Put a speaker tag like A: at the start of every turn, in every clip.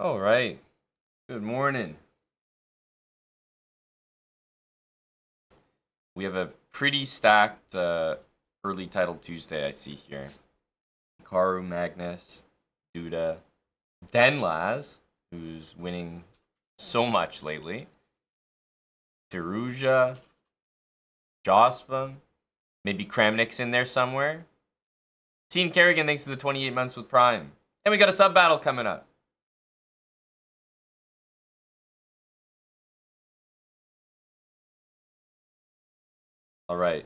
A: All right. Good morning. We have a pretty stacked early title Tuesday I see here. Karu, Magnus, Duda, Denlaz, who's winning so much lately. Firuja, Jospin, maybe Kramnik's in there somewhere. Team Kerrigan, thanks to the 28 months with Prime. And we got a sub battle coming up. All right.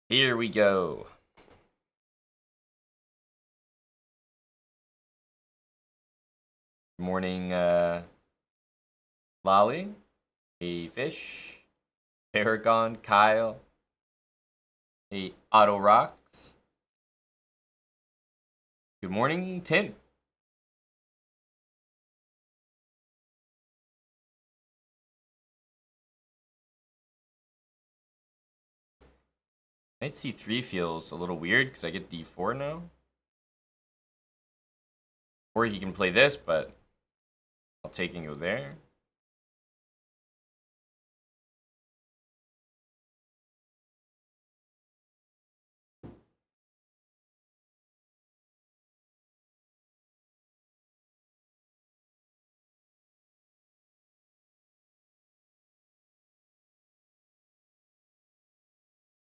A: Here we go. Good morning, Lolly, a fish, Paragon, Kyle, a Auto Rocks. Good morning, Tim. Knight C3 feels a little weird because I get D4 now. Or he can play this, but I'll take and go there.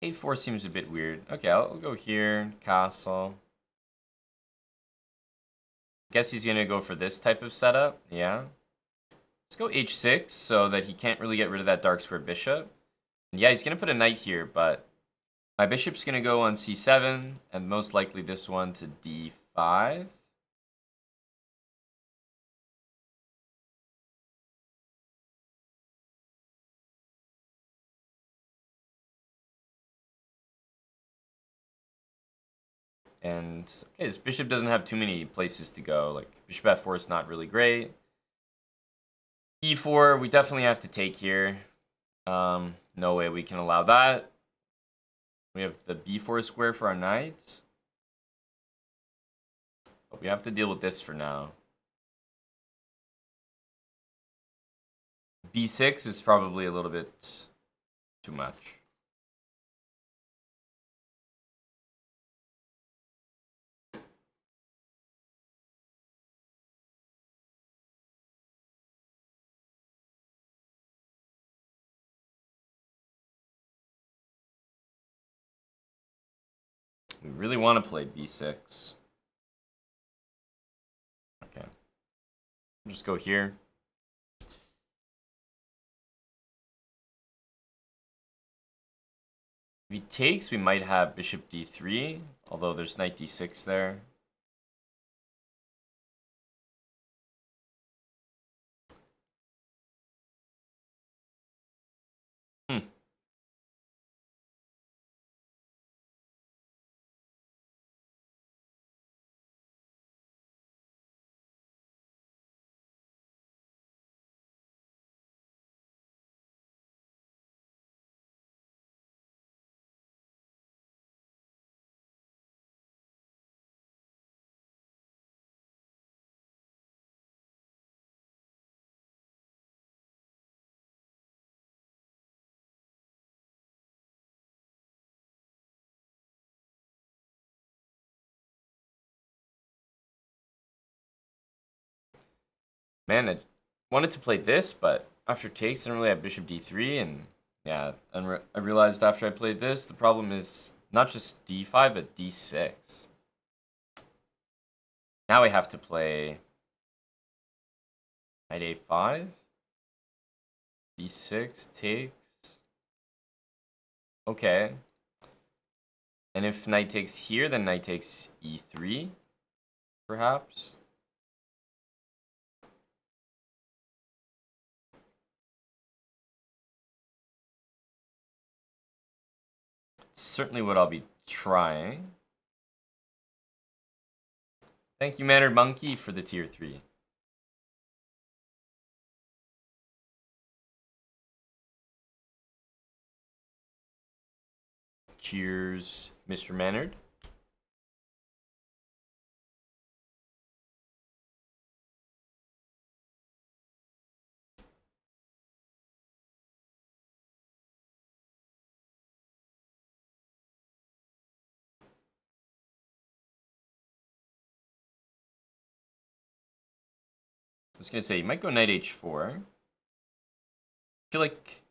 A: A4 seems a bit weird. Okay, I'll go here, castle. Guess he's gonna go for this type of setup. Yeah. Let's go H6 so that he can't really get rid of that dark square bishop. Yeah, he's gonna put a knight here, but my bishop's gonna go on C7 and most likely this one to D5. And okay, his bishop doesn't have too many places to go. Like bishop f4 is not really great. E4, we definitely have to take here. No way we can allow that. We have the b4 square for our knight. But we have to deal with this for now. B6 is probably a little bit too much. We really want to play b6. Okay. Just go here. If he takes, we might have bishop d3, although there's knight d6 there. Man, I wanted to play this, but after takes, I don't really have bishop d3, and yeah, I realized after I played this, the problem is not just d5, but d6. Now I have to play knight a5, d6, takes. Okay. And if knight takes here, then knight takes e3, perhaps. Certainly what I'll be trying. Thank you, Mannered Monkey, for the tier 3. Cheers, Mr. Mannered. was gonna say, you might go knight h4. I feel like,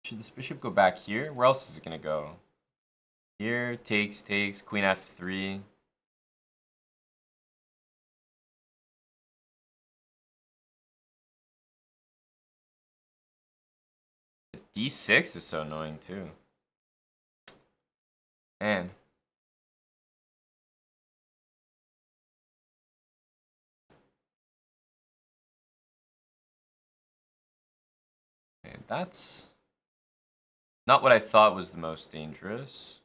A: should this bishop go back here? Where else is it gonna go? Here, takes, queen f3. D6 is so annoying too. Man. Man, that's not what I thought was the most dangerous.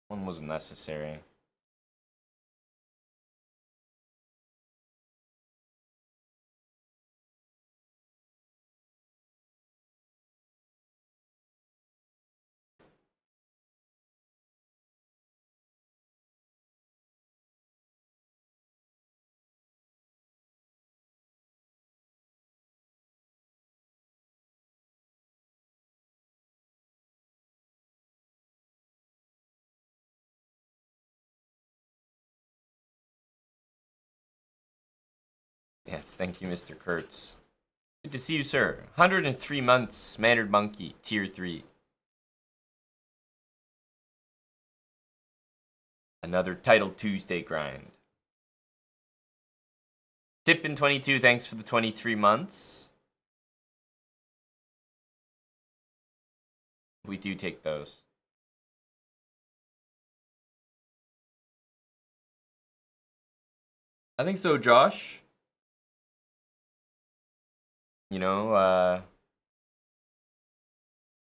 A: One wasn't necessary. Yes, thank you, Mr. Kurtz. Good to see you, sir. 103 months, Mannered Monkey, Tier 3. Another Title Tuesday grind. Tippin22, thanks for the 23 months. We do take those. I think so, Josh. You know, I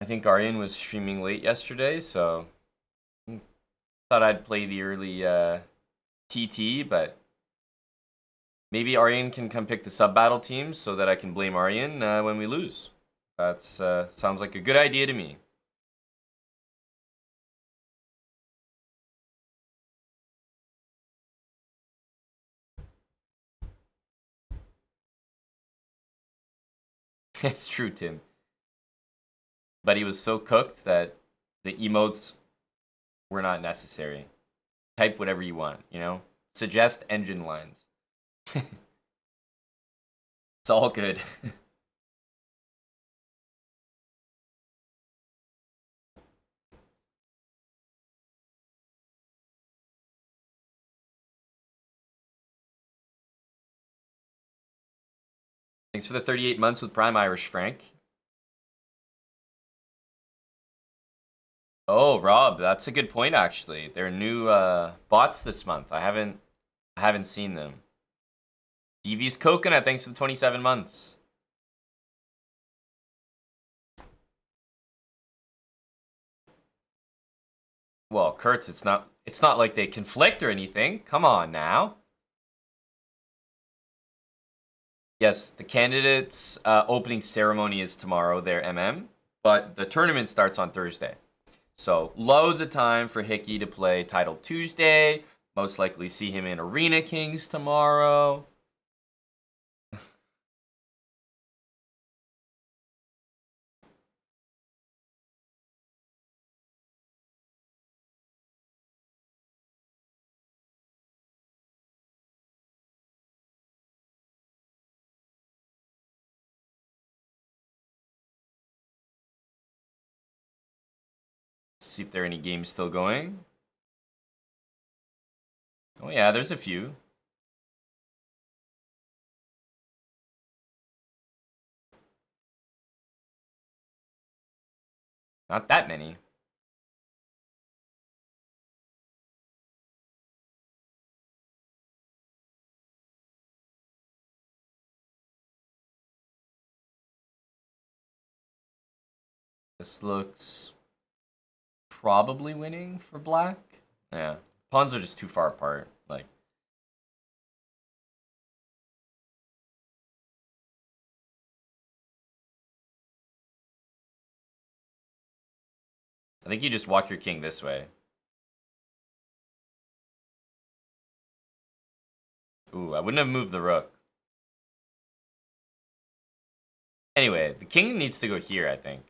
A: think Aryan was streaming late yesterday, so thought I'd play the early TT, but maybe Aryan can come pick the sub-battle teams so that I can blame Aryan when we lose. That sounds like a good idea to me. It's true, Tim. But he was so cooked that the emotes were not necessary. Type whatever you want, you know? Suggest engine lines. It's all good. Thanks for the 38 months with Prime Irish Frank. Oh, Rob, that's a good point actually. There are new bots this month. I haven't seen them. DV's Coconut, thanks for the 27 months. Well, Kurtz, it's not like they conflict or anything. Come on now. Yes, the candidates opening ceremony is tomorrow, their MM, but the tournament starts on Thursday. So loads of time for Hickey to play Title Tuesday. Most likely see him in Arena Kings tomorrow. See if there are any games still going. Oh yeah, there's a few. Not that many. This looks probably winning for black. Yeah, pawns are just too far apart. Like, I think you just walk your king this way. Ooh, I wouldn't have moved the rook. Anyway, the king needs to go here, I think.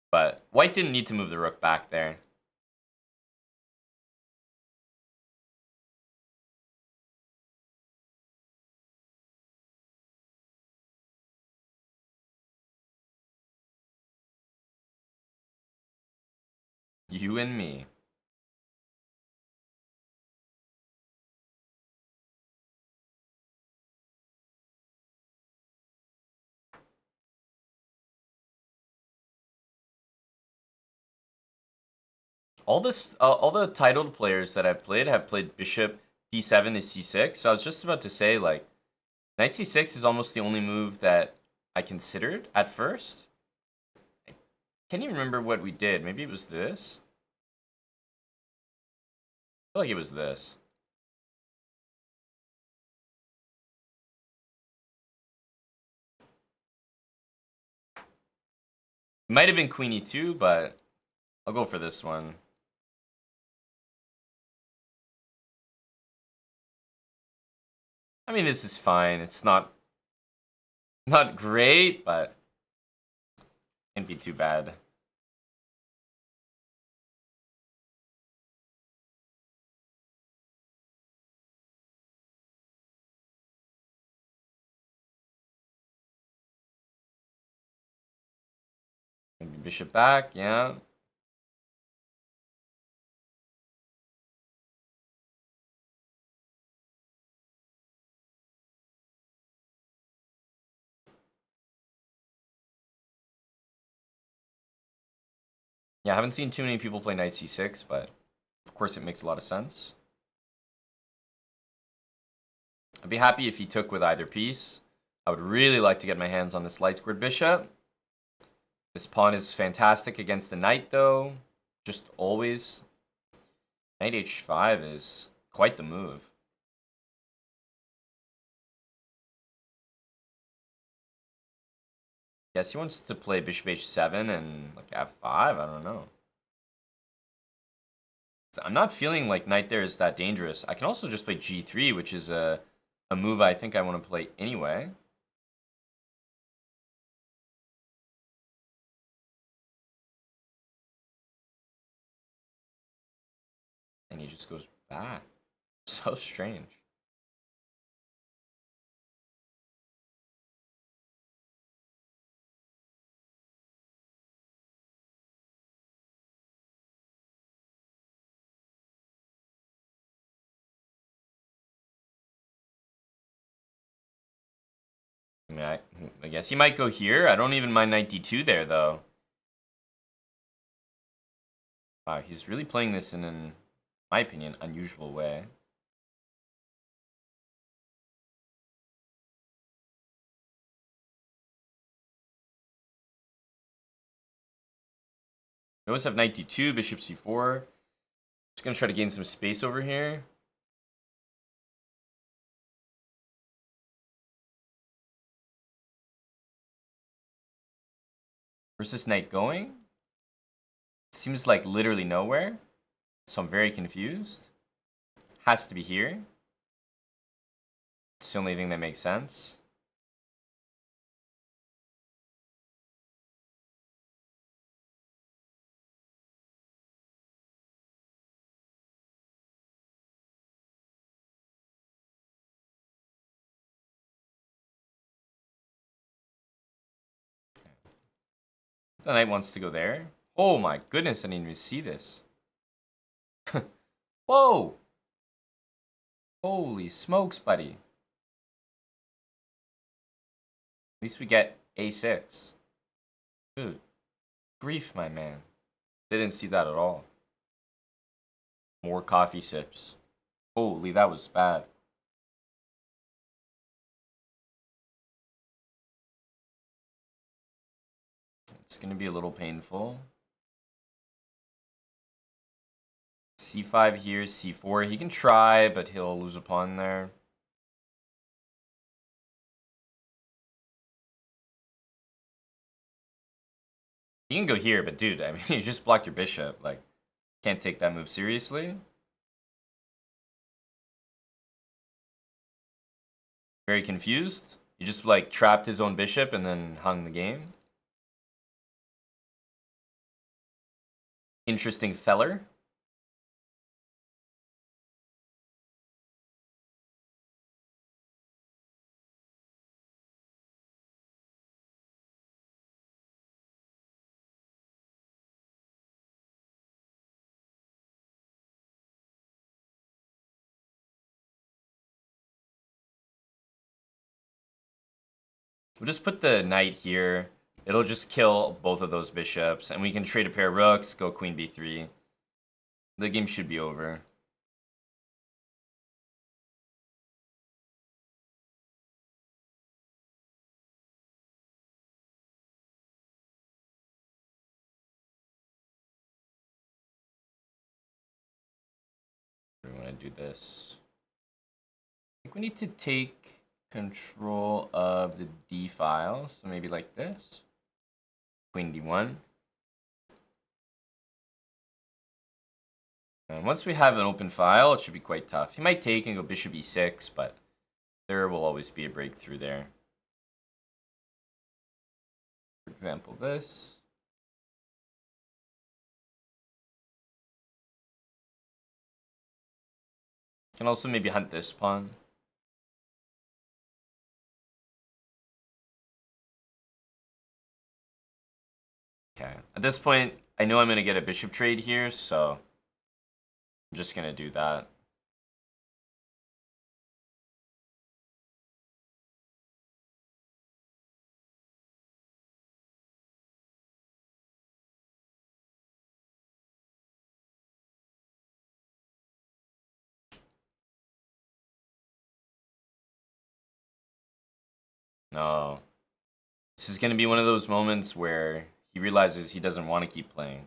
A: But white didn't need to move the rook back there. You and me. All the titled players that I've played have played bishop d7 to c6. So I was just about to say, like, knight c6 is almost the only move that I considered at first. I can't even remember what we did. Maybe it was this. I feel like it was this. Might have been queen e2, but I'll go for this one. I mean, this is fine. It's not great, but can't be too bad. Maybe bishop back, yeah. Yeah, I haven't seen too many people play knight c6, but of course it makes a lot of sense. I'd be happy if he took with either piece. I would really like to get my hands on this light squared bishop. This pawn is fantastic against the knight, though. Just always. Knight h5 is quite the move. Guess he wants to play bishop h7 and like f5. I don't know. So I'm not feeling like knight there is that dangerous. I can also just play g3, which is a move I think I want to play anyway. And he just goes back. So strange. I mean, I guess he might go here. I don't even mind knight d2 there, though. Wow, he's really playing this in my opinion, unusual way. We always have knight d2, bishop c4. Just gonna try to gain some space over here. Where's this knight going? Seems like literally nowhere. So I'm very confused. Has to be here. It's the only thing that makes sense. The knight wants to go there. Oh my goodness, I didn't even see this. Whoa! Holy smokes, buddy. At least we get a6. Good grief, my man. Didn't see that at all. More coffee sips. Holy, that was bad. It's going to be a little painful. c5 here, c4. He can try, but he'll lose a pawn there. You can go here, but dude, I mean, you just blocked your bishop. Like, can't take that move seriously. Very confused. You just, like, trapped his own bishop and then hung the game. Interesting feller. We'll just put the knight here. It'll just kill both of those bishops, and we can trade a pair of rooks, go queen b3. The game should be over. We want to do this. I think we need to take control of the d file, so maybe like this. Queen d1. And once we have an open file, it should be quite tough. He might take and go bishop e6, but there will always be a breakthrough there. For example, this. Can also maybe hunt this pawn. Okay. At this point, I know I'm going to get a bishop trade here, so I'm just going to do that. No. This is going to be one of those moments where he realizes he doesn't want to keep playing.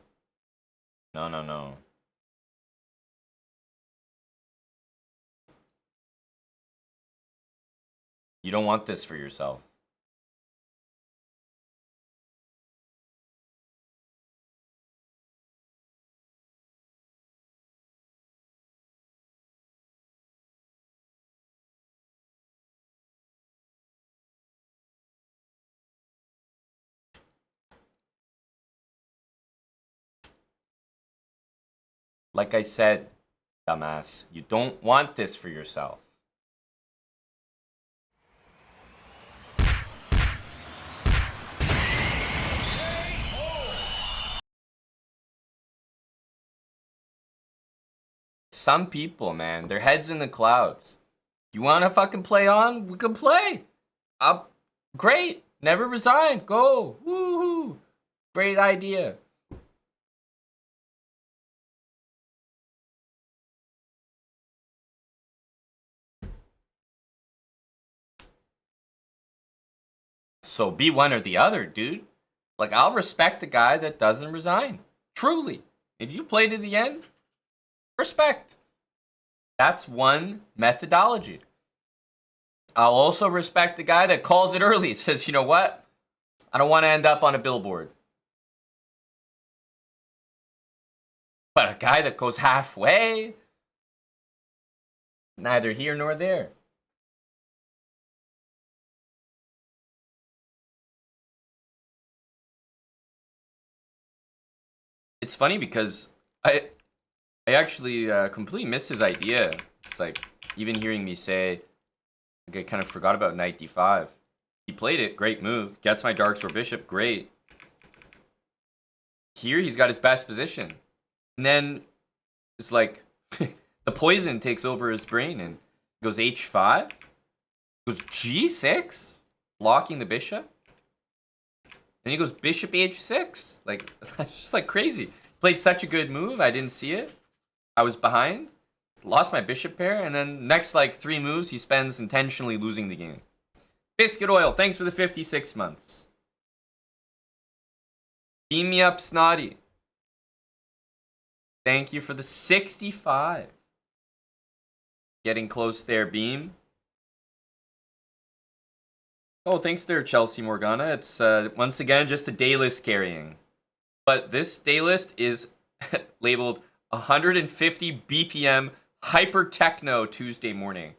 A: No, no, no. You don't want this for yourself. Like I said, dumbass, you don't want this for yourself. Some people, man, their heads in the clouds. You want to fucking play on? We can play. Great. Never resign. Go. Woohoo. Great idea. So be one or the other, dude. Like, I'll respect a guy that doesn't resign. Truly. If you play to the end, respect. That's one methodology. I'll also respect a guy that calls it early. Says, you know what? I don't want to end up on a billboard. But a guy that goes halfway, neither here nor there. It's funny because I actually completely missed his idea. It's like, even hearing me say, like, I kind of forgot about knight d5. He played it, great move. Gets my dark sword bishop, great. Here he's got his best position. And then it's like, the poison takes over his brain and goes h5. Goes g6, blocking the bishop. Then he goes bishop h6. Like, that's just like crazy. Played such a good move, I didn't see it. I was behind, lost my bishop pair, and then next like 3 moves he spends intentionally losing the game. Biscuit Oil, thanks for the 56 months. Beam me up, Snotty. Thank you for the 65. Getting close there, Beam. Oh, thanks there, Chelsea Morgana. It's once again just a dayless carrying. But this day list is labeled 150 BPM hyper techno Tuesday morning.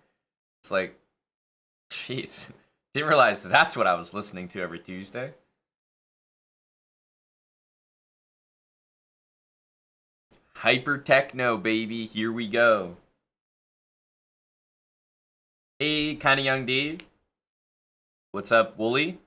A: It's like, jeez, didn't realize that's what I was listening to every Tuesday. Hyper techno, baby, here we go. Hey, kinda young Dave. What's up, Wooly?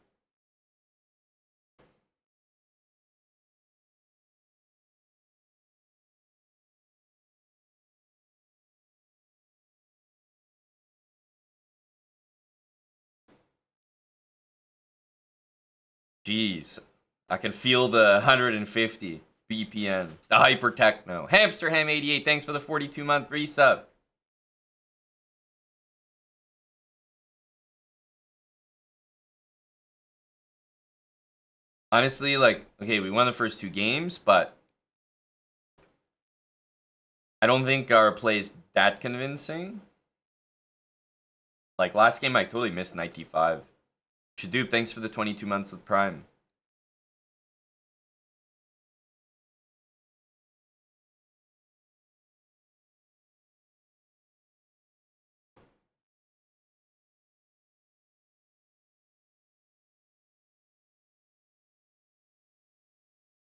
A: Jeez, I can feel the 150 BPM, the hyper techno. Hamsterham88, thanks for the 42-month resub. Honestly, like, okay, we won the first 2 games, but I don't think our play's that convincing. Like, last game, I totally missed 95. Shadoop, thanks for the 22 months with Prime.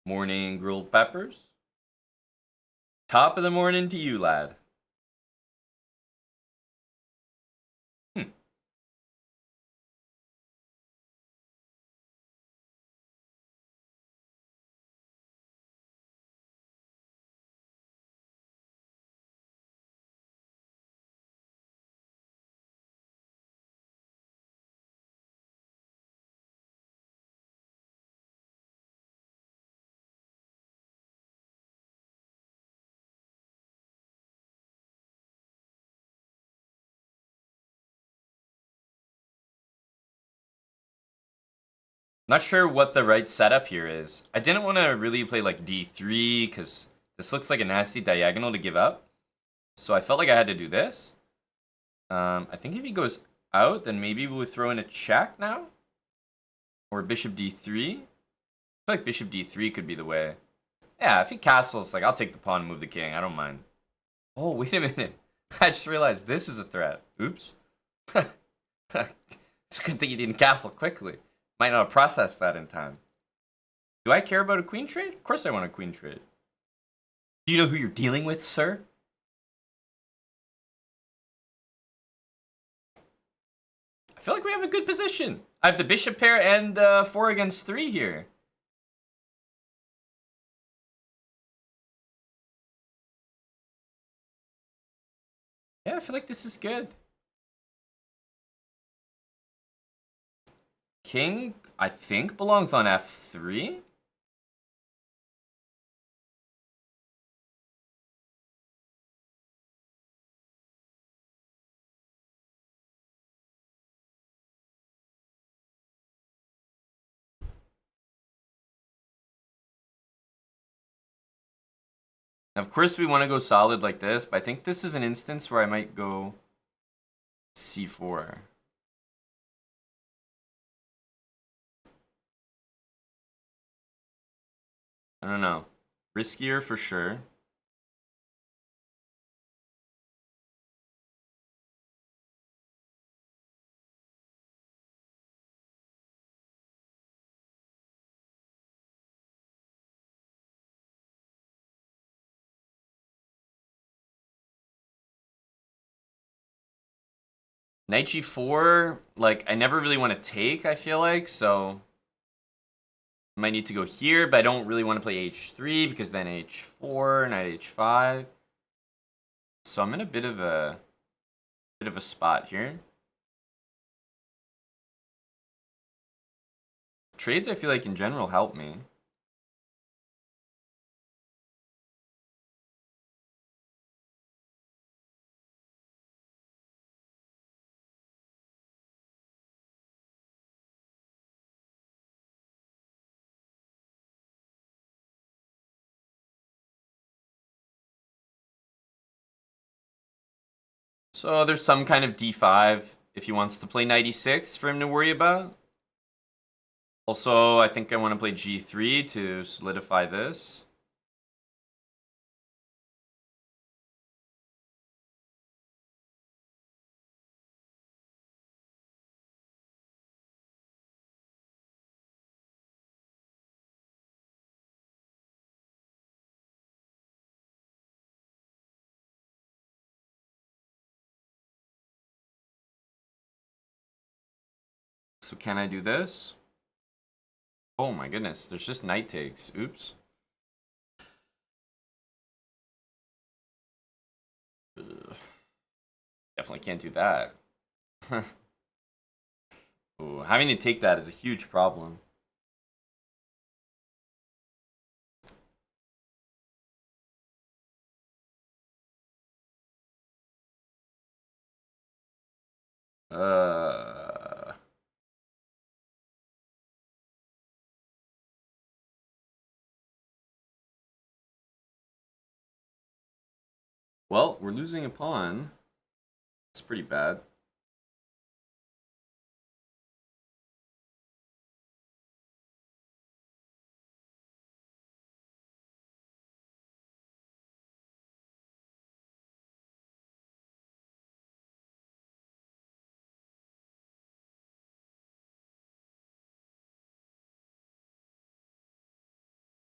A: Morning grilled peppers. Top of the morning to you, lad. Not sure what the right setup here is. I didn't want to really play like D3 because this looks like a nasty diagonal to give up. So I felt like I had to do this. I think if he goes out, then maybe we'll throw in a check now. Or bishop D3. I feel like bishop D3 could be the way. Yeah, if he castles, like, I'll take the pawn and move the king. I don't mind. Oh, wait a minute. I just realized this is a threat. Oops. It's a good thing you didn't castle quickly. Might not have processed that in time. Do I care about a queen trade? Of course I want a queen trade. Do you know who you're dealing with, sir? I feel like we have a good position. I have the bishop pair and 4 against 3 here. Yeah, I feel like this is good. King, I think, belongs on f3. Of course, we want to go solid like this, but I think this is an instance where I might go c4. I don't know. Riskier for sure. Knight g4, like, I never really want to take, I feel like, so I might need to go here, but I don't really want to play h3 because then h4, knight h5. So I'm in a bit of a spot here. Trades, I feel like, in general, help me. So there's some kind of d5 if he wants to play knight e6 for him to worry about. Also, I think I want to play g3 to solidify this. So can I do this? Oh my goodness, there's just knight takes. Oops. Ugh. Definitely can't do that. Ooh, having to take that is a huge problem. Well, we're losing a pawn. It's pretty bad.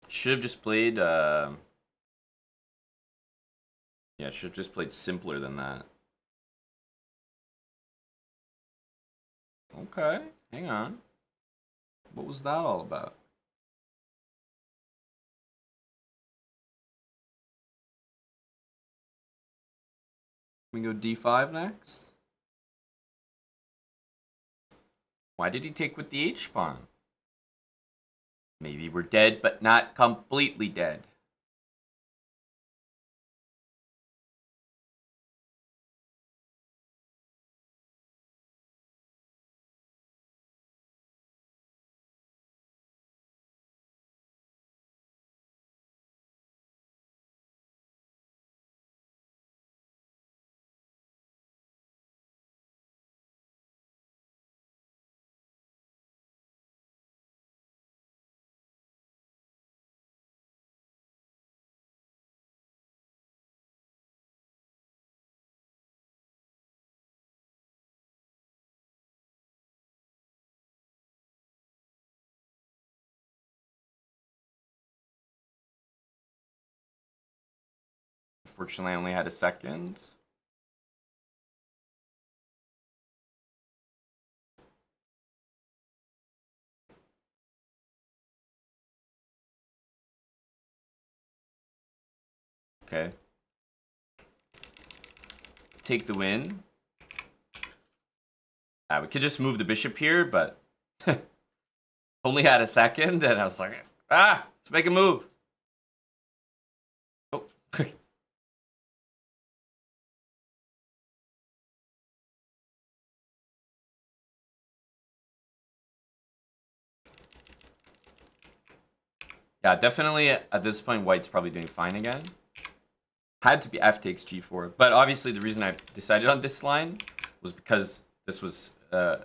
A: Should have just played, yeah, should have just played simpler than that. Okay, hang on. What was that all about? We go d5 next? Why did he take with the h-pawn? Maybe we're dead, but not completely dead. Unfortunately, I only had a second. Okay. Take the win. We could just move the bishop here, but only had a second, and I was like, let's make a move. Oh. Yeah, definitely at this point, white's probably doing fine again. Had to be f takes g4, but obviously the reason I decided on this line was because this was a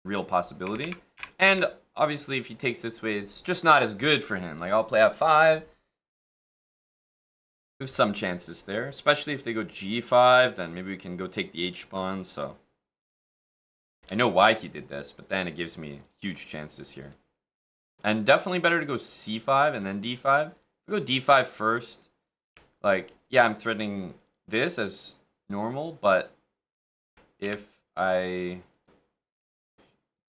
A: real possibility. And obviously if he takes this way, it's just not as good for him. Like, I'll play f5. There's some chances there, especially if they go g5, then maybe we can go take the h-pawn, so. I know why he did this, but then it gives me huge chances here. And definitely better to go c5 and then d5. We go d5 first. Like, yeah, I'm threatening this as normal, but if I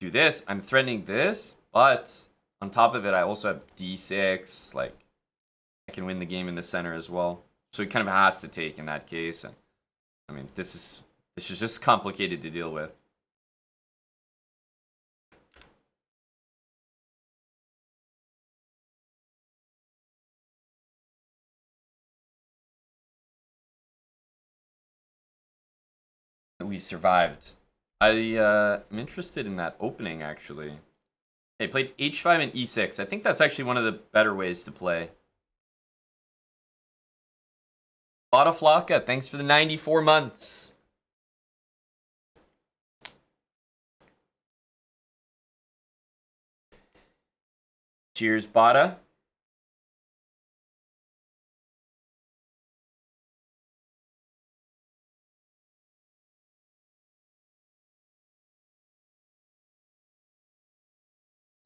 A: do this, I'm threatening this, but on top of it, I also have d6. Like, I can win the game in the center as well. So he kind of has to take in that case. And I mean, this is just complicated to deal with. We survived. I am interested in that opening, actually. They played h5 and e6. I think that's actually one of the better ways to play. Flocka, thanks for the 94 months. Cheers, Bada.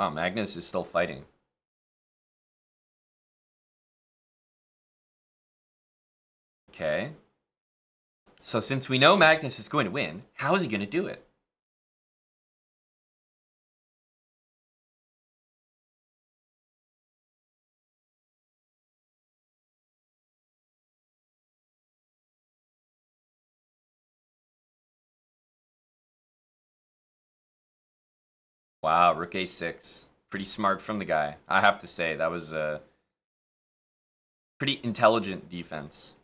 A: Oh, Magnus is still fighting. Okay. So since we know Magnus is going to win, how is he going to do it? Wow, rook a6. Pretty smart from the guy. I have to say, that was a pretty intelligent defense.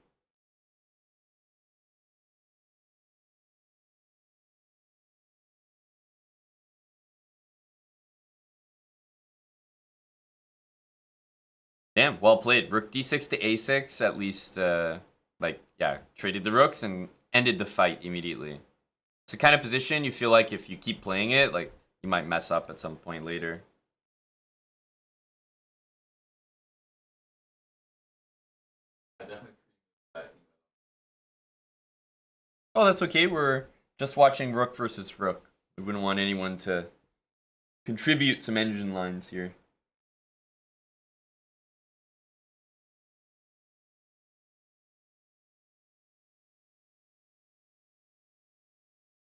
A: Damn, well played. Rook d6 to a6, at least, yeah, traded the rooks and ended the fight immediately. It's the kind of position you feel like if you keep playing it, like, you might mess up at some point later. Oh, that's okay. We're just watching rook versus rook. We wouldn't want anyone to contribute some engine lines here.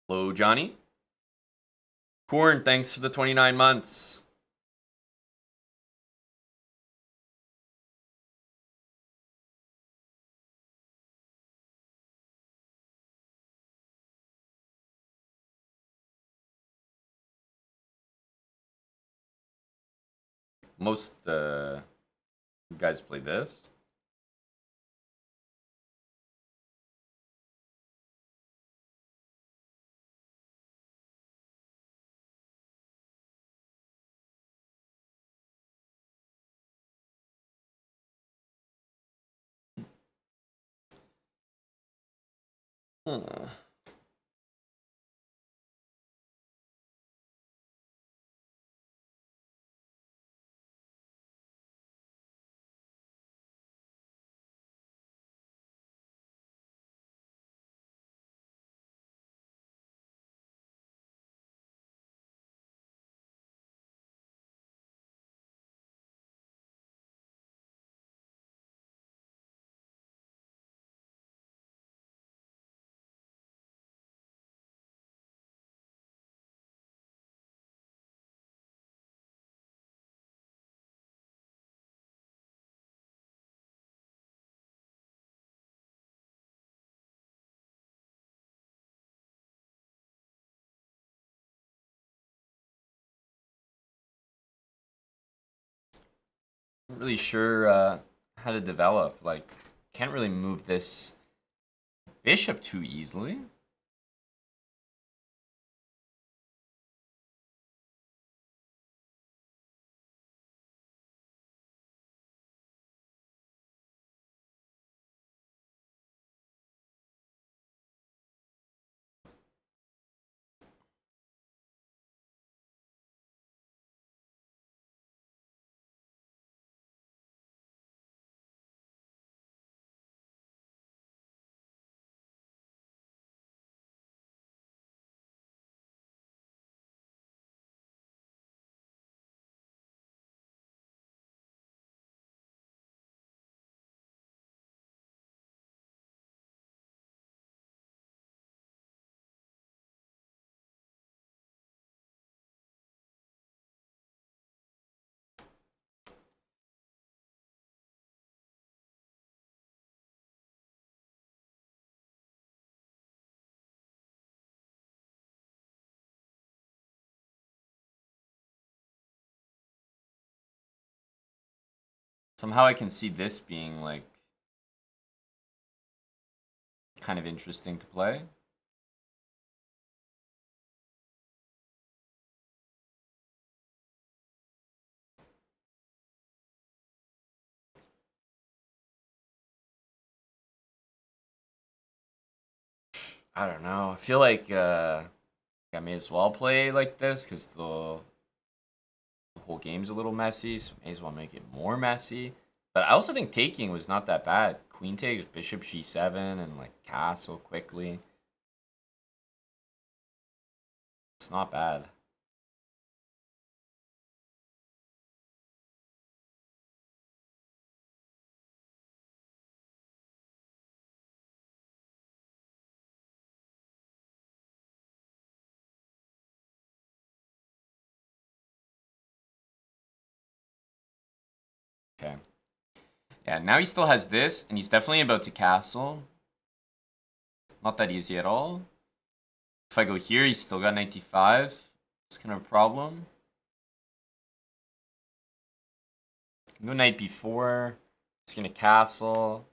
A: Hello, Johnny. Corn, thanks for the 29 months. Most guys play this. Huh. Not really sure how to develop. Like, can't really move this bishop too easily. Somehow I can see this being like kind of interesting to play. I don't know. I feel like I may as well play like this because the whole game's a little messy, so may as well make it more messy. But I also think taking was not that bad. Queen takes, bishop g7, and like castle quickly. It's not bad. Okay. Yeah, now he still has this, and he's definitely about to castle. Not that easy at all. If I go here, he's still got 95. It's kind of a problem. Go knight b4. He's gonna castle.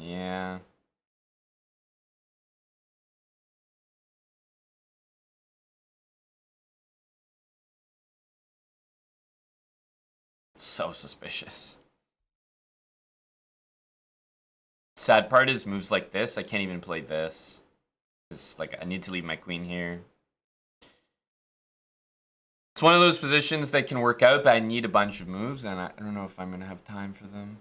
A: Yeah. So suspicious. Sad part is moves like this, I can't even play this. It's like I need to leave my queen here. It's one of those positions that can work out, but I need a bunch of moves, and I don't know if I'm gonna have time for them.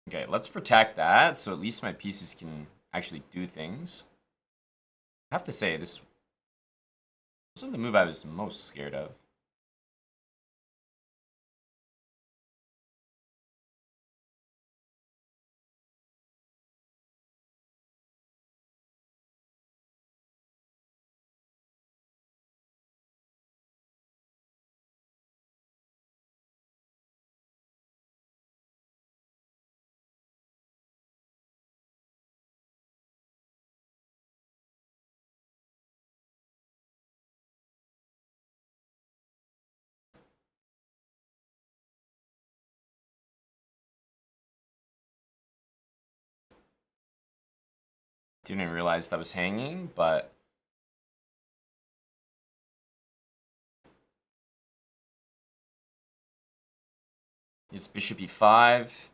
A: Okay, let's protect that, so at least my pieces can actually do things. I have to say, this wasn't the move I was most scared of. Didn't realize that was hanging, but it's bishop e5.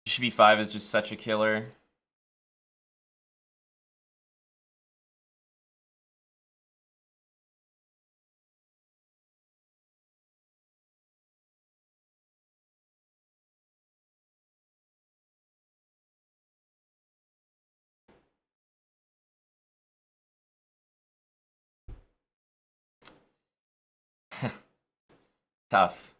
A: Bishop e5 is just such a killer. Tough.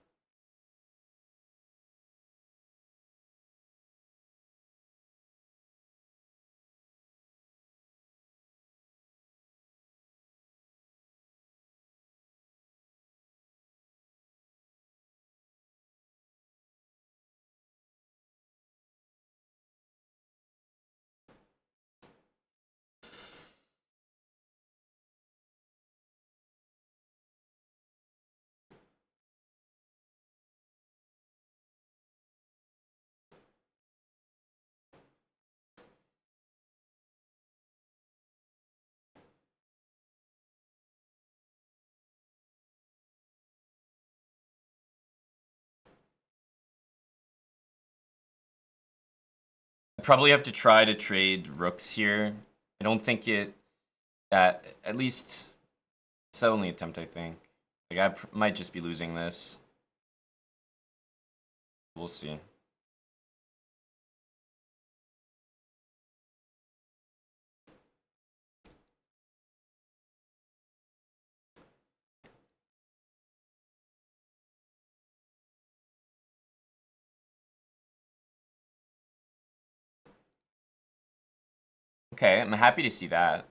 A: I probably have to try to trade rooks here. I don't think it, at least, it's the only attempt, I think. Like, I might just be losing this. We'll see. Okay, I'm happy to see that.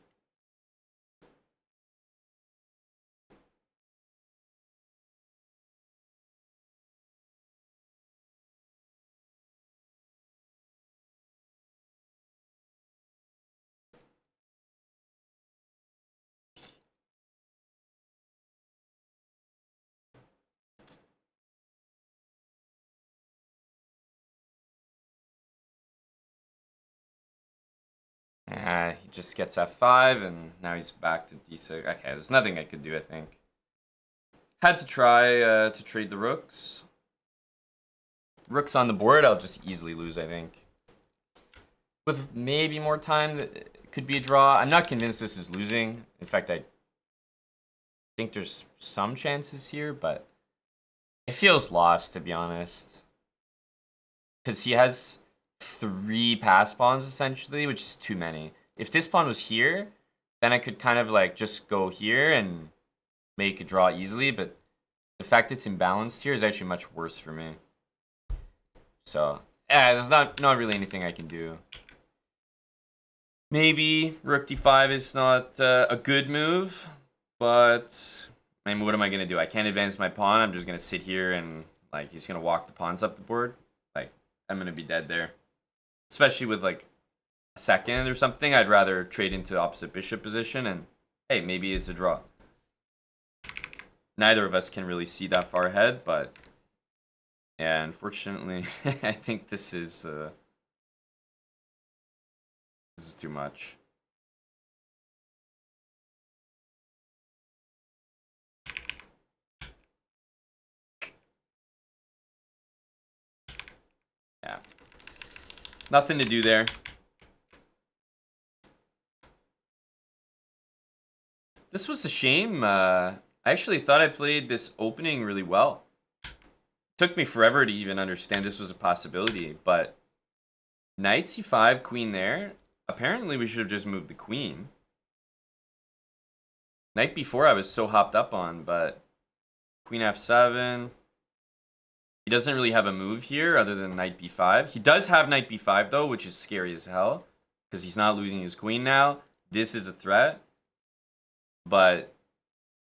A: Yeah, he just gets f5, and now he's back to d6. Okay, there's nothing I could do, I think. Had to try to trade the rooks. Rooks on the board, I'll just easily lose, I think. With maybe more time, that could be a draw. I'm not convinced this is losing. In fact, I think there's some chances here, but it feels lost, to be honest. Because he has 3 pass pawns, essentially, which is too many. If this pawn was here, then I could kind of like just go here and make a draw easily, but the fact it's imbalanced here is actually much worse for me. So, yeah, there's not really anything I can do. Maybe rook d5 is not a good move, but I mean, what am I gonna do? I can't advance my pawn. I'm just gonna sit here and like he's gonna walk the pawns up the board. Like I'm gonna be dead there, especially with like a second or something. I'd rather trade into opposite bishop position and hey, maybe it's a draw. Neither of us can really see that far ahead, but yeah, unfortunately, I think this is too much. Yeah, nothing to do there. This was a shame. I actually thought I played this opening really well. Took me forever to even understand this was a possibility, but knight c5, queen there. Apparently we should have just moved the queen. Knight b4 I was so hopped up on, but queen f7. He doesn't really have a move here other than knight b5. He does have knight b5 though, which is scary as hell because he's not losing his queen now. This is a threat, but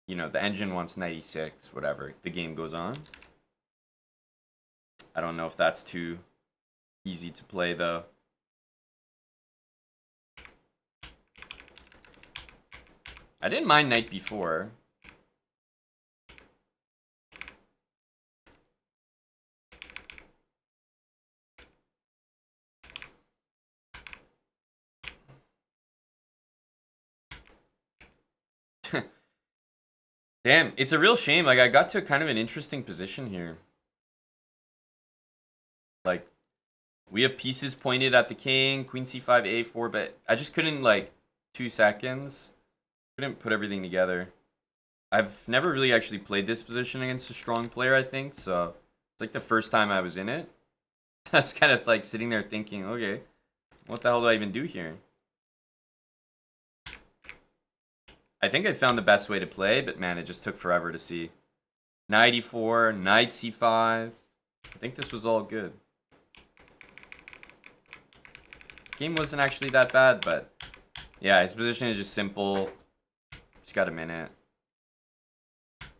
A: you know, the engine wants knight e6, whatever. The game goes on. I don't know if that's too easy to play, though. I didn't mind knight b4. Damn, it's a real shame. Like, I got to kind of an interesting position here. Like, we have pieces pointed at the king, queen c5, a4, but I just couldn't, like, 2 seconds. Couldn't put everything together. I've never really actually played this position against a strong player, I think, so it's like the first time I was in it. I was kind of, like, sitting there thinking, okay, what the hell do I even do here? I think I found the best way to play, but man, it just took forever to see. Knight e4, knight c5. I think this was all good. Game wasn't actually that bad, but yeah, his position is just simple. Just got a minute.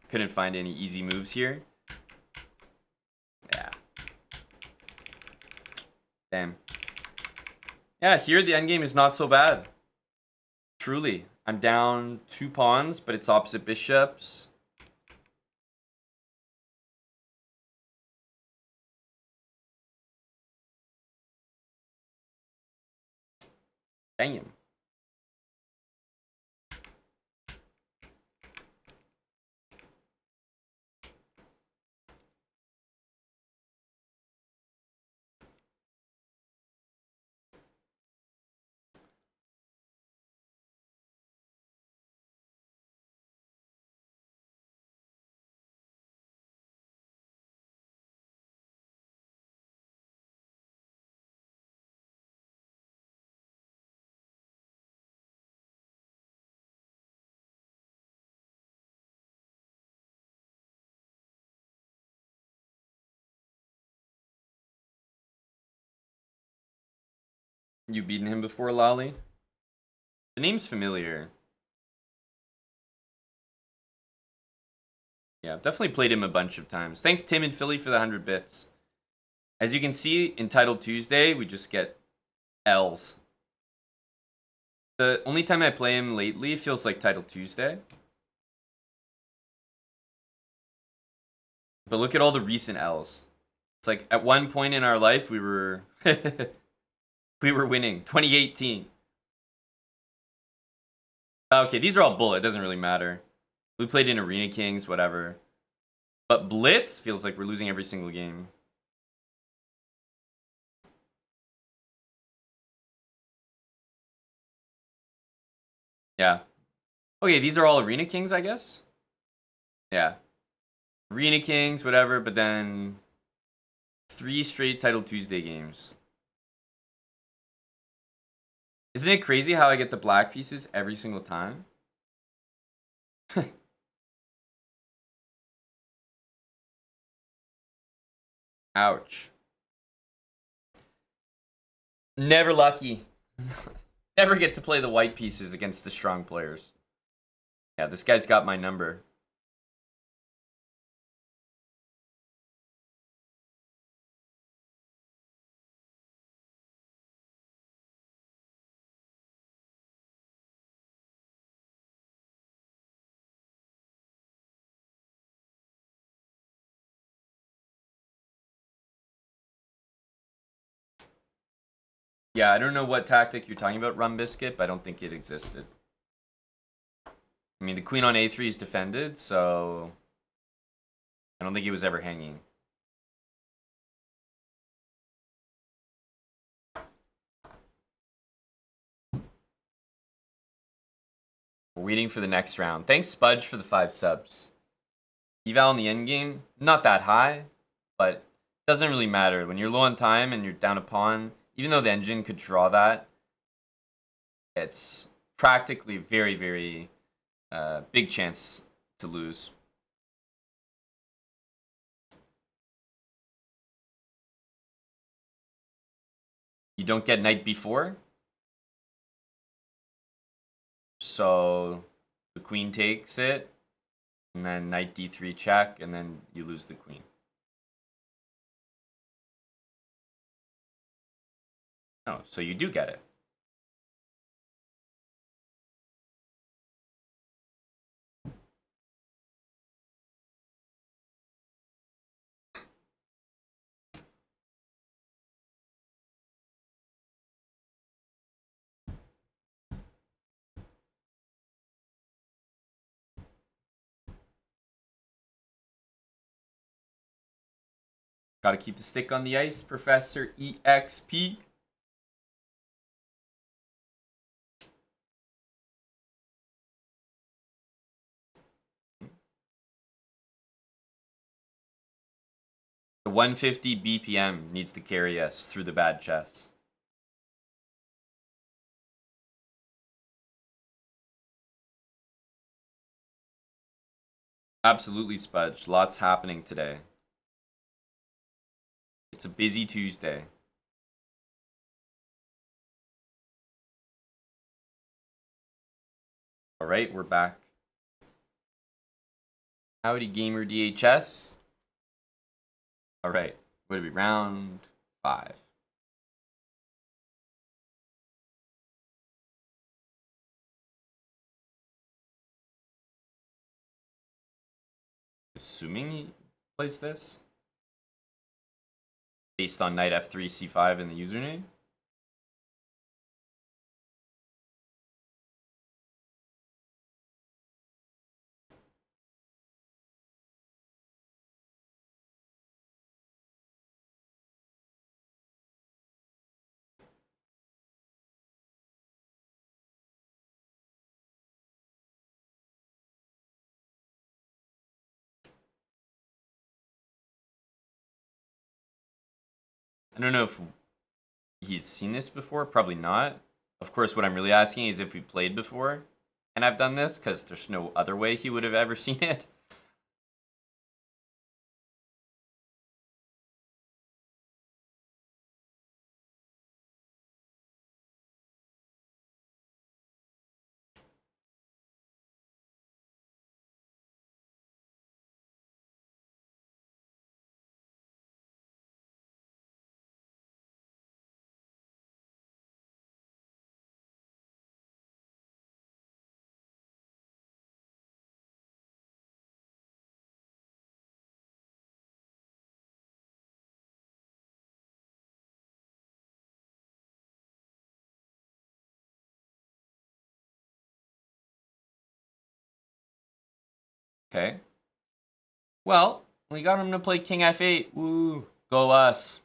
A: Couldn't find any easy moves here. Yeah. Damn. Yeah, here the endgame is not so bad. Truly. I'm down 2 pawns, but it's opposite bishops. Damn. You beaten him before, Lolly? The name's familiar. Yeah, I've definitely played him a bunch of times. Thanks, Tim and Philly, for the 100 bits. As you can see, in Title Tuesday, we just get L's. The only time I play him lately feels like Title Tuesday. But look at all the recent L's. It's like at one point in our life we were we were winning. 2018. Okay, these are all bullet. It doesn't really matter. We played in Arena Kings, whatever. But Blitz feels like we're losing every single game. Yeah. Okay, these are all Arena Kings, I guess? Yeah. Arena Kings, whatever, but then 3 straight Title Tuesday games. Isn't it crazy how I get the black pieces every single time? Ouch. Never lucky. Never get to play the white pieces against the strong players. Yeah, this guy's got my number. Yeah, I don't know what tactic you're talking about, Rum Biscuit, but I don't think it existed. I mean, the queen on a3 is defended, so I don't think he was ever hanging. We're waiting for the next round. Thanks, Spudge, for the 5 subs. Eval in the endgame, not that high, but it doesn't really matter. When you're low on time and you're down a pawn, even though the engine could draw that, it's practically very, very big chance to lose. You don't get knight b4. So the queen takes it, and then knight d3 check, and then you lose the queen. Oh, so you do get it. Gotta keep the stick on the ice, Professor EXP. The 150 BPM needs to carry us through the bad chess. Absolutely, Spudge. Lots happening today. It's a busy Tuesday. All right, we're back. Howdy, Gamer DHS. All right, what are we, round 5? Assuming he plays this. Based on knight f3, c5 in the username. I don't know if he's seen this before. Probably not. Of course, what I'm really asking is if we played before and I've done this, because there's no other way he would have ever seen it. Okay. Well, we got him to play king f8. Woo. Go us.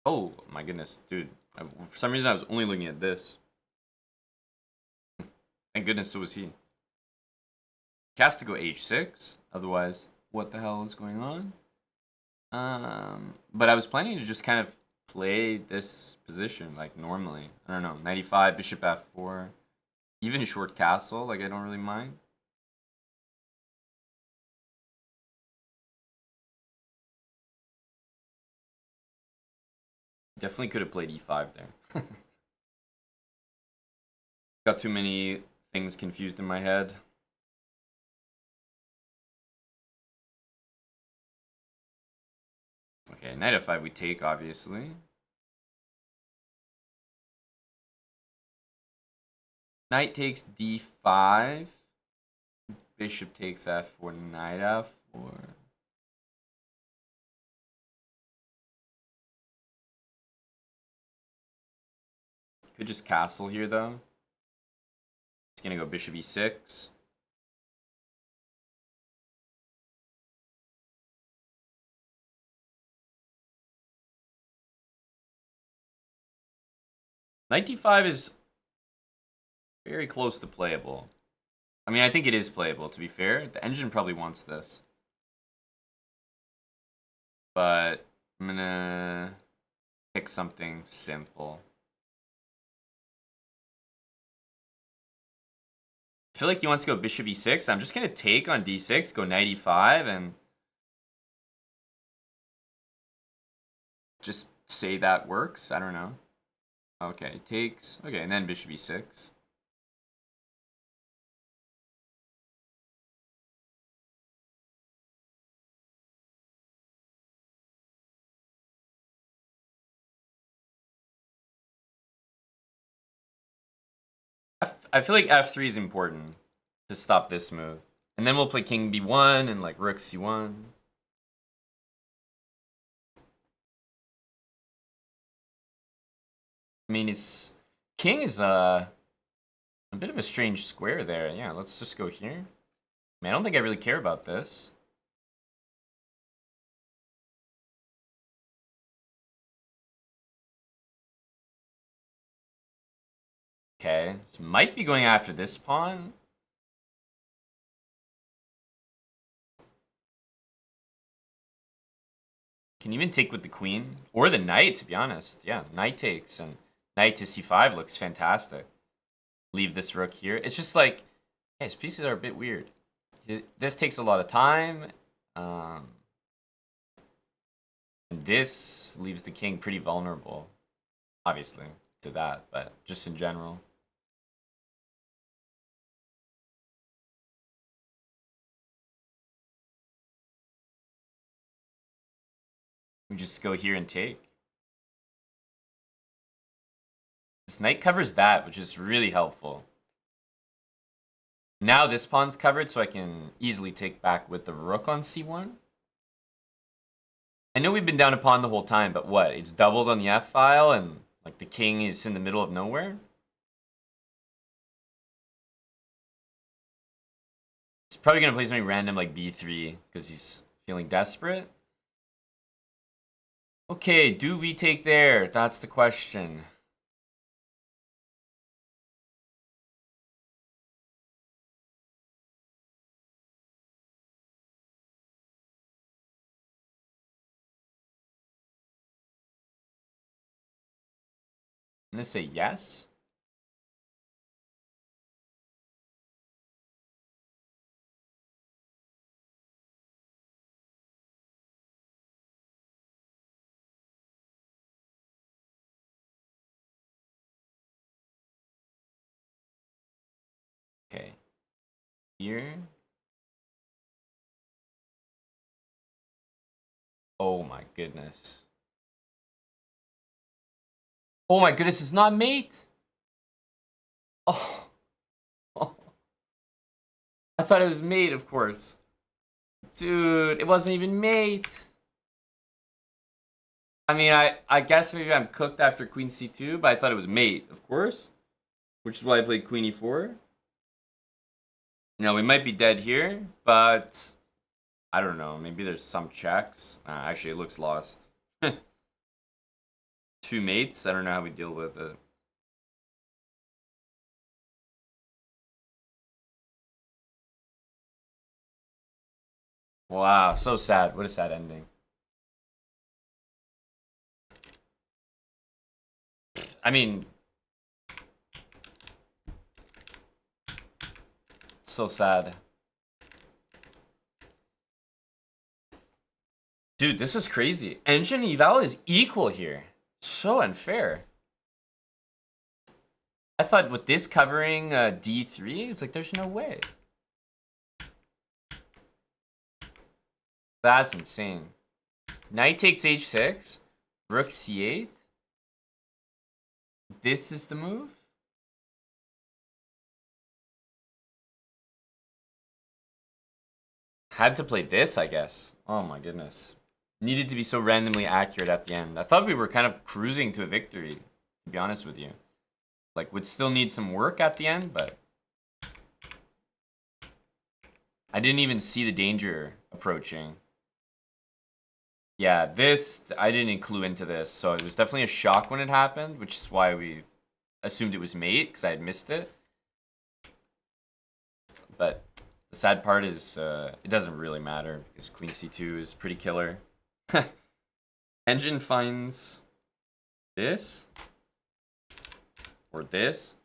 A: Oh, my goodness, dude. For some reason, I was only looking at this. Thank goodness it was he. He has to go h6. Otherwise, what the hell is going on? But I was planning to just kind of play this position like normally. I don't know, 95, bishop f4. Even short castle, like I don't really mind. Definitely could have played e5 there. Got too many things confused in my head. Okay, knight f5 we take, obviously. Knight takes d5. Bishop takes f4, knight f4. Could just castle here, though. It's gonna go bishop e6. Knight d5 is very close to playable. I mean, I think it is playable, to be fair. The engine probably wants this. But I'm gonna pick something simple. I feel like he wants to go bishop e6. I'm just gonna take on d6, go knight e5, and just say that works. I don't know. Okay, takes. Okay, and then bishop e6. I feel like f3 is important to stop this move. And then we'll play king b1 and like rook c1. I mean, it's king is a bit of a strange square there. Yeah, let's just go here. I mean, I don't think I really care about this. Okay, so might be going after this pawn. Can even take with the queen or the knight, to be honest. Yeah, knight takes and knight to c5 looks fantastic. Leave this rook here. It's just like, yeah, his pieces are a bit weird. This takes a lot of time. And this leaves the king pretty vulnerable, obviously, to that, but just in general. We just go here and take. This knight covers that, which is really helpful. Now this pawn's covered, so I can easily take back with the rook on c1. I know we've been down a pawn the whole time, but what? It's doubled on the f-file, and like the king is in the middle of nowhere? He's probably going to play something random like b3, because he's feeling desperate. Okay, do we take there? That's the question. I'm going to say yes. Okay. Here. Oh my goodness. Oh my goodness, it's not mate? Oh. I thought it was mate, of course. Dude, it wasn't even mate. I mean, I guess maybe I'm cooked after queen c2, but I thought it was mate, of course. Which is why I played queen e4. You know, we might be dead here, but I don't know. Maybe there's some checks. Actually, it looks lost. Two mates. I don't know how we deal with it. Wow, so sad. What a sad ending. I mean, so sad. Dude, this is crazy. Engine eval is equal here. So unfair. I thought with this covering d3, it's like there's no way. That's insane. Knight takes h6. Rook c8. This is the move? Had to play this, I guess. Oh my goodness. Needed to be so randomly accurate at the end. I thought we were kind of cruising to a victory, to be honest with you. Like, would still need some work at the end, but I didn't even see the danger approaching. Yeah, this, I didn't clue into this, so it was definitely a shock when it happened, which is why we assumed it was mate, because I had missed it. But the sad part is, it doesn't really matter, because queen c2 is pretty killer. Engine finds this, or this.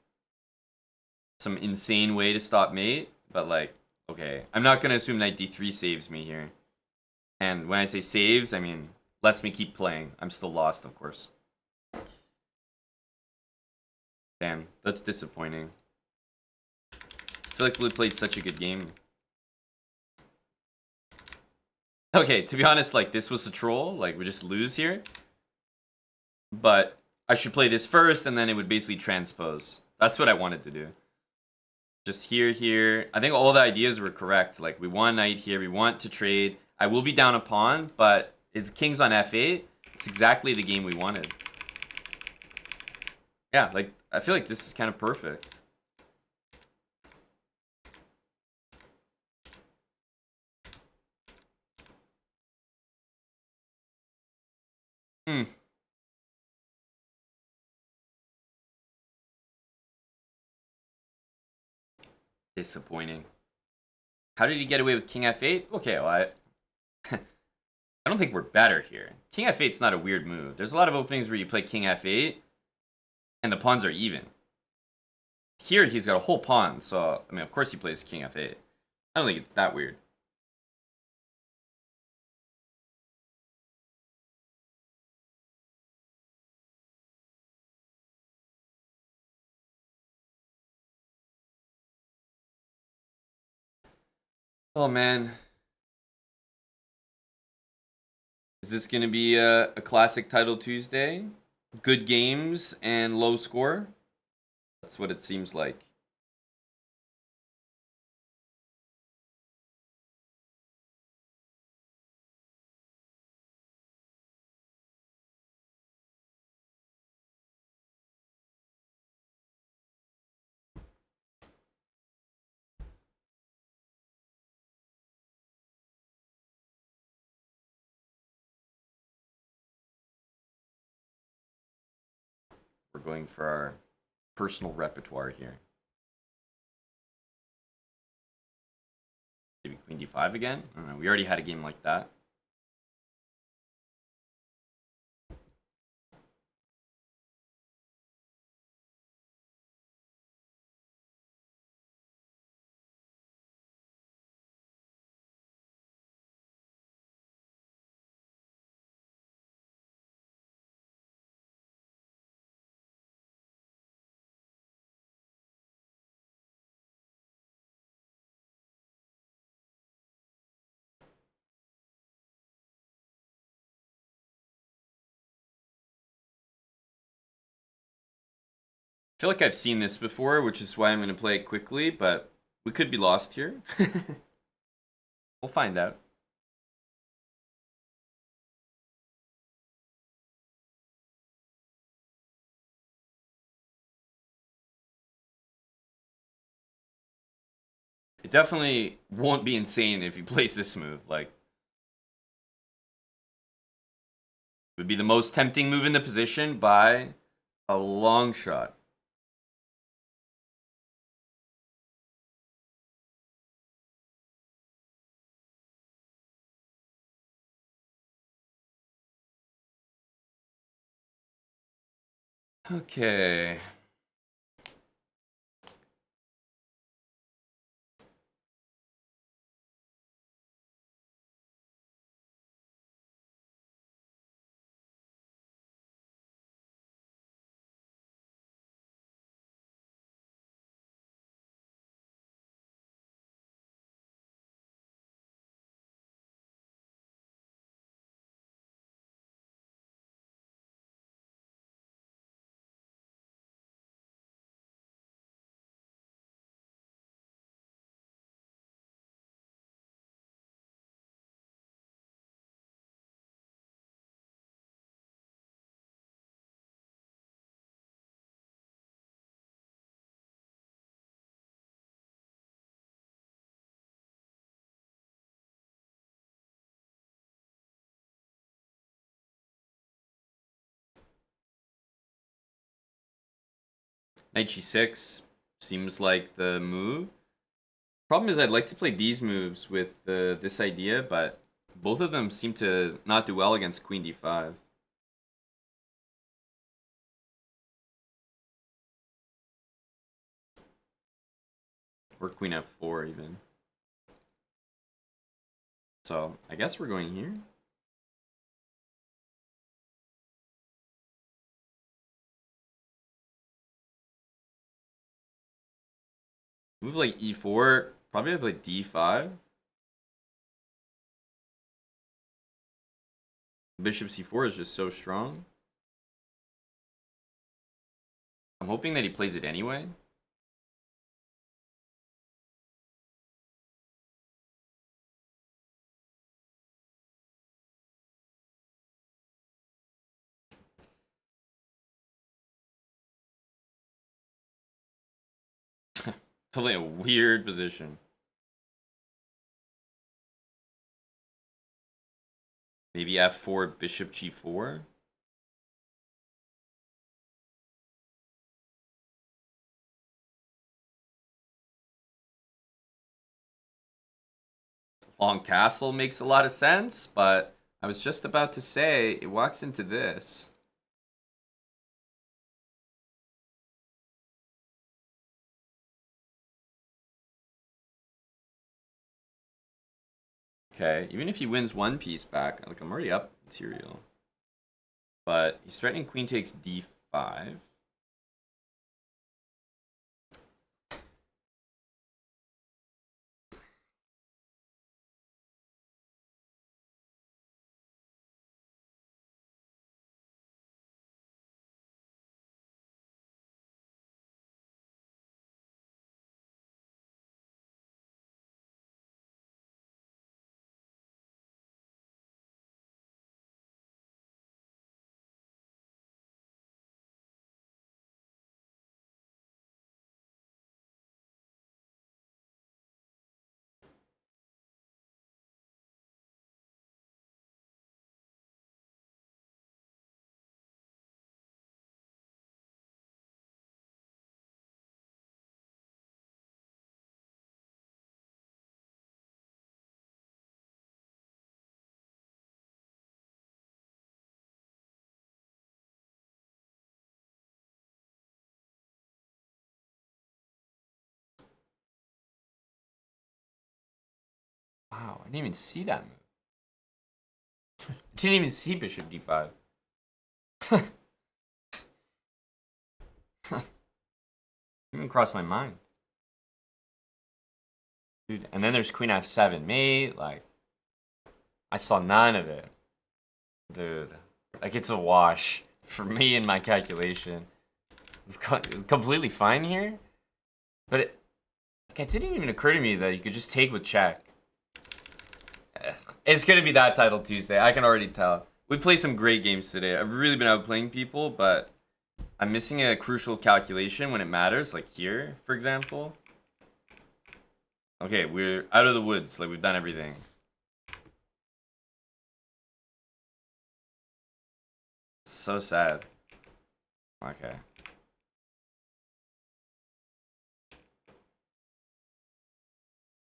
A: Some insane way to stop mate, but like, okay. I'm not going to assume knight d3 saves me here. And when I say saves, I mean, lets me keep playing. I'm still lost, of course. Damn, that's disappointing. I feel like we played such a good game. Okay, to be honest, like, this was a troll. Like, we just lose here. But I should play this first, and then it would basically transpose. That's what I wanted to do. Just here. I think all the ideas were correct. Like, we want knight here. We want to trade. I will be down a pawn, but it's king's on f8. It's exactly the game we wanted. Yeah, like, I feel like this is kind of perfect. Disappointing. How did he get away with king f8? Okay, well, I don't think we're better here. King f8's not a weird move. There's a lot of openings where you play king f8, and the pawns are even. Here, he's got a whole pawn, so, I mean, of course he plays king f8. I don't think it's that weird. Oh, man. Is this going to be a classic Title Tuesday? Good games and low score? That's what it seems like. We're going for our personal repertoire here. Maybe queen d5 again? I don't know. We already had a game like that. feel like I've seen this before, which is why I'm going to play it quickly, but we could be lost here. We'll find out. It definitely won't be insane if he plays this move. Like, it would be the most tempting move in the position by a long shot. Okay. Knight g6 seems like the move. Problem is I'd like to play these moves with this idea, but both of them seem to not do well against queen d5. Or queen f4 even. So I guess we're going here. Move like e4, probably have like d5. Bishop c4 is just so strong. I'm hoping that he plays it anyway. Totally a weird position. Maybe f4, bishop g4. Long castle makes a lot of sense, but I was just about to say it walks into this. Okay, even if he wins one piece back, like I'm already up material. But he's threatening queen takes d5. Wow, I didn't even see that move. I didn't even see bishop d5. Didn't even cross my mind. Dude, and then there's queen f7 mate, like, I saw none of it. Dude, like it's a wash for me in my calculation. It's completely fine here. But it didn't even occur to me that you could just take with check. It's going to be that title Tuesday. I can already tell. We played some great games today. I've really been outplaying people, but I'm missing a crucial calculation when it matters, like here, for example. Okay, we're out of the woods. Like, we've done everything. So sad. Okay.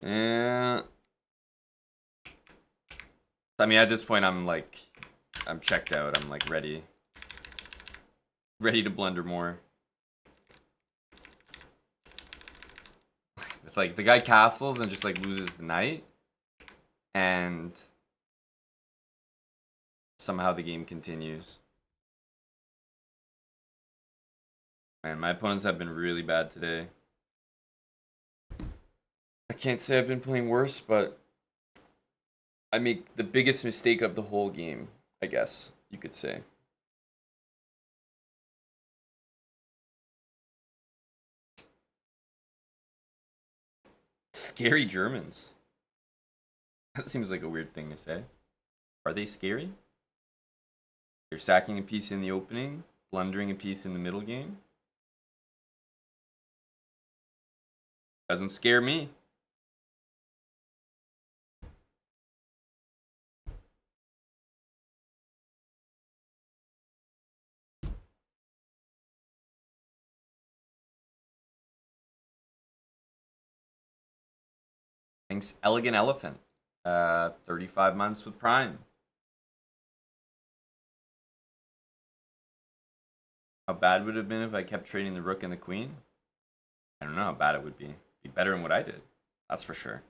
A: Yeah. I mean, at this point, I'm checked out. I'm like ready to blunder more. If like the guy castles and just like loses the knight, and somehow the game continues. Man, my opponents have been really bad today. I can't say I've been playing worse, but I make the biggest mistake of the whole game, I guess you could say. Scary Germans. That seems like a weird thing to say. Are they scary? They're sacking a piece in the opening, blundering a piece in the middle game. Doesn't scare me. Thanks, Elegant Elephant. 35 months with Prime. How bad would it have been if I kept trading the rook and the queen? I don't know how bad it would be. It'd be better than what I did. That's for sure.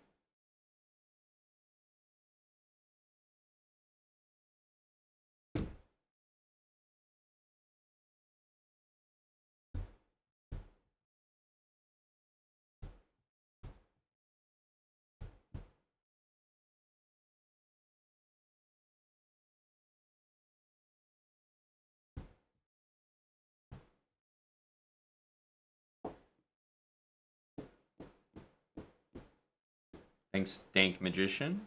A: Thanks, Dank Magician.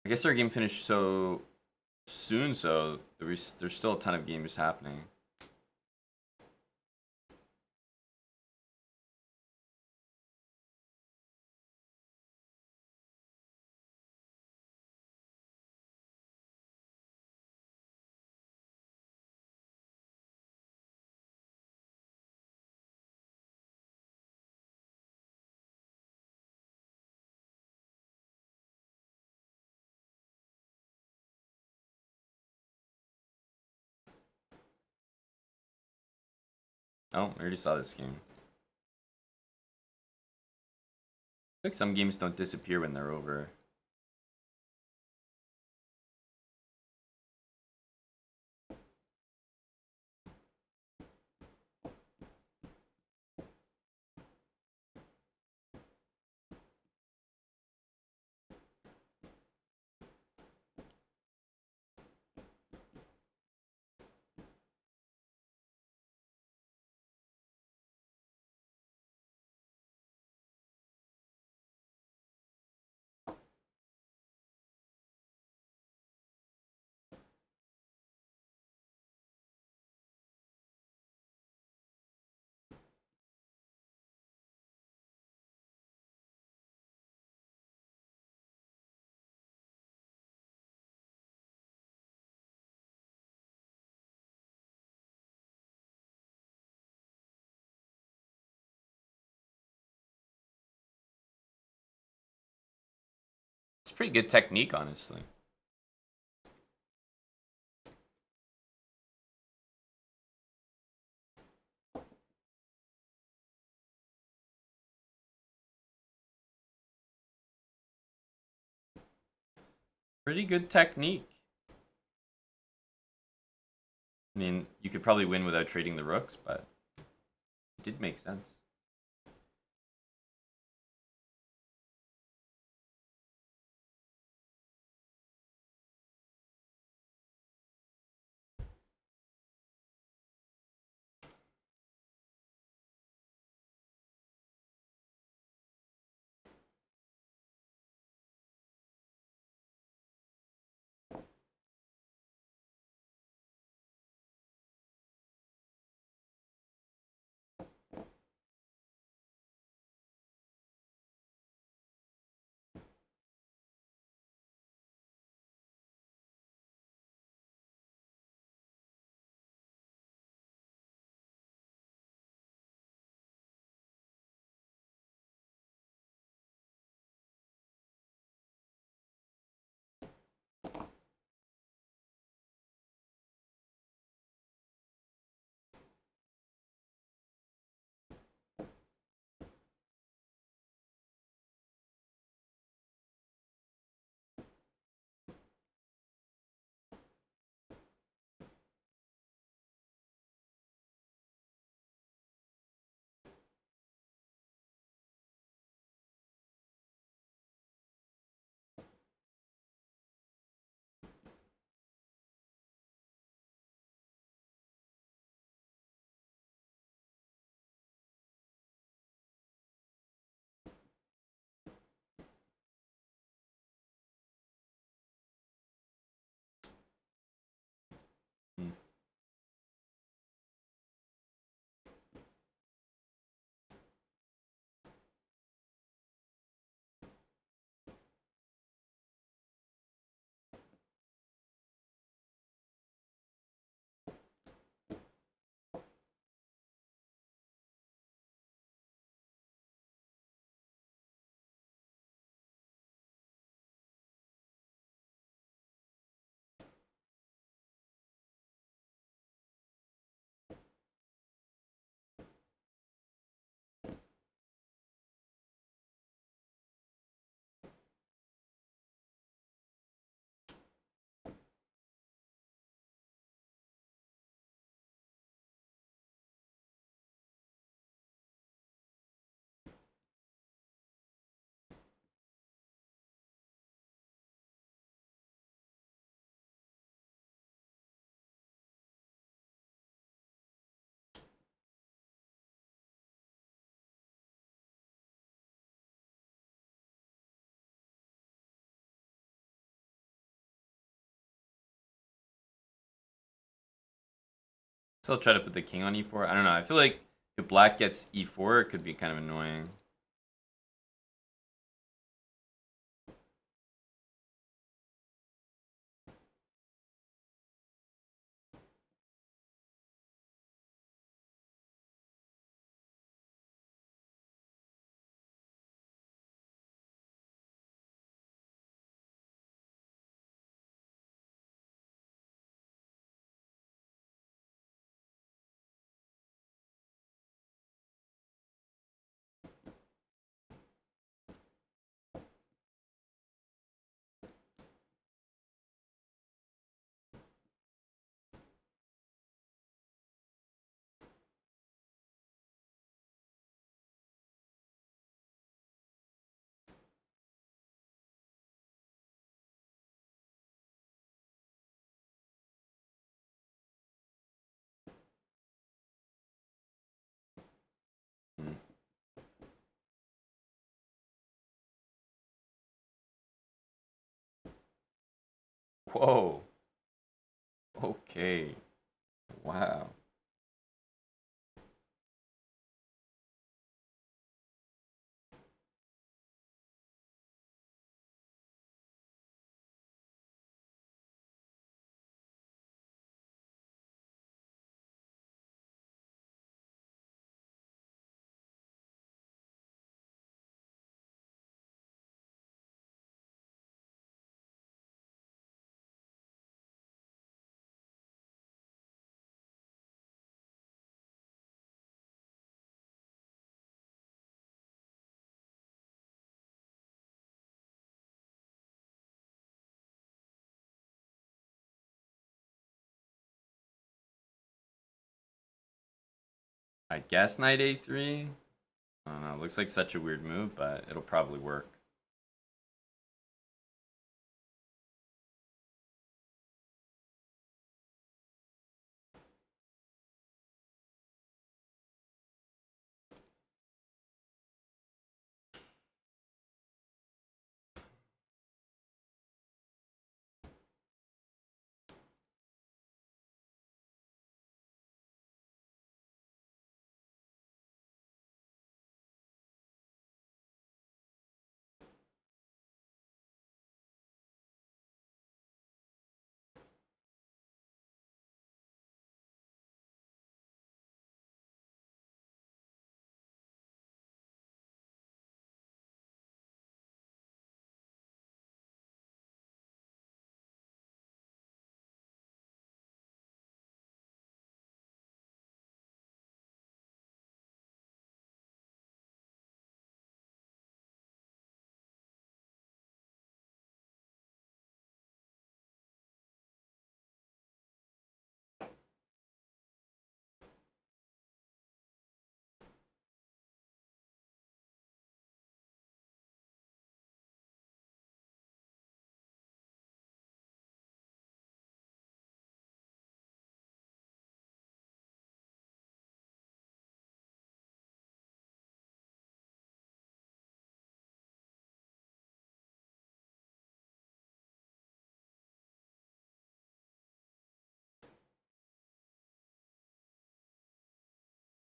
A: I guess our game finished so soon, so there's still a ton of games happening. Oh, I already saw this game. I think some games don't disappear when they're over. It's pretty good technique, honestly. Pretty good technique. I mean, you could probably win without trading the rooks, but it did make sense. Still try to put the king on e4. I don't know. I feel like if black gets e4, it could be kind of annoying. Hmm. Whoa. Okay. Wow. I guess knight a3. I don't know. Looks like such a weird move, but it'll probably work.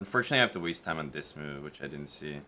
A: Unfortunately, I have to waste time on this move, which I didn't see.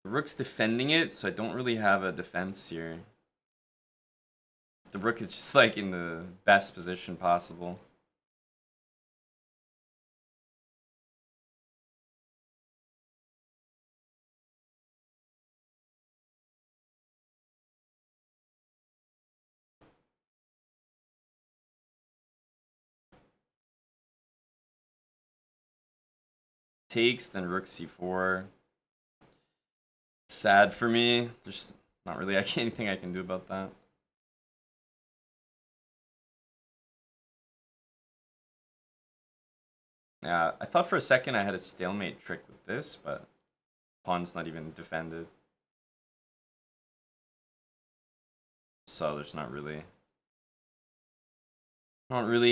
A: The rook's defending it, so I don't really have a defense here. The rook is just like in the best position possible. Takes, then rook c4. Sad for me. There's not really anything I can do about that. Yeah, I thought for a second I had a stalemate trick with this, but pawn's not even defended. So there's not really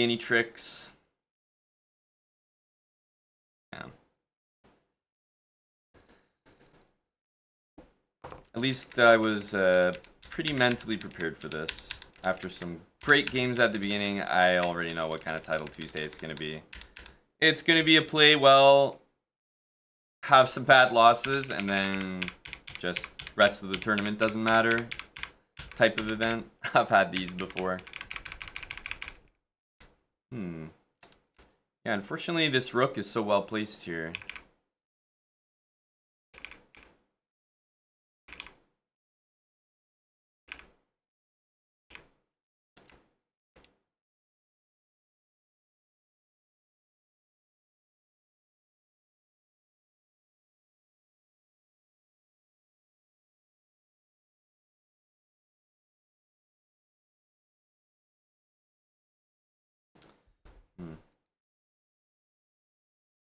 A: any tricks. Yeah. At least I was pretty mentally prepared for this. After some great games at the beginning, I already know what kind of Title Tuesday it's going to be. It's going to be a play well, have some bad losses, and then just rest of the tournament doesn't matter type of event. I've had these before. Yeah, unfortunately this rook is so well placed here.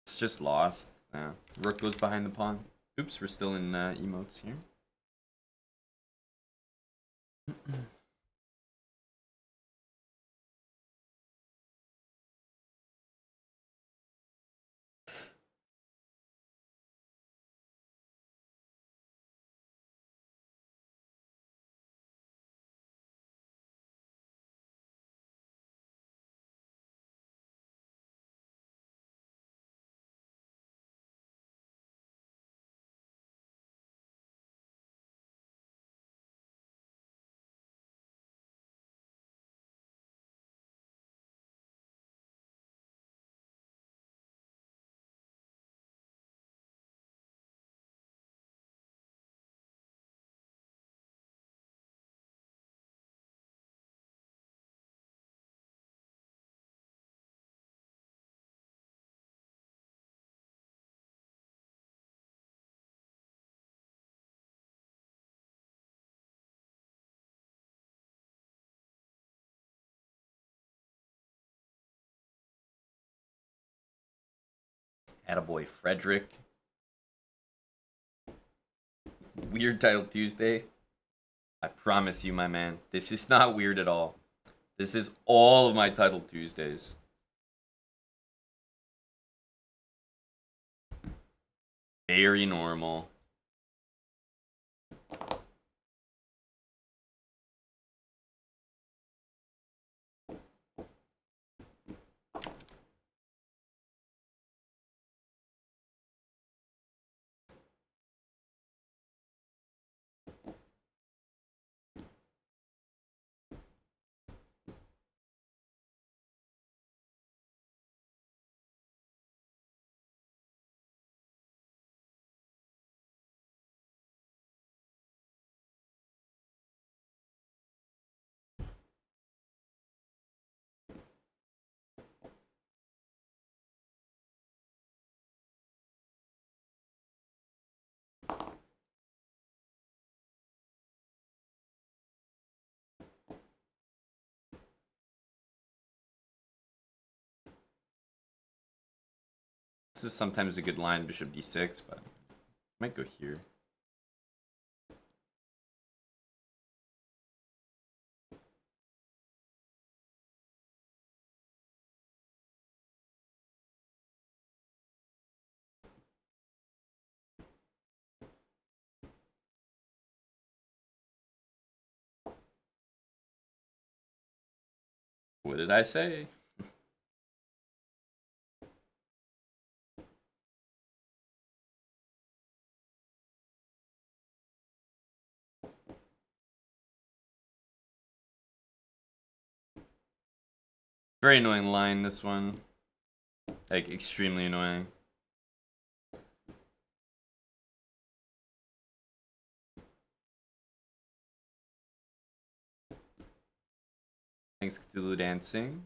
A: It's just lost. Yeah. Rook goes behind the pawn. Oops, we're still in emotes here. Attaboy Frederick. Weird Title Tuesday. I promise you, my man, this is not weird at all. This is all of my Title Tuesdays. Very normal. This is sometimes a good line, bishop d6, but I might go here. What did I say?
B: Very annoying line, this one. Like, extremely annoying. Thanks, Cthulhu Dancing.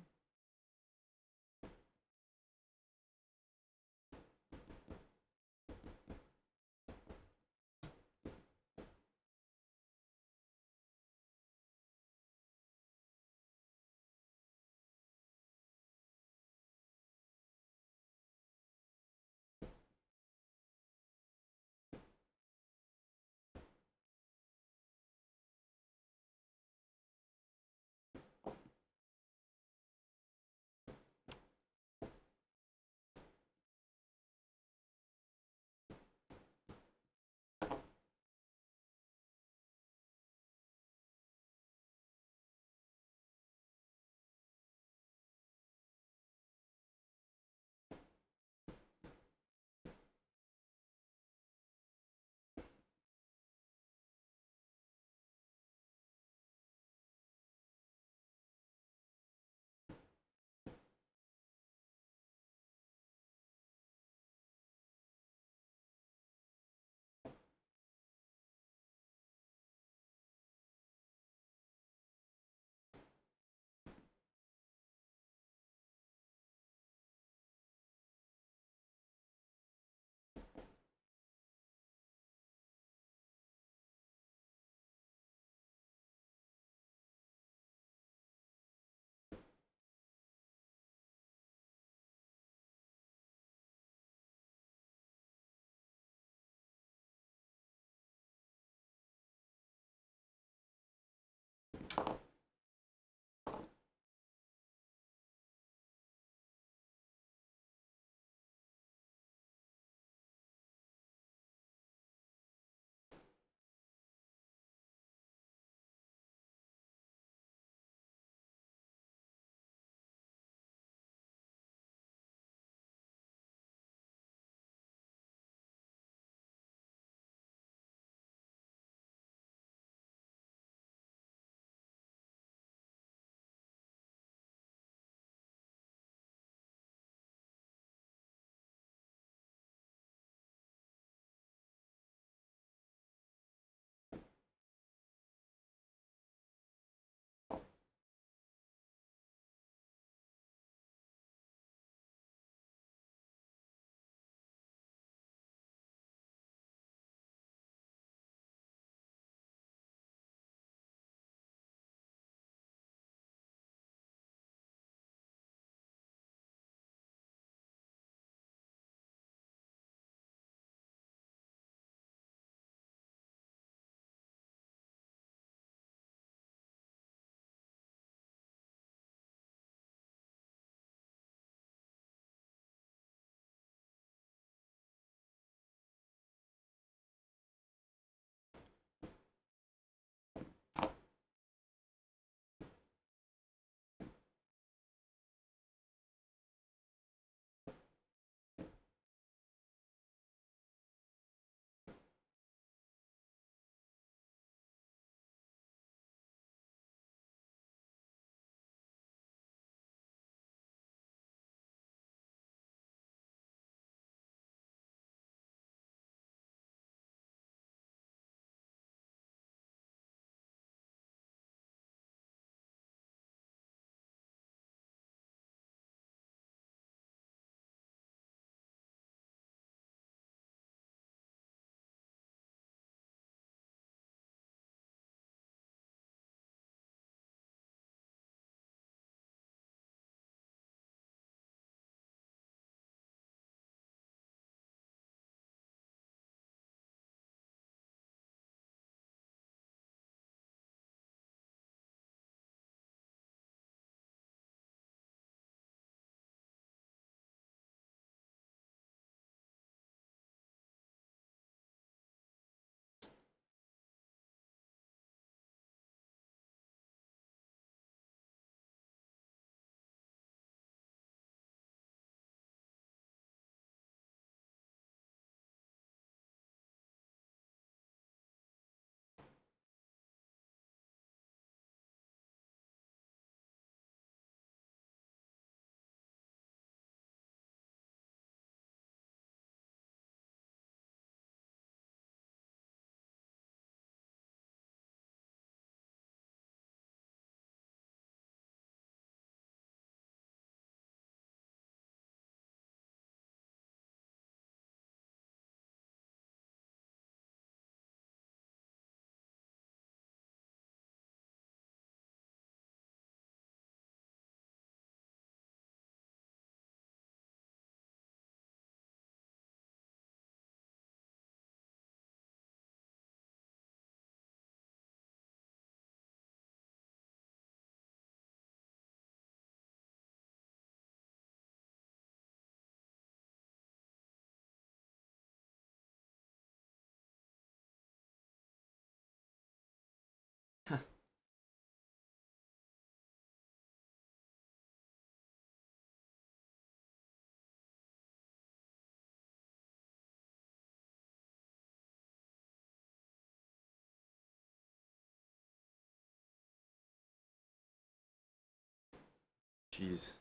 B: jeez.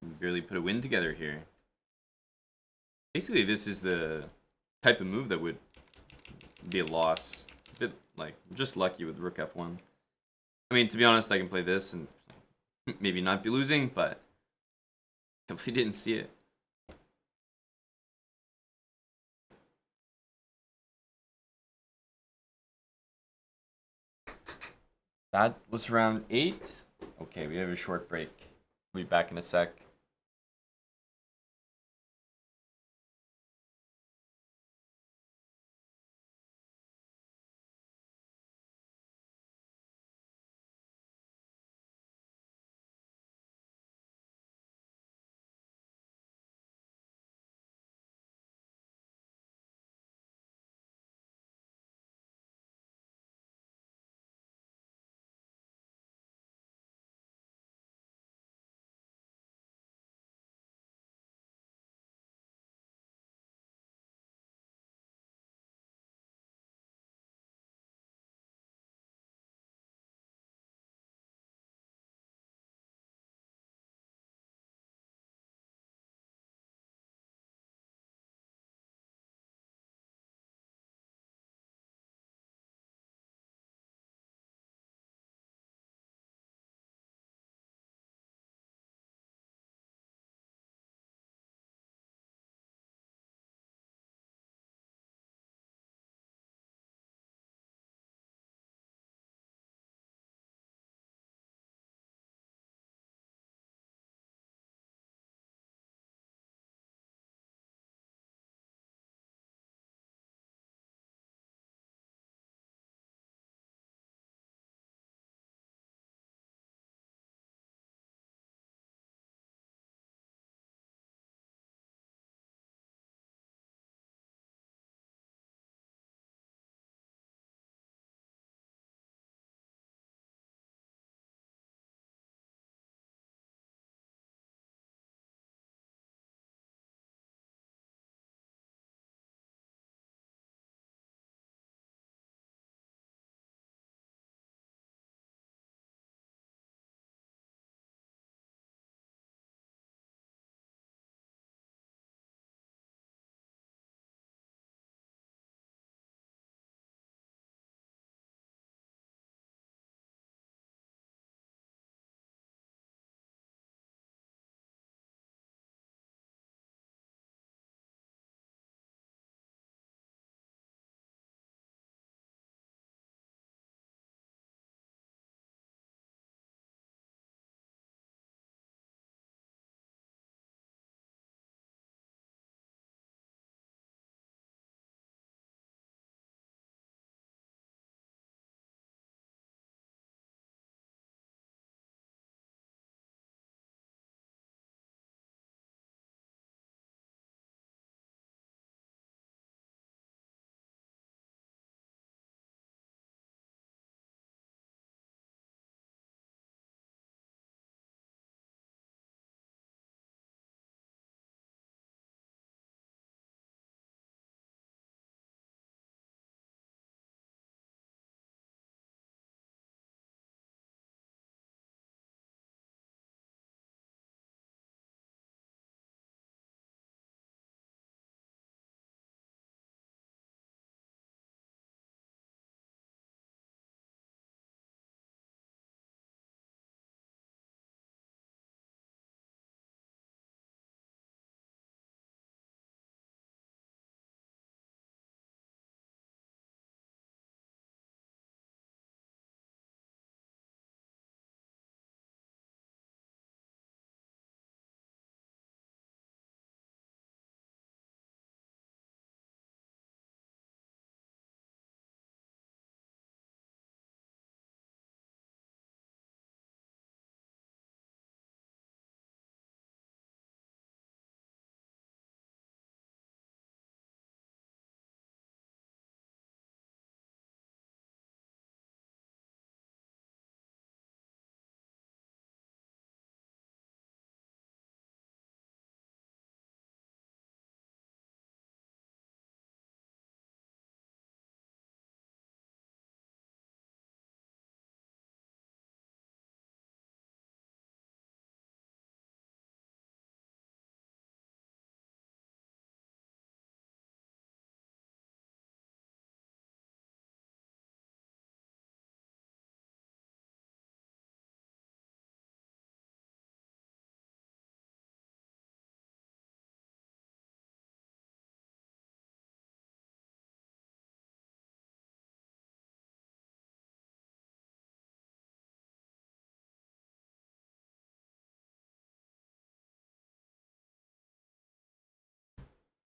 B: Barely put a win together here. Basically, this is the type of move that would be a loss. A bit like, I'm just lucky with rook f1. I mean, to be honest, I can play this and maybe not be losing, but definitely didn't see it.
A: That was round 8. Okay, we have a short break. We'll be back in a sec.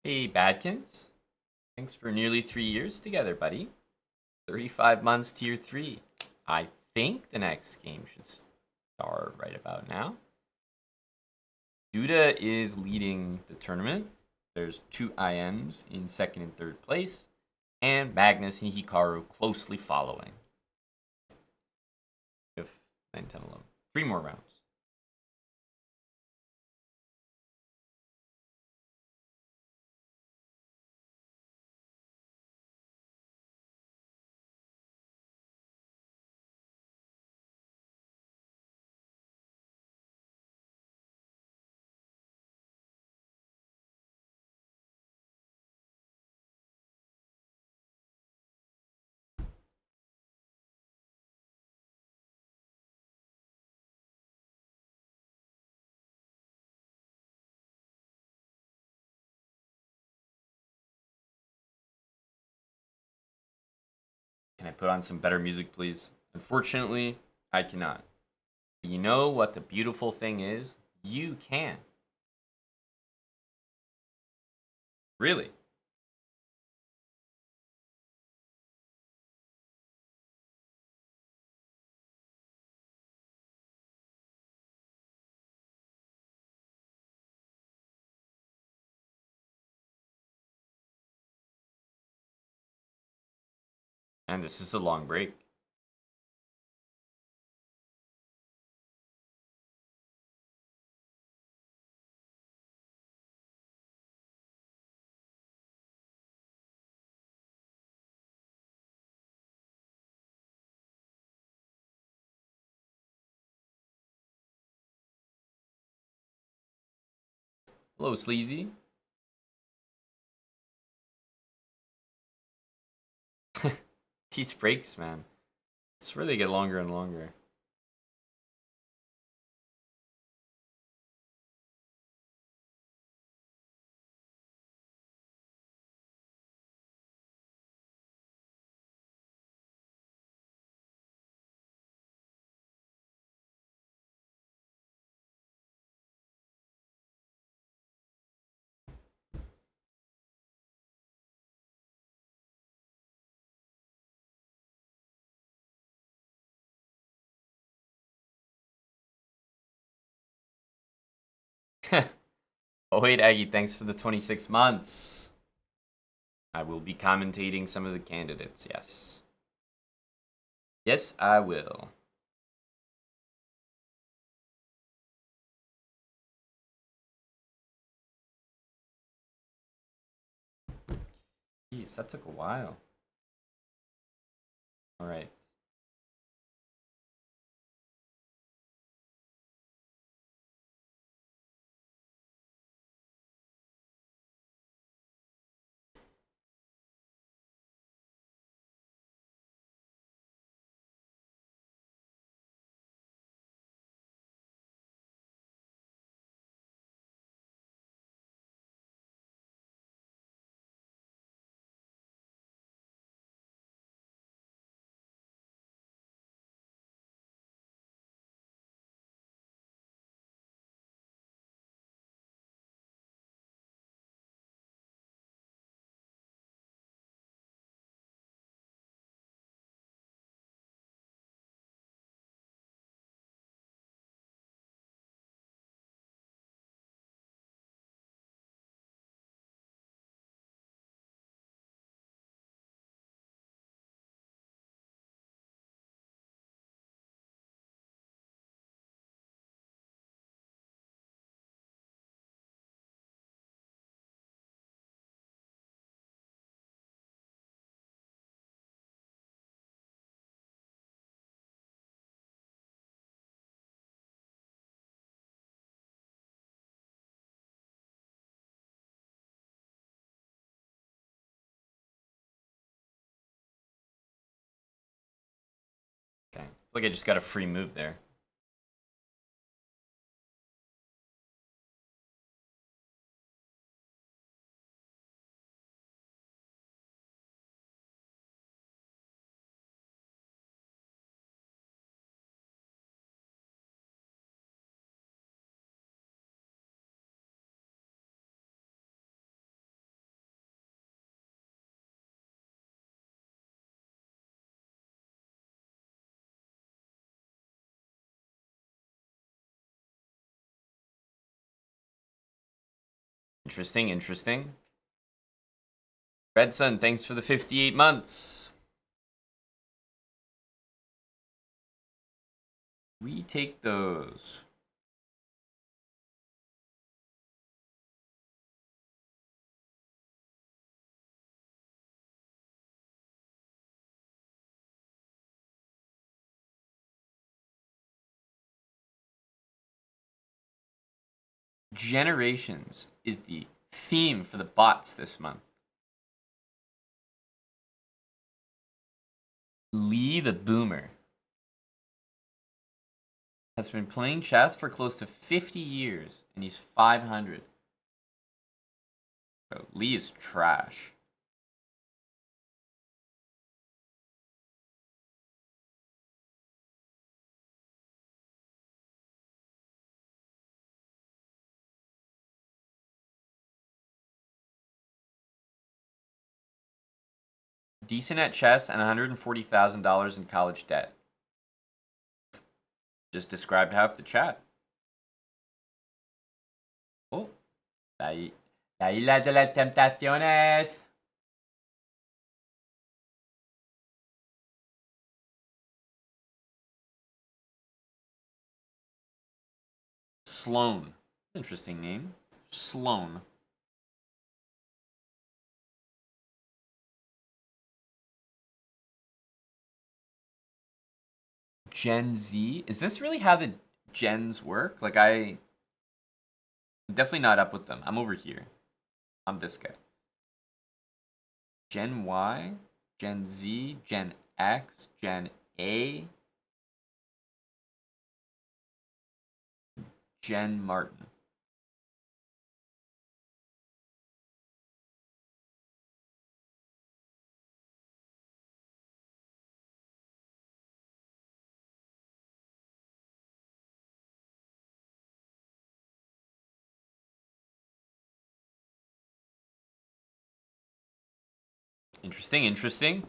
A: Hey, Badkins. Thanks for nearly 3 years together, buddy. 35 months tier 3. I think the next game should start right about now. Duda is leading the tournament. There's 2 IMs in second and third place, and Magnus and Hikaru closely following. If 9, 10, 11. 3 more rounds. Can I put on some better music, please? Unfortunately, I cannot. But you know what the beautiful thing is? You can. Really. And this is a long break. Hello, Sleazy. These breaks, man. It's really get longer and longer. Oh wait, Aggie, thanks for the 26 months. I will be commentating some of the candidates, yes. Yes, I will. Jeez, that took a while. Alright. Okay. I feel like I just got a free move there. Interesting, interesting. Red Sun, thanks for the 58 months. We take those. Generations is the theme for the bots this month. Lee the Boomer has been playing chess for close to 50 years, and he's 500. So Lee is trash. Decent at chess and $140,000 in college debt. Just described half the chat. Oh, la isla de las tentaciones. Sloan. Interesting name. Sloan. Gen Z? Is this really how the gens work? Like, I'm definitely not up with them. I'm over here. I'm this guy. Gen Y, Gen Z, Gen X, Gen A, Gen Martin. Interesting, interesting.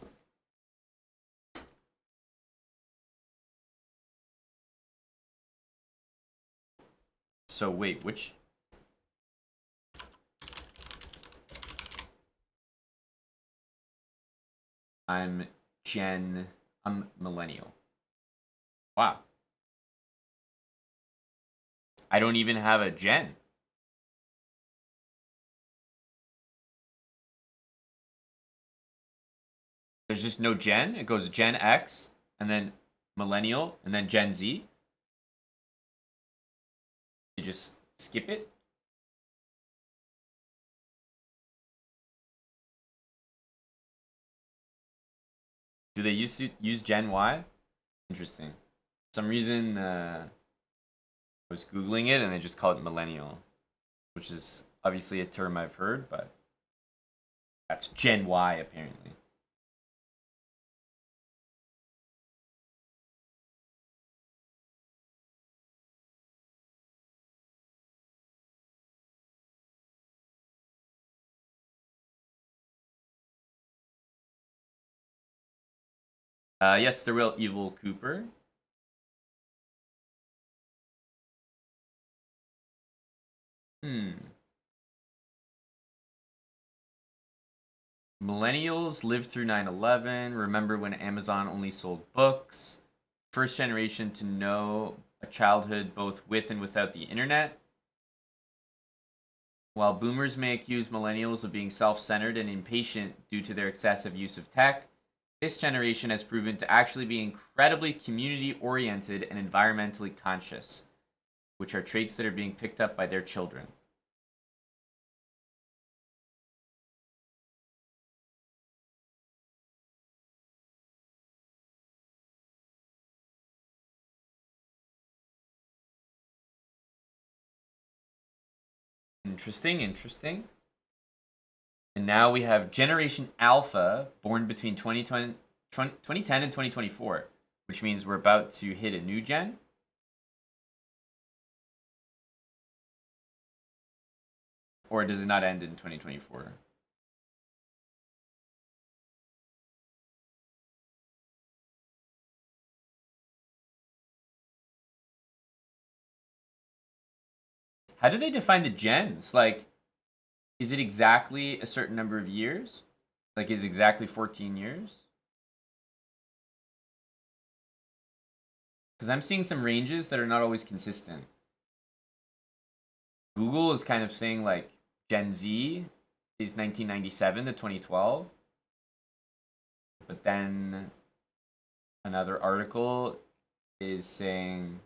A: So wait, which? I'm millennial. Wow. I don't even have a gen. There's just no gen. It goes Gen X, and then millennial, and then Gen Z. You just skip it. Do they use Gen Y? Interesting. For some reason, I was Googling it and they just call it millennial, which is obviously a term I've heard, but that's Gen Y apparently. Yes, the real evil Cooper. Millennials lived through 9/11. Remember when Amazon only sold books? First generation to know a childhood both with and without the internet. While boomers may accuse millennials of being self centered and impatient due to their excessive use of tech, this generation has proven to actually be incredibly community oriented and environmentally conscious, which are traits that are being picked up by their children. Interesting, interesting. And now we have Generation Alpha, born between 2010 and 2024, which means we're about to hit a new gen. Or does it not end in 2024? How do they define the gens? Like, Is it exactly a certain number of years? Like, is it exactly 14 years? Because I'm seeing some ranges that are not always consistent. Google is kind of saying like Gen Z is 1997 to 2012. But then another article is saying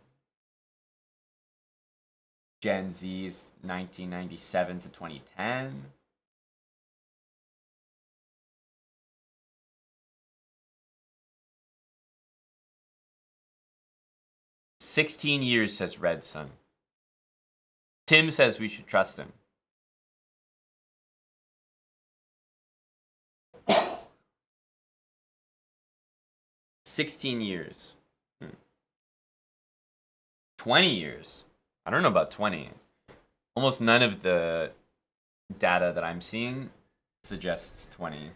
A: Gen Z is 1997 to 2010. "16 years," says Red Sun. Tim says we should trust him. "16 years." 20 years. I don't know about 20. Almost none of the data that I'm seeing suggests 20.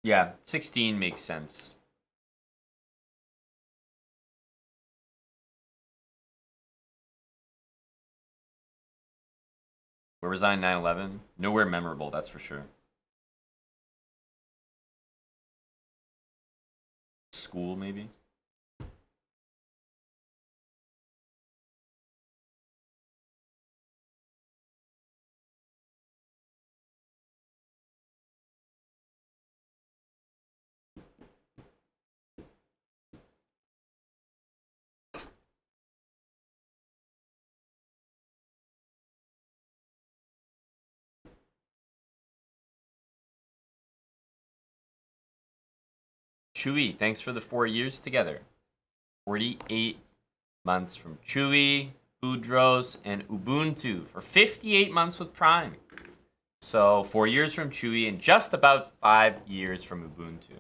A: Yeah, 16 makes sense. Where was I in 9/11? Nowhere memorable, that's for sure. School, maybe? Chewy, thanks for the 4 years together. 48 months from Chewy, Udros, and Ubuntu for 58 months with Prime. So 4 years from Chewy and just about 5 years from Ubuntu.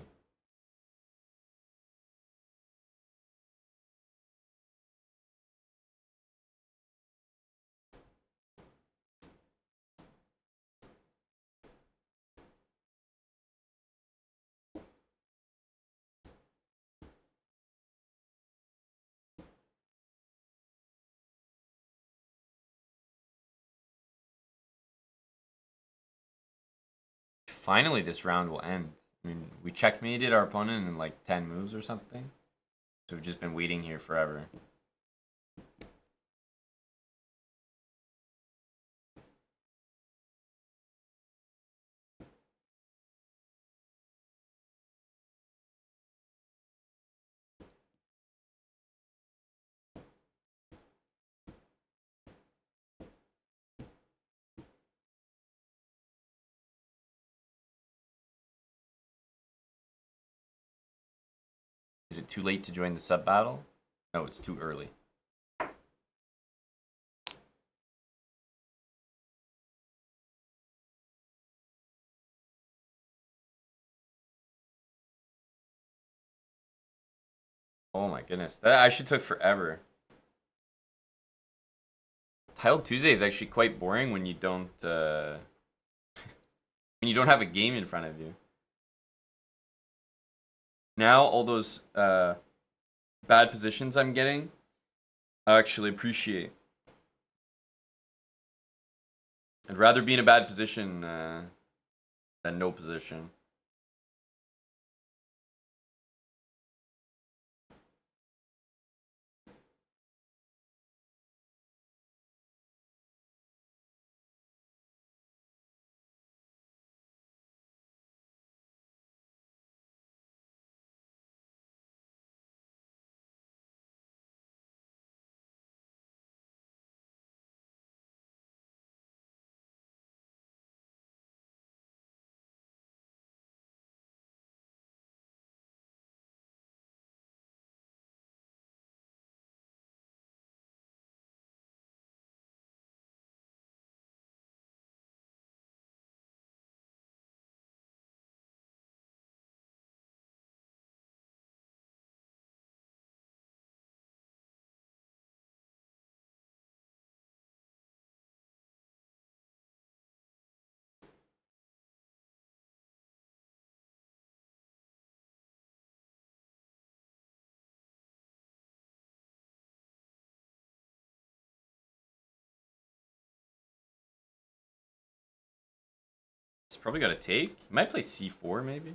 A: Finally, this round will end. I mean, we checkmated our opponent in like 10 moves or something. So we've just been waiting here forever. Is it too late to join the sub battle? No, it's too early. Oh my goodness. That actually took forever. Title Tuesday is actually quite boring when you don't have a game in front of you. Now all those bad positions I'm getting, I actually appreciate. I'd rather be in a bad position than no position.
B: It's probably got to take. He might play c4 maybe.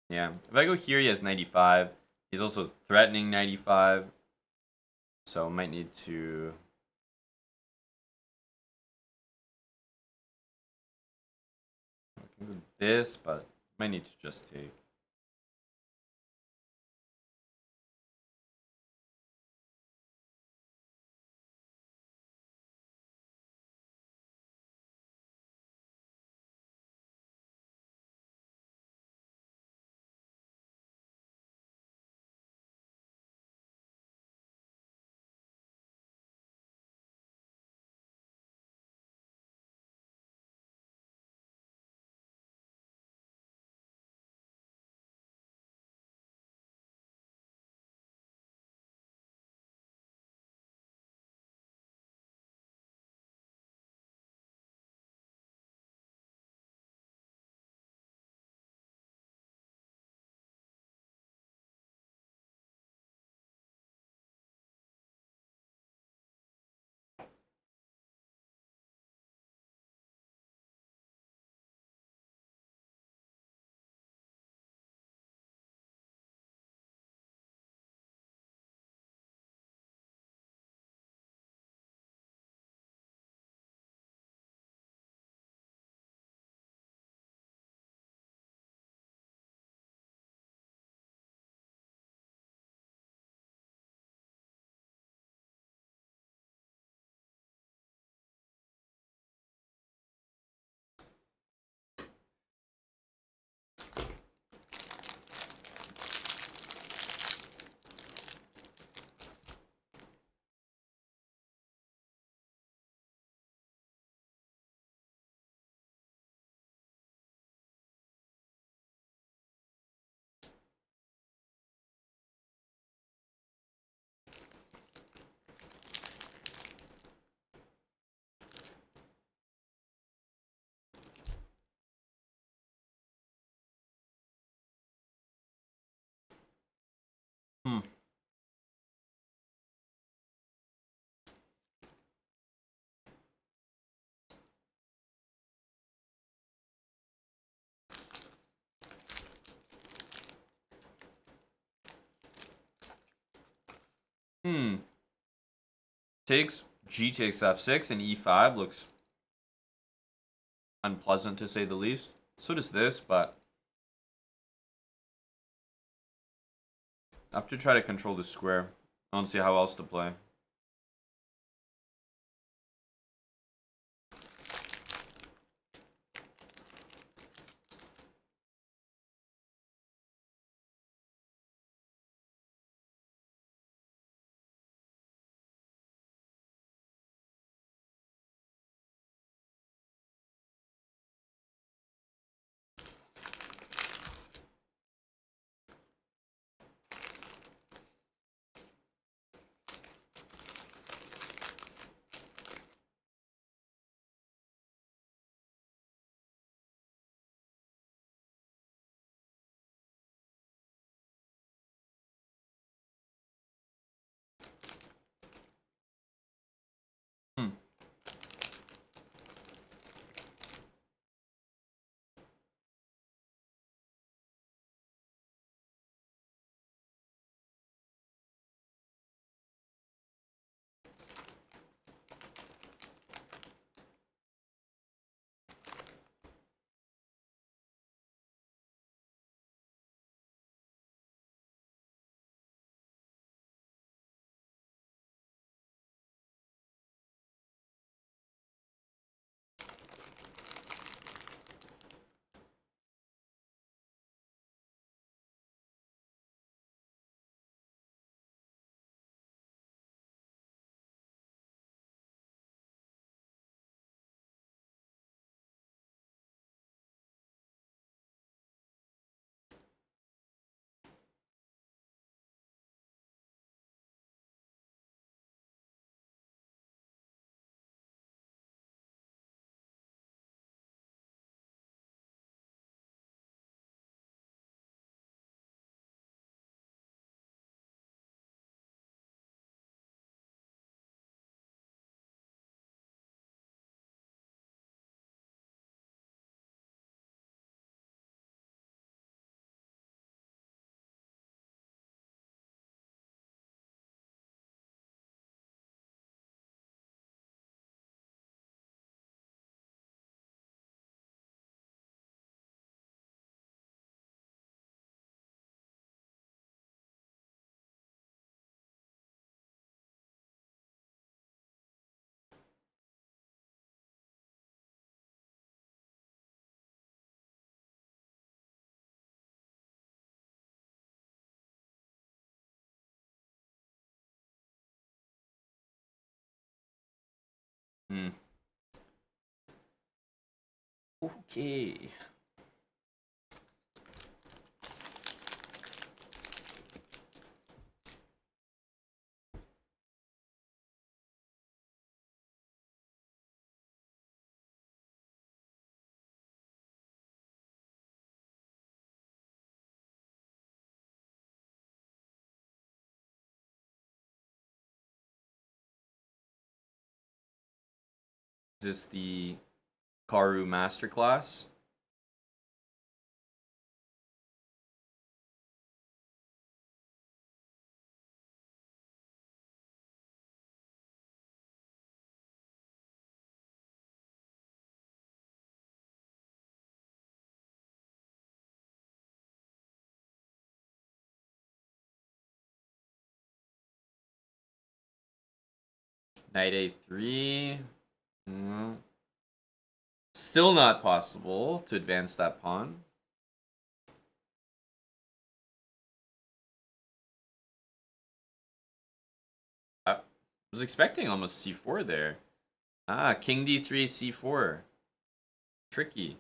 B: Yeah, if I go here, he has 95. He's also threatening 95. So I might need to... I can do this, but might need to just take. Hmm. Hmm. Takes, G takes F6, and E5 looks unpleasant to say the least. So does this, but I have to try to control the square. I don't see how else to play. Hmm. Okay. Is this the Karu Masterclass? Knight A3. Mm. Still not possible to advance that pawn. I was expecting almost C4 there. Ah, King D3, C4. Tricky.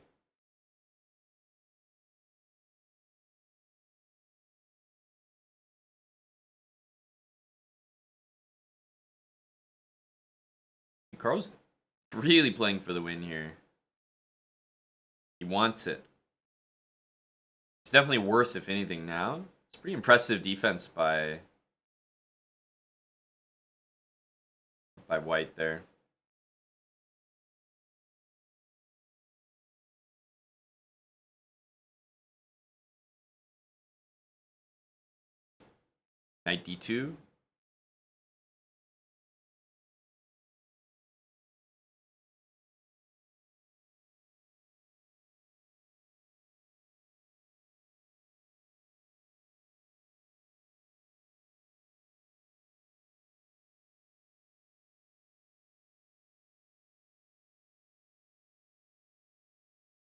B: Carl's really playing for the win here. He wants it. It's definitely worse, if anything, now. It's pretty impressive defense by White there. Knight D2.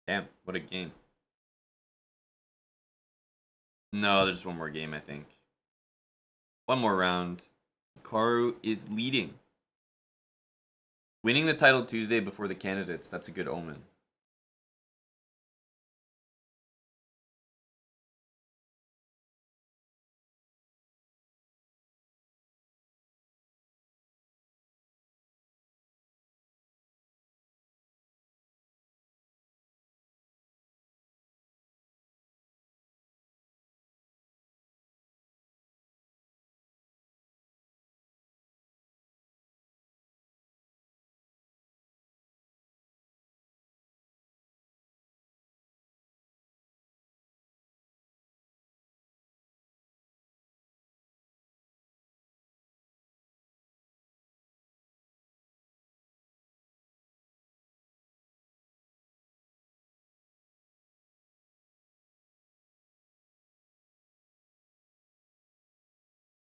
B: Damn, what a game. No, there's one more game, I think. One more round. Karu is leading. Winning the title Tuesday before the candidates, that's a good omen.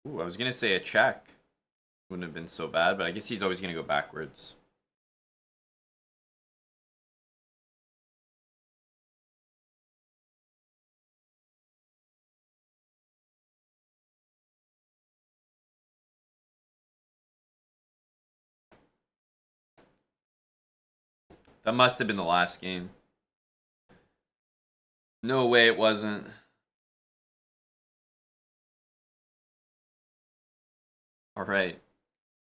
B: Ooh, I was gonna say a check. Wouldn't have been so bad, but I guess he's always gonna go backwards. That must have been the last game. No way it wasn't. Alright.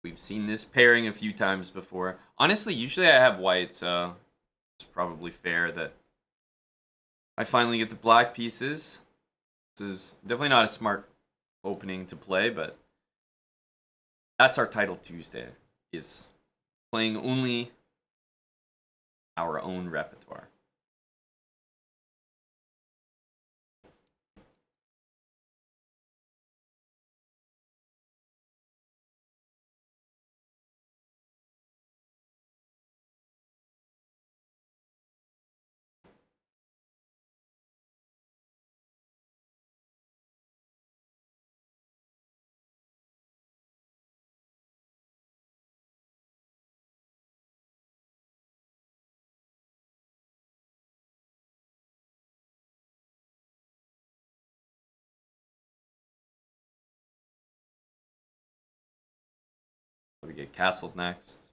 B: We've seen this pairing a few times before. Honestly, usually I have white, so it's probably fair that I finally get the black pieces. This is definitely not a smart opening to play, but that's our title Tuesday, is playing only our own repertoire. We get castled next.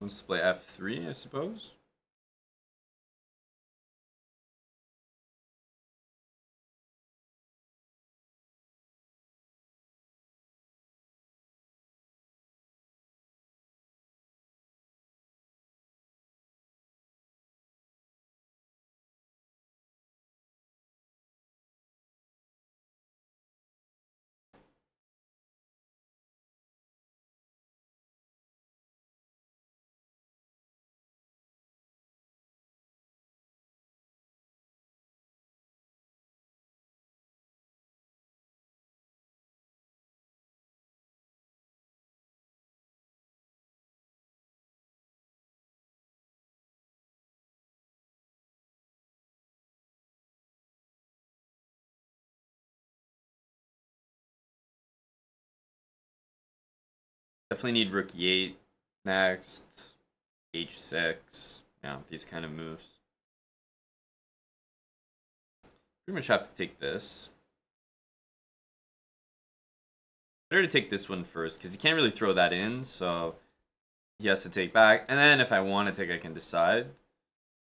B: Let's play f3, I suppose. Definitely need rook e8 next. h6. Yeah, these kind of moves. Pretty much have to take this. Better to take this one first, because he can't really throw that in, so he has to take back. And then if I want to take, I can decide.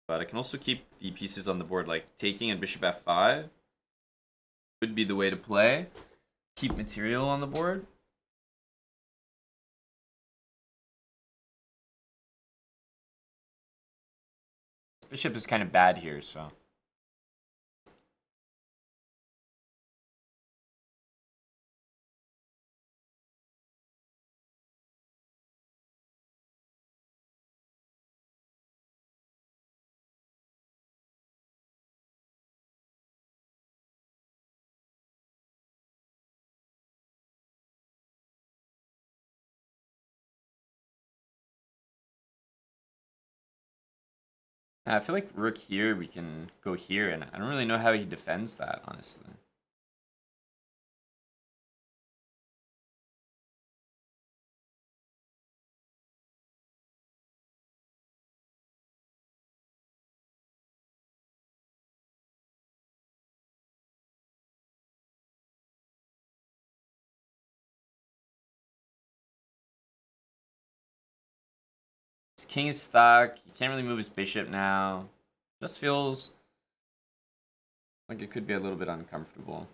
B: But I can also keep the pieces on the board, like taking and bishop f5 would be the way to play. Keep material on the board. Bishop is kind of bad here, so. I feel like rook here, we can go here, and I don't really know how he defends that, honestly. His king is stuck. He can't really move his bishop now. Just feels like it could be a little bit uncomfortable.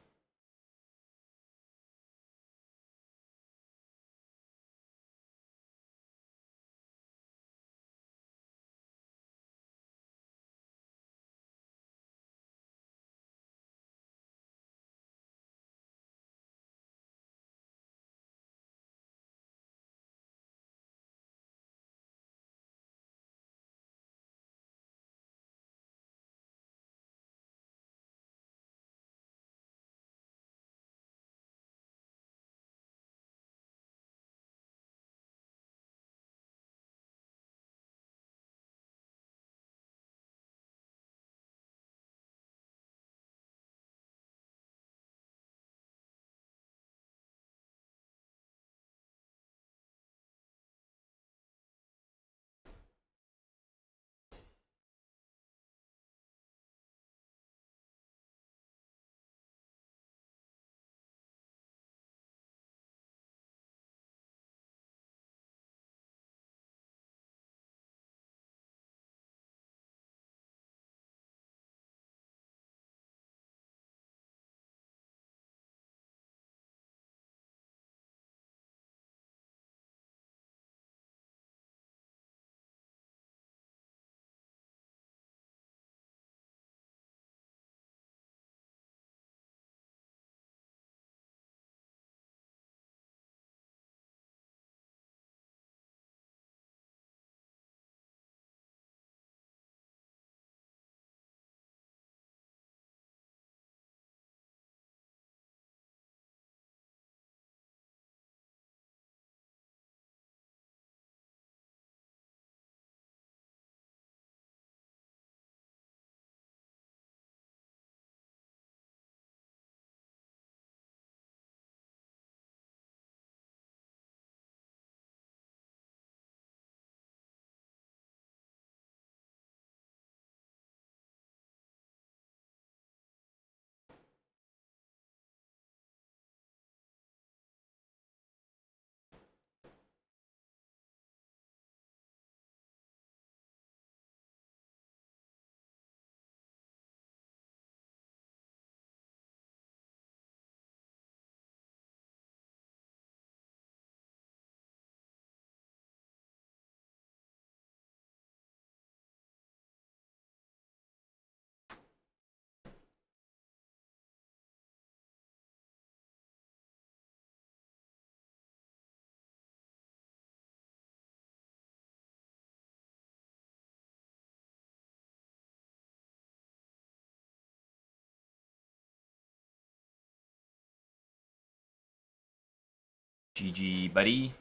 A: GG, buddy.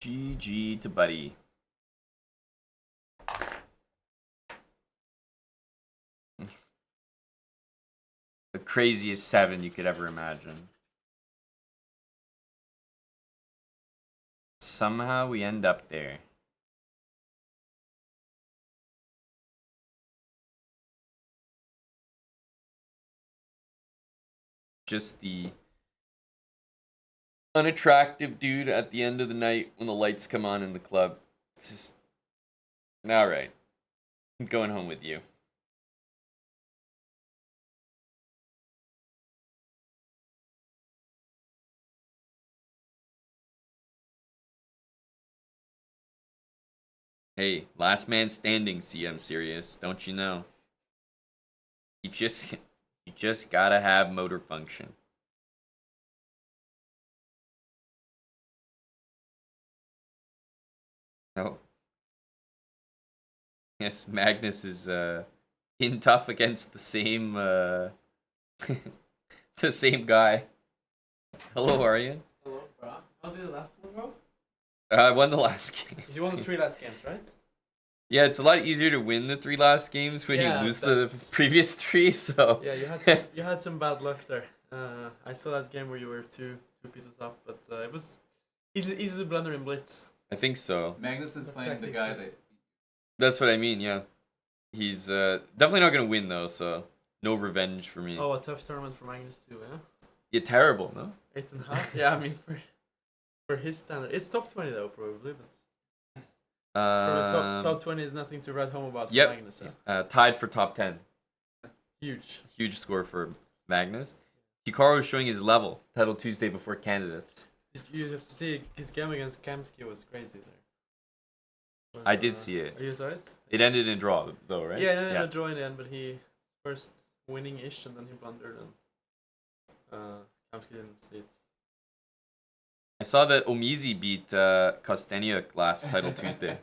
A: GG to buddy. The craziest 7 you could ever imagine. Somehow we end up there. Just the unattractive dude at the end of the night when the lights come on in the club. It's just... Alright. I'm going home with you. Hey, last man standing, CM Serious. Don't you know? You just gotta have motor function. Oh. Yes, Magnus is in tough against the same the same guy. Hello, Aryan.
C: Hello, bro. How did the last one go?
A: I won the last game.
C: You won the 3 last games, right?
A: Yeah, it's a lot easier to win the 3 last games when you lose the previous 3. So
C: yeah, you had some bad luck there. I saw that game where you were two pieces up, but it was easy to blunder in blitz.
A: I think so.
D: Magnus is playing the guy that.
A: That's what I mean. Yeah, he's definitely not gonna win though. So no revenge for me.
C: Oh, a tough tournament for Magnus too, yeah.
A: You're terrible, no?
C: 8.5. Yeah, I mean for his standard, it's top 20 though probably, but probably top 20 is nothing to write home about for Magnus.
A: Tied for top 10.
C: Huge
A: Score for Magnus. Hikaru is showing his level. Title Tuesday before candidates.
C: You have to see his game against Kamsky was crazy there. But,
A: I did see it.
C: You saw it?
A: It ended in draw though, right?
C: Yeah, a draw in the end, but he first winning-ish and then he blundered and Kamsky didn't see it.
A: I saw that Omizi beat Kosteniuk last Title Tuesday.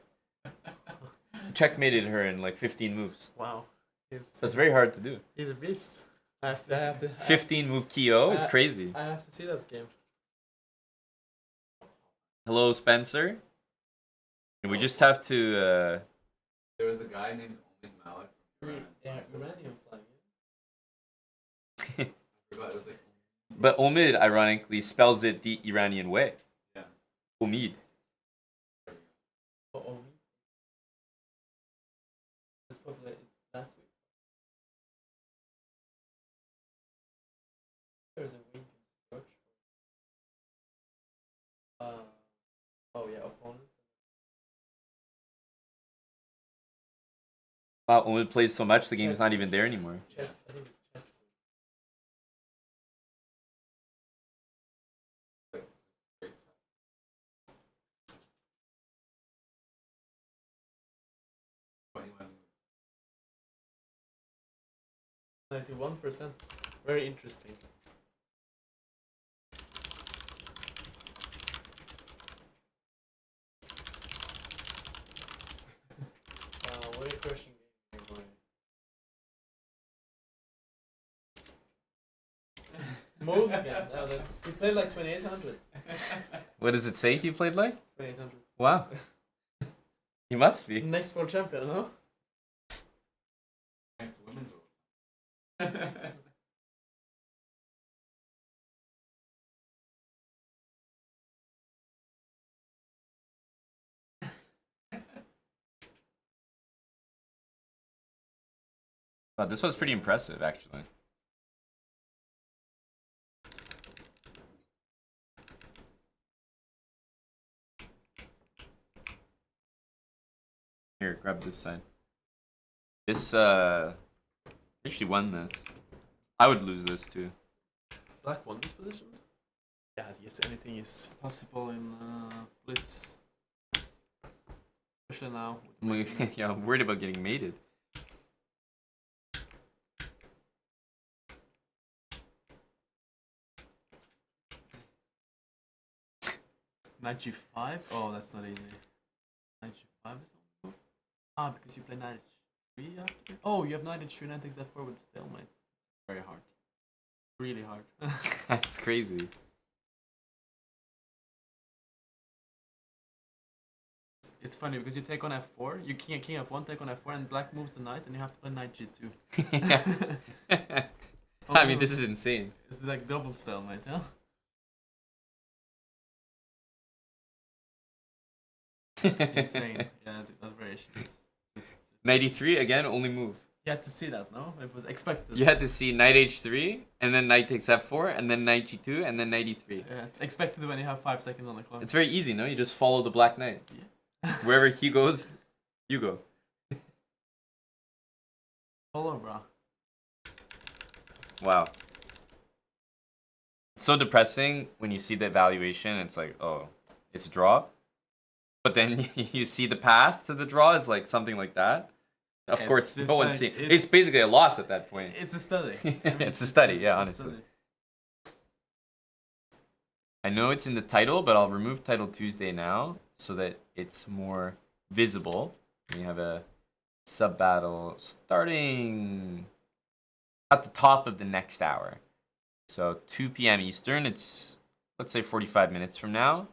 A: Checkmated her in like 15 moves.
C: Wow.
A: That's very hard to do.
C: He's a beast. I have to
A: 15 move KO is crazy.
C: I have to see that game.
A: Hello, Spencer. And we just have to.
D: There was a guy named Omid Malik from Iran.
C: Yeah, Iranian playing.
D: I forgot it was like.
A: But Omid, ironically, spells it the Iranian way.
D: Yeah.
A: Omid.
C: Oh, this probably is last week. There's a week in search. Oh yeah, opponent.
A: Wow, Omid plays so much, the game's not even there anymore.
C: Chess, I think it's chess. 91%. Very interesting. What a crushing game here, boy. Mode again. No, that's he played like 2800.
A: What does it say he played like?
C: 2800.
A: Wow. He must be.
C: Next world champion, no?
D: Next women's world.
A: Wow, this was pretty impressive, actually. Here, grab this side. This, actually won this. I would lose this, too.
C: Black won this position? Yeah, I guess anything is possible in Blitz. Especially now.
A: Yeah, I'm worried about getting mated.
C: Knight G5? Oh, that's not easy. Knight G5 is on the move. Because you play knight h3 after. Oh, you have knight h3, knight takes f4 with stalemate. Very hard. Really hard.
A: That's crazy.
C: It's funny because you take on f4, you king f1, take on f4, and black moves the knight, and you have to play knight g2.
A: I mean, this is insane.
C: It's like double stalemate, yeah? Insane. Yeah, that's very just
A: 93 again, only move.
C: You had to see that, no? It was expected.
A: You had to see knight h3, and then knight takes f4, and then knight g2, and then knight e3.
C: Yeah, it's expected when you have 5 seconds on the clock.
A: It's very easy, no? You just follow the black knight.
C: Yeah.
A: Wherever he goes, you go.
C: Follow, bro.
A: Wow. It's so depressing when you see the evaluation. It's like, oh, it's a draw. But then you see the path to the draw is like something like that. Of course, no one's seeing. It's basically a loss at that point.
C: It's a study. I mean,
A: it's a study, yeah, honestly. I know it's in the title, but I'll remove Title Tuesday now so that it's more visible. We have a sub battle starting at the top of the next hour. So 2 p.m. Eastern. It's, let's say, 45 minutes from now.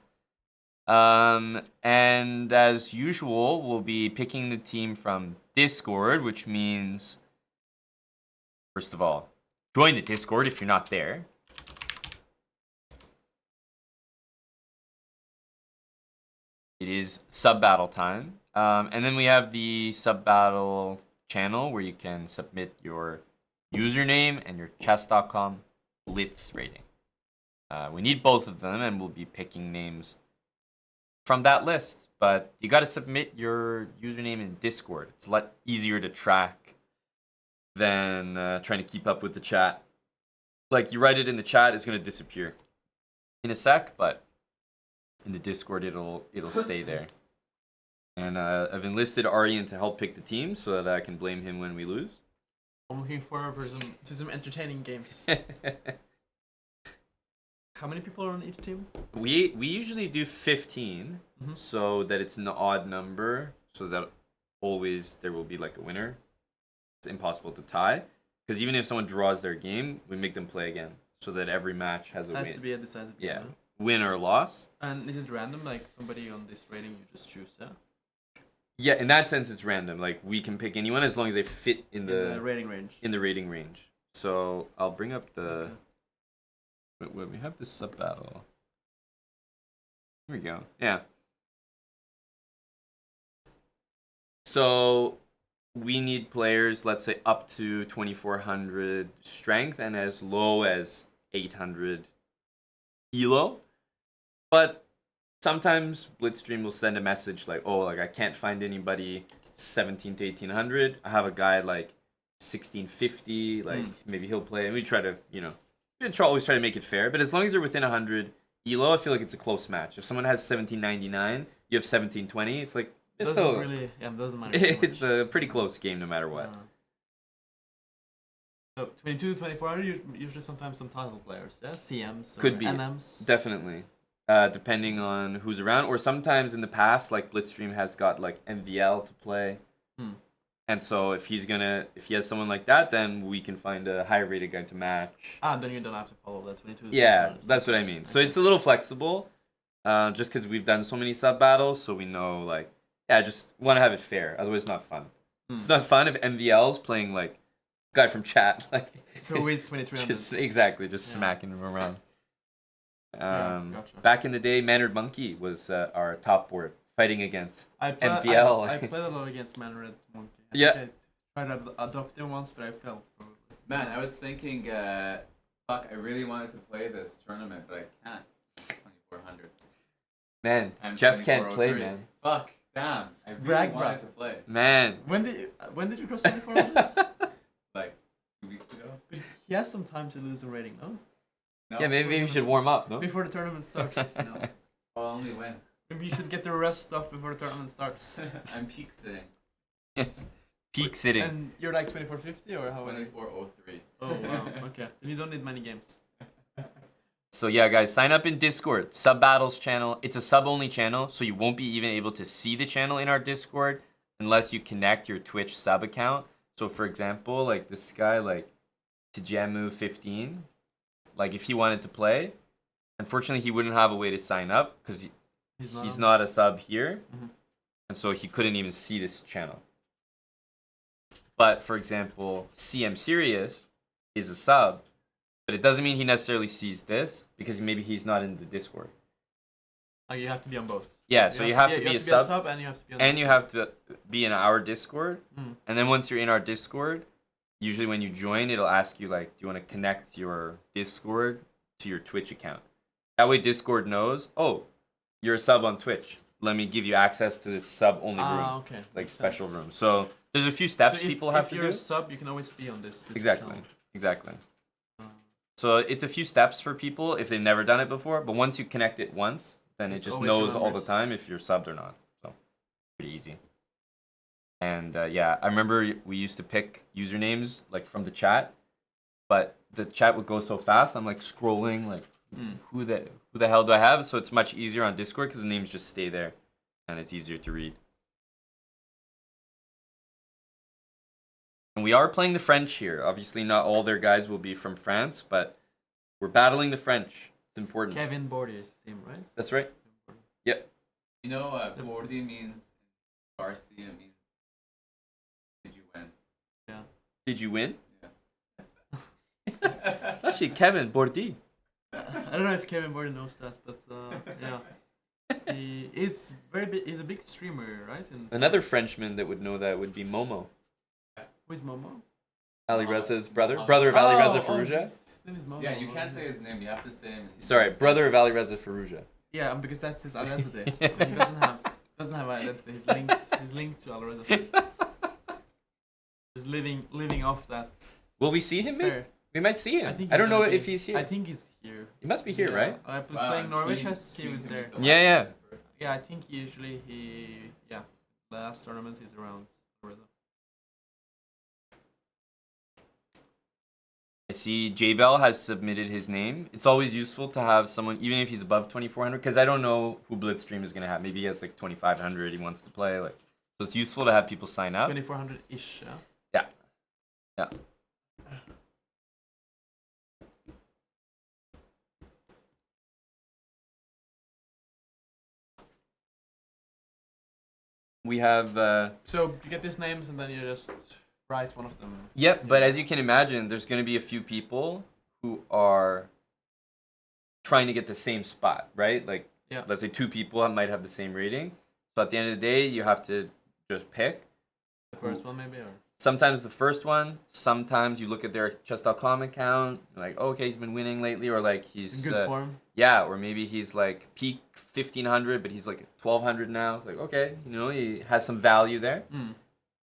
A: And as usual, we'll be picking the team from Discord, which means, first of all, join the Discord if you're not there. It is sub-battle time. And then we have the sub-battle channel where you can submit your username and your chess.com blitz rating. We need both of them, and we'll be picking names from that list. But you got to submit your username in Discord. It's a lot easier to track than trying to keep up with the chat. Like, you write it in the chat, it's going to disappear in a sec, but in the Discord, it'll stay there. And I've enlisted Aryan to help pick the team so that I can blame him when we lose.
C: I'm looking forward to some entertaining games. How many people are on each team?
A: We usually do 15, so that it's an odd number, so that always there will be like a winner. It's impossible to tie, because even if someone draws their game, we make them play again, so that every match has a win.
C: Has to be a decisive game.
A: Yeah, win or loss.
C: And is it random? Like somebody on this rating you just choose? Yeah.
A: Yeah, in that sense, it's random. Like, we can pick anyone as long as they fit in the
C: rating range.
A: In the rating range. So I'll bring up the. Okay. Wait, we have this sub battle. Here we go. Yeah. So we need players, let's say, up to 2400 strength and as low as 800 elo. But sometimes Blitzstream will send a message like, oh, like I can't find anybody 17 to 1800. I have a guy like 1650. Like maybe he'll play, and we try to, always try to make it fair. But as long as they're within 100 elo, I feel like it's a close match. If someone has 1799, you have 1720. It's like it's
C: doesn't really, doesn't matter.
A: It's a pretty close game no matter what.
C: So 22 to 24, usually sometimes some title players, yeah, CMs,
A: could be
C: NMs,
A: definitely. Depending on who's around, or sometimes in the past, like Blitzstream has got like MVL to play, and so if he has someone like that, then we can find a higher rated guy to match.
C: Then you don't have to follow that 22.
A: Yeah, that's what I mean. So it's a little flexible, just because we've done so many sub battles, so we know like, I just want to have it fair. Otherwise, it's not fun. It's not fun if MVL's playing like guy from chat, like.
C: So who is 2300?
A: Exactly, just smacking him around.
C: Gotcha.
A: Back in the day, Mannered Monkey was our top board, fighting against MVL.
C: I played a lot against Mannered Monkey.
A: I
C: tried to adopt him once, but I failed. Probably.
D: Man, I was thinking, fuck, I really wanted to play this tournament, but I can't. It's 2400.
A: Man, Jeff can't play, man.
D: Fuck, damn. I really wanted to play.
A: Man.
C: When did you cross 2400?
D: Like 2 weeks ago.
C: But he has some time to lose a rating, no?
D: No,
A: yeah, maybe you should warm up, no?
C: Before the tournament starts. No.
D: Well, only when.
C: Maybe you should get the rest stuff before the tournament starts.
D: I'm peak sitting.
A: Yes. Peak sitting.
C: And you're like 2450 or how many?
D: 2403.
C: Oh, wow. Okay. Then you don't need many games.
A: So yeah, guys, sign up in Discord. Sub Battles channel. It's a sub-only channel, so you won't be even able to see the channel in our Discord. unless you connect your Twitch sub account. So for example, like this guy, like Tijemu15, like if he wanted to play, unfortunately he wouldn't have a way to sign up because he's not a sub here, and so he couldn't even see this channel. But for example, CM Serious is a sub, but it doesn't mean he necessarily sees this because maybe he's not in the Discord.
C: Like you have to be on both.
A: Yeah, so you have to be a sub,
C: and you have to be on
A: and you have to be in our Discord. And then once you're in our Discord, usually when you join, it'll ask you like, do you want to connect your Discord to your Twitch account? That way Discord knows, oh, you're a sub on Twitch. Let me give you access to this sub-only room.
C: Okay.
A: Like
C: Makes
A: special
C: sense.
A: room. So there's a few steps people have to do.
C: If you're a sub, you can always be on this
A: Exactly.
C: channel.
A: Exactly. So it's a few steps for people if they've never done it before, but once you connect it once, then it just knows all the time if you're subbed or not. So pretty easy. And yeah, I remember we used to pick usernames like from the chat, but the chat would go so fast. I'm like scrolling like who the hell do I have? So it's much easier on Discord because the names just stay there and it's easier to read. And we are playing the French here. Obviously, not all their guys will be from France, but we're battling the French. It's important.
C: Kevin Bordier's team, right?
A: That's right. Yep.
D: You know, Bordy means Garcia means did you win?
C: Yeah.
A: Did you win?
D: Yeah.
A: Actually, Kevin Bordy.
C: I don't know if Kevin Bordier knows that, but yeah. He is he's a big streamer, right?
A: Another Frenchman that would know that would be Momo.
C: Who is Momo?
A: Ali Reza's brother of Ali Reza Farouja.
C: His name is Momo.
D: Yeah, you can't say his name. You have to say him.
A: Sorry, brother of Ali Reza Farouja.
C: Yeah, because that's his identity. He doesn't have identity. He's linked to Alreza. Just living off that.
A: Will we see him?
C: Fair.
A: We might see him.
C: think
A: I don't know
C: gonna
A: if he's here.
C: I think he's here.
A: He must be here, right?
C: I was playing Norwich. He was there.
A: Yeah.
C: Yeah, I think usually last tournaments he's around Alreza.
A: I see J-Bell has submitted his name. It's always useful to have someone, even if he's above 2,400, because I don't know who Blitzstream is going to have. Maybe he has like 2,500 he wants to play. Like, so it's useful to have people sign up.
C: 2,400-ish,
A: Yeah. Yeah. We have...
C: So you get these names and then you just write one of them.
A: Yep, but as you can imagine, there's going to be a few people who are trying to get the same spot, right? Like, let's say 2 people might have the same rating. So at the end of the day, you have to just pick.
C: The first one maybe? Or?
A: Sometimes the first one. Sometimes you look at their chess.com account, like, oh, okay, he's been winning lately, or like he's...
C: in good form.
A: Yeah, or maybe he's like peak 1,500, but he's like 1,200 now. It's like, okay, you know, he has some value there.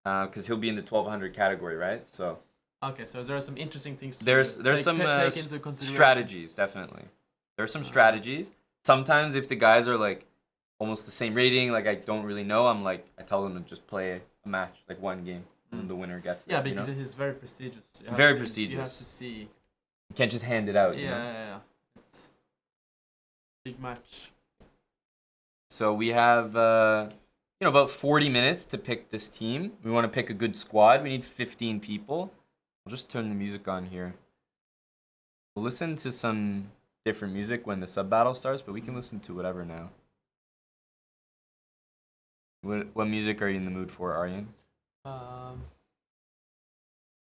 A: Because he'll be in the 1,200 category, right? So
C: okay, so there are some interesting things.
A: There's some
C: take into consideration.
A: strategies, definitely. There are some strategies. Sometimes if the guys are like almost the same rating, like I don't really know, I tell them to just play a match, like one game, and the winner gets it.
C: Yeah, because it is very prestigious.
A: Very prestigious.
C: You have to see.
A: You can't just hand it out.
C: Yeah. It's a big match.
A: So we have about 40 minutes to pick this team. We want to pick a good squad. We need 15 people. I'll just turn the music on here. We'll listen to some different music when the sub battle starts, but we can listen to whatever now. What music are you in the mood for, Aryan?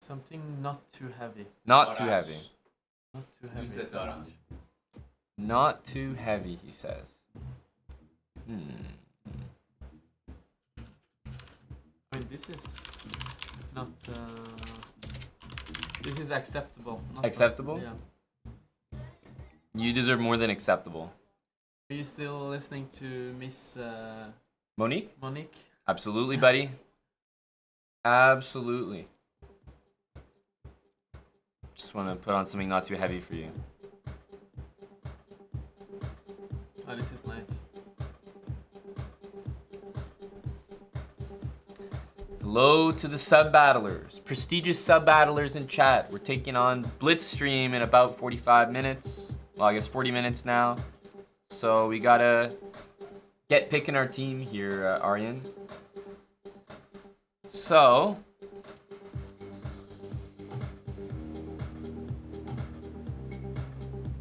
C: Something not too heavy.
A: Not too heavy.
C: Not too heavy.
D: Who says orange?
A: Not too heavy, he says.
C: I mean, this is not. This is acceptable. Not
A: Acceptable?
C: Yeah.
A: You deserve more than acceptable.
C: Are you still listening to Miss
A: Monique?
C: Monique?
A: Absolutely, buddy. Absolutely. Just want to put on something not too heavy for you.
C: Oh, this is nice.
A: Hello to the sub-battlers. Prestigious sub-battlers in chat. We're taking on Blitzstream in about 45 minutes. Well, I guess 40 minutes now. So we gotta get picking our team here, Aryan. So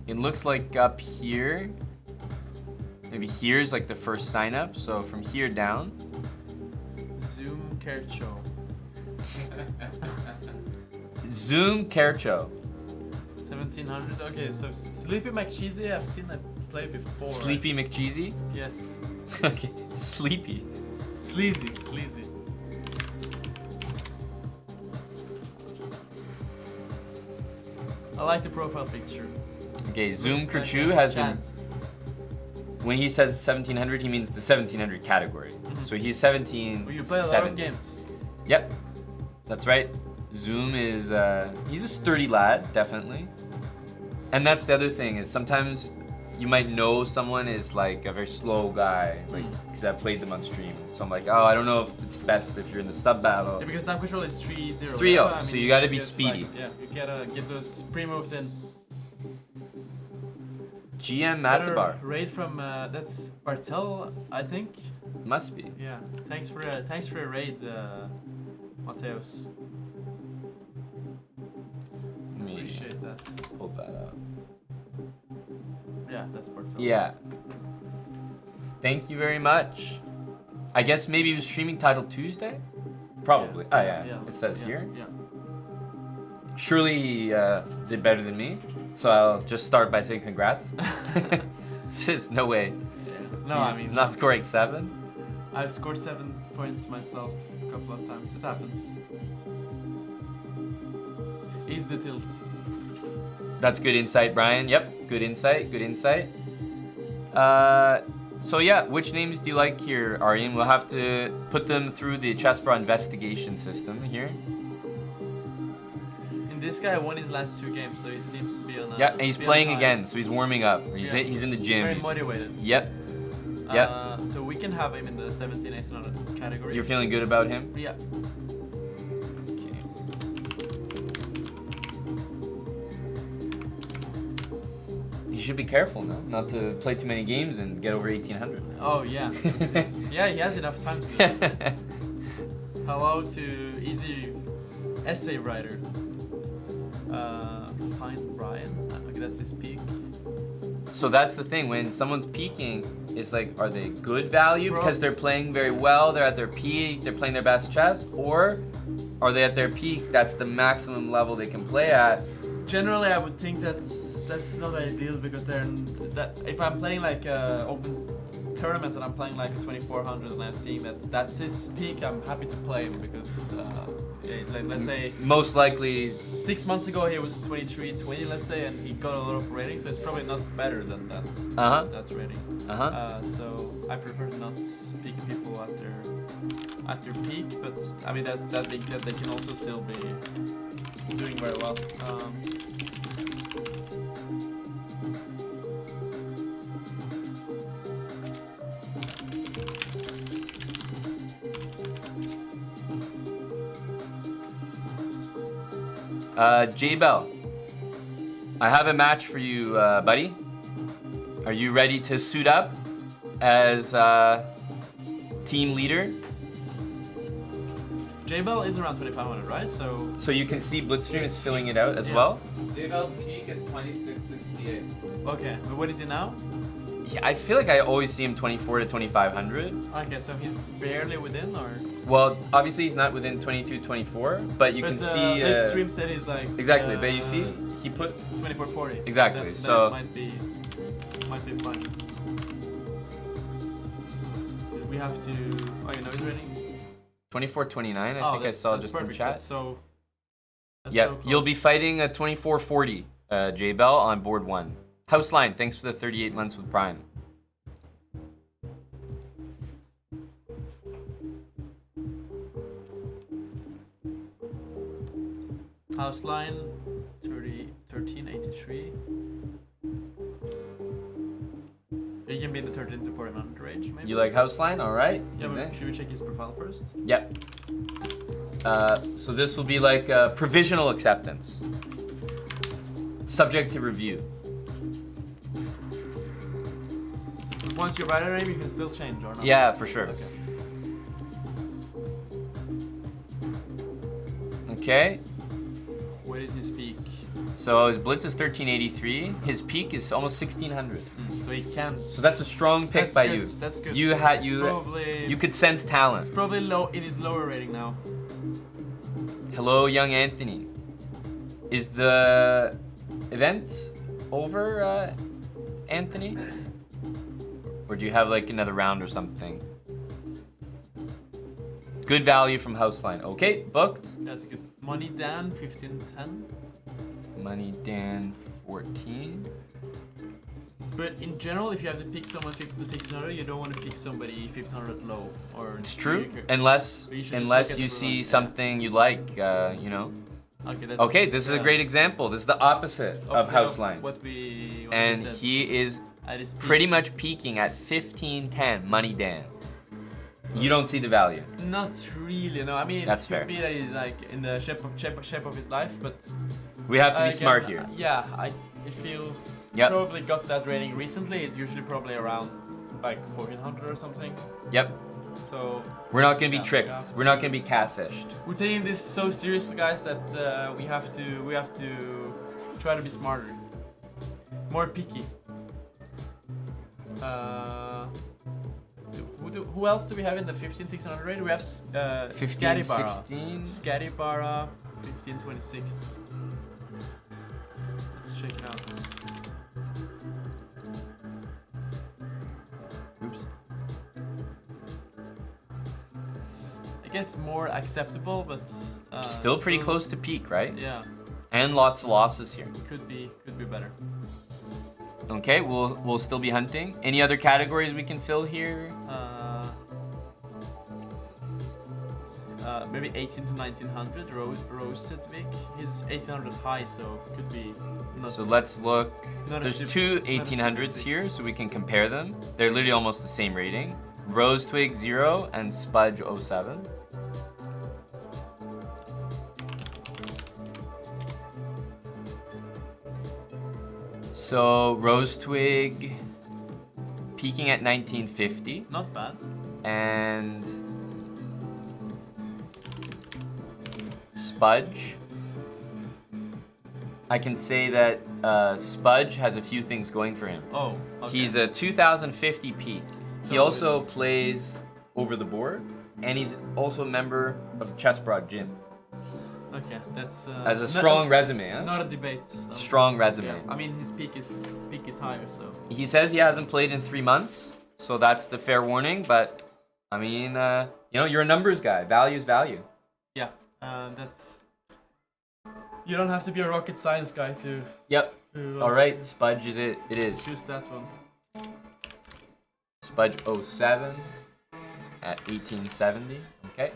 A: it looks like up here, maybe here's like the first sign up. So from here down.
C: Zoom Kercho.
A: Zoom Kercho.
C: 1700. Okay, so Sleepy McCheesy, I've seen that play before.
A: Sleepy McCheesy?
C: Yes.
A: Okay, Sleepy.
C: Sleazy. I like the profile picture.
A: Okay, Zoom
C: Looks like
A: Kerchu
C: a
A: has been.
C: chant.
A: When he says 1700, he means the 1700 category. So he's 17.
C: Well, you play a lot of games.
A: Yep, that's right. Zoom is he's a sturdy lad, definitely. And that's the other thing is sometimes you might know someone is like a very slow guy, like because I've played them on stream. So I'm like, oh, I don't know if it's best if you're in the sub battle.
C: Yeah, because time control is 3-0.
A: It's 3-0, so you gotta be speedy.
C: Yeah, you gotta get those pre-moves in.
A: GM
C: Better
A: Matabar.
C: raid from that's Bartel, I think.
A: Must be.
C: Yeah. Thanks for a raid, Mateos.
A: Let me
C: Appreciate that.
A: hold that up.
C: Yeah, that's Bartel.
A: Yeah. Thank you very much. I guess maybe he was streaming Title Tuesday? Probably. Oh yeah. It says here.
C: Yeah.
A: Surely he did better than me. So I'll just start by saying congrats. There's no way.
C: Yeah. No,
A: He's
C: I mean
A: not scoring 7.
C: I've scored 7 points myself a couple of times. It happens. Ease the tilt.
A: That's good insight, Brian. Yep, good insight. Good insight. So yeah, which names do you like here, Aryan? We'll have to put them through the Chessbra investigation system here.
C: This guy won his last 2 games, so he seems to be on.
A: Yeah, and he's playing again, so he's warming up. He's in the gym.
C: Very motivated.
A: Yep. Yep.
C: So we can have him in the 1700-1800 category.
A: You're feeling good about him?
C: Yeah.
A: Okay. You should be careful now, not to play too many games and get over 1800.
C: Oh yeah. Yeah, he has enough time to do that. Hello to Easy Essay Writer. Find Brian. Okay, that's his peak.
A: So that's the thing, when someone's peaking, it's like, are they good value
C: Bro.
A: because they're playing very well, they're at their peak, they're playing their best chess, or are they at their peak, that's the maximum level they can play at?
C: Generally, I would think that's not ideal because if I'm playing like a open tournament and I'm playing like a 2400 and I'm seeing that's his peak, I'm happy to play him because he's like, let's say
A: Most likely,
C: 6 months ago he was 23-20, let's say, and he got a lot of rating, so it's probably not better than that. That's rating. So I prefer to not pick people at their peak, but I mean that being said, they can also still be doing very well.
A: J-Bell, I have a match for you, buddy. Are you ready to suit up as team leader?
C: J-Bell is around 2500, right? So
A: you can see Blitzstream is filling it out as well.
D: J-Bell's peak is 2668.
C: okay, but what is he now?
A: Yeah, I feel like I always see him 24 to 2500.
C: Okay, so he's barely within, or?
A: Well, obviously he's not within 22, 24, but you can see.
C: Blitzstream said he's like.
A: Exactly, but you see, he put
C: 2440.
A: Exactly,
C: That
A: so-
C: might be fine. We have to. Oh, you know he's rating.
A: 24, 29. I think I saw
C: that's
A: just
C: perfect.
A: in chat.
C: That's so. That's
A: Yep,
C: so close.
A: you'll be fighting a 2440 J-Bell on board 1. Houseline, thanks for the 38 months with Prime.
C: House line 1383. He can be in the 13 to 1400 range, maybe.
A: You like Houseline? All right.
C: Yeah,
A: Is
C: but
A: it?
C: should we check his profile first?
A: Yep. So this will be like a provisional acceptance. Subject to review.
C: Once you write a name, you can still change or not?
A: Yeah, for sure.
C: Okay.
A: Okay.
C: What is his peak?
A: So his blitz is 1383. His peak is almost 1600.
C: So he can.
A: So that's a strong pick
C: That's
A: by
C: good,
A: you.
C: That's good.
A: You had you
C: Probably,
A: you could sense talent.
C: it's probably low. It is lower rating now.
A: Hello, young Anthony. Is the event over, Anthony? Or do you have like another round or something? Good value from Houseline. Okay, booked.
C: That's good. Money Dan 1510.
A: Money Dan 14.
C: But in general, if you have to pick someone 15 to 1600, you don't want to pick somebody 1500 low. Or
A: It's true.
C: mediocre.
A: Unless
C: So you should just look
A: unless
C: at
A: you
C: the
A: see
C: yeah.
A: something you like, you know.
C: Okay, that's,
A: Okay, this is a
C: yeah,
A: great example. This is the opposite of
C: opposite
A: Houseline.
C: What we
A: And
C: said.
A: he is
C: At his peak.
A: pretty much peaking at 1510 Money Dan. You don't see the value.
C: Not really, no. I mean,
A: That's
C: it could
A: fair.
C: be that he's like in the shape of his life, but
A: We have to be
C: again,
A: smart here.
C: Yeah, I feel
A: Yep.
C: probably got that rating recently. It's usually probably around like 1400 or something.
A: Yep.
C: So
A: We're not gonna be
C: Yeah,
A: tricked.
C: yeah.
A: We're not gonna be catfished.
C: we're taking this so seriously, guys, that we have to try to be smarter, more picky. Who else do we have in the 15-1600 rating? We have
A: 15,
C: Scatibara.
A: 16.
C: Scatibara 1526. Let's check it out.
A: Oops.
C: I guess more acceptable, but
A: Still pretty close to peak, right?
C: Yeah,
A: And lots of losses here.
C: could be better.
A: Okay, we'll still be hunting. Any other categories we can fill here?
C: Maybe 18 to 1900. Rose Sedvik. He's 1800 high, so could be. Not
A: So let's look.
C: Not a
A: There's
C: super-
A: two
C: not a
A: 1800s
C: super
A: here, so we can compare them. They're literally almost the same rating. Rose Twig 0 and Spudge 07. So Rose Twig peaking at 1950
C: not bad.
A: and Spudge. I can say that Spudge has a few things going for him.
C: Oh, okay.
A: He's a 2050 peak. He
C: So
A: also
C: it's-
A: plays over the board, and he's also a member of Chessbrod Gym.
C: Okay, that's
A: As a
C: not-
A: strong resume, huh?
C: Not a debate. So.
A: Strong resume.
C: Yeah. I mean, his peak is higher, so
A: He says he hasn't played in 3 months, so that's the fair warning. But I mean, you know, you're a numbers guy. Value is value.
C: yeah, that's. You don't have to be a rocket science guy to.
A: Yep.
C: to
A: All right, Spudge is it. It is
C: choose that one.
A: Spudge 07 at 1870. Okay.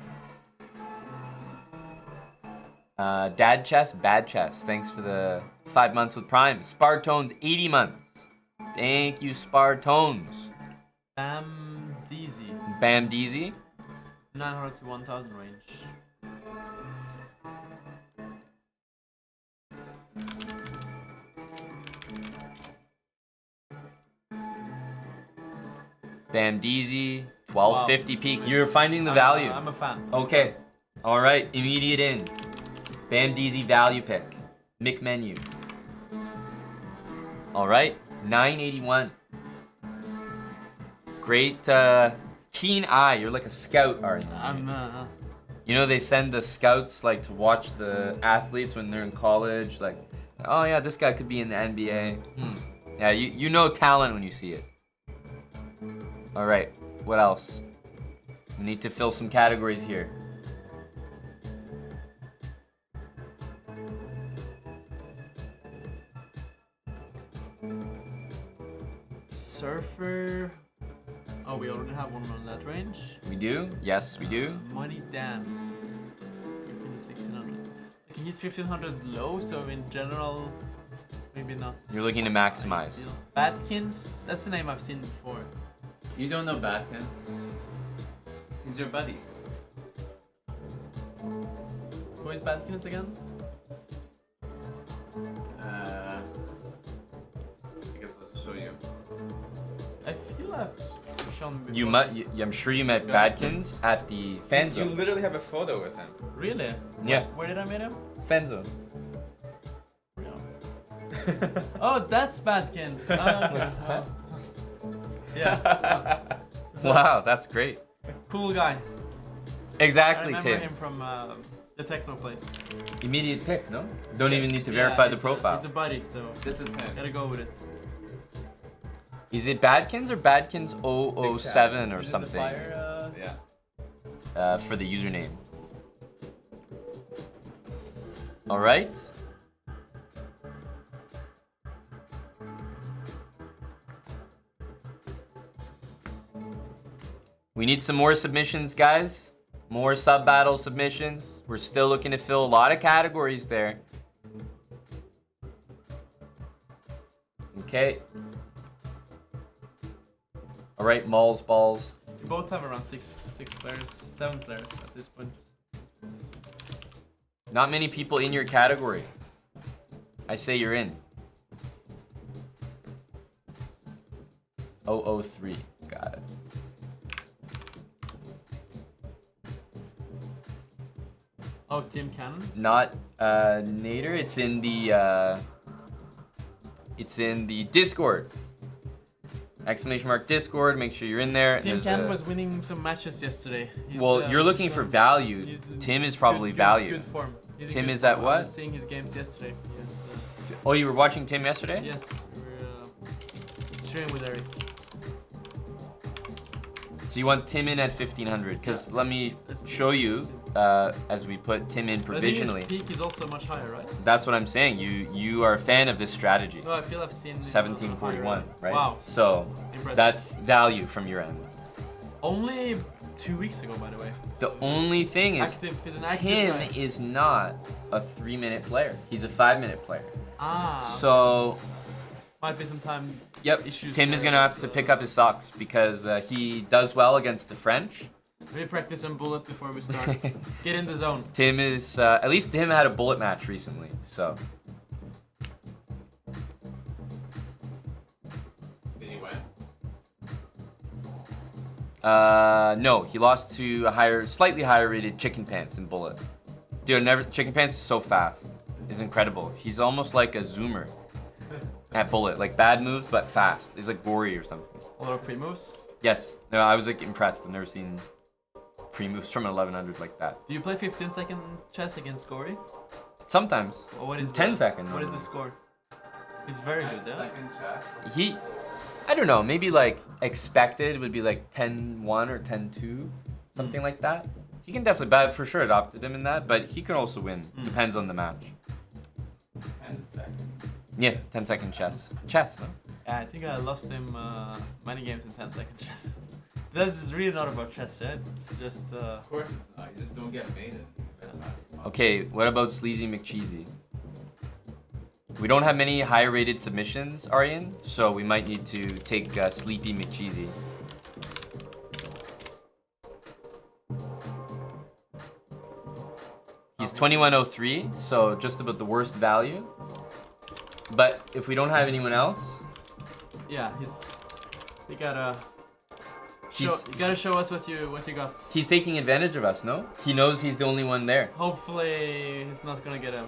A: Dad Chess, Bad Chess. Thanks for the 5 months with Prime. Spartones, 80 months. Thank you, Spartones.
C: Bam Deezy,
A: Bam Deezy.
C: 900 to 1000 range.
A: Bam Deezy. 1250 peak.
C: It's-
A: You're finding the
C: I'm-
A: value.
C: I'm a fan.
A: Okay. All right. Immediate in. Bam Deezy value pick. Mick menu. All right. 981. Great. Keen eye. You're like a scout, are you?
C: I'm.
A: You know, they send the scouts like to watch the athletes when they're in college. Like, oh yeah, this guy could be in the NBA. Yeah, you know talent when you see it. All right, what else? We need to fill some categories here.
C: Surfer. Oh, we already have one on that range.
A: We do? Yes, we do.
C: Money Dan. 1600. Okay, he's 1500 low, so in general, maybe not.
A: You're looking to maximize.
C: ideal. Batkins, that's the name I've seen before.
D: You don't know Batkins? He's your buddy.
C: Who is Batkins again?
D: I guess I'll just show you.
C: I feel I've shown me before.
A: You met. I'm sure you met Badkins at the fan
D: You
A: zone.
D: literally have a photo with him.
C: Really?
A: Yeah,
C: Where did I meet him?
A: fan zone.
C: Oh, that's Batkins. Oh, yeah.
A: Wow, that's great.
C: Cool guy.
A: Exactly,
C: I remember
A: Tim.
C: him from the techno place.
A: Immediate pick, no? Don't even need to
C: Yeah,
A: verify the
C: he's
A: profile.
C: He's a buddy, so
D: This is him.
C: gotta go with it.
A: Is it Badkins or Badkins 007 or
C: Is it the
A: something
C: fire,
D: Yeah.
A: for the username? All right. We need some more submissions, guys. More sub-battle submissions. We're still looking to fill a lot of categories there. Okay. All right, Malls, balls.
C: We both have around six players, 7 players at this point.
A: Not many people in your category. I say you're in. 003. Got it.
C: Oh, Tim Cannon.
A: Not Nader. It's in the Discord. Exclamation mark Discord. Make sure you're in there.
C: Tim
A: There's
C: Cannon
A: a-
C: was winning some matches yesterday.
A: Well, you're looking for value.
C: he's in
A: Tim is probably
C: good,
A: value.
C: Good form. He's in
A: Tim
C: good
A: is at
C: form.
A: what?
C: I was seeing his games yesterday. Yes.
A: Oh, you were watching Tim yesterday?
C: Yes. We were streaming with Eric.
A: So you want Tim in at 1500? Because let me
C: Let's
A: show
C: do
A: you
C: it.
A: as we put Tim in
C: But I think
A: provisionally.
C: his peak is also much higher, right?
A: That's what I'm saying. You are a fan of this strategy.
C: No, I feel I've seen it on a
A: 1741,
C: higher-
A: right?
C: Wow.
A: So
C: Impressive.
A: that's value from your end.
C: Only 2 weeks ago, by the way.
A: The
C: So
A: only thing is,
C: he's an active
A: Tim
C: guy.
A: is not a 3-minute player. He's a 5-minute player.
C: Ah.
A: So,
C: Might be some time.
A: yep,
C: Issues
A: Tim is
C: there,
A: going to have
C: but,
A: to pick up his socks because he does well against the French.
C: Maybe practice some bullet before we start. Get in the zone.
A: Tim is, at least Tim had a bullet match recently, so.
D: Did he win?
A: No, he lost to a slightly higher rated Chicken Pants in Bullet. Dude, Chicken Pants is so fast. It's incredible. He's almost like a zoomer at Bullet. Like bad moves, but fast. He's like gory or something.
C: A lot of pre-moves.
A: Yes. No, I was like impressed. I've never seen pre-moves from 1100 like that.
C: Do you play 15-second chess against Gory?
A: Sometimes.
C: Or what is
A: 10 second.
C: What is the score? He's very good, yeah?
D: Second chess.
A: I don't know, maybe like expected would be like 10-1 or 10-2, something like that. He can definitely, but for sure adopted him in that, but he can also win. Depends on the match.
D: 10 seconds.
A: Yeah, 10-second chess. Chess, no?
C: Yeah, I think I lost him many games in 10-second chess. This is really not about chess, right? It's just
D: Of course it's not. You just don't get made in as fast as possible.
A: Okay, what about Sleazy McCheesy? We don't have many high rated submissions, Aryan, so we might need to take Sleepy McCheesy. He's 2103, so just about the worst value. But if we don't have anyone else,
C: yeah, you gotta
A: He's-
C: you gotta show us what you got.
A: he's taking advantage of us, no? He knows he's the only one there.
C: Hopefully he's not gonna get a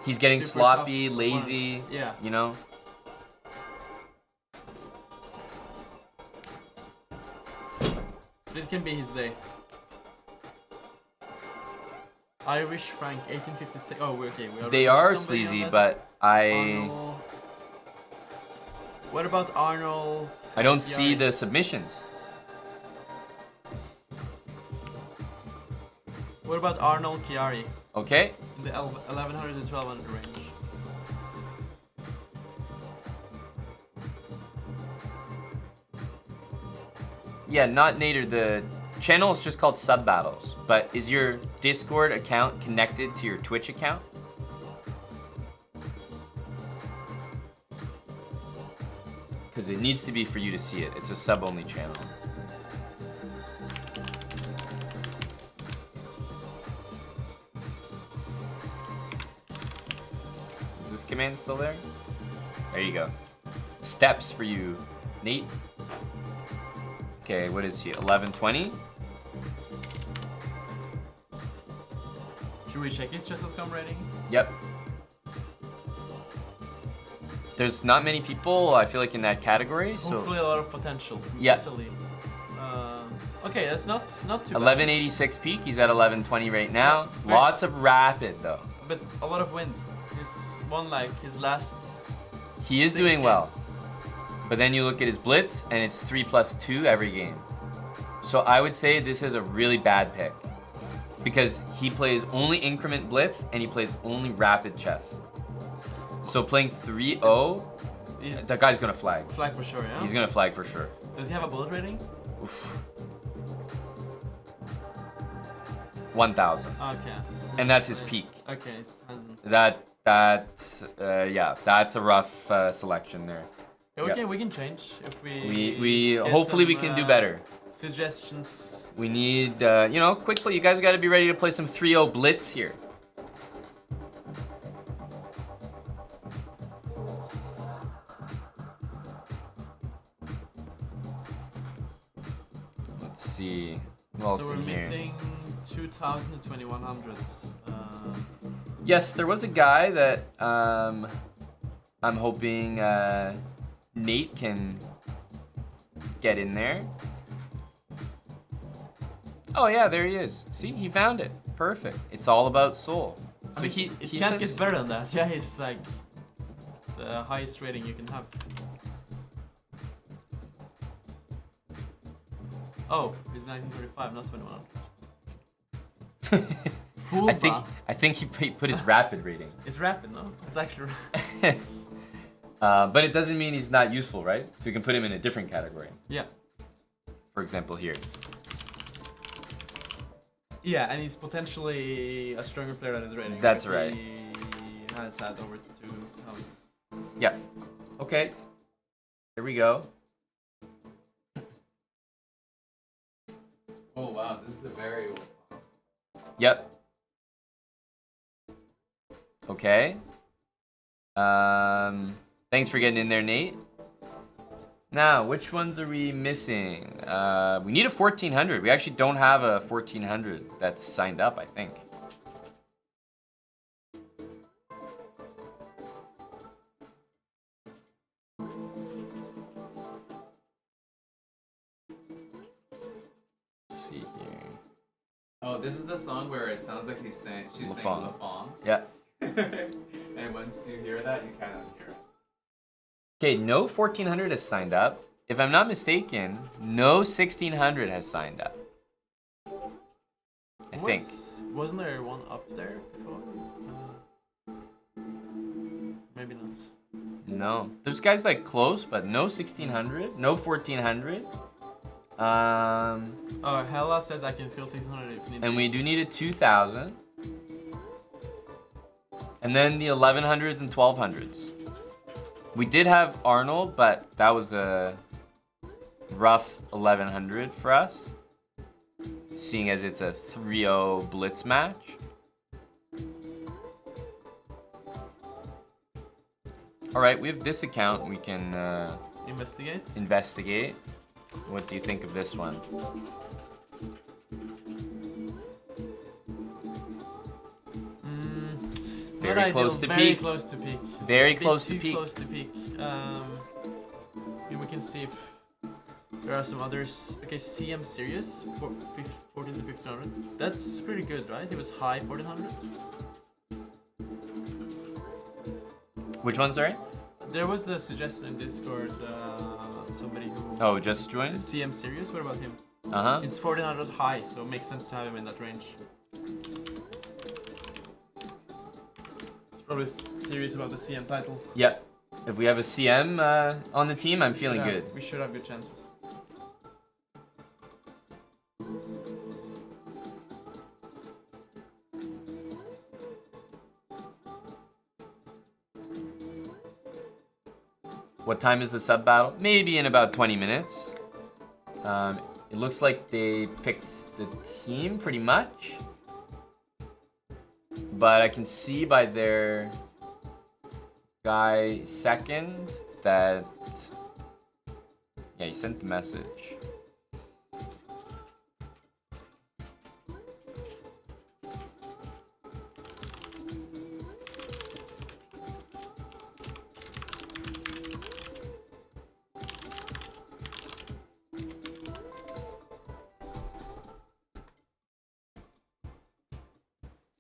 A: He's getting
C: super
A: sloppy,
C: tough
A: lazy,
C: opponent. Yeah.
A: you know?
C: But it can be his day. Irish Frank 1856. Oh, okay. We
A: They
C: already
A: are
C: have somebody on
A: sleazy,
C: that.
A: but I
C: Arnold. What about Arnold?
A: don't see
C: Chiari?
A: the submissions.
C: What about Arnold Chiari
A: Okay?
C: in the 1100 to 1200 range?
A: Yeah, not Nader. The channel is just called Sub Battles. But is your Discord account connected to your Twitch account? Because it needs to be for you to see it. It's a sub-only channel. Is this command still there? There you go. Steps for you, Nate. Okay, what is he? 1120?
C: Should we check his chess.com rating?
A: Yep. There's not many people, I feel like, in that category, so...
C: Hopefully a lot of potential from
A: Yeah.
C: Italy. Okay, that's not too bad.
A: 1186 peak, he's at 1120 right now. Lots of rapid, though.
C: But a lot of wins. He's won like his last
A: He is
C: 6
A: doing well.
C: games.
A: But then you look at his blitz, and it's 3+2 every game. So I would say this is a really bad pick. Because he plays only increment blitz, and he plays only rapid chess. So playing 3-0,
C: He's
A: that guy's gonna flag.
C: flag for sure, yeah?
A: He's gonna flag for sure.
C: Does he have a bullet rating?
A: Oof. 1,000.
C: Okay.
A: And that's his peak.
C: Okay, it hasn't.
A: Yeah, that's a rough selection there.
C: Yeah, we can change if
A: We
C: get
A: hopefully we
C: some,
A: can do better.
C: Suggestions.
A: We need, quickly, you guys got to be ready to play some 3-0 blitz here. Let's see. Who else
C: So we're
A: in here?
C: missing 2,000 to 2,100s.
A: Yes, there was a guy that I'm hoping Nate can get in there. Oh yeah, there he is. See, he found it. Perfect. It's all about soul. So
C: I mean,
A: he
C: can't
A: says,
C: get better than that. Yeah, he's like the highest rating you can have. Oh, he's 1935, not 2100. Fool.
A: I think he put his rapid rating.
C: It's rapid, no? It's actually.
A: But it doesn't mean he's not useful, right? So we can put him in a different category.
C: Yeah.
A: For example, here.
C: Yeah, and he's potentially a stronger player than his rating.
A: That's
C: Like,
A: right.
C: He has had over 2,000.
A: Yeah. Okay. Here we go.
D: Oh wow, this is a very old song.
A: Yep. Okay. Thanks for getting in there, Nate. Now, which ones are we missing? We need a 1400. We actually don't have a 1400 that's signed up, I think. Let's see here.
D: Oh, this is the song where it sounds like she's saying
A: Lafon.
D: Lafon.
A: Yeah.
D: And once you hear that, you kind of hear it.
A: Okay, no 1400 has signed up. If I'm not mistaken, no 1600 has signed up. I think.
C: Wasn't there one up there before? Maybe not.
A: No. There's guys like close, but no 1600, no 1400.
C: Oh, Hella says I can fill 600 if needed.
A: And we do need a 2000. And then the 1100s and 1200s. We did have Arnold, but that was a rough 1100 for us, seeing as it's a 3-0 blitz match. All right, we have this account. We can investigate. What do you think of this one? Very close to
C: very
A: peak.
C: close to peak.
A: Very
C: A bit
A: close to
C: too
A: peak.
C: close to peak. We can see if there are some others. Okay, CM Sirius, 14 to 1500. That's pretty good, right? It was high 1400s.
A: Which one, sorry?
C: There was a suggestion in Discord, somebody who...
A: Oh, just joined?
C: CM Sirius, what about him?
A: Uh-huh.
C: It's 1400 high, so it makes sense to have him in that range. He's probably serious about the CM title.
A: Yep. If we have a CM on the team, I'm feeling good.
C: We should have good chances.
A: What time is the sub battle? Maybe in about 20 minutes. It looks like they picked the team pretty much. But I can see by their guy second that... Yeah, he sent the message.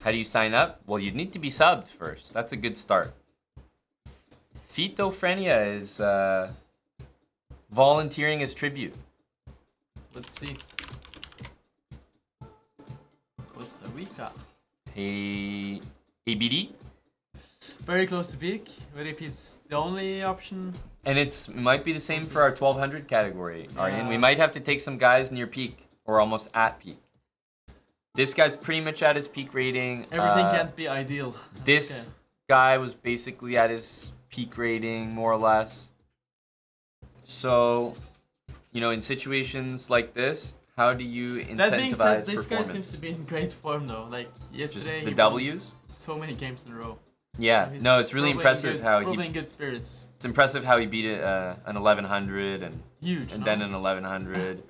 A: How do you sign up? Well, you'd need to be subbed first. That's a good start. Phytophrenia is volunteering as tribute.
C: Let's see. Costa Rica.
A: A ABD.
C: Very close to peak, but if it's the only option,
A: And it might be the same for our 1200 category, Aryan.
C: Yeah.
A: We might have to take some guys near peak or almost at peak. This guy's pretty much at his peak rating.
C: everything can't be ideal.
A: This
C: Okay.
A: guy was basically at his peak rating, more or less. So, you know, in situations like this, how do you incentivize
C: That being said, this guy
A: performance?
C: seems to be in great form though. Like
A: Just
C: yesterday,
A: the
C: he won
A: W's?
C: so many games in a row.
A: Yeah,
C: He's
A: no, it's really
C: probably in
A: impressive
C: good-
A: how
C: probably
A: he.
C: in good spirits.
A: It's impressive how he beat an 1100 and
C: Huge.
A: and
C: no?
A: then an 1100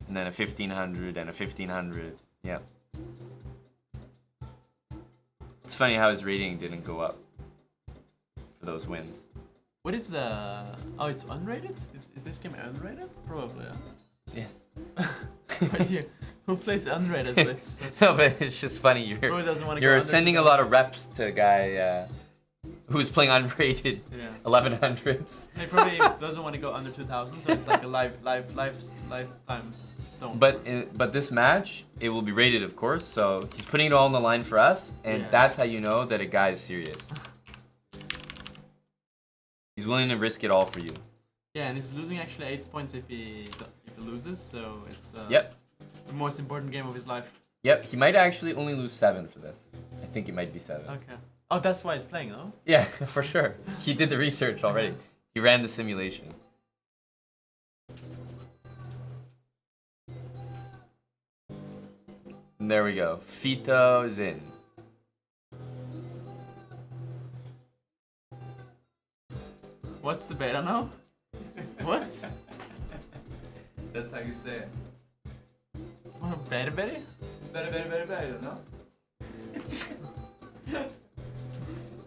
A: and then a 1500 and a 1500. Yeah. It's funny how his rating didn't go up for those wins.
C: What is the? Oh, it's unrated. Is this game unrated? Probably.
A: Yeah.
C: But yeah, who plays unrated? That's
A: No, but it's just funny.
C: probably doesn't want to.
A: You're sending a lot of reps to a guy who's playing unrated
C: Yeah.
A: 1100s.
C: He probably doesn't want to go under 2000, so it's like a lifetime stone.
A: But this match, it will be rated, of course. So he's putting it all on the line for us, and
C: Yeah.
A: that's how you know that a guy is serious. He's willing to risk it all for you.
C: Yeah, and he's losing actually 8 points if he loses, so it's
A: Yep.
C: the most important game of his life.
A: Yep. He might actually only lose 7 for this. I think it might be 7.
C: Okay. Oh, that's why he's playing, though.
A: Yeah, for sure. He did the research already. He ran the simulation. And there we go. Fito is in.
C: What's the beta now? What?
D: That's how you say it.
C: What, beta beta?
D: Better, no?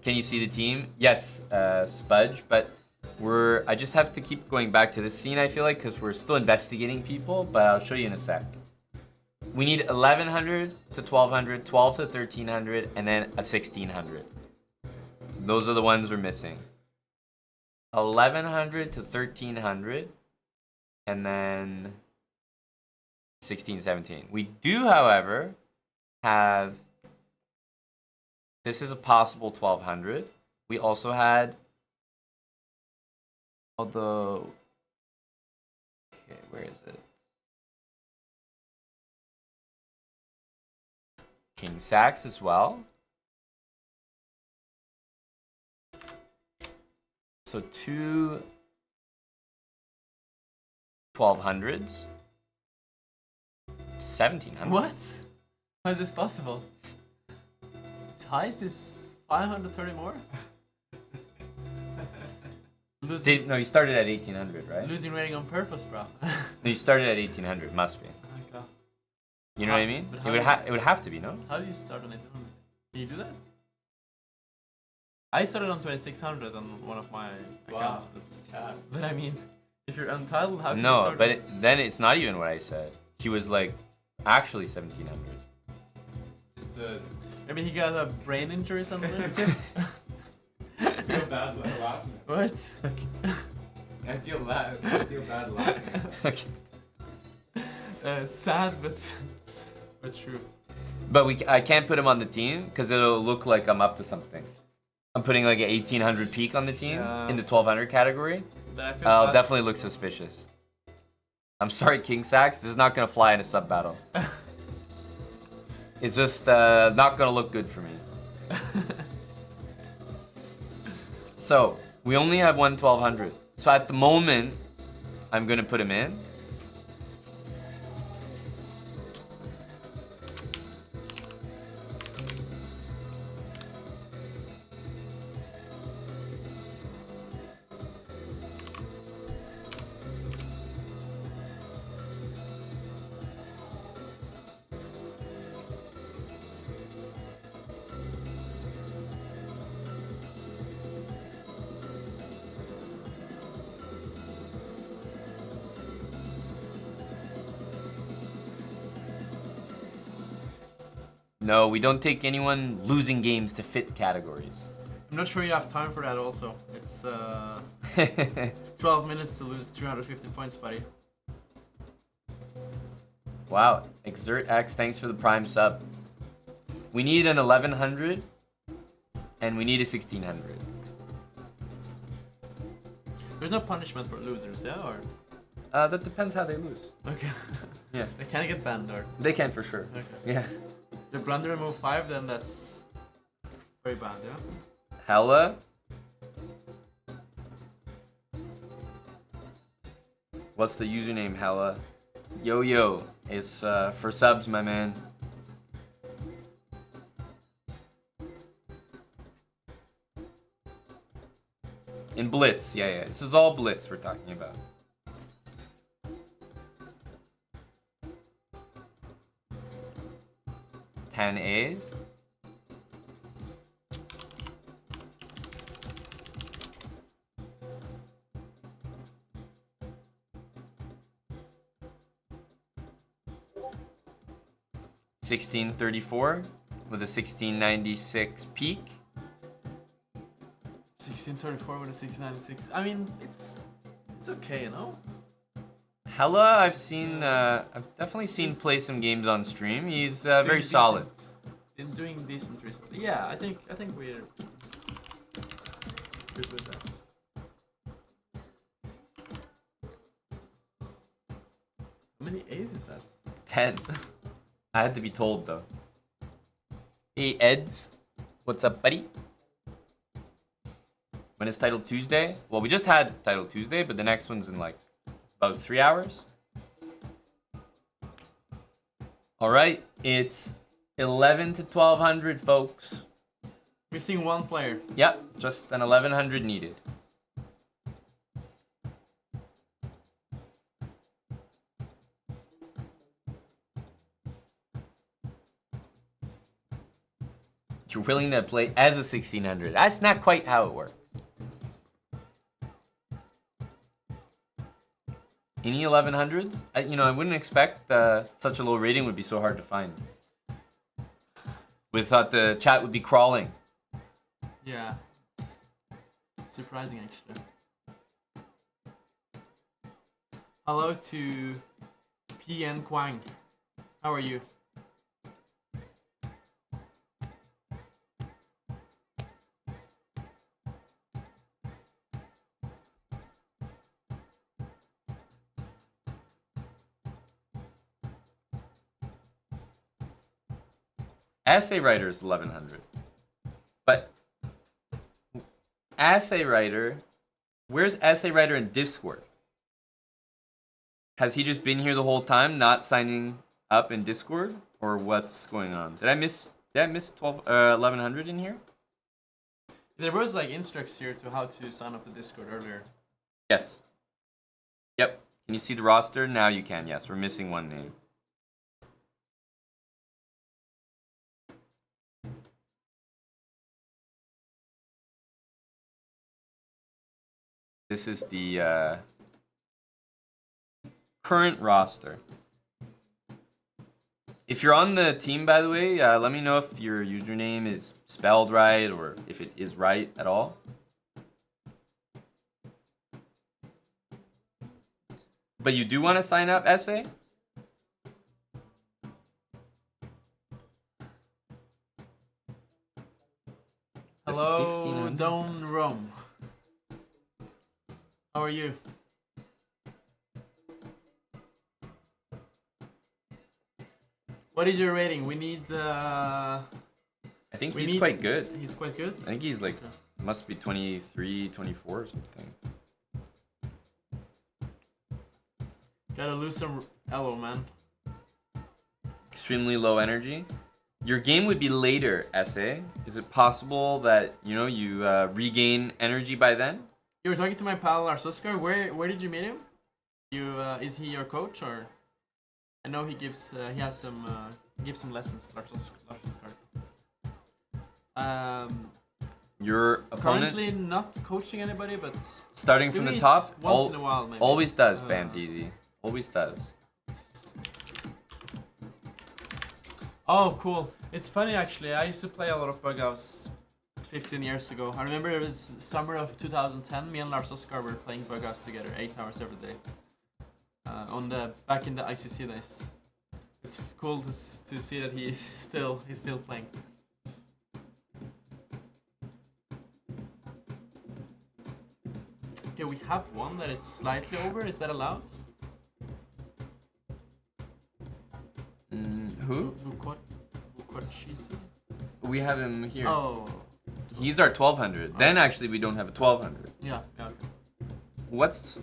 A: Can you see the team? Yes, Spudge, but I just have to keep going back to this scene, I feel like, because we're still investigating people, but I'll show you in a sec. We need 1100 to 1200, 12 to 1300, and then a 1600. Those are the ones we're missing. 1100 to 1300, and then 16, 17. We do, however, have... This is a possible 1200. We also had... Although... Okay, where is it? King Sax as well. So 2 1200s. 1700.
C: What? How is this possible? His highest is 530 more? Losing,
A: No, you started at 1800, right?
C: losing rating on purpose, bro.
A: No, you started at 1800. Must be.
C: Okay.
A: You know what I mean?
C: But
A: It
C: how
A: would
C: do
A: it would have to be, no?
C: How do you start on 800? Can you do that? I started on 2600 on one of my accounts, but I mean, if you're untitled, how can you
A: No,
C: start?
A: but then it's not even what I said. He was like actually 1700.
D: Just the
C: Maybe he got a brain injury or something.
D: feel bad laughing.
C: What?
D: I feel bad laughing.
A: Okay.
C: Sad, but true.
A: But I can't put him on the team because it'll look like I'm up to something. I'm putting like an 1800 peak on the team in the 1200 category.
C: But I feel
A: I'll
C: bad.
A: definitely look suspicious. I'm sorry, King Sax. This is not gonna fly in a sub battle. It's just not gonna look good for me. So we only have one 1200. So at the moment, I'm gonna put him in. No, we don't take anyone losing games to fit categories.
C: I'm not sure you have time for that also. It's 12 minutes to lose 250 points, buddy.
A: Wow, Exert X, thanks for the prime sub. We need an 1100 and we need a 1600.
C: There's no punishment for losers, yeah? Or
A: That depends how they lose.
C: okay.
A: Yeah.
C: They can't get banned, or
A: They can for sure.
C: okay.
A: Yeah.
C: The blunder remove 5, then that's very bad, yeah?
A: Hella. What's the username, Hella? Yo, it's for subs, my man. In Blitz, yeah. This is all Blitz we're talking about. Ten A's. $16.34 with a 16.96 peak.
C: 1634 with a 1696. I mean, it's okay, you know?
A: Hella, I've definitely seen play some games on stream. He's very solid.
C: Been doing decent recently. Yeah, I think we're good with that. How many A's is that?
A: 10. I had to be told though. Hey Eds, what's up, buddy? When is Title Tuesday? Well, we just had Title Tuesday, but the next one's in like about 3 hours. All right, it's 11 to 1200, folks.
C: Missing one player.
A: Yep, just an 1100 needed. You're willing to play as a 1600. That's not quite how it works. Any 1100s? I wouldn't expect such a low rating would be so hard to find. We thought the chat would be crawling.
C: Yeah, it's surprising actually. Hello to PN Kwang. How are you?
A: Essay Writer is 1100. But Essay Writer, where's Essay Writer in Discord? Has he just been here the whole time, not signing up in Discord? Or what's going on? Did I miss 1100 in here?
C: There was like instructs here to how to sign up to Discord earlier.
A: Yes. Yep. Can you see the roster? Now you can, yes. We're missing one name. This is the current roster. If you're on the team, by the way, let me know if your username is spelled right or if it is right at all. But you do want to sign up, Essay?
C: Hello, Don Rom. How are you? What is your rating? We need.
A: I think he's quite good.
C: He's quite good?
A: I think he's like, must be 23, 24 or something.
C: Gotta lose some elo, man.
A: Extremely low energy. Your game would be later, Essay. Is it possible that, you regain energy by then?
C: You were talking to my pal Arsuskar. Where did you meet him? Is he your coach, or? I know he gives gives some lessons, Arsuskar.
A: Your opponent
C: Currently not coaching anybody, but
A: starting from the top,
C: once in a while maybe.
A: Always does, Bam DZ. Always does.
C: Oh, cool. It's funny actually. I used to play a lot of Bug House 15 years ago. I remember it was summer of 2010. Me and Lars Oskar were playing Bug House together, 8 hours every day. Back in the ICC days. It's cool to see that he's still playing. Okay, we have one that is slightly over. Is that allowed?
A: Who?
C: Vukochizi?
A: We have him here.
C: Oh.
A: He's our 1200. Then actually we don't have a 1200.
C: Yeah, okay.
A: What's...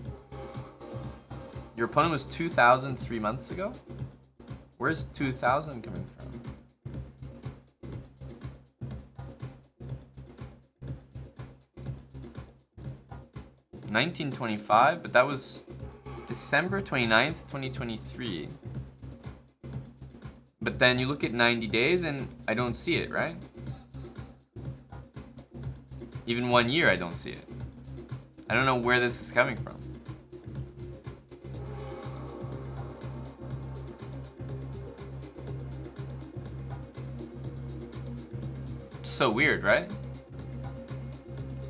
A: Your opponent was 2,000 3 months ago? Where's 2,000 coming from? $19.25, but that was December 29th, 2023. But then you look at 90 days and I don't see it, right? Even 1 year I don't see it. I don't know where this is coming from. So weird, right?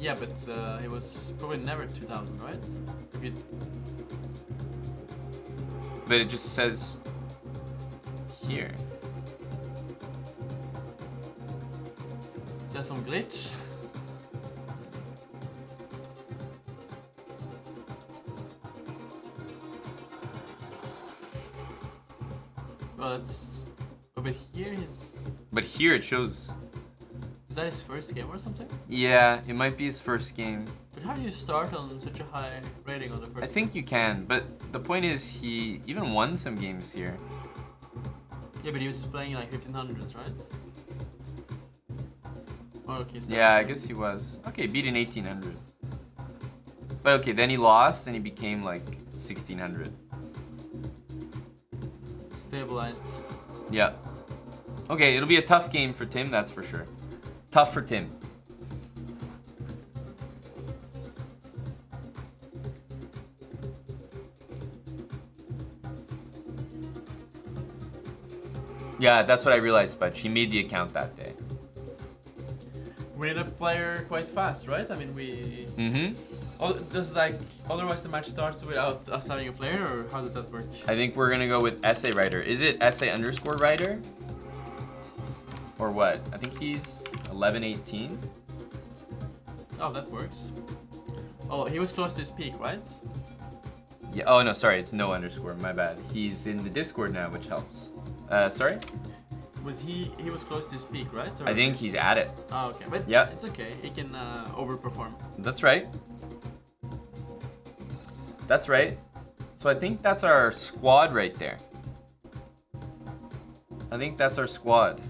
C: Yeah, but it was probably never 2000, right? Maybe
A: But it just says here.
C: is that some glitch? Well, it's... Oh, but here is...
A: But here it shows...
C: Is that his first game or something?
A: Yeah, it might be his first game.
C: But how do you start on such a high rating on the first
A: I think you can, but the point is he even won some games here.
C: Yeah, but he was playing like 1500s, right? Oh, okay, so
A: Yeah, I guess he was. Okay, beat an 1800. But okay, then he lost and he became like 1600.
C: stabilized.
A: Yeah. Okay, it'll be a tough game for Tim, that's for sure. Tough for Tim. Yeah, that's what I realized, Spudge. He made the account that day.
C: We need a player quite fast, right? I mean, we...
A: Mm-hmm.
C: Oh, just like, otherwise the match starts without us having a player, or how does that work?
A: I think we're gonna go with essay writer. Is it essay_writer? Or what? I think he's 1118.
C: Oh, that works. Oh, he was close to his peak, right?
A: Yeah. Oh no, sorry, it's no underscore. My bad. He's in the Discord now, which helps. Sorry.
C: Was he was close to his peak, right? Or...
A: I think he's at it.
C: Oh, okay, but
A: Yeah.
C: it's okay. He can overperform.
A: That's right. That's right. So I think that's our squad right there. I think that's our squad.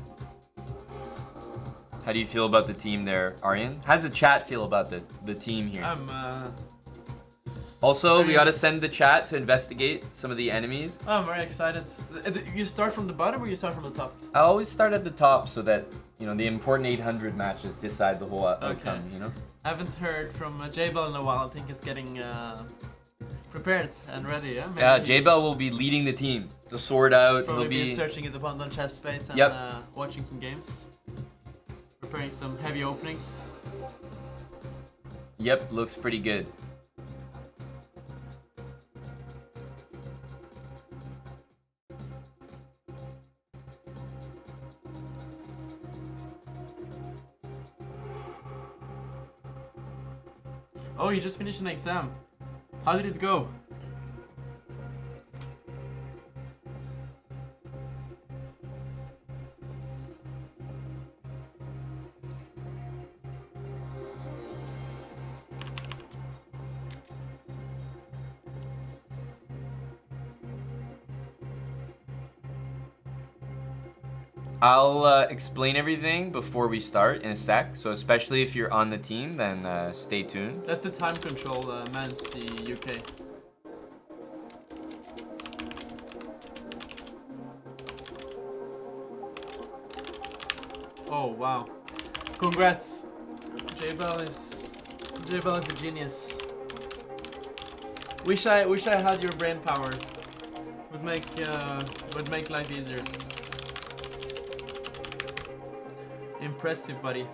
A: How do you feel about the team there, Aryan? How does the chat feel about the team here? Also, we gotta send the chat to investigate some of the enemies.
C: Oh, I'm very excited. You start from the bottom or you start from the top?
A: I always start at the top so that, you know, the important 800 matches decide the whole outcome, you know?
C: I haven't heard from J-Bell in a while. I think he's getting prepared and ready, yeah? Maybe
A: Yeah, J-Bell will be leading the team. The sword out,
C: probably
A: he'll
C: be
A: be...
C: searching his opponent on chess space and
A: Yep.
C: watching some games. Preparing some heavy openings.
A: Yep, looks pretty good.
C: Oh, you just finished an exam. How did it go?
A: I'll explain everything before we start in a sec, so especially if you're on the team, then stay tuned.
C: That's the time control, Mancy UK. Oh wow! Congrats, J-Bell is a genius. Wish I had your brain power. Would make life easier. Impressive, buddy.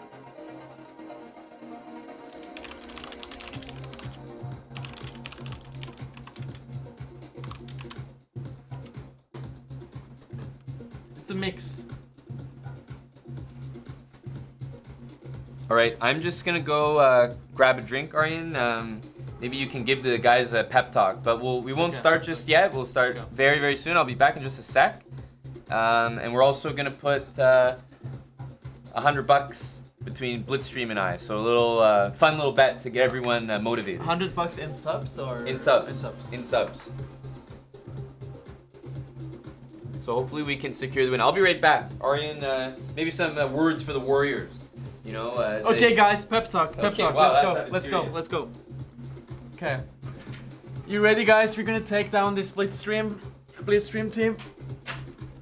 C: It's a mix.
A: All right, I'm just gonna go grab a drink, Aryan. Maybe you can give the guys a pep talk, but we won't start just yet. We'll start very, very soon. I'll be back in just a sec. And we're also gonna put $100 between Blitzstream and I. So a little fun little bet to get everyone motivated.
C: $100 in subs or
A: in subs?
C: In subs.
A: In subs. So hopefully we can secure the win. I'll be right back. Aryan, maybe some words for the Warriors. You know.
C: Okay, guys, pep talk. Pep talk.
A: Wow,
C: Let's go. Let's go. Okay. You ready, guys? We're gonna take down this Blitzstream team.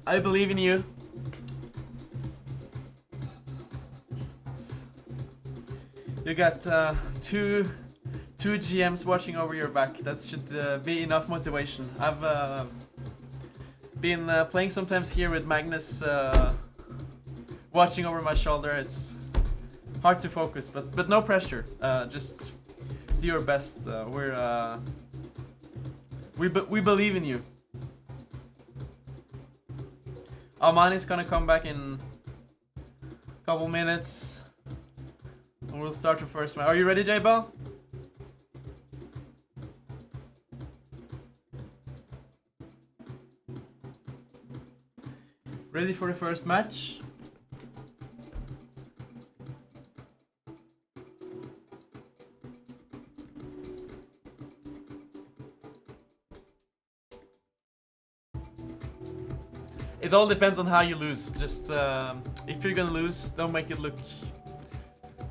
C: I believe in you. You got two GMs watching over your back. That should be enough motivation. I've been playing sometimes here with Magnus watching over my shoulder. It's hard to focus, but no pressure. Just do your best. We believe in you. Almani's gonna come back in a couple minutes. And we'll start the first match. Are you ready, J-Bell? Ready for the first match? It all depends on how you lose. Just if you're gonna lose, don't make it look.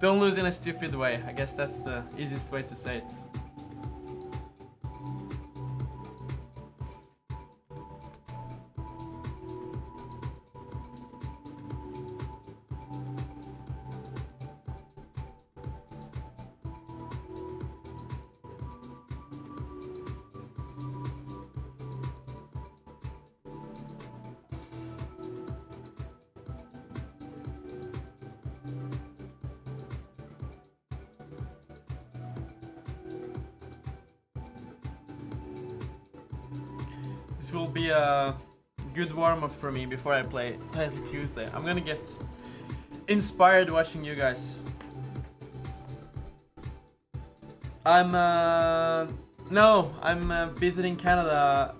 C: Don't lose in a stupid way. I guess that's the easiest way to say it. This will be a good warm-up for me before I play Title Tuesday. I'm gonna get inspired watching you guys. I'm visiting Canada.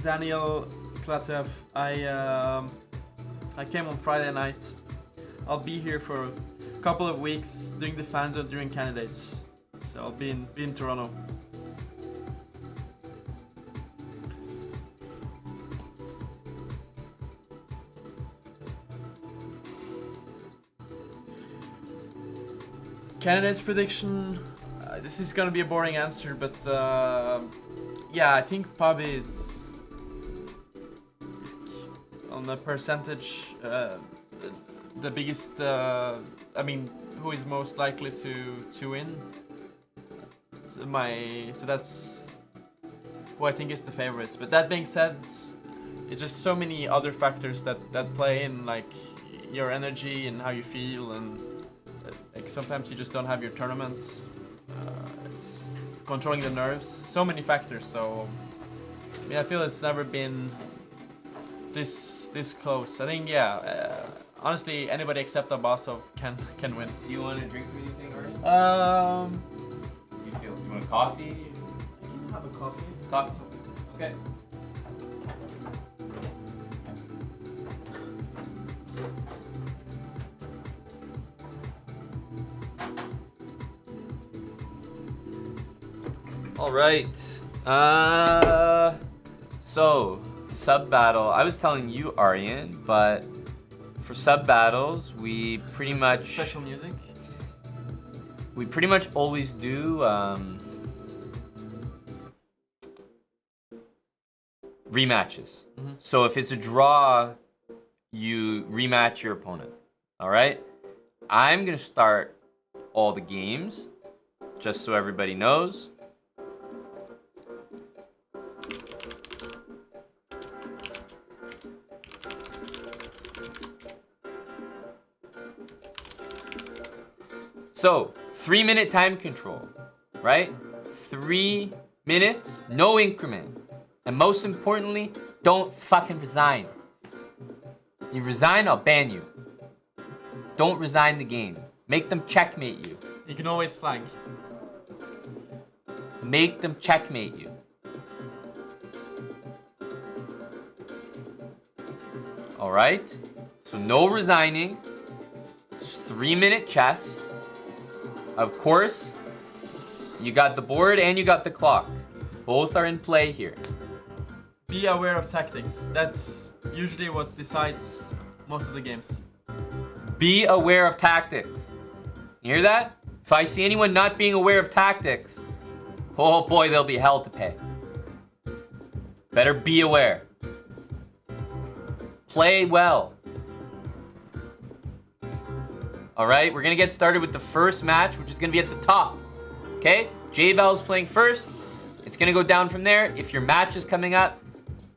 C: Daniel Klatsev. I came on Friday night. I'll be here for a couple of weeks doing the fan zone during candidates. So I'll be in Toronto. Candidates prediction. This is gonna be a boring answer, but yeah, I think Pub is on the percentage the biggest. I mean, who is most likely to win? So that's who I think is the favorite. But that being said, it's just so many other factors that play in, like your energy and how you feel, and like sometimes you just don't have your tournaments. It's controlling the nerves. So many factors. So I mean, I feel it's never been this close. I think honestly, anybody except Abasov can win.
A: Do you want to drink anything, Aryan? Do you want a coffee?
C: I can have a coffee.
A: Coffee? Okay. All right. So sub battle. I was telling you, Aryan, but for sub battles, we pretty much
C: special music.
A: We pretty much always do rematches.
C: Mm-hmm.
A: So if it's a draw, you rematch your opponent. All right. I'm gonna start all the games, just so everybody knows. So, 3-minute time control, right? 3 minutes, no increment. And most importantly, don't fucking resign. You resign, I'll ban you. Don't resign the game. Make them checkmate you.
C: You can always flag.
A: Make them checkmate you. Alright? So no resigning. Just 3-minute chess. Of course, you got the board and you got the clock. Both are in play here.
C: Be aware of tactics. That's usually what decides most of the games.
A: Be aware of tactics. You hear that? If I see anyone not being aware of tactics, oh boy, there'll be hell to pay. Better be aware. Play well. Alright, we're gonna get started with the first match, which is gonna be at the top. Okay? J-Bell's playing first. It's gonna go down from there. If your match is coming up,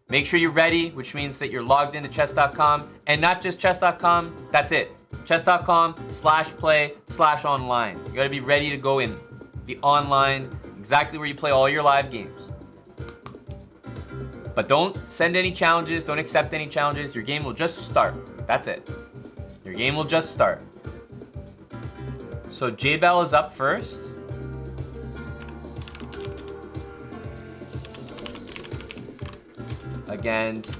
A: make sure you're ready, which means that you're logged into chess.com. And not just chess.com, that's it. Chess.com/play/online. You gotta be ready to go in the online, exactly where you play all your live games. But don't send any challenges, don't accept any challenges. Your game will just start. That's it. Your game will just start. So J-Bell is up first. Against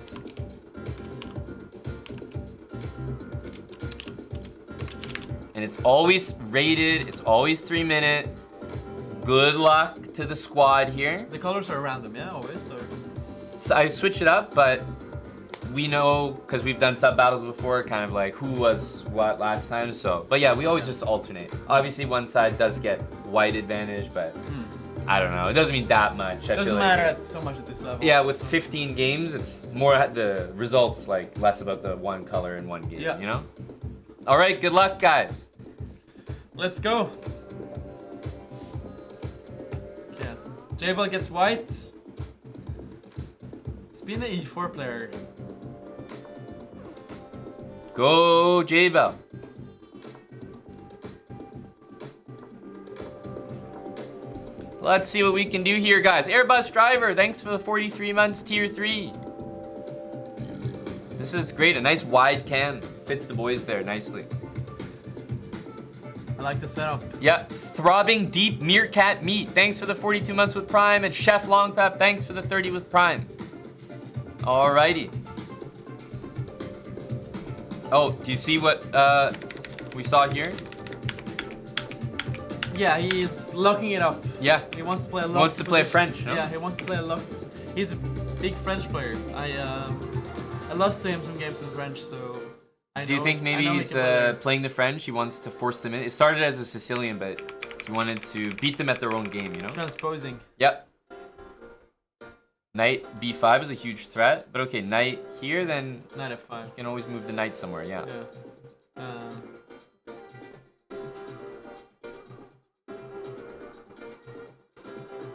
A: and it's always rated, it's always 3-minute. Good luck to the squad here.
C: The colors are random, yeah, always. Or...
A: So I switch it up, but we know, because we've done sub battles before, kind of like who was what last time. So, but yeah, we always just alternate. Obviously, one side does get white advantage, but I don't know. It doesn't mean that much.
C: It doesn't matter so much at this level.
A: Yeah, with 15 games, it's more the results, like less about the one color in one game.
C: Yeah.
A: You know. All right. Good luck, guys.
C: Let's go. Okay. J-Bell gets white. It's been an E4 player.
A: Go, J-Bell. Let's see what we can do here, guys. Airbus driver, thanks for the 43 months, tier 3. This is great, a nice wide cam. Fits the boys there nicely.
C: I like the setup.
A: Yeah, throbbing deep meerkat meat. Thanks for the 42 months with Prime. And Chef Longpap, thanks for the 30 with Prime. Alrighty. Oh, do you see what we saw here?
C: Yeah, he's locking it up.
A: Yeah.
C: He wants to play a lock.
A: He wants to play French, no?
C: Yeah, he wants to play a lock. He's a big French player. I lost to him some games in French, so I know.
A: Do you think maybe he's playing the French? He wants to force them in. It started as a Sicilian, but he wanted to beat them at their own game, you know?
C: Transposing.
A: Yep. Knight b5 is a huge threat, but okay, knight here, then
C: Knight f5.
A: you can always move the knight somewhere, yeah.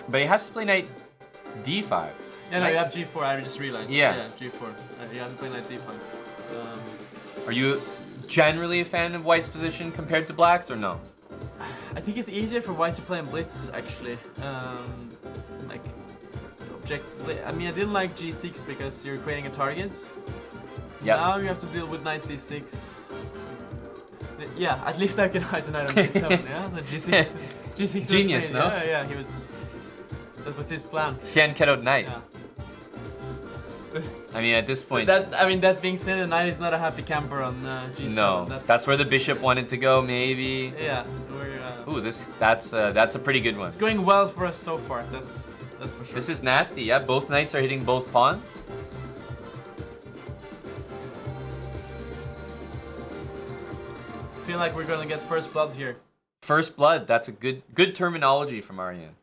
A: But he has to play knight d5.
C: Yeah, no, you have g4, I just realized.
A: Yeah.
C: Yeah, g4. You have to play knight d5.
A: Are you generally a fan of white's position compared to black's, or no?
C: I think it's easier for white to play in blitz, actually. Like, objects. I mean, I didn't like g6 because you're creating a target.
A: Yeah.
C: Now you have to deal with knight d6. Yeah, at least I can hide the knight on g7, yeah? So g6. G6
A: Genius,
C: was
A: no?
C: Yeah, he was... That was his plan.
A: Fianchettoed knight.
C: Yeah.
A: I mean, at this point...
C: That being said, the knight is not a happy camper on g7.
A: No, that's where the bishop wanted to go, maybe.
C: Yeah.
A: Ooh, that's a pretty good one.
C: It's going well for us so far, that's for sure.
A: This is nasty, yeah? Both knights are hitting both pawns.
C: I feel like we're gonna get first blood here.
A: First blood, that's a good terminology from Aryan.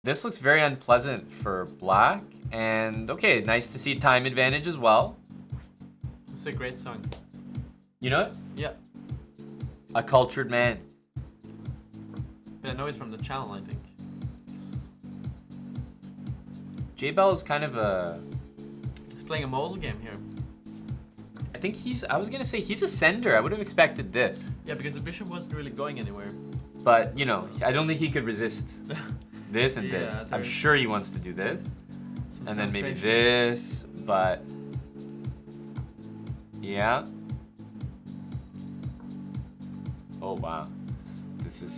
A: This looks very unpleasant for black, and okay, nice to see time advantage as well.
C: It's a great song.
A: You know it?
C: Yeah.
A: A cultured man.
C: But I know it from the channel, I think.
A: J-Bell is kind of a...
C: He's playing a model game here.
A: I think I was gonna say he's a sender. I would have expected this.
C: Yeah, because the bishop wasn't really going anywhere.
A: But, you know, I don't think he could resist this and
C: Yeah,
A: this. I'm
C: there's
A: sure he wants to do this.
C: Some
A: And then maybe
C: temptations.
A: this, but... Yeah. Oh, wow. This is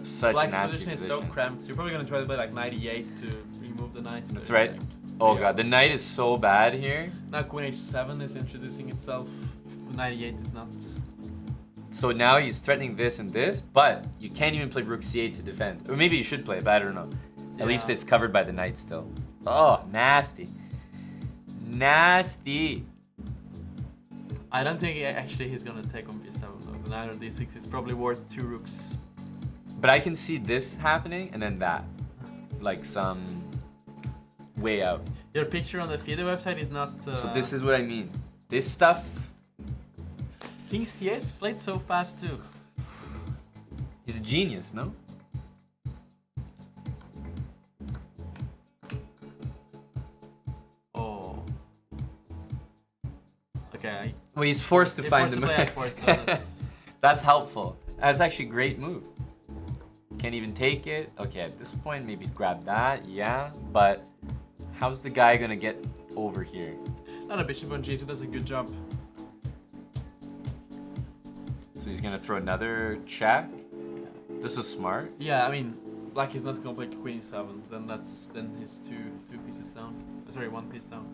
A: such a
C: Black's
A: nasty
C: position
A: position.
C: is so cramped. You're probably gonna try to play like 98 to remove the knight. but
A: That's
C: it's
A: right.
C: like-
A: Oh
C: Yeah.
A: god, the knight is so bad here.
C: Now queen h7 is introducing itself. 98 is not.
A: So now he's threatening this and this, but you can't even play rook c8 to defend. Or maybe you should play it, but I don't know. At least
C: Yeah.
A: it's covered by the knight still. Oh, nasty. Nasty.
C: I don't think actually he's gonna take on b7 though. The knight on d6 is probably worth 2 rooks.
A: But I can see this happening and then that. Like some way out.
C: Your picture on the FIDE website is not.
A: So this is what I mean. This stuff,
C: King c8 played so fast too.
A: he's a genius, no?
C: Oh. Okay.
A: Well, he's forced to find the
C: play
A: move.
C: f4, so that's-
A: That's helpful. That's actually a great move. Can't even take it. Okay, at this point, maybe grab that. Yeah, but how's the guy gonna get over here?
C: Not a bishop on g2 does a good job.
A: So he's gonna throw another check. This was smart.
C: Yeah, I mean, black is not gonna play queen e7. Then he's two pieces down. Sorry, 1 piece down.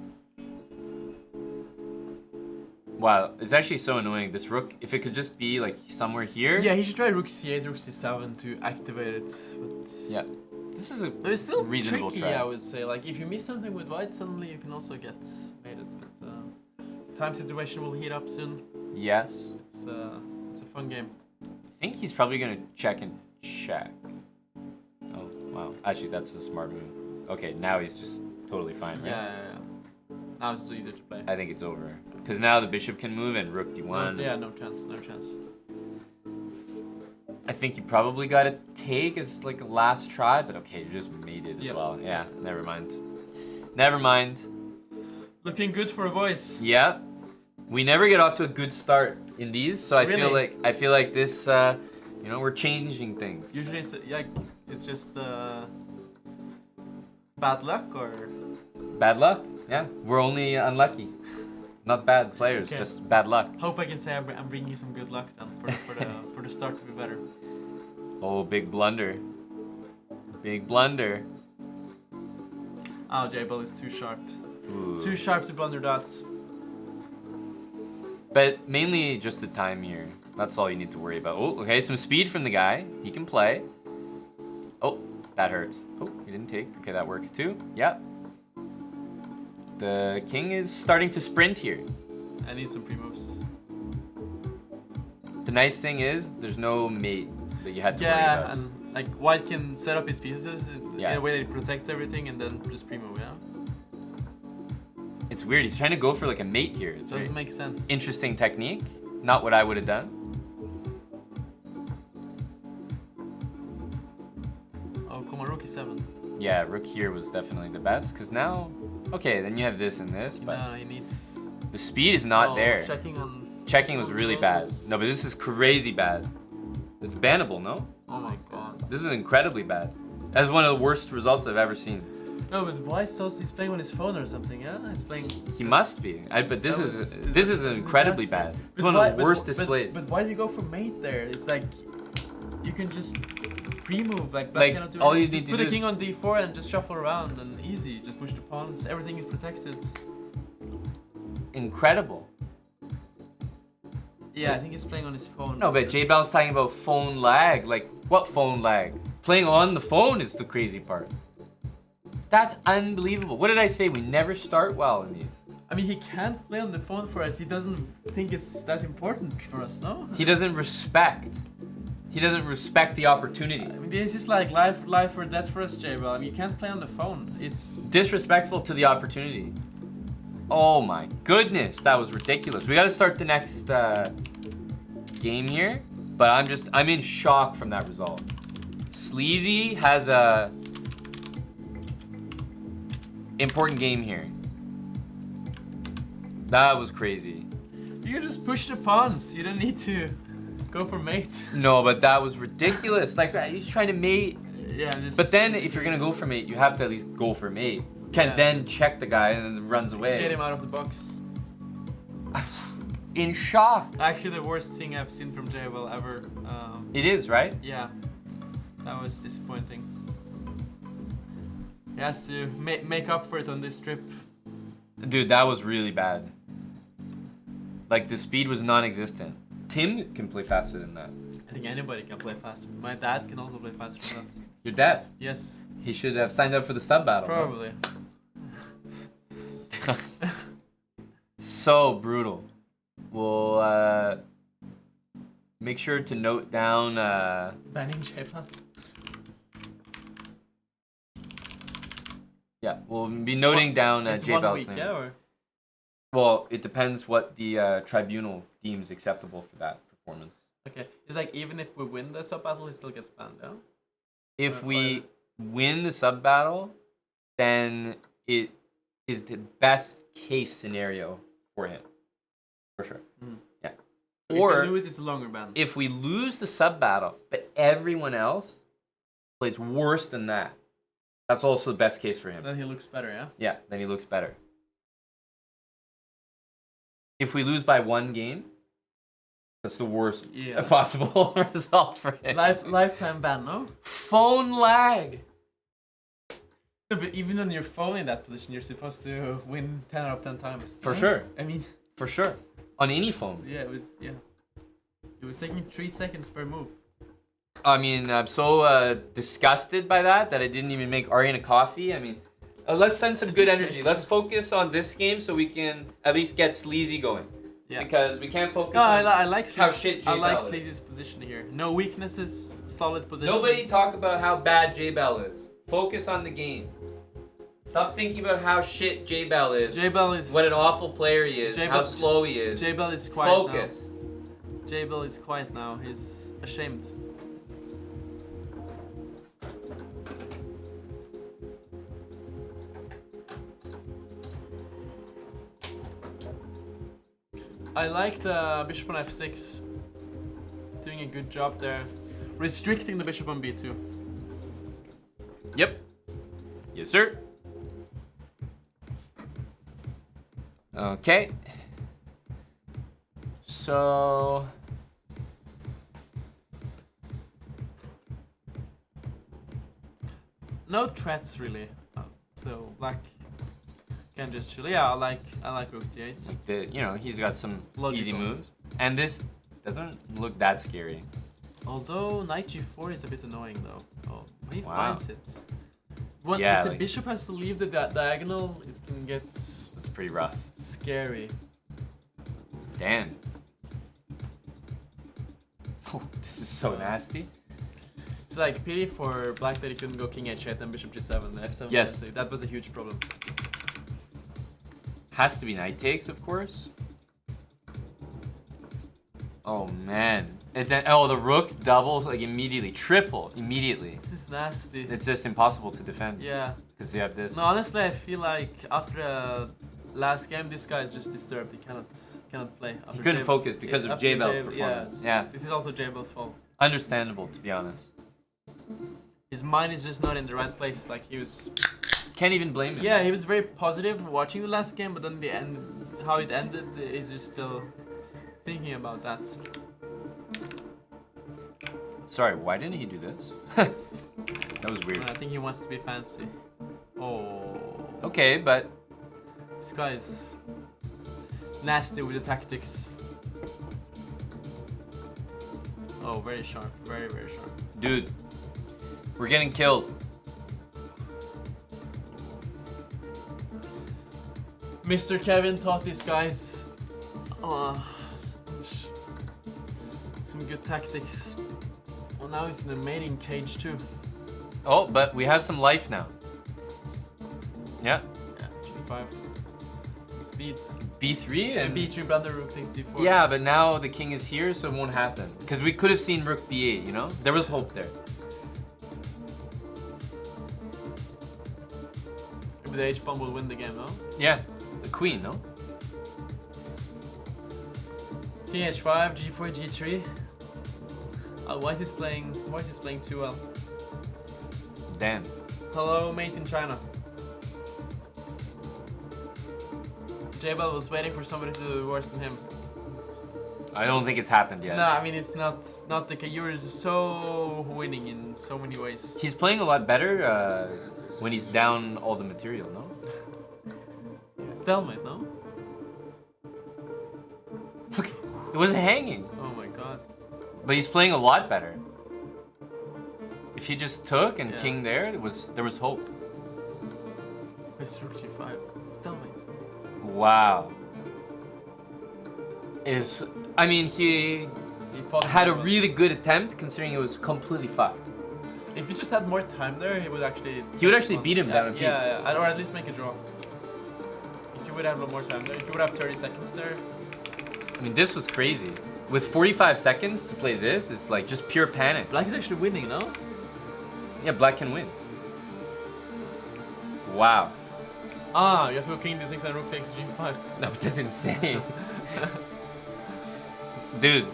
A: Wow, it's actually so annoying. This rook, if it could just be like somewhere here.
C: Yeah, he should try rook c8, rook c7 to activate it. But
A: Yeah. This is a
C: But it's still
A: reasonable
C: tricky,
A: try.
C: I would say. Like, if you miss something with white, suddenly you can also get mated. But time situation will heat up soon.
A: Yes.
C: It's a fun game.
A: I think he's probably gonna check and check. Oh, wow. Actually, that's a smart move. Okay, now he's just totally fine, right?
C: Yeah. Now it's easier to play.
A: I think it's over. Because now the bishop can move and rook d1.
C: Yeah, no chance, no chance.
A: I think you probably got to take as like a last try, but okay, you just made it as
C: Yep.
A: well. Yeah, never mind. Never mind.
C: Looking good for a voice.
A: Yeah, we never get off to a good start in these, so I feel like this, you know, we're changing things.
C: Usually it's just bad luck or.
A: Bad luck. Yeah, we're only unlucky, not bad players,
C: Okay.
A: just bad luck.
C: Hope I can say I'm bringing you some good luck then for the start to be better.
A: Oh, big blunder. Big blunder.
C: Oh, J-Ball is too sharp.
A: Ooh.
C: Too sharp to blunder dots.
A: But mainly just the time here. That's all you need to worry about. Oh, okay, some speed from the guy. He can play. Oh, that hurts. Oh, he didn't take. Okay, that works too. Yep. The king is starting to sprint here.
C: I need some pre-moves.
A: The nice thing is there's no mate that you had to worry
C: Yeah,
A: about.
C: and like white can set up his pieces in
A: Yeah.
C: a way that it protects everything and then just pre-move, yeah?
A: It's weird. He's trying to go for like a mate here. It's
C: Doesn't
A: very
C: make sense.
A: interesting technique. Not what I would have done.
C: Oh, come on, rook e7.
A: Yeah, rook here was definitely the best. Because now, okay, then you have this and this, but
C: No, he needs.
A: the speed is not
C: Oh,
A: there.
C: Checking on.
A: Checking was really bad. No, but this is crazy bad. It's bannable, no?
C: Oh my god.
A: This is incredibly bad. That's one of the worst results I've ever seen.
C: No, but why still he's playing on his phone or something? Yeah, he's playing.
A: He must be. But this
C: That
A: is
C: was-
A: this is incredibly
C: disaster.
A: bad. It's
C: But
A: one
C: why-
A: of the worst
C: but-
A: displays.
C: But why do you go for mate there? It's like you can just pre-move like black
A: Like,
C: cannot do
A: all you
C: anything.
A: need
C: Just
A: to
C: put
A: do
C: a king
A: is-
C: on d4 and just shuffle around and easy. Just push the pawns. Everything is protected.
A: Incredible.
C: Yeah, I think he's playing on his phone.
A: No, but J Bal's talking about phone lag. Like, what phone lag? Playing on the phone is the crazy part. That's unbelievable. What did I say? We never start well in these.
C: I mean, he can't play on the phone for us. He doesn't think it's that important for us, no?
A: He doesn't respect. He doesn't respect the opportunity.
C: I mean, this is like life or death for us, J-Ball. I mean, you can't play on the phone. It's
A: Disrespectful to the opportunity. Oh my goodness, that was ridiculous. We gotta start the next game here, but I'm in shock from that result. Sleazy has a important game here. That was crazy.
C: you can just push the pawns. You don't need to Go for mate.
A: No, but that was ridiculous. Like, he's trying to mate.
C: Yeah, just...
A: But then, if you're gonna go for mate, you have to at least go for mate. Can't then check the guy and then runs away.
C: Get him out of the box.
A: In shock.
C: Actually, the worst thing I've seen from JBL ever.
A: It is, right?
C: Yeah, that was disappointing. He has to make up for it on this trip.
A: Dude, that was really bad. Like, the speed was non-existent. Tim can play faster than that.
C: I think anybody can play faster. My dad can also play faster than that.
A: Your dad?
C: Yes.
A: He should have signed up for the sub battle.
C: Probably.
A: So brutal. We'll make sure to note down
C: Banning JBL.
A: yeah, we'll be noting down
C: It's
A: JBL's
C: 1 week,
A: name.
C: yeah, or?
A: Well, it depends what the tribunal deems acceptable for that performance.
C: Okay. It's like even if we win the sub battle, he still gets banned, yeah?
A: If we win the sub battle, then it is the best case scenario for him. For sure.
C: Mm.
A: Yeah.
C: Or if we lose, it's a longer ban.
A: If we lose the sub battle, but everyone else plays worse than that, that's also the best case for him.
C: Then he looks better, yeah?
A: Yeah, then he looks better. If we lose by 1 game, that's the worst possible result for him.
C: Lifetime ban, no?
A: Phone lag.
C: No, but even on your phone in that position, you're supposed to win 10 out of 10 times.
A: For sure.
C: I mean...
A: For sure. On any phone.
C: Yeah, it was taking 3 seconds per move.
A: I mean, I'm so disgusted by that I didn't even make Arian a coffee. I mean, let's send some good energy. Let's focus on this game so we can at least get Sleazy going. Yeah. Because we can't focus on
C: I like
A: how shit J-Bell
C: I like
A: is.
C: Sleazy's position here. No weaknesses, solid position.
A: Nobody talk about how bad J-Bell is. Focus on the game. Stop thinking about how shit J-Bell is.
C: J-Bell is...
A: What an awful player he is. How slow he is.
C: J-Bell is quiet
A: Focus.
C: now. J-Bell is quiet now. He's ashamed. I like the bishop on f6. Doing a good job there. Restricting the bishop on b2.
A: Yep. Yes, sir. Okay. So...
C: No threats really. So black can just chill. Yeah, I like rook d8.
A: He's got some
C: Logical.
A: easy moves. And this doesn't look that scary.
C: Although knight g4 is a bit annoying though. Oh, he
A: Wow.
C: finds it.
A: Yeah,
C: if the bishop has to leave the diagonal, it can get
A: It's pretty rough.
C: scary.
A: Damn. Oh, this is so nasty.
C: It's like pity for black that he couldn't go king h8 and bishop g7, f7.
A: Yes.
C: That was a huge problem.
A: Has to be knight takes, of course. Oh man. The rooks double like immediately, triple immediately.
C: This is nasty.
A: It's just impossible to defend.
C: Yeah.
A: Because you have this.
C: No, honestly, I feel like after last game, this guy is just disturbed. He cannot play.
A: He couldn't focus because of J-Bell's performance. Yeah.
C: This is also J-Bell's fault.
A: Understandable, to be honest.
C: His mind is just not in the right place. Like he was.
A: Can't even blame him.
C: Yeah, he was very positive watching the last game, but then how it ended, is just still thinking about that.
A: Sorry, why didn't he do this? That was weird.
C: I think he wants to be fancy. Oh.
A: Okay, but
C: This guy is nasty with the tactics. Oh, very sharp. Very, very sharp.
A: dude, we're getting killed.
C: Mr. Kevin taught these guys some good tactics. Well, now he's in the mating cage too.
A: Oh, but we have some life now. Yeah.
C: Yeah, G5. Speed.
A: B3 and
C: B3 blunder rook takes D4.
A: yeah, but now the king is here, so it won't happen. Because we could have seen rook B8, you know? There was hope there.
C: Maybe the H-bomb will win the game, no?
A: Yeah, the queen, no?
C: King H5, G4, G3. White is playing too well.
A: Damn.
C: Hello, mate in China. J-Bell was waiting for somebody to do worse than him.
A: I don't think it's happened yet.
C: No, I mean it's not the case. You're so winning in so many ways.
A: He's playing a lot better when he's down all the material, no?
C: Stalemate, no?
A: Look, it was hanging.
C: Oh my god.
A: But he's playing a lot better. If he just took and
C: Yeah.
A: king there was hope.
C: It's Rook G5. Stalemate.
A: Wow. I mean, he
C: fought
A: had a
C: well.
A: really good attempt considering it was completely fucked.
C: If he just had more time there, he would actually.
A: Beat him down a piece.
C: Yeah, or at least make a draw. If you would have a little more time there, if you would have 30 seconds there.
A: I mean, this was crazy. With 45 seconds to play this is like just pure panic.
C: Black is actually winning, no?
A: Yeah, black can win. Wow.
C: Ah, you have to go king d6 and rook takes g5.
A: No, that's insane. Dude,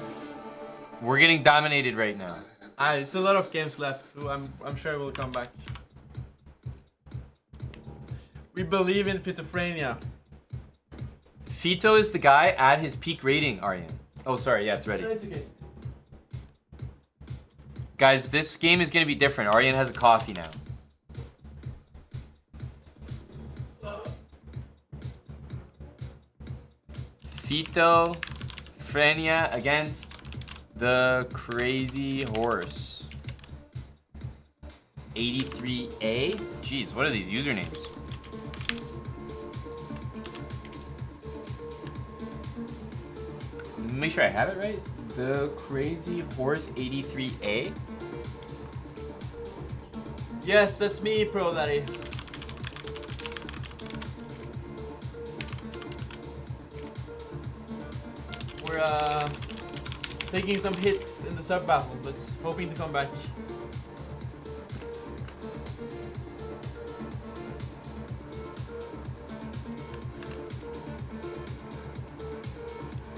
A: we're getting dominated right now.
C: It's a lot of games left. I'm sure we'll come back. We believe in Fitophrenia.
A: Fito is the guy at his peak rating, Aryan. Oh, sorry, yeah, it's ready.
C: It's okay.
A: Guys, this game is going to be different. Aryan has a coffee now. Fito Frenia against the Crazy Horse. 83A? Jeez, what are these usernames? Make sure I have it right. The Crazy Horse 83A.
C: Yes, that's me, Pro Daddy. We're taking some hits in the sub battle, but hoping to come back.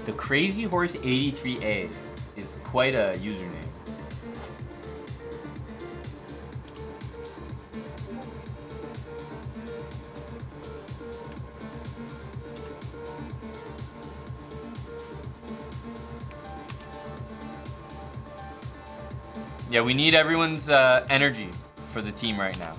A: The Crazy Horse 83A is quite a username. Yeah, we need everyone's energy for the team right now.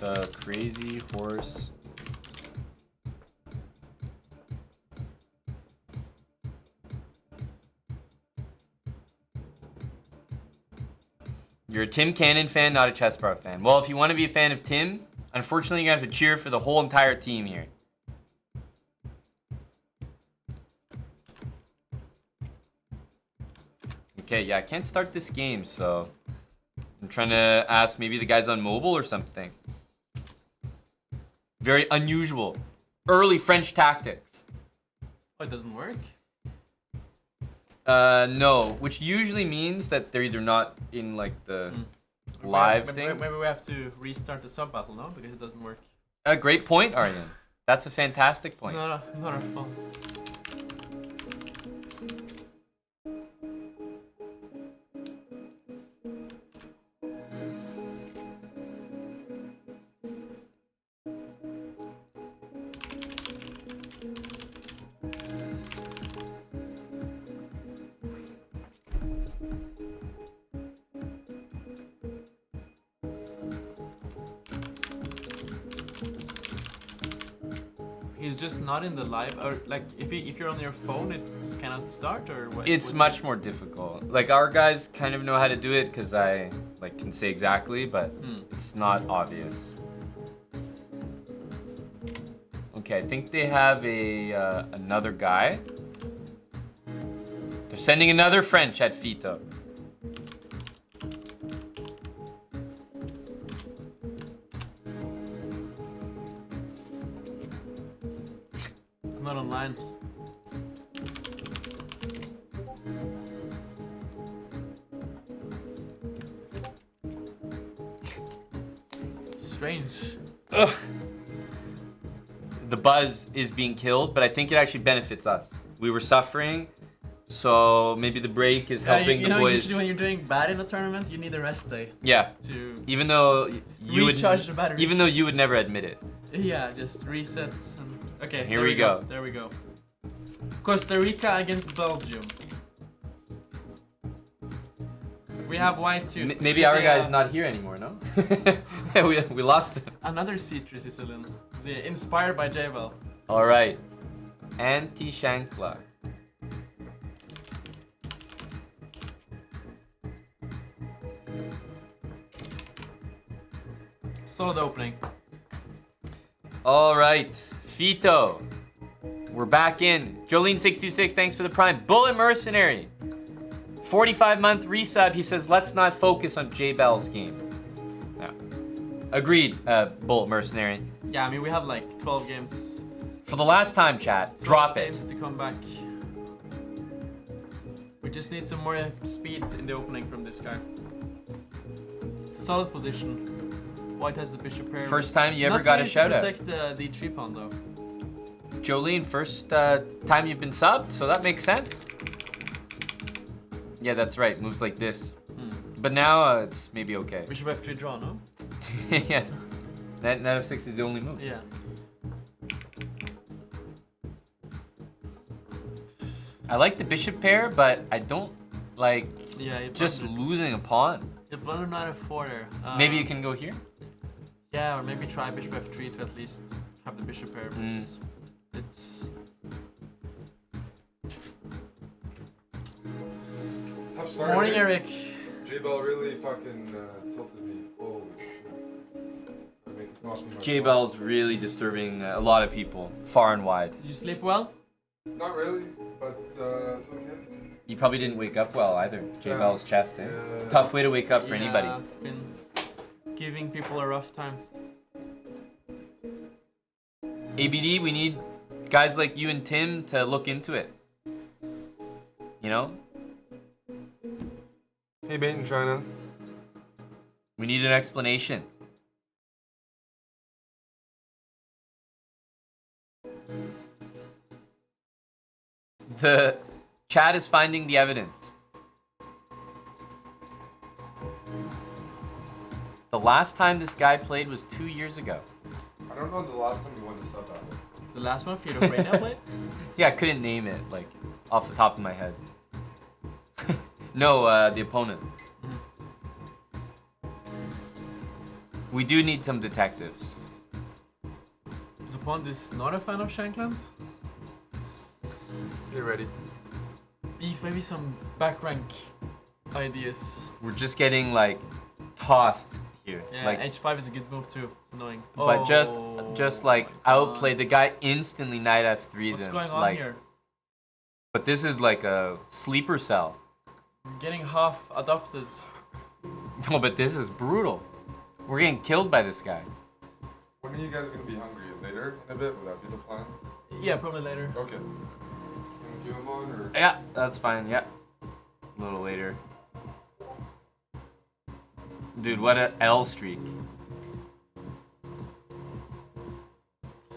A: The Crazy Horse. You're a Tim Cannon fan, not a Chessbar fan. Well, if you want to be a fan of Tim, unfortunately you're going to have to cheer for the whole entire team here. Okay, yeah, I can't start this game, so I'm trying to ask maybe the guys on mobile or something. Very unusual. Early French tactics.
C: Oh, it doesn't work?
A: No, which usually means that they're either not in like the live thing.
C: Maybe we have to restart the sub battle now because it doesn't work.
A: A great point, Aryan. That's a fantastic point.
C: Not our fault. He's just not in the live, or like if you're on your phone, it cannot start, or what?
A: It's much more difficult. Like our guys kind of know how to do it because I like can say exactly, but it's not obvious. Okay, I think they have a another guy. They're sending another French at Fito.
C: It's not online. Strange.
A: Ugh. The buzz is being killed, but I think it actually benefits us. We were suffering, so maybe the break is helping
C: you
A: the
C: know,
A: boys.
C: usually when you're doing bad in a tournament, you need a rest day
A: Yeah,
C: to
A: even though you
C: recharge the
A: would,
C: batteries.
A: even though you would never admit it.
C: Yeah, just resets and okay.
A: Here
C: there
A: we go.
C: There we go. Costa Rica against Belgium. We have white too.
A: Maybe our guy's not here anymore, no? we lost him.
C: Another C3 Sicilian. Inspired by J-Bell.
A: All right, anti-Shankla.
C: Solid opening.
A: All right, Fito. We're back in. Jolene626, thanks for the prime. Bullet Mercenary. 45-month resub. He says, let's not focus on J-Bell's game. Yeah. Agreed, Bullet Mercenary.
C: Yeah, I mean, we have like 12 games.
A: For the last time, chat, drop it.
C: Games to come back. We just need some more speed in the opening from this guy. Solid position. White has the bishop pair.
A: First time you ever got a shout out.
C: Protect the d3 pawn though.
A: Jolene, first time you've been subbed, so that makes sense. Yeah, that's right. Moves like this. But now it's maybe okay.
C: Bishop f3 draw, no?
A: Yes. Knight f6 is the only move.
C: Yeah.
A: I like the bishop pair, but I don't like
C: Yeah.
A: just losing a pawn.
C: You blunder knight f4 there.
A: Maybe you can go here?
C: Yeah, or maybe try bishop f3 to at least have the bishop pair. But it's
E: Tough start.
C: morning, Eric.
E: J-Bell really fucking tilted me. Holy shit. I'm making coffee myself.
A: J-Bell's really disturbing a lot of people, far and wide.
C: Did you sleep well?
E: Not really, but it's okay.
A: You probably didn't wake up well either. J-Bell's chest, eh?
E: Yeah.
A: Tough way to wake up for
C: Yeah,
A: anybody.
C: It's been giving people a rough time.
A: ABD, we need guys like you and Tim to look into it. You know?
E: Hey, mate in China.
A: We need an explanation. The chat is finding the evidence. The last time this guy played was 2 years ago.
E: I don't know the last time we won the sub battle.
C: The last one, Peter Freyna played?
A: Yeah, I couldn't name it, like, off the top of my head. No, the opponent. We do need some detectives.
C: His opponent is not a fan of Shankland?
E: Get ready.
C: Beef, maybe some back rank ideas.
A: We're just getting, like, tossed here.
C: Yeah,
A: Like,
C: h5 is a good move too. It's annoying.
A: but just like
C: my
A: outplayed. The
C: God.
A: guy instantly knight f3's
C: What's
A: him.
C: going on
A: like,
C: here?
A: But this is like a sleeper cell.
C: I'm getting half adopted.
A: No, but this is brutal. We're getting killed by this guy.
E: When are you guys gonna be hungry? Later in a bit? Would that be the plan?
C: Yeah, probably later.
E: Okay. Can we do them on or?
A: Yeah, that's fine. Yeah, a little later. Dude, what a L streak.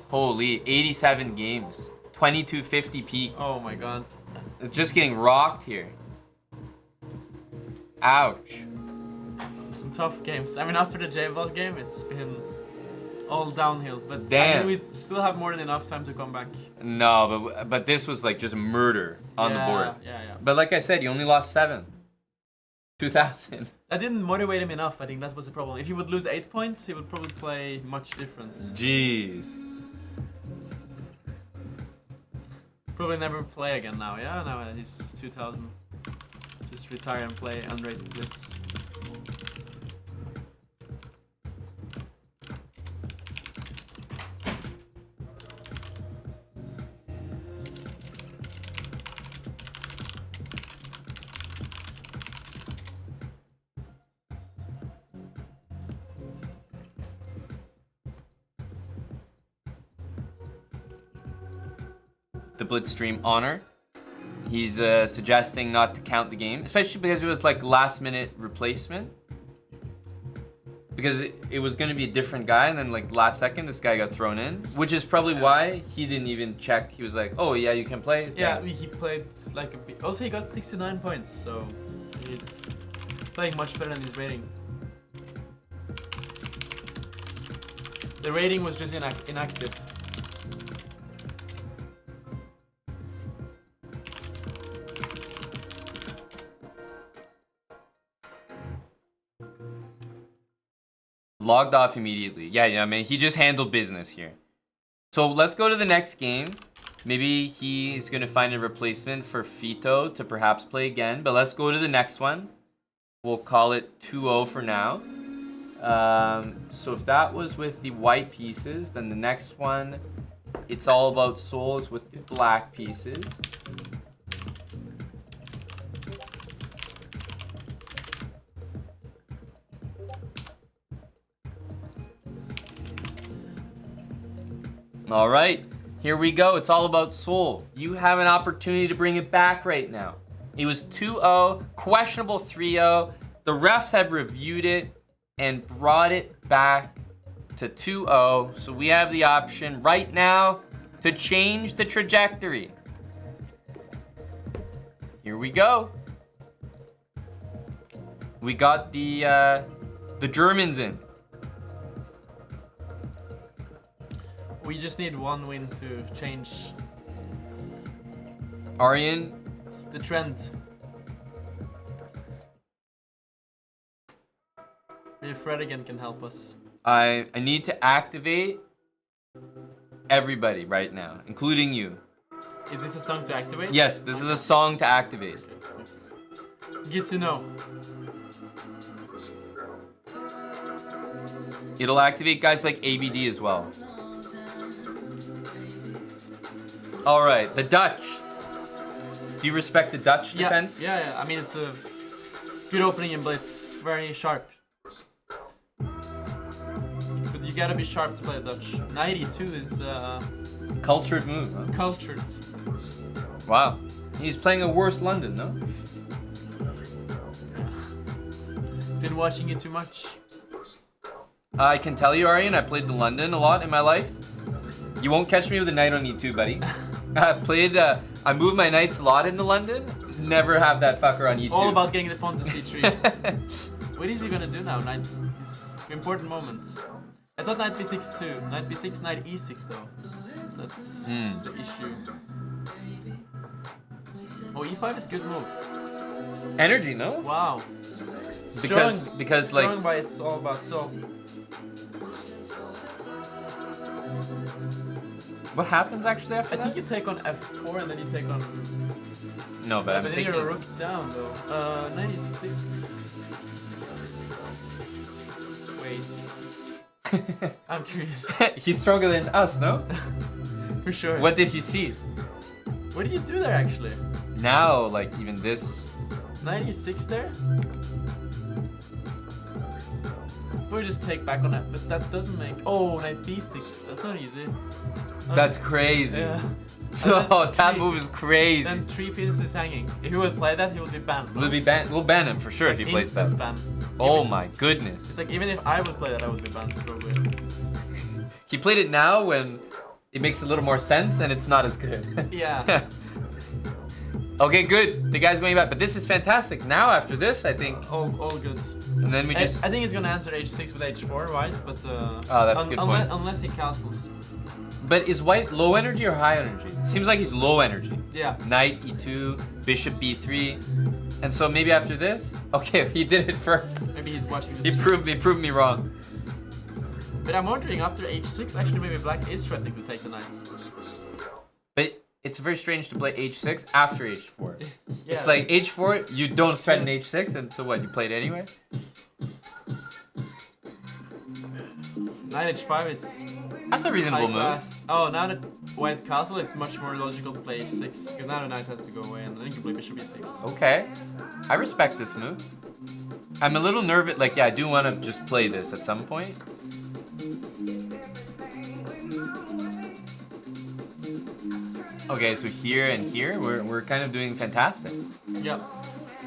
A: Holy, 87 games. 2250 peak.
C: Oh my god.
A: It's just getting rocked here. Ouch.
C: Some tough games. I mean, after the J-Vault game, it's been all downhill. But
A: Damn.
C: I mean, we still have more than enough time to come back.
A: No, but this was like just murder on the board.
C: Yeah.
A: But like I said, you only lost 7. 2000.
C: That didn't motivate him enough. I think that was the problem. If he would lose 8 points, he would probably play much different.
A: Jeez.
C: Probably never play again now. Yeah, now he's 2000. Just retire and play unrated blitz.
A: the Blitzstream honor. He's suggesting not to count the game, especially because it was like last minute replacement. Because it was going to be a different guy, and then like last second this guy got thrown in, which is probably why he didn't even check. He was like, oh yeah, you can play.
C: Yeah, he played like a bit. Also, he got 69 points, so he's playing much better than his rating. The rating was just inactive.
A: Logged off immediately. Yeah, I mean, he just handled business here. So let's go to the next game. Maybe he's going to find a replacement for Fito to perhaps play again. But let's go to the next one. We'll call it 2-0 for now. So if that was with the white pieces, then the next one, it's all about souls with the black pieces. All right, here we go. It's all about soul. You have an opportunity to bring it back right now. It was 2-0, questionable 3-0. The refs have reviewed it and brought it back to 2-0. So we have the option right now to change the trajectory. Here we go. We got the Germans in.
C: We just need one win to change
A: Aryan,
C: the trend. Maybe Fred again can help us.
A: I need to activate everybody right now, including you.
C: Is this a song to activate?
A: Yes, this is a song to activate.
C: Okay, nice. Good to know.
A: It'll activate guys like ABD as well. All right, the Dutch. Do you respect the Dutch defense?
C: Yeah. I mean, it's a good opening in Blitz. Very sharp. But you gotta be sharp to play Dutch. 92 is
A: Cultured move, huh?
C: cultured.
A: Wow. He's playing a worse London, no?
C: Been watching it too much.
A: I can tell you, Aryan, I played the London a lot in my life. You won't catch me with a knight on E2, buddy. I moved my knights a lot into London. Never have that fucker on E2.
C: All about getting the pawn to C3. What is he gonna do now? Knight is an important moment. I thought knight b6 too. Knight b6, knight e6 though. That's the issue. Oh, e5 is good move.
A: Energy, no?
C: Wow.
A: Because
C: strong
A: like
C: by it's all about soul.
A: what happens actually after
C: I
A: that?
C: think you take on f4 and then you take on.
A: No, but I'm
C: then
A: thinking.
C: you're a rook down though. 96. Wait. I'm curious.
A: He's stronger than us, no?
C: For sure.
A: What did he see?
C: What did you do there actually?
A: Now, like even this.
C: 96 there? But we just take back on that, but that doesn't make. Oh, knight b6. That's not easy.
A: That's crazy.
C: Yeah.
A: Oh, that move is crazy.
C: Then 3 pieces is hanging. If he would play that, he would be banned.
A: We'll be banned. We'll ban him for sure if he plays that.
C: Instant ban.
A: Oh my goodness.
C: It's like even if I would play that, I would be banned probably.
A: He played it now when it makes a little more sense and it's not as good.
C: Yeah.
A: Okay, good. The guy's going back, but this is fantastic. Now after this, I think,
C: all good.
A: and then we just.
C: I think it's gonna answer h6 with h4, right? But
A: Oh, that's a good point.
C: Unless he castles.
A: But is white low energy or high energy? Seems like he's low energy.
C: Yeah.
A: Knight e2, bishop b3, and so maybe after this. Okay, he did it first.
C: Maybe he's watching this.
A: He proved me wrong.
C: But I'm wondering after h6, actually maybe black is threatening to take the knights.
A: But it's very strange to play h6 after h4.
C: Yeah.
A: It's like h4, you don't threaten h6, and so what? You play it anyway.
C: Knight h5 is
A: That's a reasonable
C: high
A: move.
C: class. Oh, now that white castle, it's much more logical to play h6 because now the knight has to go away, and then you can play bishop e6.
A: Okay, I respect this move. I'm a little nervous. Like, yeah, I do want to just play this at some point. Okay, so here and here, we're kind of doing fantastic.
C: Yeah.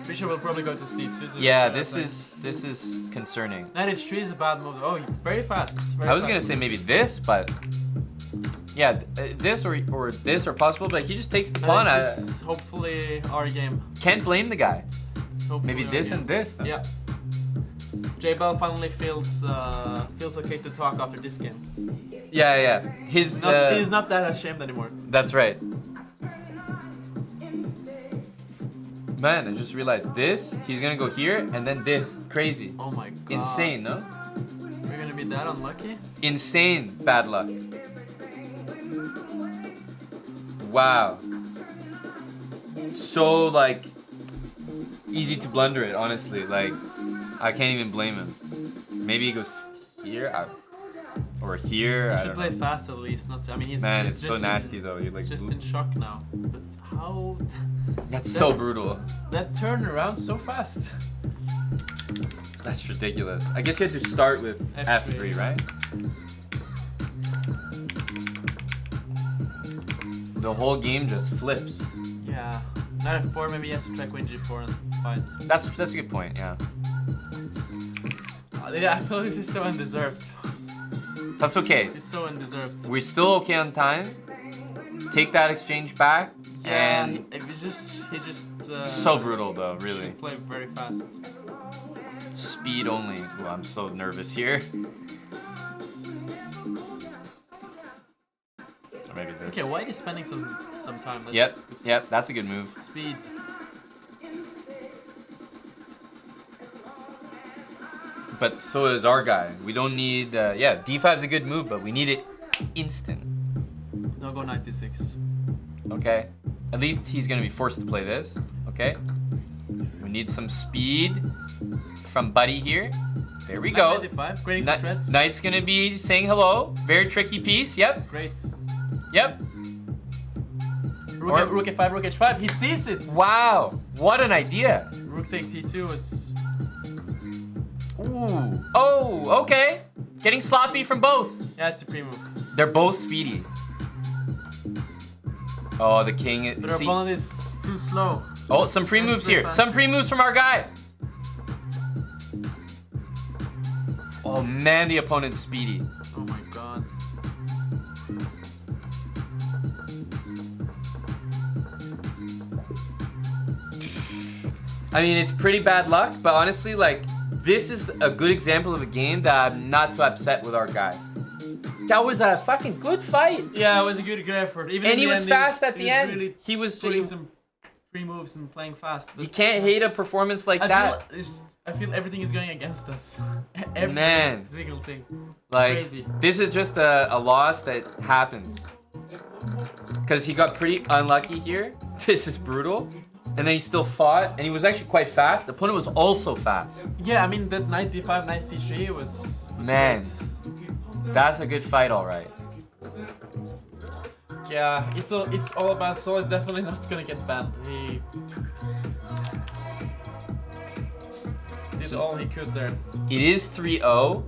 C: Bishop will probably go to c2. So
A: Yeah, this is concerning.
C: Knight h3 is a bad move. Oh, very fast. Very
A: I was
C: fast.
A: gonna say maybe this, but yeah, this or this are possible. But he just takes the pawn.
C: This is hopefully our game.
A: Can't blame the guy.
C: It's hopefully
A: Maybe
C: our
A: this
C: game.
A: and this. Then.
C: Yeah. J-Bell finally feels okay to talk after this game.
A: Yeah.
C: He's not that ashamed anymore.
A: That's right. Man, I just realized this. He's gonna go here and then this. Crazy.
C: Oh my god.
A: Insane, no?
C: We're gonna be that unlucky?
A: Insane bad luck. Wow. So like easy to blunder it, honestly. Like I can't even blame him. Maybe he goes here or here.
C: He
A: I
C: should
A: don't
C: play
A: know.
C: fast at least. Not. I mean, he's.
A: Man,
C: he's
A: it's so
C: just
A: nasty though. You're like,
C: He's just in shock now. But how?
A: that's so brutal.
C: That turn around so fast.
A: That's ridiculous. I guess you had to start with F3, right? The whole game just flips.
C: Yeah. Knight f4. Maybe he has to try queen g4 and fight.
A: That's a good point. Yeah.
C: Yeah, I feel this is so undeserved.
A: That's okay.
C: It's so undeserved.
A: We're still okay on time. Take that exchange back.
C: Yeah,
A: And
C: he just.
A: so brutal though, really.
C: Should play very fast.
A: Speed only. Ooh, I'm so nervous here. Or maybe this.
C: Okay, White is spending some time.
A: Yep, that's a good move.
C: Speed.
A: But so is our guy. We don't need, yeah, d5 is a good move, but we need it instant.
C: Don't go knight d6.
A: Okay. At least he's gonna be forced to play this. Okay. We need some speed from Buddy here. There we go.
C: Knight d5. Creating some threats.
A: Knight's gonna be saying hello. Very tricky piece. Yep.
C: Great.
A: Yep.
C: Rook f5, rook h5. He sees it.
A: Wow. What an idea.
C: Rook takes e2 was.
A: Ooh. Oh, okay. Getting sloppy from both.
C: Yeah, it's supreme move.
A: They're both speedy. Oh, the king.
C: But our opponent is too slow.
A: Oh, some pre-moves here.
C: faster.
A: Some pre-moves from our guy. Oh man, the opponent's speedy.
C: Oh my god.
A: I mean, it's pretty bad luck, but honestly, like, this is a good example of a game that I'm not too upset with our guy. That was a fucking good fight.
C: Yeah, it was a good effort. Even
A: And
C: in
A: he
C: the
A: was
C: end,
A: fast at
C: he
A: the
C: was
A: end.
C: Really
A: He was
C: putting some free moves and playing fast.
A: You can't hate a performance like that.
C: I feel everything is going against us. Every
A: Man.
C: single thing.
A: Like,
C: Crazy.
A: this is just a loss that happens. Because he got pretty unlucky here. This is brutal. And then he still fought, and he was actually quite fast. The opponent was also fast.
C: Yeah, I mean, that knight d5, knight c3 was
A: Man,
C: great.
A: that's a good fight, all right.
C: Yeah, it's all about Sol is definitely not gonna get banned. He did all he could there.
A: It is 3-0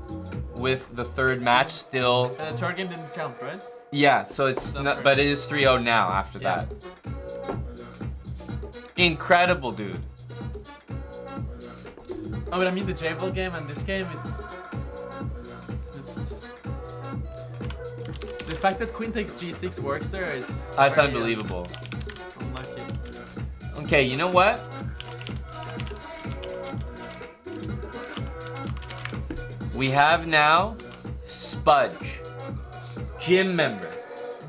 A: with the third match still.
C: And the third game didn't count, right?
A: Yeah, so it's not, but it is 3-0 now after
C: Yeah.
A: that. Incredible, dude.
C: Oh, but I mean the J-Ball game and this game is just the fact that Queen takes G6 works there is
A: That's
C: very,
A: unbelievable.
C: unlucky.
A: Okay, you know what? We have now Spudge, gym member,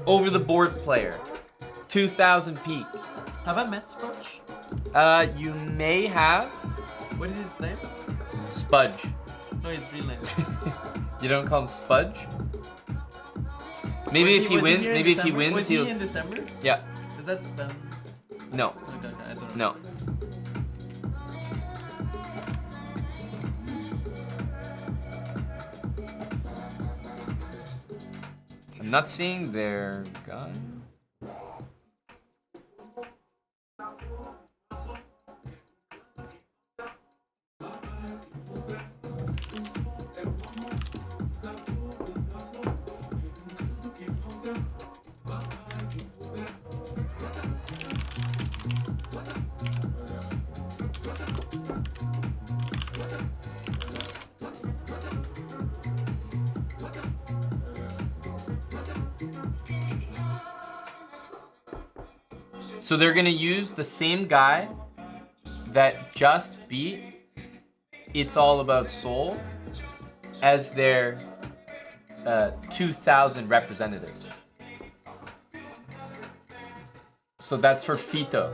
A: over the board player, 2,000 peak.
C: Have I met Spudge?
A: You may have
C: What is his name?
A: Spudge.
C: No, his real name.
A: You don't call him Spudge? Maybe if he wins, maybe if he wins,
C: was he in December?
A: Yeah.
C: Is that spam?
A: No.
C: Okay, I don't know.
A: No. I'm not seeing their gun. So they're gonna use the same guy that just beat It's All About Soul as their 2000 representative. So that's for Fito.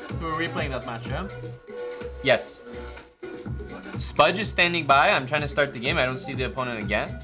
C: So we're replaying that match, yeah?
A: Yes. Spudge is standing by. I'm trying to start the game. I don't see the opponent again.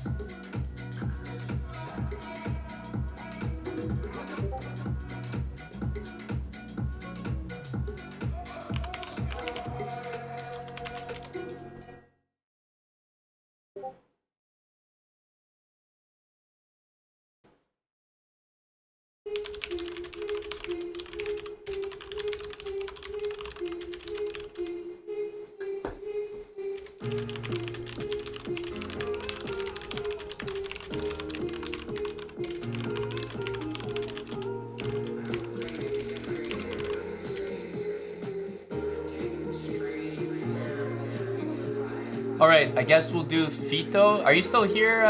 A: All right, I guess we'll do Fito. Are you still here,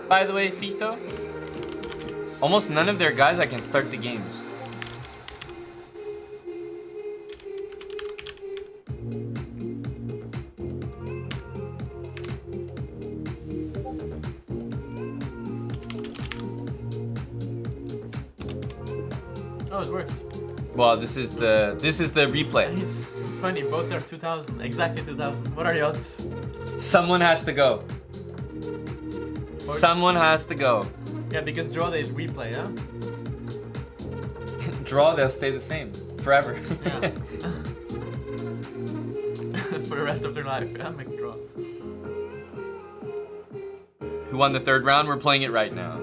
A: by the way, Fito? Almost none of their guys I can start the games.
C: Oh, it worked.
A: Well, this is the replay.
C: It's funny, both are 2000, exactly 2000. What are the odds?
A: Someone has to go. Someone has to go.
C: Yeah, because draw they replay, yeah?
A: Draw, they'll stay the same forever.
C: Yeah. For the rest of their life, yeah, make a draw.
A: Who won the third round? We're playing it right now.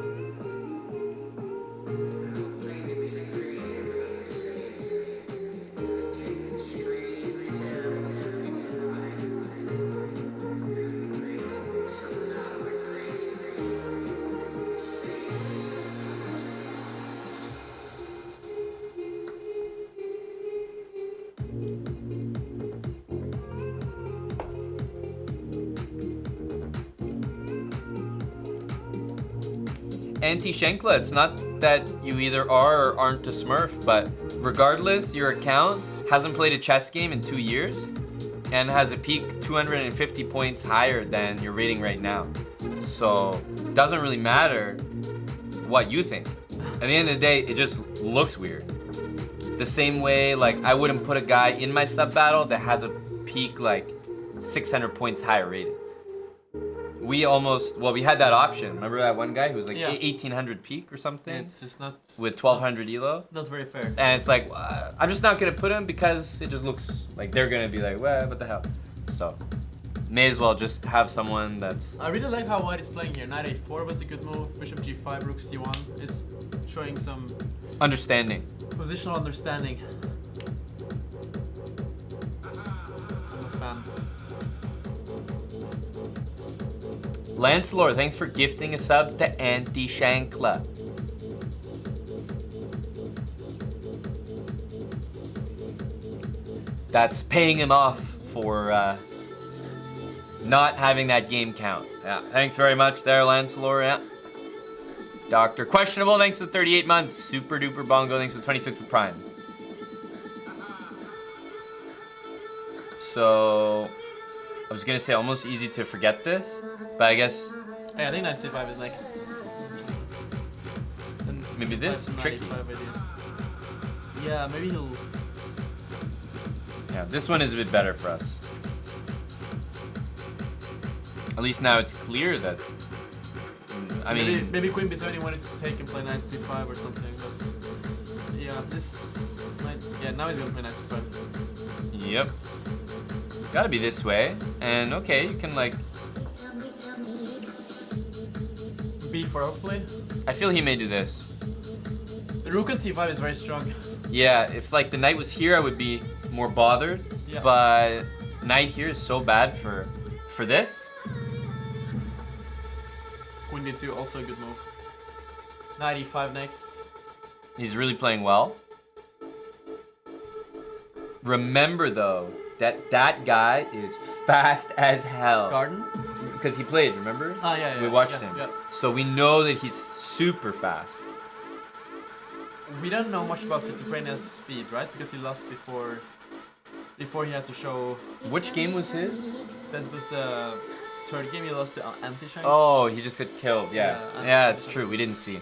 A: Anti-Shenkla, it's not that you either are or aren't a Smurf, but regardless, your account hasn't played a chess game in 2 years and has a peak 250 points higher than your rating right now. So it doesn't really matter what you think. At the end of the day, it just looks weird. The same way, like, I wouldn't put a guy in my sub battle that has a peak like 600 points higher rated. We had that option. Remember that one guy who was like 1800 peak or something?
C: It's just not...
A: With 1200 elo?
C: Not very fair.
A: And it's like, I'm just not going to put him because it just looks like they're going to be like, well, what the hell? So, may as well just have someone that's...
C: I really like how White is playing here. Knight h4 was a good move. Bishop g5, rook c1 is showing some...
A: understanding.
C: Positional understanding. I'm a fan.
A: Lancelor, thanks for gifting a sub to Anti-Shankla. That's paying him off for not having that game count. Yeah, thanks very much there, Lancelor. Yeah. Doctor Questionable, thanks for 38 months. Super Duper Bongo, thanks for 26 of Prime. So, I was gonna say almost easy to forget this, but I guess...
C: Hey, I think knight c5 is next. And
A: maybe this? Tricky.
C: Yeah, maybe he'll...
A: Yeah, this one is a bit better for us. At least now it's clear that... I mean...
C: Maybe Queen b7 wanted to take and play knight c5 or something, but... Yeah, this... Yeah, now he's gonna play knight c5.
A: Yep. Gotta be this way. And okay, you can like...
C: b4 hopefully.
A: I feel he may do this.
C: The rook on c5 is very strong.
A: Yeah, if like the knight was here, I would be more bothered.
C: Yeah.
A: But knight here is so bad for this.
C: Queen d2, also a good move. Knight e5 next.
A: He's really playing well. Remember though, That guy is fast as hell.
C: Garden?
A: Because he played, remember?
C: Oh, yeah.
A: We watched
C: yeah,
A: him.
C: Yeah.
A: So we know that he's super fast.
C: We don't know much about Fitzufrenia's speed, right? Because he lost before he had to show.
A: Which game was his?
C: This was the third game he lost to Anti-Shank.
A: Oh, he just got killed, yeah.
C: Yeah,
A: Yeah, it's true, we didn't see.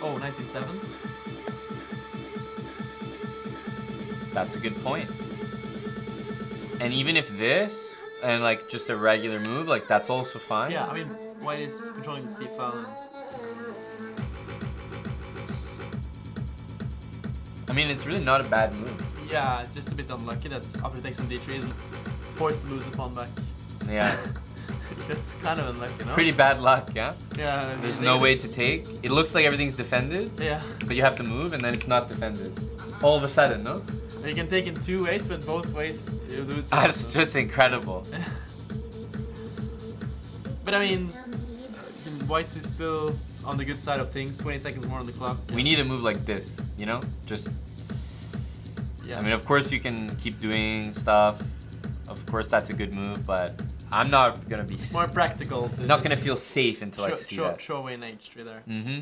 C: Oh, 97?
A: That's a good point. And even if this, and like just a regular move, like that's also fine.
C: Yeah, I mean, White is controlling the C-file.
A: I mean, it's really not a bad move.
C: Yeah, it's just a bit unlucky that after it takes on D3 is forced to lose the pawn back.
A: Yeah.
C: That's kind of unlucky, no?
A: Pretty bad luck, yeah?
C: Yeah.
A: There's no way to take. It looks like everything's defended,
C: Yeah.
A: but you have to move and then it's not defended. All of a sudden, no?
C: You can take in 2 ways, but both ways you lose.
A: That's just incredible.
C: But I mean, White is still on the good side of things. 20 seconds more on the clock.
A: We need a move like this, you know? Just,
C: Yeah.
A: I mean, of course you can keep doing stuff. Of course that's a good move, but I'm not gonna be
C: more practical. To
A: not gonna feel safe until I see
C: show,
A: that.
C: show away an H3 there.
A: Mm-hmm.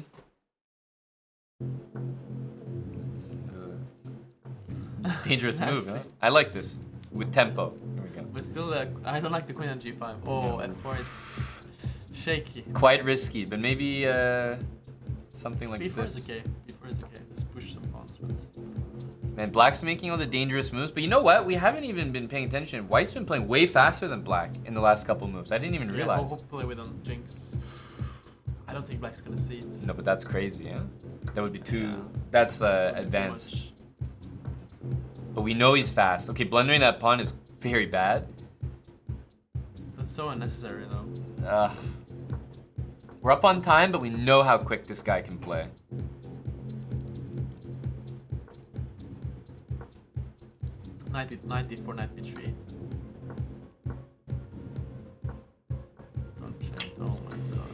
A: Dangerous move, huh?
C: Nasty.
A: I like this. With tempo. Here we go.
C: But still, I don't like the queen on G5. Oh, F4 is shaky.
A: Quite risky, but maybe something like
C: B4
A: this.
C: is okay. B4 is okay. Just push some pawns, but...
A: Man, Black's making all the dangerous moves, but you know what? We haven't even been paying attention. White's been playing way faster than Black in the last couple moves. I didn't even realize.
C: Yeah, hopefully we don't jinx. I don't think Black's gonna see it.
A: No, but that's crazy, yeah? That would be too...
C: Yeah.
A: That's
C: Too
A: advanced.
C: much.
A: But we know he's fast. Okay, blundering that pawn is very bad.
C: That's so unnecessary, though.
A: We're up on time, but we know how quick this guy can play.
C: Knight for knight b3. Don't check. Oh my god.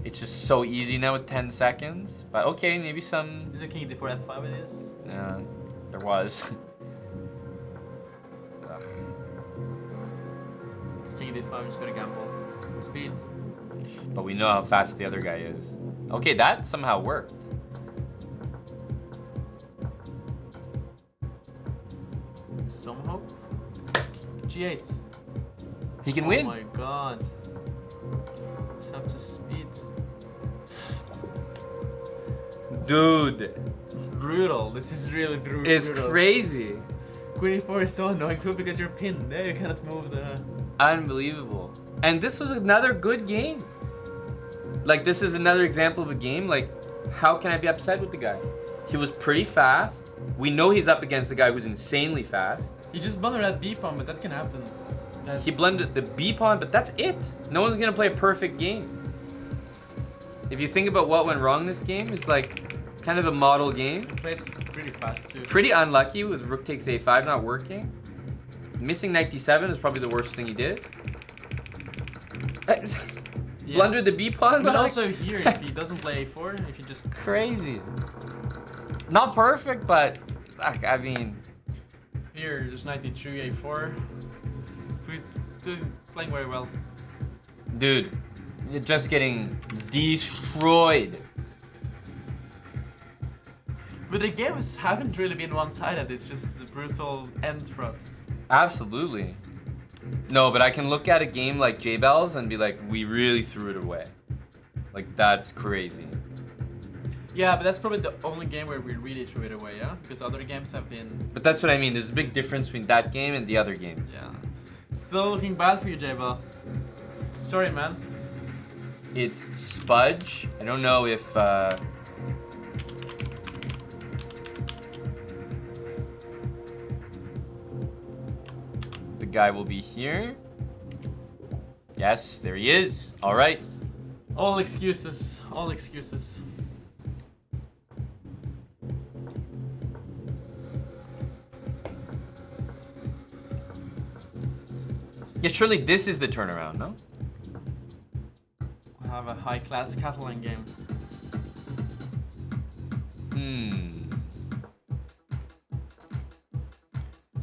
A: It's just so easy now with 10 seconds. But okay, maybe some...
C: Is it king d4 f5 it is?
A: Yeah, there was. Ugh.
C: King d5, just gotta gamble. Speed.
A: But we know how fast the other guy is. Okay, that somehow worked.
C: Some hope. G8.
A: He can win.
C: Oh my god. Just have to speed.
A: Dude,
C: Brutal. This is really brutal.
A: it's crazy.
C: Queen e4 is so annoying too because you're pinned. There you cannot move the...
A: Unbelievable. And this was another good game. Like, this is another example of a game. Like, how can I be upset with the guy? He was pretty fast. We know he's up against a guy who's insanely fast.
C: He just blundered at b pawn, but that can happen. That's...
A: He blended the B pawn, but that's it. No one's gonna play a perfect game. If you think about what went wrong this game, it's like kind of a model game.
C: Played pretty fast too.
A: Pretty unlucky with rook takes a5 not working. Missing knight d7 is probably the worst thing he did.
C: Yeah.
A: Blundered the B pawn,
C: But
A: like,
C: also here, if he doesn't play a4, if he just...
A: crazy. Not perfect, but I mean,
C: Here, just knight d3, a4. He's playing very well.
A: dude, you're just getting destroyed.
C: But the games haven't really been one-sided. It's just a brutal end for us.
A: Absolutely. No, but I can look at a game like J-Bells and be like, we really threw it away. Like, that's crazy.
C: Yeah, but that's probably the only game where we really threw it away, yeah? Because other games have been...
A: But that's what I mean. There's a big difference between that game and the other games.
C: Yeah. Still looking bad for you, J-Bell. Sorry, man.
A: It's Spudge. I don't know if... the guy will be here. Yes, there he is. All right.
C: All excuses. All excuses.
A: Yeah, surely this is the turnaround, no?
C: I have a high-class Catalan game.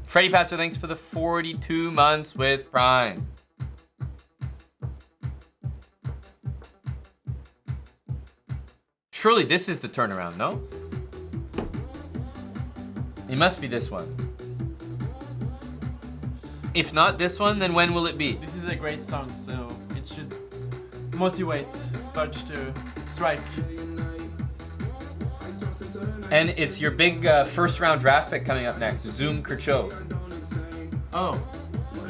A: Freddy Passer, thanks for the 42 months with Prime. Surely this is the turnaround, no? It must be this one. If not this one, then when will it be?
C: This is a great song, so it should motivate Spudge to strike.
A: And it's your big first round draft pick coming up next, Zoom Kercho.
C: Oh,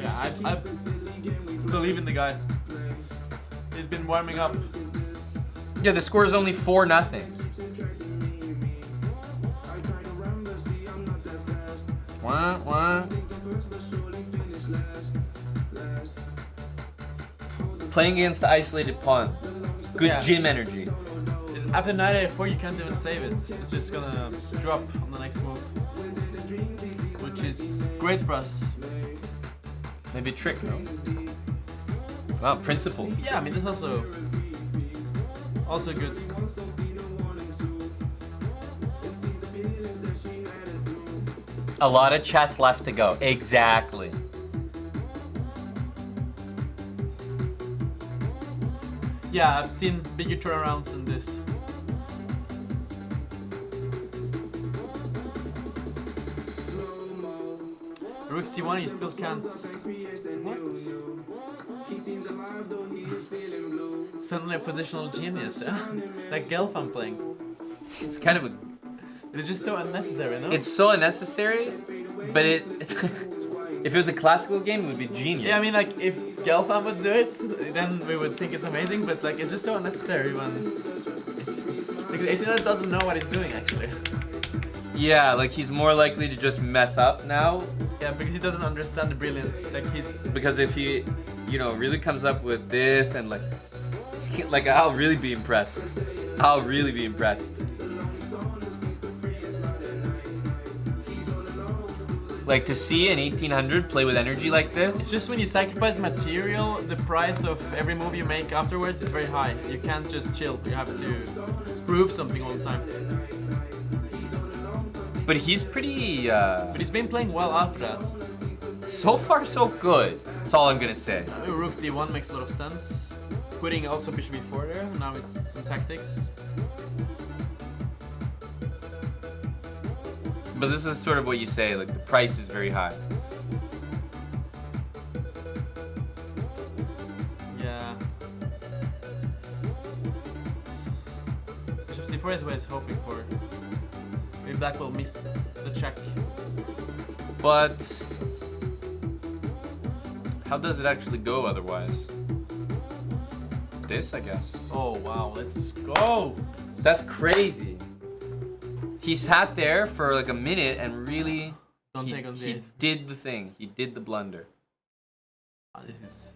C: yeah, I believe in the guy. He's been warming up.
A: Yeah, the score is only 4-0. Wah, wah. Playing against the isolated pawn. Good
C: Yeah.
A: gym energy.
C: After knight a4, you can't even save it. It's just gonna drop on the next move, which is great for us.
A: Maybe a trick, no? Wow, principle.
C: Yeah, I mean, that's also good.
A: A lot of chess left to go. Exactly.
C: Yeah, I've seen bigger turnarounds than this. Rook c1, you still can't. What? Suddenly a positional genius, huh? Like Gelf I'm playing.
A: It's kind of a...
C: It's just so unnecessary, no?
A: It's so unnecessary, but if it was a classical game, it would be genius.
C: Yeah, I mean, like, if Gelfand would do it, then we would think it's amazing, but, like, it's just so unnecessary when... Because Internet doesn't know what he's doing, actually.
A: Yeah, like he's more likely to just mess up now.
C: Yeah, because he doesn't understand the brilliance. Like, he's...
A: Because if he, really comes up with this and like I'll really be impressed. I'll really be impressed. Like, to see an 1800 play with energy like
C: It's
A: this.
C: just when you sacrifice material, the price of every move you make afterwards is very high. You can't just chill. You have to prove something all the time.
A: But he's pretty,
C: But he's been playing well after that.
A: so far so good. That's all I'm gonna say.
C: Rook d1 makes a lot of sense. Putting also bishop e4 there. Now it's some tactics.
A: But this is sort of what you say, like the price is very high.
C: Yeah. Bishop c4 is what he's hoping for. Maybe black will miss the check.
A: But how does it actually go otherwise? This, I guess.
C: Oh wow, let's go!
A: That's crazy. He sat there for like a minute and really
C: Don't take on
A: he
C: d8.
A: did the thing. He did the blunder.
C: This is...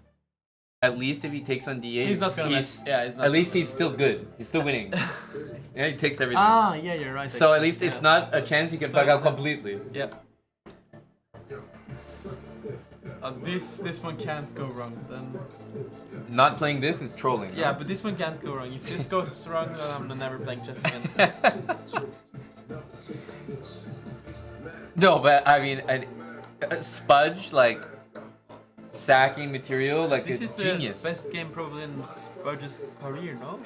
A: At least if he takes on d8,
C: He's not gonna miss. Yeah, he's not.
A: at least he's still good. He's still winning. Yeah, he takes everything.
C: Ah, yeah, you're right.
A: So at
C: actually.
A: least it's
C: Yeah.
A: not a chance you can
C: It's
A: fuck
C: not a
A: out
C: chance.
A: completely.
C: Yeah. This one can't go wrong. Then.
A: Not playing this is trolling.
C: Yeah, but this one can't go wrong. If this goes wrong, then I'm never playing chess again.
A: No, but I mean, a Spudge, like, sacking material, like,
C: This
A: it's
C: is the
A: genius.
C: best game probably in Spudge's career, no?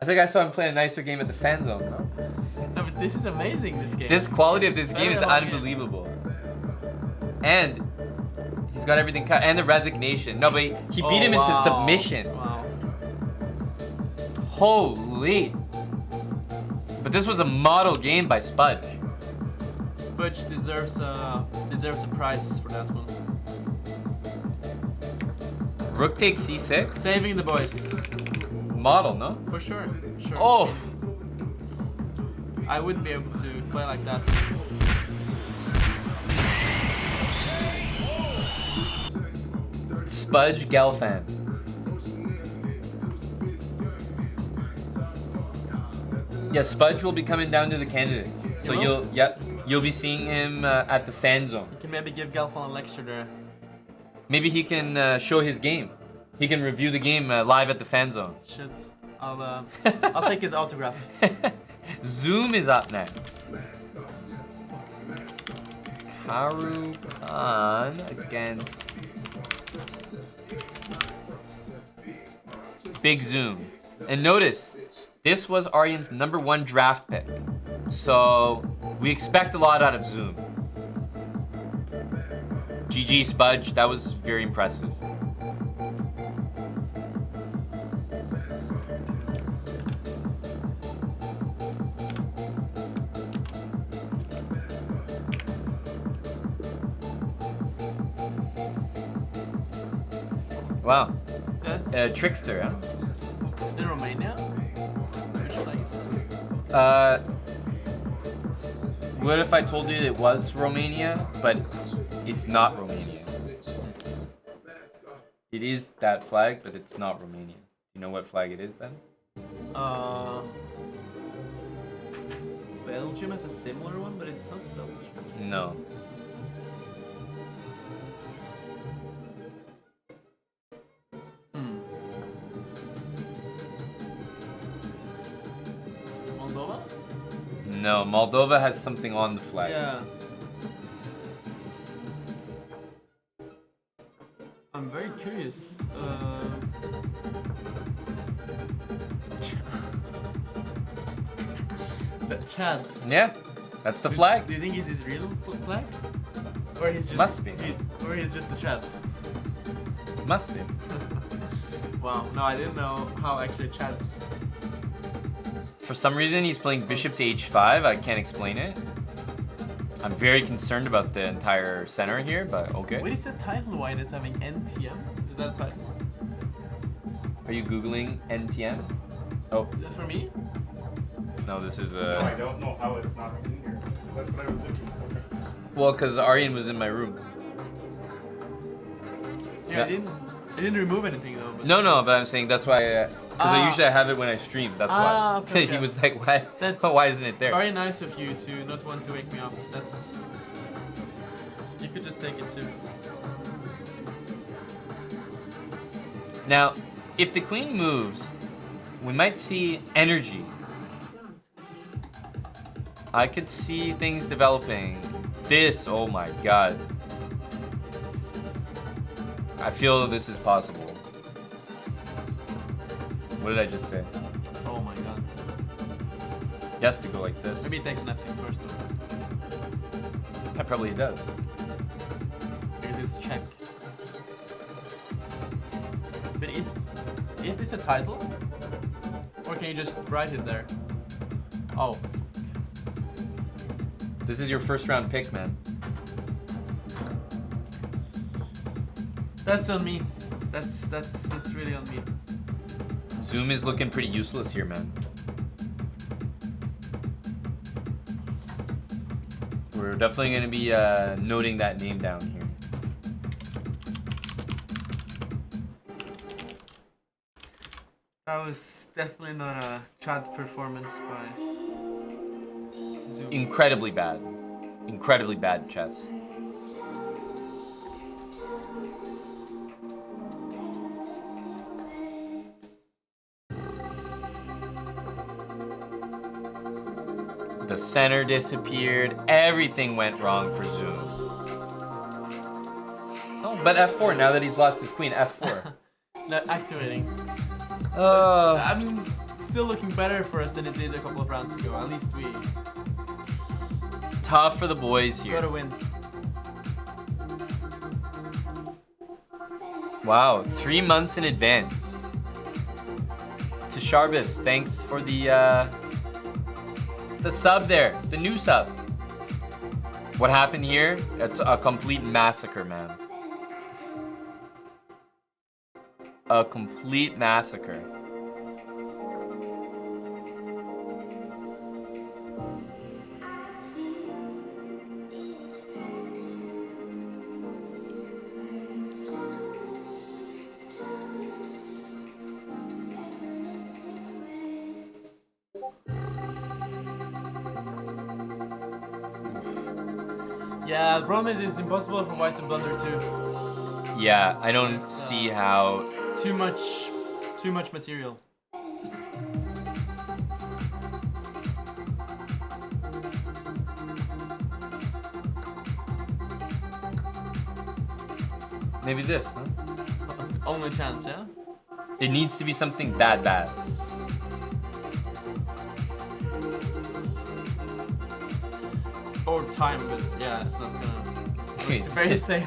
A: I think I saw him play a nicer game at the fan zone, no?
C: No, but this is amazing, this game.
A: This quality of this
C: It's
A: game is
C: very hard game.
A: unbelievable. And he's got everything cut. And the resignation. No, but he beat him into submission.
C: Wow.
A: Holy. But this was a model game by Spudge.
C: Spudge deserves a prize for that one.
A: Rook takes c6.
C: Saving the boys.
A: Model, no?
C: For sure. Sure.
A: Oh.
C: I wouldn't be able to play like that.
A: Spudge Gelfand. Yeah, Spudge will be coming down to the candidates. So
C: He will?
A: you'll be seeing him at the fan zone.
C: You can maybe give Galfon a lecture there.
A: Maybe he can show his game. He can review the game live at the fan zone.
C: Shit. I'll take his autograph.
A: Zoom is up next. Karu Khan against Big Zoom. And notice, this was Aryan's #1 draft pick. So we expect a lot out of Zoom. GG Spudge, that was very impressive. Wow. Trickster, huh?
C: In Romania? Which flag is this?
A: What if I told you it was Romania, but it's not Romania? It is that flag, but it's not Romania. You know what flag it is then?
C: Belgium has a similar one, but it's not Belgium.
A: No.
C: It's... Moldova?
A: No, Moldova has something on the flag.
C: Yeah. I'm very curious. Chad.
A: Yeah, that's the flag.
C: Do you think it's his real flag? Or he's just
A: Must be.
C: Or he's just a Chad?
A: Must be.
C: Wow, no, I didn't know how actually Chad's.
A: For some reason, he's playing bishop to h5. I can't explain it. I'm very concerned about the entire center here, but okay.
C: What is the title why it's having NTM? Is that a title?
A: Are you Googling NTM? Oh,
C: Is that for me?
A: no, this is
F: No, I don't know how it's not in here. That's what I was looking for.
A: well, because Aryan was in my room.
C: Yeah, I didn't remove anything though. But...
A: No, but I'm saying that's why, because usually I have it when I stream. That's why.
C: Okay,
A: He
C: okay.
A: was like, why? Why isn't it there?
C: Very nice of you to not want to wake me up. That's. You could just take it too.
A: Now, if the queen moves, we might see energy. I could see things developing. This, oh my god. I feel this is possible. What did I just say?
C: Oh my god.
A: He has to go like this.
C: Maybe it takes an F6 first though.
A: Yeah, probably he does.
C: Because it's check. But is this a title? Or can you just write it there? Oh.
A: This is your first round pick, man.
C: That's on me. That's really on me.
A: Zoom is looking pretty useless here, man. We're definitely going to be noting that name down here.
C: That was definitely not a Chad performance by Zoom.
A: Incredibly bad. Incredibly bad chess. The center disappeared. Everything went wrong for Zoom. Oh, but f4 now that he's lost his queen. F4.
C: No, activating.
A: Oh.
C: I mean, still looking better for us than it did a couple of rounds ago. At least we
A: Tough for the boys here.
C: gotta win.
A: Wow, 3 months in advance. To Sharbis, thanks for the sub there, the new sub. What happened here? A complete massacre, man. A complete massacre.
C: Yeah, the problem is it's impossible for White to blunder too.
A: Yeah, I don't see how.
C: Too much material.
A: Maybe this, huh?
C: Only chance, yeah?
A: It needs to be something that bad.
C: Or time, but yeah, it's not gonna.
A: Okay,
C: It's very safe.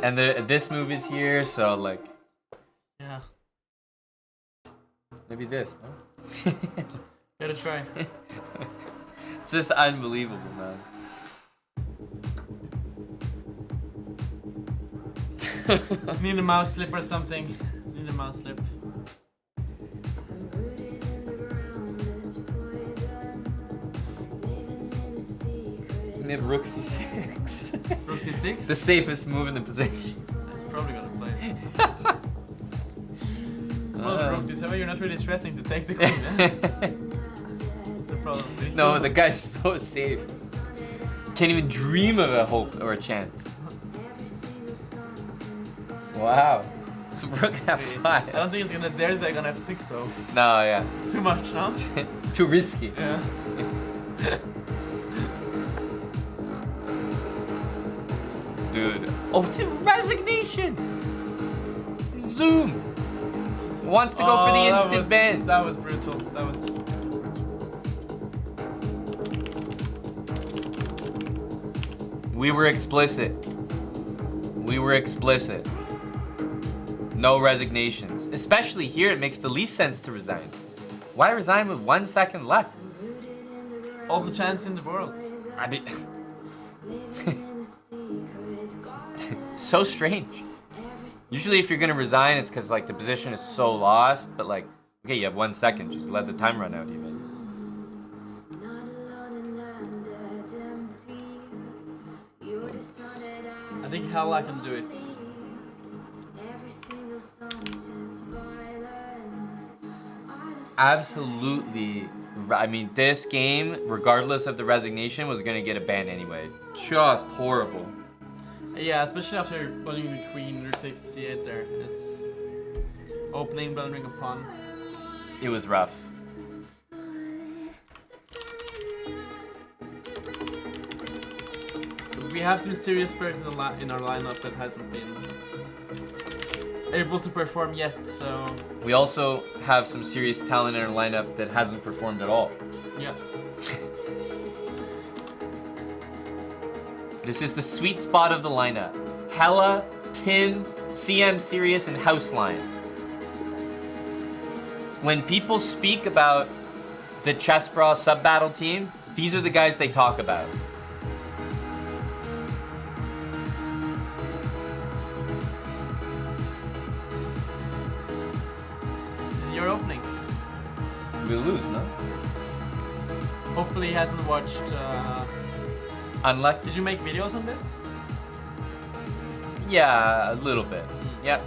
A: And this move is here, so like
C: Yeah.
A: maybe this, no?
C: Gotta try.
A: It's just unbelievable, man.
C: Need a mouse slip or something. Need a mouse slip.
A: Maybe rook c6.
C: Rook c6?
A: The safest move in the position.
C: It's probably gonna play it. Well, rook d7, you're not really threatening to take the queen, eh? That's the problem.
A: No, the guy's so safe. Can't even dream of a hope or a chance. Wow. Rook f5.
C: I don't think it's gonna dare to take on f6 though.
A: No, yeah.
C: It's too much, huh?
A: Too risky.
C: Yeah.
A: Dude. Oh, resignation! Zoom! Wants to go for the instant ban.
C: That was brutal. That was brutal.
A: We were explicit. We were explicit. No resignations. Especially here, it makes the least sense to resign. Why resign with 1 second left?
C: All the chance in the world.
A: I mean... so strange. Usually if you're gonna resign, it's because like the position is so lost, but like, okay, you have 1 second, just let the time run out even.
C: I think hell I can do it.
A: Absolutely. I mean, this game, regardless of the resignation, was gonna get a ban anyway. Just horrible.
C: Yeah, especially after winning the queen, rook takes c8 there. It's opening, blundering a pawn.
A: It was rough.
C: We have some serious players in our lineup that hasn't been able to perform yet, so
A: We also have some serious talent in our lineup that hasn't performed at all.
C: yeah.
A: This is the sweet spot of the lineup. Hella, Tim, CM Serious, and Houseline. When people speak about the Chess Brawl sub-battle team, these are the guys they talk about.
C: This is your opening.
A: We'll lose, no?
C: Hopefully he hasn't watched...
A: Unlucky.
C: Did you make videos on this?
A: Yeah, a little bit. Yep.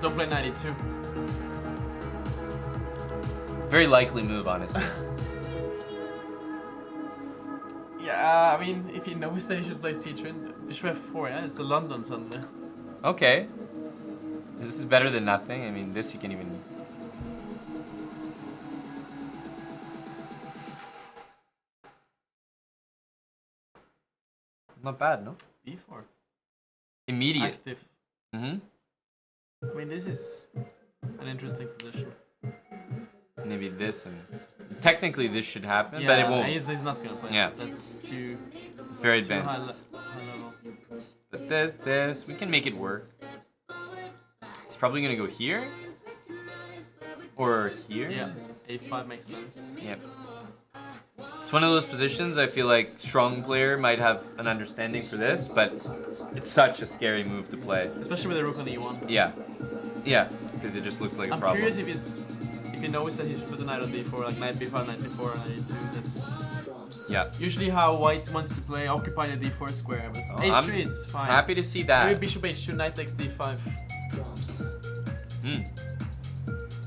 C: Don't play 92.
A: Very likely move, honestly.
C: Yeah, I mean, if he knows that he should play c3, bishop f4, yeah? It's a London suddenly.
A: Okay. This is better than nothing. I mean, this you can even... Not bad, no?
C: b4.
A: Immediate.
C: Active.
A: Mm-hmm.
C: I mean, this is an interesting position.
A: Maybe this and... Technically this should happen,
C: Yeah,
A: but it won't.
C: He's not gonna play.
A: Yeah.
C: That's too
A: Very
C: high,
A: advanced.
C: high level.
A: But this, we can make it work. It's probably gonna go here. Or here.
C: Yeah, a5 makes sense.
A: Yep. It's one of those positions I feel like strong player might have an understanding for this, but it's such a scary move to play.
C: Especially with the rook on e1.
A: Yeah. Yeah, because it just looks like a
C: I'm
A: problem.
C: curious if he knows that he should put the knight on d4, like knight b5, knight b4, knight e2. That's
A: Yeah.
C: usually how white wants to play, occupy the d4 square. But h3
A: I'm
C: is fine.
A: Happy to see
C: Maybe
A: that.
C: bishop h2, knight takes d5.
A: Hmm.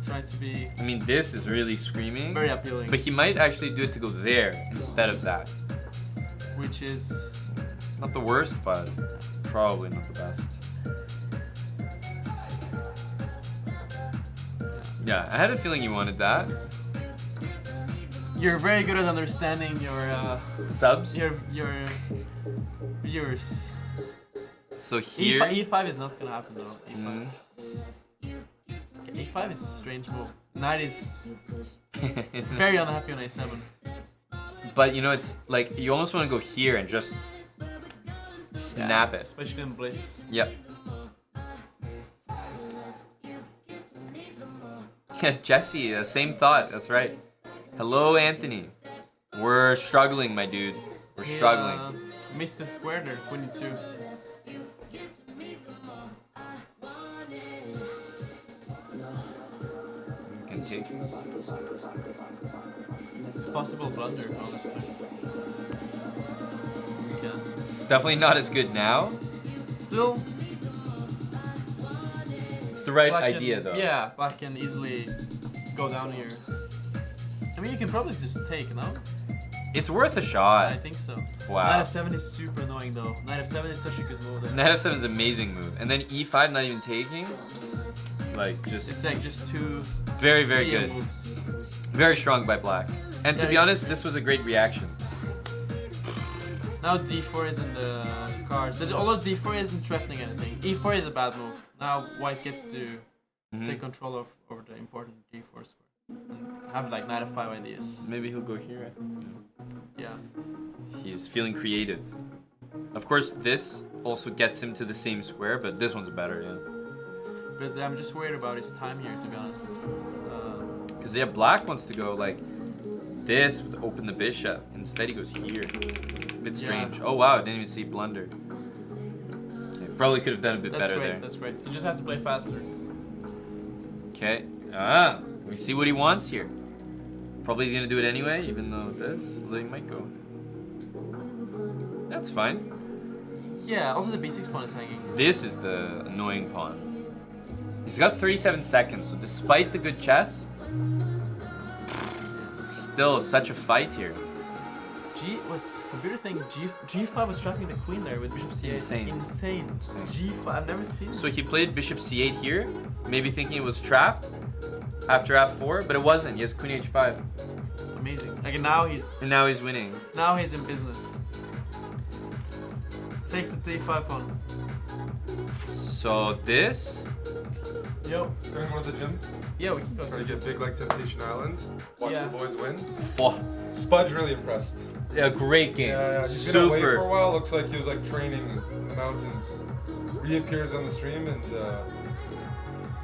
C: Try to be
A: I mean, this is really screaming.
C: very appealing.
A: But he might actually do it to go there instead of that.
C: Which is...
A: Not the worst, but probably not the best.
B: Yeah, I had a feeling you wanted that.
C: You're very good at understanding your
B: Subs.
C: your viewers.
B: So here.
C: E5 is not gonna happen though. E5. Okay, E5 is a strange move. Knight is very unhappy on A7.
B: But you know, it's like you almost want to go here and just snap it.
C: Especially in blitz.
B: Yep. Jesse, same thought. That's right. Hello, Anthony. We're struggling, my dude. We're struggling.
C: Missed the square there, 22.
B: Can take.
C: It's a possible blunder, honestly. Yeah.
B: It's definitely not as good now.
C: Still,
B: It's the right
C: Black
B: idea,
C: can,
B: though.
C: Yeah, Black can easily go down here. I mean, you can probably just take, no?
B: It's worth a shot.
C: I think so.
B: Wow.
C: Knight f7 is super annoying though. Knight f7 is such a good move there.
B: Knight f7 is an amazing move. And then e5 not even taking. Like,
C: It's
B: just
C: like just two
B: very, very
C: GM
B: good.
C: moves.
B: Very strong by Black. And to
C: Yeah,
B: be honest, this was a great reaction.
C: Now d4 is in the cards. Although d4 isn't threatening anything. e4 is a bad move. Now white gets to take control of over the important d4 square. And have like knight f5 ideas.
B: Maybe he'll go here.
C: Yeah.
B: He's feeling creative. Of course, this also gets him to the same square, but this one's better, yeah.
C: But I'm just worried about his time here, to be honest.
B: Because yeah, Black wants to go like this would open the bishop. Instead, he goes here. Bit strange.
C: Yeah.
B: Oh wow, I didn't even see blunder. Okay, probably could have done a bit
C: That's
B: better
C: great,
B: there.
C: that's great. You just have to play faster.
B: Okay. We see what he wants here. Probably he's gonna do it anyway, even though this. Although he might go. That's fine.
C: Yeah, also the b6 pawn is hanging.
B: This is the annoying pawn. He's got 37 seconds, so despite the good chess, still such a fight here.
C: Was computer saying G5 was trapping the queen there with bishop c8.
B: Insane.
C: Insane. G5, I've never seen.
B: So he played bishop c8 here, maybe thinking it was trapped after f4, but it wasn't. He has queen h5.
C: Amazing. Like now
B: And now he's winning.
C: Now he's in business. Take the d5 pawn.
B: So this,
C: Yo.
E: Going to the gym,
C: Yeah, we can go.
E: trying to get big like Temptation Island. Watch
C: Yeah.
E: the boys win.
B: oh,
E: Spud's really impressed.
B: a great game.
E: Yeah, he's been away for a
B: Super.
E: while. Looks like he was like training in the mountains. Reappears on the stream and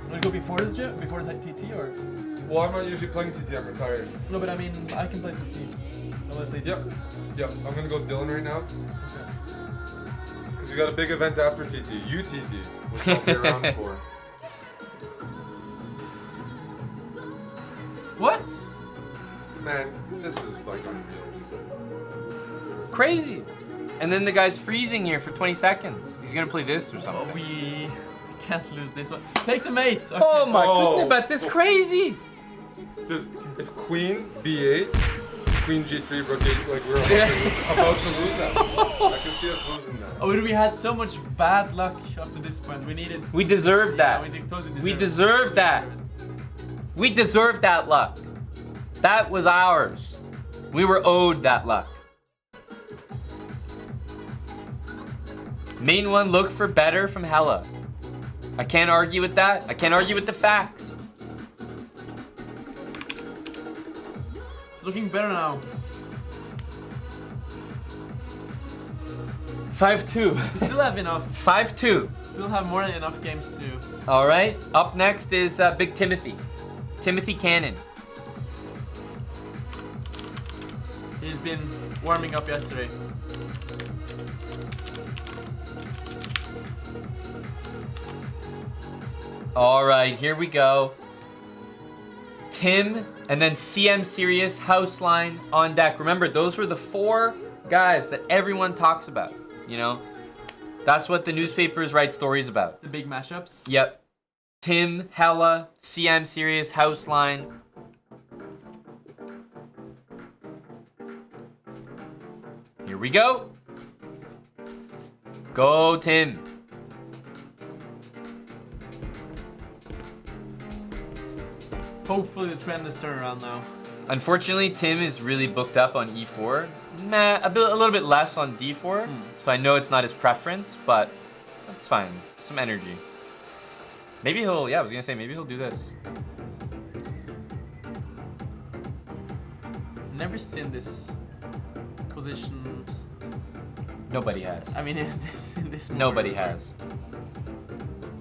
C: Wanna go before the gym? Before the TT or?
E: well, I'm not usually playing TT. I'm retired.
C: No, but I mean, I can play TT. I wanna play TT.
E: Yep. I'm gonna go Dylan right now. Because we got a big event after TT. UTT, which I'll be around for.
C: What?
E: Man, this is like unreal.
B: Crazy. And then the guy's freezing here for 20 seconds. He's gonna play this or
C: Oh,
B: something.
C: we can't lose this one. Take the mate. Okay.
B: Oh my
E: Oh.
B: goodness, but this crazy.
E: Dude, if Queen B8, Queen G3, Rook 8, like we're
B: Yeah.
E: about to lose that. I can see us losing that.
C: Oh, we had so much bad luck up to this point. We needed.
B: We deserve that.
C: Yeah, we totally
B: We
C: deserve
B: deserve that. We deserved that luck. That was ours. We were owed that luck. Main one looked for better from Hella. I can't argue with that. I can't argue with the facts.
C: It's looking better now.
B: 5-2.
C: We still have enough.
B: 5-2.
C: Still have more than enough games to.
B: All right. Up next is Big Timothy. Timothy Cannon.
C: He's been warming up yesterday.
B: All right, here we go. Tim, and then CM Serious, House Line on deck. Remember, those were the 4 guys that everyone talks about, you know? That's what the newspapers write stories about.
C: The big mashups.
B: Yep. Tim, Hella, CM Serious, House Line. Here we go. Go, Tim.
C: hopefully the trend is turning around now.
A: Unfortunately, Tim is really booked up on e4. Nah, a little bit less on d4. So I know it's not his preference, but that's fine. Some energy. Maybe he'll, yeah, I was gonna say, maybe he'll do this.
C: Never seen this position.
A: Nobody has.
C: I mean, in this.
A: Nobody has.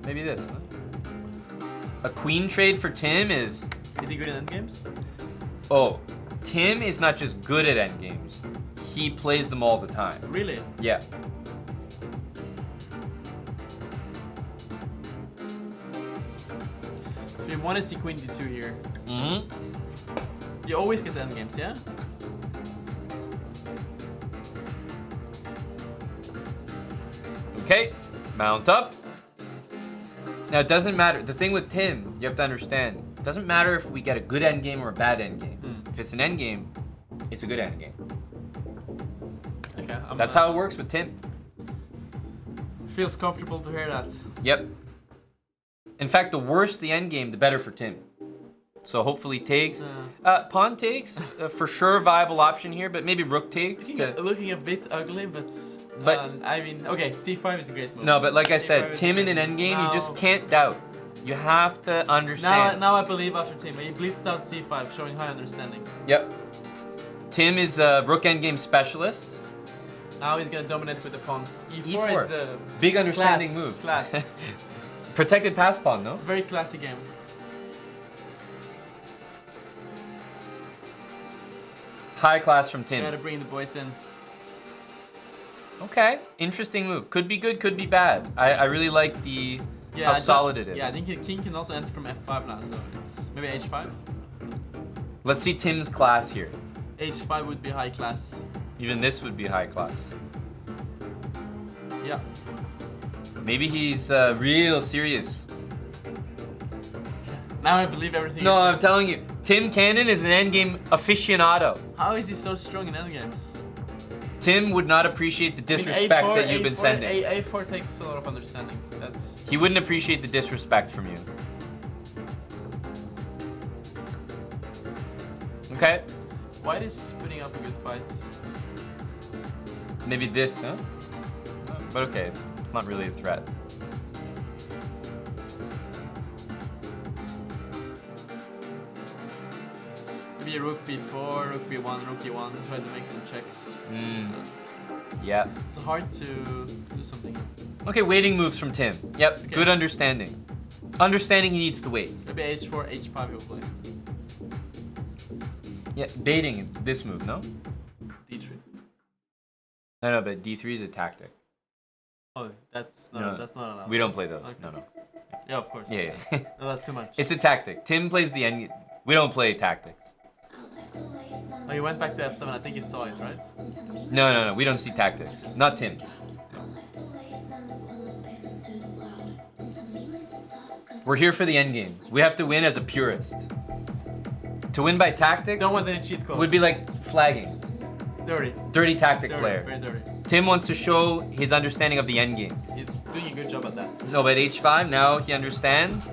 A: Maybe this. Huh? A queen trade for Tim is...
C: Is he good in endgames?
A: Oh, Tim is not just good at endgames. He plays them all the time.
C: Really?
A: Yeah.
C: So you want to see queen d2 here.
A: Mm-hmm.
C: You always get endgames, yeah?
A: Okay, mount up. Now it doesn't matter. The thing with Tim, you have to understand, it doesn't matter if we get a good endgame or a bad endgame. If it's an endgame, it's a good endgame.
C: Okay.
A: That's how it works with Tim.
C: Feels comfortable to hear that.
A: Yep. In fact, the worse the endgame, the better for Tim. So hopefully takes. Pawn takes, for sure viable option here, but maybe rook takes.
C: Looking a bit ugly, but I mean, okay, c5 is a great move.
A: No, but like I said, Tim in an endgame, you just can't doubt. You have to understand.
C: Now I believe after Tim. He blitzed out c5, showing high understanding.
A: Yep. Tim is a rook endgame specialist.
C: Now he's gonna dominate with the pawns.
A: E4
C: is a
A: big understanding move.
C: Class.
A: Protected pass pawn, no?
C: Very classy game.
A: High class from Tim.
C: Gotta bring the boys in.
A: Okay, interesting move. Could be good, could be bad. I really like the how solid it is.
C: Yeah, I think the king can also enter from f5 now, so it's maybe h5.
A: Let's see Tim's class here.
C: h5 would be high class.
A: Even this would be high class.
C: Yeah.
A: Maybe he's real serious.
C: Now I believe everything.
A: No, I'm telling you, Tim Cannon is an endgame aficionado.
C: How is he so strong in endgames?
A: Tim would not appreciate the disrespect that you've been sending.
C: A4 takes a lot of understanding.
A: He wouldn't appreciate the disrespect from you. Okay.
C: White is putting up a good fight.
A: Maybe this, huh? But okay, it's not really a threat.
C: Maybe rook b4, rook b1, rook e1, try to make some checks.
A: Yeah.
C: It's hard to do something.
A: Okay, waiting moves from Tim. Yep,
C: Okay.
A: good understanding. Understanding he needs to wait.
C: Maybe h4, h5 he'll play.
A: Yeah, baiting this move, no?
C: d3.
A: No, but d3 is a tactic.
C: Oh, that's not allowed.
A: We don't play those.
C: Okay.
A: No.
C: Yeah, of course.
A: Yeah.
C: No, that's too much.
A: It's a tactic. Tim plays the end. We don't play tactics.
C: Oh, you went back to f7. I think you saw it, right?
A: No. We don't see tactics. Not Tim. We're here for the end game. We have to win as a purist. To win by tactics
C: Don't want any cheat codes.
A: would be like flagging.
C: dirty.
A: Dirty tactic
C: Dirty,
A: player.
C: very dirty.
A: Tim wants to show his understanding of the end game.
C: He's doing a good job at that.
A: No, but h5, now he understands.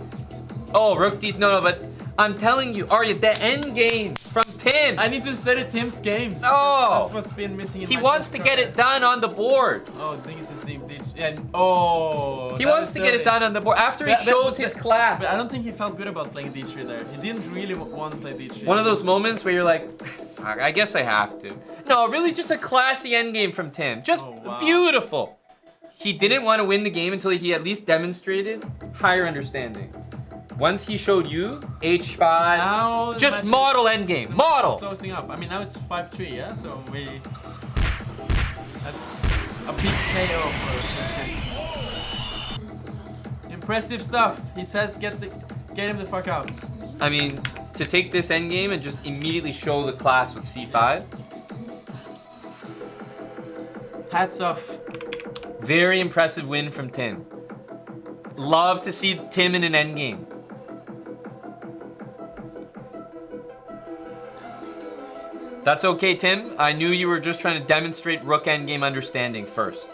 A: Oh, rook d... No, but I'm telling you, Arya, the end game from Tim.
C: I need to study Tim's games.
A: No.
C: That's what's been missing in
A: He
C: my
A: wants to
C: chess
A: get
C: career.
A: it done on the board.
C: Oh, the thing is his name did. Yeah, oh.
A: He
C: that
A: wants
C: is
A: to get it
C: dirty.
A: done on the board after he
C: But-
A: shows
C: but-
A: his class.
C: But I don't think he felt good about playing d3 there. He didn't really want to play d3.
A: One of those moments where you're like, "Fuck, I guess I have to." No, really just a classy endgame from Tim. Just
C: Oh, wow.
A: beautiful. He didn't want to win the game until he at least demonstrated higher understanding. Once he showed you h5,
C: Now the
A: just
C: match
A: model
C: is-
A: endgame.
C: the match is
A: Model.
C: closing up. I mean, now it's 5-3, yeah? So we... That's a big KO for Tim. Impressive stuff. He says get him the fuck out.
A: I mean, to take this endgame and just immediately show the class with c5.
C: Hats off.
A: Very impressive win from Tim. Love to see Tim in an endgame. That's okay, Tim. I knew you were just trying to demonstrate rook endgame understanding first.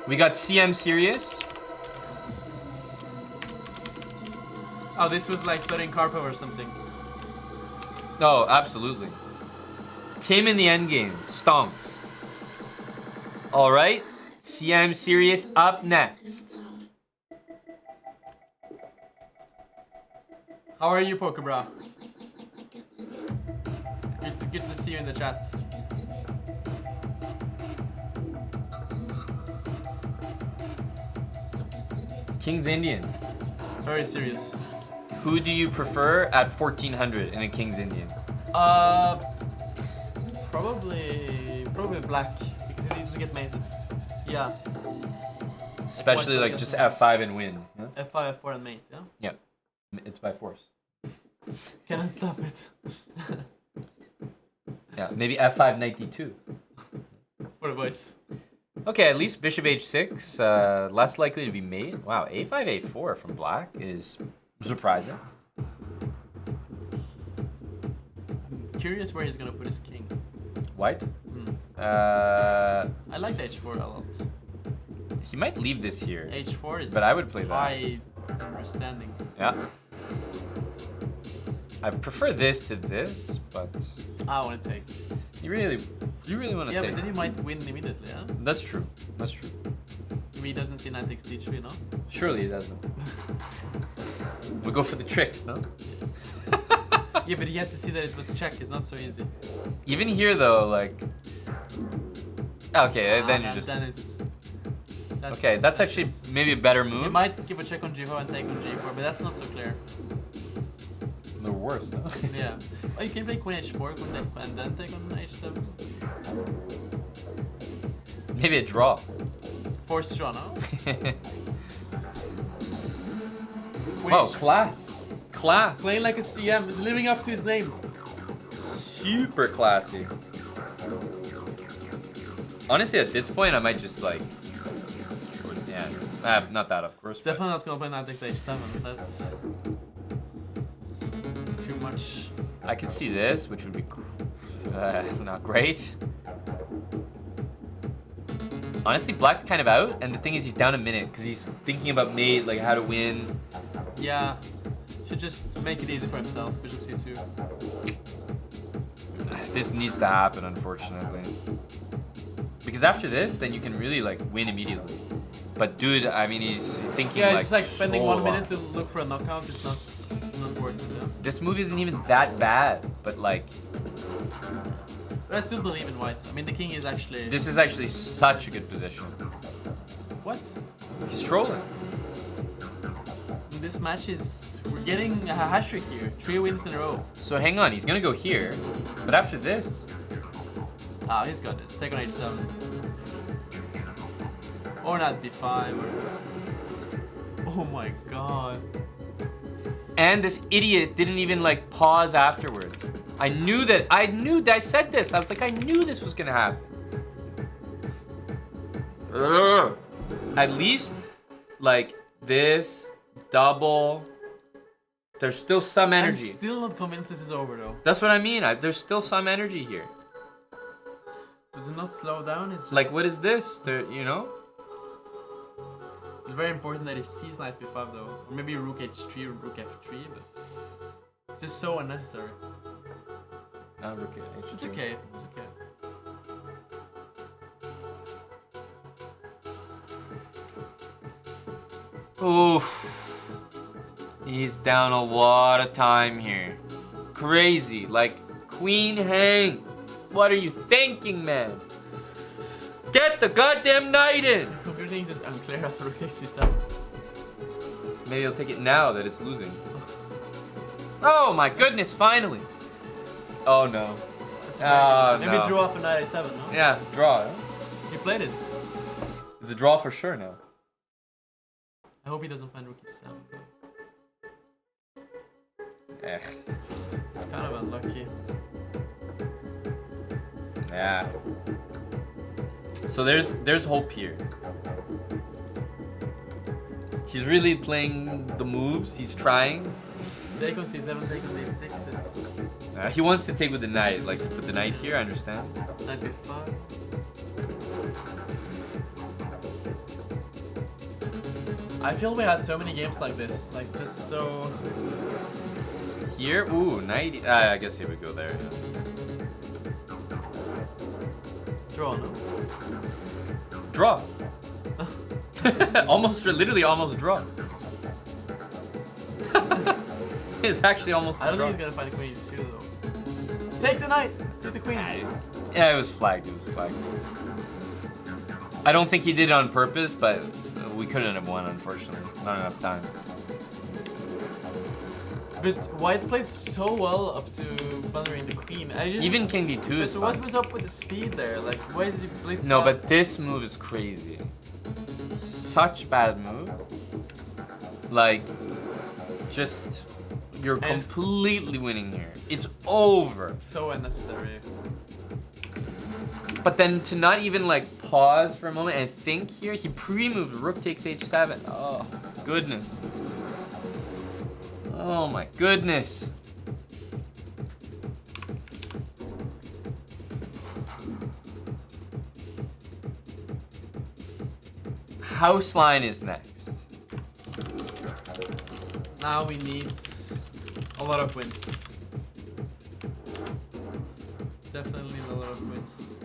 A: We got CM serious.
C: Oh, this was like studying Karpov or something.
A: Oh, absolutely. Tim in the endgame. Stonks. Alright. CM Serious up next.
C: How are you, Pokebra? Good to see you in the chat.
A: King's Indian.
C: Very serious.
A: Who do you prefer at 1400 in a King's Indian?
C: Probably black because it needs to get mated. Yeah.
A: Especially like just F5 and win. Yeah?
C: F5, F4 and mate, yeah?
A: Yeah. It's by force.
C: Can I stop it?
A: Yeah, maybe F5 knight D2.
C: For the boys.
A: Okay, at least bishop H6, less likely to be mate. Wow, A5, A4 from black is surprising.
C: Curious where he's gonna put his king.
A: White?
C: I like the H4 a lot.
A: He might leave this here.
C: H4 is
A: But I would play that.
C: high understanding.
A: Yeah. I prefer this to this, but
C: I want to take.
A: you really want to
C: Yeah,
A: take.
C: but then you might win immediately, huh?
A: That's true. That's true.
C: If he doesn't see knight takes d3, no?
A: Surely he doesn't. We'll go for the tricks, no?
C: Yeah, but he had to see that it was check. It's not so easy.
A: Even here, though, like. Okay, then you just.
C: Then it's.
A: Okay, that's actually maybe a better
C: You
A: move.
C: might give a check on g4 and take on g4, but that's not so clear.
A: They're worse, no?
C: Yeah. Oh, you can play queen h4 and then take on h7.
A: Maybe a draw.
C: Forced draw, no? Queen
A: Oh,
C: h4.
A: class. Class.
C: Playing like a CM, is living up to his name.
A: Super classy. Honestly, at this point, I might just like. Yeah, not that, of course. but-
C: Definitely not gonna play knight takes h7. That's too much.
A: I could see this, which would be not great. Honestly, black's kind of out, and the thing is, he's down a minute because he's thinking about mate, like how to win.
C: Yeah. Should just make it easy for himself. Bishop c2.
A: This needs to happen, unfortunately. Because after this, then you can really like win immediately. But dude, I mean, he's thinking
C: Yeah,
A: like
C: it's just like spending
A: so
C: 1
A: long.
C: minute to look for a knockout. It's not worth it. Yeah?
A: This move isn't even that bad, but like
C: But I still believe in white. I mean, the king is actually.
A: this is actually such a good position.
C: What?
A: He's trolling.
C: This match is. We're getting a hash trick here. 3 wins in a row.
A: So hang on, he's gonna go here, but after this,
C: Ah, he's got this. Take on h7. Or not b5. Or... Oh my god.
A: and this idiot didn't even like pause afterwards. I said this. I was like, I knew this was gonna happen. Ugh. At least, like this, double. There's still some
C: I'm
A: energy.
C: still not convinced this is over though.
A: That's what I mean. There's still some energy here.
C: Does it not slow down? It's just,
A: Like, what is this? There, you know?
C: It's very important that he sees knight b5 though. Or maybe rook h3 or rook f3, but it's just so unnecessary.
A: Not rook H2.
C: It's okay. It's okay.
A: Oof. He's down a lot of time here. Crazy. Like, queen hang. What are you thinking, man? Get the goddamn knight in.
C: Computer thinks it's unclear after rook takes c7.
A: Maybe he'll take it now that it's losing. Oh my goodness, finally. Oh no.
C: That's
A: Oh,
C: maybe
A: no.
C: draw off a knight a7, no?
A: Yeah, draw. Huh?
C: He played it.
A: It's a draw for sure now.
C: I hope he doesn't find rook e7.
A: Eh.
C: It's kind of unlucky.
A: Yeah. So there's hope here. He's really playing the moves. He's trying.
C: Take on c7, take on d6 is
A: He wants to take with the knight, like to put the knight here. I understand.
C: knight b5. I feel we had so many games like this, like just so.
A: Here, ooh, 90. I guess he would go there.
C: Draw, no?
A: Draw. Literally almost draw. It's actually almost.
C: I don't
A: draw.
C: think he's gonna find a queen too, though. Take the knight. Take the queen.
A: Yeah, it was flagged. It was flagged. I don't think he did it on purpose, but we couldn't have won, unfortunately. Not enough time.
C: But White played so well up to blundering the queen.
A: Even King D2 is
C: But what
A: fine.
C: was up with the speed there? Like, why did you blitz
A: No,
C: out?
A: but this move is crazy. Such bad move. Like, just you're completely winning here. It's over.
C: So unnecessary.
A: But then to not even like pause for a moment and think here, he pre-moved rook takes h7. Oh, goodness. Oh my goodness. House line is next.
C: Now we need a lot of wins. Definitely need a lot of wins.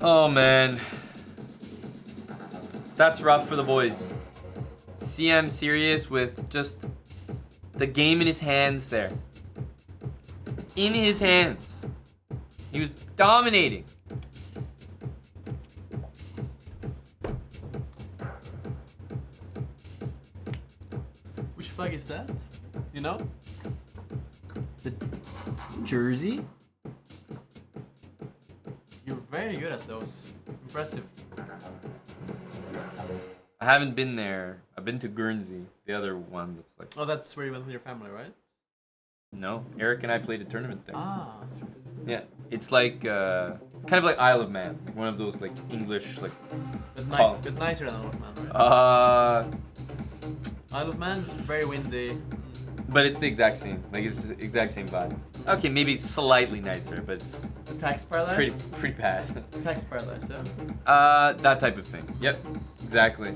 A: Oh man. That's rough for the boys. CM serious with just the game in his hands there. In his hands. He was dominating.
C: Which flag is that? You know?
A: The jersey?
C: You're very good at those. Impressive.
A: I haven't been there. I've been to Guernsey, the other one that's like.
C: Oh, that's where you went with your family, right?
A: No, Eric and I played a tournament there.
C: Ah.
A: Yeah, it's like kind of like Isle of Man, like one of those like English like.
C: But nicer than Isle of Man, right? Isle of Man is very windy.
A: But it's the exact same. Like it's the exact same vibe. Okay, maybe it's slightly nicer, but it's
C: The tax paradise?
A: pretty bad.
C: Tax paradise, yeah.
A: That type of thing. Yep, exactly.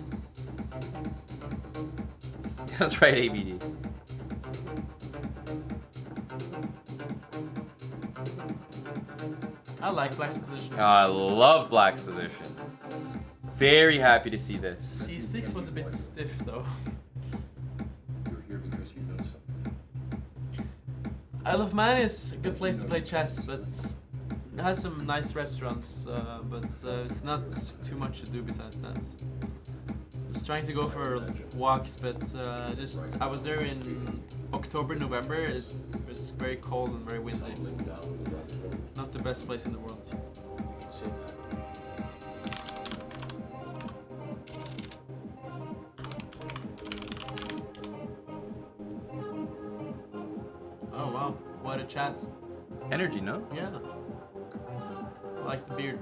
A: That's right, ABD.
C: I like Black's position.
A: I love Black's position. Very happy to see this.
C: C6 was a bit stiff though.
F: You're here because you know something.
C: Isle of Man is a good place to play chess, but it has some nice restaurants, but it's not too much to do besides that. Just trying to go for walks, but I was there in October, November. It was very cold and very windy. Not the best place in the world. Oh wow, what a chat.
A: Energy, no?
C: Yeah. I like the beard.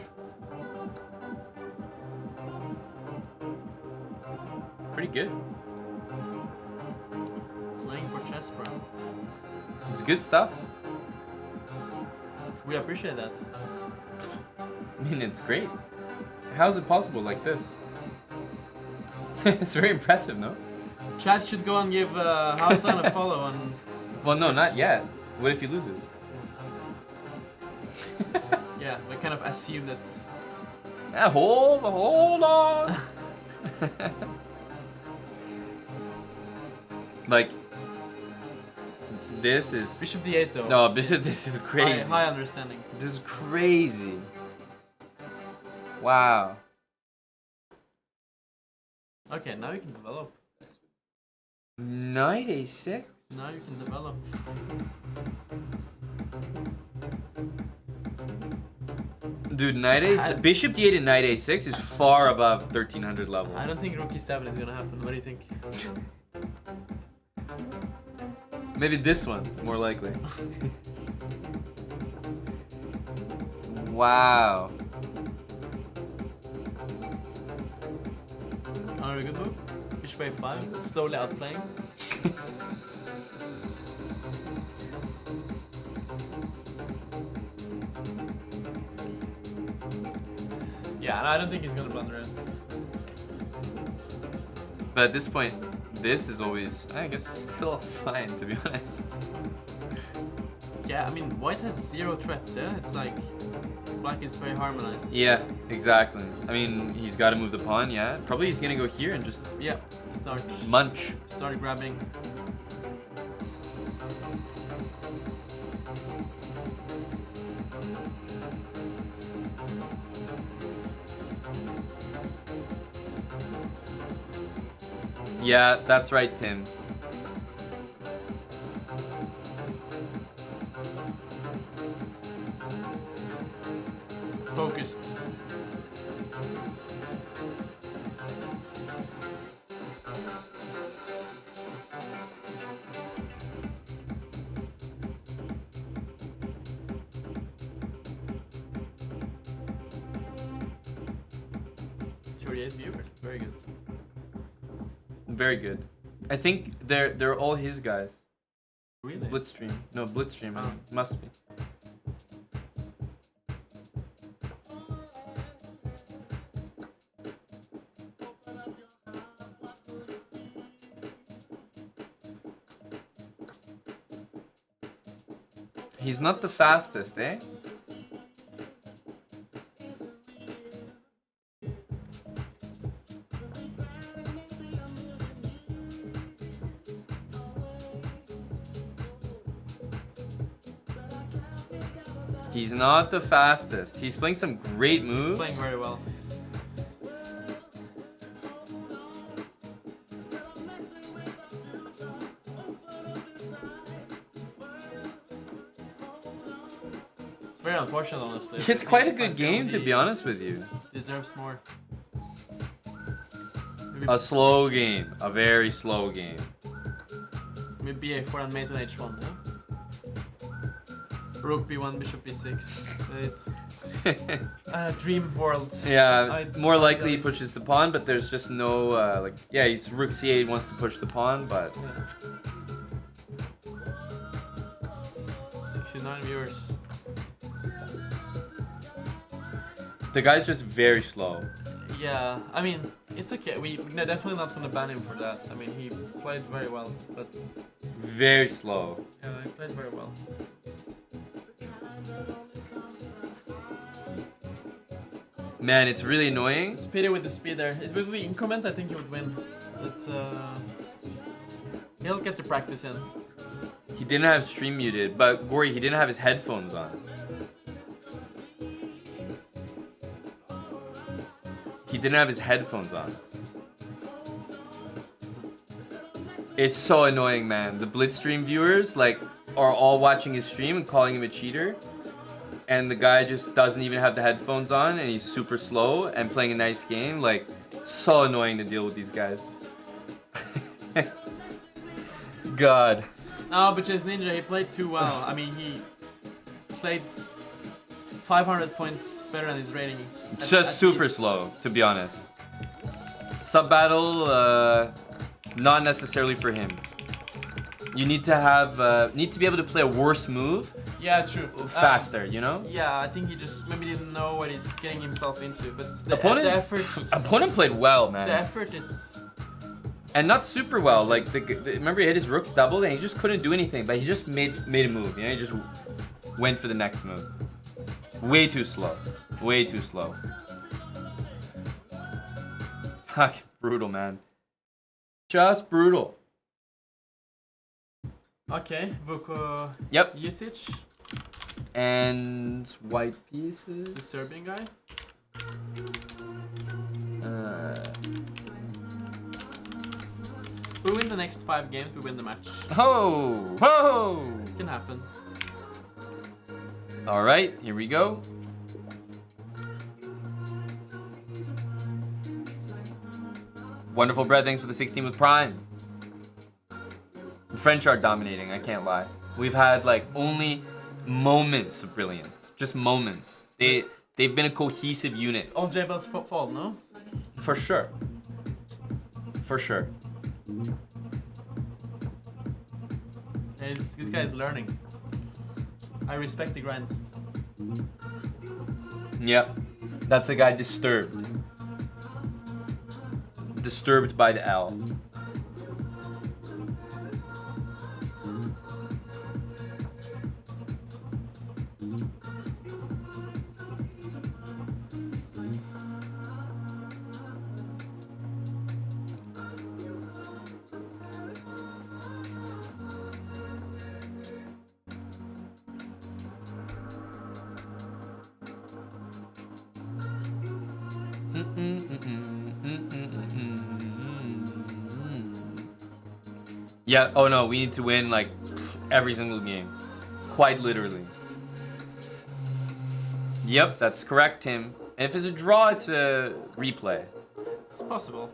A: Pretty good.
C: Playing for chess, bro.
A: It's good stuff.
C: We appreciate that.
A: I mean, it's great. How is it possible like this? It's very impressive, no?
C: Chat should go and give Houseline a follow on.
A: Well, no, not yet. What if he loses?
C: Yeah, we kind of assume that.
A: Yeah, hold on. Like, this is.
C: Bishop d8 though.
A: No, this is crazy.
C: High understanding.
A: This is crazy. Wow.
C: Okay, now you can develop.
A: Knight a6?
C: Now you can develop.
A: Dude, knight a6, bishop d8 and knight a6 is far above 1300 level.
C: I don't think rook e7 is gonna happen. What do you think?
A: Maybe this one, more likely. Wow.
C: Another good move. Bishop a5, slowly outplaying. Yeah, and I don't think he's gonna blunder it.
B: But at this point, this is always, I guess, still fine, to be honest.
C: Yeah, I mean, white has 0 threats, yeah? It's like, black is very harmonized.
B: Yeah, exactly. I mean, he's got to move the pawn, yeah. Probably he's going to go here and just
C: Yeah, start grabbing.
B: Yeah, that's right, Tim.
C: Focused. Viewers, very good.
B: Very good. I think they're all his guys.
C: Really?
B: Blitzstream. No, Blitzstream.
C: Oh.
B: Must be. He's not the fastest, eh? He's not the fastest. He's playing some great moves.
C: He's playing very well. It's very unfortunate, honestly.
B: It's quite a good game, to be honest with you.
C: Deserves more.
B: A slow game. A very slow game.
C: Maybe a4 and mate on h1, yeah? Rook b1, bishop b6. It's dream world.
B: Yeah, more likely he pushes the pawn, but there's just no like. Yeah, he's rook c8 wants to push the pawn, but
C: Yeah. 69 viewers.
B: the guy's just very slow.
C: Yeah, I mean, it's okay. We're definitely not gonna ban him for that. I mean, he played very well, but
B: Very slow.
C: yeah, he played very well.
B: Man, it's really annoying.
C: It's pity with the speed there. It would be increment, I think he would win. But he'll get the practice in.
B: He didn't have stream muted, but Gory, he didn't have his headphones on. He didn't have his headphones on. It's so annoying, man. The Blitzstream viewers like are all watching his stream and calling him a cheater. And the guy just doesn't even have the headphones on and he's super slow and playing a nice game. Like, so annoying to deal with these guys. God.
C: No, but Chase Ninja, he played too well. I mean, he played 500 points better than his rating.
B: It's just super
C: least.
B: slow, to be honest. Sub battle, not necessarily for him. You need to have, need to be able to play a worse move
C: Yeah, true.
B: faster, you know?
C: Yeah, I think he just maybe didn't know what he's getting himself into. But the
B: Opponent,
C: effort,
B: opponent played well, man.
C: the effort is.
B: And not super well. Like, remember he hit his rooks doubled and he just couldn't do anything, but he just made a move. You know, he just went for the next move. Way too slow. Way too slow. Fuck, brutal, man. Just brutal.
C: Okay, Vuko
B: Yep.
C: Jisic,
B: And white pieces.
C: the Serbian guy. We win the next 5 games, we win the match.
B: Ho! Ho!
C: It can happen.
B: All right, here we go. Wonderful bread, thanks for the 16 with Prime. The French are dominating, I can't lie. We've had like only moments of brilliance, just moments. They've been a cohesive unit.
C: It's all Jabel's fault, no?
B: For sure. For sure.
C: Yeah, this guy is learning. I respect the grind.
B: Yep. That's a guy disturbed. disturbed by the L. Yeah, oh no, we need to win like every single game. Quite literally. Yep, that's correct, Tim. If it's a draw, it's a replay.
C: It's possible.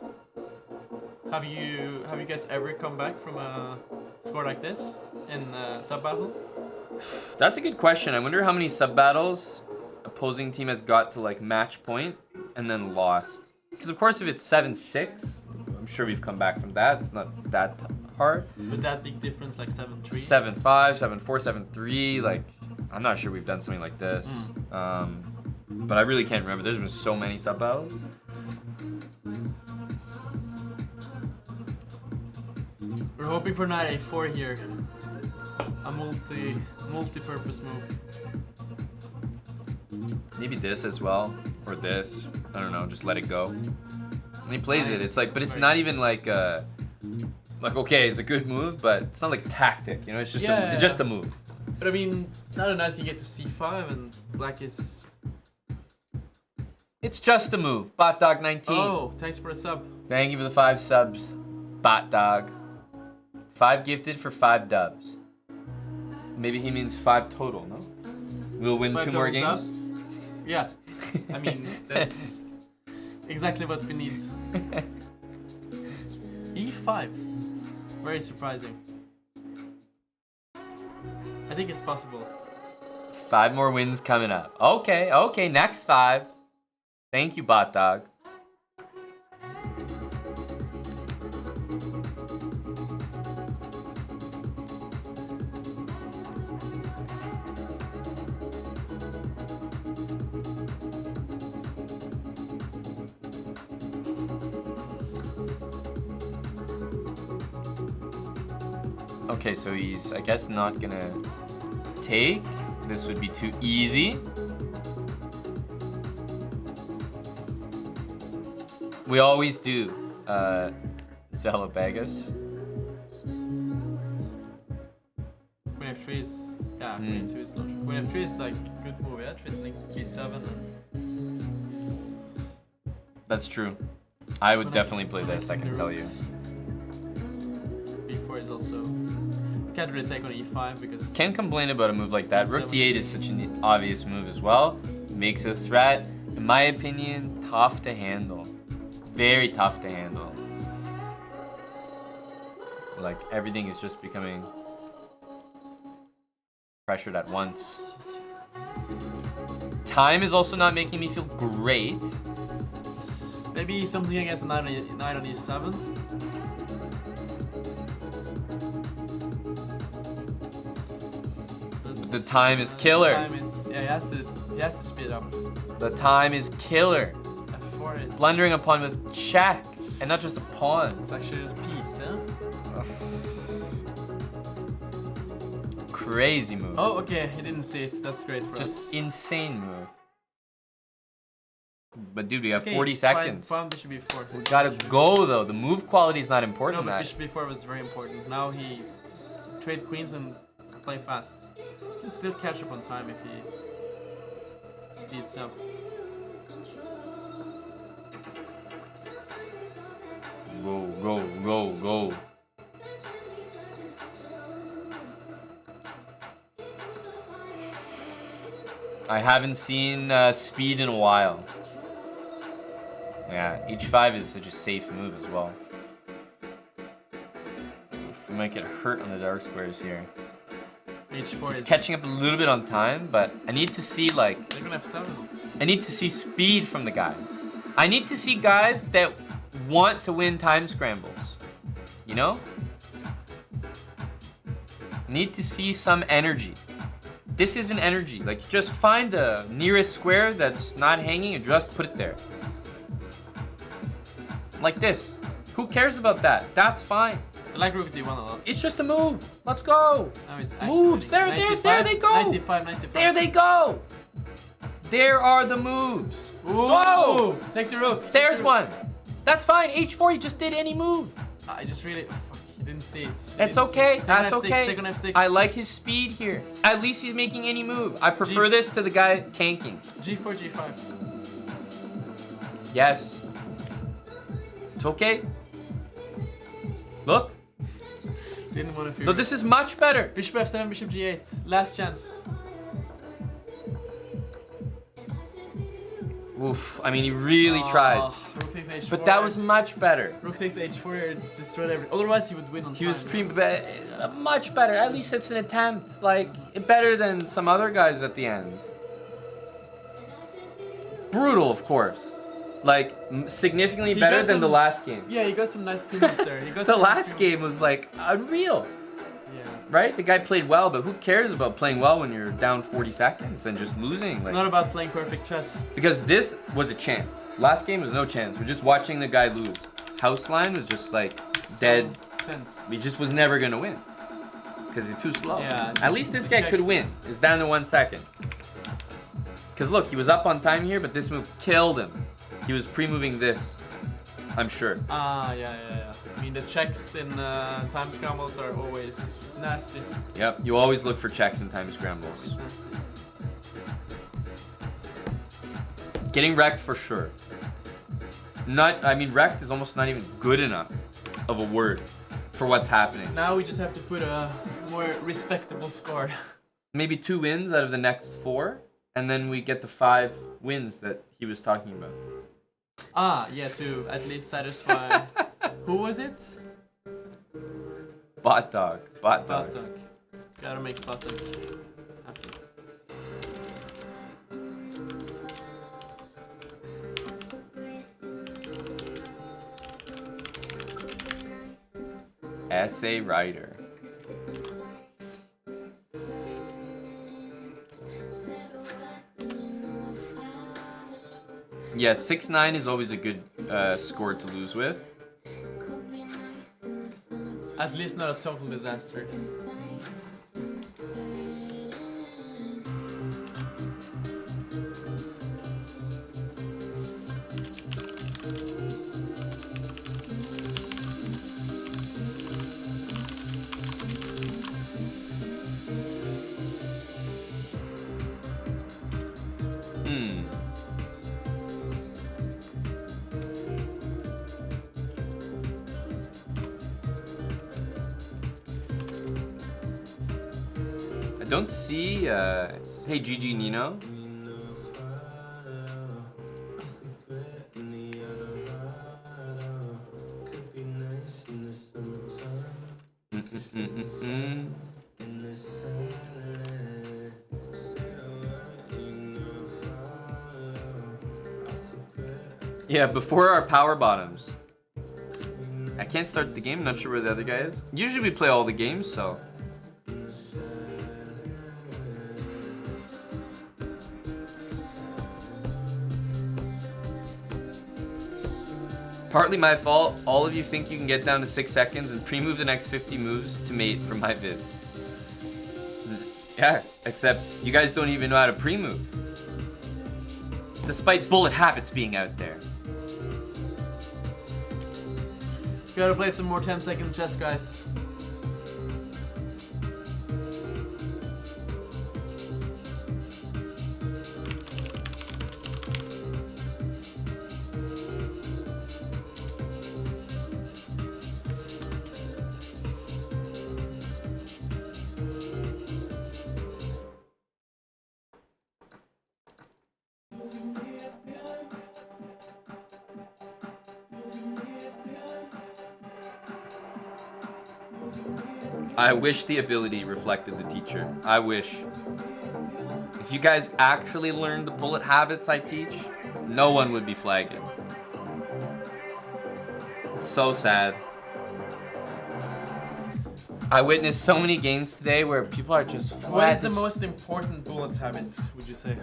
C: Have you guys ever come back from a score like this in sub battle?
B: That's a good question. I wonder how many sub battles opposing team has got to like match point and then lost. Because of course if it's 7-6, I'm sure we've come back from that. It's not that hard.
C: With that big difference, like 7-3?
B: 7-5, 7-4, 7-3, like, I'm not sure we've done something like this. But I really can't remember. There's been so many sub battles.
C: We're hoping for knight a4 here. A multi-purpose move.
B: Maybe this as well, or this. I don't know, just let it go. And he plays it, it's like, but it's not even like, okay, it's a good move, but it's not like tactic, you know, it's just, it's just a move.
C: But I mean, now the knight can get to c5 and black is...
B: It's just a move. Botdog 19.
C: Oh, thanks for the sub.
B: Thank you for the 5 subs. Botdog. 5 gifted for 5 dubs. Maybe he means 5 total, no? We'll win 2 more games?
C: Dubs? Yeah. I mean, that's exactly what we need. E5. Very surprising. I think it's possible.
B: 5 more wins coming up. Okay, next 5. Thank you, Botdog. Okay, so he's, I guess, not gonna take. This would be too easy. We always do, Zella Vegas.
C: Queen f3 is, yeah, Queen 2 is not. Queen f3 is like good move, yeah, threatening g7 and...
B: That's true. I would definitely play this, I can tell you.
C: b4 is also... Can't really take on e5 because...
B: Can't complain about a move like that. Rook d8 is such an obvious move as well. Makes a threat. In my opinion, tough to handle. Very tough to handle. Like, everything is just becoming pressured at once. Time is also not making me feel great.
C: Maybe something against a knight on e7.
B: The time is killer.
C: The time is, yeah, he has to speed up.
B: The time is killer.
C: F4 is...
B: Blundering a pawn with check, and not just a pawn.
C: It's actually a piece, huh?
B: Crazy move.
C: Oh, okay, he didn't see it. That's great for us.
B: Just insane move. But dude, we have 40 seconds.
C: Fine, bishop b4.
B: We gotta go though. The move quality is not important.
C: No, but bishop b4 was very important. Now he trade queens and play fast. He can still catch up on time if he speeds up.
B: Go, go, go, go. I haven't seen speed in a while. Yeah, h5 is such a safe move as well. We might get hurt on the dark squares here.
C: h4
B: He's
C: is
B: catching up a little bit on time, but I need to see like...
C: They're gonna have 7.
B: I need to see speed from the guy. I need to see guys that want to win time scrambles. You know? Need to see some energy. This isn't energy. Like, just find the nearest square that's not hanging and just put it there. Like this.
A: Who cares about that? That's fine.
C: I like rook d1 a lot.
A: It's just a move. Let's go.
C: Now he's
A: Moves. There they go.
C: 95, 95.
A: There they go. There are the moves.
C: Ooh,
A: Whoa.
C: take the rook.
A: There's one. That's fine. H4, he just did any move.
C: I just really, he didn't see it.
A: That's okay. That's
C: Take on F6,
A: okay.
C: Take on F6.
A: I like his speed here. At least he's making any move. I prefer this to the guy tanking.
C: G4, G5.
A: Yes. It's okay. Look.
C: Didn't want to fear.
A: No, this is much better.
C: Bishop F7, Bishop G8. Last chance.
A: Oof. I mean, he really tried.
C: Rook takes H4.
A: But that was much better.
C: Rook takes H4, destroyed everything. Otherwise, he would win on
A: He
C: time.
A: was much better. At least it's an attempt. Like, better than some other guys at the end. Brutal, of course. Like, significantly
C: He
A: better
C: got
A: than the
C: some-
A: last game.
C: Yeah, he got some nice pre-moves there. He got
A: The
C: some nice
A: last
C: pre-moves.
A: game was, like, unreal.
C: Yeah.
A: Right? The guy played well, but who cares about playing well when you're down 40 seconds and just losing?
C: It's
A: Like,
C: not about playing perfect chess.
A: because this was a chance. Last game was no chance. We're just watching the guy lose. House line was just, like, dead.
C: Tense.
A: He just was never going to win. Because he's too slow.
C: Yeah,
A: At
C: just
A: least this
C: the
A: guy could
C: checks.
A: win. It's down to 1 second. Because look, he was up on time here, but this move killed him. He was pre-moving this, I'm sure.
C: Ah, yeah. I mean, the checks in time scrambles are always nasty.
A: Yep, you always look for checks in time scrambles.
C: Always nasty.
A: Getting wrecked for sure. I mean, wrecked is almost not even good enough of a word for what's happening.
C: Now we just have to put a more respectable score.
A: Maybe 2 wins out of the next 4, and then we get the 5 wins that he was talking about.
C: Ah, yeah, to at least satisfy. Who was it?
A: Bot dog.
C: Batak. Gotta make Batak happy.
A: Essay writer. Yeah, 6-9 is always a good score to lose with.
C: At least not a total disaster.
A: I don't see. Hey, GG Nino. Yeah, before our power bottoms. I can't start the game. I'm not sure where the other guy is. Usually we play all the games, so. Partly my fault. All of you think you can get down to 6 seconds and pre-move the next 50 moves to mate from my vids. Yeah, except you guys don't even know how to pre-move. Despite bullet habits being out there.
C: Gotta play some more 10-second chess, guys.
A: I wish the ability reflected the teacher. I wish. If you guys actually learned the bullet habits I teach, no one would be flagging. It's so sad. I witnessed so many games today where people are just flat.
C: What is the most important bullet habit, would you say?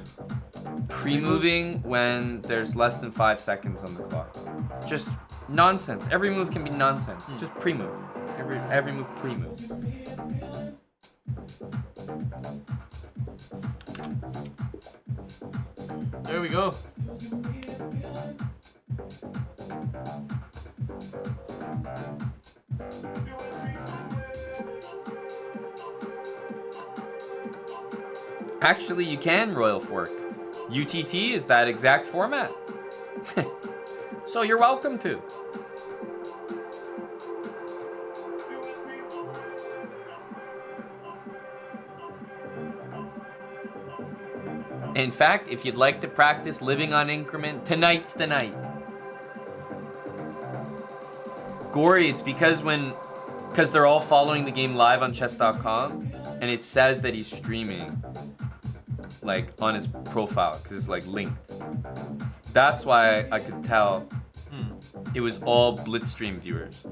A: Pre-moving when there's less than 5 seconds on the clock. Just nonsense. Every move can be nonsense. Just pre-move. Every move pre-move.
C: There we go.
A: Actually, you can Royal Fork. UTT is that exact format. So you're welcome to. In fact, if you'd like to practice living on increment, tonight's the night. Gory, it's because they're all following the game live on chess.com, and it says that he's streaming, like, on his profile, because it's, like, linked. That's why I could tell it was all Blitzstream viewers.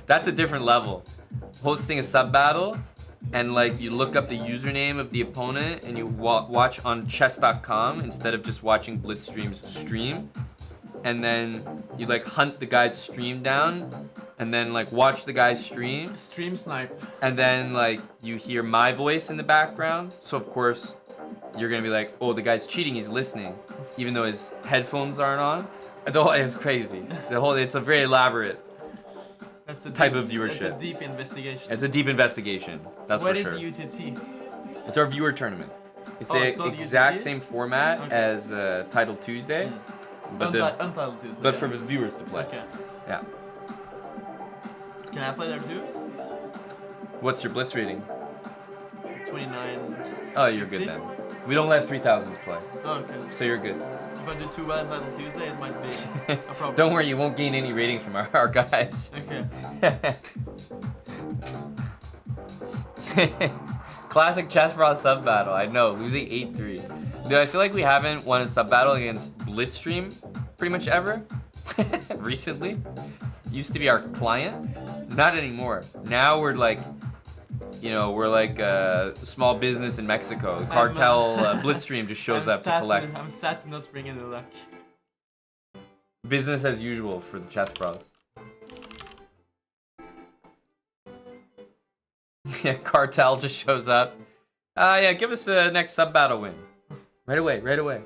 A: That's a different level. Hosting a sub battle, and like you look up the username of the opponent and you watch on chess.com instead of just watching Blitzstream's stream, and then you like hunt the guy's stream down, and then like watch the guy's stream.
C: Stream snipe.
A: And then like you hear my voice in the background, so of course you're gonna be like, oh, the guy's cheating, he's listening, even though his headphones aren't on. It's crazy. It's a very elaborate.
C: That's a
A: type of viewership.
C: It's a deep investigation.
A: It's a deep investigation. That's
C: what
A: for sure.
C: What is UTT?
A: It's our viewer tournament. It's
C: it's
A: the
C: called
A: exact
C: UTT?
A: same format as Title Tuesday, but
C: Untitled Tuesday.
A: but for the viewers to play.
C: Okay.
A: Yeah.
C: Can I play there too?
A: What's your blitz rating?
C: 29.
A: Oh, you're good then. We don't let 3000s play,
C: Oh, okay.
A: so you're good.
C: If I do too well Untitled Tuesday, it might be a problem.
A: Don't worry, you won't gain any rating from our guys.
C: Okay.
A: Classic Chess Bros sub battle. I know, losing 8-3. Dude, I feel like we haven't won a sub battle against Blitzstream pretty much ever. Recently. Used to be our client. Not anymore. Now we're like, we're like a small business in Mexico. The cartel Blitzstream just shows up to collect.
C: I'm sad to not bring any luck.
A: Business as usual for the Chess Bros. Yeah, cartel just shows up. Yeah, give us the next sub battle win. Right away, right away.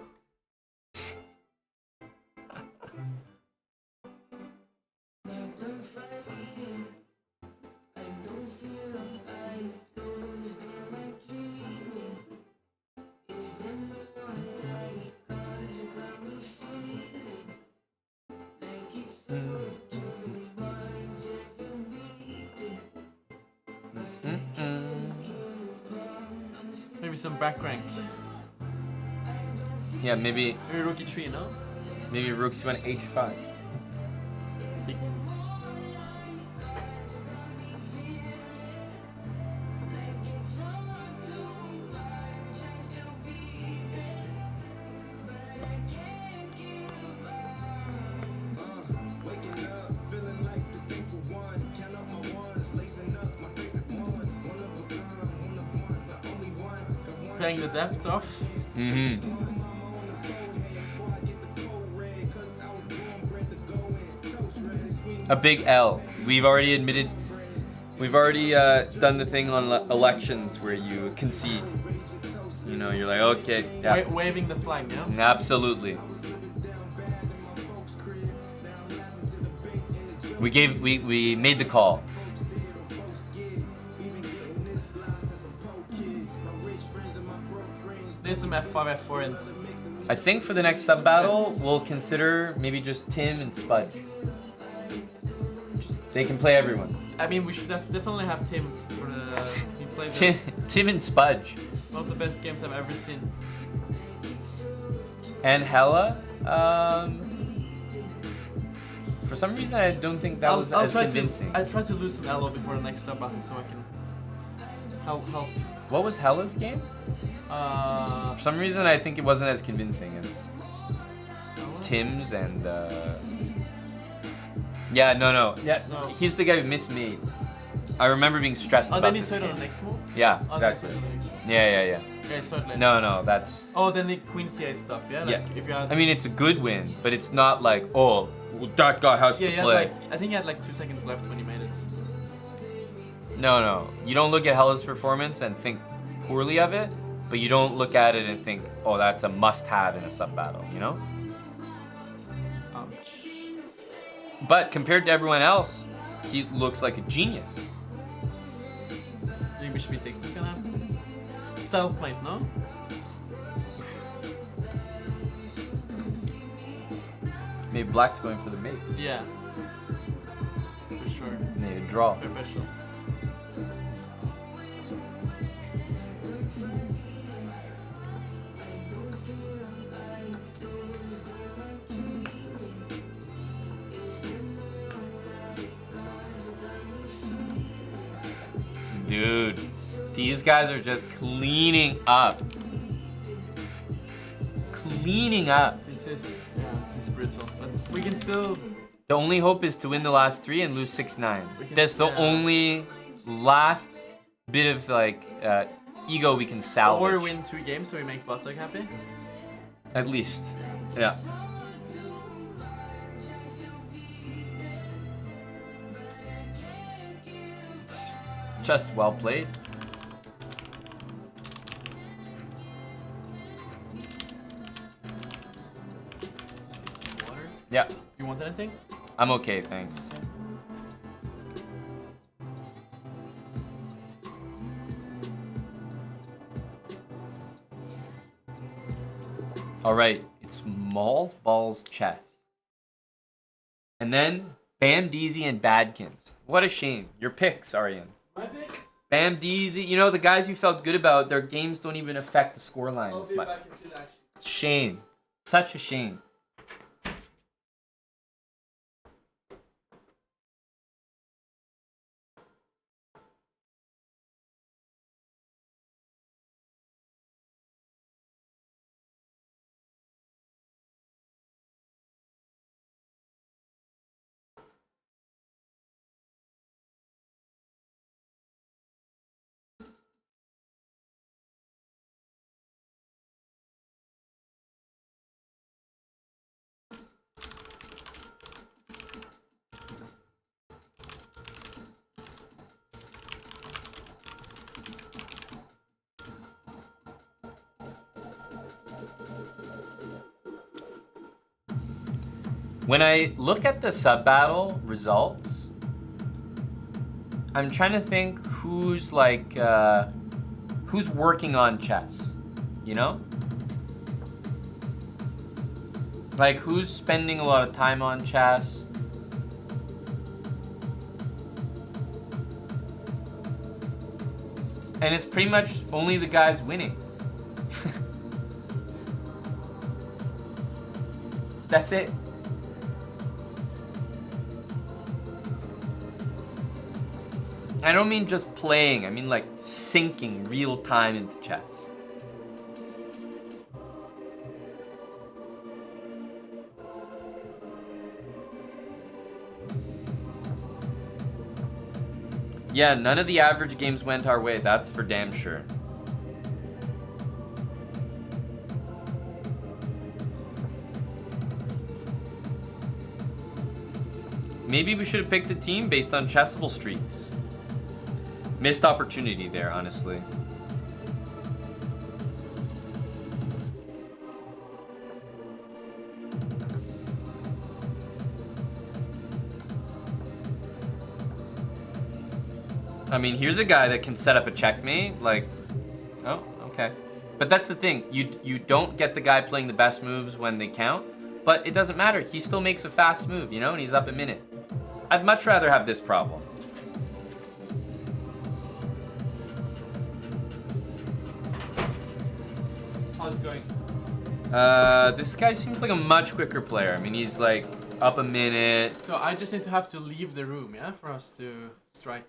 C: Maybe some back rank.
A: Yeah, maybe
C: Rookie 3, no?
A: maybe Rooks went H5.
C: Playing the depth off.
A: A big L. We've already admitted. We've already done the thing on elections where you concede. You're like, okay, yeah.
C: Waving the flag, yeah?
A: Absolutely. We made the call.
C: Need some F5, F4 in.
A: I think for the next sub battle, we'll consider maybe just Tim and Spudge. They can play everyone.
C: I mean, we should definitely have Tim for the. He played
A: Tim and Spudge.
C: one of the best games I've ever seen.
A: And Hella. For some reason, I don't think that was as convincing.
C: I'll try to lose some elo before the next sub battle so I can help.
A: What was Hella's game? For some reason, I think it wasn't as convincing as Tim's and. Yeah, no. Yeah,
C: No.
A: he's the guy who missed mates. I remember being stressed about
C: Then he
A: this
C: said
A: game.
C: on the next move?
A: Yeah,
C: Oh, then he
A: exactly.
C: said on the next move.
A: Yeah.
C: Okay, so late.
A: No, that's...
C: Oh, then the queen c8 stuff, yeah? Like,
A: Yeah.
C: If you had...
A: I mean, it's a good win, but it's not like, oh, that guy has
C: yeah,
A: to
C: he had
A: play.
C: like, I think he had like 2 seconds left when he made it.
A: No. You don't look at Hella's performance and think poorly of it, but you don't look at it and think, oh, that's a must-have in a sub-battle, you know?
C: Ouch.
A: But compared to everyone else, he looks like a genius.
C: Do you think bishop b6 is gonna happen? Self-made, no?
A: Maybe Black's going for the mate.
C: Yeah. For sure.
A: Maybe a draw.
C: Perpetual.
A: Dude, these guys are just cleaning up. Cleaning up.
C: This is brutal. But we can still...
A: The only hope is to win the last 3 and lose 6-9.
C: We can
A: That's the
C: yeah.
A: only last bit of like ego we can salvage.
C: Or win 2 games so we make Buttock happy.
A: At least. Yeah. It's just well played.
C: Some water.
A: Yeah.
C: You want anything?
A: I'm okay, thanks. Alright, it's Malls, Balls, Chess. And then Bam Deezy and Badkins. What a shame. Your picks, Aryan.
C: My picks?
A: Bam Deezy, you know, the guys you felt good about, their games don't even affect the scoreline
C: I'll
A: as
C: be
A: much.
C: back into action.
A: Shame. Such a shame. When I look at the sub-battle results, I'm trying to think who's like, who's working on chess, you know? Like, who's spending a lot of time on chess? And it's pretty much only the guys winning. That's it. I don't mean just playing, I mean like sinking real time into chess. Yeah, none of the average games went our way, that's for damn sure. Maybe we should have picked a team based on chessable streaks. Missed opportunity there, honestly. I mean, here's a guy that can set up a checkmate, like, oh, okay. But that's the thing, you don't get the guy playing the best moves when they count, but it doesn't matter, he still makes a fast move, you know, and he's up a minute. I'd much rather have this problem.
C: How's it going?
A: This guy seems like a much quicker player. I mean, he's like up a minute.
C: So I just need to have to leave the room, yeah, for us to strike.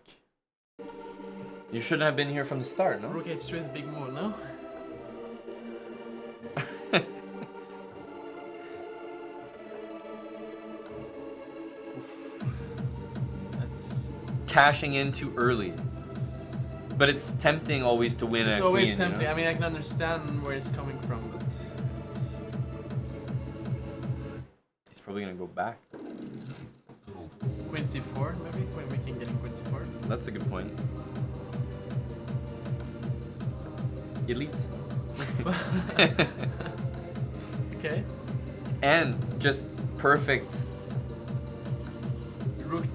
A: You shouldn't have been here from the start, no?
C: Rook h2 is a big move, no? Oof. That's...
A: Cashing in too early. But it's tempting always to win
C: It's
A: a
C: always
A: queen,
C: tempting.
A: You know?
C: I mean, I can understand where it's coming from, but it's
A: He's probably gonna go back.
C: Queen C4 maybe when we can get in Queen C4.
A: That's a good point. Elite.
C: Okay.
A: And just perfect.
C: Rook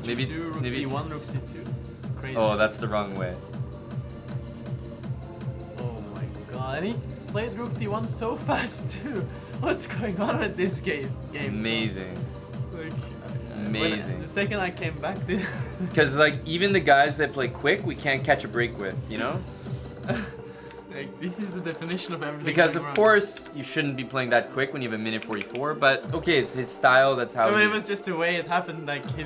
A: Maybe-
C: G2, Rook
A: maybe-
C: D1, Rook C2. Crazy.
A: Oh, that's the wrong way.
C: Oh my god. And he played Rook D1 so fast too. What's going on with this game?
A: Amazing.
C: Like,
A: Amazing.
C: the second I came back,
A: Because like even the guys that play quick, we can't catch a break with, you know?
C: like this is the definition of everything.
A: Because
C: going
A: of
C: wrong.
A: course you shouldn't be playing that quick when you have a minute 44. But okay, it's his style. That's how.
C: I mean,
A: he-
C: it was just the way it happened. Like he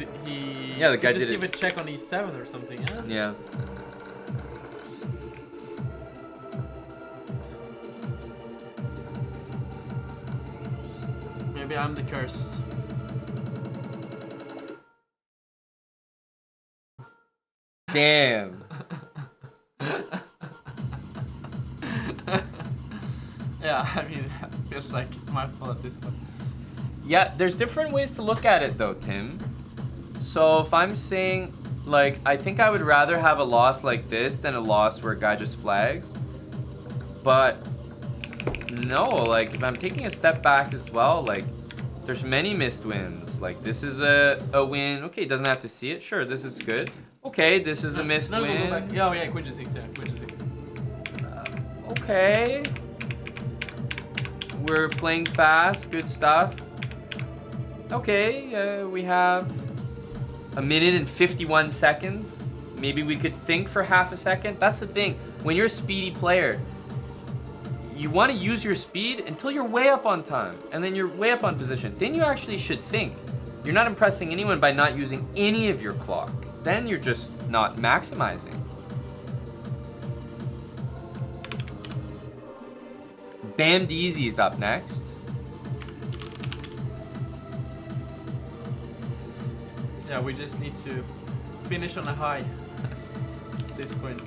A: Yeah, the
C: could
A: guy
C: just
A: did
C: give
A: it.
C: a check on E7 or something. Yeah.
A: Yeah.
C: Maybe I'm the curse.
A: Damn.
C: Yeah, I mean, it feels like it's my fault at this point.
A: Yeah, there's different ways to look at it though, Tim. So if I'm saying, like, I think I would rather have a loss like this than a loss where a guy just flags. But no, like, if I'm taking a step back as well, like, there's many missed wins. Like, this is a win. Okay, doesn't have to see it. Sure, this is good. Okay, this is a missed
C: No,
A: win.
C: go back. Yeah, oh, yeah, Queen G6, yeah, Queen G6.
A: Okay. We're playing fast, good stuff. Okay, we have a minute and 51 seconds. Maybe we could think for half a second. That's the thing. When you're a speedy player, you want to use your speed until you're way up on time. And then you're way up on position. Then you actually should think. You're not impressing anyone by not using any of your clock. Then you're just not maximizing. Bandeezy is up next.
C: Yeah, we just need to finish on a high at this point.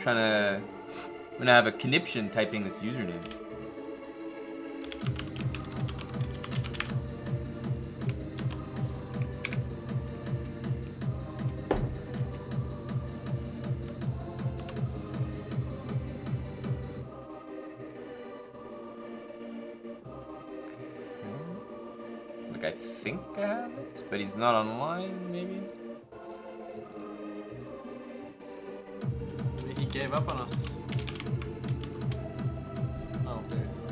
A: I'm gonna have a conniption typing this username. Look, I think I have it, but he's not online, maybe?
C: He gave up on us. Oh, there it is.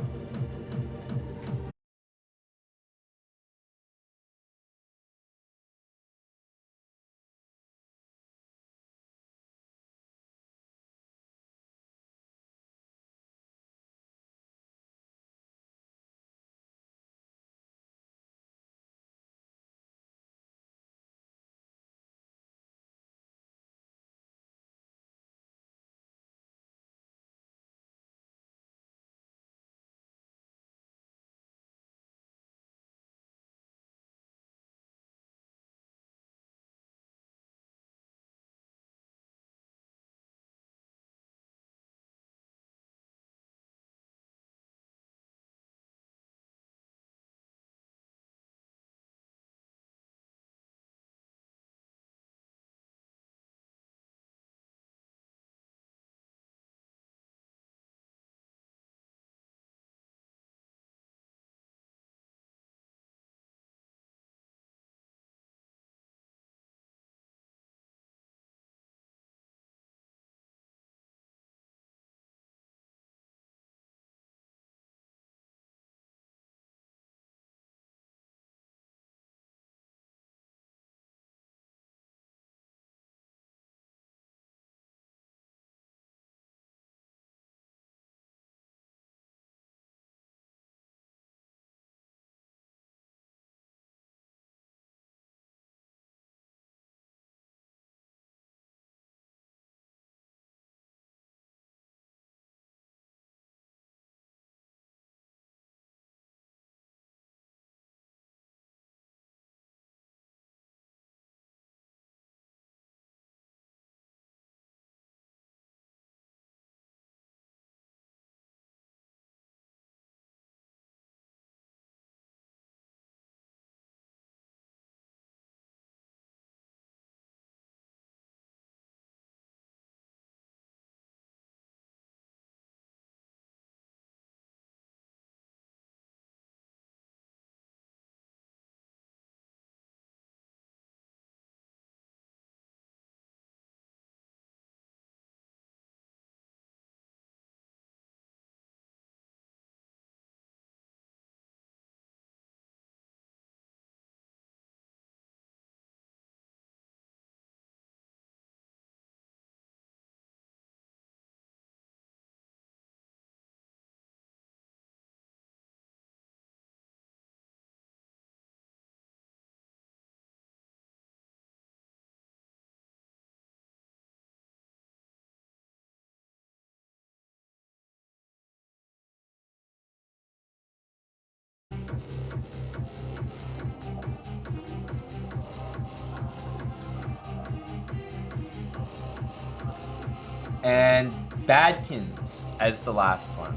A: And Badkins as the last one.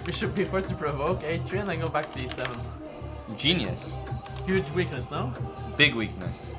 C: Bishop b4 to provoke a3 and then go back to e7.
A: Genius.
C: Huge weakness, no?
A: Big weakness.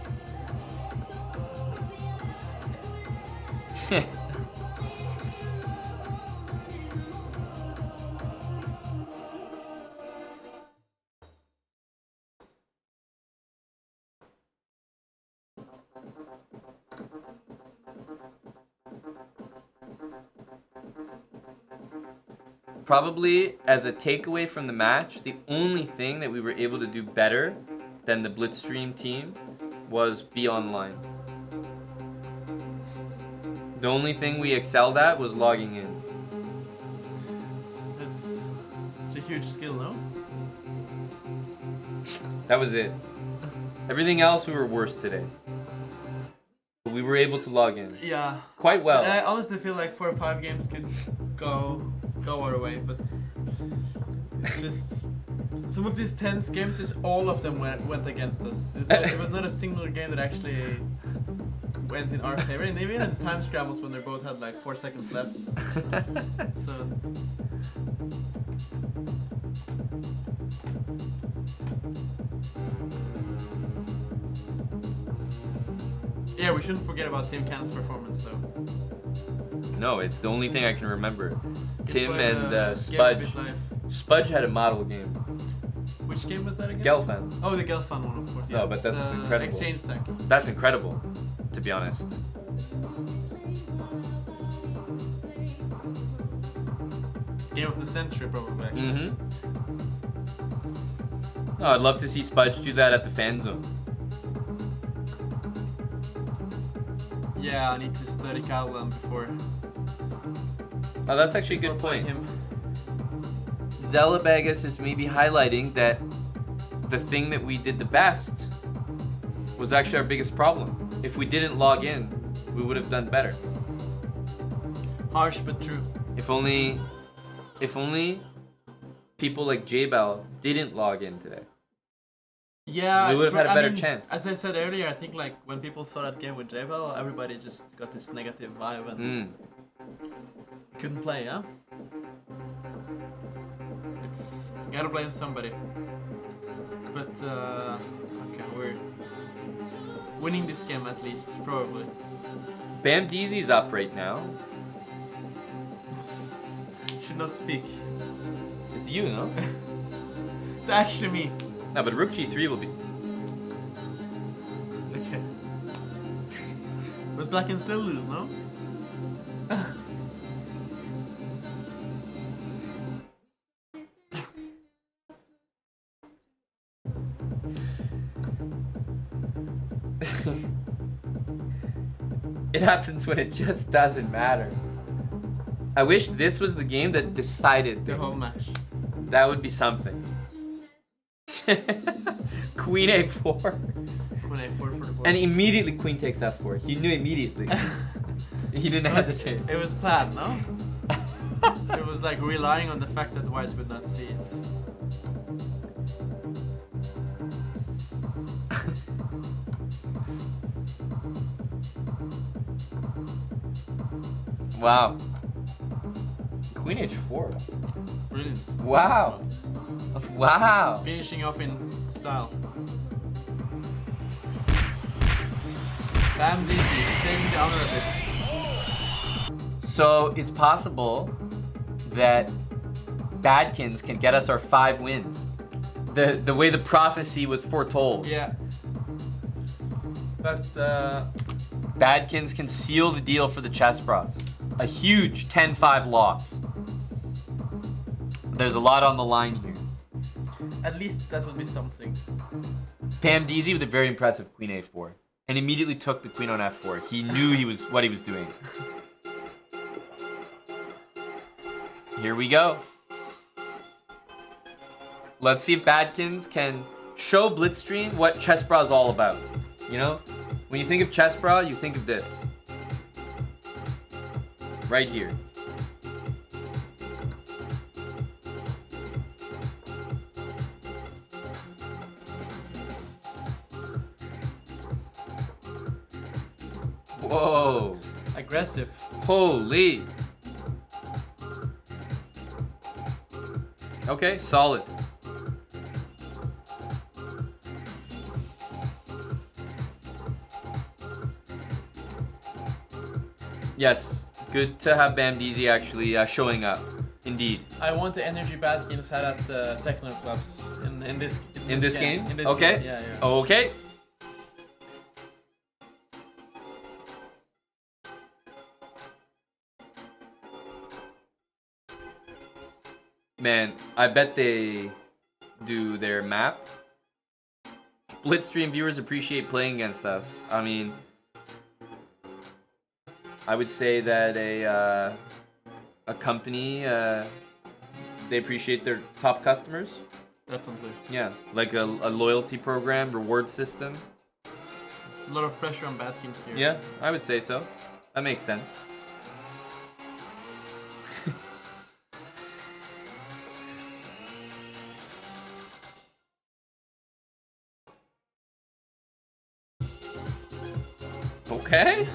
A: Probably, as a takeaway from the match, the only thing that we were able to do better than the Blitzstream team was be online. The only thing we excelled at was logging in.
C: It's a huge skill, no?
A: That was it. Everything else we were worse today. But we were able to log in.
C: Yeah.
A: Quite well.
C: But I honestly feel like 4 or 5 games could go our way, but it's just some of these tense games, is all of them went against us. It was not a single game that actually went in our favor, and even at the time scrambles when they both had like 4 seconds left. So yeah, we shouldn't forget about Tim Cannon's performance though.
A: No, it's the only thing I can remember. Tim
C: played,
A: and
C: game of
A: Spudge.
C: his life.
A: Spudge had a model game.
C: Which game was that again?
A: Gelfand.
C: Oh, the Gelfand one, of course. Yeah.
A: No, but that's
C: the
A: incredible.
C: Exchange tech.
A: That's incredible, to be honest.
C: Game of the century, probably. Actually.
A: Mm-hmm. Oh, I'd love to see Spudge do that at the fan zone.
C: Yeah, I need to study Catalan before.
A: Oh, that's actually a good
C: before playing
A: point.
C: him.
A: Zelabagus is maybe highlighting that the thing that we did the best was actually our biggest problem. If we didn't log in, we would have done better.
C: Harsh but true.
A: If only people like J-Bell didn't log in today.
C: Yeah,
A: We would have had a
C: but,
A: better
C: I mean,
A: chance.
C: As I said earlier, I think like when people saw that game with J-Bell, everybody just got this negative vibe and couldn't play, yeah? It's gotta blame somebody. But okay, we're winning this game at least, probably.
A: Bam Deezy's up right now.
C: Should not speak.
A: It's you, no?
C: It's actually me.
A: No, but Rook G3 will be...
C: Okay. But Black can still lose, no?
A: It happens when it just doesn't matter. I wish this was the game that decided
C: The
A: things.
C: whole match.
A: That would be something. Queen A4.
C: Queen A4 for the boys.
A: And immediately Queen takes F4. He knew immediately. He didn't hesitate.
C: It was planned, no? It was like relying on the fact that whites would not see it.
A: Wow. Queen H4.
C: Brilliant.
A: Wow. Wow.
C: Finishing off in style. Bam Dizzy, saving the honor a bit.
A: So it's possible that Badkins can get us our 5 wins. The way the prophecy was foretold.
C: Yeah. That's the...
A: Badkins can seal the deal for the chess bros. A huge 10-5 loss. There's a lot on the line here.
C: At least that would be something.
A: Pam Deezy with a very impressive Queen A4. And immediately took the Queen on F4. He knew what he was doing. Here we go. Let's see if Badkins can show Blitzstream what Chessbra is all about. You know? When you think of Chessbra, you think of this. Right here.
B: Whoa.
C: Aggressive.
B: Holy. Okay, solid. Yes, good to have Bamdeezy actually showing up. Indeed.
C: I want the energy Batkins had at techno clubs in this game. In this
B: okay.
C: Game. Yeah, yeah.
B: Okay. Man, I bet they do their map. Blitzstream viewers appreciate playing against us. I mean, I would say that a company they appreciate their top customers.
C: Definitely.
B: Yeah, like a loyalty program, reward system.
C: It's a lot of pressure on Batkins here.
B: Yeah, I would say so. That makes sense. Okay.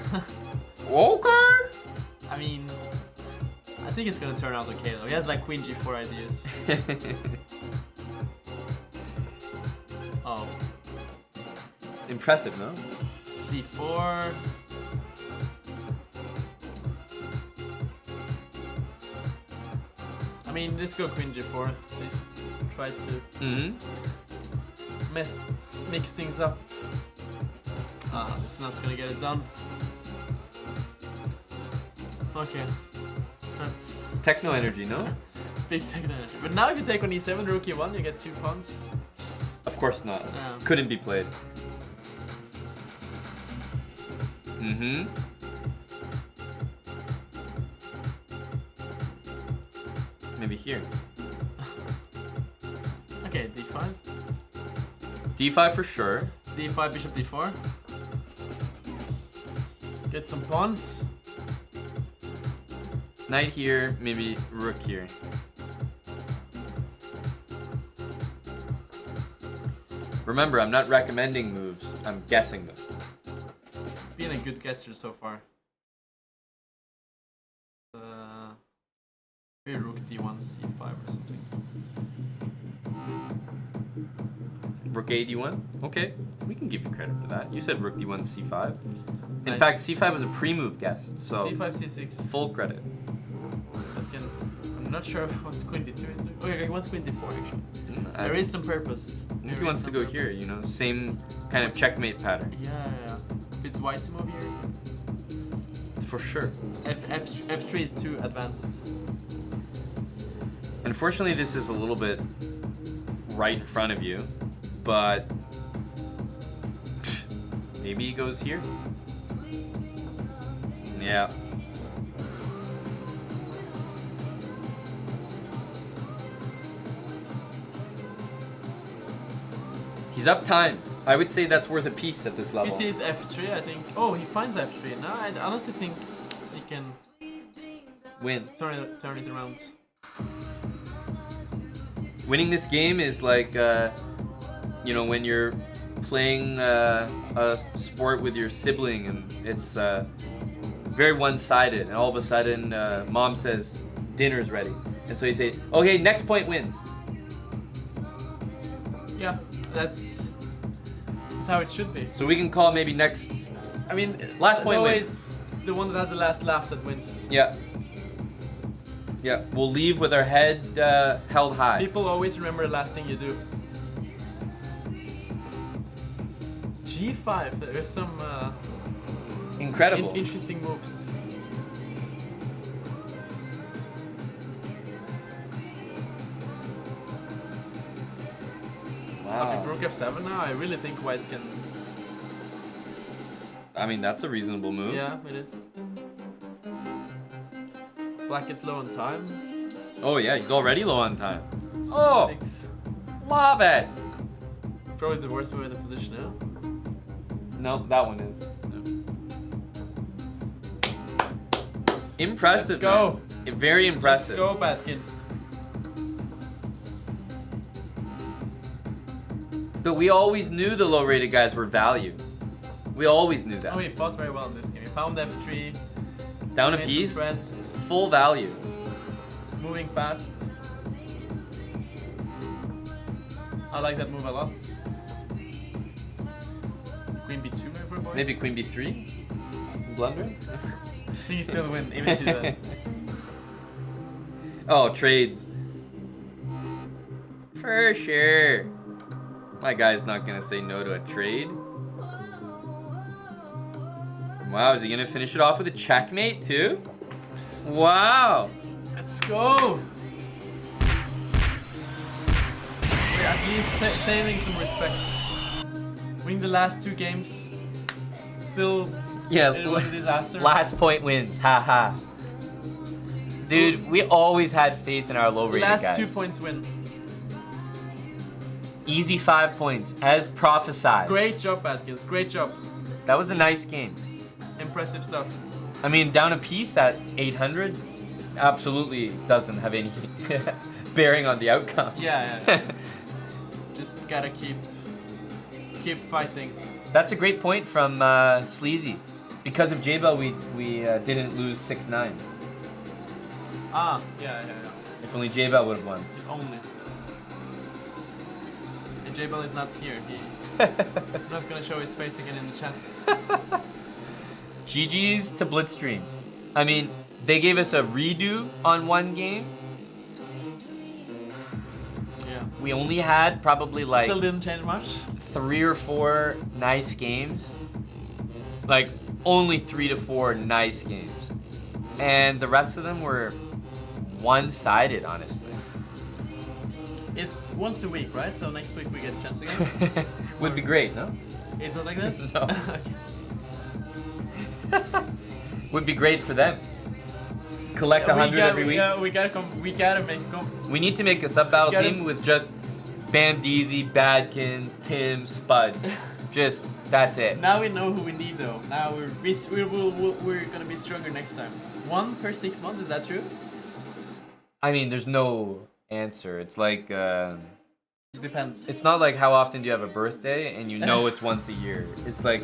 B: Okay.
C: I mean, I think it's gonna turn out okay though. He has like Queen G4 ideas. Oh.
B: Impressive, no?
C: C4. I mean, let's go Queen G4. At least try to mix things up. It's not gonna get it done. Okay. That's
B: Techno energy, no?
C: big technology. But now if you take on E7, Rook E1, you get 2 pawns.
B: Of course not.
C: Yeah.
B: Couldn't be played. Mm-hmm. Maybe here.
C: Okay, D5.
B: D5 for sure.
C: D5, Bishop D4. Get some pawns.
B: Knight here, maybe rook here. Remember, I'm not recommending moves. I'm guessing them.
C: Being a good guesser so far. Maybe Rook D1, C5 or something.
B: Rook A D1? Okay, we can give you credit for that. You said Rook D1, C5. In
C: Nice.
B: fact, C5 was a pre-move guess, so
C: C5, C6.
B: full credit.
C: I'm not sure what Queen D2 is doing. Okay, what's Queen D4 actually?
B: I
C: There is some purpose.
B: think
C: There
B: he
C: is
B: wants to
C: some
B: go
C: purpose.
B: here, you know, same kind of checkmate pattern.
C: Yeah. If it's white to move here,
B: For sure.
C: F3 is too advanced.
B: Unfortunately, this is a little bit right in front of you, but maybe he goes here. Yeah. He's up time. I would say that's worth a piece at this level.
C: He sees F3, I think. Oh, he finds F3. No, I honestly think he can
B: Win.
C: turn it around.
B: Winning this game is like, you know, when you're playing a sport with your sibling and it's very one-sided, and all of a sudden mom says dinner's ready, and so you say, okay, next point wins.
C: Yeah, that's how it should be.
B: So we can call maybe next.
C: I mean,
B: Last
C: it's
B: point
C: always the one that has the last laugh that wins.
B: Yeah. Yeah, we'll leave with our head held high.
C: People always remember the last thing you do. G5, there's some
B: Incredible.
C: interesting moves. Okay,
B: Wow.
C: Rook F7 now, I really think white can...
B: I mean, that's a reasonable move.
C: Yeah, it is. Black gets low on time.
B: Oh yeah, he's already low on time. Oh,
C: C6.
B: love it.
C: Probably the worst move in the position now.
B: No, that one is. Impressive.
C: Let's go.
B: Man. Very impressive.
C: Go, Batkins.
B: But we always knew the low-rated guys were value. We always knew that.
C: Oh, he fought very well in this game. He found F3.
A: Down a
C: made
A: piece.
C: some threads,
A: Full value.
C: moving fast. I like that move a lot. Queen B2 maybe for boys?
A: Maybe Queen B3. Blunder.
C: He still win, even if he does.
A: Oh, trades. For sure. My guy's not gonna say no to a trade. Wow, is he gonna finish it off with a checkmate too? Wow.
C: Let's go! We're at least saving some respect. Winning the last 2 games. Still,
A: Yeah,
C: it was a disaster.
A: last point wins. Haha. Dude, we always had faith in our low rated
C: Last
A: guys.
C: 2 points win.
A: Easy 5 points, as prophesized.
C: Great job, Atkins. Great job.
A: That was a nice game.
C: Impressive stuff.
A: I mean, down a piece at 800 absolutely doesn't have any bearing on the outcome.
C: Yeah. Just gotta keep fighting.
A: That's a great point from Sleazy. Because of J-Bell, we didn't lose 6-9.
C: Ah, yeah.
A: If only J-Bell would have won.
C: If only. And J-Bell is not here. He's not gonna show his face again in the chat.
A: GG's to Blitzstream. I mean, they gave us a redo on one game.
C: Yeah.
A: We only had probably like
C: Still didn't change much.
A: 3 or 4 nice games. Like, only 3 to 4 nice games. And the rest of them were one-sided, honestly.
C: It's once a week, right? So next week we get a chance again.
A: Would be great, no?
C: Is it like that?
A: No.
C: Okay.
A: Would be great for them. Collect 100 every week.
C: Yeah, we gotta make
A: We need to make a sub-battle
C: Gotta-
A: team with just Bam Deezy, Badkins, Tim, Spud. Just, that's it.
C: Now we know who we need though. Now we're gonna be stronger next time. 1 per 6 months, is that true?
A: I mean, there's no answer. It's like,
C: It depends.
A: it's not like how often do you have a birthday and you know it's once a year. It's like,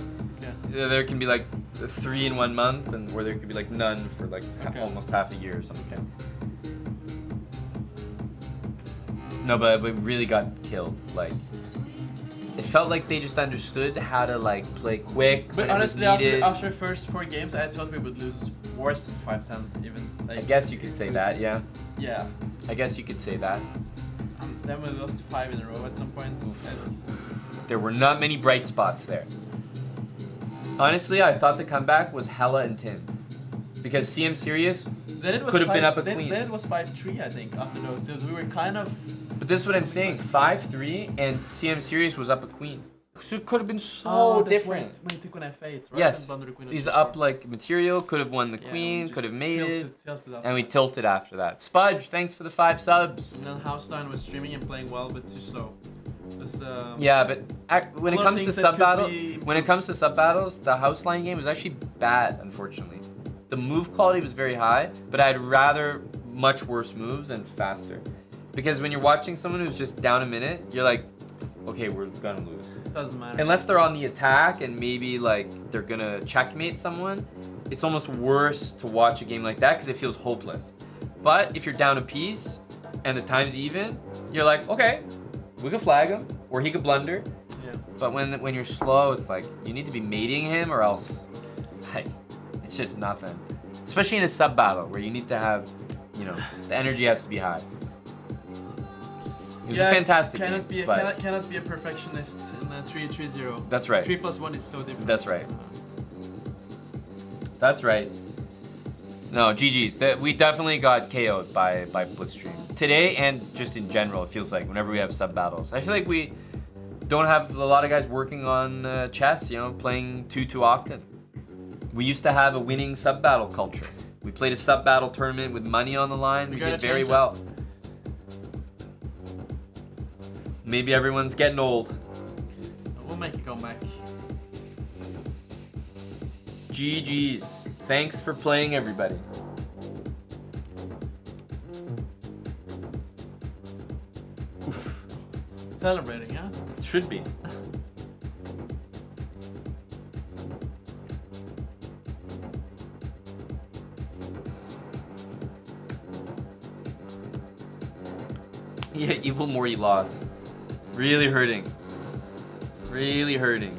C: Yeah.
A: there can be like 3 in 1 month, and where there could be like none for like
C: Okay.
A: almost half a year or something. No, but we really got killed. Like, it felt like they just understood how to like play quick.
C: But
A: when it was
C: honestly,
A: needed.
C: after the first 4 games, I thought we would lose worse than 5-10 even. Like,
A: I guess you could say that, yeah.
C: Yeah.
A: I guess you could say that.
C: Then we lost 5 in a row at some point. It's,
A: There were not many bright spots there. Honestly, I thought the comeback was Hella and Tim. Because CM Sirius,
C: then it was
A: Could have been up a
C: then,
A: queen.
C: Then it was 5-3, I think, after those two. We were kind of.
A: but this is what I'm saying, 5-3 and CM Sirius was up a queen. So it could have been so
C: Oh, that's
A: different.
C: When he took an F8, right?
A: Yes,
C: And blundered the queen on
A: he's
C: G4.
A: up like material, could have won the
C: Yeah,
A: queen,
C: we just
A: could have made it.
C: tilted after
A: And we
C: that.
A: tilted after that. Spudge, thanks for the 5 subs.
C: And then Haustein was streaming and playing well, but too slow. Was,
A: Yeah, but when it
C: a lot of
A: comes to
C: things that
A: sub
C: could
A: battle,
C: be-
A: when it comes to sub battles, the house line game was actually bad, unfortunately. The move quality was very high, but I'd rather much worse moves and faster. Because when you're watching someone who's just down a minute, you're like, okay, we're gonna lose.
C: doesn't matter.
A: Unless they're on the attack and maybe like they're gonna checkmate someone, it's almost worse to watch a game like that because it feels hopeless. But if you're down a piece and the time's even, you're like, okay, we could flag him or he could blunder.
C: Yeah.
A: But when you're slow, it's like you need to be mating him or else, like, it's just nothing. Especially in a sub battle where you need to have, you know, the energy has to be high. It was a fantastic
C: cannot
A: game,
C: be
A: but
C: cannot be a perfectionist in a 3-3-0.
A: that's right.
C: 3+1 is so different.
A: That's right. That's right. No, GG's. We definitely got KO'd by Blitzstream. Today and just in general, it feels like whenever we have sub battles. I feel like we don't have a lot of guys working on chess, you know, playing too often. We used to have a winning sub battle culture. We played a sub battle tournament with money on the line. We
C: gotta
A: did very
C: change
A: well. Maybe everyone's getting old.
C: We'll make a comeback.
A: GG's. Thanks for playing, everybody. Oof.
C: Celebrating, huh?
A: Should be. Yeah, Evil Morty loss. Really hurting. Really hurting.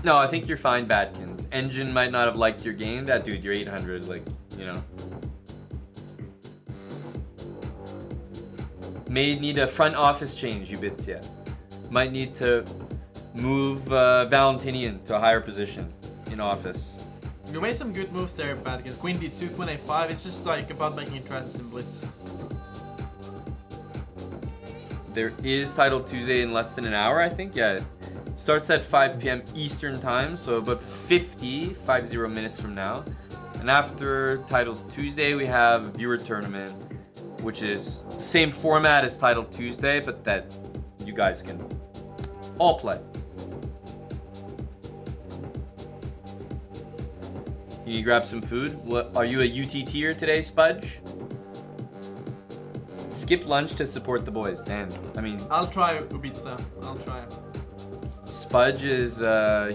A: No, I think you're fine, Badkins. Engine might not have liked your game. That dude, you're 800, like, you know. May need a front office change, Ubitsia. Might need to move Valentinian to a higher position in office.
C: You made some good moves there, Badkins. Queen D2, Queen A5. It's just like about making threats in blitz.
A: There is Title Tuesday in less than an hour, I think. Yeah, starts at 5 p.m. Eastern time, so about 50 minutes from now. And after Title Tuesday, we have a viewer tournament, which is the same format as Title Tuesday, but that you guys can all play. Can you grab some food? What, are you a UTTer today, Spudge? Skip lunch to support the boys. Damn. I mean,
C: I'll try Ubica. I'll try.
A: Spudge is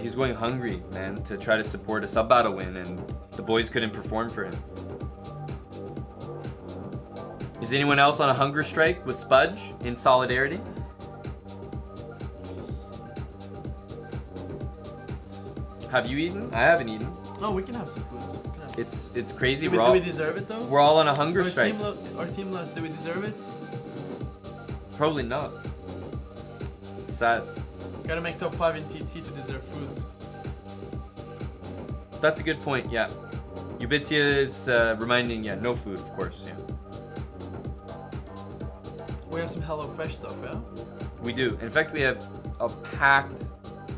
A: he's going hungry, man, to try to support a sub battle win, and the boys couldn't perform for him. Is anyone else on a hunger strike with Spudge in solidarity? Have you eaten? I haven't eaten.
C: Oh, we can have some food.
A: It's crazy.
C: Do we deserve it though?
A: We're all on a hunger
C: Our
A: strike.
C: Our team lost. Do we deserve it?
A: Probably not. Sad.
C: Gotta make top 5 in TT to deserve food.
A: That's a good point. Yeah. Ubitsia is reminding. Yeah, no food, of course. Yeah.
C: We have some HelloFresh stuff, yeah?
A: We do. In fact, we have a packed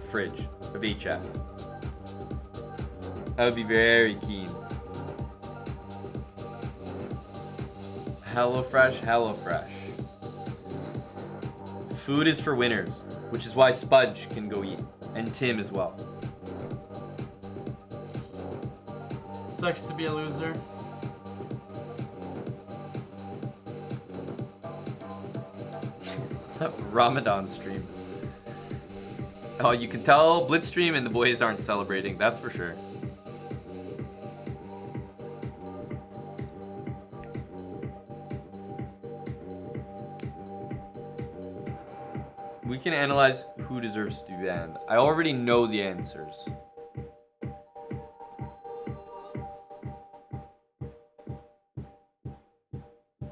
A: fridge of HF. I would be very keen. HelloFresh, HelloFresh. Food is for winners, which is why Spudge can go eat, and Tim as well.
C: Sucks to be a loser.
A: Ramadan stream. Oh, you can tell Blitz stream and the boys aren't celebrating, that's for sure. We can analyze who deserves to be banned. I already know the answers.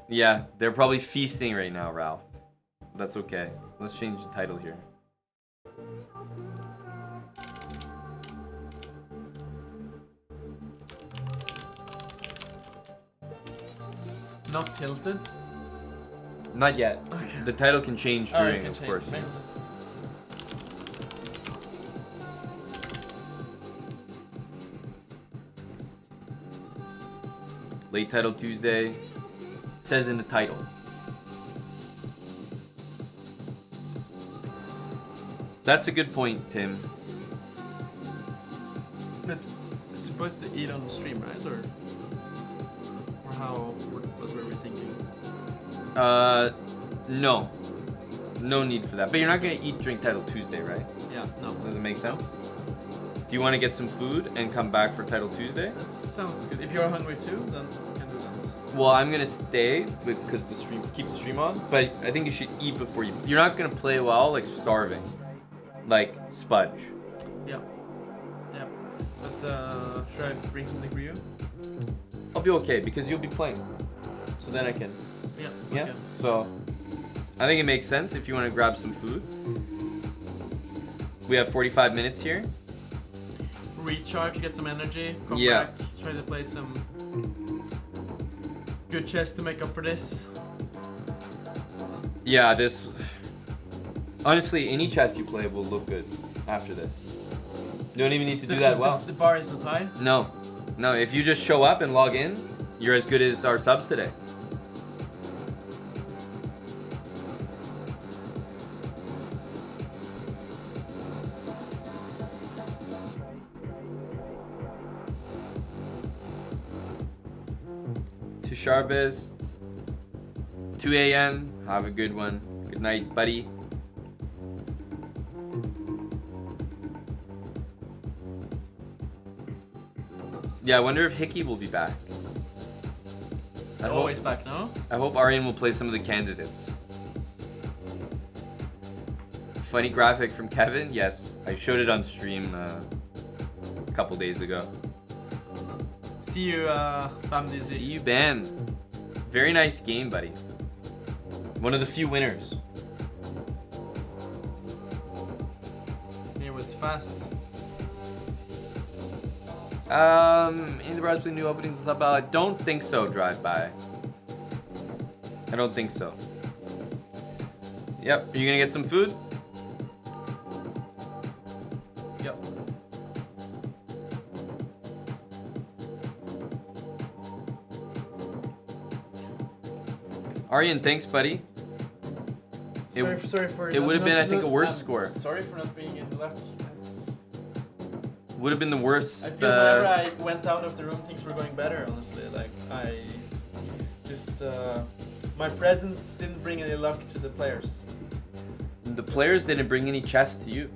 A: Yeah, they're probably feasting right now, Ralph. That's okay. Let's change the title here.
C: Not tilted.
A: Not yet.
C: Okay.
A: The title can change
C: Oh,
A: during,
C: it can
A: of
C: change.
A: course.
C: Makes sense.
A: Late Title Tuesday says in the title. That's a good point, Tim.
C: But it's supposed to eat on the stream, right? Or how? What were we thinking?
A: No. No need for that. But you're not gonna eat during Title Tuesday, right?
C: Yeah, no.
A: Does it make sense? Do you want to get some food and come back for Title Tuesday?
C: That sounds good. If you're hungry too, then you can do that.
A: Well, I'm gonna stay because the stream keep the stream on. But I think you should eat before you. You're not gonna play well like starving, like Spudge.
C: Yeah. Yeah. But should I bring something for you?
A: I'll be okay because you'll be playing. So then I can.
C: Yeah.
A: Yeah.
C: Okay.
A: So I think it makes sense if you want to grab some food. We have 45 minutes here.
C: Recharge, get some energy. Come
A: Yeah.
C: back. Try to play some good chess to make up for this.
A: Yeah, this. Honestly, any chess you play will look good after this. You don't even need to do that well.
C: The bar is not high.
A: No. No, if you just show up and log in, you're as good as our subs today. To Sharpest, 2 a.m. Have a good one. Good night, buddy.
B: Yeah, I wonder if Hickey will be back.
C: It's always back, no?
B: I hope Aryan will play some of the candidates. Funny graphic from Kevin? Yes, I showed it on stream a couple days ago.
C: See you, Bam
B: See
C: Dizzy.
B: you, Ben. Very nice game, buddy. One of the few winners.
C: It was fast.
B: In the browser new openings and stuff, I don't think so, drive-by. I don't think so. Yep, are you gonna get some food?
C: Yep.
B: Aryan, thanks, buddy.
C: Sorry for
B: it would have been, I think, a worse score.
C: Sorry for not being in luck. That's...
B: Would have been the
C: I
B: worst.
C: feel whenever I went out of the room, things were going better, honestly. Like, I just... my presence didn't bring any luck to the players.
B: The players didn't bring any chess to you,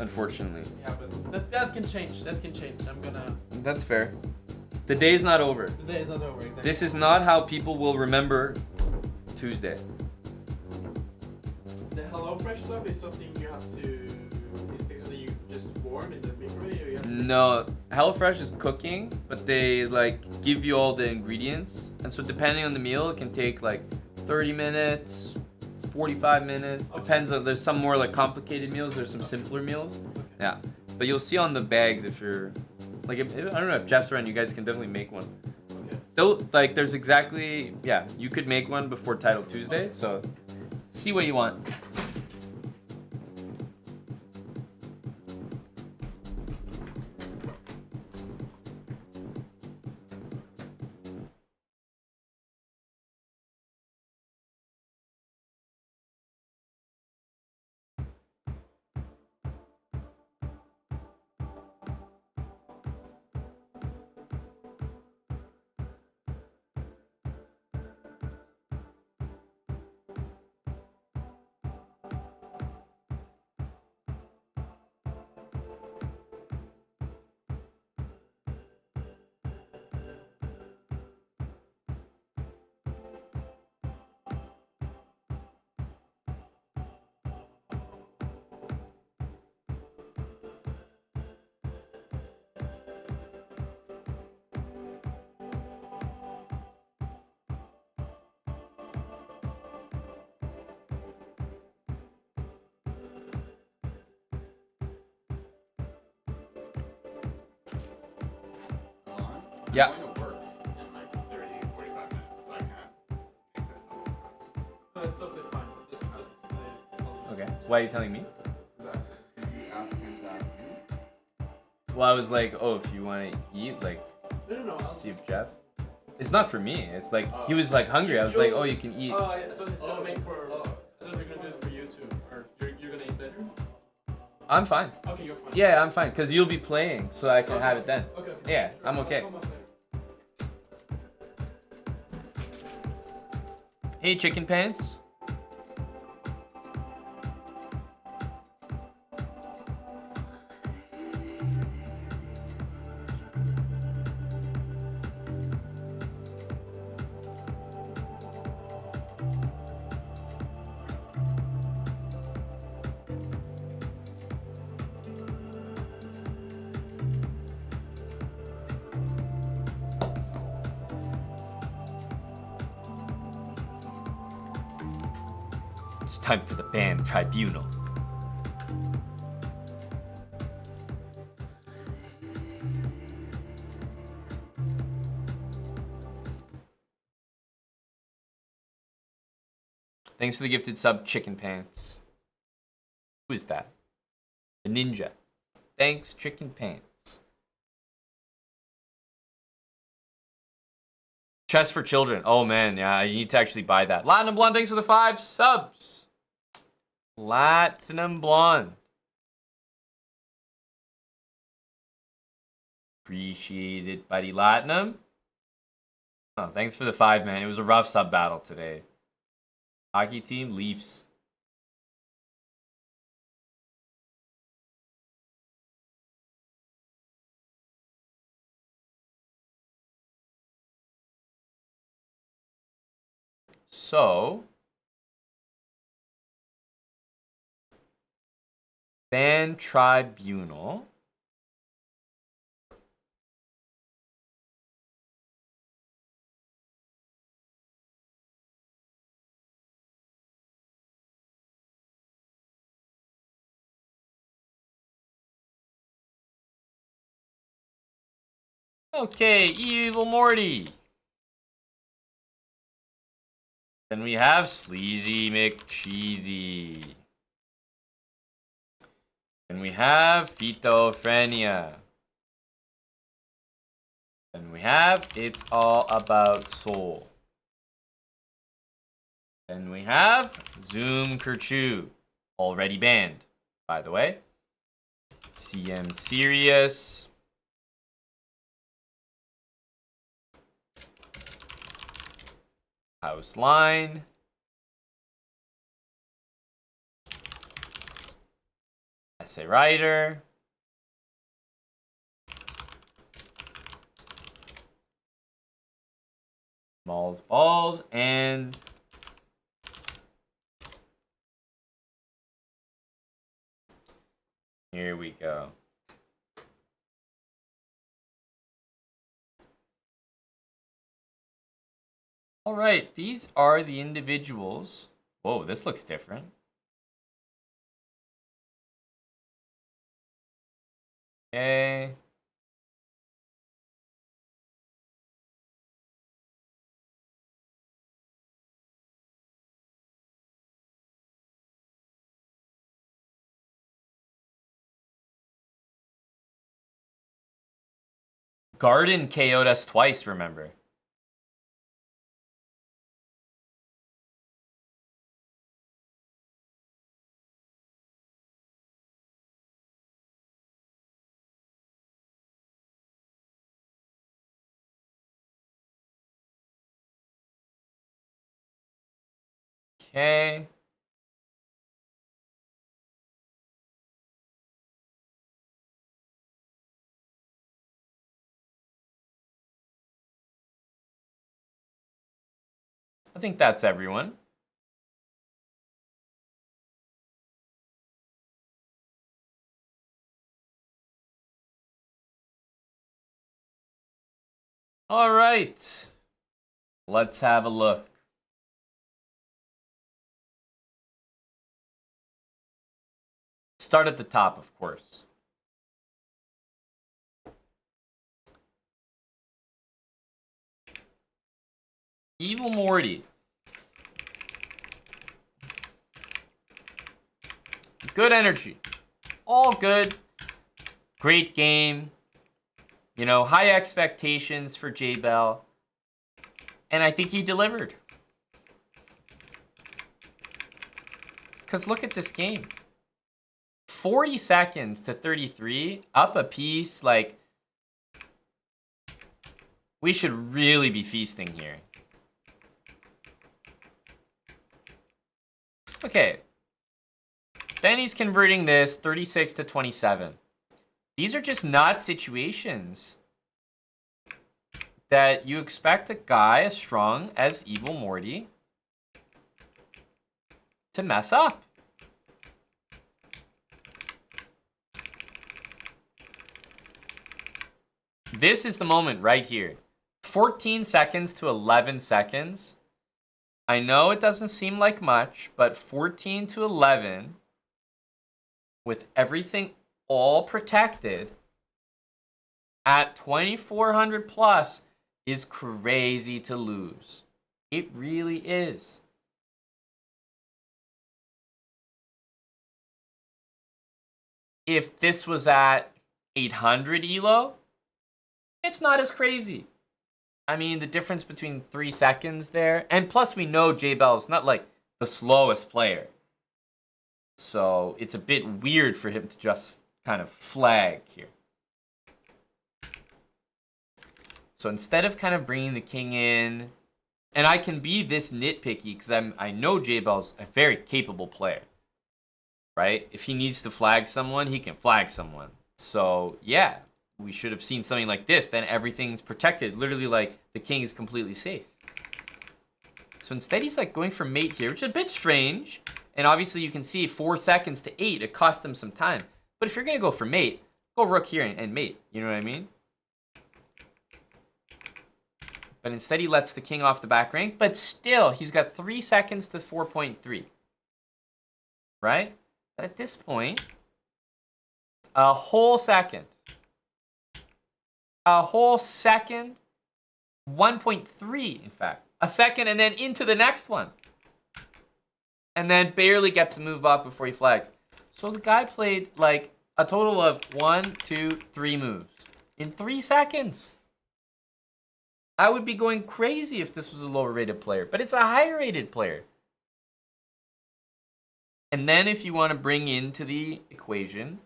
B: unfortunately.
C: Yeah, but that can change. That can change. I'm gonna...
B: That's fair. The day's not over.
C: The day is not over, exactly.
B: This is not how people will remember Tuesday.
C: The HelloFresh stuff is something you have to... Is it something you just warm in the microwave? Or you have to...
B: No, HelloFresh is cooking, but they like give you all the ingredients, and so depending on the meal, it can take like 30 minutes, 45 minutes.
C: Okay.
B: Depends on. There's some more like complicated meals. There's some simpler meals. Yeah, but you'll see on the bags if you're like I don't know if Jeff's around. You guys can definitely make one.
C: Okay.
B: Though like there's exactly you could make one before Title Tuesday. So see what you want. Yeah.
D: I'm going to work in like 30, 45 minutes, so I can't make that call.
C: That's totally fine. Just,
B: Okay. Why are you telling me?
D: Exactly. Did you ask him to ask me?
B: Well, I was like, oh, if you want to eat, like,
C: No.
B: see if Jeff. It's not for me. It's like he was like hungry. I was like, oh, you can eat.
C: Oh, I thought he's gonna make for... I thought we were gonna do it for you too. Or you're gonna eat later?
B: I'm fine.
C: Okay, you're fine.
B: Yeah, I'm fine because you'll be playing, so I can have it then.
C: Okay.
B: Yeah,
C: Sure,
B: I'm
C: I'll
B: okay.
C: come up later.
B: Hey, chicken pants. It's time for the band Tribunal. Thanks for the gifted sub, Chicken Pants. Who is that? The ninja. Thanks, Chicken Pants. Chess for Children. Oh man, yeah, you need to actually buy that. Platinum Blonde, thanks for the 5 subs. Platinum Blonde. Appreciate it, buddy. Latinum. Oh, thanks for the 5, man. It was a rough sub battle today. Hockey team, Leafs.
A: So, ban Tribunal. Okay, Evil Morty. Then we have Sleazy McCheesy. And we have Phytophrenia. And we have It's All About Soul. And we have Zoom Kerchoo. Already banned, by the way. CM Serious. House Line. Essay Writer. Malls Balls. And here we go. All right, these are the individuals. Whoa, this looks different. Okay. Garden KO'd us twice, remember? Okay. I think that's everyone. All right. Let's have a look. Start at the top, of course. Evil Morty. Good energy. All good. Great game. You know, high expectations for J-Bell. And I think he delivered. Because look at this game. 40 seconds to 33. Up a piece. Like, we should really be feasting here. Okay. Then he's converting this 36 to 27. These are just not situations that you expect a guy as strong as Evil Morty to mess up. This is the moment right here. 14 seconds to 11 seconds. I know it doesn't seem like much, but 14 to 11 with everything all protected at 2400 plus is crazy to lose. It really is. If this was at 800 elo, it's not as crazy. I mean, the difference between 3 seconds there, and plus we know J-Bell's not like the slowest player. So it's a bit weird for him to just kind of flag here. So instead of kind of bringing the king in, and I can be this nitpicky because I know J-Bell's a very capable player, right? If he needs to flag someone, he can flag someone. So yeah, we should have seen something like this. Then everything's protected. Literally, like, the king is completely safe. So instead he's like going for mate here, which is a bit strange. And obviously you can see 4 seconds to 8, it cost him some time. But if you're gonna go for mate, go rook here and mate, you know what I mean? But instead he lets the king off the back rank, but still, he's got 3 seconds to 4.3. Right? But at this point, a whole second. A whole second. 1.3, in fact. A second and then into the next one. And then barely gets to move up before he flags. So the guy played like a total of 1, 2, 3 moves in 3 seconds. I would be going crazy if this was a lower rated player, but it's a higher rated player. And then if you want to bring into the equation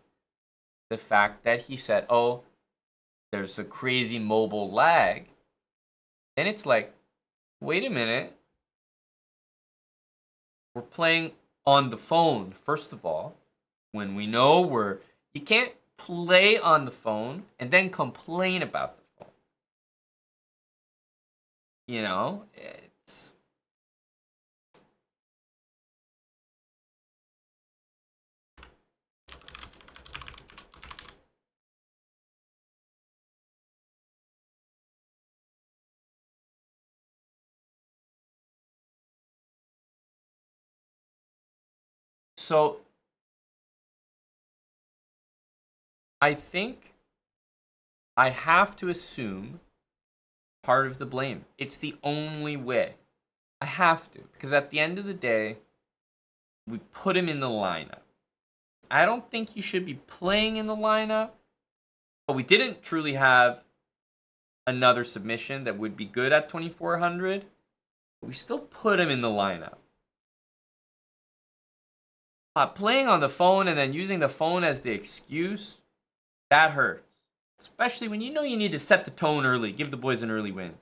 A: the fact that he said, oh, there's a crazy mobile lag, then it's like, wait a minute. We're playing on the phone, first of all, when we know you can't play on the phone and then complain about the phone. You know, it's... So, I think I have to assume part of the blame. It's the only way. I have to. Because at the end of the day, we put him in the lineup. I don't think he should be playing in the lineup. But we didn't truly have another submission that would be good at 2400. But we still put him in the lineup. Playing on the phone and then using the phone as the excuse, that hurts. Especially when you know you need to set the tone early, give the boys an early win.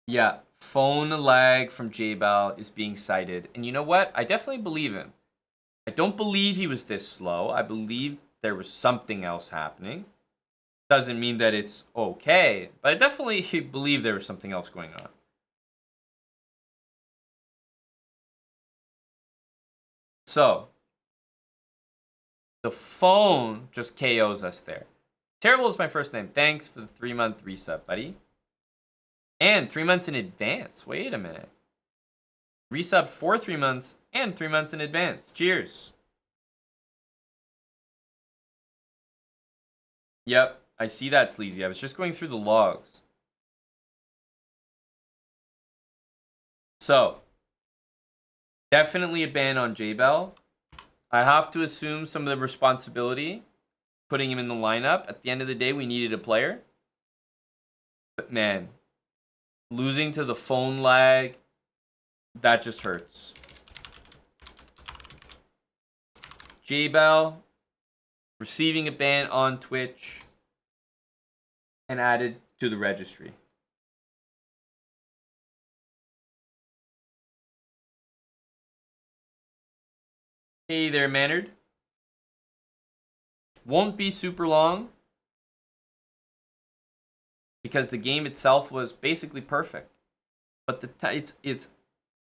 A: Yeah, phone lag from J-Bal is being cited. And you know what? I definitely believe him. I don't believe he was this slow. I believe there was something else happening. Doesn't mean that it's okay, but I definitely believe there was something else going on. So, the phone just KOs us there. Terrible is my first name. Thanks for the 3-month resub, buddy. And 3 months in advance. Wait a minute. Resub for 3 months and 3 months in advance. Cheers. Yep. I see that, Sleazy. I was just going through the logs. So, definitely a ban on J-Bell. I have to assume some of the responsibility, putting him in the lineup. At the end of the day, we needed a player. But man, losing to the phone lag, that just hurts. J-Bell, receiving a ban on Twitch. And added to the registry. Hey there, Manard. Won't be super long. Because the game itself was basically perfect. But it's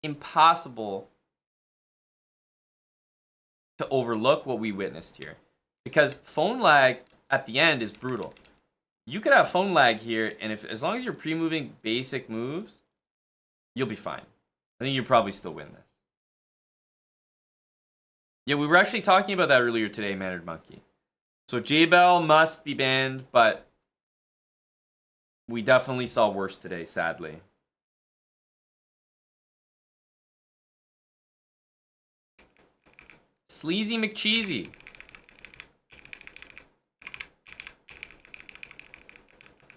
A: impossible to overlook what we witnessed here. Because phone lag at the end is brutal. You could have phone lag here, and as long as you're pre-moving basic moves, you'll be fine. I think you'll probably still win this. Yeah, we were actually talking about that earlier today, Mannered Monkey. So J-Bell must be banned, but we definitely saw worse today, sadly. Sleazy McCheesy.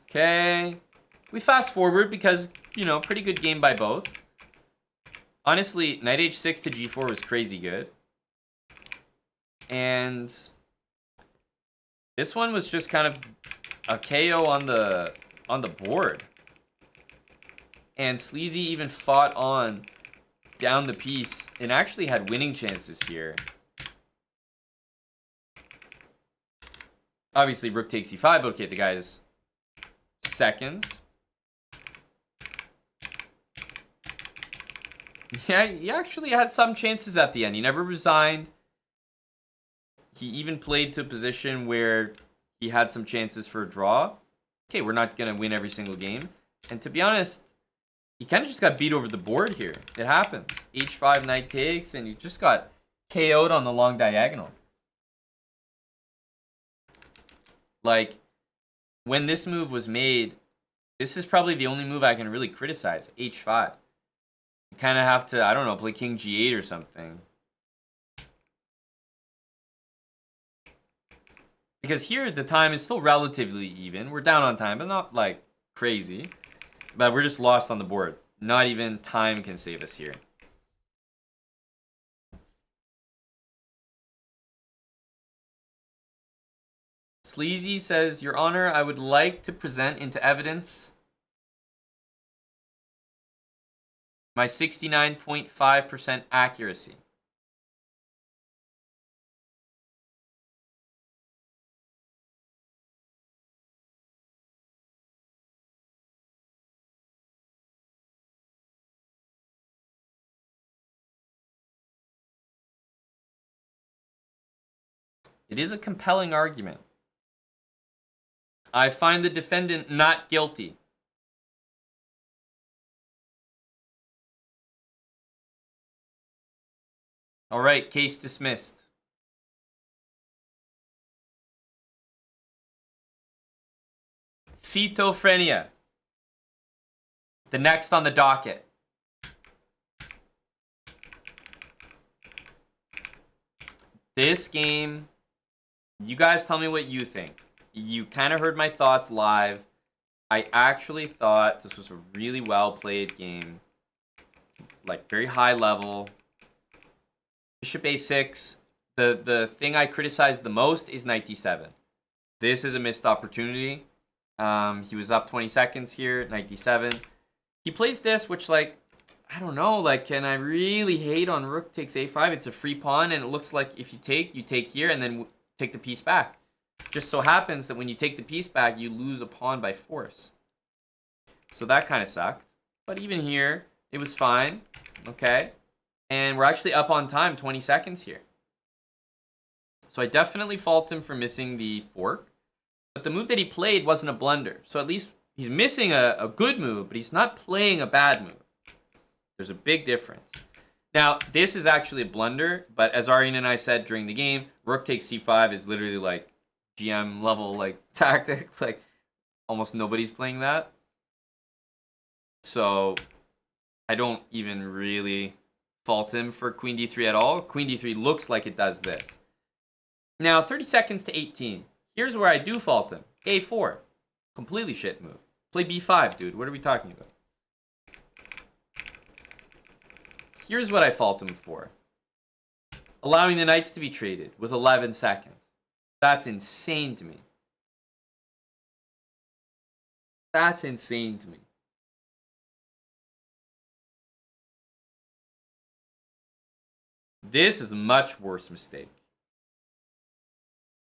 A: Okay. We fast forward because, you know, pretty good game by both. Honestly, knight h6 to g4 was crazy good. And this one was just kind of a KO on the board. And Sleazy even fought on down the piece and actually had winning chances here. Obviously, rook takes e5, but okay, the guy's seconds. Yeah, he actually had some chances at the end. He never resigned. He even played to a position where he had some chances for a draw. Okay, we're not going to win every single game. And to be honest, he kind of just got beat over the board here. It happens. H5, knight takes, and he just got KO'd on the long diagonal. Like, when this move was made, this is probably the only move I can really criticize. H5. You kind of have to, I don't know, play king g8 or something. Because here, the time is still relatively even. We're down on time, but not, like, crazy. But we're just lost on the board. Not even time can save us here. Sleazy says, Your Honor, I would like to present into evidence my 69.5% accuracy. It is a compelling argument. I find the defendant not guilty. All right, case dismissed. Phytophrenia. The next on the docket. This game, you guys tell me what you think. You kind of heard my thoughts live. I actually thought this was a really well played game. Like, very high level. Bishop a6. The thing I criticized the most is knight d7. This is a missed opportunity. He was up 20 seconds here, knight d7. He plays this, which, like, I don't know, like, can I really hate on rook takes a5? It's a free pawn, and it looks like if you take here, and then take the piece back. Just so happens that when you take the piece back, you lose a pawn by force. So that kind of sucked. But even here, it was fine. Okay. And we're actually up on time, 20 seconds here. So I definitely fault him for missing the fork. But the move that he played wasn't a blunder. So at least he's missing a good move, but he's not playing a bad move. There's a big difference. Now, this is actually a blunder, but as Aryan and I said during the game, rook takes c5 is literally like GM level like tactic. Like, almost nobody's playing that. So I don't even really fault him for queen d3 at all. Queen d3 looks like it does this. Now, 30 seconds to 18. Here's where I do fault him. a4. Completely shit move. Play b5, dude. What are we talking about? Here's what I fault him for. Allowing the knights to be traded with 11 seconds. That's insane to me. That's insane to me. This is a much worse mistake.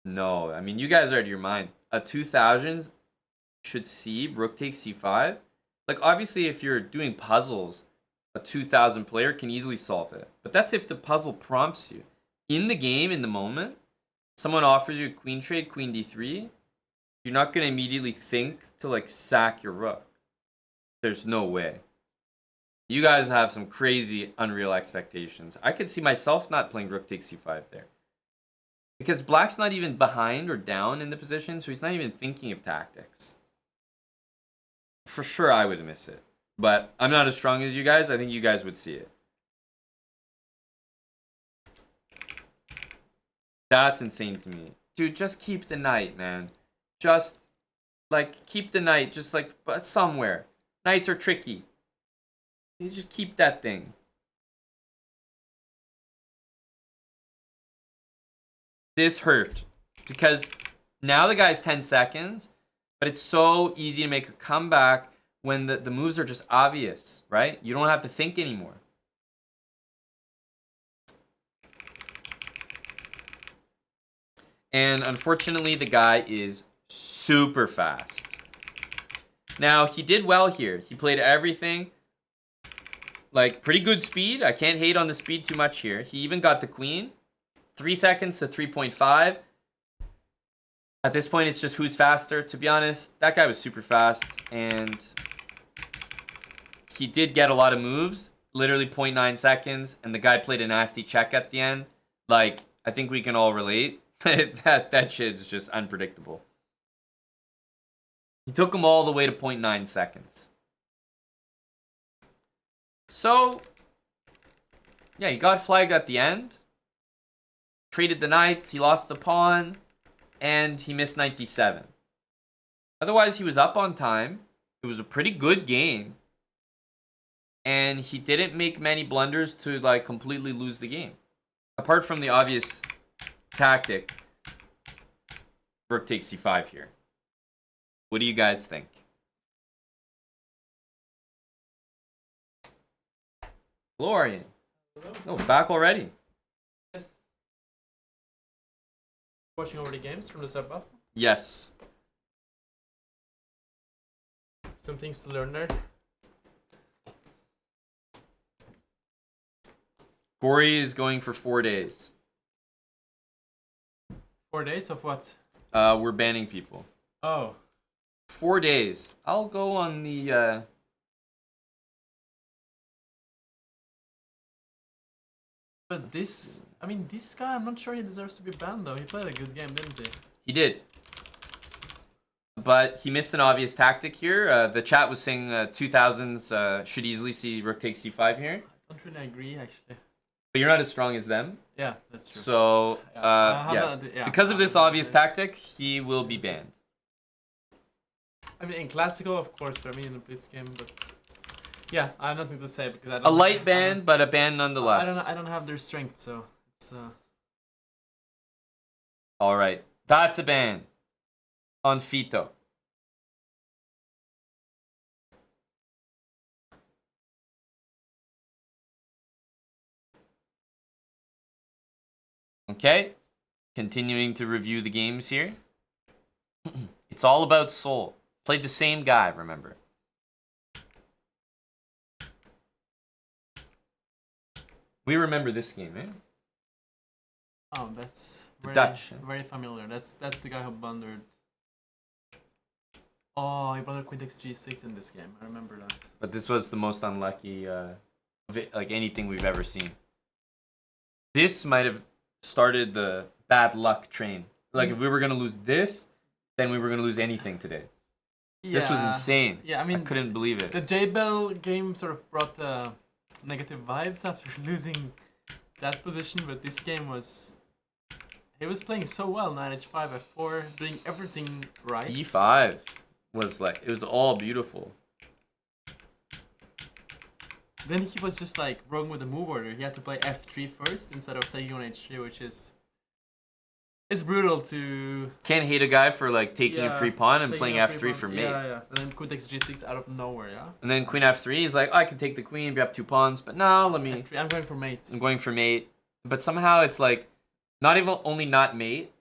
A: No, I mean, you guys are out of your mind. A 2000s should see rook takes c5. Like, obviously, if you're doing puzzles, a 2000 player can easily solve it. But that's if the puzzle prompts you. In the game, in the moment, someone offers you a queen trade, queen d3, you're not going to immediately think to, like, sack your rook. There's no way. You guys have some crazy, unreal expectations. I could see myself not playing rook takes c5 there. Because black's not even behind or down in the position, so he's not even thinking of tactics. For sure, I would miss it. But I'm not as strong as you guys. I think you guys would see it. That's insane to me. Dude, just keep the knight, man. Just, like, keep the knight just, like, but somewhere. Knights are tricky. You just keep that thing. This hurt. Because now the guy's 10 seconds, but it's so easy to make a comeback when the moves are just obvious, right? You don't have to think anymore. And unfortunately, the guy is super fast. Now, he did well here. He played everything. Like, pretty good speed. I can't hate on the speed too much here. He even got the queen. 3 seconds to 3.5. At this point, it's just who's faster. To be honest, that guy was super fast. And he did get a lot of moves. Literally 0.9 seconds. And the guy played a nasty check at the end. Like, I think we can all relate. that shit is just unpredictable. He took him all the way to 0.9 seconds. So, yeah, he got flagged at the end. Traded the knights. He lost the pawn. And he missed 97. Otherwise, he was up on time. It was a pretty good game. And he didn't make many blunders to, like, completely lose the game. Apart from the obvious tactic. Rook takes c5 here. What do you guys think? Hello, Aryan. Oh, back already.
C: Yes. Watching over the games from the sub buff.
A: Yes.
C: Some things to learn there.
A: Corey is going for 4 days.
C: 4 days of what?
A: We're banning people.
C: Oh.
A: 4 days. I'll go on the
C: But this, I mean, this guy, I'm not sure he deserves to be banned though. He played a good game, didn't he?
A: He did. But he missed an obvious tactic here. The chat was saying 2000s should easily see rook takes c5 here.
C: I don't really agree, actually.
A: But you're not as strong as them.
C: Yeah, that's true.
A: So, yeah. Because of this obvious tactic, he will be banned.
C: I mean, in classical, of course, but I mean in a blitz game, but yeah, I have nothing to say because I don't.
A: A light ban, but a ban nonetheless.
C: I don't have their strength, so it's.
A: All right, that's a ban on Fito. Okay, continuing to review the games here. It's all about soul. Played the same guy, remember. We remember this game, eh?
C: Oh, that's very,
A: Dutch.
C: very familiar. That's the guy who blundered. Oh, he blundered queen takes g6 in this game. I remember that.
A: But this was the most unlucky, like anything we've ever seen. This might have started the bad luck train. Like if we were gonna lose this, then we were gonna lose anything today.
C: Yeah.
A: This was insane.
C: Yeah, I mean,
A: couldn't believe it.
C: The J-Bell game sort of brought negative vibes after losing that position, but this game was... He was playing so well, knight h5, f4, doing everything right.
A: e5 was like, it was all beautiful.
C: Then he was just like wrong with the move order. He had to play f3 first instead of taking on h3, which is... It's brutal to...
A: Can't hate a guy for like taking a free pawn and playing
C: a free
A: f3
C: pawn.
A: for mate.
C: Yeah, yeah. And then queen takes g6 out of nowhere, yeah?
A: And then queen f3, he's like, oh, I can take the queen, be up 2 pawns, but no, let me...
C: F3. I'm going for mates.
A: I'm going for mate. But somehow it's like, not even only not mate,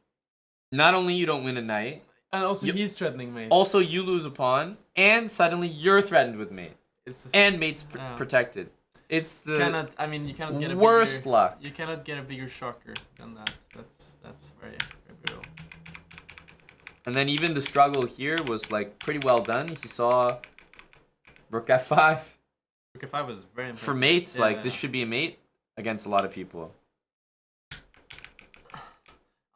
A: not only you don't win a knight,
C: And also he's threatening mate.
A: also you lose a pawn, and suddenly you're threatened with mate.
C: It's just,
A: And mate's protected. It's the
C: you cannot get a
A: worst
C: bigger,
A: luck.
C: You cannot get a bigger shocker than that. That's very, very brutal.
A: And then even the struggle here was like pretty well done. He saw rook f5.
C: Rook f5 was very impressive.
A: For mates,
C: Yeah,
A: like
C: yeah.
A: this should be a mate against a lot of people.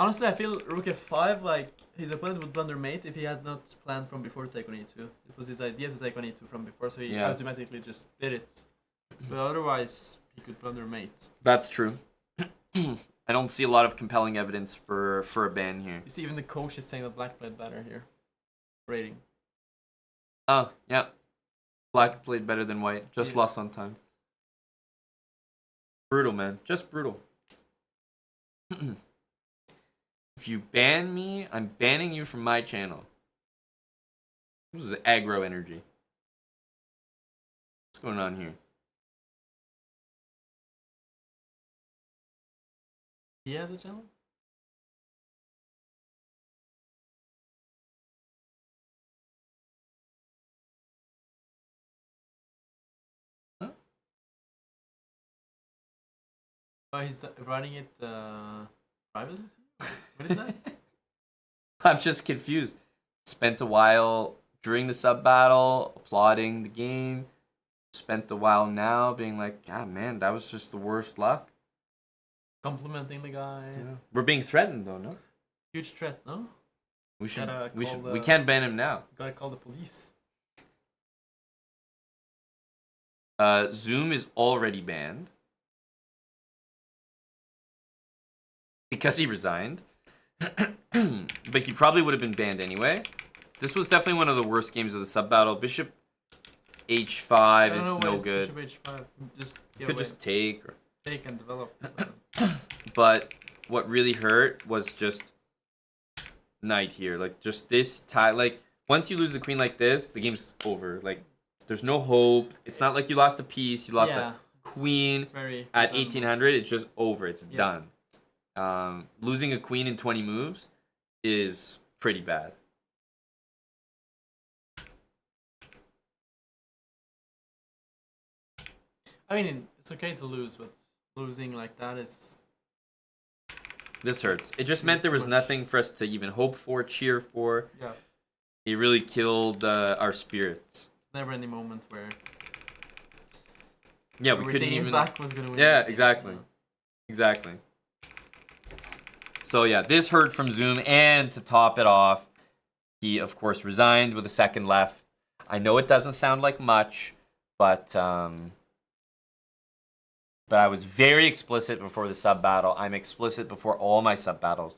C: Honestly, I feel rook f5, like his opponent would blunder mate if he had not planned from before to take on e2. It was his idea to take on e2 from before, so he automatically just did it. But otherwise, he could blunder mate.
A: That's true. I don't see a lot of compelling evidence for a ban here.
C: You see, even the coach is saying that black played better here. Rating.
A: Oh, yeah. Black played better than white. Just lost on time. Brutal, man. Just brutal. If you ban me, I'm banning you from my channel. This is aggro energy. What's going on here?
C: He has a channel? Oh, he's running it privately? What is that?
A: I'm just confused. Spent a while during the sub battle applauding the game. Spent a while now being like, God, man, that was just the worst luck.
C: Complimenting the guy.
A: Yeah. We're being threatened though, no?
C: Huge threat, no?
A: We should.
C: Gotta
A: We
C: call
A: should.
C: the-
A: We can't ban him now.
C: Gotta call the police.
A: Zoom is already banned because he resigned. But he probably would have been banned anyway. This was definitely one of the worst games of the sub battle. Bishop H5 is no good.
C: Bishop H5. Just give
A: Could
C: away.
A: just take.
C: Take and develop.
A: But what really hurt was just knight here. Like just this tie. Like once you lose the queen like this, the game's over. Like there's no hope. It's not like you lost a piece. You lost a queen
C: very
A: at
C: reasonable.
A: 1800. It's just over. It's
C: Yeah.
A: done. Losing a queen in 20 moves is pretty bad.
C: I mean, it's okay to lose, but losing like that is.
A: This hurts. It just
C: Too
A: meant there was
C: much.
A: nothing for us to even hope for, cheer for.
C: Yeah.
A: He really killed our spirits.
C: Never any moment where.
A: Yeah, we
C: were
A: couldn't
C: thinking
A: even.
C: Black was gonna win.
A: Yeah,
C: this game,
A: exactly.
C: you know?
A: Exactly. So yeah, this hurt from Zoom, and to top it off, he of course resigned with a second left. I know it doesn't sound like much, but I was very explicit before the sub battle. I'm explicit before all my sub battles.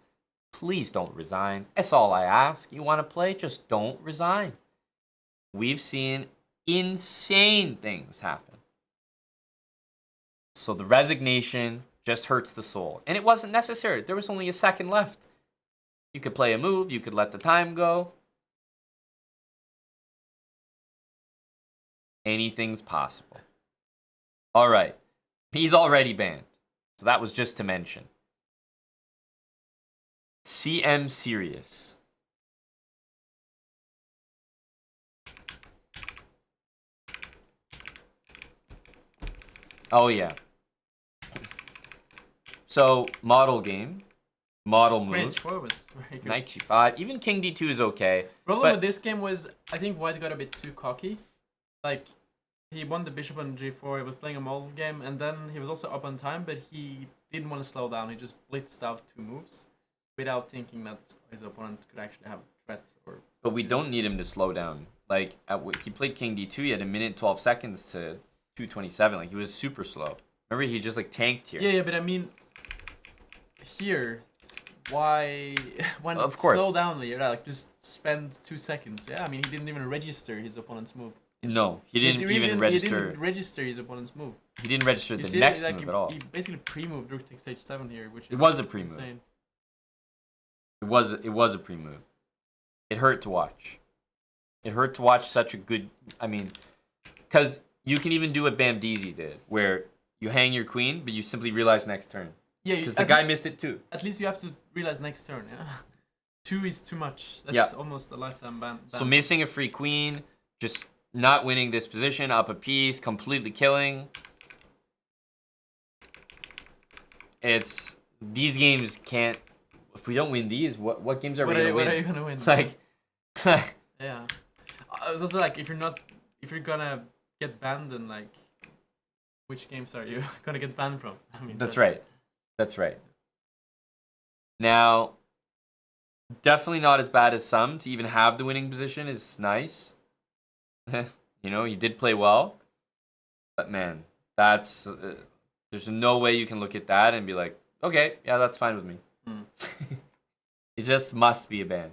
A: Please don't resign. That's all I ask. You want to play? Just don't resign. We've seen insane things happen. So the resignation just hurts the soul. And it wasn't necessary. There was only a second left. You could play a move. You could let the time go. Anything's possible. All right. He's already banned. So that was just to mention. CM Serious. Oh, yeah. So, model game. Model
C: Queen
A: move.
C: H4 was very good.
A: Knight G5. Even King D2 is okay.
C: Problem
A: but-
C: with this game was I think White got a bit too cocky. Like he won the bishop on G4. He was playing a model game, and then he was also up on time, but he didn't want to slow down. He just blitzed out 2 moves without thinking that his opponent could actually have a threat.
A: But we don't need him to slow down. Like, he played King D2, he had 1:12 seconds to 2:27. Like, he was super slow. Remember, he just, like, tanked here.
C: Yeah, but I mean, here, why not
A: Of course.
C: slow down, yeah, like just spend 2 seconds. Yeah, I mean, he didn't even register his opponent's move.
A: No, he didn't even register.
C: He didn't register his opponent's move.
A: He didn't register
C: You
A: the
C: see,
A: next
C: like,
A: move at all.
C: He basically pre-moved rook takes h7 here, which is
A: It was a pre-move.
C: insane.
A: It was a pre-move. It hurt to watch. It hurt to watch such a good... I mean, because you can even do what Bamdeezy did, where you hang your queen, but you simply realize next turn.
C: Yeah,
A: Because the guy missed it too.
C: At least you have to realize next turn, yeah? 2 is too much. That's
A: Yeah.
C: almost a lifetime ban.
A: So missing a free queen, just not winning this position, up a piece, completely killing. It's... These games can't... If we don't win these, what games are we going to win?
C: What are you gonna win?
A: Like...
C: Yeah. I was also like, if you're gonna get banned, then like, which games are you gonna get banned from? I mean,
A: That's right. That's right. Now, definitely not as bad as some. To even have the winning position is nice. You know, you did play well. But man, that's... there's no way you can look at that and be like, okay, yeah, that's fine with me.
C: Mm.
A: It just must be a ban.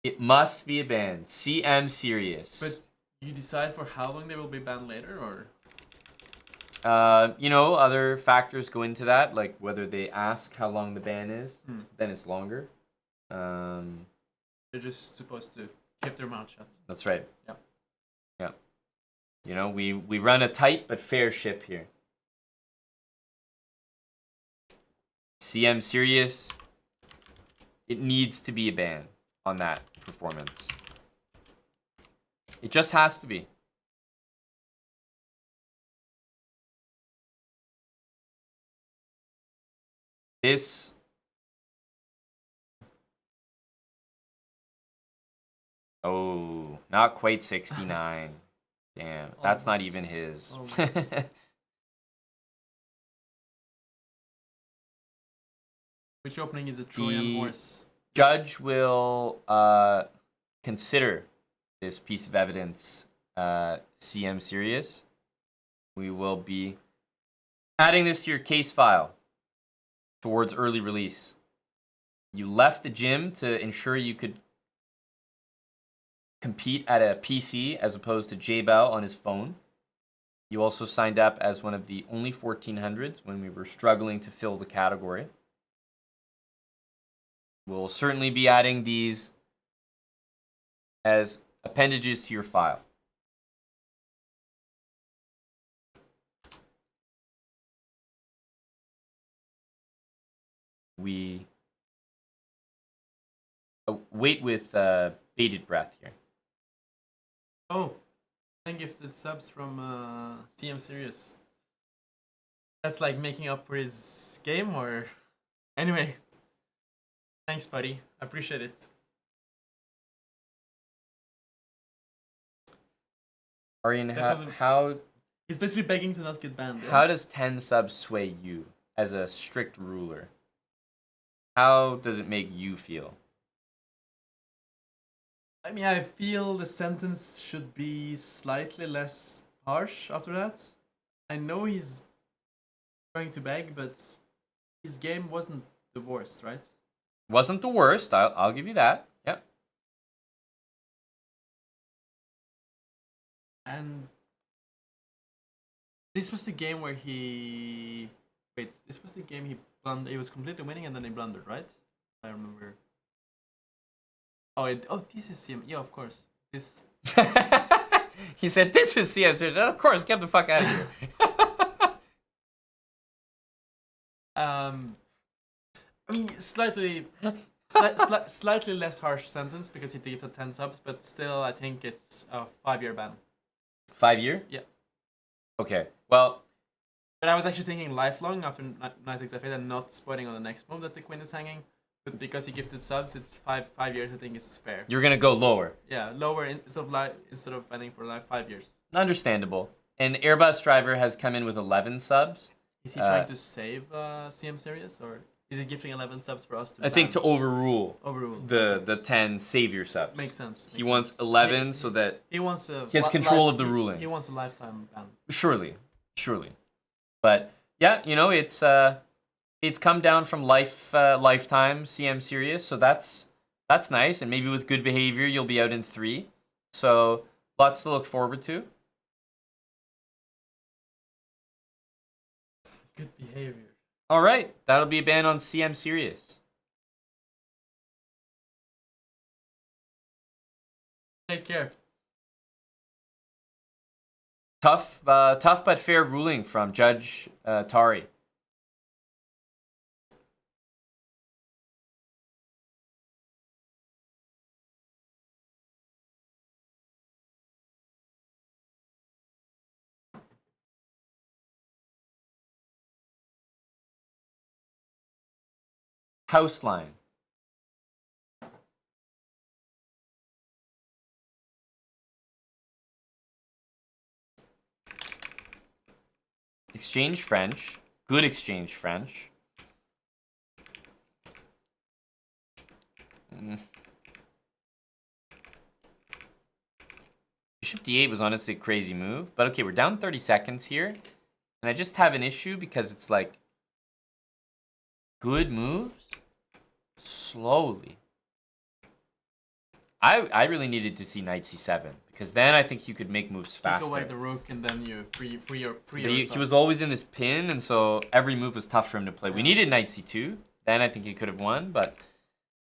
A: It must be a ban. CM Serious.
C: But you decide for how long they will be banned later, or
A: You know, other factors go into that, like whether they ask how long the ban is, then it's longer.
C: they're just supposed to keep their mouth shut.
A: That's right.
C: Yeah.
A: Yeah. You know, we run a tight but fair ship here. CM Serious, it needs to be a ban on that performance. It just has to be. This... Oh, not quite 69. Damn, that's not
C: Almost.
A: even his.
C: Almost. Which opening is a Trojan
A: The-
C: horse?
A: Judge will consider this piece of evidence CM serious. We will be adding this to your case file towards early release. You left the gym to ensure you could compete at a PC as opposed to J-Bow on his phone. You also signed up as one of the only 1400s when we were struggling to fill the category. We'll certainly be adding these as appendages to your file. We wait with bated breath here.
C: Oh, 10 gifted subs from CM Serious. That's like making up for his game, or anyway. Thanks, buddy. I appreciate it.
A: Arian,
C: Definitely.
A: how
C: He's basically begging to not get banned.
A: how does 10 subs sway you as a strict ruler? How does it make you feel?
C: I mean, I feel the sentence should be slightly less harsh after that. I know he's trying to beg, but his game wasn't the worst, right?
A: Wasn't the worst, I'll give you that. Yep.
C: And this was the game where he... Wait, this was the game he blundered. He was completely winning and then he blundered, right? I remember. Oh, this is CM. Yeah, of course. This...
A: He said, "This is CM. Of course, get the fuck out of here."
C: I mean, slightly less harsh sentence because he gave the 10 subs, but still, I think it's a 5-year ban.
A: 5 year?
C: Yeah.
A: Okay. Well,
C: But I was actually thinking lifelong after Knight XF8 and not spoiling on the next move that the Queen is hanging. But because he gifted subs, it's 5 years. I think is fair.
A: you're gonna go lower.
C: Yeah, lower instead of banning for life, 5 years.
A: Understandable. And Airbus Driver has come in with 11 subs.
C: Is he trying to save CM Series, or is he gifting 11 subs for us to?
A: I think to overrule
C: overrule
A: the 10 savior subs.
C: makes sense.
A: He wants 11 so that
C: he wants a
A: he has control of the ruling.
C: He wants a lifetime ban.
A: Surely. But yeah, you know, it's come down from lifetime CM serious, so that's nice. And maybe with good behavior, you'll be out in 3. So lots to look forward to.
C: Good behavior.
A: All right, that'll be a ban on CM serious.
C: Take care.
A: Tough but fair ruling from Judge Tari. House line. Exchange French. Good exchange French. Bishop d8 was honestly a crazy move. But okay, we're down 30 seconds here. And I just have an issue because it's like good moves slowly. I really needed to see knight c7 because then I think you could make moves faster.
C: Take away the rook and then you free
A: But
C: yourself.
A: he was always in this pin, and so every move was tough for him to play. We needed knight c2. Then I think he could have won, but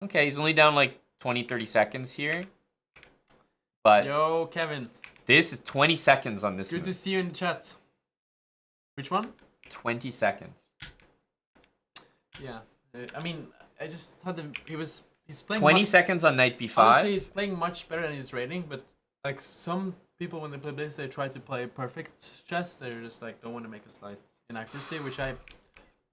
A: okay, he's only down like 20, 30 seconds here. But
C: Yo, Kevin.
A: this is 20 seconds on this
C: Good
A: move.
C: to see you in the chat. Which one?
A: 20 seconds.
C: Yeah. I mean, I just thought he's playing
A: 20
C: much,
A: seconds on knight b5.
C: honestly, he's playing much better than his rating, but Like some people when they play this, they try to play perfect chess. They're just like don't want to make a slight inaccuracy, which I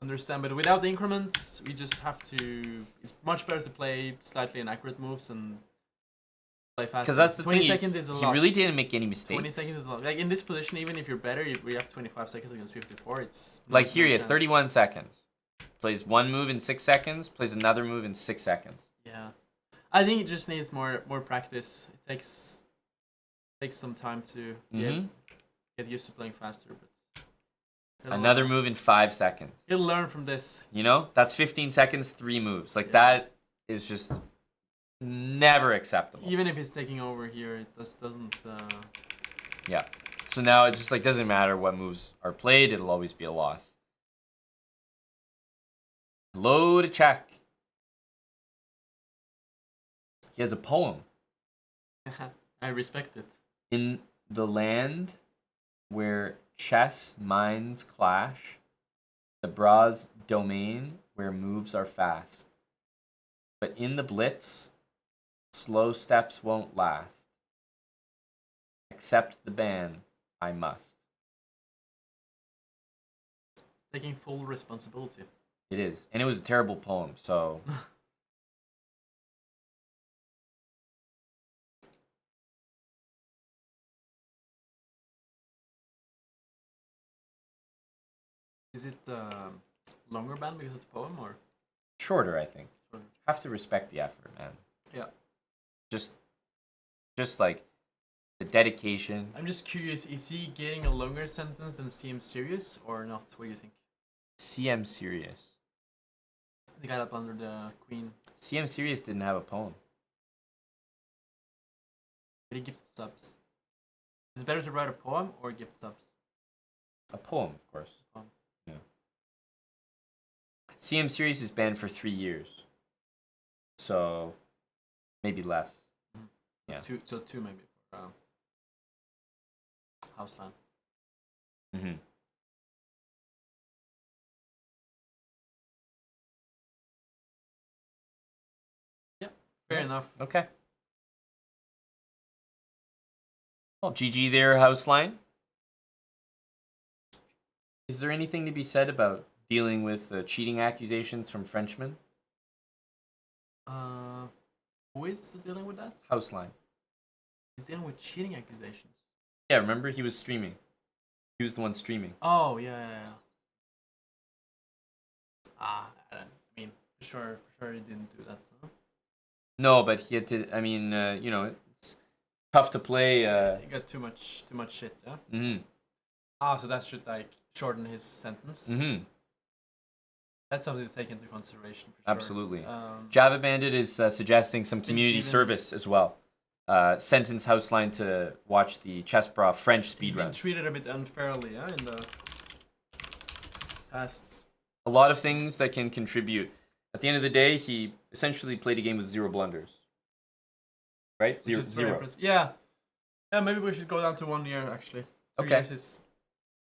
C: understand. But without increments, we just have to. It's much better to play slightly inaccurate moves and play fast.
A: Because that's the
C: 20
A: thing.
C: seconds is a lot.
A: He really didn't make any mistakes.
C: 20 seconds is a lot. Like in this position, even if you're better, we have 25 seconds against 54. It's
A: Like here
C: no
A: he has
C: chance.
A: 31 seconds. Plays one move in 6 seconds. Plays another move in 6 seconds.
C: Yeah, I think it just needs more practice. It takes some time to get used to playing faster. But
A: Another move in 5 seconds.
C: He'll learn from this.
A: You know, that's 15 seconds, 3 moves. Like that is just never acceptable.
C: Even if he's taking over here, it just doesn't.
A: Yeah. So now it just like doesn't matter what moves are played. It'll always be a loss. Low to check. He has a poem.
C: I respect it.
A: In the land where chess minds clash, the Bras domain where moves are fast. But in the blitz, slow steps won't last. Accept the ban, I must.
C: It's taking full responsibility.
A: It is. And it was a terrible poem, so...
C: Is it longer band because of the poem or?
A: Shorter, I think.
C: Shorter.
A: Have to respect the effort, man.
C: Yeah.
A: Just like the dedication.
C: I'm just curious, is he getting a longer sentence than CM Serious or not? What do you think?
A: CM Serious.
C: The guy up under the queen.
A: CM Serious didn't have a poem.
C: But he gives subs. Is it better to write a poem or gift subs?
A: A poem, of course.
C: Poem.
A: Yeah. CM Serious is banned for 3 years. So maybe less. Yeah.
C: Two maybe for Houseland.
A: Mm-hmm.
C: Yeah, fair enough.
A: Okay. Well, GG there, Houseline. Is there anything to be said about dealing with cheating accusations from Frenchmen?
C: Who is dealing with that?
A: Houseline.
C: He's dealing with cheating accusations.
A: Yeah, remember? He was streaming. He was the one streaming.
C: Oh, yeah. I mean, for sure he didn't do that. Huh?
A: No, but he had to, I mean, you know, it's tough to play.
C: He got too much shit, yeah?
A: Mm-hmm.
C: So that should, like, shorten his sentence.
A: Mm-hmm.
C: That's something to take into consideration, for sure.
A: Absolutely. Java Bandit is suggesting some community service as well. Sentence Houseline to watch the Chessbra French
C: He's been
A: speedrun.
C: treated a bit unfairly, yeah, in the past.
A: A lot of things that can contribute. At the end of the day, he essentially played a game with 0 blunders. Right?
C: Which is very
A: Zero.
C: impressive. Yeah. Yeah, maybe we should go down to 1 year, actually. 2
A: Okay.
C: years is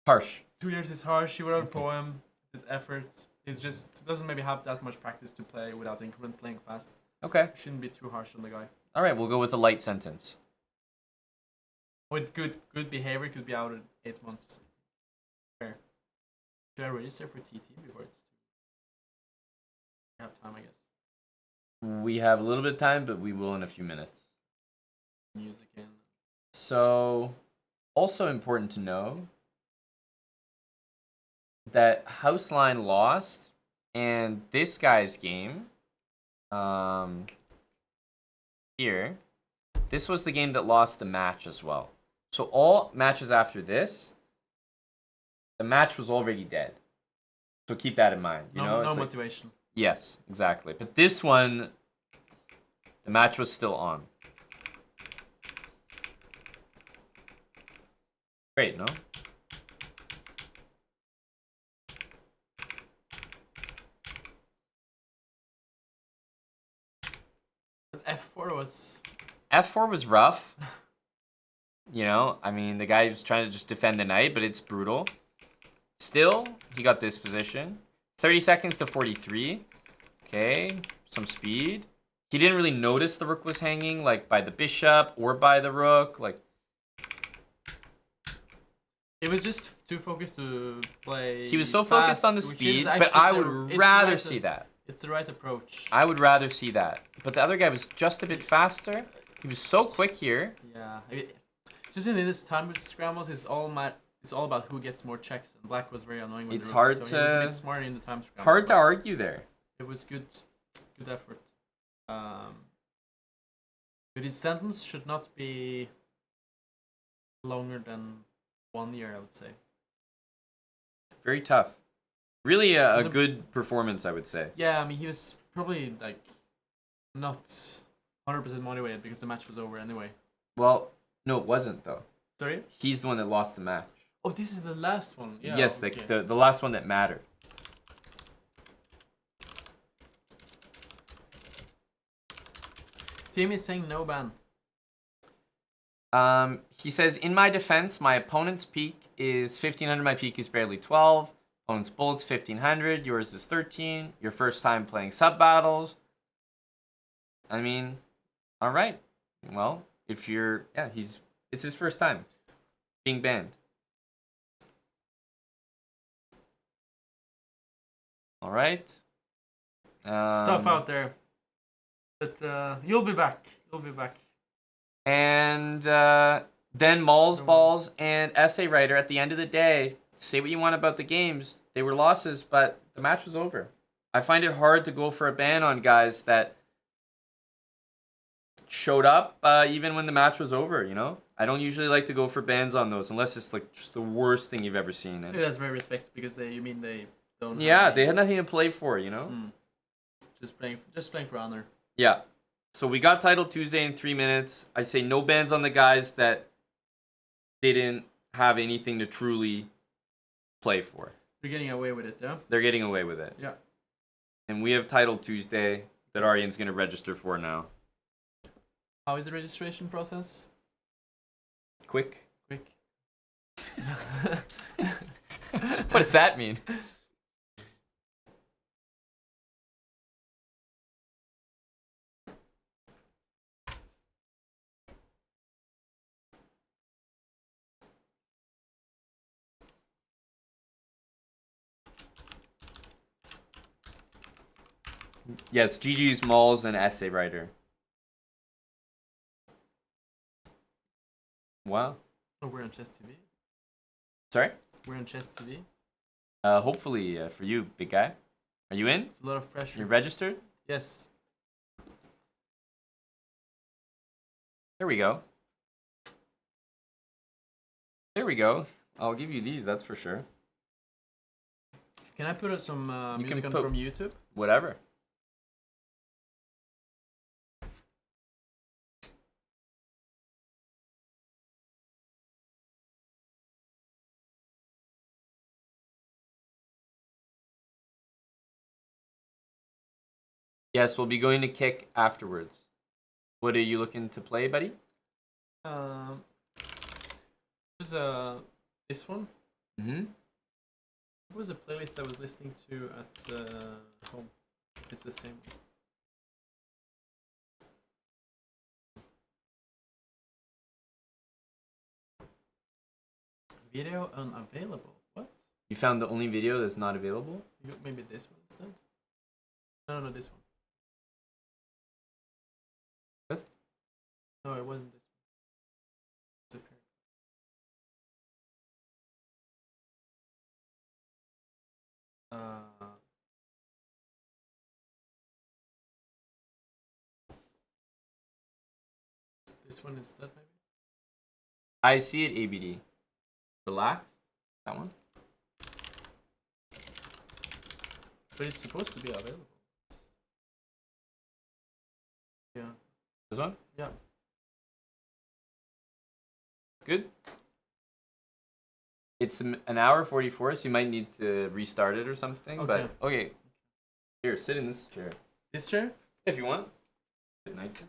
A: Harsh.
C: 2 years is harsh. He wrote a poem. It's effort. He's just doesn't maybe have that much practice to play without increment playing fast.
A: Okay.
C: Shouldn't be too harsh on the guy.
A: All right, we'll go with a light sentence.
C: With good behavior, could be out in 8 months. Fair. Should I register for TT before it's too? We have time, I guess.
A: We have a little bit of time, but we will in a few minutes.
C: Music in.
A: So, also important to know that Houseline lost, and this guy's game, here, this was the game that lost the match as well. So all matches after this, the match was already dead. So keep that in mind. You know,
C: No
A: it's like-
C: motivation.
A: yes, exactly. But this one, the match was still on. Great, no?
C: But F4 was.
A: F4 was rough. You know, I mean, the guy was trying to just defend the knight, but it's brutal. Still, he got this position. 30 seconds to 43. Okay, some speed. he didn't really notice the rook was hanging, like, by the bishop or by the rook. Like,
C: He was just too focused to play.
A: he was so focused on the
C: fast, which
A: speed,
C: is
A: but
C: actually
A: I
C: the-
A: would
C: it's
A: rather
C: right
A: see that.
C: It's the right approach.
A: I would rather see that. But the other guy was just a bit faster. He was so quick here.
C: Yeah. Just in this time with scrambles, it's all about who gets more checks, and black was very annoying with
A: It's
C: the
A: hard
C: rook, so he was a
A: to-
C: bit smarter in the time scramble.
A: Hard to
C: but
A: argue there.
C: It was good effort. But his sentence should not be longer than 1 year, I would say.
A: Very tough. Really a
C: Was a-
A: good performance, I would say.
C: Yeah, I mean, he was probably like not 100% motivated because the match was over anyway.
A: Well, no, it wasn't, though.
C: Sorry?
A: He's the one that lost the match.
C: Oh, this is the last one. Yeah.
A: Yes,
C: okay.
A: the last one that mattered.
C: Team is saying no ban.
A: He says, in my defense, my opponent's peak is 1500, my peak is barely 12. Opponent's bullet's 1500, yours is 13. Your first time playing sub battles. I mean, all right. Well, if you're, yeah, it's his first time being banned. All right.
C: Stuff out there. But you'll be back. You'll be back.
A: And then Malls, Balls, and Essay Writer, at the end of the day, say what you want about the games. They were losses, but the match was over. I find it hard to go for a ban on guys that showed up even when the match was over, you know? I don't usually like to go for bans on those unless it's like just the worst thing you've ever seen. And
C: Yeah, that's very respected because they don't.
A: yeah,
C: have
A: they
C: any-
A: had nothing to play for, you know?
C: Just playing for honor.
A: Yeah. So we got Title Tuesday in 3 minutes. I say no bans on the guys that didn't have anything to truly play for.
C: You're getting away with it, yeah?
A: They're getting away with it.
C: Yeah.
A: And we have Title Tuesday that Aryan's going to register for now.
C: How is the registration process?
A: Quick.
C: Quick.
A: What does that mean? Yes, GG's Malls and Essay Writer. Wow.
C: Oh, we're on Chess TV.
A: Sorry?
C: We're on Chess TV.
A: Hopefully for you, big guy. Are you in?
C: It's a lot of pressure.
A: You're registered?
C: Yes.
A: There we go. There we go. I'll give you these, that's for sure.
C: Can I put some
A: You can
C: music on
A: put-
C: from YouTube?
A: Whatever. Yes, we'll be going to kick afterwards. What are you looking to play, buddy?
C: There's this one.
A: Mm-hmm.
C: What was a playlist I was listening to at home? It's the same. Video unavailable. What?
A: You found the only video that's not available?
C: Maybe this one instead. No, this one.
A: This?
C: No, it wasn't this one. It's a pair. This one instead, maybe.
A: I see it, ABD. Relax. That one?
C: But it's supposed to be available. Yeah.
A: This one?
C: Yeah.
A: Good. It's an hour 44, so you might need to restart it or something.
C: Okay.
A: But okay. Here, sit in this chair.
C: This chair?
A: If you want. Sit nicer.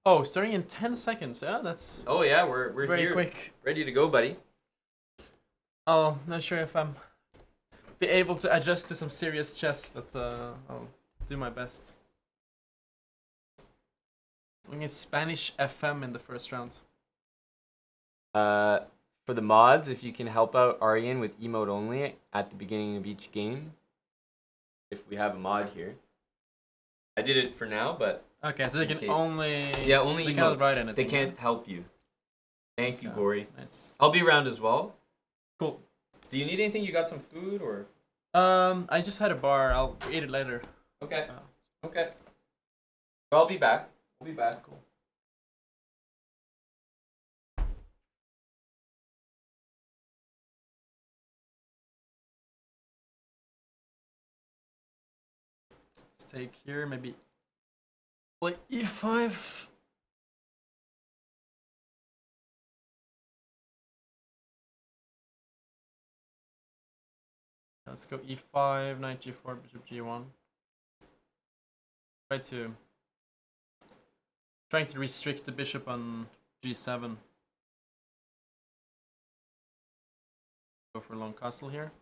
C: Oh, starting in 10 seconds. Yeah, that's
A: Oh yeah, we're
C: very
A: here.
C: quick.
A: Ready to go, buddy.
C: Oh, not sure if I'm be able to adjust to some serious chess, but I'll do my best. I'm in Spanish FM in the first round.
A: For the mods, if you can help out Aryan with emote only at the beginning of each game, if we have a mod here. I did it for now, but
C: Okay, so they can
A: case.
C: only...
A: yeah, only
C: they
A: emotes.
C: cannot write anything.
A: They can't help you. Thank you,
C: Okay,
A: Gory.
C: nice.
A: I'll be around as well.
C: Cool.
A: Do you need anything? You got some food or?
C: I just had a bar. I'll eat it later.
A: Okay. Okay. But I'll be back. I'll be back.
C: Cool. Let's take here, maybe play e5. Let's go e5, knight g4, bishop g1. Trying to restrict the bishop on g7. Go for a long castle here.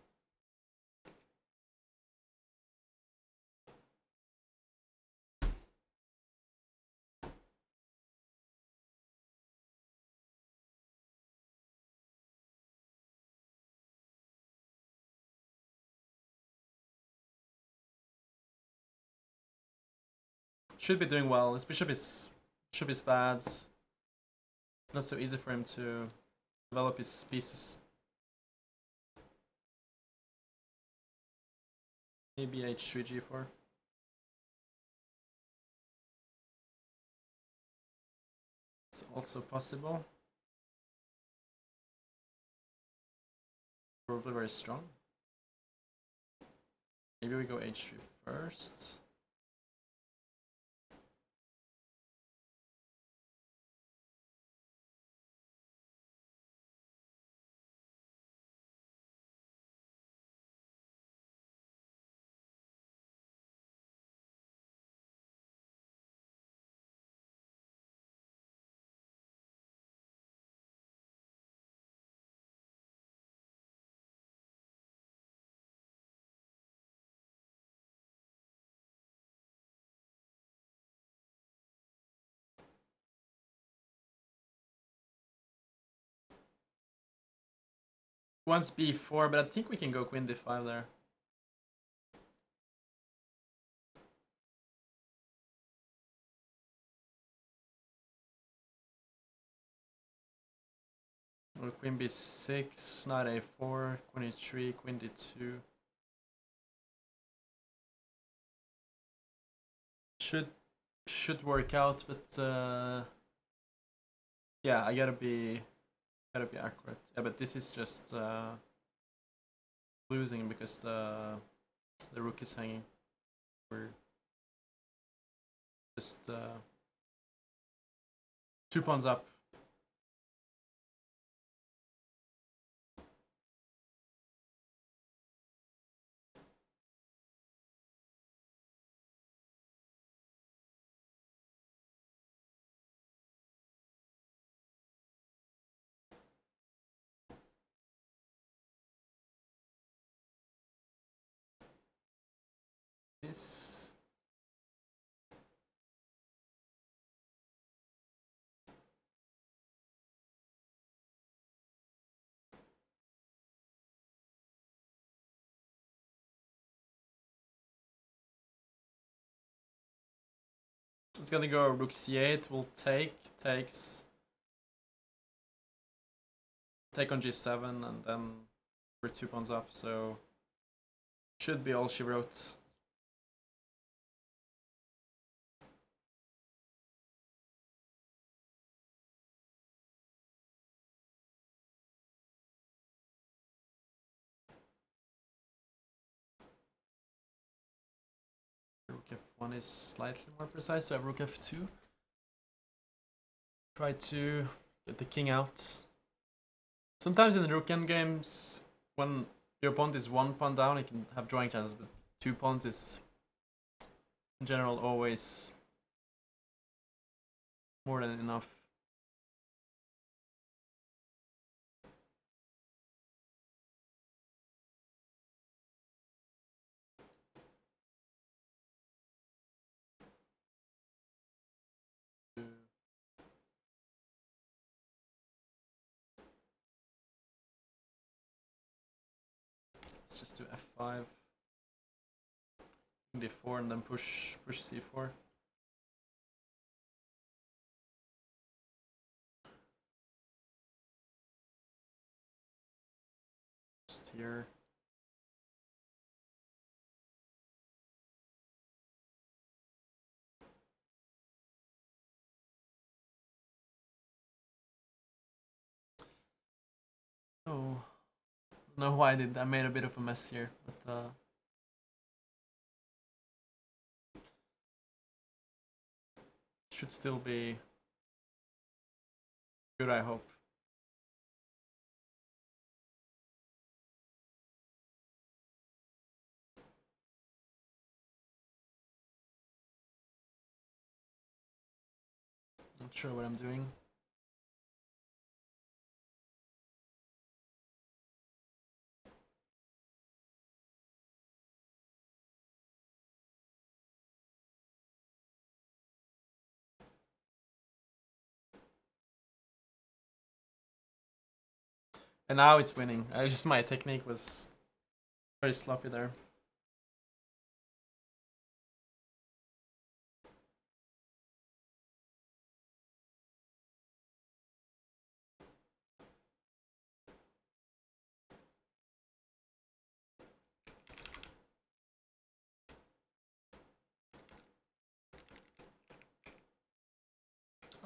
C: Should be doing well. His bishop is bad. Not so easy for him to develop his pieces. Maybe h3 g4. It's also possible. Probably very strong. Maybe we go h3 first. Wants b4, but I think we can go queen d5 there. Or queen b6, knight a4, queen e3, queen d2. Should work out, but yeah, I gotta be accurate. Yeah, but this is just losing because the rook is hanging. We're just 2 pawns up. This. It's gonna go rook c8, will takes. Take on g7, and then we're 2 pawns up, so should be all she wrote. Rook f1 is slightly more precise, so I have rook f2. Try to get the king out. Sometimes in the rook endgames, when your opponent is 1 pawn down, you can have drawing chances, but 2 pawns is in general always more than enough. Let's just do f5, d4, and then push c4. Just here. Oh, I don't know why I did. I made a bit of a mess here, but should still be good, I hope. Not sure what I'm doing. And now it's winning. Just my technique was very sloppy there.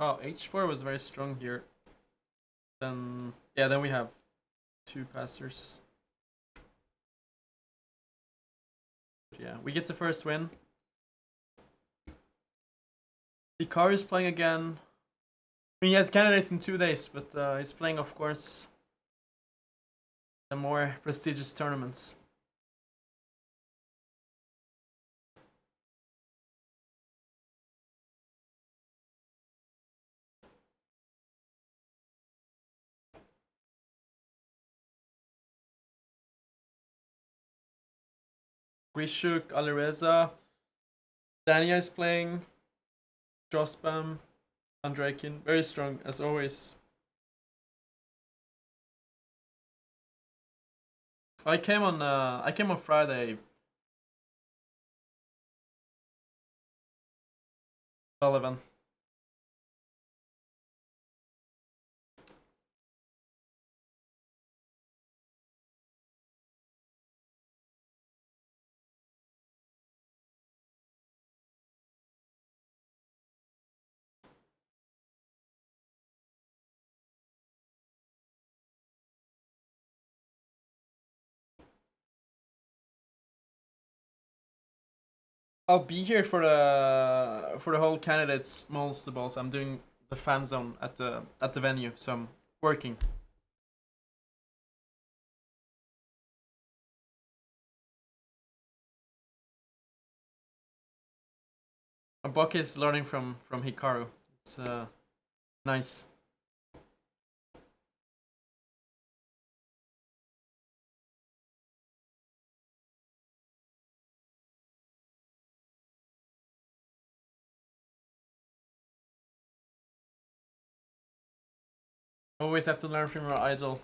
C: Oh, h4 was very strong here. Then yeah, then we have two passers. Yeah, we get the first win. Hikaru is playing again. I mean, he has candidates in 2 days, but he's playing, of course, the more prestigious tournaments. Grishuk, Alireza, Dania is playing, Jospam, Andreikin, very strong as always. I came on Friday. 11. I'll be here for the whole candidates monster balls. I'm doing the fan zone at the venue, so I'm working. Abok is learning from Hikaru. It's nice. Always have to learn from your idol.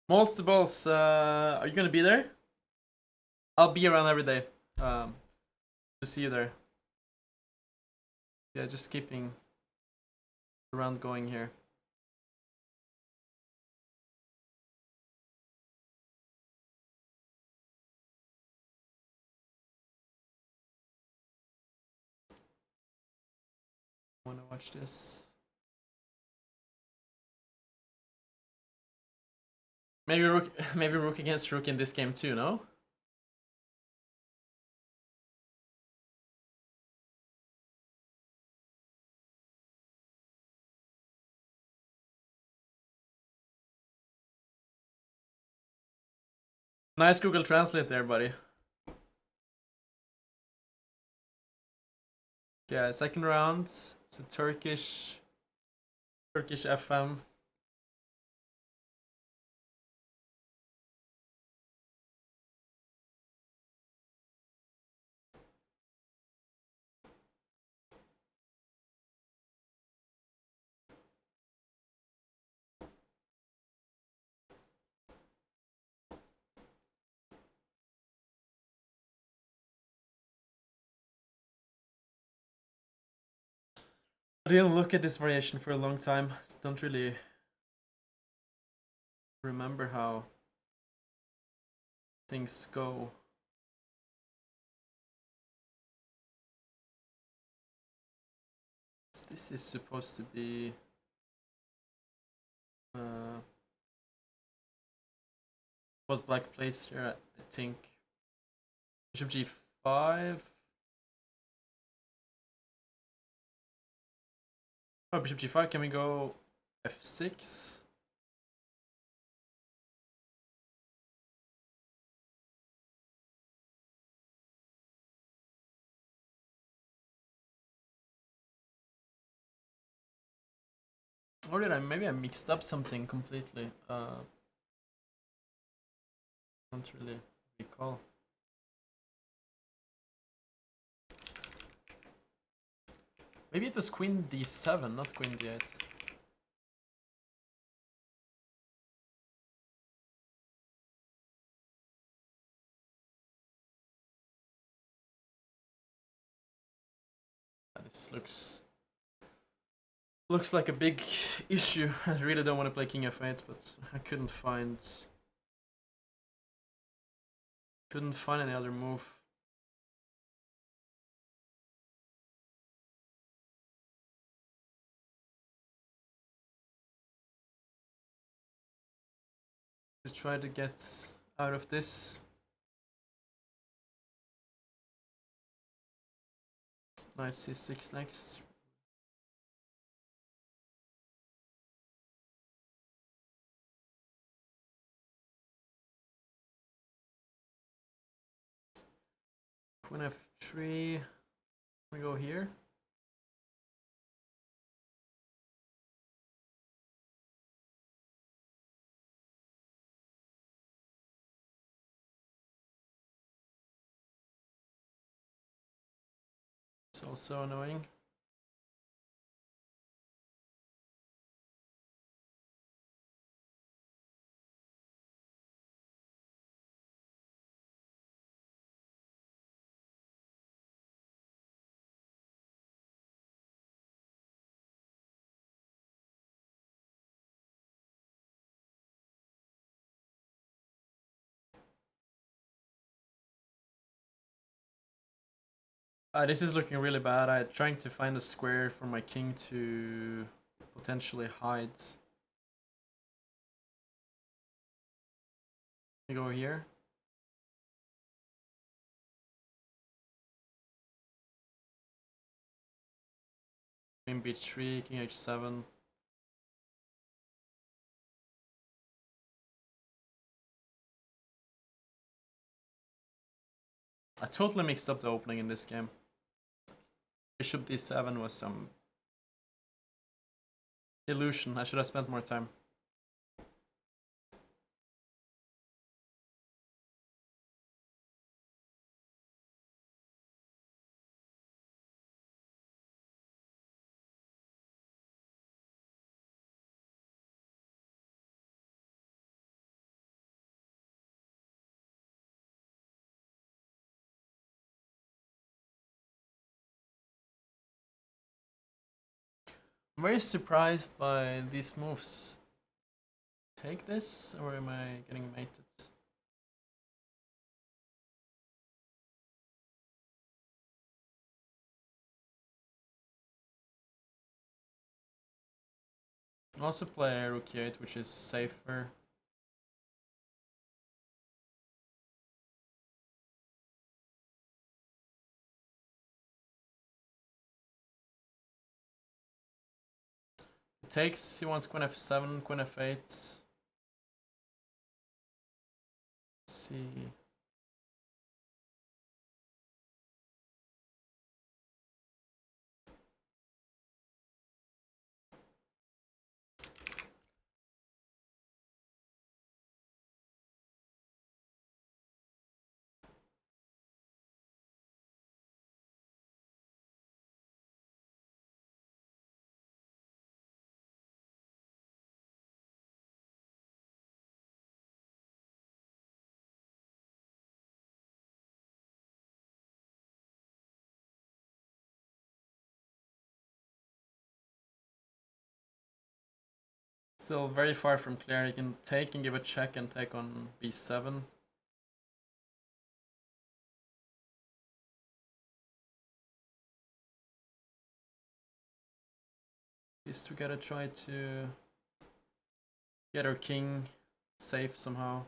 C: Molds the balls. Are you gonna be there? I'll be around every day. To see you there. Yeah, just keeping the round going here. I wanna watch this. Maybe rook, maybe rook against rook in this game too, no? Nice Google Translate there, buddy. Yeah, second round. It's a Turkish FM. I didn't look at this variation for a long time. Don't really remember how things go. This is supposed to be what black plays here, I think. Bishop g5. Oh, bishop g5, can we go f6? Or did I, maybe I mixed up something completely. Don't really recall. Maybe it was queen d7, not queen d8. This looks like a big issue. I really don't want to play king f8, but I couldn't find any other move. To try to get out of this. Knight c6 next. Queen f3. We go here. It's also annoying. This is looking really bad. I'm trying to find a square for my king to potentially hide. We go here. Queen b3, king h7. I totally mixed up the opening in this game. Bishop d7 was some illusion. I should have spent more time. I'm very surprised by these moves. Take this, or am I getting mated? I also play rook e8, which is safer. It takes, he wants queen f7, queen f8. Let's see. Still very far from clear. He can take and give a check and take on b7. At least we gotta try to get our king safe somehow.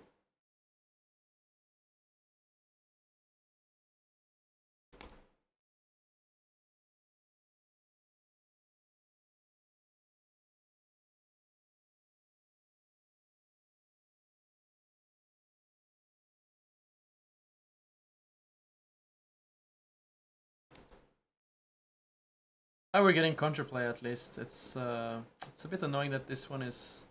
C: Now we're getting counterplay at least. It's a bit annoying that this one is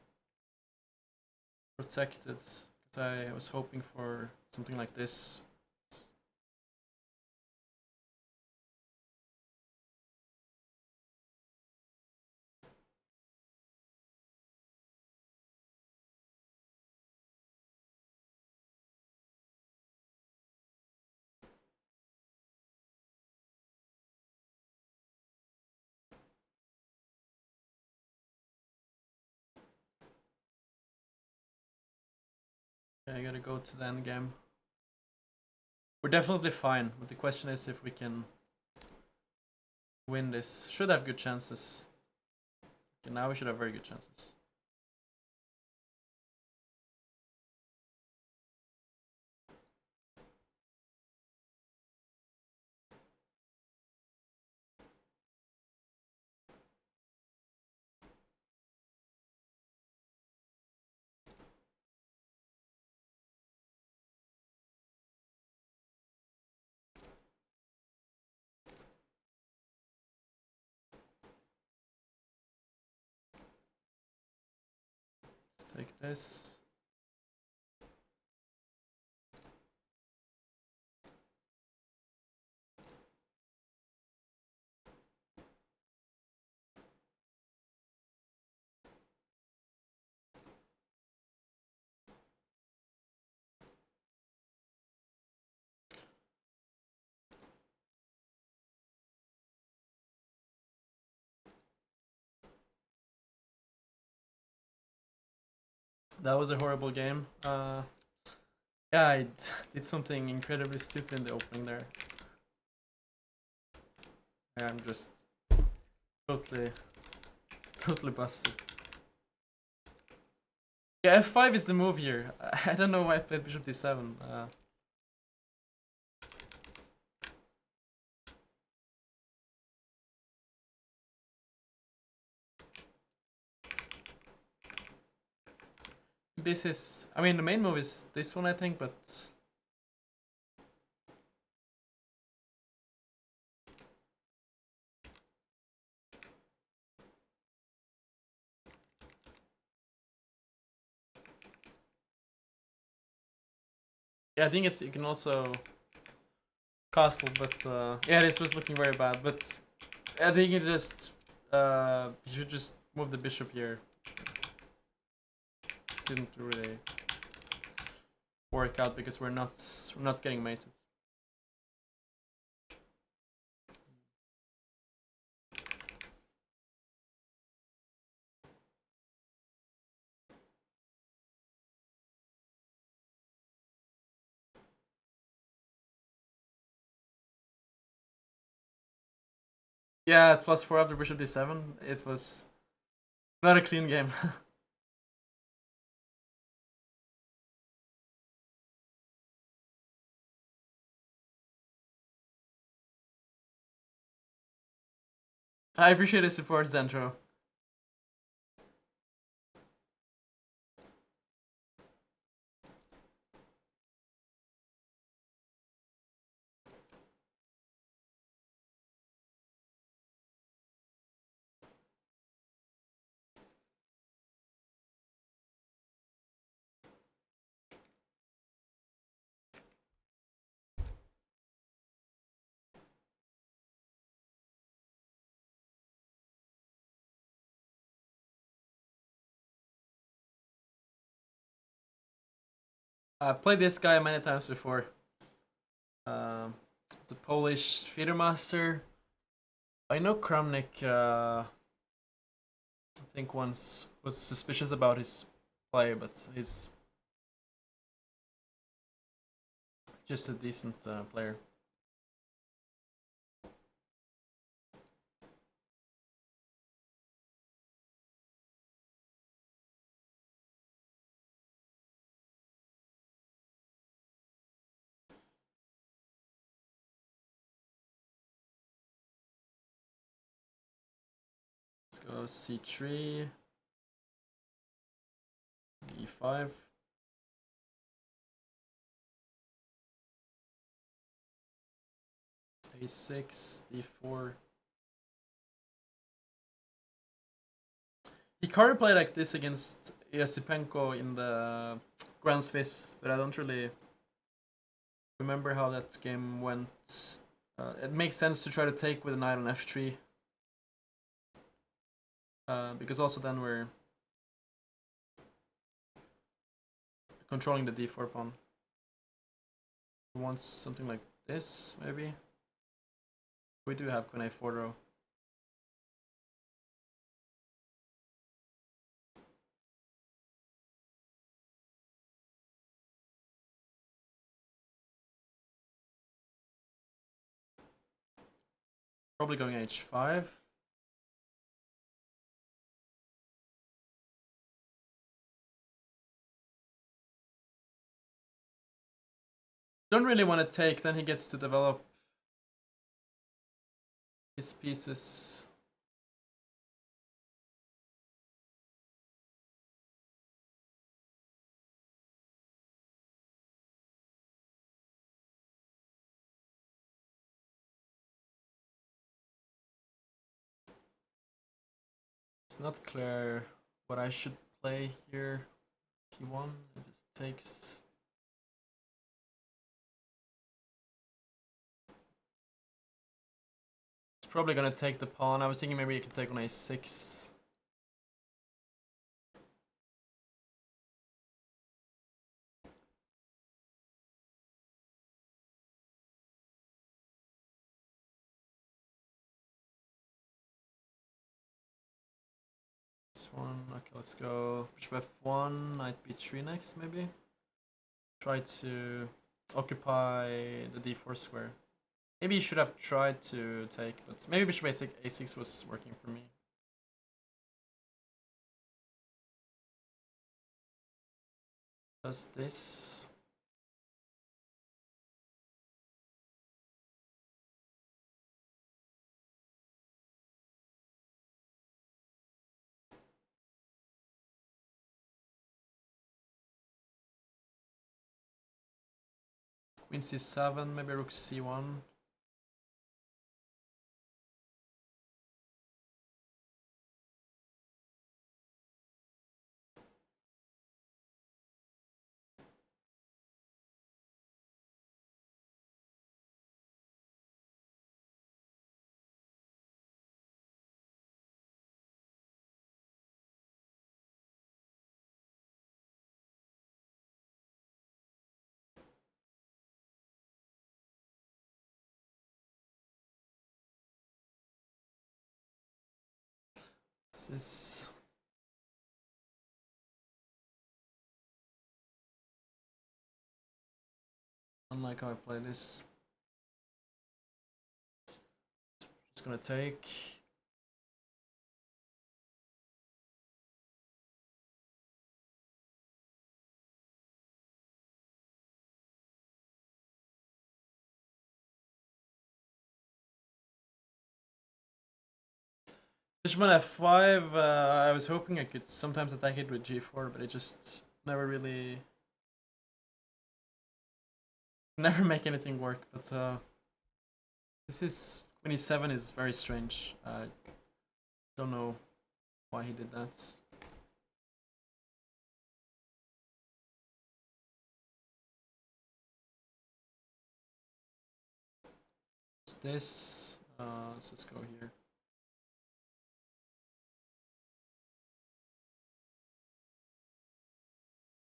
C: protected. Because I was hoping for something like this. Okay, I gotta go to the end game. We're definitely fine, but the question is if we can win this. Should have good chances. Okay, now we should have very good chances. Let's take this. That was a horrible game. Yeah, I did something incredibly stupid in the opening there. I'm just totally busted. Yeah, f5 is the move here. I don't know why I played bishop d7. This is, I mean, the main move is this one, I think, but yeah, I think it's, you can also castle, but yeah, this was looking very bad. But I think it's just you should just move the bishop here. This didn't really work out because we're not getting mated. Yeah, it's +4 after bishop d7. It was not a clean game. I appreciate the support, Zentro. I've played this guy many times before. It's a Polish theater master. I know Kramnik, I think once was suspicious about his play, but he's just a decent player. Let's go c3, e5. a6, d4. He card played like this against Yasipenko in the Grand Swiss, but I don't really remember how that game went. It makes sense to try to take with a knight on f3. Because also then we're controlling the d4 pawn. He wants something like this, maybe. We do have queen a4 though. Probably going h5. Don't really want to take, then he gets to develop his pieces. It's not clear what I should play here. P1, it just takes. It's probably gonna take the pawn. I was thinking maybe you could take on a6. This one, okay, let's go bishop f1, knight b3 next, maybe. Try to occupy the d4 square. Maybe you should have tried to take, but maybe bishop a6 was working for me. Does this? Queen c7, maybe rook c1. This is. Unlike how I play this. Just gonna take. Bishop on f5, I was hoping I could sometimes attack it with g4, but it just never really. Never make anything work, but this is. Queen e7 is very strange. I don't know why he did that. What's this? Let's just go here.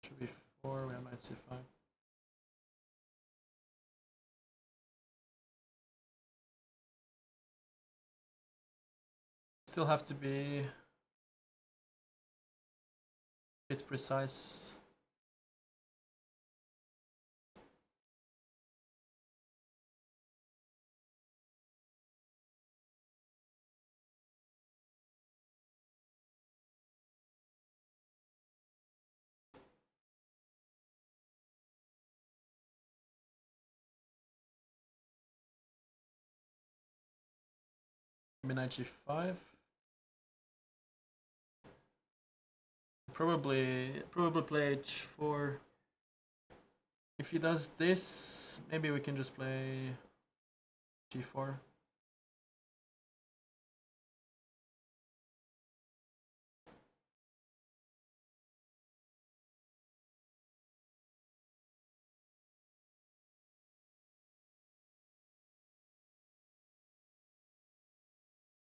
C: Should be 4, we have knight c5. Still have to be bit precise. Maybe knight g5. Probably play h4. If he does this, maybe we can just play g4.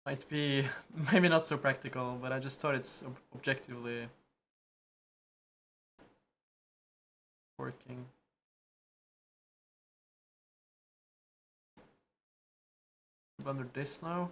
C: Might be maybe not so practical, but I just thought it's objectively working. Under this now.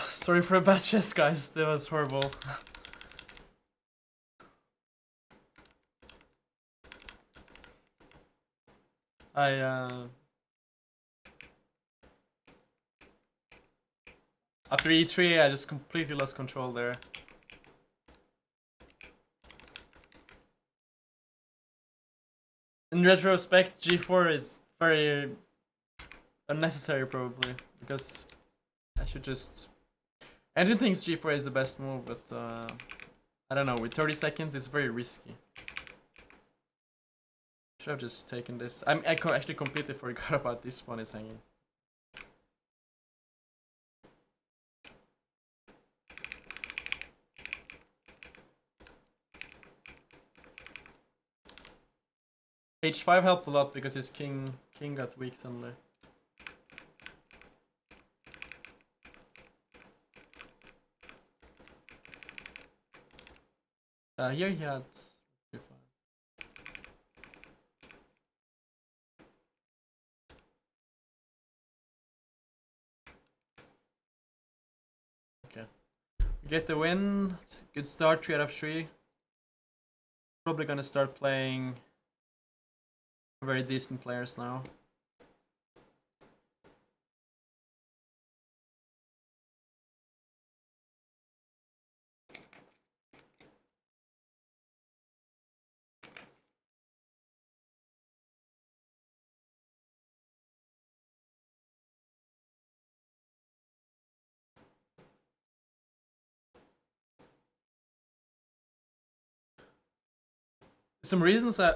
C: Sorry for the bad chess, guys. That was horrible. After e3, I just completely lost control there. In retrospect, g4 is very unnecessary, probably, because I should just... Andrew thinks g4 is the best move, but I don't know, with 30 seconds it's very risky. Should have just taken this. I actually completely forgot about this pawn is hanging. h5 helped a lot because his king got weak suddenly. Here he had g5. Okay, we get the win. Good start, 3 out of 3. Probably gonna start playing very decent players now.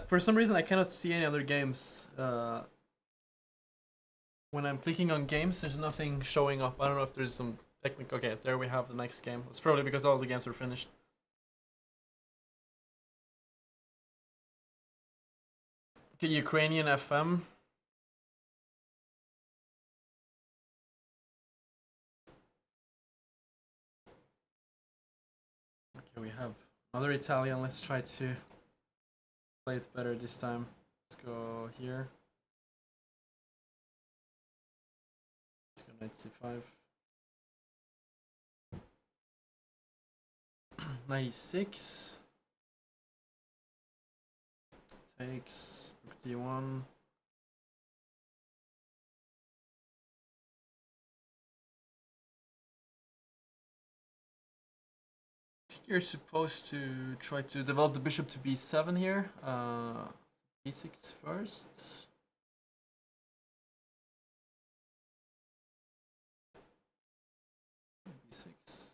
C: For some reason I cannot see any other games. When I'm clicking on games, there's nothing showing up. I don't know if there's some technical... Okay, there we have the next game. It's probably because all the games were finished. Okay, Ukrainian FM. Okay, we have another Italian. Let's try to play it better this time. Let's go here. Let's go knight c5. 96. Takes. Rook d1. I think you're supposed to try to develop the bishop to b7 here. b6 first. b6.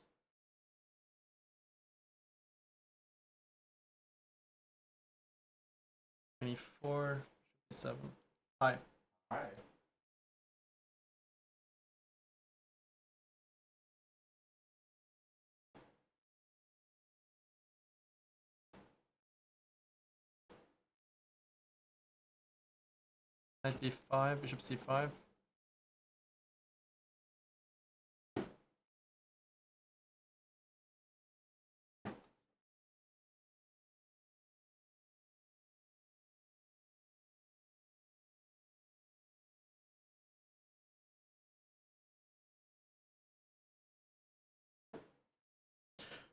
C: Four, 7. Hi.
F: Hi.
C: Knight b5, bishop c5.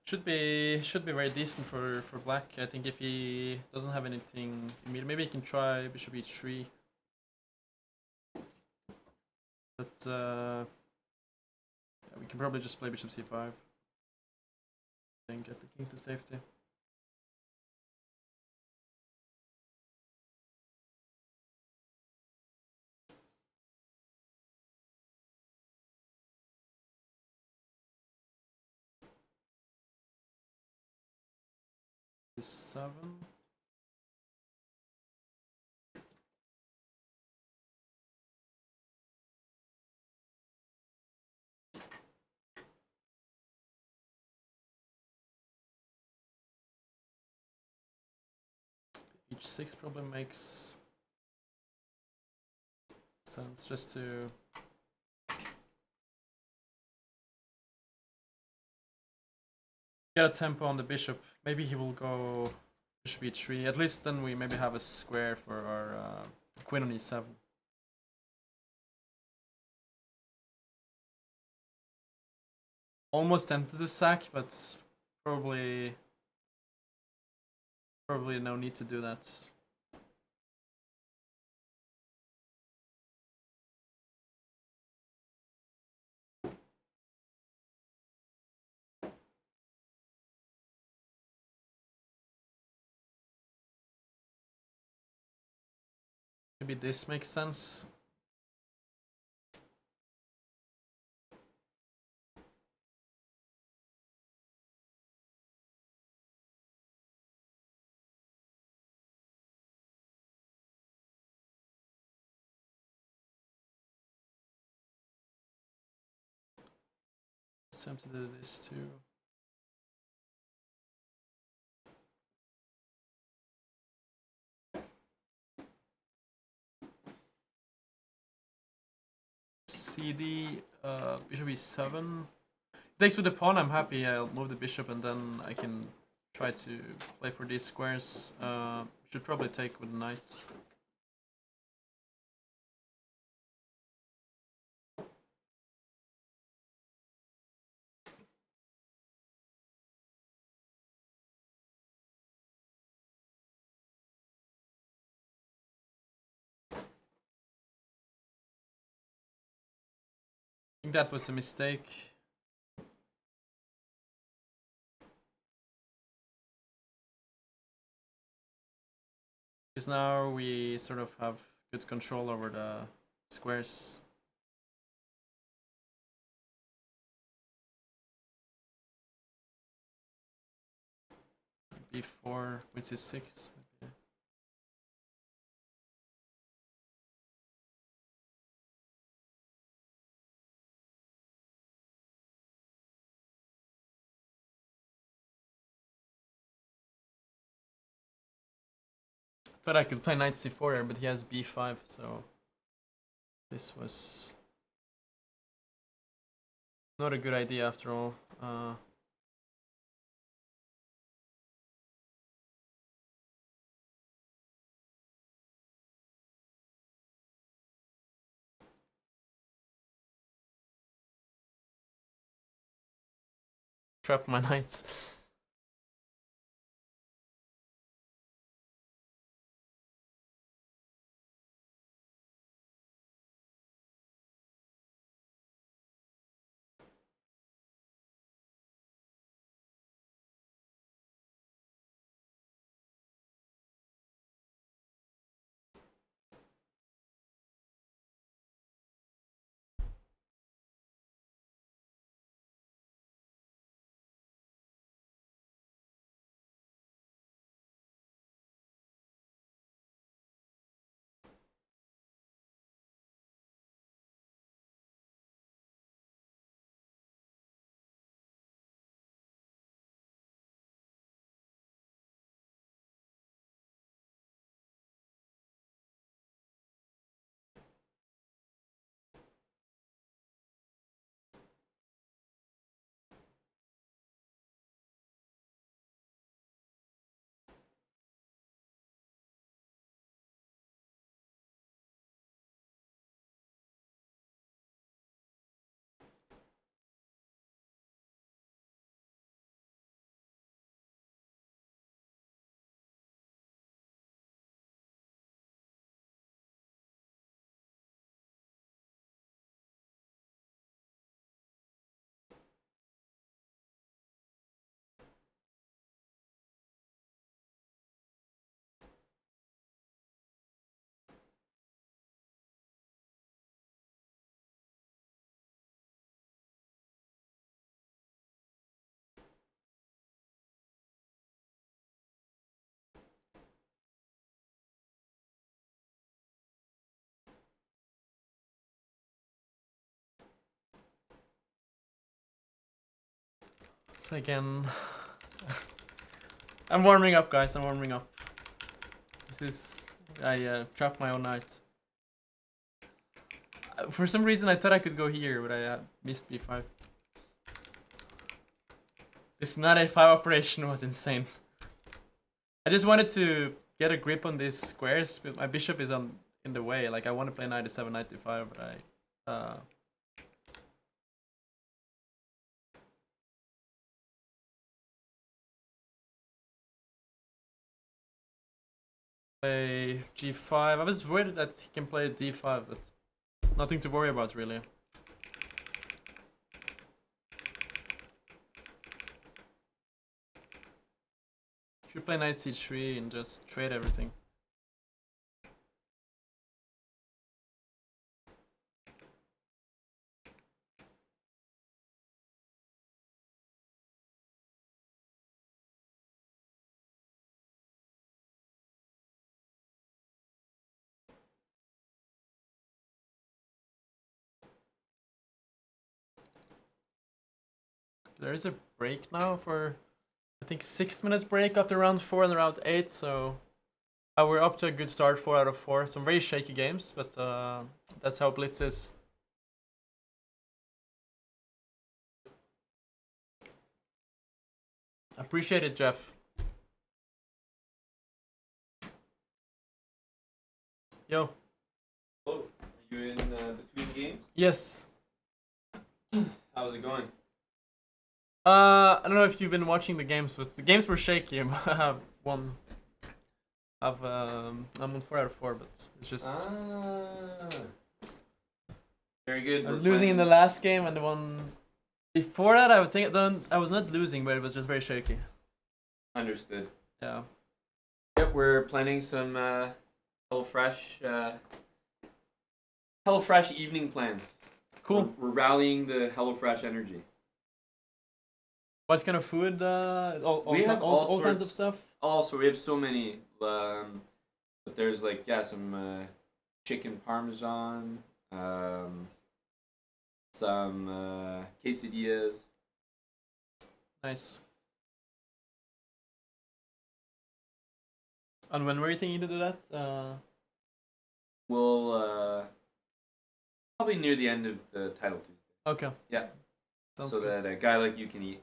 C: Should be very decent for black. I think if he doesn't have anything immediate, maybe he can try bishop h3. But yeah, we can probably just play bishop c5. Then get the king to safety. B7. H6 probably makes sense just to get a tempo on the bishop. Maybe he will go bishop e3. At least then we maybe have a square for our queen on e7. Almost tempted to sack, but probably no need to do that. Maybe this makes sense. Attempt to do this too. CD, bishop e7. Takes with the pawn, I'm happy. I'll move the bishop and then I can try to play for these squares. Should probably take with the knight. I think that was a mistake. Because now we sort of have good control over the squares. B4 with c6. Maybe. Thought I could play knight c4 here, but he has b5, so this was not a good idea after all. trap my knights. So again, I'm warming up, guys. I'm warming up. This is I trapped my own knight. For some reason, I thought I could go here, but I missed b5. This knight a5 operation was insane. I just wanted to get a grip on these squares, but my bishop is in the way. Like I want to play knight a7, knight d5, but I play g5. I was worried that he can play d5, but it's nothing to worry about really. Should play knight c3 and just trade everything. There is a break now for, I think, 6 minutes break after round 4 and round 8, so we're up to a good start, 4 out of 4. Some very shaky games, but that's how Blitz is. Appreciate it, Jeff. Yo.
B: Hello. Are you in between games?
C: Yes.
B: How's it going?
C: I don't know if you've been watching the games, but the games were shaky. I have one. I'm on 4 out of 4, but it's just.
B: Very good.
C: I was losing in the last game, and the one before that, I was not losing, but it was just very shaky.
B: Understood.
C: Yeah.
B: Yep, we're planning some HelloFresh evening plans.
C: Cool.
B: We're rallying the HelloFresh energy.
C: What kind of food?
B: We have all
C: kinds of stuff.
B: Also, we have so many. But there's like some chicken parmesan, some quesadillas.
C: Nice. And when were you thinking to do that?
B: We'll probably near the end of the title Tuesday.
C: Okay.
B: Yeah.
C: Sounds
B: so
C: good.
B: that a guy like you can eat.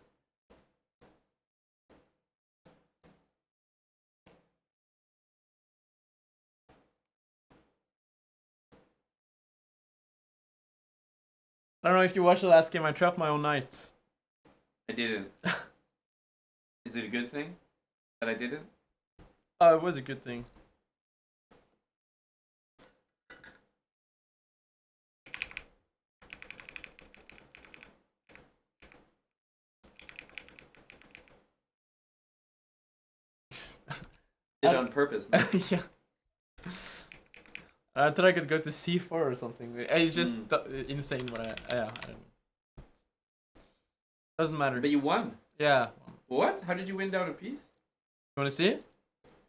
C: I don't know if you watched the last game. I trapped my own knight.
B: I didn't. Is it a good thing that I didn't?
C: Oh, it was a good thing.
B: Did it on purpose. No?
C: Yeah. I thought I could go to C4 or something. It's just insane what I don't know. Doesn't matter.
B: But you won.
C: Yeah.
B: What? How did you win down a piece?
C: You wanna see it?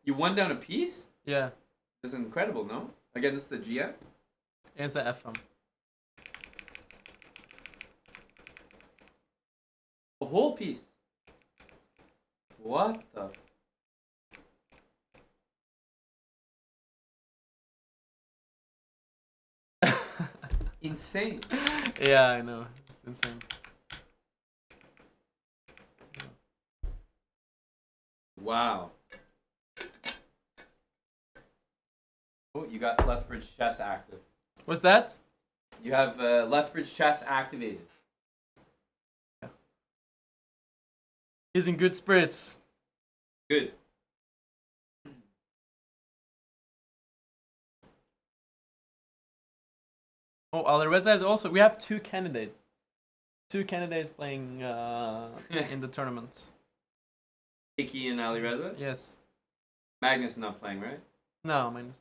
B: You won down a piece?
C: Yeah.
B: This is incredible, no? Against the GM?
C: It's the FM.
B: A whole piece. What the? Insane.
C: Yeah, I know. It's insane.
B: Wow. Oh, you got Lethbridge chess active.
C: What's that?
B: You have Lethbridge chess activated.
C: He's in good spirits.
B: Good.
C: Oh, Alireza is also. We have two candidates. Two candidates playing in the tournament.
B: Hickey and Alireza?
C: Yes.
B: Magnus is not playing, right?
C: No, minus.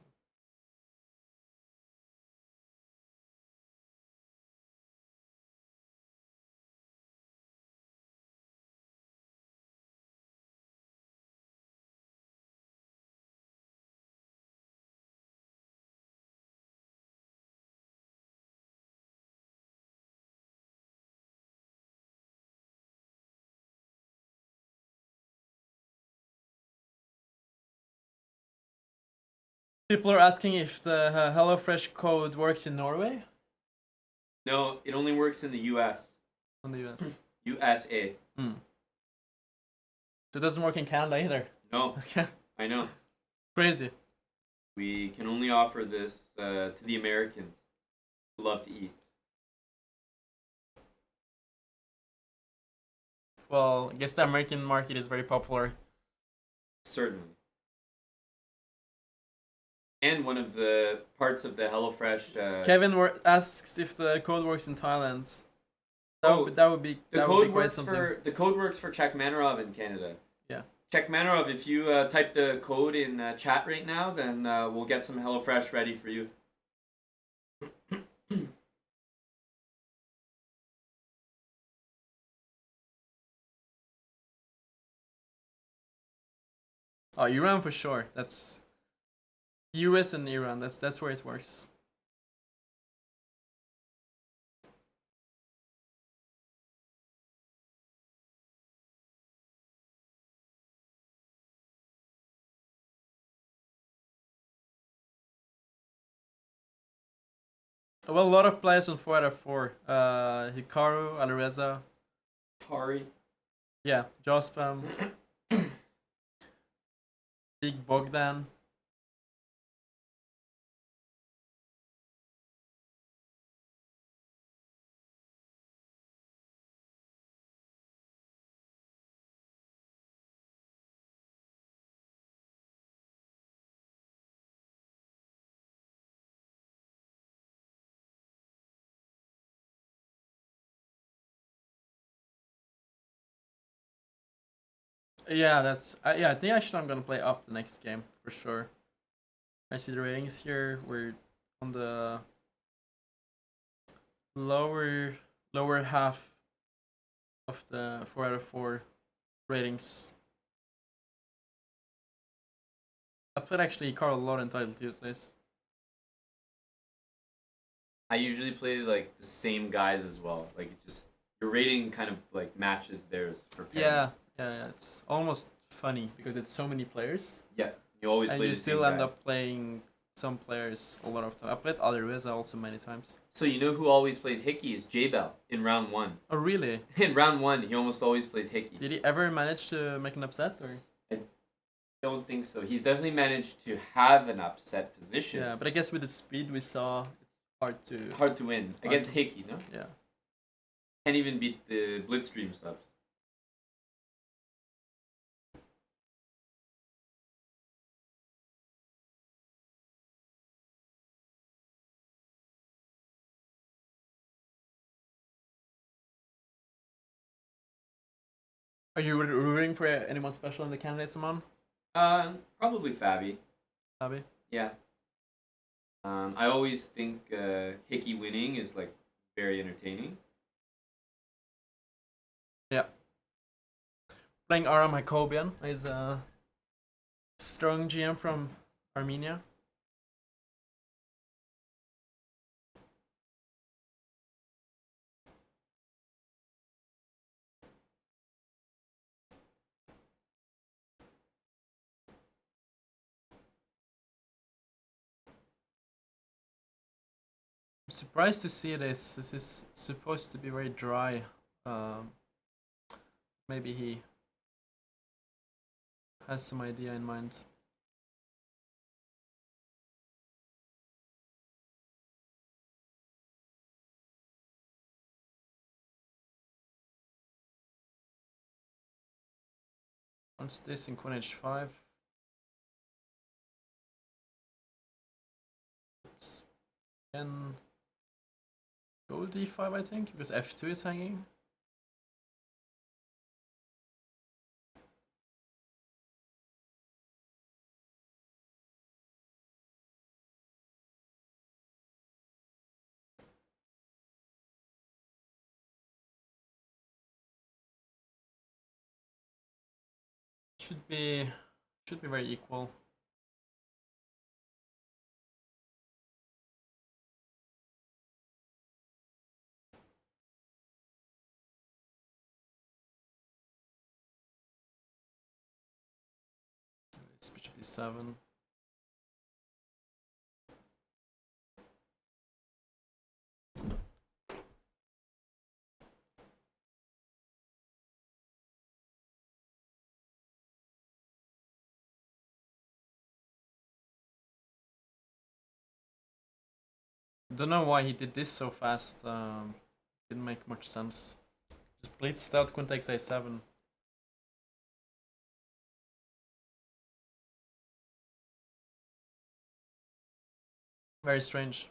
C: People are asking if the HelloFresh code works in Norway.
B: No, it only works in the US.
C: On the US.
B: USA.
C: So it doesn't work in Canada either.
B: No,
C: Okay.
B: I know.
C: Crazy.
B: We can only offer this to the Americans who love to eat.
C: Well, I guess the American market is very popular.
B: Certainly. And one of the parts of the HelloFresh.
C: Kevin asks if the code works in Thailand.
B: The
C: That would be
B: code
C: quite
B: works
C: something.
B: the code works for Czechmanarov in Canada.
C: Yeah.
B: Czechmanarov, if you type the code in chat right now, then we'll get some HelloFresh ready for you.
C: Oh, Iran for sure. That's US and Iran. That's where it works. Well, a lot of players on 4 out of 4. Hikaru, Alireza,
B: Tari.
C: yeah, Jospam, Big Bogdan. Yeah, that's yeah. I think actually I'm gonna play up the next game for sure. I see the ratings here. We're on the lower half of the 4 out of 4 ratings. I played actually Carl a lot in Title Tuesdays.
B: I usually play like the same guys as well. Like it just your rating kind of like matches theirs for pairings.
C: Yeah, it's almost funny because it's so many players,
B: Yeah. You always
C: and
B: play
C: you
B: the
C: still
B: same
C: end
B: guy.
C: up playing some players a lot of time. I played Alireza also many times.
B: So you know who always plays Hickey is J-Bell in round 1.
C: Oh really?
B: In round 1, he almost always plays Hickey.
C: Did he ever manage to make an upset or?
B: Don't think so. He's definitely managed to have an upset position.
C: Yeah, but I guess with the speed we saw, it's
B: Hard to win
C: Hard
B: against
C: to-
B: Hickey, no?
C: yeah.
B: Can't even beat the Blitzstream subs.
C: Are you rooting for anyone special in the candidates, Amon?
B: Probably Fabi.
C: Abby?
B: Yeah. I always think Hickey winning is like very entertaining.
C: Yeah. Playing Aram Hakobian. He's a strong GM from Armenia. I'm surprised to see this. This is supposed to be very dry. Maybe he has some idea in mind. Once this in Queen H5. It's then go D5, I think, because F2 is hanging. Should be very equal. It's bishop D7. Don't know why he did this so fast. Didn't make much sense. Just blitzed out Queen takes A7. Very strange.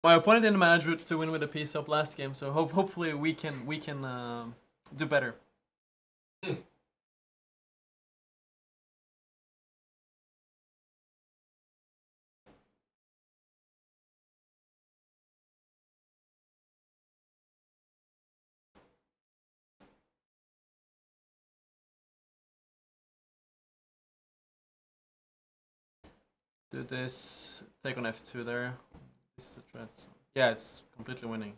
C: My opponent didn't manage to win with a piece up last game, so hopefully we can do better. Do this, take on F2 there. This is a threat. So. Yeah, it's completely winning.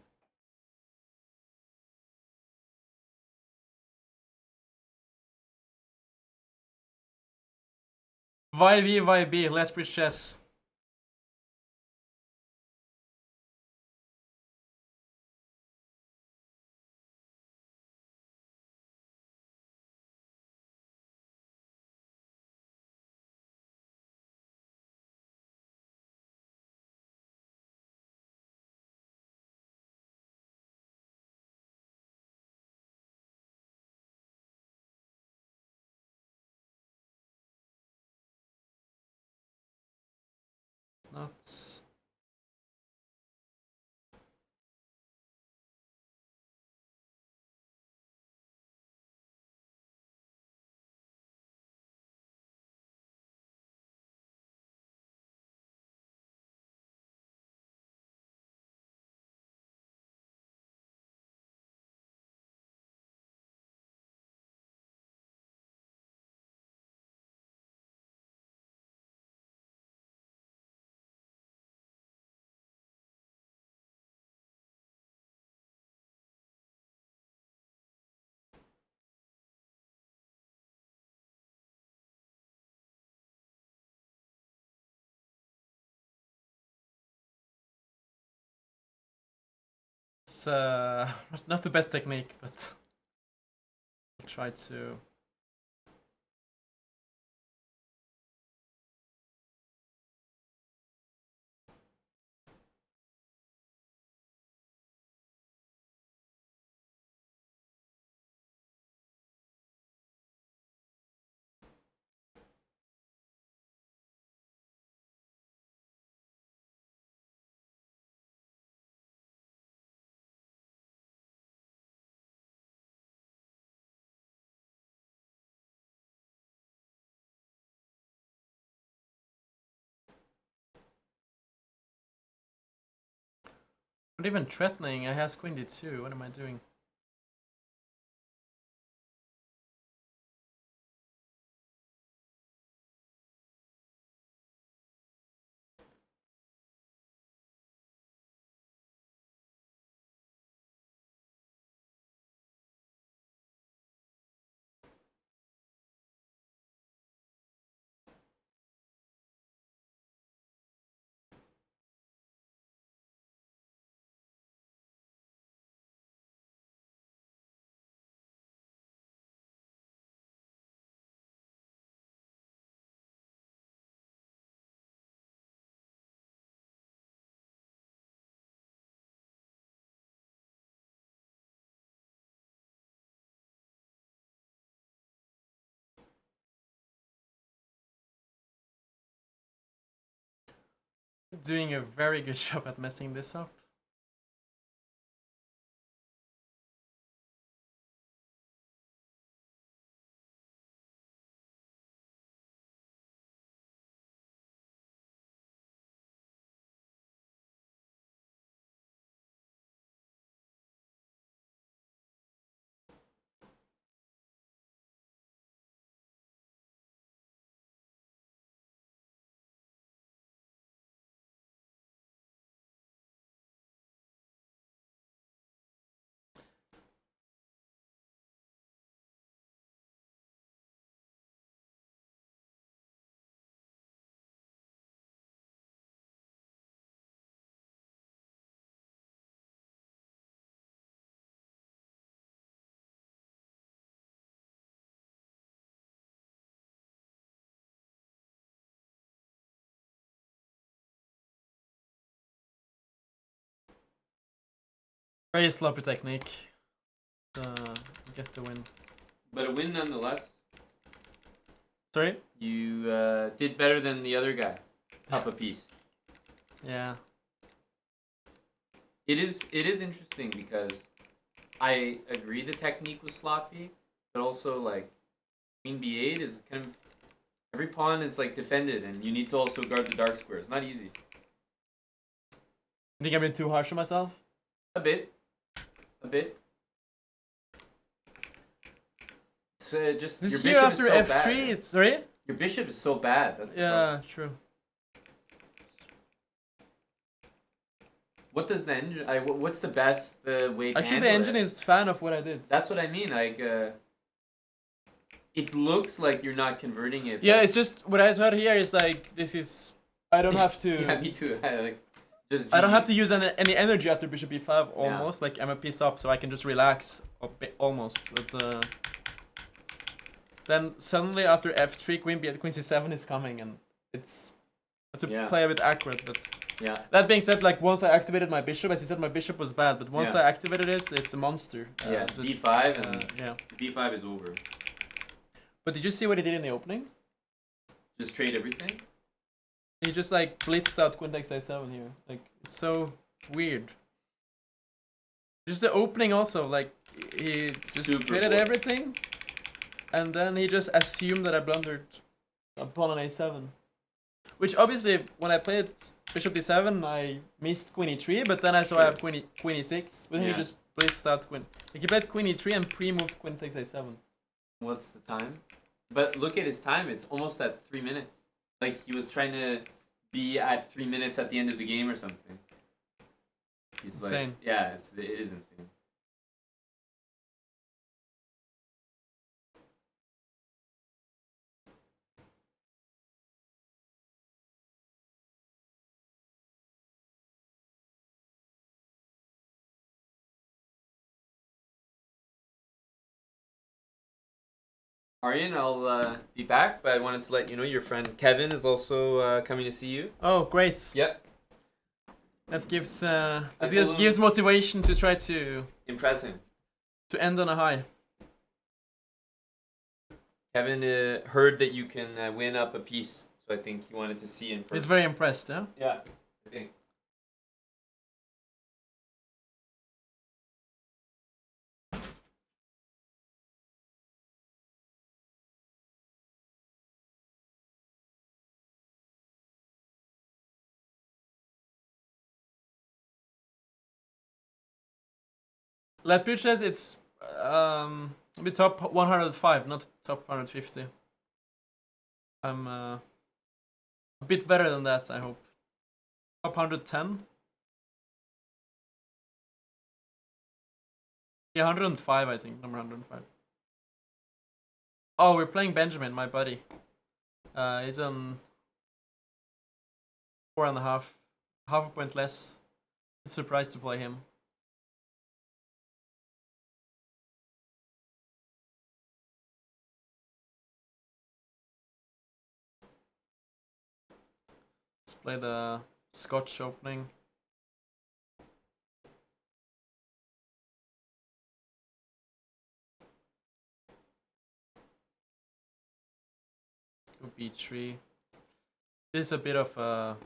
C: YB, let's bridge chess. Nuts. It's not the best technique, but I'll try to. Not even threatening. I has queen d2. What am I doing? Doing a very good job at messing this up. Very sloppy technique. Get the win.
B: But a win nonetheless.
C: Sorry?
B: You did better than the other guy. Up a piece.
C: Yeah.
B: It is interesting because I agree the technique was sloppy, but also like queen b8 is kind of every pawn is like defended, and you need to also guard the dark square. It's not easy.
C: You think I've been too harsh on myself?
B: A bit. It's just
C: This
B: your
C: here
B: bishop
C: after
B: is so
C: f3,
B: bad.
C: it's sorry?
B: Your bishop is so bad. That's the problem.
C: Yeah, true.
B: What does the engine? What's the best way to
C: Actually, the
B: handle
C: engine
B: it?
C: is fan of what I did.
B: That's what I mean. Like, it looks like you're not converting it.
C: Yeah,
B: but-
C: it's just what I heard here is like this is. I don't have to.
B: Yeah, me too.
C: I don't have to use any energy after bishop e5 almost. Like I'm a piece up, so I can just relax a bit, almost. But then suddenly after f3, queen c7 is coming, and it's I have to play a bit accurate. But
B: yeah.
C: That being said, like once I activated my bishop, as you said, my bishop was bad. But once I activated it, it's a monster.
B: Yeah,
C: just,
B: b5 and
C: yeah.
B: b5 is over.
C: But did you see what he did in the opening?
B: Just trade everything.
C: He just like blitzed out queen takes a7 here. Like it's so weird. Just the opening also, like he just
B: Super
C: traded
B: bored.
C: everything, and then he just assumed that I blundered a pawn on a7. Which obviously, when I played bishop d7, I missed queen e3, but then I saw I have queen e6. But then he just blitzed out queen. Like he played queen e3 and pre-moved queen takes a7.
B: What's the time? But look at his time. It's almost at 3 minutes. Like he was trying to be at 3 minutes at the end of the game or something. He's
C: Insane.
B: like, yeah, it is insane. Aryan, I'll be back, but I wanted to let you know your friend Kevin is also coming to see you.
C: Oh, great.
B: Yep.
C: That gives motivation to try to
B: impress him.
C: To end on a high.
B: Kevin heard that you can win up a piece, so I think he wanted to see in person.
C: He's very impressed, yeah?
B: Yeah, I think.
C: Let Blue says it's be top 105, not top 150. I'm a bit better than that, I hope. Top 110. Yeah, 105, I think. Number 105. Oh, we're playing Benjamin, my buddy. He's on 4.5, half a point less. It's a surprise to play him. Let's play the Scotch opening. Go b3. This is a bit of a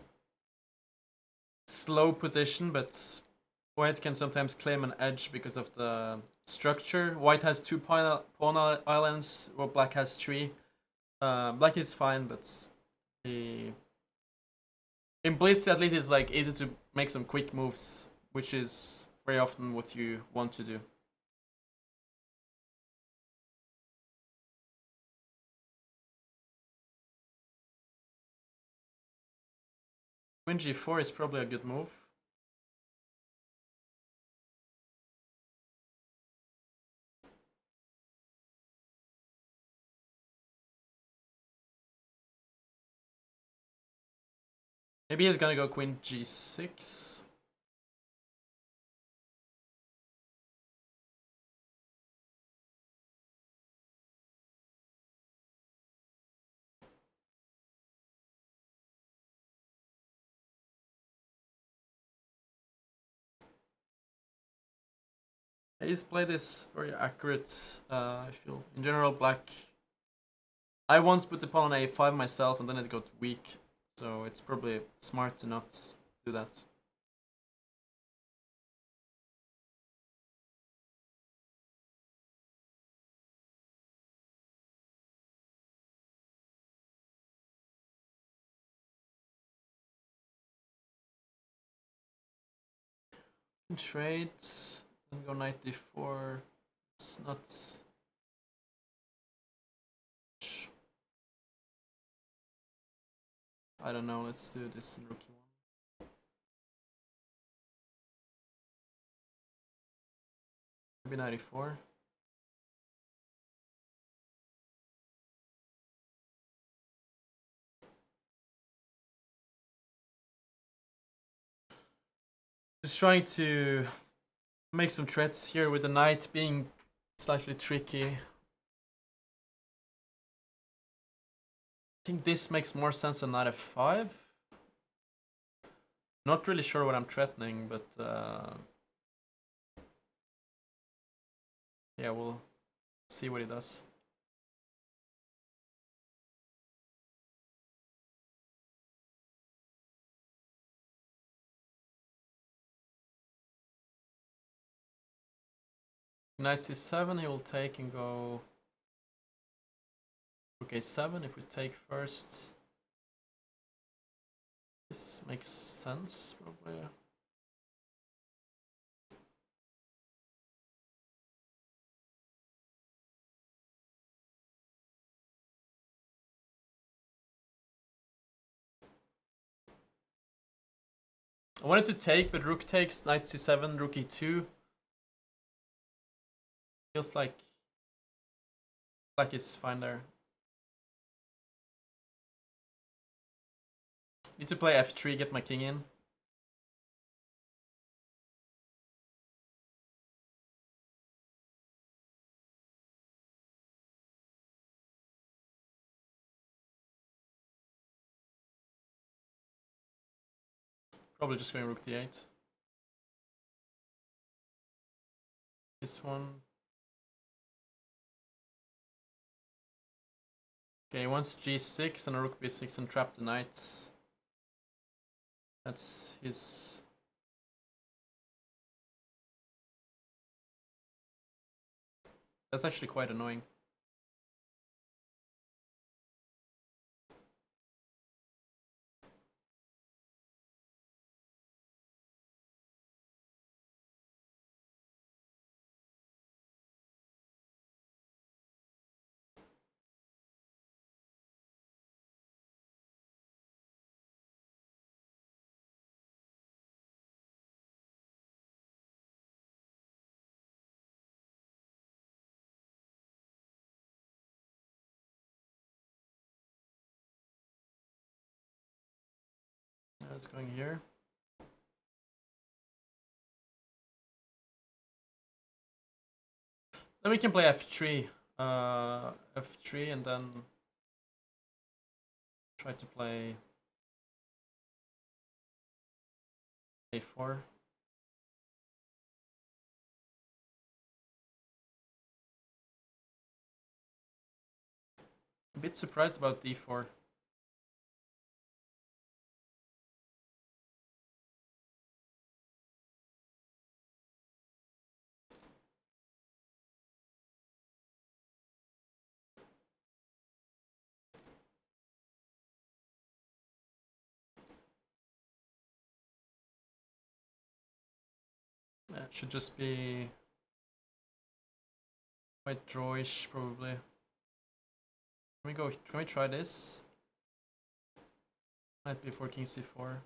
C: slow position, but White can sometimes claim an edge because of the structure. White has 2 pawn islands, while Black has 3. Black is fine, but in Blitz at least it's like easy to make some quick moves, which is very often what you want to do. Queen g4 is probably a good move. Maybe he's gonna go queen g6. He's played this very accurate, I feel. In general, Black... I once put the pawn on a5 myself and then it got weak. So it's probably smart to not do that. Trade, then go knight d4. It's not... I don't know, let's do this in rookie 1. Maybe knight e4. Just trying to make some threats here with the knight being slightly tricky. I think this makes more sense than knight f5. Not really sure what I'm threatening, but yeah, we'll see what he does. Knight c7, he will take and go rook a7 if we take first. This makes sense, probably. I wanted to take, but rook takes, knight c7, rook e2. Feels like Black is fine there. Need to play f3, get my king in. Probably just going rook d8. This one. Okay, he wants g6 and a rook b6 and trap the knights. That's his... That's actually quite annoying.
G: It's going here. Then we can play f3. F3 and then try to play a4. A bit surprised about d4. Yeah, it should just be quite drawish, probably. Can we try this? Might be for king c4.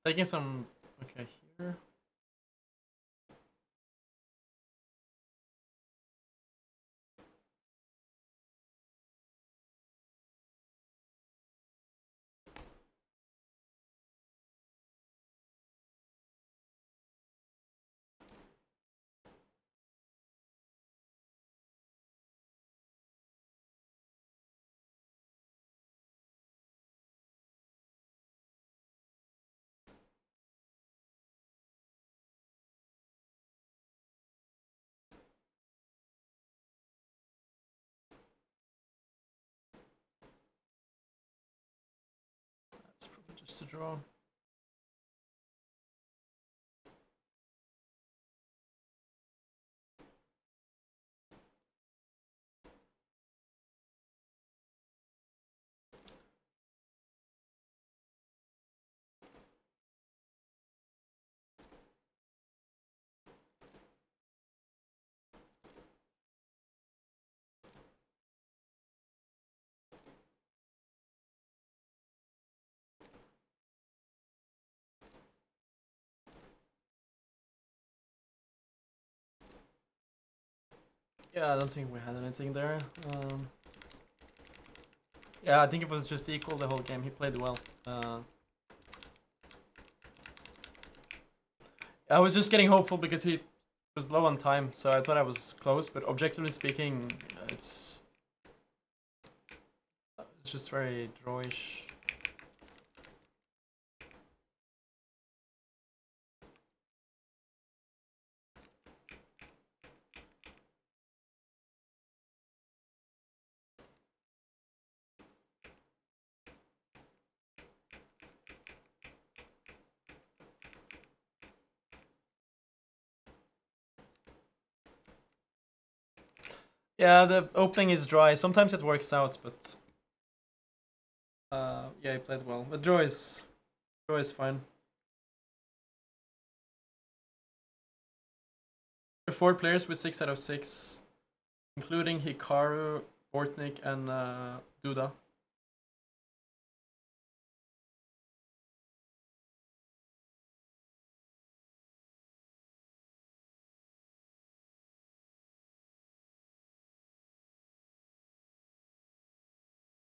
G: Taking some. Okay, here. That's probably just a draw. Yeah, I don't think we had anything there. Yeah, I think it was just equal the whole game. He played well. I was just getting hopeful because he was low on time, so I thought I was close. But objectively speaking, it's just very drawish. Yeah, the opening is dry. Sometimes it works out, but yeah, he played well. But draw is fine. There are 4 players with 6 out of 6, including Hikaru, Bortnik, and Duda.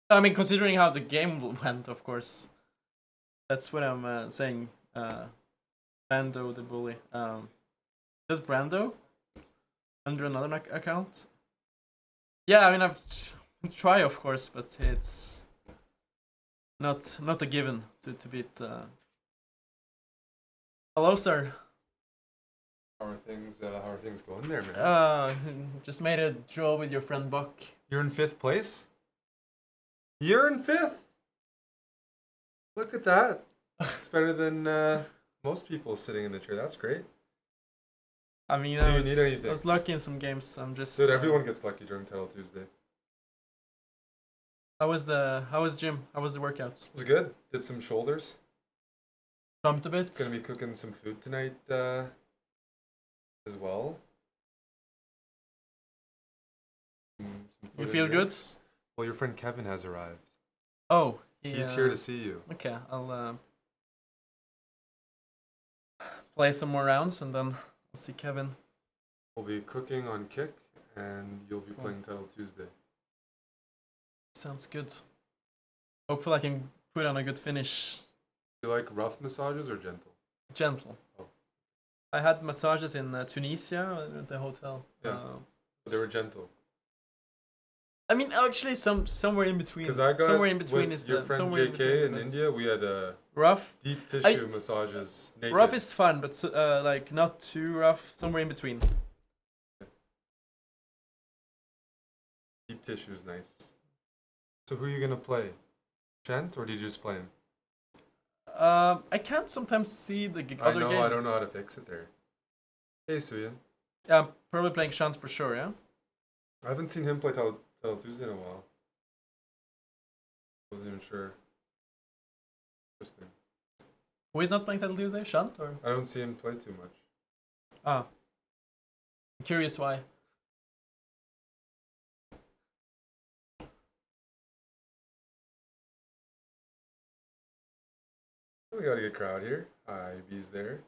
G: I mean, considering how the game went, of course. That's what I'm saying. Brando the bully. Is that Brando? Under another account? Yeah, I mean, I've try, of course, but it's not a given to beat. Hello, sir.
E: How are things going there, man?
G: Just made a draw with your friend Buck.
E: You're in 5th place? You're in 5th? Look at that. It's better than most people sitting in the chair. That's great.
G: I mean,
E: Do you need anything?
G: I was lucky in some games. I'm just.
E: Dude, everyone gets lucky during Title Tuesday.
G: How was gym? How was the workouts?
E: It was good. Did some shoulders.
G: Jumped a bit.
E: Gonna be cooking some food tonight as well. Some food
G: You
E: and
G: feel good?
E: drinks. Well, your friend Kevin has arrived.
G: Oh,
E: He's here to see you.
G: Okay, I'll play some more rounds and then I'll see Kevin.
E: We'll be cooking on Kick, and you'll be
G: Cool.
E: playing Title Tuesday.
G: Sounds good. Hopefully I can put on a good finish.
E: Do you like rough massages or gentle?
G: Gentle.
E: Oh.
G: I had massages in Tunisia at the hotel.
E: Yeah. They were gentle.
G: I mean, actually, somewhere in between.
E: Because I got
G: somewhere in between
E: with
G: is
E: your
G: the
E: friend
G: somewhere
E: JK in
G: is
E: India, we had
G: rough.
E: deep tissue massages. Naked.
G: Rough is fun, but like not too rough. Somewhere in between.
E: Deep tissue is nice. So who are you gonna play? Chant, or did you just play him?
G: I can't sometimes see the
E: I
G: other
E: know.
G: games.
E: I don't know how to fix it there. Hey, Suyan.
G: Yeah, I'm probably playing Shant for sure. Yeah.
E: I haven't seen him play Title Tuesday in a while. Wasn't even sure. Interesting.
G: Who is not playing Title Tuesday? Shant or?
E: I don't see him play too much.
G: Ah. I'm curious why.
E: We got a good crowd here. Ivy's there.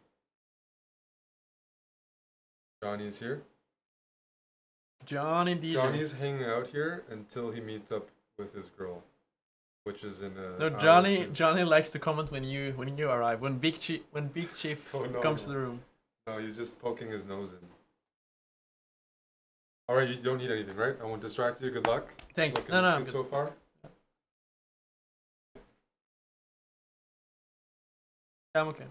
E: Johnny's here.
G: Johnny DJ.
E: Johnny's hanging out here until he meets up with his girl, which is in a.
G: No,
E: hour or
G: Johnny.
E: two.
G: Johnny likes to comment when you arrive. When Big Chief
E: Oh, no,
G: comes
E: no.
G: to the room.
E: No, he's just poking his nose in. All right, you don't need anything, right? I won't distract you. Good luck.
G: Thanks.
E: Looking
G: No, I'm
E: good
G: good.
E: so far.
G: Yeah, I'm okay.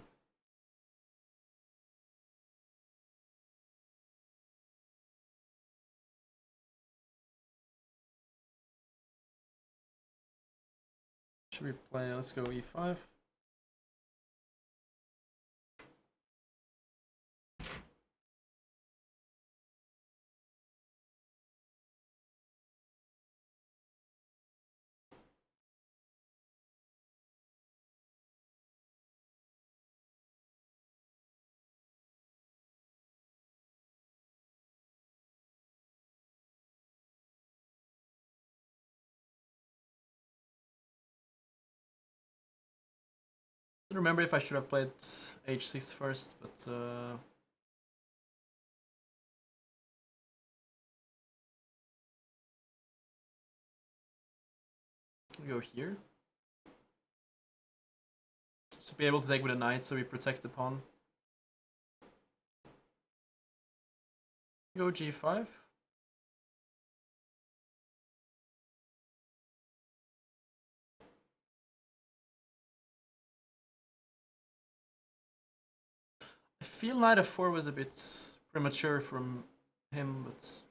G: Should we play? Let's go E5. I don't remember if I should have played H6 first, but we'll go here. To be able to take with a knight so we protect the pawn. Go G5. I feel knight f4 was a bit premature from him, but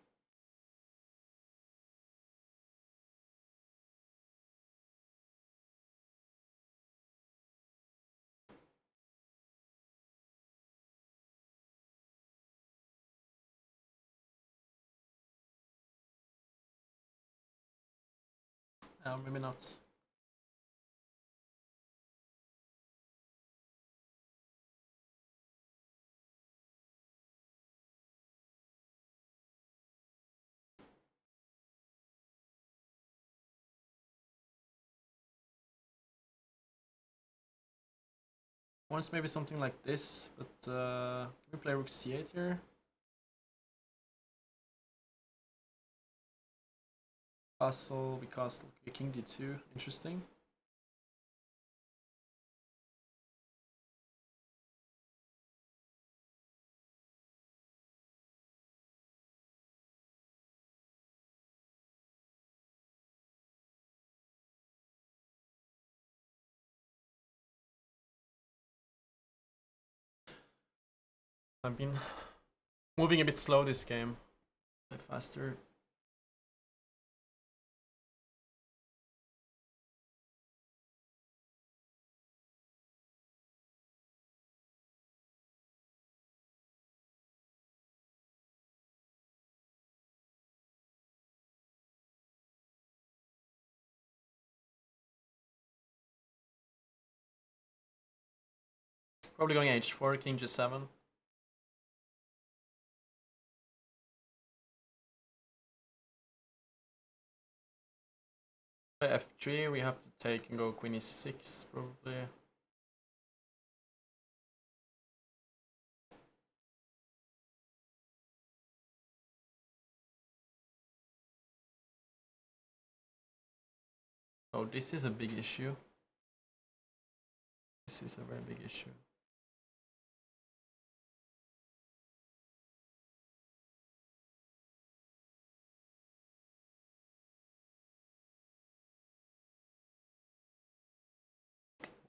G: maybe not. Once maybe something like this, but can we play rook c8 here? Castle, we castle, okay, king d2, interesting. I've been moving a bit slow this game, a bit faster. Probably going h4, king g7. By f3, we have to take and go queen e6, probably. Oh, this is a big issue. This is a very big issue.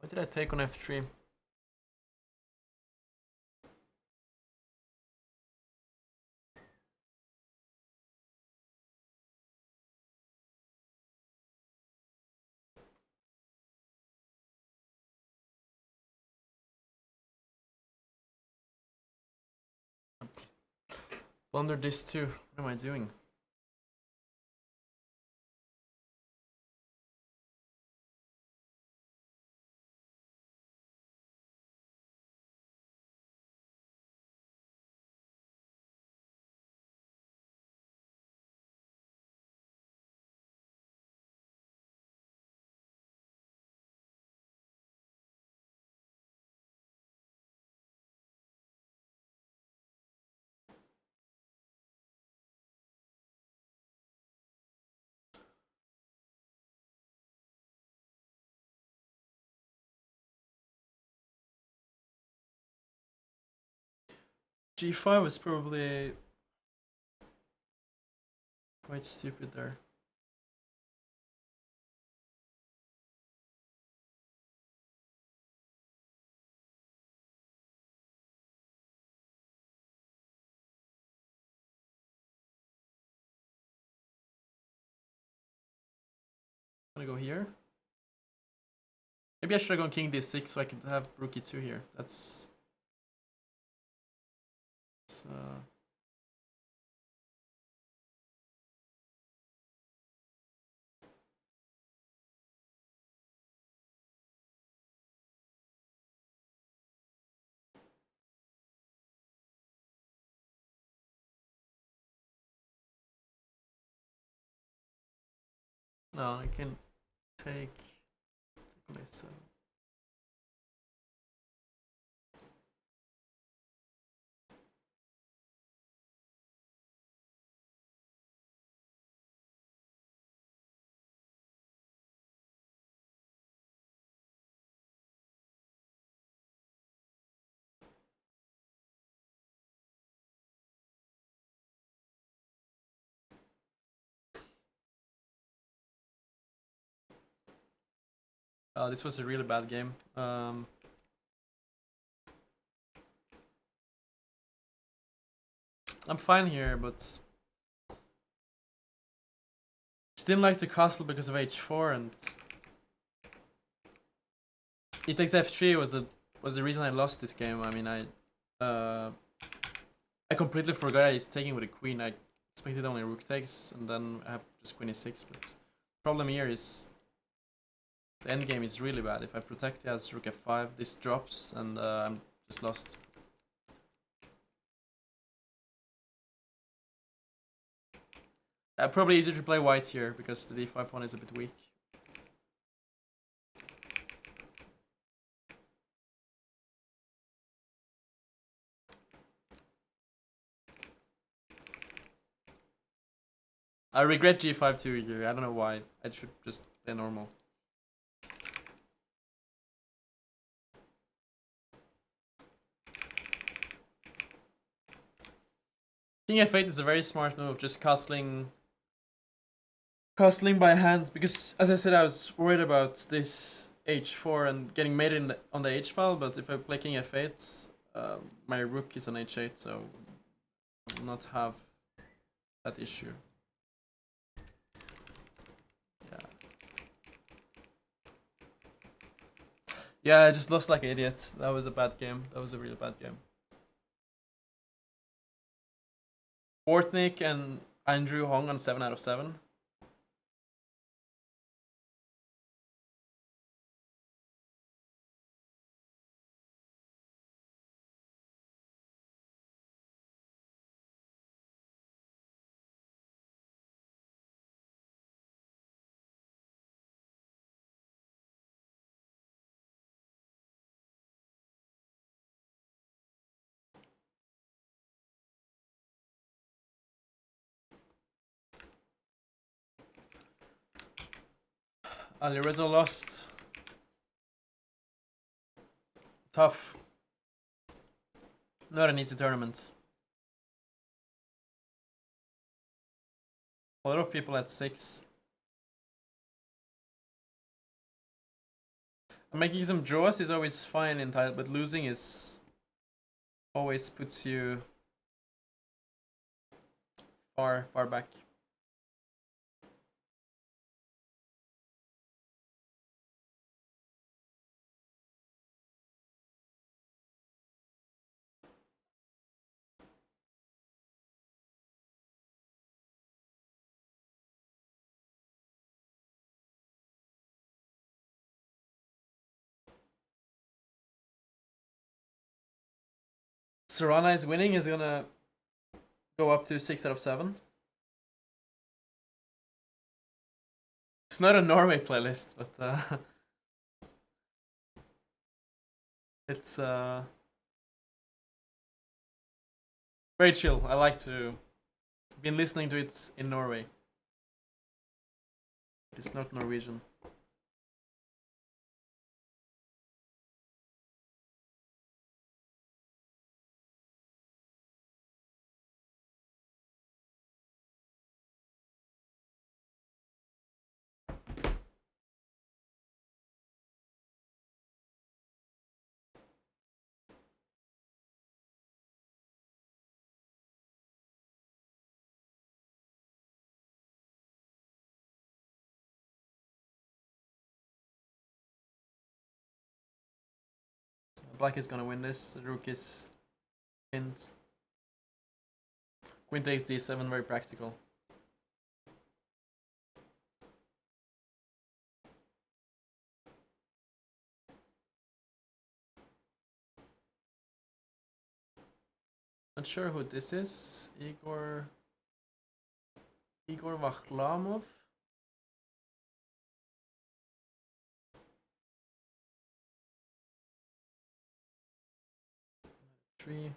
G: Why did I take on f3? Blunder this too. What am I doing? G5 was probably quite stupid there. I'm gonna go here. Maybe I should have gone king d6 so I could have rook e2 here. That's no, I can take myself. This was a really bad game. I'm fine here, but just didn't like the castle because of h4, and e takes f3 was the reason I lost this game. I mean, I completely forgot he's taking with a queen. I expected only rook takes, and then I have just queen e6. But problem here is the endgame is really bad. If I protect, he has rook f5. This drops, and I'm just lost. Probably easier to play white here because the d5 pawn is a bit weak. I regret g5 too here. I don't know why. I should just play normal. King f8 is a very smart move, just castling by hand, because as I said, I was worried about this h4 and getting mate on the h file, but if I play king f8, my rook is on h8, so I will not have that issue. Yeah, I just lost like an idiot. That was a bad game. That was a really bad game. Bortnik and Andrew Hong on 7 out of 7. Alireza lost. Tough. Not an easy tournament. A lot of people at 6. Making some draws is always fine in title, but losing is always puts you far back. Serrana is winning, is gonna go up to 6 out of 7. It's not a Norway playlist, but it's very chill. I like to been listening to it in Norway. It's not Norwegian. Black is gonna win this. The rook is pinned. Queen takes d7, very practical. Not sure who this is. Igor Vakhlamov. Tree.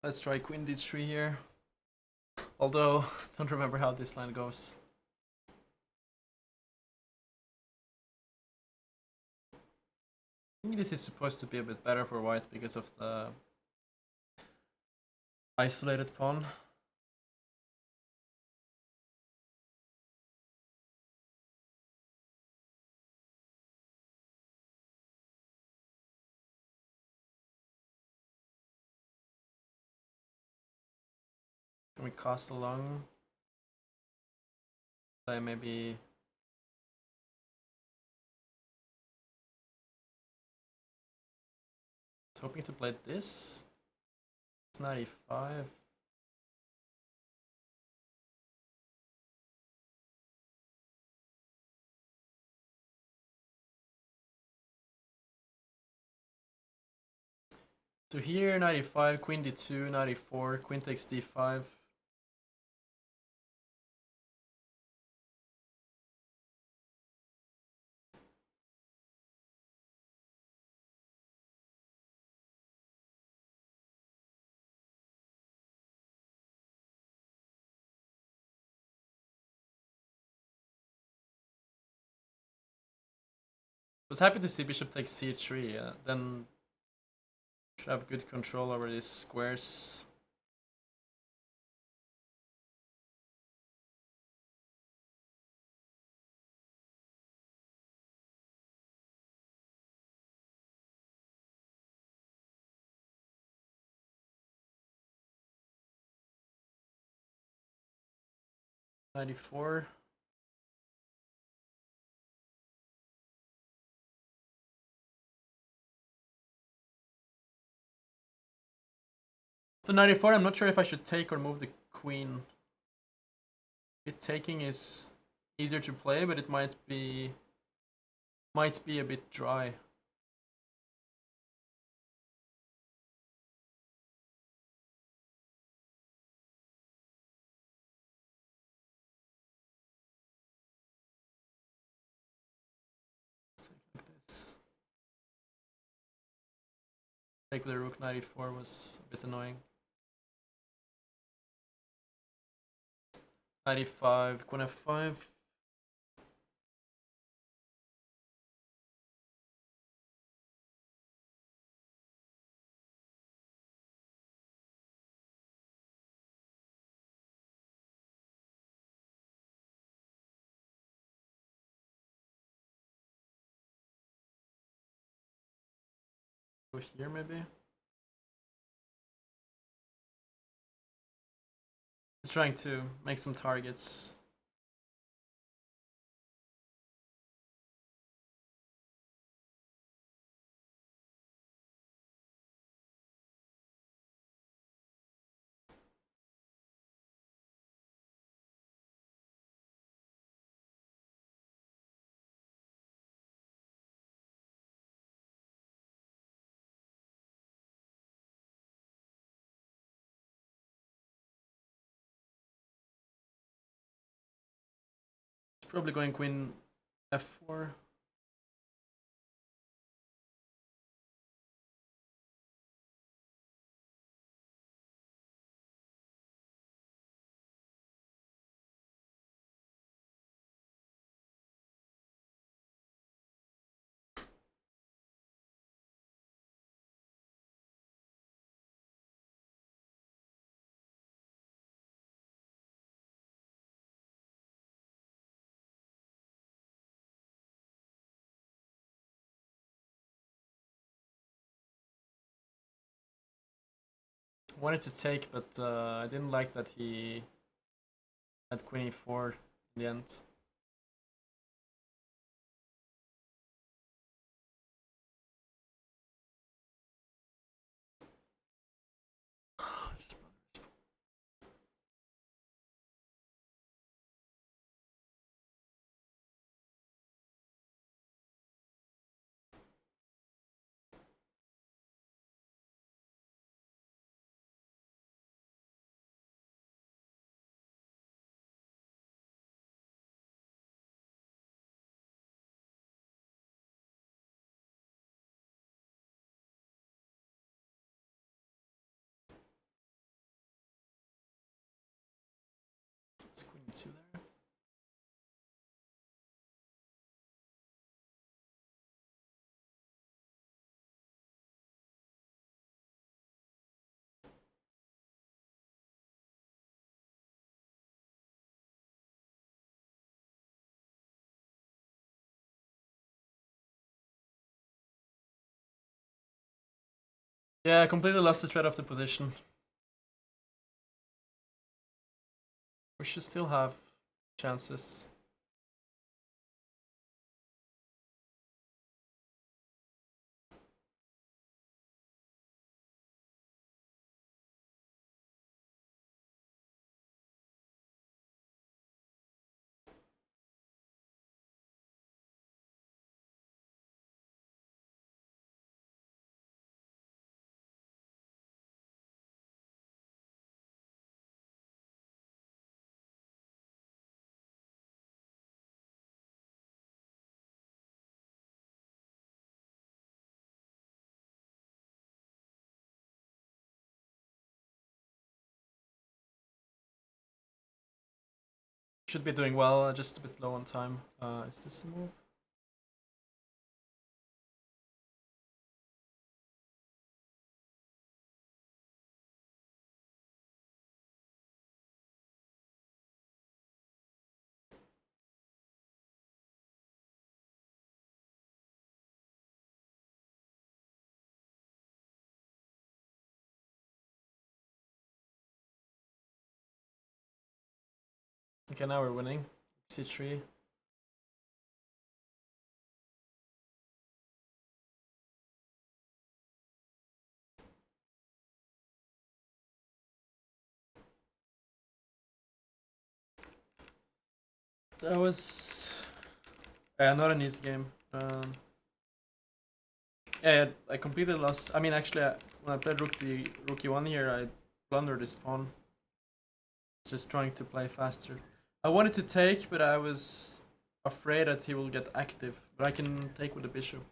G: Let's try queen d3 here. Although, don't remember how this line goes. I think this is supposed to be a bit better for white because of the isolated pawn. Can we castle along? Play maybe. I was hoping to play this. It's 95. So here 95, queen d2, 94, queen takes d5. Was happy to see bishop takes c3, then should have good control over these squares. '94. The 94, I'm not sure if I should take or move the queen. Taking is easier to play, but it might be a bit dry. Take like this. take with the rook knight e4 was a bit annoying. Knight e5, queen f5. Go here maybe. Just trying to make some targets. Probably going queen f4. Wanted to take, but I didn't like that he had queen e4 in the end. It's queen e2 there. Yeah, I completely lost the thread of the position. We should still have chances. Should be doing well, just a bit low on time. Is this a move? Okay, now we're winning. C3. That was not an easy game. Yeah, I completely lost. I mean, actually, when I played rook e1 here, I blundered his pawn. Just trying to play faster. I wanted to take, but I was afraid that he will get active. But I can take with the bishop.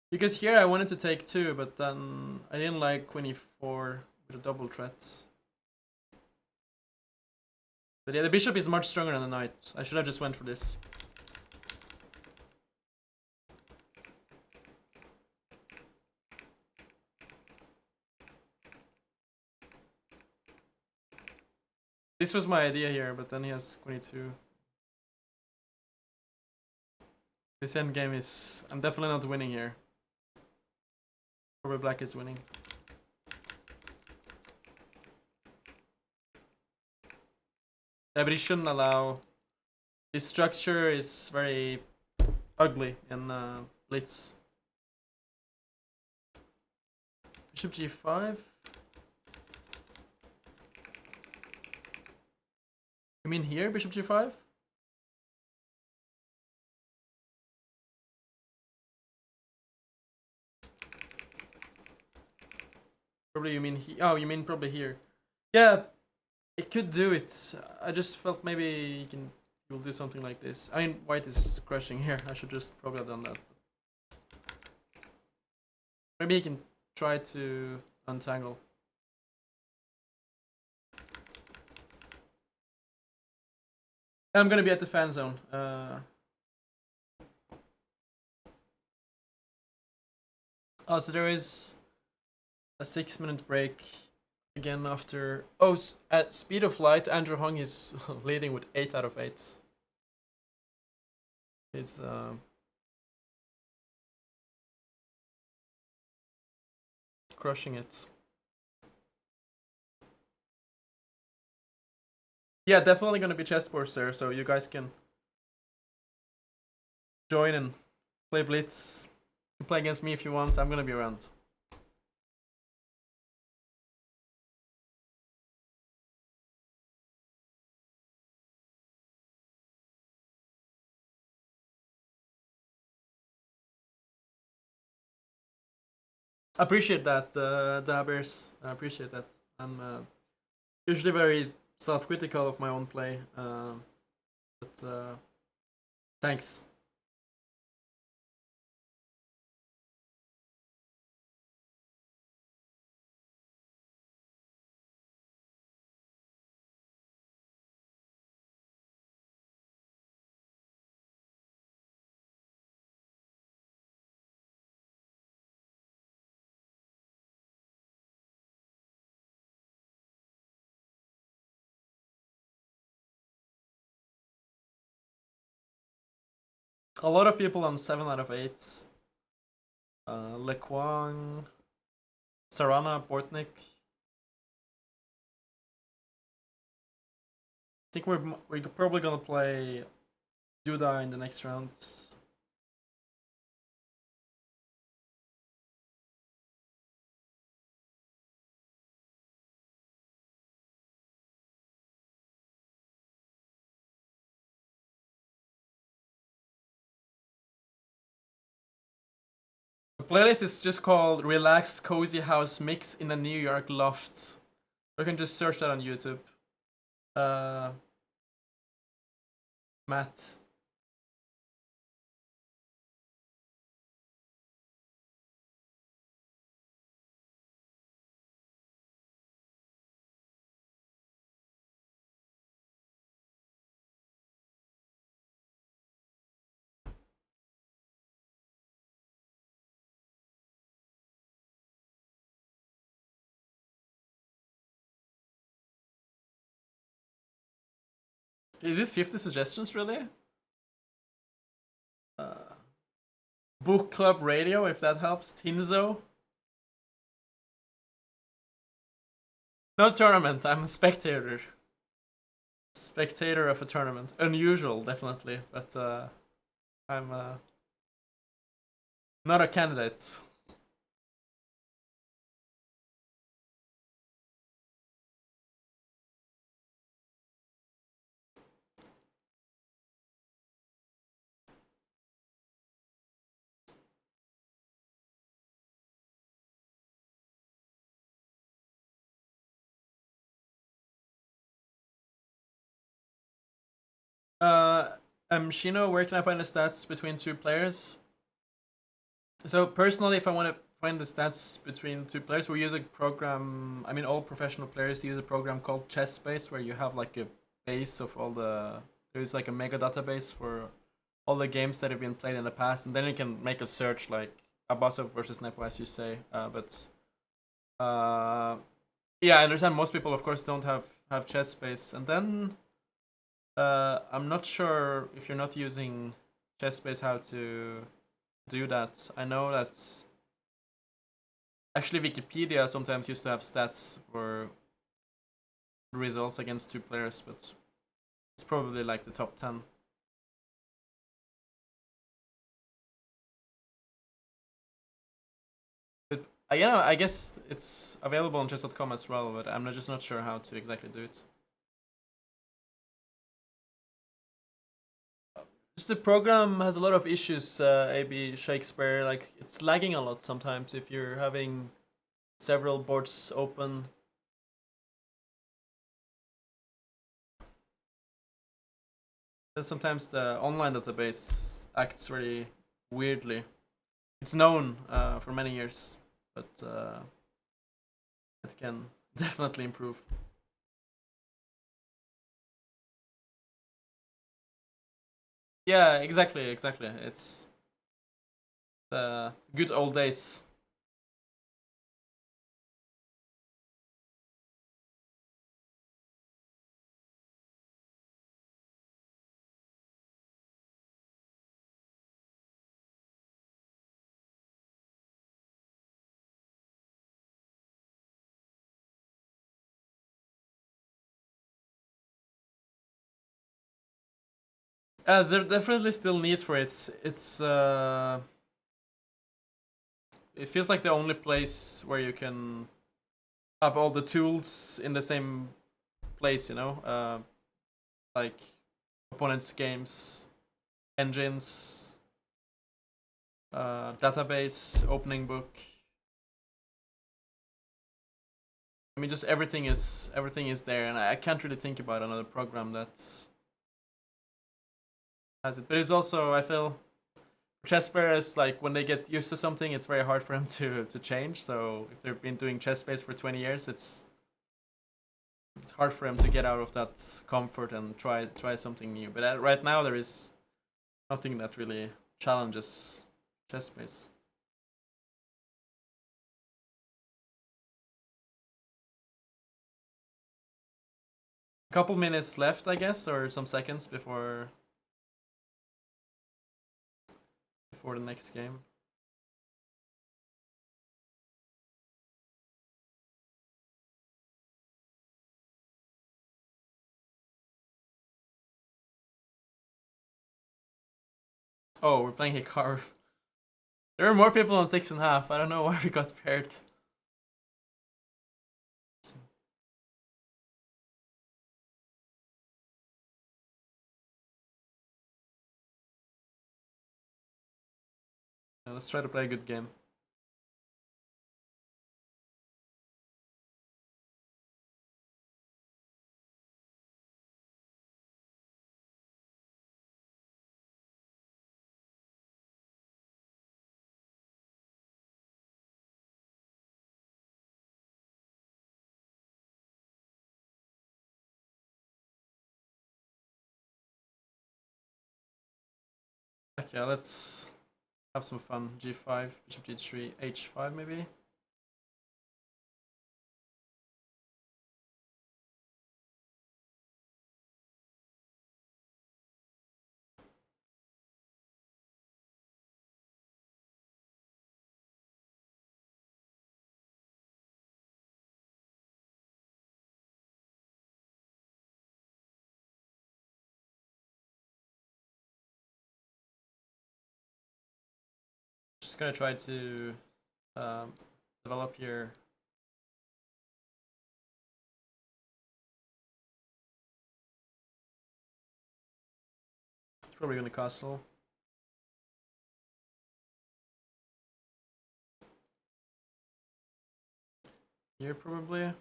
G: Because here I wanted to take 2, but then I didn't like queen e4 with a double threat. But yeah, the bishop is much stronger than the knight. I should have just went for this. This was my idea here, but then he has queen e2. This endgame is... I'm definitely not winning here. Probably black is winning. Yeah, but he shouldn't allow... His structure is very ugly in blitz. Bishop g5. You mean here, bishop g5? Probably you mean oh, you mean probably here. Yeah, it could do it. I just felt maybe he will do something like this. I mean, white is crushing here. I should just probably have done that. Maybe he can try to untangle. I'm gonna be at the fan zone. Oh, so there is a 6-minute break again after... Oh, at speed of light, Andrew Hung is leading with 8 out of 8. He's crushing it. Yeah, definitely gonna be chessboards there, so you guys can join and play blitz. You can play against me if you want. I'm gonna be around. Appreciate that, Dabbers. I appreciate that. I'm usually very self-critical of my own play, but thanks. A lot of people on 7 out of 8. Lequang, Sarana, Bortnik. I think we're probably gonna play Duda in the next round. The playlist is just called Relaxed Cozy House Mix in a New York Loft. You can just search that on YouTube. Matt. Is it 50 suggestions really? Book Club Radio, if that helps. Tinzo. No tournament, I'm a spectator. Spectator of a tournament. Unusual, definitely, but I'm not a candidate. Shino, where can I find the stats between 2 players? So personally, if I want to find the stats between two players, we use a program. I mean, all professional players use a program called ChessBase, where you have like a base of all the. There's like a mega database for all the games that have been played in the past, and then you can make a search like Abasov versus Nepo, as you say. Yeah, I understand most people, of course, don't have ChessBase, and then I'm not sure if you're not using ChessBase how to do that. I know that actually Wikipedia sometimes used to have stats for results against two players, but it's probably like the top 10. But I guess it's available on chess.com as well, but I'm just not sure how to exactly do it. Just the program has a lot of issues, AB Shakespeare, like it's lagging a lot sometimes if you're having several boards open. Then sometimes the online database acts very weirdly. It's known for many years, but it can definitely improve. Yeah, exactly. It's the good old days. There definitely still need for it. It feels like the only place where you can have all the tools in the same place, you know, like opponents' games, engines, database, opening book. I mean, just everything is there, and I can't really think about another program that has it. But it's also, I feel, chess players, like when they get used to something, it's very hard for them to change. So if they've been doing ChessBase for 20 years, it's hard for them to get out of that comfort and try something new. But right now there is nothing that really challenges ChessBase. A couple minutes left, I guess, or some seconds before the next game. Oh, we're playing Hikaru. There are more people on 6.5. I don't know why we got paired. Let's try to play a good game. Okay, let's have some fun. G5, bishop g3, h5 maybe. Just gonna try to develop here. It's probably gonna castle. Here probably.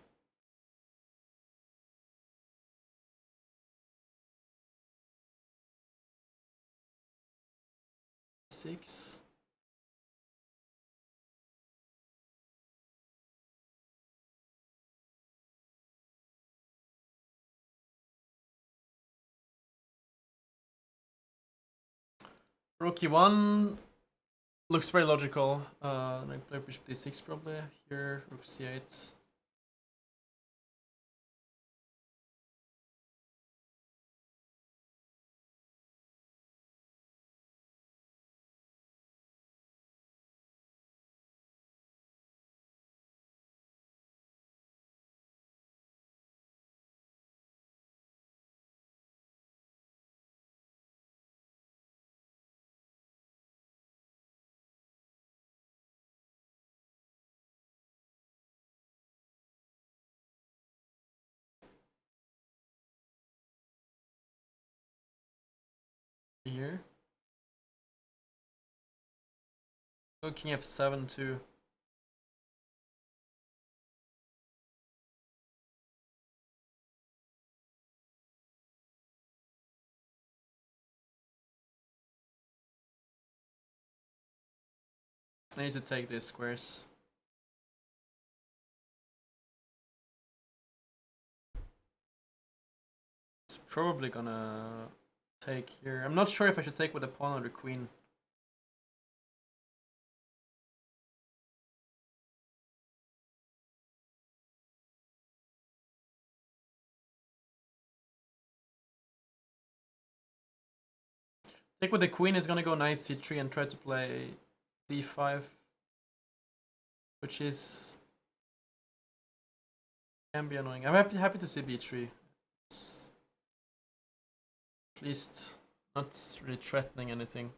G: Six. Rook e1 looks very logical. Like play bishop d6 probably here. Rook c8. Here. Go king f7 too. I need to take these squares. It's probably gonna take here. I'm not sure if I should take with the pawn or the queen. Take with the queen is gonna go knight c3 and try to play d5, which is can be annoying. I'm happy to see b3. It's at least not really threatening anything.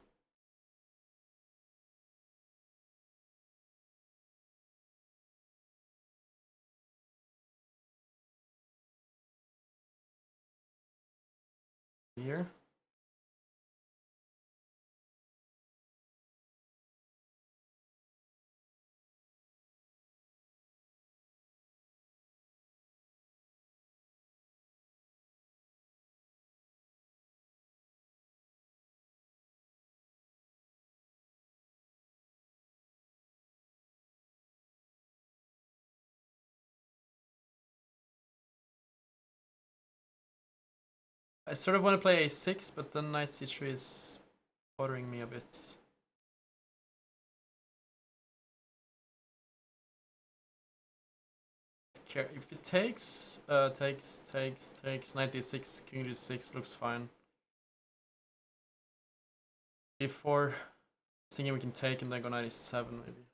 G: Here. I sort of want to play a6, but then knight c3 is bothering me a bit. If it takes, knight d6, king d6 looks fine. b4, thinking we can take and then go knight e7 maybe.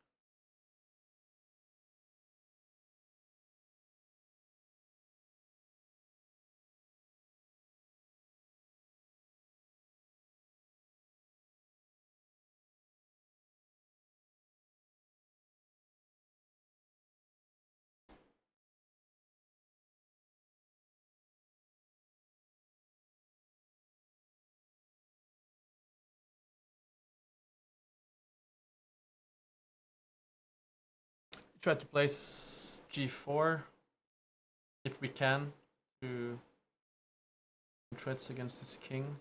G: Try to place g4 if we can to threats against this king.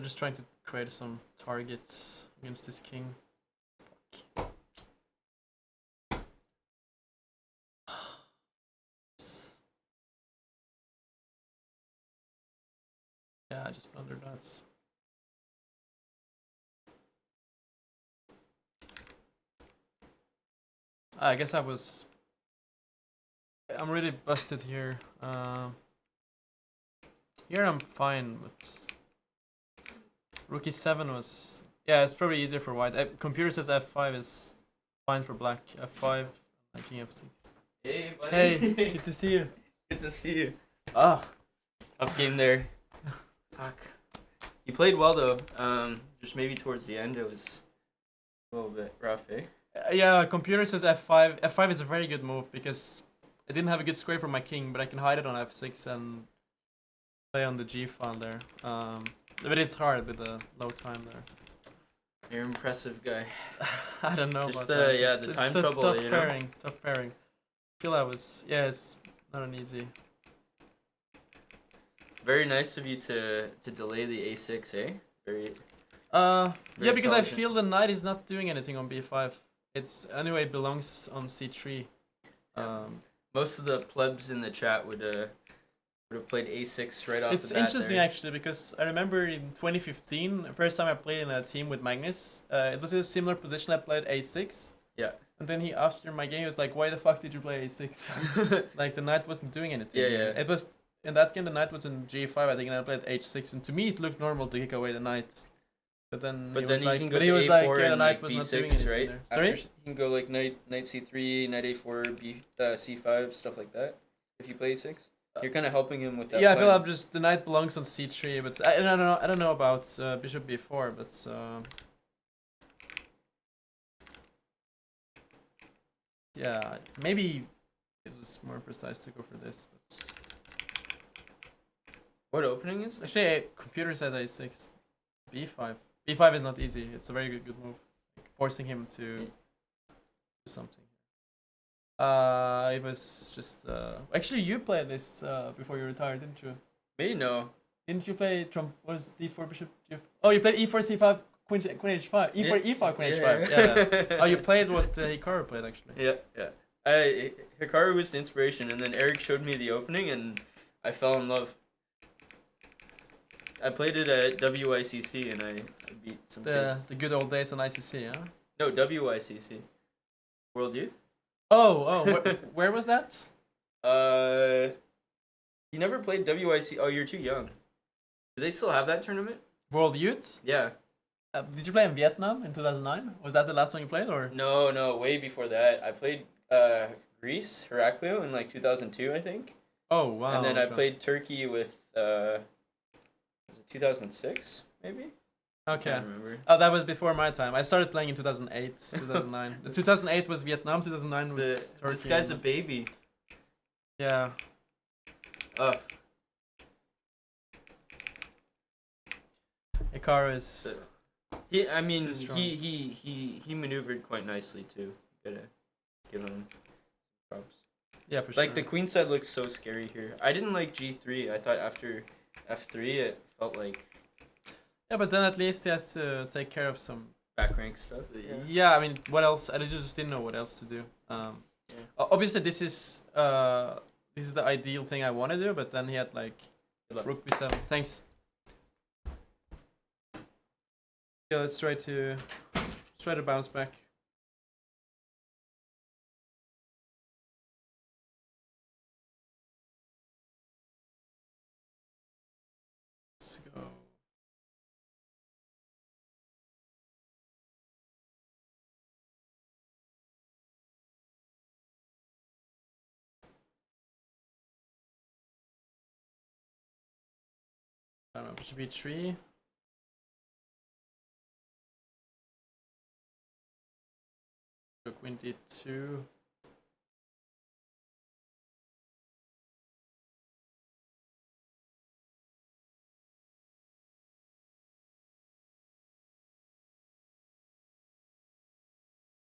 G: Just trying to create some targets against this king. Yeah, just blundered that. I guess I'm really busted here. Here I'm fine, but Rook E7 was... Yeah, it's probably easier for white. Computer says F5 is fine for black. F5 and King F6.
H: Hey, buddy.
G: Hey, good to see you.
H: Good to see you.
G: Ah,
H: Tough game there. Fuck. You played well though. Just maybe towards the end it was a little bit rough, eh?
G: Yeah, computer says F5. F5 is a very good move because I didn't have a good square for my king, but I can hide it on F6 and play on the G file there. But it's hard with the low time there.
H: You're an impressive guy.
G: I don't know
H: Just
G: about that.
H: yeah,
G: It's
H: the time
G: tough,
H: trouble,
G: tough
H: you know?
G: pairing, tough pairing. I feel it's not an easy.
H: Very nice of you to delay the A6, eh? Very
G: Yeah,
H: Very
G: because I
H: intelligent.
G: feel the knight is not doing anything on B5. It's anyway belongs on C3.
H: most of the plebs in the chat would have played A6 right off
G: It's
H: the bat
G: interesting
H: there.
G: actually because I remember in 2015, the first time I played in a team with Magnus, it was in a similar position. I played A6.
H: Yeah.
G: And then after my game, he was like, "Why the fuck did you play A6?" Like the knight wasn't doing anything.
H: Yeah, yeah.
G: It was in that game the knight was in G5, I think, and I played H6, and to me it looked normal to kick away the knight. But then
H: But
G: he
H: then
G: was
H: he
G: like,
H: can go
G: but
H: to
G: he was
H: A4
G: like, yeah, the
H: and
G: knight
H: like
G: was not doing
H: B6,
G: anything
H: right?
G: there.
H: After
G: Sorry.
H: he can go like knight C3, knight A4, C5, stuff like that. If you play A6, you're kind of helping him with that.
G: Yeah, I feel
H: plan.
G: I'm just the knight belongs on C3, but I don't know. I don't know about bishop B4, but yeah, maybe it was more precise to go for this. But
H: What opening is this?
G: actually, computer says A6, B5. B5 is not easy. It's a very good move, like forcing him to do something. It was just actually you played this before you retired, didn't you?
H: Me? No.
G: Didn't you play Trump? Was D4 bishop? Oh, you played E4 C5 queen H5. E4 E5 queen H5. Yeah. Oh, you played what Hikaru played actually.
H: Yeah. Hikaru was the inspiration, and then Eric showed me the opening, and I fell in love. I played it at WICC, and I beat some kids.
G: The good old days on ICC, huh?
H: No, WICC. World Youth?
G: Oh, where was that?
H: You never played WIC. Oh, you're too young. Do they still have that tournament?
G: World Youth?
H: Yeah.
G: Did you play in Vietnam in 2009? Was that the last one you played, or?
H: No, way before that. I played Greece, Heraclio, in like 2002, I think.
G: Oh wow.
H: And then I
G: okay.
H: played Turkey with, was it 2006, maybe? I
G: Okay.
H: can't remember.
G: Oh, that was before my time. I started playing in 2008, 2009. 2008 was Vietnam, 2009 was Turkey.
H: This guy's a baby.
G: Yeah. Hikaru is...
H: I mean,
G: Too strong.
H: he maneuvered quite nicely too. Gotta give him props.
G: Yeah, for sure.
H: Like the queen side looks so scary here. I didn't like G3. I thought after F3 it felt like
G: Yeah, but then at least he has to take care of some...
H: back rank stuff.
G: Yeah, I mean, what else? I just didn't know what else to do. Obviously, this is the ideal thing I want to do, but then he had like Rook B7. Thanks. Yeah, let's try to bounce back. Let's go. I don't know, bishop B3. Queen D2.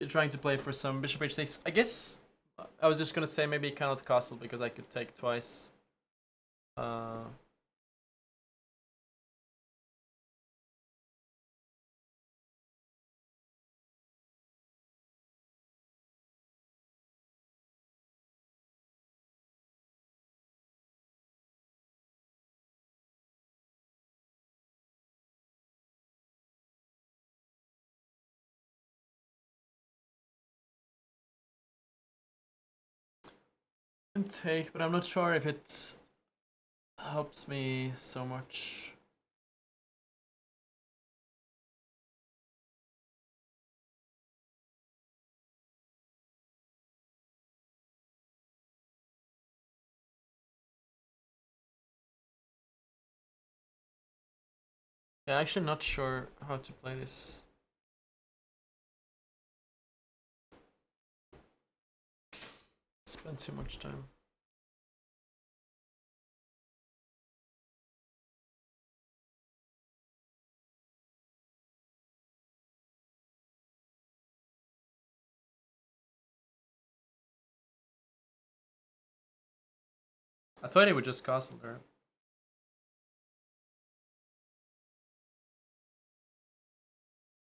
G: You're trying to play for some bishop H6. I guess I was just gonna say maybe cannot castle because I could take twice. can take, but I'm not sure if it helps me so much. Yeah, actually not sure how to play this. Spend too much time. I thought he would just castle there.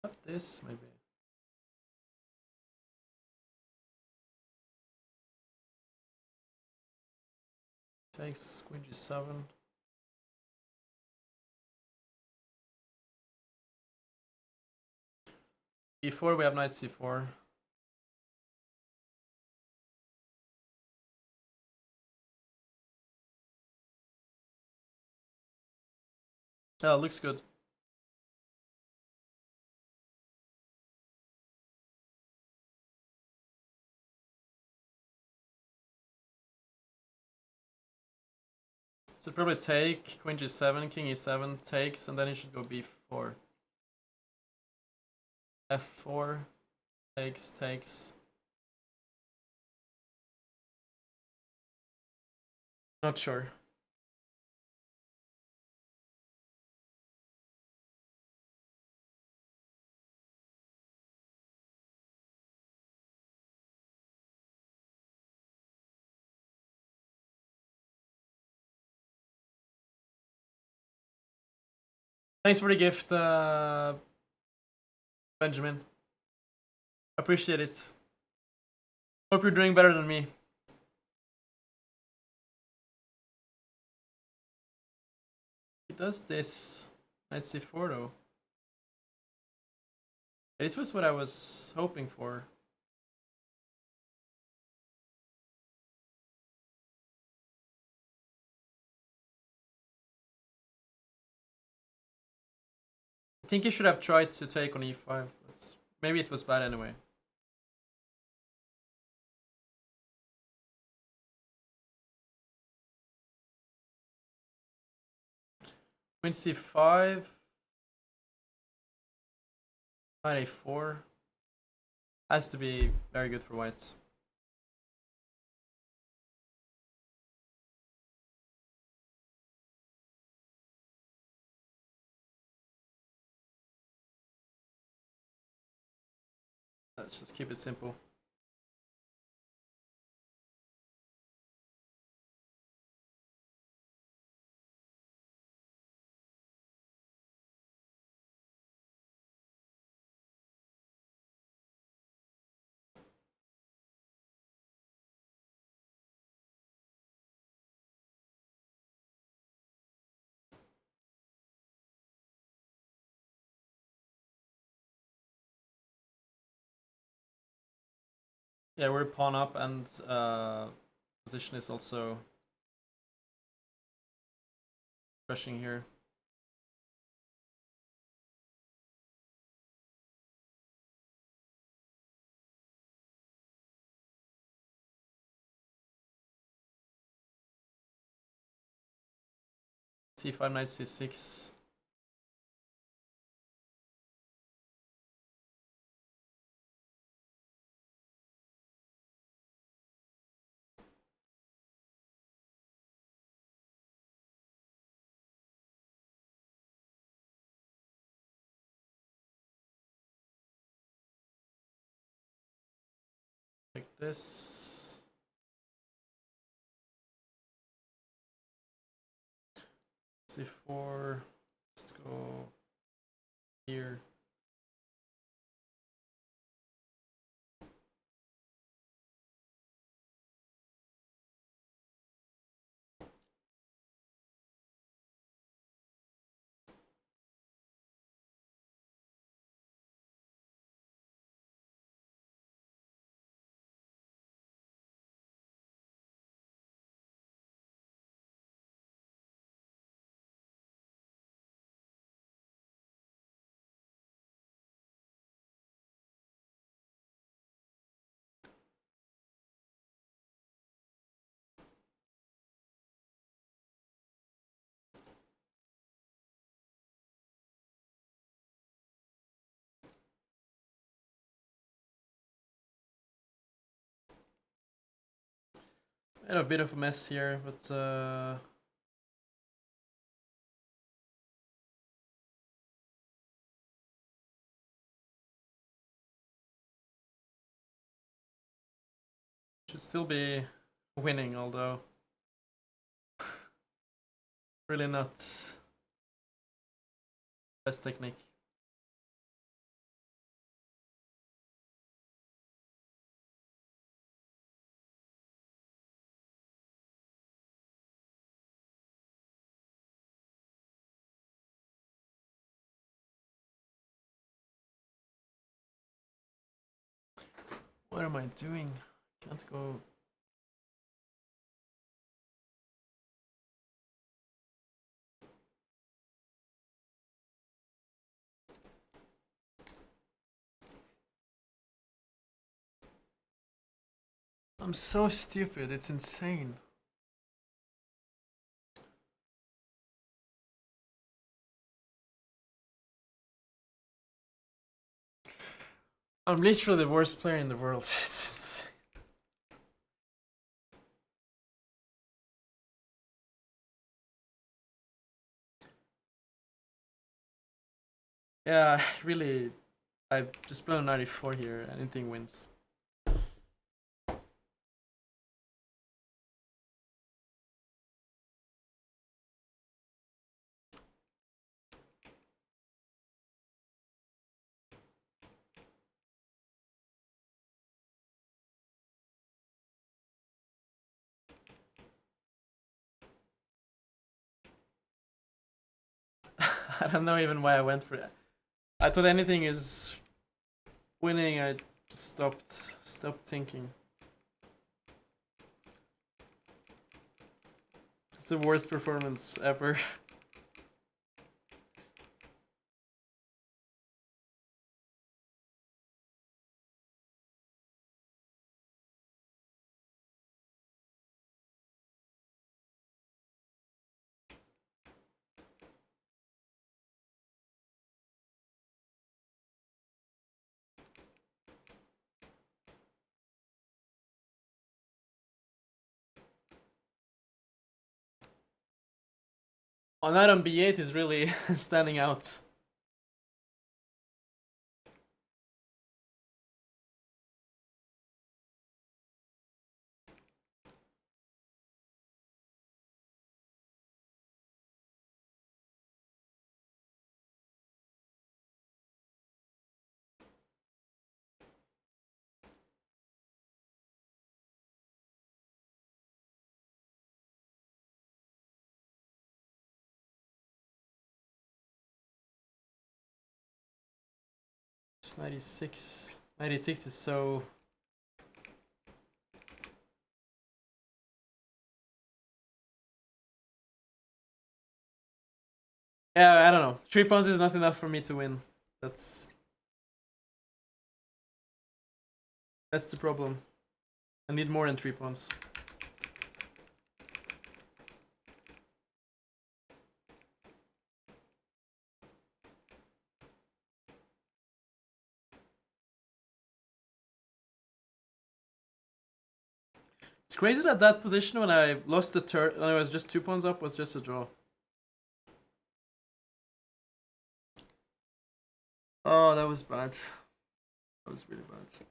G: Have this, maybe. Takes queen g7. e4, we have knight c4. Yeah, looks good. So probably take, queen g7, king e7 takes, and then he should go b4. f4 takes. Not sure. Thanks for the gift, Benjamin. Appreciate it. Hope you're doing better than me. He does this knight c4 though. This was what I was hoping for. I think he should have tried to take on e5, but maybe it was bad anyway. Queen c5. Knight a4. Has to be very good for whites. Let's just keep it simple. Yeah, we're pawn up, and position is also crushing here. c5, knight c6. Take this. c4. Just go here. Made a bit of a mess here, but should still be winning, although really not best technique. What am I doing? Can't go. I'm so stupid, it's insane. I'm literally the worst player in the world. It's insane. Yeah, really, I just play on 94 here, anything wins. I don't know even why I went for it. I thought anything is winning, I stopped thinking. It's the worst performance ever. On that on B8 is really standing out. It's 96. 96 is so... Yeah, I don't know. 3 pawns is not enough for me to win. That's the problem. I need more than 3 pawns. It's crazy that that position when I lost the turn, when I was just 2 pawns up, was just a draw. Oh, that was bad. That was really bad.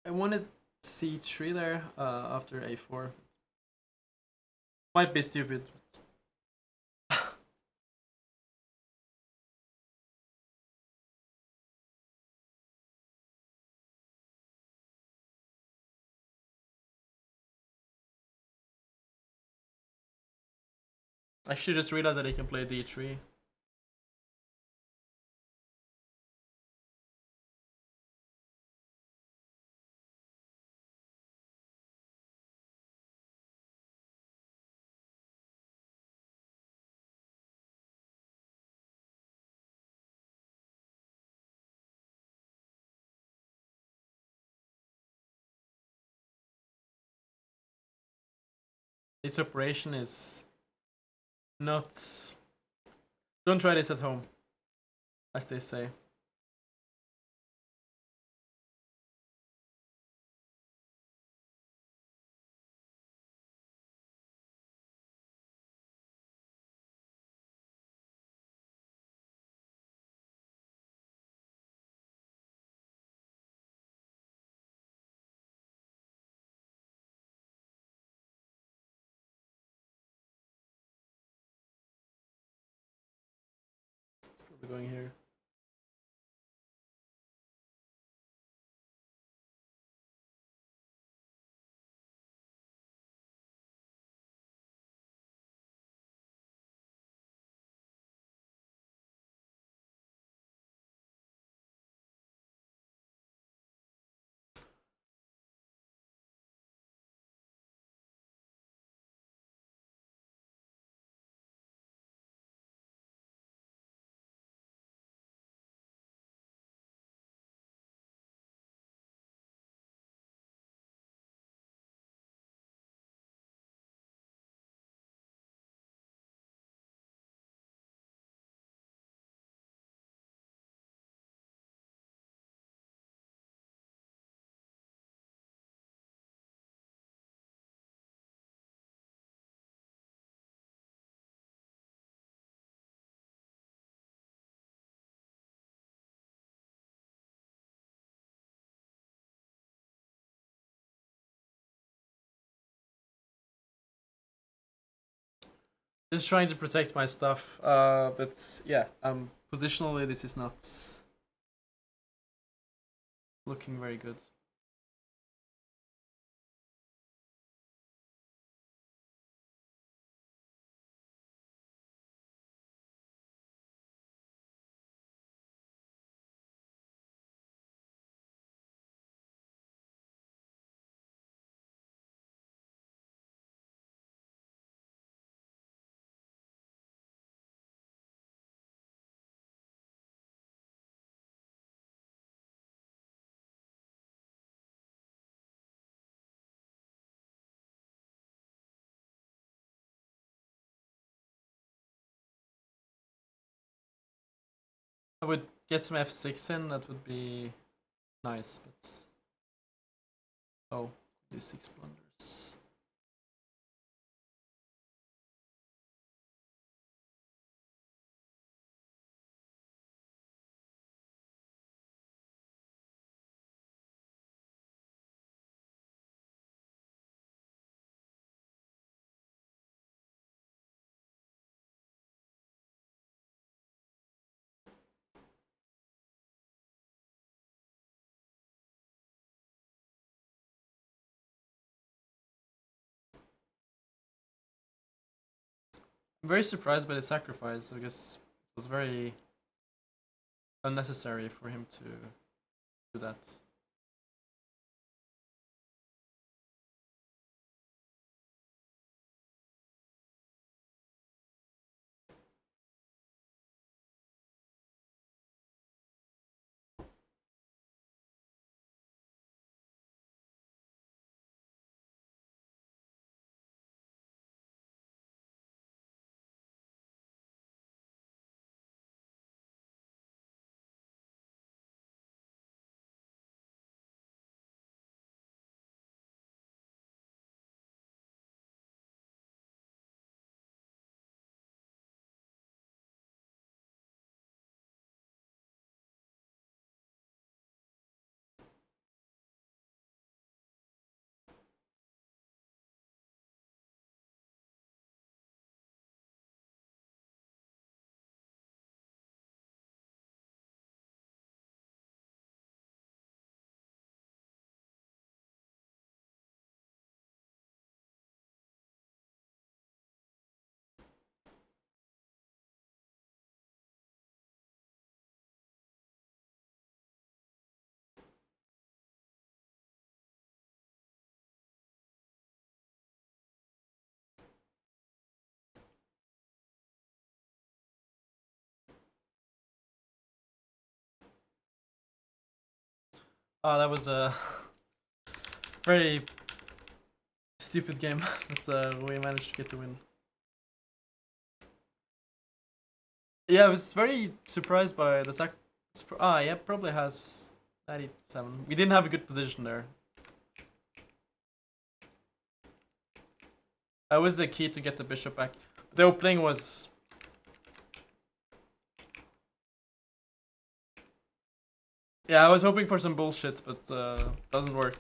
G: I wanted c3 there after a4. Might be stupid. But... I should just realize that he can play d3. Its operation is not... Don't try this at home, as they say. Probably going here. Just trying to protect my stuff, but yeah, positionally this is not looking very good. I would get some f6 in, that would be nice, but... Oh, these 6 blunders. I'm very surprised by the sacrifice, because it was very unnecessary for him to do that. Oh, that was a very stupid game, but we managed to get the win. Yeah, I was very surprised by the sac. Yeah, probably has 97. We didn't have a good position there. That was the key to get the bishop back. The opening was... Yeah, I was hoping for some bullshit, but doesn't work.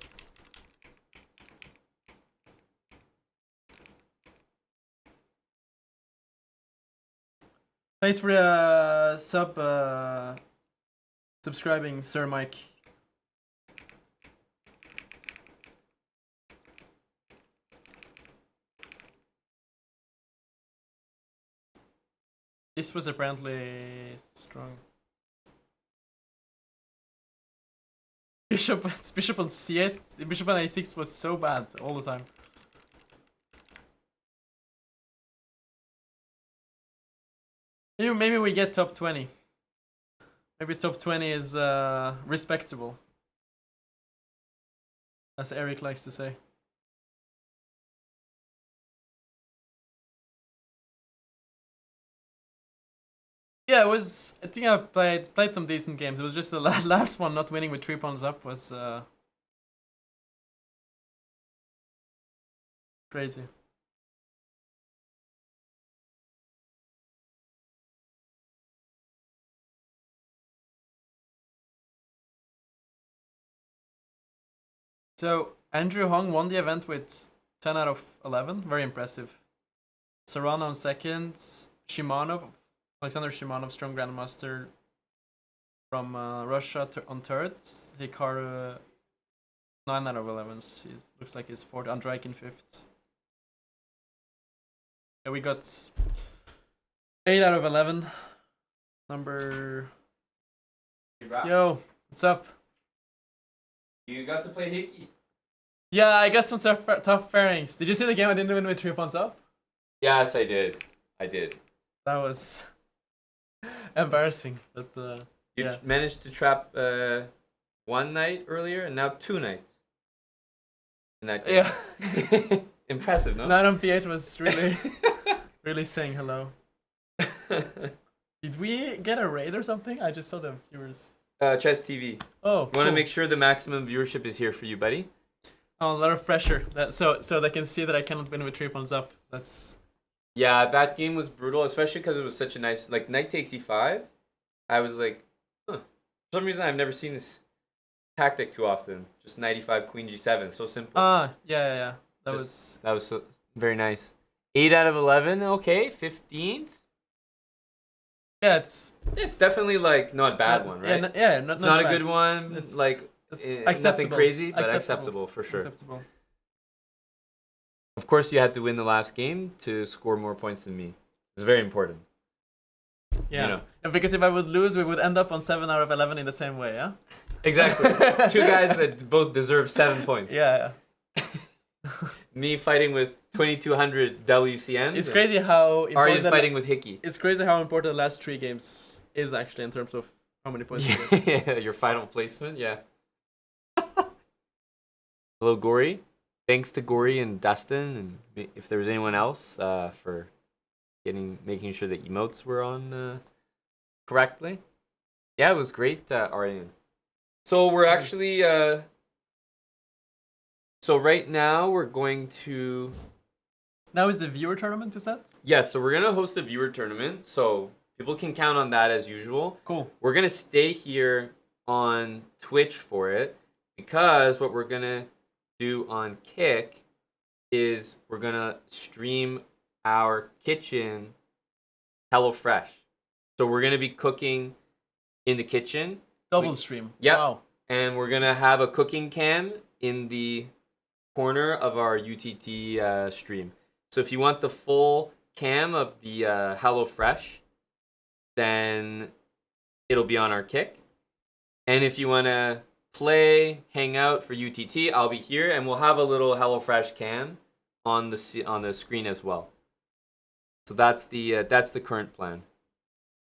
G: Thanks for the subscribing, Sir Mike. This was apparently strong. Bishop on c8, bishop on a6 was so bad all the time. Maybe we get top 20. Maybe top 20 is respectable, as Eric likes to say. Yeah, it was. I think I played some decent games. It was just the last one, not winning with 3 pawns up, was crazy. So Andrew Hong won the event with 10 out of 11. Very impressive. Serrano on second. Alexander Shimanov, strong grandmaster from Russia on third. Hikaru 9 out of 11. Looks like he's fourth. Andraik in fifth. Yeah, we got 8 out of 11. Number... Yo, what's up?
A: You got to play Hickey.
G: Yeah, I got some tough pairings. Did you see the game I didn't win with 3 pawns up?
A: Yes, I did. I did.
G: That was embarrassing, but
A: You
G: yeah.
A: managed to trap 1 night earlier, and now 2 nights. In that game.
G: Yeah.
A: Impressive, no?
G: 9 on p8 was really, really saying hello. Did we get a raid or something? I just saw the viewers.
A: Chess TV.
G: Oh,
A: Want to make sure the maximum viewership is here for you, buddy.
G: Oh, a lot of pressure. So they can see that I cannot win with 3 pawns up. That's...
A: Yeah, that game was brutal, especially because it was such a nice... Like, knight takes e5. I was like, huh. For some reason, I've never seen this tactic too often. Just knight e5, queen g7. So simple.
G: Yeah. That was
A: so, very nice. 8 out of 11. Okay, 15th.
G: Yeah, it's
A: definitely, like, not a bad one, right? It's not a
G: bad.
A: good one.
G: It's
A: Nothing crazy, but acceptable for sure.
G: Acceptable.
A: Of course, you had to win the last game to score more points than me. It's very important.
G: Yeah.
A: You know.
G: And because if I would lose, we would end up on 7 out of 11 in the same way, yeah?
A: Exactly. 2 guys that both deserve 7 points.
G: Yeah.
A: Me fighting with 2200 WCNs.
G: It's crazy how important...
A: Aryan fighting with Hickey.
G: It's crazy how important the last 3 games is actually in terms of how many points you get.
A: Yeah, your final placement, yeah. Hello, Gory. Thanks to Gory and Dustin, and if there was anyone else for making sure that emotes were on correctly. Yeah, it was great, Aryan. So we're actually so right now we're going to...
G: Now is the viewer tournament to set?
A: Yeah, so we're gonna host a viewer tournament, so people can count on that as usual.
G: Cool.
A: We're gonna stay here on Twitch for it, because what we're gonna do on Kick is we're gonna stream our kitchen HelloFresh. So we're gonna be cooking in the kitchen.
G: Double stream.
A: Yep.
G: Wow.
A: And we're gonna have a cooking cam in the corner of our UTT stream. So if you want the full cam of the HelloFresh, then it'll be on our Kick. And if you want to play, hang out for UTT, I'll be here, and we'll have a little HelloFresh cam on the screen as well. So that's the current plan.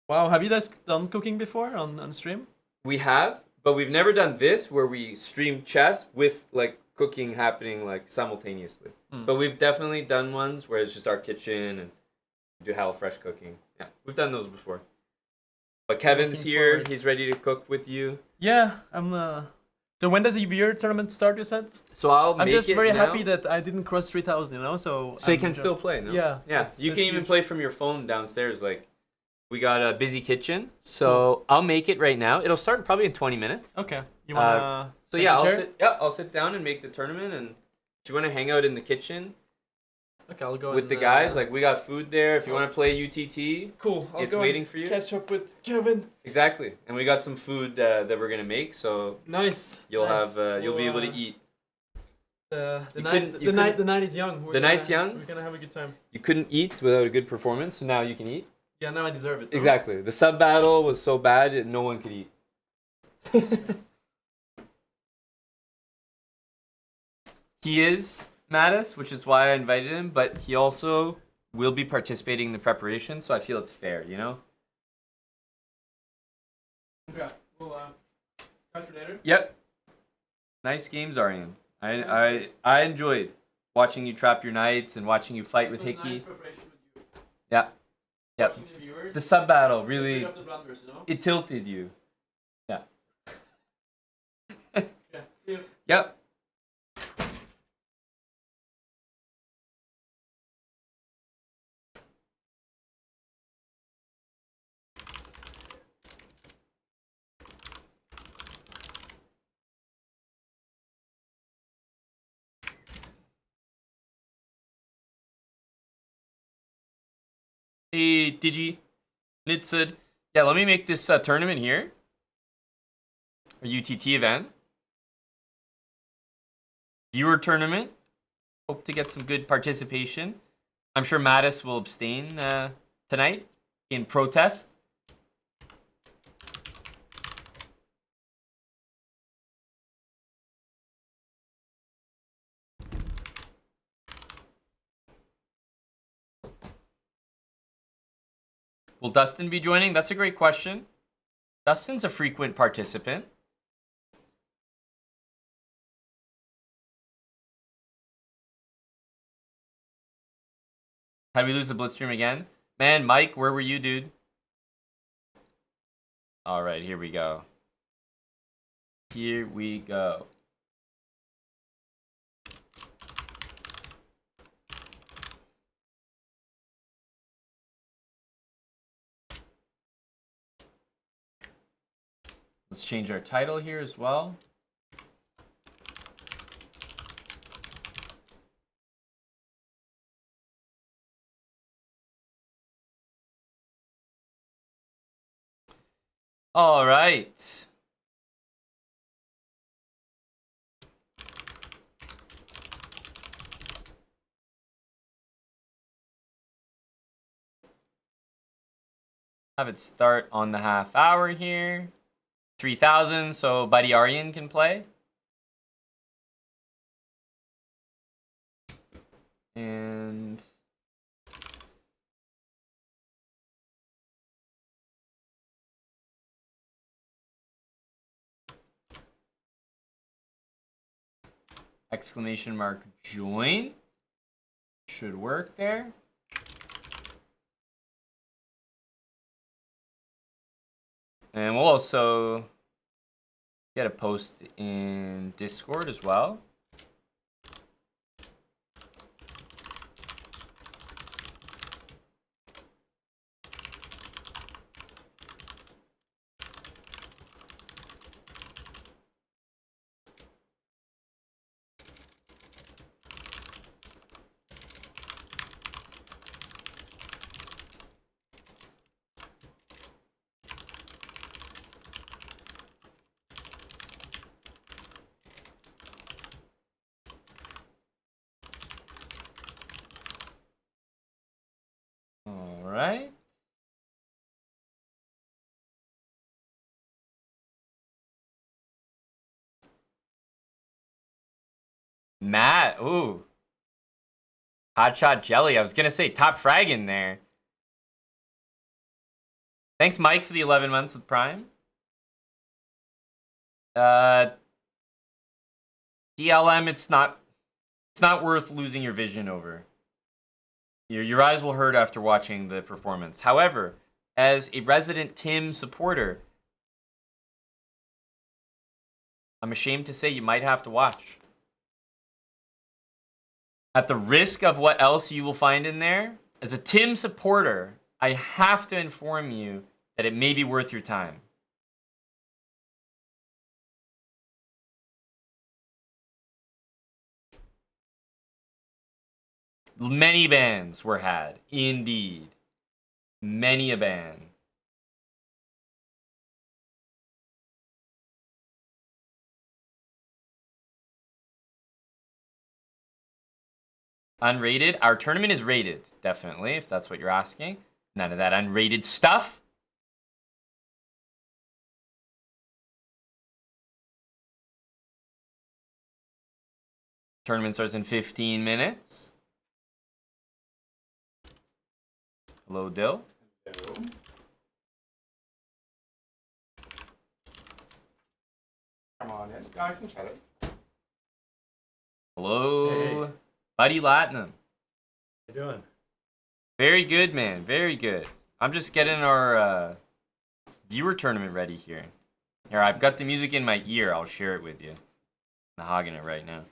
G: Wow, have you guys done cooking before on stream?
A: We have,
B: but we've never done this where we stream chess with like cooking happening like simultaneously. But we've definitely done ones where it's just our kitchen and do HelloFresh cooking. Yeah, we've done those before. But Kevin's
G: Looking
B: here.
G: forward.
B: He's ready to cook with you.
G: Yeah, I'm. So when does the beer tournament start? You said.
B: So I'll
G: I'm
B: make
G: just
B: it
G: very
B: now.
G: happy that I didn't cross 3,000. You know, so.
B: So you
G: I'm
B: can still play, no?
G: Yeah.
B: Yeah, you
G: that's
B: can even
G: huge.
B: play from your phone downstairs. Like, we got a busy kitchen, so I'll make it right now. It'll start probably in 20 minutes.
G: Okay. You wanna?
B: So
G: take
B: yeah,
G: a
B: I'll
G: chair?
B: sit. Yeah, I'll sit down and make the tournament. And if you want to hang out in the kitchen
G: Okay, I'll go
B: with
G: and,
B: the guys, like we got food there. If you want to play UTT,
G: cool. I'll
B: it's
G: go
B: waiting
G: and
B: for you.
G: Catch up with Kevin.
B: Exactly, and we got some food that we're gonna make, so
G: Nice.
B: you'll
G: nice.
B: have you'll be
G: We'll,
B: able to eat.
G: The
B: You
G: night.
B: couldn't- you
G: The night is young.
B: The night's young?
G: We're gonna have a good time.
B: You couldn't eat without a good performance, so now you can eat.
G: Yeah, now I deserve it. no?
B: Exactly. The sub battle was so bad that no one could eat. He is Mattis, which is why I invited him, but he also will be participating in the preparation, so I feel it's fair, you know?
G: Okay. We'll catch you later.
B: Yep. Nice games, Aryan. I enjoyed watching you trap your knights and watching you fight with
G: It was
B: Hickey.
G: nice preparation with you.
B: Yeah. Yep.
G: Watching the viewers.
B: The sub battle really
G: Pick up the blunders, you know?
B: it tilted you. Yeah.
G: Okay. See you.
B: Yep. Hey, Digi. Nid said, yeah, let me make this tournament here. A UTT event. Viewer tournament. Hope to get some good participation. I'm sure Mattis will abstain tonight in protest. Will Dustin be joining? That's a great question. Dustin's a frequent participant. How did we lose the Blitzstream again? Man, Mike, where were you, dude? All right, here we go. Here we go. Let's change our title here as well. All right. Have it start on the half hour here. 3,000, so Buddy Aryan can play. And exclamation mark join should work there. And we'll also get a post in Discord as well. All right. Matt, ooh. Hot shot jelly. I was going to say top frag in there. Thanks, Mike, for the 11 months with Prime.
A: DLM, it's not worth losing your vision over. Your eyes will hurt after watching the performance. However, as a resident Tim supporter, I'm ashamed to say you might have to watch. At the risk of what else you will find in there, as a Tim supporter, I have to inform you that it may be worth your time. Many bans were had, indeed. Many a ban. Unrated? Our tournament is rated, definitely, if that's what you're asking. None of that unrated stuff. Tournament starts in 15 minutes. Hello, Dill.
F: Hello. Come on in. Yeah, I can chat it.
A: Hello, Buddy Latinum.
I: How you doing?
A: Very good, man. Very good. I'm just getting our viewer tournament ready here. Here, I've got the music in my ear. I'll share it with you. I'm hogging it right now.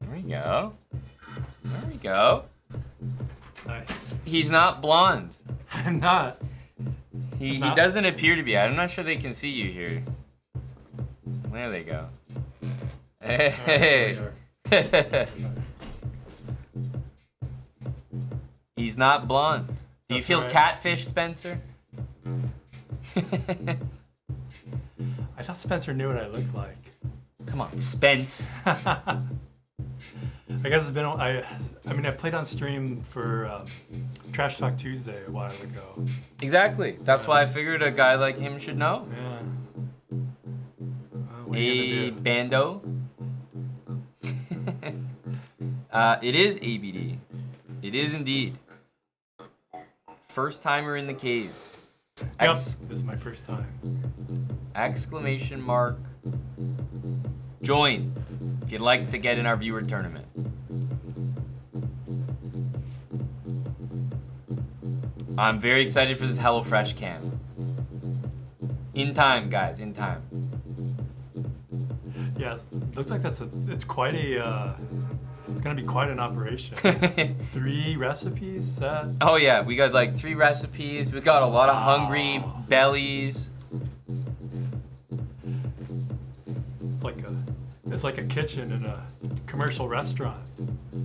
A: There we go. There we go.
I: Nice.
A: He's not blonde.
I: I'm not.
A: He doesn't appear to be. I'm not sure they can see you here. There they go. Hey. He's not blonde. Do you
I: That's
A: feel
I: right.
A: catfish, Spencer?
I: I thought Spencer knew what I looked like.
A: Come on, Spence.
I: I guess it's been. I mean, I played on stream for Trash Talk Tuesday a while ago.
A: Exactly. That's why I figured a guy like him should know.
I: Yeah. What are you gonna do?
A: Bando. It is ABD. It is indeed. First timer in the cave.
I: Yep. This is my first time.
A: Exclamation mark. Join if you'd like to get in our viewer tournament. I'm very excited for this HelloFresh cam. In time, guys, in time.
I: Yeah, looks like it's quite a. It's gonna be quite an operation. 3 recipes, is that?
A: Oh yeah, we got like 3 recipes. We got a lot of hungry bellies.
I: It's like a kitchen in a commercial restaurant.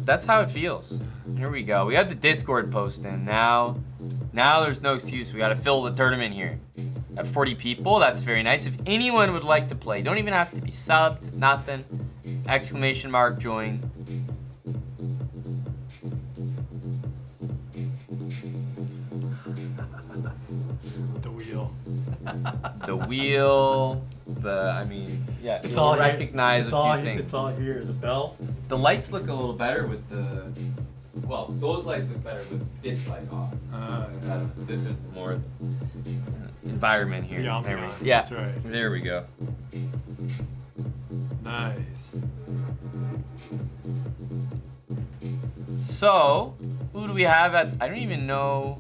A: That's how it feels. Here we go. We have the Discord posting now. Now there's no excuse. We got to fill the tournament here. At 40 people, that's very nice. If anyone would like to play, don't even have to be subbed, nothing. Exclamation mark join.
I: The wheel.
A: The wheel. I mean, yeah.
I: It's
A: you'll
I: all
A: recognize
I: it's
A: a
I: all
A: few things.
I: It's all here. The belt.
A: The lights look a little better with the. Well, those lights look better with this light off. This is more environment here.
I: The
A: There we,
I: ambiance,
A: yeah,
I: that's right.
A: There we go.
I: Nice.
A: So, who do we have at? I don't even know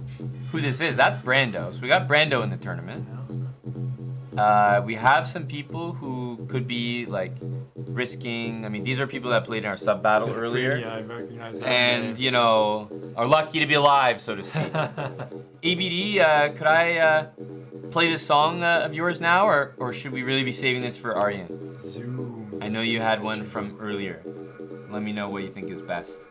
A: who this is. That's Brando. So we got Brando in the tournament. We have some people who could be like risking. I mean, these are people that played in our sub battle earlier.
I: Yeah, I recognize that.
A: And, you know, are lucky to be alive, so to speak. ABD, could I play this song of yours now, or should we really be saving this for Aryan?
I: Zoom.
A: I know you had one from earlier. Let me know what you think is best.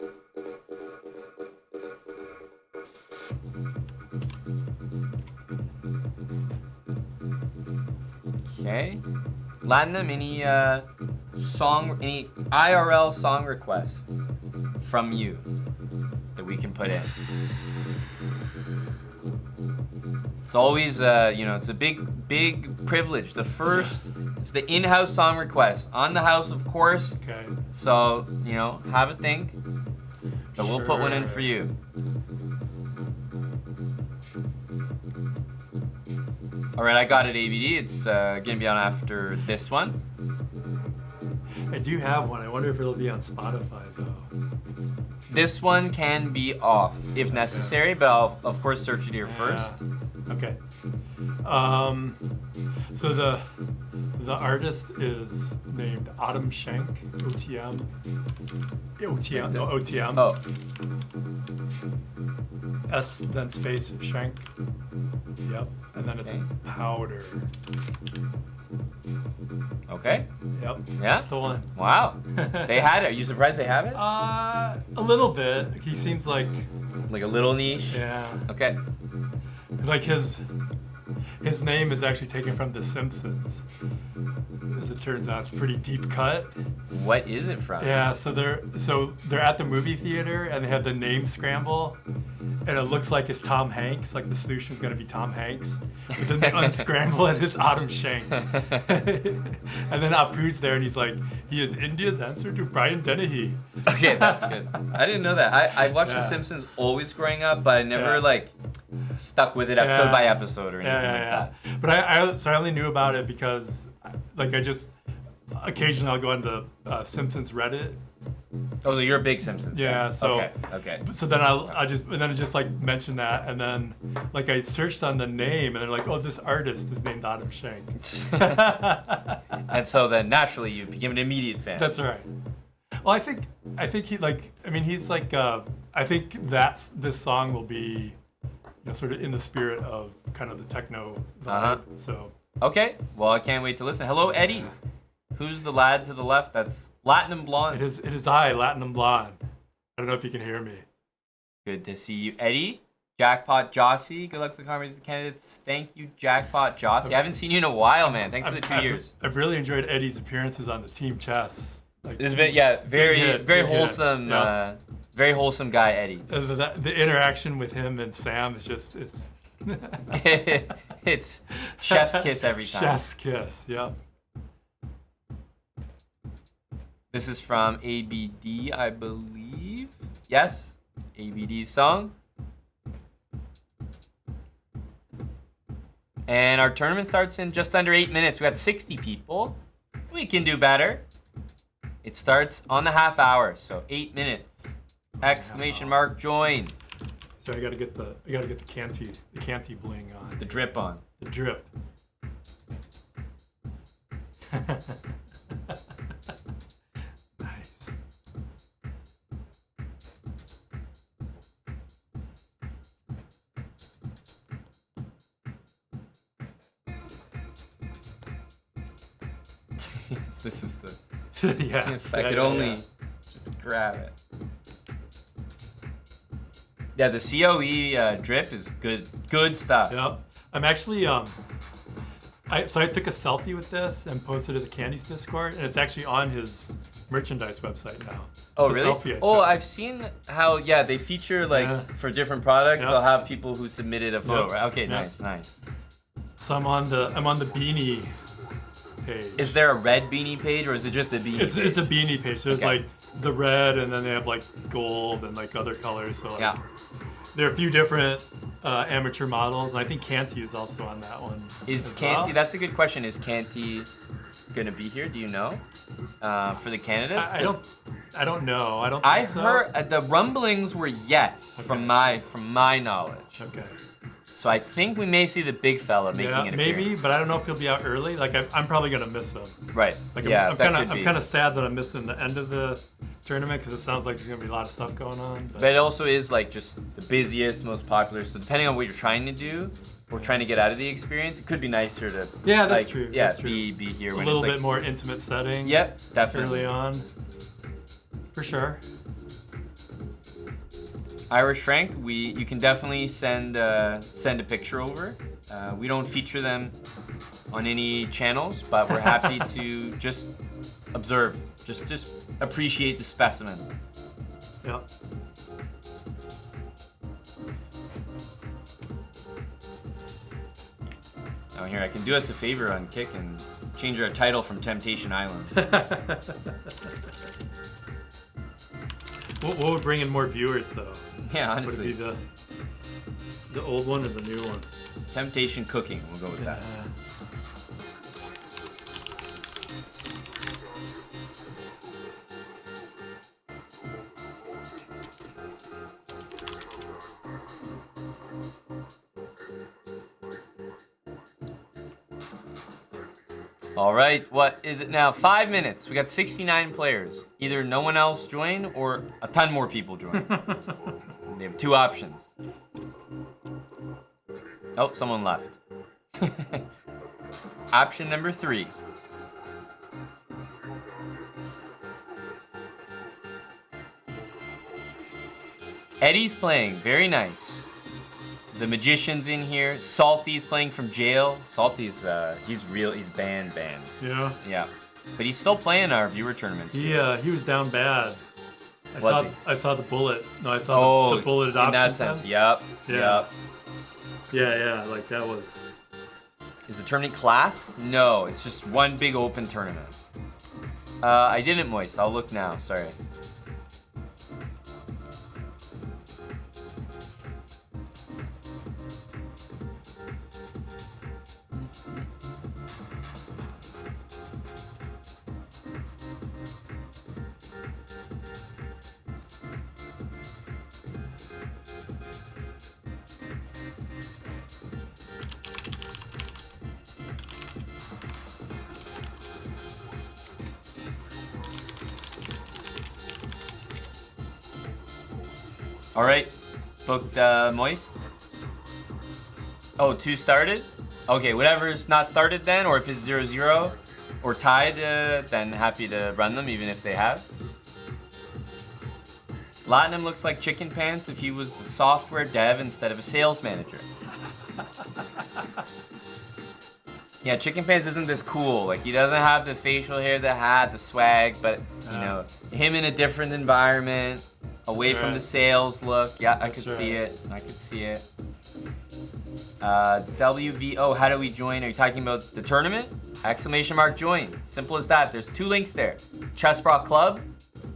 A: Okay. Latinum, any IRL song request from you that we can put in. It's always, it's a big privilege. The first, it's the in-house song request. On the house, of course.
I: Okay.
A: So, have a think. But we'll put one in for you. All right, I got it, ABD. It's going to be on after this one.
I: I do have one. I wonder if it'll be on Spotify, though.
A: This one can be off if necessary, but I'll, of course, search it here first.
I: Okay. So the artist is named Autumn Shank, OTM. OTM.
A: Oh.
I: S then space Shank. Yep. And then it's
A: Okay.
I: Powder.
A: Okay.
I: Yep.
A: Yeah?
I: That's the one.
A: Wow. They had it. Are you surprised they have it?
I: A little bit. He seems like,
A: Like a little niche?
I: yeah.
A: Okay.
I: Like his name is actually taken from The Simpsons. As it turns out, it's pretty deep cut.
A: What is it from?
I: Yeah, so they're at the movie theater and they have the name scramble, and it looks like it's Tom Hanks, like the solution is gonna be Tom Hanks. But then they unscramble and it's Autumn Shank. And then Apu's there and he's like, he is India's answer to Brian Dennehy.
A: Okay, that's good. I didn't know that. I watched The
I: Yeah.
A: Simpsons always growing up, but I never
I: Yeah.
A: stuck with it episode by episode or anything like that.
I: But I only knew about it because, like, I just occasionally I'll go into Simpsons Reddit.
A: Oh, so you're a big Simpsons fan.
I: Yeah, so
A: Okay.
I: So then I just like mentioned that, and then like I searched on the name, and they're like, oh, this artist is named Autumn Shank.
A: And so then naturally you became an immediate fan.
I: That's right. Well, I think he he's like I think this song will be, sort of in the spirit of kind of the techno vibe. So
A: Okay. Well, I can't wait to listen. Hello, Eddie. Who's the lad to the left? That's Latinum Blonde.
I: it is I, Latinum Blonde. I don't know if you can hear me.
A: Good to see you, Eddie. Jackpot Jossie. Good luck to the conference candidates. Thank you, Jackpot Jossie. I haven't seen you in a while, man. Thanks for the 2 years.
I: I've really enjoyed Eddie's appearances on the Team Like,
A: It's been very
I: big hit.
A: wholesome.
I: Yeah.
A: Very wholesome guy, Eddie.
I: The interaction with him and Sam is just
A: It's chef's kiss every time.
I: Chef's kiss. Yep.
A: This is from ABD, I believe. Yes, ABD's song. And our tournament starts in just under 8 minutes. We got 60 people. We can do better. It starts on the half hour, so 8 minutes. Exclamation mark join.
I: So I gotta get the canty bling on.
A: The drip on.
I: The drip. Nice.
A: This is the.
I: Yeah.
A: If I could only just grab it. Yeah, the COE drip is good stuff.
I: Yep. I'm actually I took a selfie with this and posted it to the Candy's Discord, and it's actually on his merchandise website now.
A: Oh,
I: The
A: really?
I: selfie I
A: Oh,
I: took.
A: I've seen how they feature for different products.
I: Yeah.
A: They'll have people who submitted a photo.
I: Yeah.
A: Right? Okay,
I: Yeah.
A: nice.
I: So I'm on the beanie page.
A: Is there a red beanie page or is it just a beanie?
I: It's a beanie page. So there's
A: Okay.
I: like the red, and then they have like gold and like other colors. So like,
A: Yeah.
I: there are a few different amateur models, and I think Canty is also on that one.
A: Is
I: as
A: Canty?
I: well.
A: That's a good question. Is Canty gonna be here? Do you know? For the candidates?
I: I don't know. I don't.
A: I
I: Think so.
A: heard the rumblings were yes from my knowledge.
I: Okay.
A: So I think we may see the big fella making
I: Yeah,
A: an
I: maybe,
A: appearance.
I: but I don't know if he'll be out early. Like I'm probably gonna miss him.
A: Right.
I: Like
A: yeah,
I: I'm
A: that
I: kind
A: could
I: of
A: be.
I: I'm kind of sad that I'm missing the end of the tournament because it sounds like there's gonna be a lot of stuff going on.
A: But it also is like just the busiest, most popular. So depending on what you're trying to do or trying to get out of the experience, it could be nicer to
I: Yeah, that's
A: like,
I: true.
A: Yeah,
I: That's true.
A: be here
I: a
A: when
I: little
A: it's like
I: bit more intimate setting.
A: Yep, definitely.
I: Early on, for sure.
A: Irish Frank, you can definitely send a picture over. We don't feature them on any channels, but we're happy to just observe, just appreciate the specimen.
I: Yep.
A: Oh, here, I can do us a favor on Kick and change our title from Temptation Island.
I: What would bring in more viewers, though?
A: Yeah,
I: Would
A: honestly.
I: it be the old one or the new one?
A: Temptation Cooking, we'll go with that. All right, what is it now? 5 minutes. We got 69 players. Either no one else join or a ton more people join. They have 2 options. Oh, someone left. Option number 3. Eddie's playing, very nice. The Magician's in here. Salty's playing from jail. Salty's, he's banned.
I: Yeah.
A: Yeah. But he's still playing our viewer tournaments.
I: He was down bad. I saw the bullet. No, I saw the bulleted option.
A: In that sense, yep.
I: Yeah. Yeah, like that was.
A: Is the tournament classed? No, it's just one big open tournament. I didn't, Moist. I'll look now. Sorry. All right, booked Moist. Oh, 2 started? Okay, whatever's not started then, or if it's 0-0 or tied, then happy to run them even if they have. Latinum looks like Chicken Pants if he was a software dev instead of a sales manager. Yeah, Chicken Pants isn't this cool. Like, he doesn't have the facial hair, the hat, the swag, but, you know, him in a different environment, away from the sales look. Yeah, I could see it. I could see it. WVO, how do we join? Are you talking about the tournament? Exclamation mark join. Simple as that. There's 2 links there. Chessbrock Club.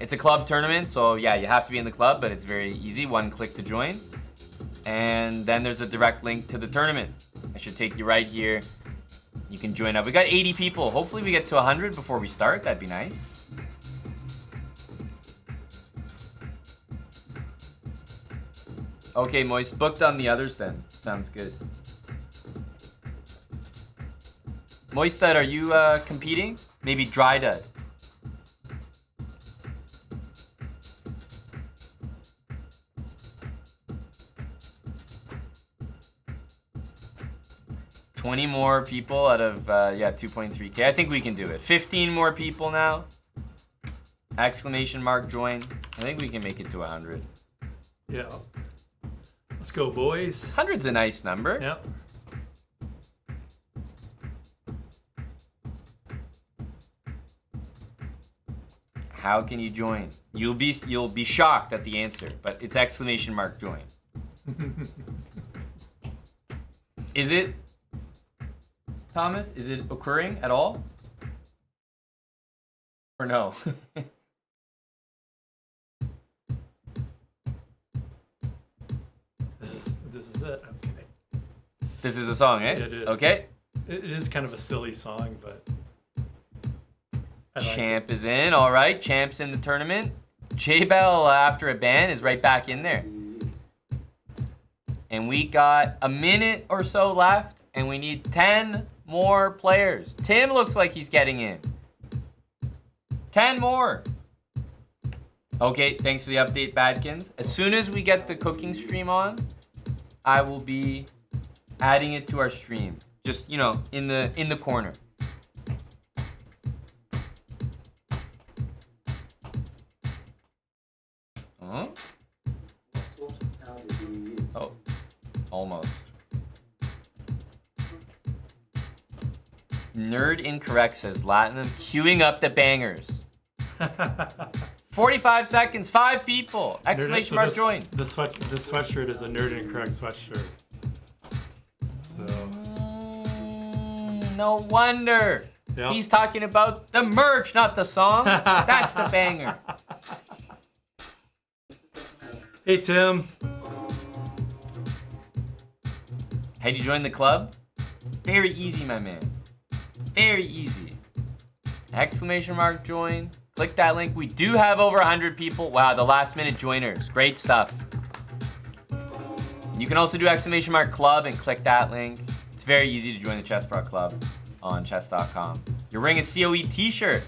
A: It's a club tournament, so yeah, you have to be in the club, but it's very easy. 1 click to join. And then there's a direct link to the tournament. I should take you right here. You can join up. We got 80 people. Hopefully we get to 100 before we start. That'd be nice. Okay, Moist, booked on the others then. Sounds good. Moistad, are you competing? Maybe Drydud. $20 more people out of, 2.3K. I think we can do it. 15 more people now. Exclamation mark join. I think we can make it to 100.
I: Yeah. Let's go, boys.
A: 100's a nice number.
I: Yep.
A: How can you join? You'll be shocked at the answer, but it's exclamation mark join. Is it, Thomas? Is it occurring at all? Or no?
I: This is it. Okay.
A: This is a song, eh?
I: Yeah, it is.
A: Okay.
I: It is kind of a silly song, but I like
A: Champ is in. All right, Champ's in the tournament. J-Bell, after a ban, is right back in there. And we got a minute or so left, and we need 10 more players. Tim looks like he's getting in. 10 more. Okay, thanks for the update, Badkins. As soon as we get the cooking stream on, I will be adding it to our stream. Just, you know, in the corner. Huh? Oh, almost. Nerd Incorrect says Latinum queuing up the bangers. 45 seconds, 5 people. Exclamation mark join.
I: This sweatshirt is a Nerd Incorrect sweatshirt. So
A: No wonder.
I: Yep.
A: He's talking about the merch, not the song. That's the banger.
I: Hey, Tim.
A: How'd you join the club? Very easy, my man. Very easy. Exclamation mark join. Click that link. We do have over 100 people. Wow, the last minute joiners. Great stuff. You can also do exclamation mark club and click that link. It's very easy to join the Chess Pro Club on chess.com. You're wearing a COE t-shirt.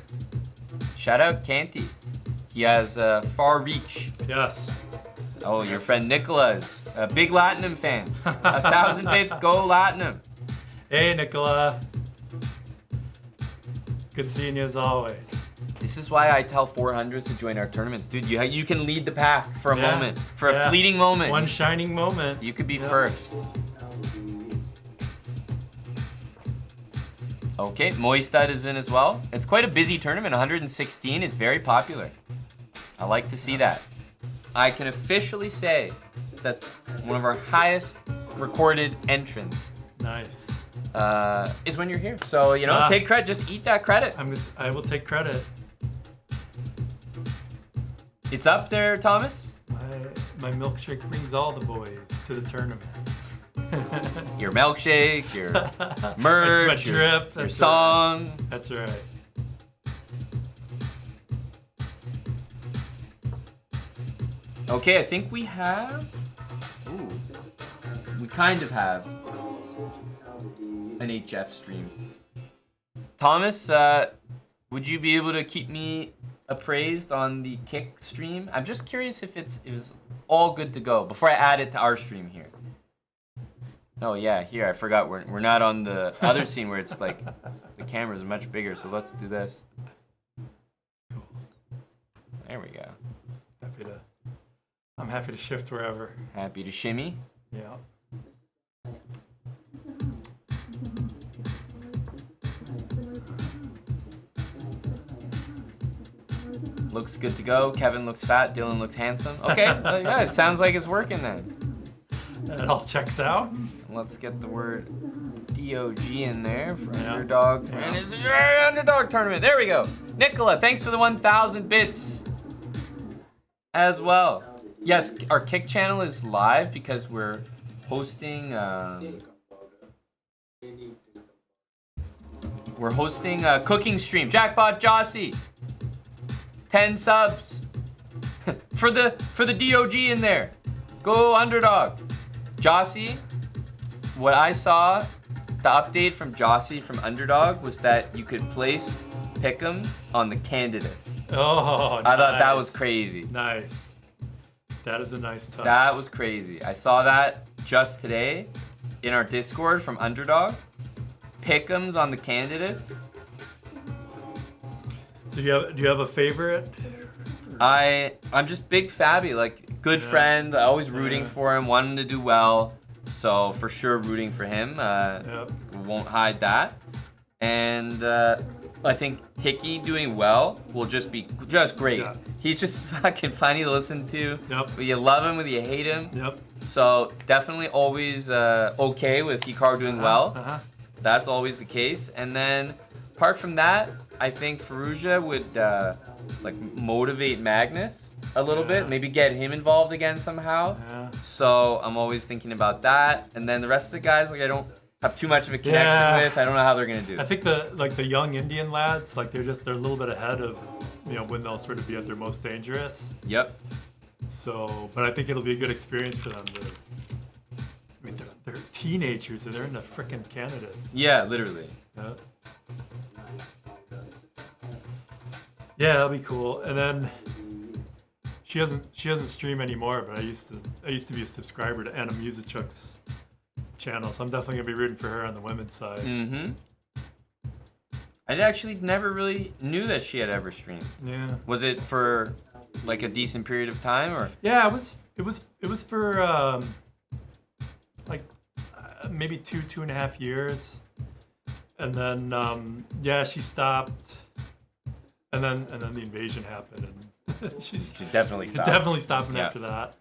A: Shout out Canty. He has far reach.
I: Yes.
A: Oh, your friend Nicola's a big Latinum fan. 1,000 bits, go Latinum.
I: Hey, Nicola. Good seeing you as always.
A: This is why I tell 400s to join our tournaments, dude. You can lead the pack for a moment, for a fleeting moment.
I: One shining moment.
A: You could be first. Okay, Moistad is in as well. It's quite a busy tournament. 116 is very popular. I like to see that. I can officially say that one of our highest recorded entrants
I: Nice.
A: is when you're here. So, you know, take credit. Just eat that credit.
I: I will take credit.
A: It's up there, Thomas.
I: My milkshake brings all the boys to the tournament.
A: Your milkshake, your merch,
I: my drip,
A: your
I: that's
A: song.
I: Right. That's right.
A: Okay, I think we have... Ooh. We kind of have an HF stream. Thomas, would you be able to keep me appraised on the kick stream? I'm just curious if it's all good to go before I add it to our stream here. Oh yeah, here, I forgot we're not on the other scene where it's like the camera's much bigger, so let's do this. There we go.
I: I'm happy to shift wherever.
A: Happy to shimmy.
I: Yeah.
A: Looks good to go. Kevin looks fat. Dylan looks handsome. Okay, yeah, it sounds like it's working then.
I: That all checks out.
A: Let's get the word DOG in there for Underdog. Underdog tournament. There we go. Nicola, thanks for the 1,000 bits as well. Yes, our Kick channel is live because we're hosting a cooking stream. Jackpot Jossie, 10 subs for the DOG in there. Go Underdog. Jossie, what I saw, the update from Jossie from Underdog was that you could place pick'ems on the candidates.
I: Oh,
A: I thought that was crazy.
I: Nice. That is a nice touch.
A: That was crazy. I saw that just today in our Discord from Underdog. Pick'ems on the candidates.
I: Do you have a favorite?
A: I'm just big Fabby, like good friend. Always rooting for him, wanting to do well. So for sure rooting for him. Won't hide that. And I think Hickey doing well will just be just great. Yeah. He's just fucking funny to listen to.
I: Yep.
A: Whether you love him, whether you hate him.
I: Yep.
A: So definitely always okay with Hikaru doing well. That's always the case. And then apart from that, I think Faruja would like motivate Magnus a little bit, maybe get him involved again somehow.
I: Yeah.
A: So I'm always thinking about that. And then the rest of the guys, like I don't have too much of a connection with. I don't know how they're gonna do.
I: I think the young Indian lads, like they're a little bit ahead of, when they'll sort of be at their most dangerous.
A: Yep.
I: So, but I think it'll be a good experience for them they're teenagers and they're in the frickin' candidates.
A: Yeah, literally.
I: Yeah, that'll be cool. And then she doesn't stream anymore, but I used to be a subscriber to Anna Musichuk's channel, so I'm definitely gonna be rooting for her on the women's side.
A: Mm-hmm. I actually never really knew that she had ever streamed.
I: Yeah.
A: Was it for like a decent period of time, or?
I: Yeah, it was for maybe 2.5 years, and then she stopped, and then the invasion happened, and she
A: definitely stopped.
I: Definitely stopping after that.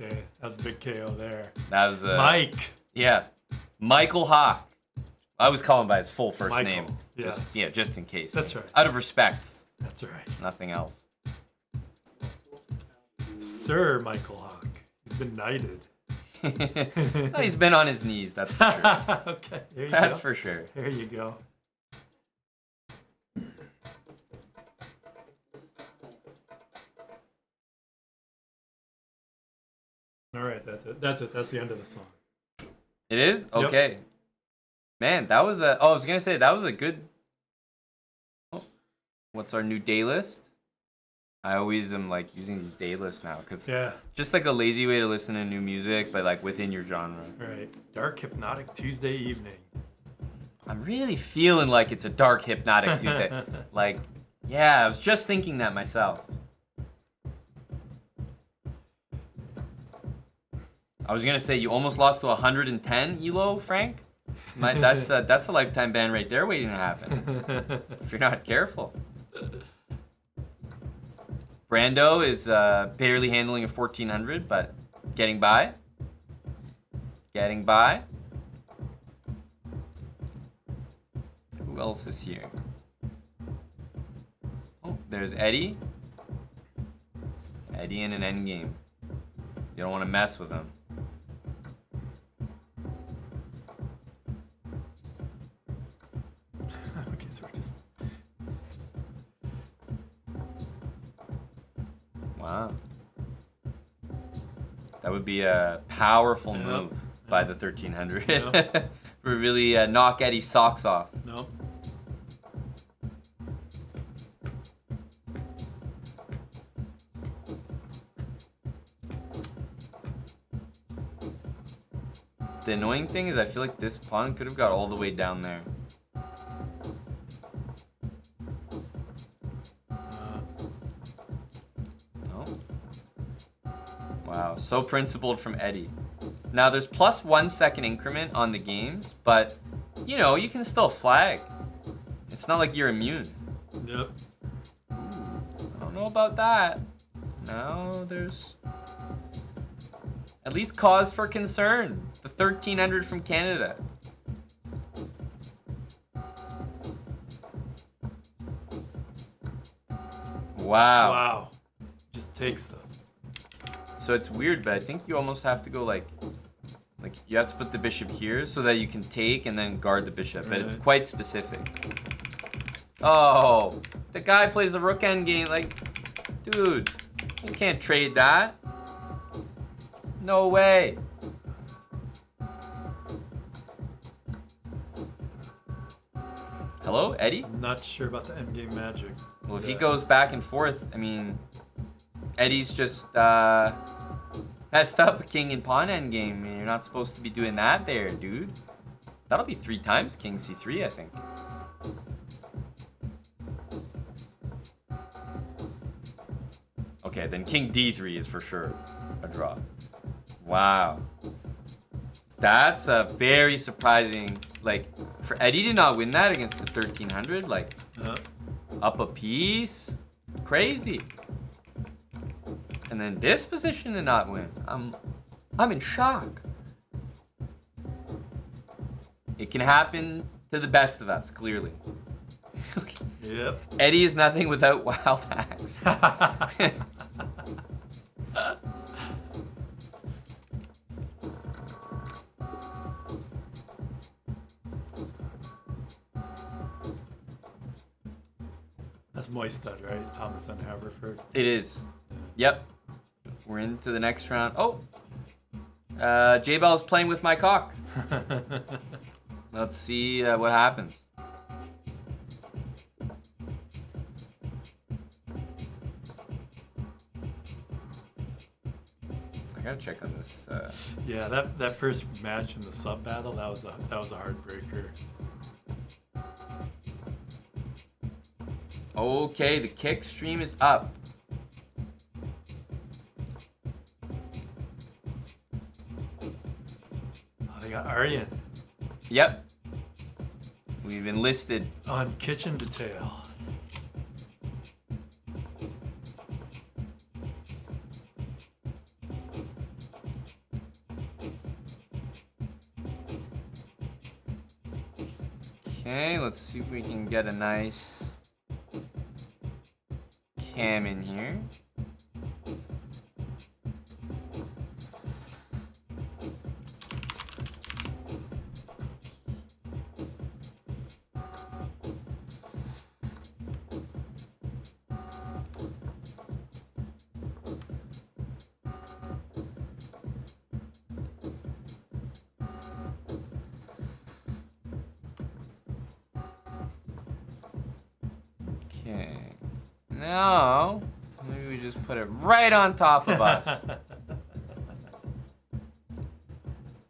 I: Okay, that was a big KO there.
A: That was
I: Mike.
A: Yeah, Michael Hawk. I was calling by his full first
I: Michael,
A: name.
I: yes.
A: Just in case.
I: That's right.
A: Out of respect.
I: That's right.
A: Nothing else.
I: Sir Michael Hawk. He's been knighted.
A: No, he's been on his knees, that's for sure.
I: Okay, there you
A: That's
I: go.
A: for sure.
I: There you go. All right, that's it. That's it. That's the end of the song.
A: It is? Okay. Man, that was a... Oh, I was going to say, that was a good... Oh, what's our new day list? I always am, like, using these day lists now. Because just, like, a lazy way to listen to new music, but, like, within your genre.
I: Right. Dark Hypnotic Tuesday evening.
A: I'm really feeling like it's a dark hypnotic Tuesday. Like, yeah, I was just thinking that myself. I was gonna say you almost lost to 110 elo, Frank. That's a lifetime ban right there waiting to happen if you're not careful. Brando is barely handling a 1400, but getting by. Getting by. Who else is here? Oh, there's Eddie. Eddie in an endgame. You don't want to mess with him.
I: Okay, so we're just...
A: Wow. That would be a powerful move by the 1300.
I: Yep.
A: For really knock Eddie's socks off.
I: No.
A: The annoying thing is I feel like this pawn could have got all the way down there. No. Wow, so principled from Eddie. Now there's plus 1 second increment on the games, but you know, you can still flag. It's not like you're immune.
I: Yep.
A: I don't know about that. No, there's at least cause for concern. The 1300 from Canada. Wow.
I: Wow. Just takes them.
A: So it's weird, but I think you almost have to go like you have to put the bishop here so that you can take and then guard the bishop, but it's quite specific. Oh, the guy plays the rook endgame, like, dude, you can't trade that. No way. Hello, Eddie?
I: I'm not sure about the endgame magic.
A: Well, if he goes back and forth, I mean, Eddie's just messed up a king and pawn endgame. You're not supposed to be doing that there, dude. That'll be 3 times king c3, I think. Okay, then king d3 is for sure a draw. Wow. That's a very surprising, like, for Eddie to not win that against the 1300, like, up a piece, crazy. And then this position to not win, I'm in shock. It can happen to the best of us, clearly.
I: Yep.
A: Eddie is nothing without wild hacks.
I: That's Moistad, right? Thomas and Haverford.
A: It is. Yep. We're into the next round. Oh! J-Bell's playing with my cock. Let's see what happens. I gotta check on this.
I: Yeah, that first match in the sub battle, that was a heartbreaker.
A: Okay, the kick stream is up.
I: Oh, they got Aryan
A: Yep. We've enlisted.
I: on Kitchen Detail.
A: Okay, let's see if we can get a nice cam in here. Okay. Now, maybe we just put it right on top of us.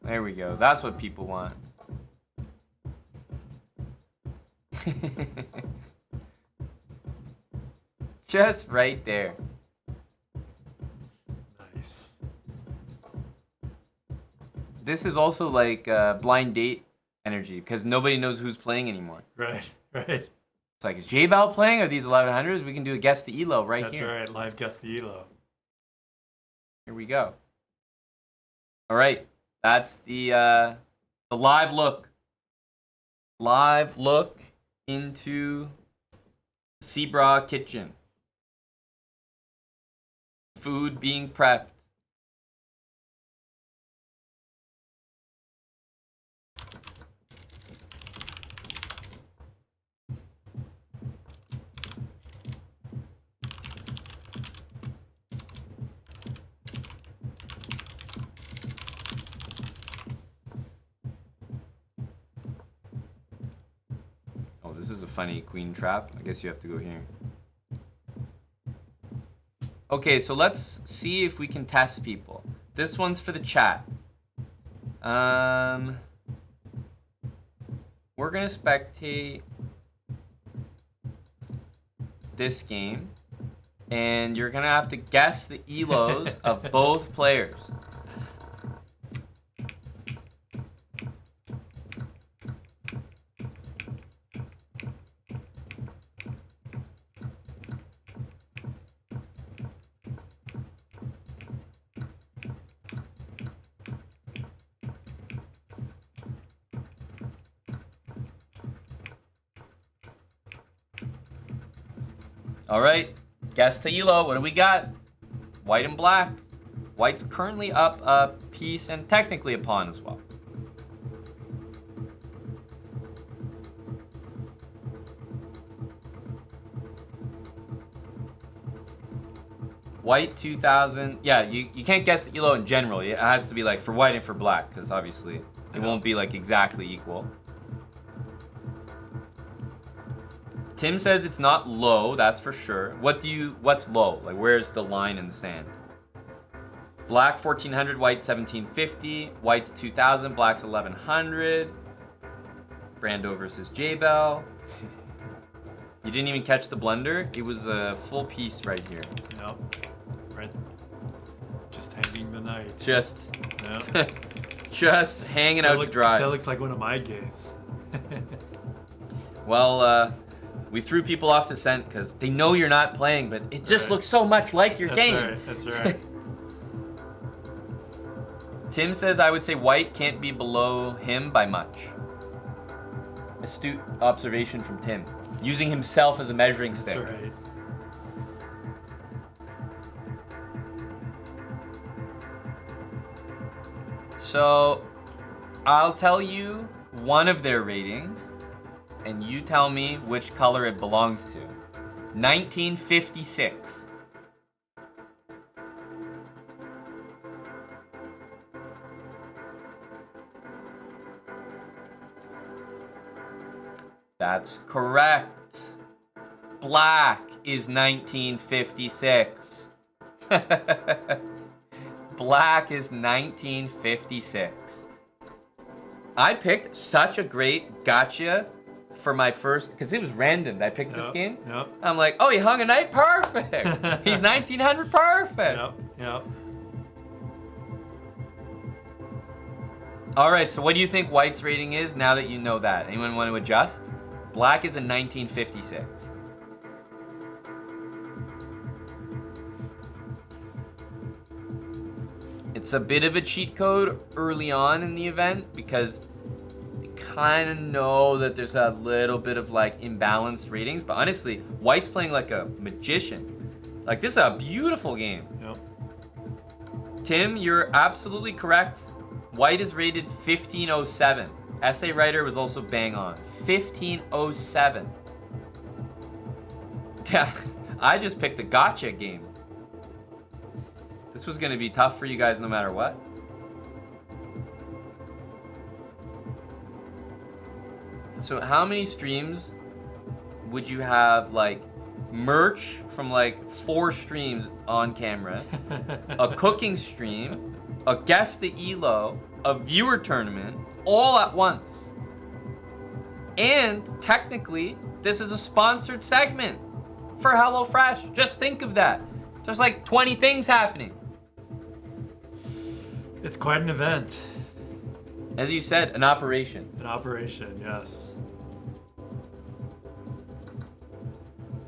A: There we go. That's what people want. Just right there.
I: Nice.
A: This is also like blind date energy because nobody knows who's playing anymore.
I: Right, right.
A: It's like, is J-Bal playing? Are these 1100s? We can do a guess the elo right
I: That's
A: here.
I: right. Live guess the elo.
A: Here we go. All right, that's the live look. Live look into the Sebra kitchen. Food being prepped. Oh, this is a funny queen trap. I guess you have to go here. Okay, so let's see if we can test people. This one's for the chat. We're gonna spectate this game, and you're gonna have to guess the elos of both players. All right, guess the elo. What do we got? White and black. White's currently up a piece and technically a pawn as well. White 2000. Yeah, you can't guess the elo in general. It has to be like for white and for black because obviously it won't be like exactly equal. Tim says it's not low, that's for sure. What's low? Like where's the line in the sand? Black 1400, white 1750, white's 2000, black's 1100. Brando versus J-Bell. You didn't even catch the blunder? It was a full piece right here.
I: Nope. Right. Just hanging the night.
A: Just,
I: Yep.
A: just hanging out to dry.
I: That looks like one of my games.
A: Well, we threw people off the scent because they know you're not playing, but it just
I: right.
A: looks so much like your
I: That's
A: game.
I: right. That's right.
A: Tim says I would say white can't be below him by much. Astute observation from Tim. Using himself as a measuring stick.
I: That's right.
A: So, I'll tell you one of their ratings, and you tell me which color it belongs to. 1956. That's correct. Black is 1956. Black is 1956. I picked such a great gotcha for my first, because it was random that I picked this game.
I: Yep.
A: I'm like, oh, he hung a knight, perfect. He's 1900, perfect.
I: Yep. Yep.
A: All right, so what do you think white's rating is now that you know that? Anyone want to adjust? Black is a 1956. It's a bit of a cheat code early on in the event because kind of know that there's a little bit of like imbalanced ratings, but honestly, White's playing like a magician. Like, this is a beautiful game.
I: Yep.
A: Tim, you're absolutely correct. White is rated 1507. Essay Writer was also bang on. 1507. Yeah, I just picked a gotcha game. This was going to be tough for you guys no matter what. So how many streams would you have, like, merch from, like, 4 streams on camera, a cooking stream, a guess the ELO, a viewer tournament, all at once? And technically, this is a sponsored segment for HelloFresh. Just think of that. There's like 20 things happening.
I: It's quite an event.
A: As you said, an operation.
I: An operation, yes.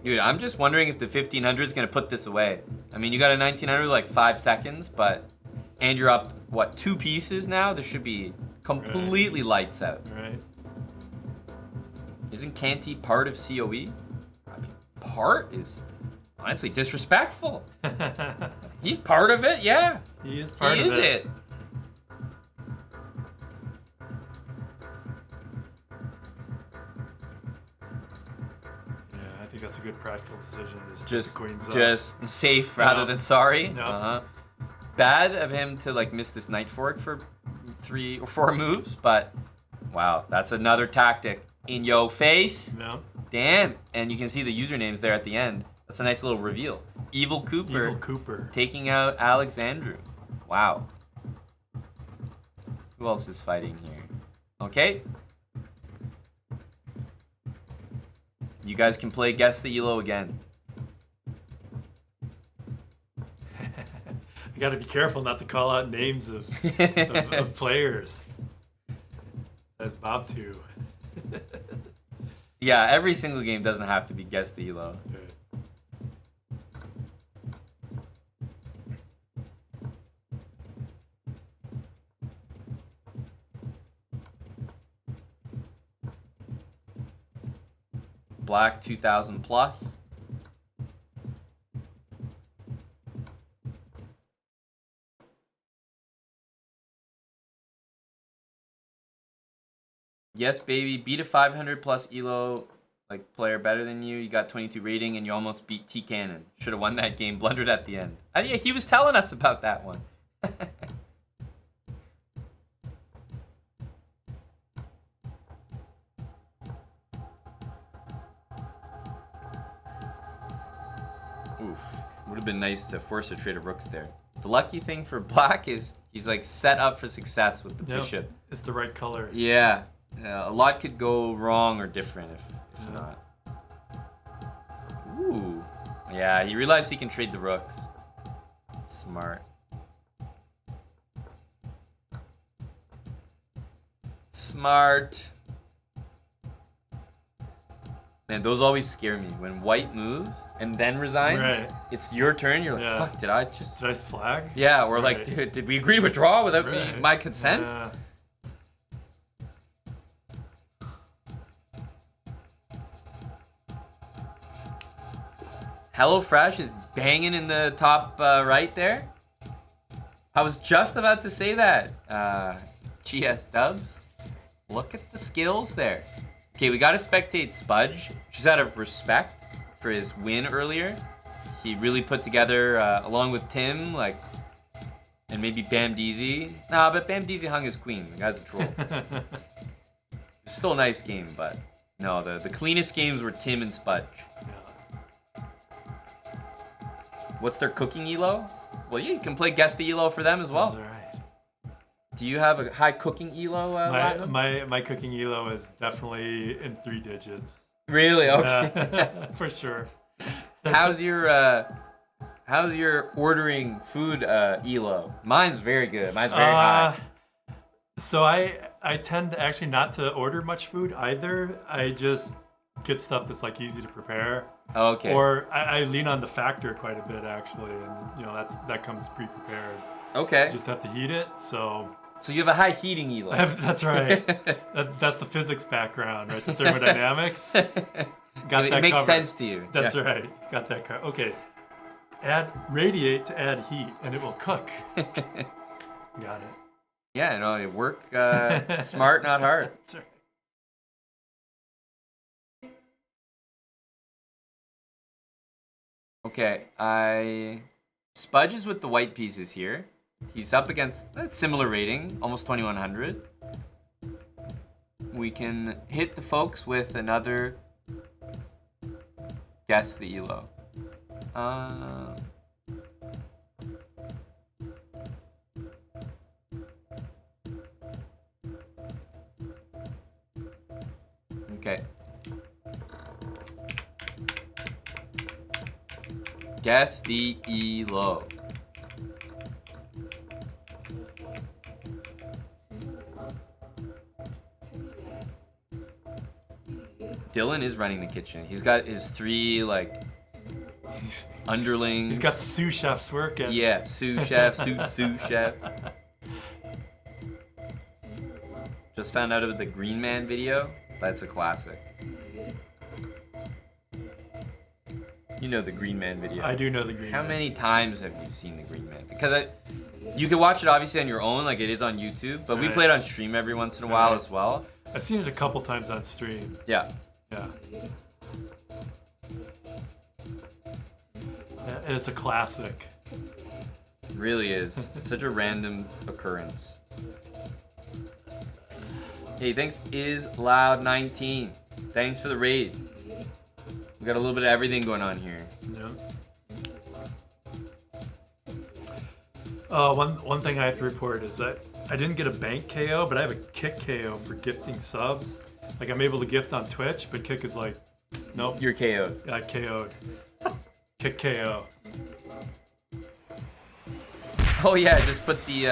A: Dude, I'm just wondering if the 1500 is going to put this away. I mean, you got a 1900 like 5 seconds, and you're up, what, 2 pieces now? This should be completely lights out.
I: Right.
A: Isn't Canty part of COE? I mean, part is honestly disrespectful. He's part of it, yeah.
I: He is part
A: of
I: of
A: it.
I: I think that's a good practical decision.
A: Just
I: take the queens up.
A: Just safe rather than sorry.
I: No.
A: Bad of him to like miss this knight fork for 3 or 4 moves, but wow, that's another tactic in yo face.
I: No.
A: Damn, and you can see the usernames there at the end. That's a nice little reveal. Evil Cooper.
I: Evil Cooper.
A: Taking out Alexandru. Wow. Who else is fighting here? Okay. You guys can play Guess the ELO again.
I: I gotta be careful not to call out names of players. As Bob too.
A: Yeah, every single game doesn't have to be Guess the ELO. Black 2000 plus. Yes, baby. Beat a 500 plus ELO like player better than you. You got 22 rating and you almost beat T Cannon. Should have won that game. Blundered at the end. Yeah, he was telling us about that one. Oof. Would have been nice to force a trade of rooks there. The lucky thing for Black is he's like set up for success with the bishop.
I: It's the right color.
A: Yeah. A lot could go wrong or different if not. Ooh. Yeah, he realized he can trade the rooks. Smart. Smart. Man, those always scare me. When White moves and then resigns, it's your turn. You're like, fuck, did I
I: flag?
A: Yeah, or like, did we agree to withdraw without my consent? HelloFresh is banging in the top right there. I was just about to say that. GS Dubs. Look at the skills there. Okay, we gotta spectate Spudge, just out of respect for his win earlier. He really put together, along with Tim, like, and maybe Bam DZ. Nah, but Bam DZ hung his queen. The guy's a troll. It's still a nice game, but no, the cleanest games were Tim and Spudge. What's their cooking ELO? Well, yeah, you can play Guess the ELO for them as well.
I: That's all right.
A: Do you have a high cooking ELO?
I: My cooking ELO is definitely in 3 digits.
A: Really? Okay.
I: For sure.
A: How's your ordering food ELO? Mine's very good. Mine's very high.
I: So I tend actually not to order much food either. I just get stuff that's like easy to prepare.
A: Okay.
I: Or I lean on the factor quite a bit actually, and that comes pre-prepared.
A: Okay.
I: You just have to heat it. So
A: So you have a high heating elo.
I: That's right. That's the physics background, right? The thermodynamics. Got
A: it
I: that
A: makes
I: covered.
A: sense to you.
I: That's
A: Yeah.
I: right. Got that covered. Okay. Add radiate to add heat, and it will cook. Got it.
A: Yeah, no, you work smart, not hard.
I: That's right.
A: Okay, Spudge is with the white pieces here. He's up against a similar rating, almost 2100. We can hit the folks with another guess the elo. Okay. Guess the elo. Dylan is running the kitchen. He's got his 3 like underlings.
I: He's got the sous chefs working.
A: Yeah, sous chef, sous chef. Just found out about the Green Man video. That's a classic. You know the Green Man video.
I: I do know the Green
A: How
I: Man.
A: many times have you seen the Green Man? Because you can watch it obviously on your own, like it is on YouTube, but we
I: Right.
A: play it on stream every once in a while
I: Right.
A: as well.
I: I've seen it a couple times on stream.
A: Yeah.
I: Yeah. It's a classic.
A: It really is. Such a random occurrence. Hey, thanks is loud 19. Thanks for the raid. We got a little bit of everything going on here.
I: Yeah. One thing I have to report is that I didn't get a bank KO, but I have a kick KO for gifting subs. Like I'm able to gift on Twitch, but kick is like, nope.
A: You're KO'd.
I: I KO'd. Kick KO.
A: Oh yeah, just put the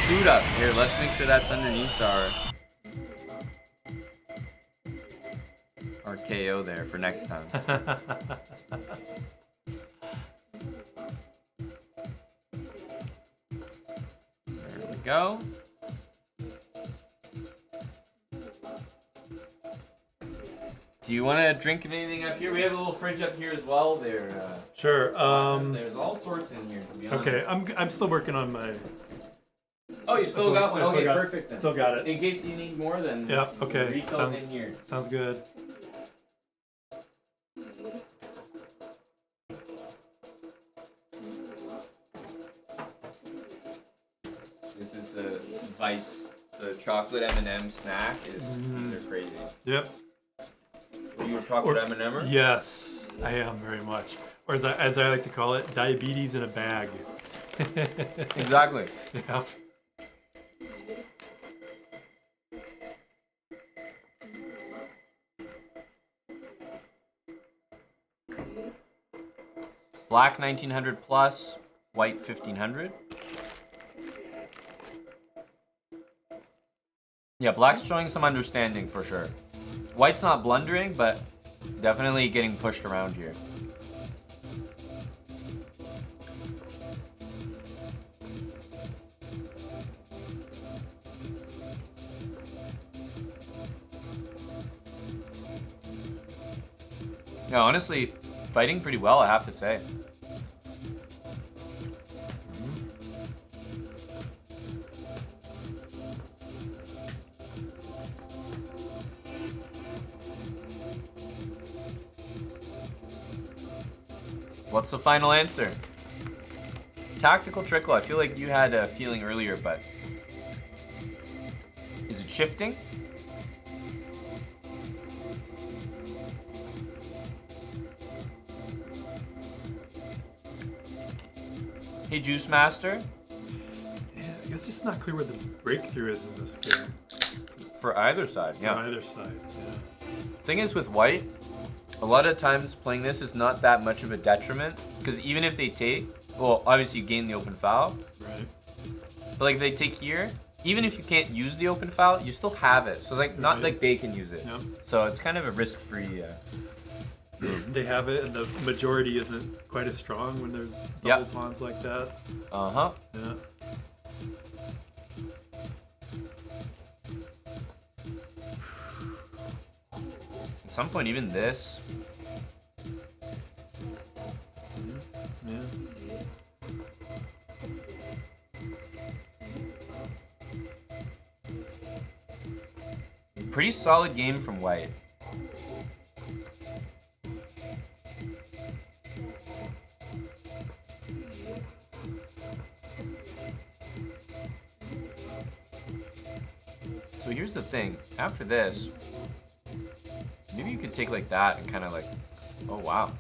A: food up here. Let's make sure that's underneath our KO there for next time. There we go. Do you want to drink anything up here? We have a little fridge up here as well. There.
I: Sure.
A: There's all sorts in here. To be honest.
I: Okay, I'm still working on my.
A: Oh, you still got one.
I: I still
A: Okay,
I: got-
A: perfect then.
I: Still got it.
A: In case you need more, then
I: Yeah. Okay.
A: refills in here.
I: Sounds good.
A: This is the Vice, the chocolate M&M snack. These are crazy.
I: Yep.
A: Are you a chocolate M&M'er?
I: Yes, I am very much. Or as I like to call it, diabetes in a bag.
A: Exactly.
I: Yep.
A: Black 1900 plus, white 1500. Yeah, black's showing some understanding for sure. White's not blundering, but definitely getting pushed around here. Yeah, honestly, fighting pretty well, I have to say. What's the final answer? Tactical trickle. I feel like you had a feeling earlier, but is it shifting? Hey, Juice Master.
I: Yeah, I guess it's just not clear where the breakthrough is in this game.
A: For either side, yeah.
I: On either side, yeah.
A: Thing is with white, a lot of times playing this is not that much of a detriment, because even if they take, well, obviously you gain the open foul.
I: Right.
A: But like if they take here, even if you can't use the open foul, you still have it. So it's like not
I: Right.
A: like they can use it.
I: Yep.
A: So it's kind of a risk-free.
I: They have it, and the majority isn't quite as strong when there's double pawns like that.
A: Uh-huh.
I: Yeah.
A: some point, even this.
I: Yeah.
A: Pretty solid game from White. So here's the thing. After this, maybe you could take like that and kind of like, oh wow.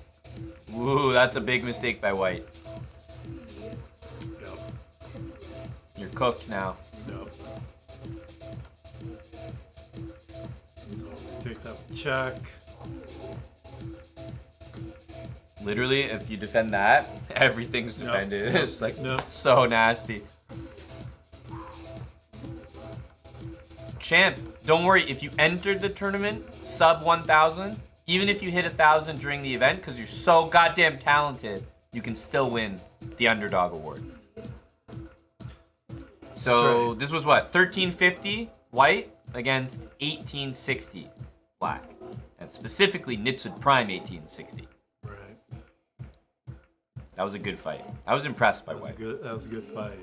A: Ooh, that's a big mistake by White.
I: Yep.
A: You're cooked now.
I: Yep. So he takes that check.
A: Literally, if you defend that, everything's
I: Yep.
A: defended.
I: Yep.
A: It's like
I: Yep.
A: so nasty. Champ, don't worry. If you entered the tournament sub 1,000, even if you hit 1,000 during the event, because you're so goddamn talented, you can still win the underdog award. So
I: right.
A: this was what, 1350 White against 1860 Black, and specifically Nitsud Prime 1860.
I: Right.
A: That was a good fight. I was impressed by
I: That was a
A: White.
I: good fight.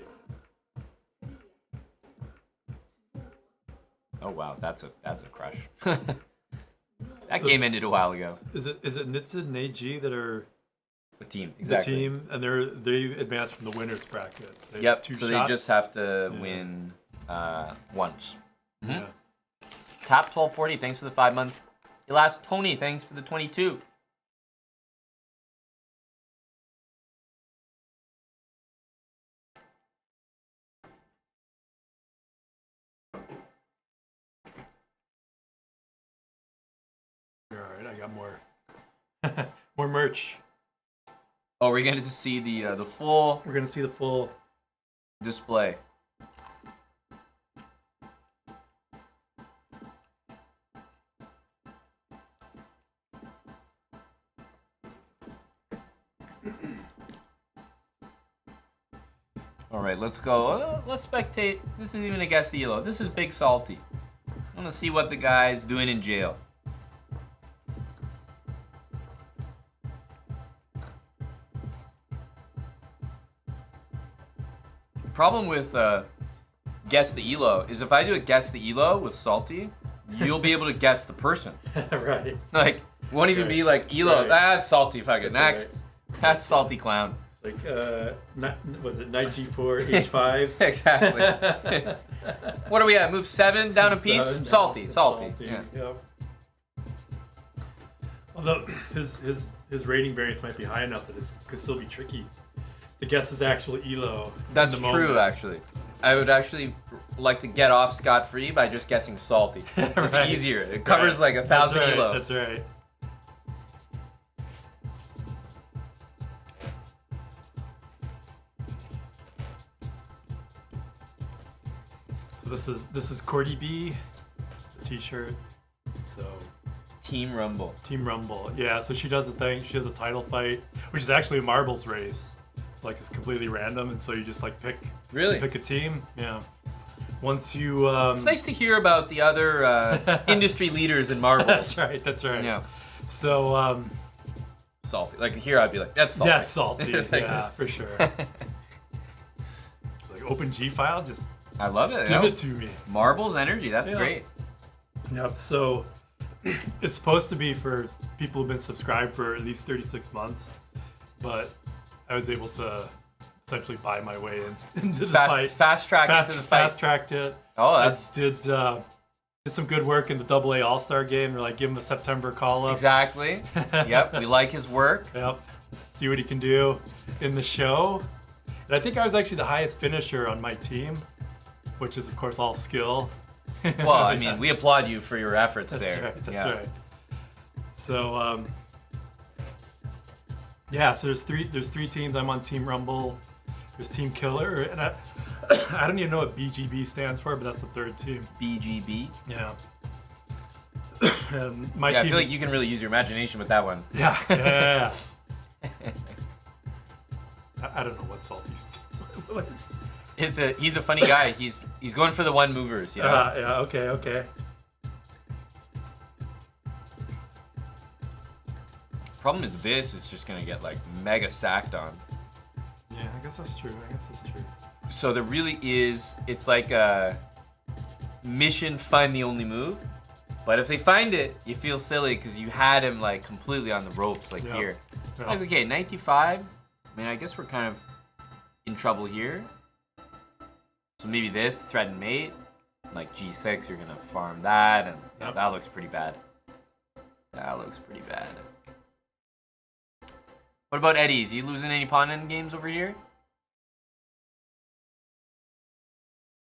A: Oh wow, that's a crush. That game ended a while ago.
I: Is it Nitsid and AG that are
A: The team, exactly.
I: the team, and they advanced from the winners bracket? They have
A: Yep.
I: 2
A: So
I: shots?
A: they just have to
I: Yeah.
A: win once. Mhm.
I: Yeah.
A: Top 1240. Thanks for the 5 months. Last Tony, thanks for the 22.
I: All right, I got more more merch.
A: Oh, we're going to see the full
I: We're gonna see the full.
A: display. All right, let's go. Let's spectate. This isn't even a guess the elo. This is Big Salty. I want to see what the guy's doing in jail. Problem with guess the elo is if I do a guess the elo with Salty, you'll be able to guess the person.
I: Right.
A: Like, won't even be like elo.
I: Right.
A: That's Salty. Fuck it.
I: That's
A: Next. That's Salty Clown.
I: Like was it knight g4 h5?
A: Exactly. What are we at? Move 7 down a piece.
I: Seven,
A: Salty.
I: down.
A: Salty. Yeah.
I: Yep. Although his rating variance might be high enough that it could still be tricky to guess his actual elo.
A: That's
I: in the
A: true,
I: moment.
A: actually. I would actually like to get off scot-free by just guessing Salty. It's
I: Right.
A: easier. It covers like 1,000
I: That's right,
A: elo.
I: That's right. So this is Cordy B, the T-shirt. So
A: Team Rumble.
I: Team Rumble, yeah. So she does a thing. She has a title fight, which is actually a marbles race. So like it's completely random, and so you just like pick
A: Really?
I: a team. Yeah. Once you
A: It's nice to hear about the other industry leaders in marbles.
I: That's right. That's right.
A: Yeah.
I: So
A: Salty. Like here, I'd be like, that's Salty.
I: that's salty.
A: It's like-
I: Yeah, for sure. Like open G file, just
A: I love it.
I: give
A: you
I: it to me.
A: Marbles energy. That's
I: Yeah.
A: great.
I: Yep. So it's supposed to be for people who've been subscribed for at least 36 months, but I was able to essentially buy my way into the fight.
A: Fast track into the fight.
I: Fast tracked it.
A: Oh, that's
I: I did some good work in the AA All-Star game. They're like, give him a September call-up.
A: exactly. Yep, we like his work.
I: Yep. See what he can do in the show. And I think I was actually the highest finisher on my team, which is of course all skill.
A: Well, I mean, we applaud you for your efforts
I: That's
A: there.
I: right. That's
A: Yeah.
I: right. So yeah. So there's three teams. I'm on Team Rumble. There's Team Killer, and I don't even know what BGB stands for, but that's the third team.
A: BGB.
I: Yeah. And my
A: Yeah, I
I: team.
A: feel like you can really use your imagination with that one.
I: Yeah. Yeah. I don't know what Salty's team was.
A: He's a funny guy. He's going for the one movers, you know.
I: Yeah. Okay.
A: Problem is this is just gonna get like mega sacked on.
I: Yeah, I guess that's true.
A: So there really is, it's like a mission find the only move. But if they find it, you feel silly because you had him like completely on the ropes, like here.
I: Yeah.
A: Like, okay, 95. I mean, I guess we're kind of in trouble here. So maybe this, threaten mate. Like G6, you're gonna farm that, and yeah, that looks pretty bad. That looks pretty bad. What about Eddie? Is he losing any pawn end games over here?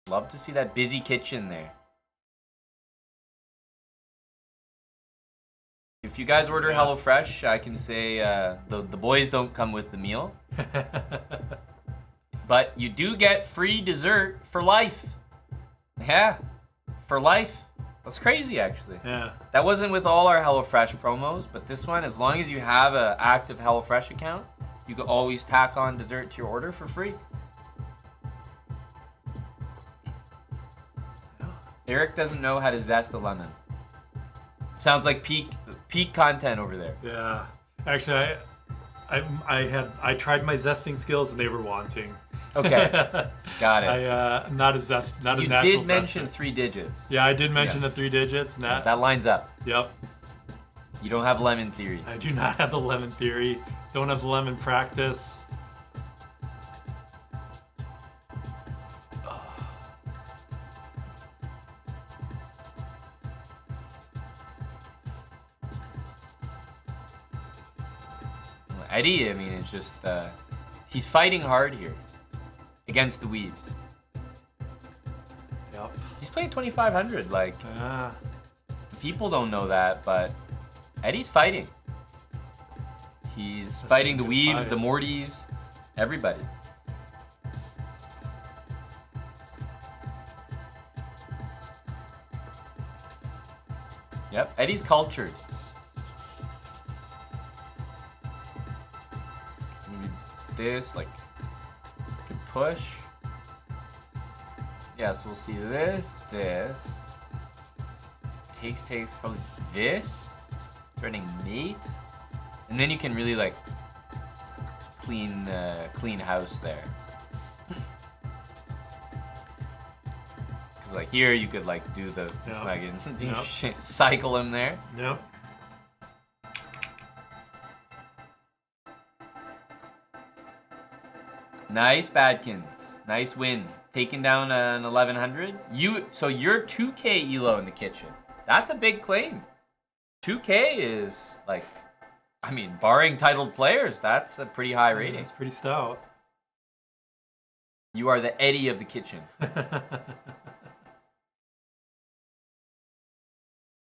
A: Love to see that busy kitchen there. If you guys order HelloFresh, I can say the boys don't come with the meal. But you do get free dessert for life. Yeah, for life. That's crazy, actually.
I: Yeah.
A: That wasn't with all our HelloFresh promos, but this one, as long as you have an active HelloFresh account, you can always tack on dessert to your order for free. Eric doesn't know how to zest a lemon. Sounds like peak content over there.
I: Yeah. Actually, I tried my zesting skills and they were wanting.
A: Okay, got it.
I: I'm not a natural
A: You
I: zester.
A: did mention 3 digits.
I: Yeah, I did mention the 3 digits. And
A: that lines up.
I: Yep.
A: You don't have lemon theory.
I: I do not have the lemon theory. Don't have the lemon practice.
A: Eddie, I mean, it's just he's fighting hard here against the weaves.
I: Yep.
A: He's playing 2500. Like, people don't know that, but Eddie's fighting. He's fighting the weaves, the Mortys, everybody. Yep, Eddie's cultured. Maybe this, like, can push. Yeah, so we'll see this. Takes, probably this. Threatening mate. And then you can really, like, clean house there. Because, like, here you could, like, do the wagon. Cycle him there.
I: Yep.
A: Nice, Badkins. Nice win. Taking down an 1100. So you're 2K elo in the kitchen. That's a big claim. 2K is, like, I mean, barring titled players, that's a pretty high rating.
I: It's pretty stout.
A: You are the Eddie of the kitchen.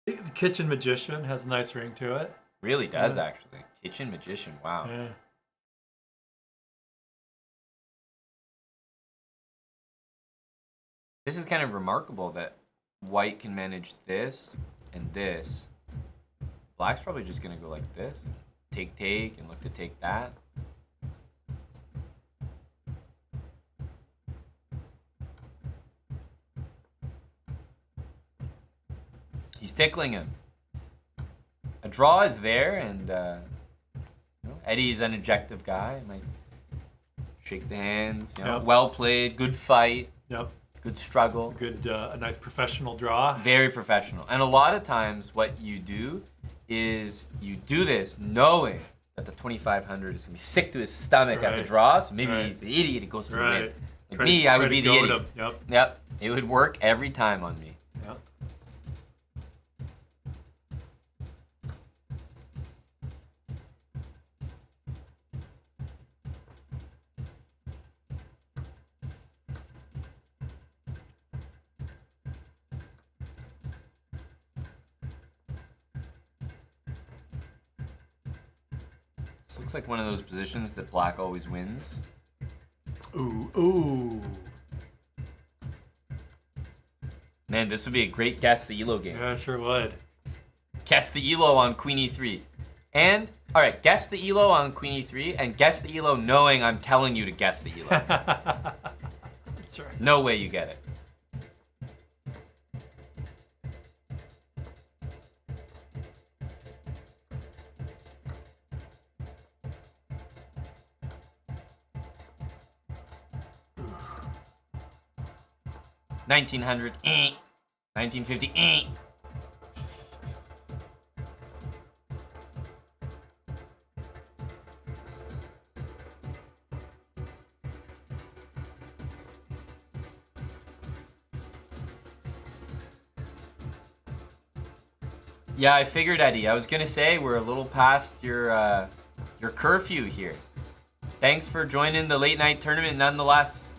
I: The Kitchen Magician has a nice ring to it.
A: Really does, actually. Kitchen Magician, wow.
I: Yeah.
A: This is kind of remarkable that white can manage this and this. Black's probably just going to go like this. Take, and look to take that. He's tickling him. A draw is there, and Eddie's an objective guy. Might shake the hands. Well played, good fight.
I: Yep.
A: Good struggle.
I: Good, a nice professional draw.
A: Very professional. And a lot of times what you do is you do this knowing that the 2500 is going to be sick to his stomach after draws. So maybe he's the idiot and goes for the win. Like me, I would be the idiot. Yep. It would work every time on me.
I: Yep.
A: This looks like one of those positions that black always wins.
I: Ooh.
A: Man, this would be a great guess the elo game.
I: Yeah, sure would.
A: Guess the elo on Queen E3. And, alright, guess the elo on Queen E3, and guess the elo knowing I'm telling you to guess the elo.
I: That's right.
A: No way you get it. 1900, 1950, Yeah, I figured, Eddie. I was gonna say we're a little past your curfew here. Thanks for joining the late night tournament, nonetheless.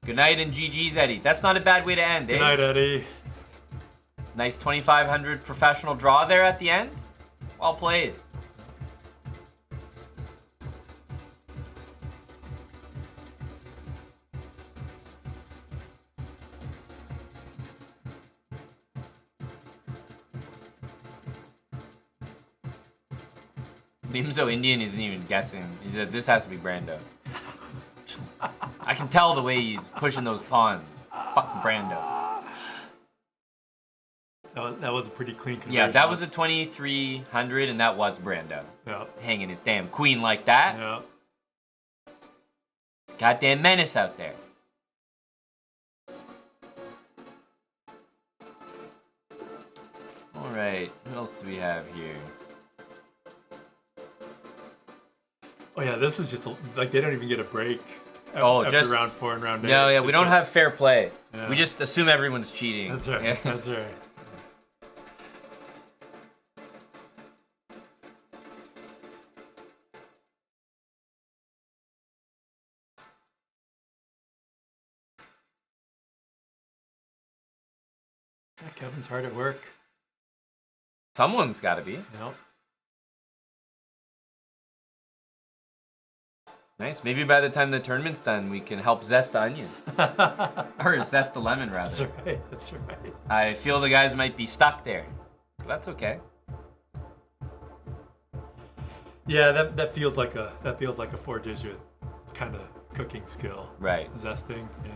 A: Good night and GG's, Eddie. That's not a bad way to end, eh?
I: Good night, Eddie.
A: Nice 2,500 professional draw there at the end. Well played. Mimzo Indian isn't even guessing. He said, this has to be Brando. I can tell the way he's pushing those pawns. Fucking Brando.
I: That was a pretty clean conversion.
A: Yeah, that was a 2,300, and that was Brando.
I: Yeah.
A: Hanging his damn queen like that.
I: Yeah.
A: It's a goddamn menace out there. Alright, what else do we have here?
I: Oh yeah, this is just like they don't even get a break.
A: Oh,
I: after
A: just
I: round 4 and round 8.
A: No, yeah, we don't have fair play.
I: Yeah.
A: We just assume everyone's cheating.
I: That's right.
A: Yeah.
I: That's right. Yeah, Kevin's hard at work.
A: Someone's got to be.
I: Yep.
A: Nice. Maybe by the time the tournament's done, we can help zest the onion. Or zest the lemon, rather.
I: That's right. That's right.
A: I feel the guys might be stuck there. But that's okay.
I: Yeah, that feels like a 4-digit kind of cooking skill.
A: Right.
I: Zesting. Yeah.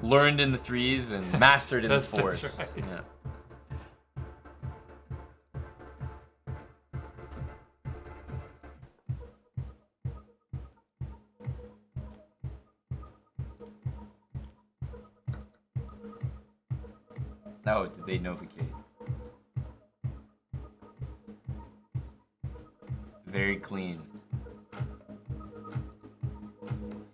A: Learned in the 3s and mastered in the 4s.
I: That's right.
A: Yeah. Oh, did they novacate? Very clean.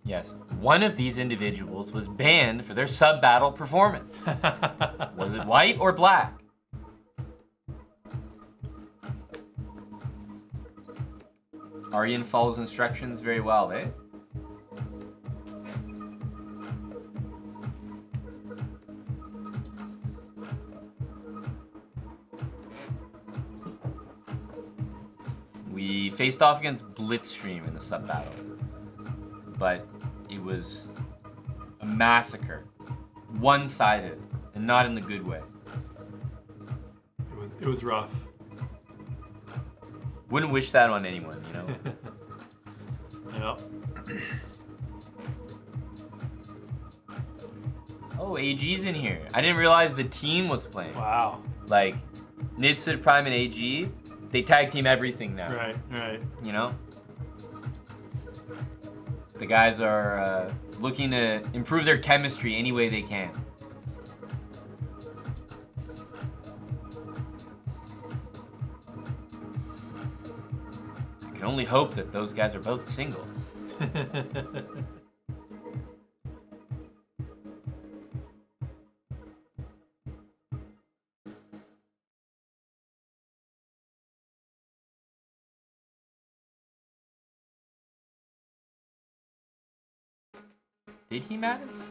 A: Yes, one of these individuals was banned for their sub-battle performance. Was it white or black? Aryan follows instructions very well, eh? We faced off against Blitzstream in the sub-battle, but it was a massacre. One-sided, and not in the good way.
I: It was rough.
A: Wouldn't wish that on anyone, you know?
I: Yep.
A: Oh, AG's in here. I didn't realize the team was playing.
I: Wow.
A: Like, Nitsid, Prime, and AG, they tag team everything now.
I: Right, right.
A: You know? The guys are looking to improve their chemistry any way they can. I can only hope that those guys are both single. Did he, Mattis?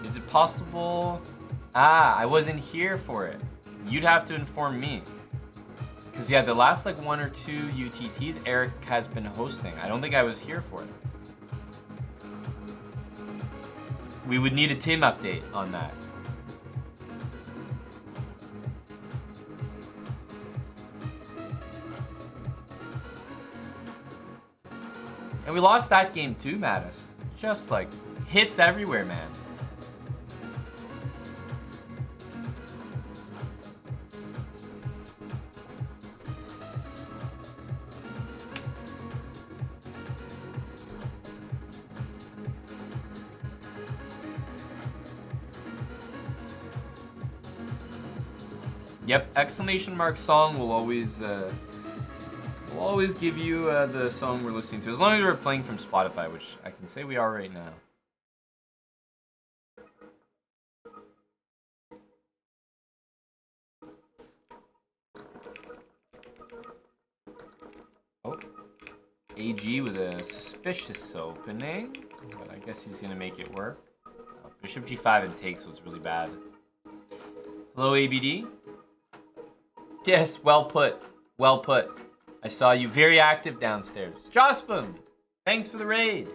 A: Is it possible? Ah, I wasn't here for it. You'd have to inform me. Because, yeah, the last, like, 1 or 2 UTTs Eric has been hosting. I don't think I was here for it. We would need a team update on that. And we lost that game too, Mattis. Just like hits everywhere, man. Yep, exclamation mark song will always give you the song we're listening to, as long as we're playing from Spotify, which I can say we are right now. Oh, AG with a suspicious opening, but I guess he's gonna make it work. Oh, Bishop G5 and takes was really bad. Hello, ABD. Yes, well put. Well put. I saw you very active downstairs. Jospum, thanks for the raid.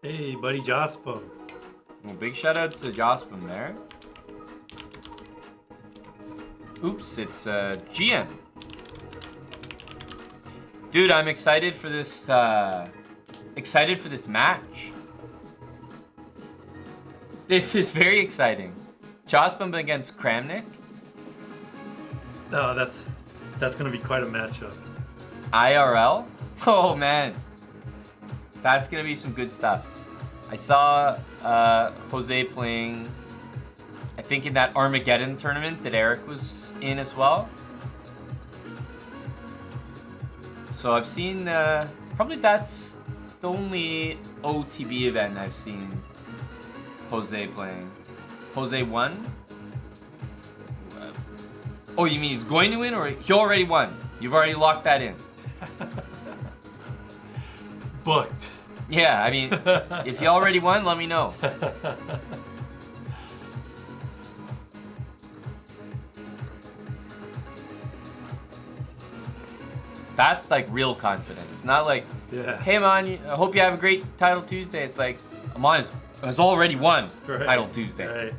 I: Hey, buddy Jospum.
A: Well, big shout out to Jospum there. Oops, it's GM. Dude, I'm excited for this. Excited for this match. This is very exciting. Jospum against Kramnik.
I: No, that's gonna be quite a matchup.
A: IRL? Oh man, that's gonna be some good stuff. I saw Jose playing, I think in that Armageddon tournament that Eric was in as well. So I've seen, probably that's the only OTB event I've seen Jose playing. Jose won? Oh, you mean he's going to win, or he already won? You've already locked that in.
I: Booked.
A: Yeah, I mean, if you already won, let me know. That's like real confidence. It's not like,
I: Yeah.
A: hey man, I hope you have a great Title Tuesday. It's like, Amon has already won
I: Right.
A: Title Tuesday.
I: Right.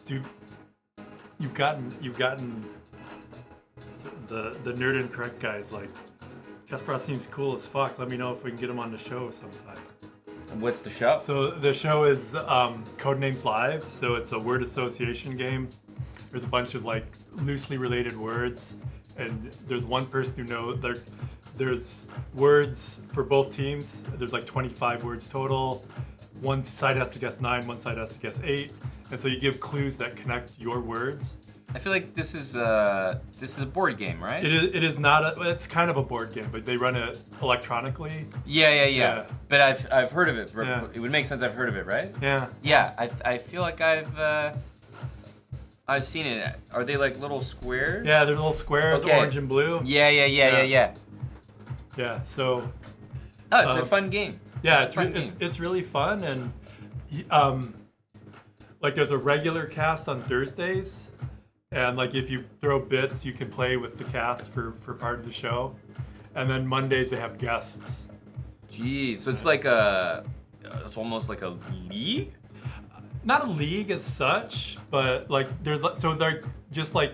I: So you've gotten the nerd incorrect guys like Kasparov seems cool as fuck. Let me know if we can get him on the show sometime.
A: And what's the show?
I: So the show is Codenames Live. So it's a word association game. There's a bunch of like loosely related words, and there's one person who knows there's words for both teams. There's like 25 words total. One side has to guess 9, one side has to guess 8, and so you give clues that connect your words.
A: I feel like this is a board game, right?
I: It is not it's kind of a board game, but they run it electronically.
A: Yeah. But I've heard of it.
I: Yeah.
A: It would make sense. I've heard of it, right?
I: Yeah.
A: Yeah, I feel like I've seen it. Are they like little squares?
I: Yeah, they're little squares,
A: Okay.
I: orange and blue.
A: Yeah.
I: Yeah, so
A: Oh, it's a fun game.
I: yeah,
A: It's a fun game.
I: it's really fun, and like there's a regular cast on Thursdays, and like if you throw bits, you can play with the cast for part of the show, and then Mondays they have guests.
A: Jeez, so it's like it's almost like a league.
I: Not a league as such, but like there's so they're just like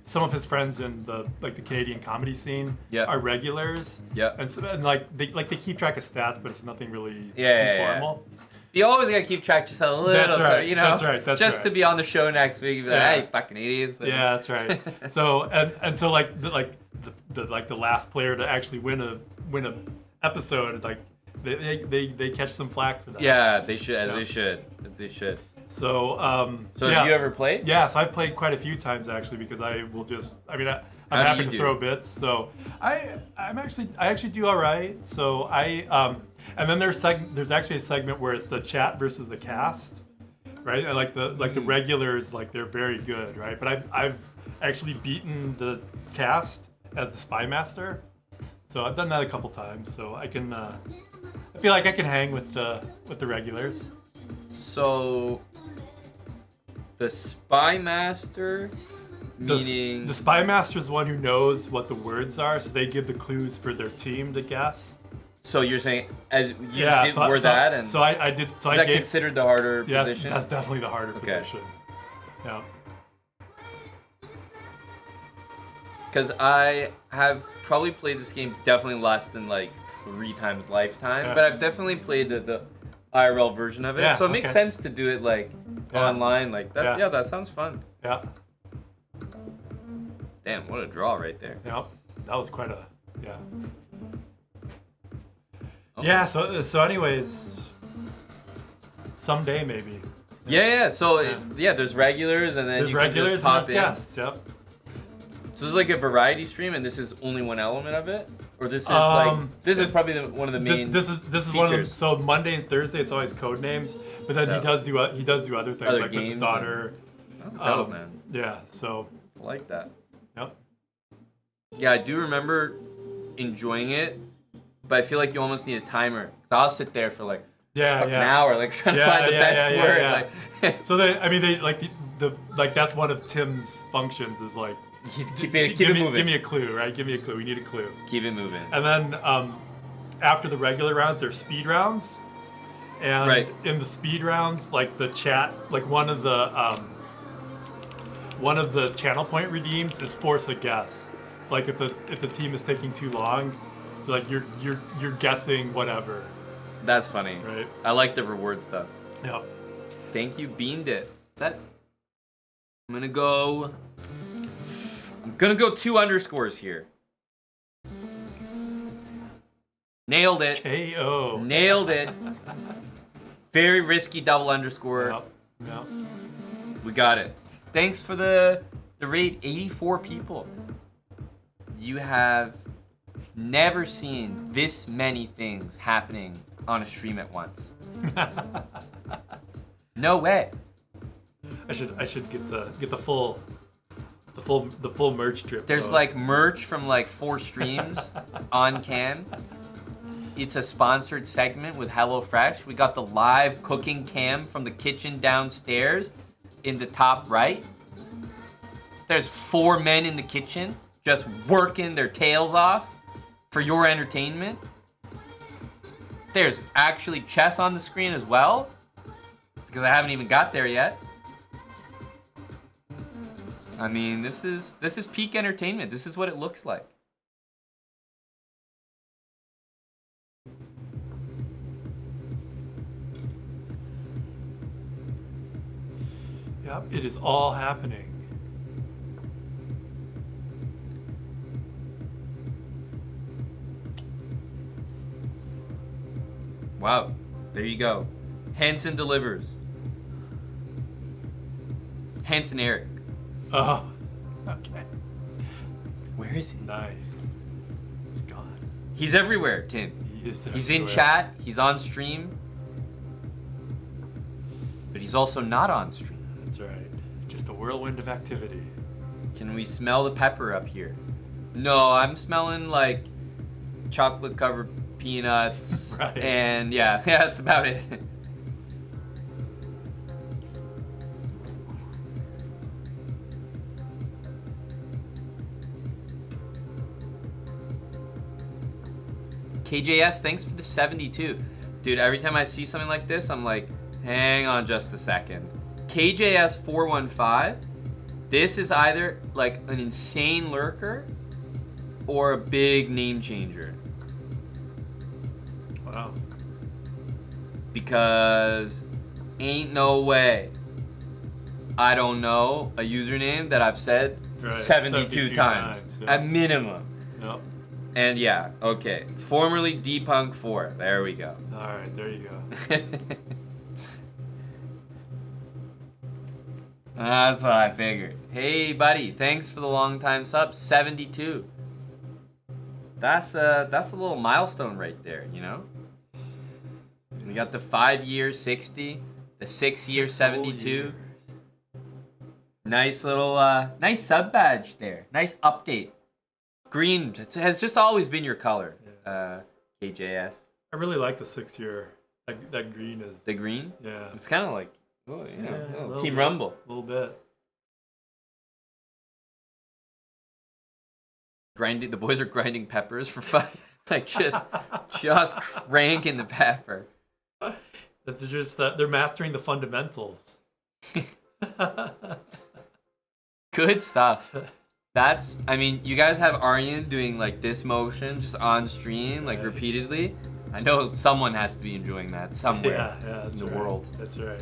I: some of his friends in the Canadian comedy scene are regulars.
A: Yeah.
I: And like they keep track of stats, but it's nothing really too
A: Yeah.
I: formal.
A: You always gotta keep track just a little,
I: That's right,
A: so, you know,
I: that's right, that's
A: just
I: right.
A: to be on the show next week. Be like,
I: Yeah.
A: hey, fucking idiots.
I: Yeah, that's right. So and so the last player to actually win a episode, like they catch some flack for that.
A: Yeah, they should, as
I: Yeah.
A: they should.
I: So
A: So
I: yeah.
A: have you ever played?
I: Yeah, so I've played quite a few times actually because I'm
A: How do
I: happy
A: you
I: to
A: do?
I: throw bits. So I actually do all right. So and then there's actually a segment where it's the chat versus the cast, right? And like the regulars, like they're very good, right? But I've actually beaten the cast as the spy master. So I've done that a couple times. So I can I feel like I can hang with the regulars.
A: So the spy master, meaning
I: The spy master is one who knows what the words are, so they give the clues for their team to guess.
A: So you're saying as you
I: Yeah,
A: did
I: so,
A: were
I: so,
A: that and
I: so I did. So
A: is
I: I
A: that
I: gave.
A: considered the harder
I: Yes,
A: position?
I: that's definitely the harder
A: Okay.
I: position. Yeah.
A: Because I have probably played this game definitely less than like 3 times lifetime,
I: Yeah.
A: but I've definitely played the IRL version of it,
I: Yeah,
A: so it makes
I: okay.
A: sense to do it like
I: Yeah.
A: online like that.
I: Yeah.
A: Yeah, that sounds fun.
I: Yeah.
A: Damn, what a draw right there.
I: Yeah. That was quite a. Yeah.
A: Okay.
I: Yeah. So anyways, someday maybe.
A: Yeah. So there's regulars and then
I: There's
A: you can
I: regulars
A: just
I: and
A: pop
I: there's
A: in.
I: guests. Yep.
A: So this is like a variety stream, and this is only one element of it, or this is is probably one of the main.
I: This is
A: features.
I: one of them. So Monday and Thursday it's always code names, but then he does do other things
A: Other
I: like with his
A: games
I: daughter.
A: That's dope, man.
I: Yeah. So.
A: I like that.
I: Yep.
A: Yeah, I do remember enjoying it, but I feel like you almost need a timer. So I'll sit there for like an hour, like trying to find the best word. Like,
I: so they like the that's one of Tim's functions is like
A: keep it moving.
I: Give me a clue, right? Give me a clue. We need a clue.
A: Keep it moving.
I: And then after the regular rounds, there's speed rounds, and in the speed rounds, like the chat, like one of the channel point redeems is force a guess. It's like if the team is taking too long, like you're guessing whatever.
A: That's funny.
I: Right.
A: I like the reward stuff.
I: Yep.
A: Thank you, Beamed it. I'm gonna go 2 underscores here. Nailed it.
I: KO.
A: Nailed it. Very risky double underscore.
I: Yep.
A: We got it. Thanks for the raid. 84 people. You have never seen this many things happening on a stream at once. No way.
I: I should get the full merch drip.
A: There's like merch from like 4 streams on cam. It's a sponsored segment with HelloFresh. We got the live cooking cam from the kitchen downstairs in the top right. There's 4 men in the kitchen just working their tails off for your entertainment. There's actually chess on the screen as well, because I haven't even got there yet. I mean, this is peak entertainment. This is what it looks like.
I: Yep, it is all happening.
A: Wow, there you go. Hanson delivers. Hanson Eric.
I: Oh, okay.
A: Where is he?
I: Nice. He's gone.
A: He's everywhere, Tim.
I: He's
A: in
I: everywhere.
A: chat. He's on stream. But he's also not on stream.
I: That's right. Just a whirlwind of activity.
A: Can we smell the pepper up here? No, I'm smelling like chocolate covered peanuts.
I: Right.
A: And yeah, that's about it. KJS, thanks for the 72. Dude, every time I see something like this, I'm like, hang on just a second. KJS 415, this is either like an insane lurker or a big name changer.
I: Wow.
A: Because ain't no way I don't know a username that I've said 72 times.
I: Yeah.
A: At minimum.
I: Yep.
A: And yeah, okay. Formerly D-Punk 4. There we go.
I: Alright, there you go.
A: That's what I figured. Hey, buddy. Thanks for the long time sub. 72. That's a little milestone right there, you know? We got the 5-year 60, the 6-year 72. Nice little, nice sub badge there. Nice update. Green has just always been your color, KJS.
I: I really like the 6-year. That green is...
A: The green?
I: Yeah.
A: It's kind of like, oh, you know,
I: a little
A: Team
I: bit,
A: Rumble.
I: A little bit.
A: Grinding, the boys are grinding peppers for fun. Like just cranking the pepper.
I: It's just they're mastering the fundamentals.
A: Good stuff. That's, I mean, you guys have Aryan doing like this motion just on stream, like repeatedly. I know someone has to be enjoying that somewhere in the world.
I: That's right.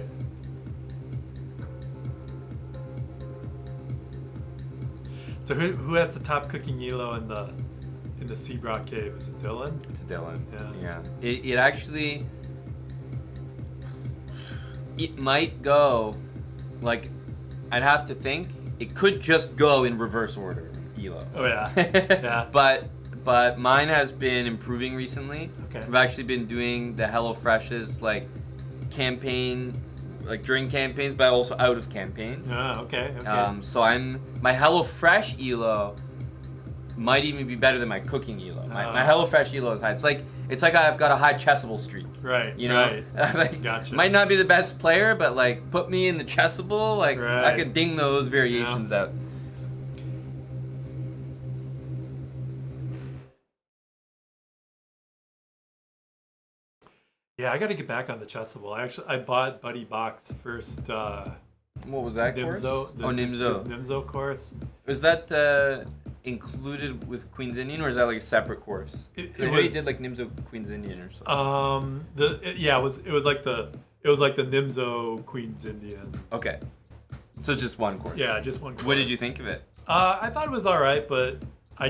I: So who has the top cooking elo in the Seabrook cave? Is it Dylan?
A: It's Dylan.
I: Yeah.
A: It actually, it might go, like, I'd have to think. It could just go in reverse order of Elo.
I: Oh yeah. Yeah.
A: But mine has been improving recently.
I: Okay.
A: I've actually been doing the HelloFresh's like campaign, like during campaigns, but also out of campaign.
I: Okay. Okay.
A: So my HelloFresh Elo might even be better than my cooking Elo. My HelloFresh Elo is high. It's like I've got a high chessable streak.
I: Right.
A: You know,
I: Right.
A: like,
I: Gotcha.
A: might not be the best player, but like put me in the chessable, like I
I: Right.
A: could ding those variations out.
I: Yeah, I got to get back on the chessable. I bought Buddy Bach's first
A: What was that course?
I: Nimzo.
A: Nimzo.
I: His Nimzo course.
A: Was that included with Queen's Indian, or is that like a separate course?
I: It
A: I know you
I: was-
A: did like Nimzo Queen's Indian or something.
I: It was like the Nimzo Queen's Indian.
A: Okay, so just one course.
I: Yeah, just one course.
A: What did you think of it?
I: I thought it was all right, but I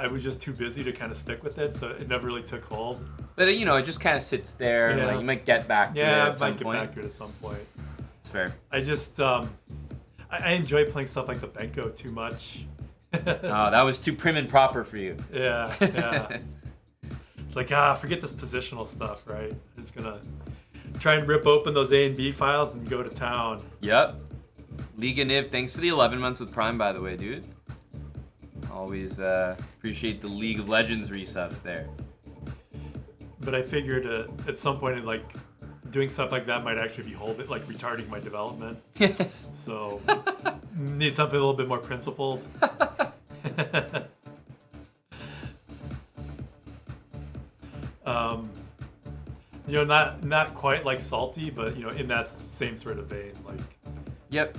I: was just too busy to kind of stick with it, so it never really took hold.
A: But you know, it just kind of sits there. And,
I: Yeah.
A: like you might get back to it
I: Yeah, I
A: at some
I: might get
A: point.
I: back to it at some point.
A: It's fair.
I: I just I enjoy playing stuff like the Benko too much.
A: Oh, that was too prim and proper for you.
I: Yeah, yeah. It's like, forget this positional stuff, right? I'm just gonna try and rip open those A and B files and go to town.
A: Yep. Liga Niv, thanks for the 11 months with Prime, by the way, dude. Always appreciate the League of Legends resubs there.
I: But I figured at some point, like, doing stuff like that might actually be retarding my development.
A: Yes.
I: So, need something a little bit more principled. Not quite like Salty, but in that same sort of vein, like.
A: Yep.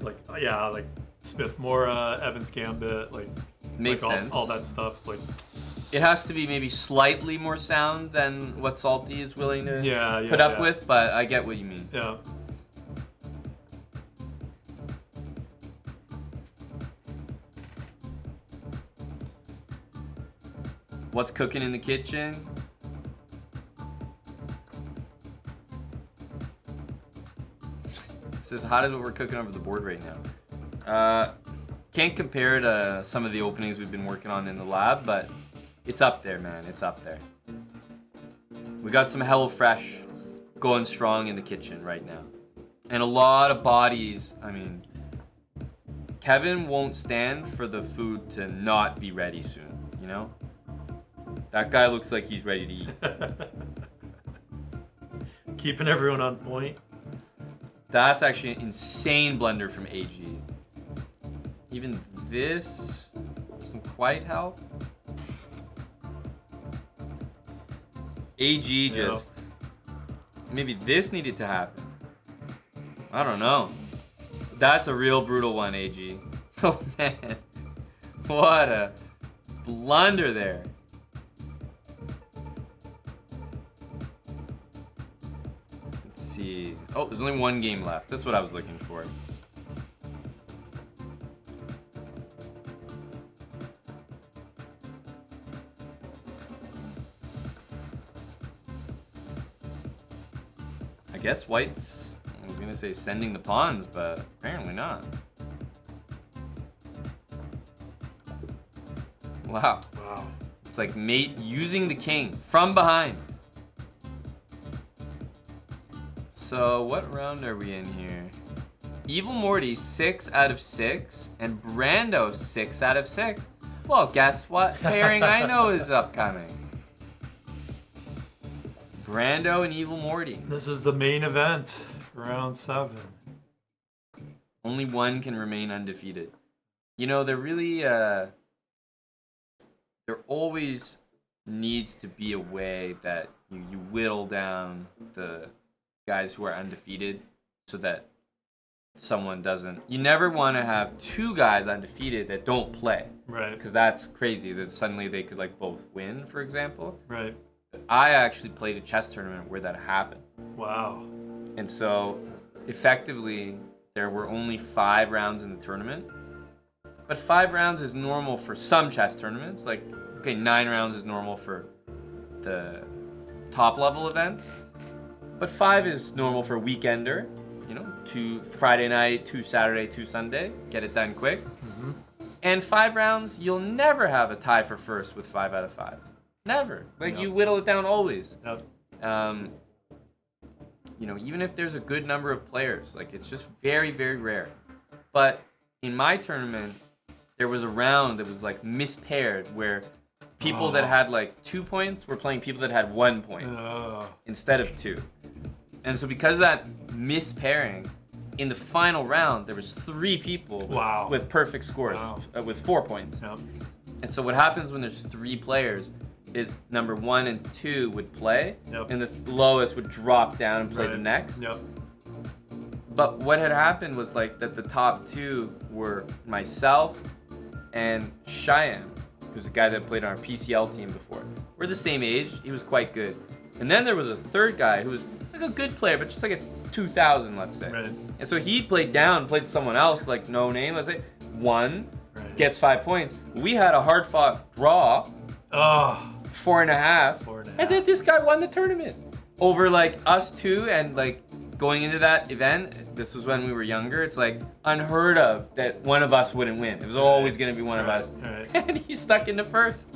I: Like Smith Mora, Evans Gambit,
A: Makes
I: all,
A: sense.
I: all that stuff,
A: It has to be maybe slightly more sound than what Salty is willing to put up with, but I get what you mean.
I: Yeah.
A: What's cooking in the kitchen? It's as hot as what we're cooking over the board right now. Can't compare to some of the openings we've been working on in the lab, but it's up there, man. It's up there. We got some HelloFresh going strong in the kitchen right now. And a lot of bodies. I mean, Kevin won't stand for the food to not be ready soon, you know? That guy looks like he's ready to eat.
I: Keeping everyone on point.
A: That's actually an insane blender from AG. Even this doesn't quite help. AG just... Maybe this needed to happen. I don't know. That's a real brutal one, AG. Oh man. What a blunder there. Let's see. Oh, there's only one game left. That's what I was looking for. I guess White's, I was gonna say sending the pawns, but apparently not. Wow.
I: Wow.
A: It's like mate using the king from behind. So what round are we in here? Evil Morty 6 out of 6 and Brando 6 out of 6. Well, guess what pairing I know is upcoming? Brando and Evil Morty.
I: This is the main event, round 7.
A: Only one can remain undefeated. You know, there really, there always needs to be a way that you whittle down the guys who are undefeated so that someone doesn't. You never want to have two guys undefeated that don't play.
I: Right.
A: Because that's crazy. That suddenly they could like both win, for example.
I: Right.
A: I actually played a chess tournament where that happened.
I: Wow.
A: And so, effectively, there were only 5 rounds in the tournament. But 5 rounds is normal for some chess tournaments. Like, okay, 9 rounds is normal for the top level events. But 5 is normal for a weekender. You know, 2 Friday night, 2 Saturday, 2 Sunday. Get it done quick.
I: Mm-hmm.
A: And 5 rounds, you'll never have a tie for first with 5 out of 5. Never. Like,
I: Yep.
A: you whittle it down always.
I: Yep.
A: You know, even if there's a good number of players, like, it's just very, very rare. But in my tournament, there was a round that was, like, mispaired where people that had, like, 2 points were playing people that had 1 point instead of 2. And so because of that mispairing, in the final round, there was 3 people with perfect scores, with 4 points.
I: Yep.
A: And so what happens when there's 3 players is number 1 and 2 would play, and the lowest would drop down and play the next.
I: Yep.
A: But what had happened was like that the top 2 were myself and Cheyenne, who's a guy that played on our PCL team before. We're the same age. He was quite good. And then there was a third guy who was like a good player, but just like a 2,000, let's say.
I: Right.
A: And so he played down, played someone else, like no name, let's say, won, gets 5 points. We had a hard-fought draw, 4.5, and then this guy won the tournament over like us 2, and like going into that event, this was when we were younger, it's like unheard of that one of us wouldn't win. It was always going to be one of us. And he stuck in the first.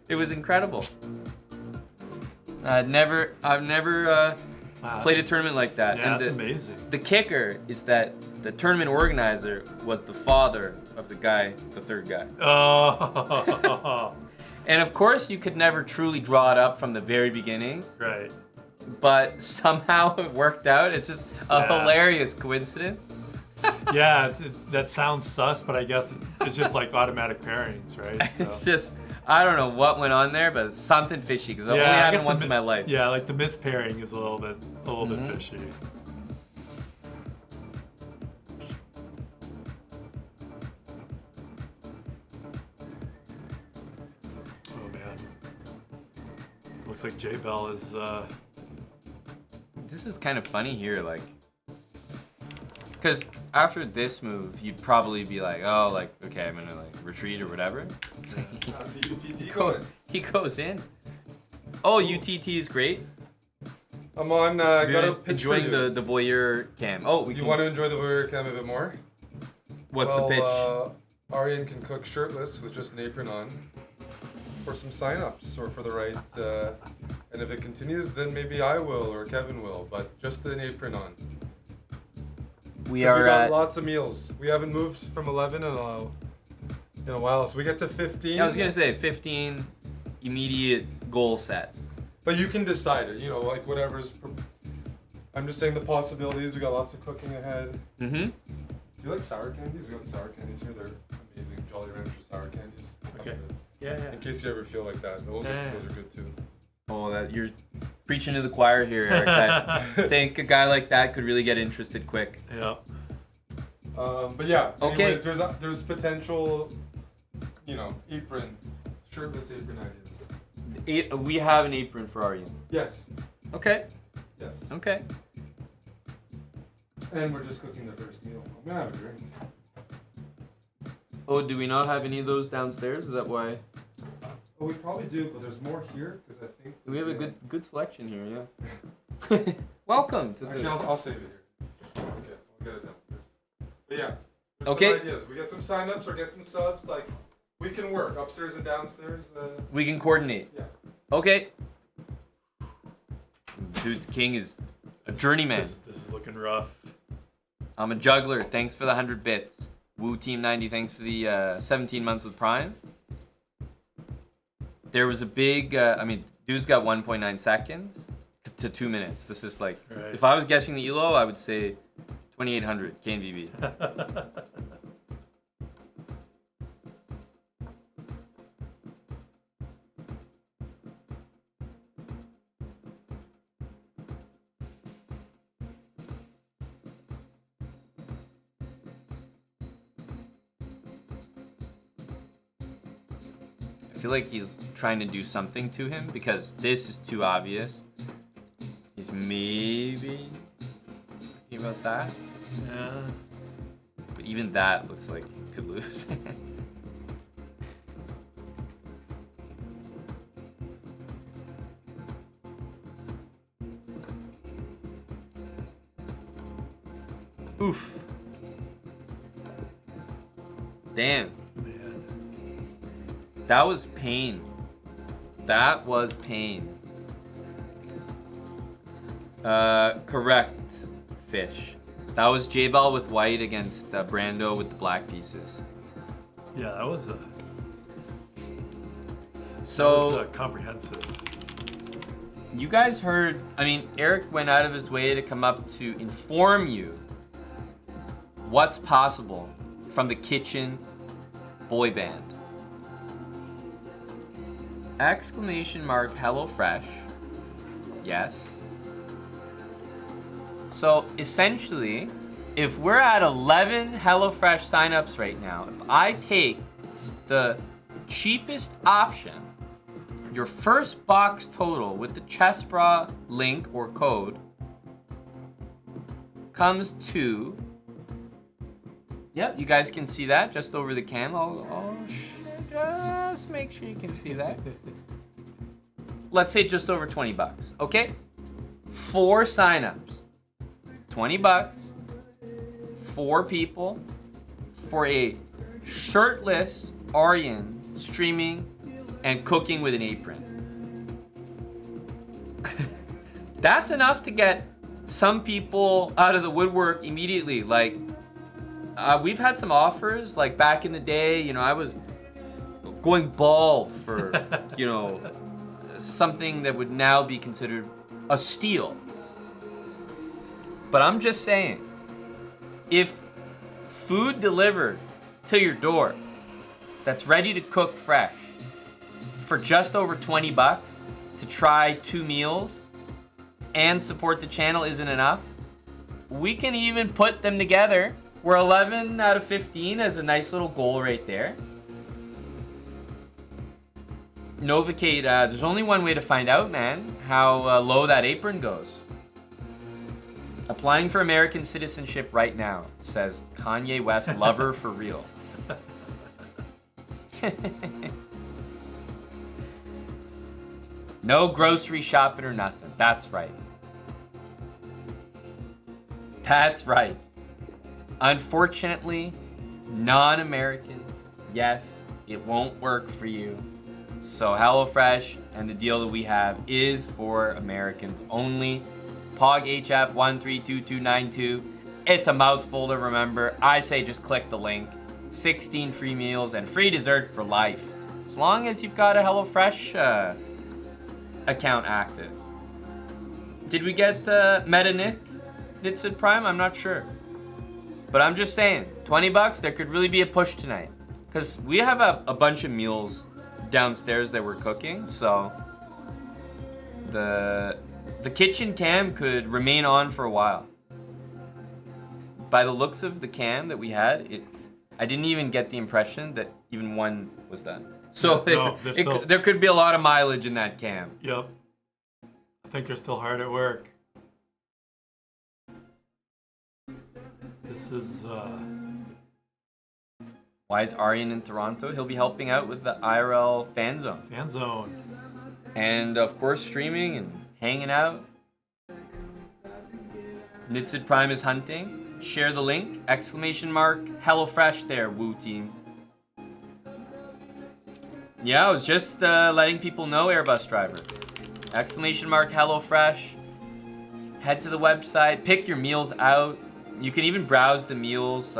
A: It was incredible. I've never played a tournament like that.
I: Yeah,
A: and
I: that's amazing.
A: The kicker is that the tournament organizer was the father of the guy, the third guy.
I: Oh.
A: And of course, you could never truly draw it up from the very beginning.
I: Right.
A: But somehow it worked out. It's just a hilarious coincidence.
I: Yeah, that sounds sus, but I guess it's just like automatic pairings, right? So.
A: It's just, I don't know what went on there, but it's something fishy because it only happened once in my life.
I: Yeah, like the mispairing is a little bit fishy. Oh man, looks like J Bell is.
A: This is kind of funny here, like, because after this move, you'd probably be like, oh, like, okay, I'm gonna like retreat or whatever. He goes in. Oh, UTT is great.
E: I'm on. Got a pitch for
A: enjoying
E: you.
A: the voyeur cam. Oh,
E: You want to enjoy the voyeur cam a bit more?
A: What's the pitch?
E: Aryan can cook shirtless with just an apron on for some sign-ups or for the right. And if it continues, then maybe I will or Kevin will, but just an apron on.
A: We
E: got
A: at
E: lots of meals. We haven't moved from 11 in a while, so we get to 15.
A: I was gonna say 15 immediate goal set.
E: But you can decide it, you know, like whatever's. I'm just saying the possibilities. We got lots of cooking ahead.
A: Mm-hmm.
E: Do you like sour candies? We got sour candies here. They're amazing. Jolly Rancher sour candies.
I: Okay.
E: In case you ever feel like that, those are good too.
A: Oh, that you're preaching to the choir here, Eric. I think a guy like that could really get interested quick.
I: Yeah.
E: But yeah.
A: Okay.
E: Anyways, there's potential, you know, shirtless apron ideas.
A: We have an apron for Aryan.
E: Yes.
A: Okay.
E: Yes.
A: Okay.
E: And we're just cooking the first meal. I'm gonna have a drink.
A: Oh, do we not have any of those downstairs? Is that why?
E: Oh, we probably do, but there's more here because I think
A: We have a good selection here, yeah. Welcome to
E: Actually,
A: the.
E: I'll save it here. Okay, we'll get it downstairs. But yeah, there's
A: Okay.
E: some ideas. We get some signups or get some subs. Like, we can work upstairs and downstairs.
A: We can coordinate.
E: Yeah.
A: Okay. Dude's king is a journeyman.
I: This is looking rough.
A: I'm a juggler. Thanks for the 100 bits. Woo Team 90. Thanks for the 17 months with Prime. There was a big. Dude's got 1.9 seconds to 2 minutes. This is like, if I was guessing the elo, I would say 2800 KNVB. I feel like he's trying to do something to him because this is too obvious. He's maybe thinking about that.
I: Yeah.
A: But even that looks like he could lose. Oof. Damn.
I: Man.
A: That was pain. That was pain. Correct. Fish. That was J-Ball with white against Brando with the black pieces.
I: Yeah, that was
A: So
I: comprehensive.
A: you guys heard, I mean, Eric went out of his way to come up to inform you what's possible from the kitchen boy band. Exclamation mark HelloFresh. Yes. So essentially, if we're at 11 HelloFresh signups right now, if I take the cheapest option, your first box total with the chest bra link or code comes to, yep, you guys can see that just over the cam. Just make sure you can see that. Let's say just over 20 bucks, okay? 4 signups, 20 bucks, 4 people for a shirtless Aryan streaming and cooking with an apron. That's enough to get some people out of the woodwork immediately. Like, we've had some offers, like back in the day, you know, I was going bald for, you know, something that would now be considered a steal. But I'm just saying, if food delivered to your door that's ready to cook fresh for just over 20 bucks to try 2 meals and support the channel isn't enough, we can even put them together. We're 11 out of 15 as a nice little goal right there. Novacate, there's only one way to find out, man, how low that apron goes. Applying for American citizenship right now, says Kanye West lover for real. No grocery shopping or nothing. That's right. That's right. Unfortunately, non-Americans, yes, it won't work for you. So HelloFresh and the deal that we have is for Americans only. POGHF 132292. It's a mouthful to remember. I say just click the link. 16 free meals and free dessert for life. As long as you've got a HelloFresh account active. Did we get Meta Nick? Nitsid Prime? I'm not sure. But I'm just saying, 20 bucks, there could really be a push tonight. Because we have a bunch of meals downstairs that we're cooking, so the kitchen cam could remain on for a while. By the looks of the cam that we had, I didn't even get the impression that even one was done. So
I: No,
A: there could be a lot of mileage in that cam.
I: Yep. I think they're still hard at work. This is
A: Why is Aryan in Toronto? He'll be helping out with the IRL fan zone.
I: fan zone.
A: And of course streaming and hanging out. Nitsid Prime is hunting. Share the link. Exclamation mark HelloFresh there, Woo team. Yeah, I was just letting people know, Airbus driver. Exclamation mark HelloFresh. Head to the website. Pick your meals out. You can even browse the meals.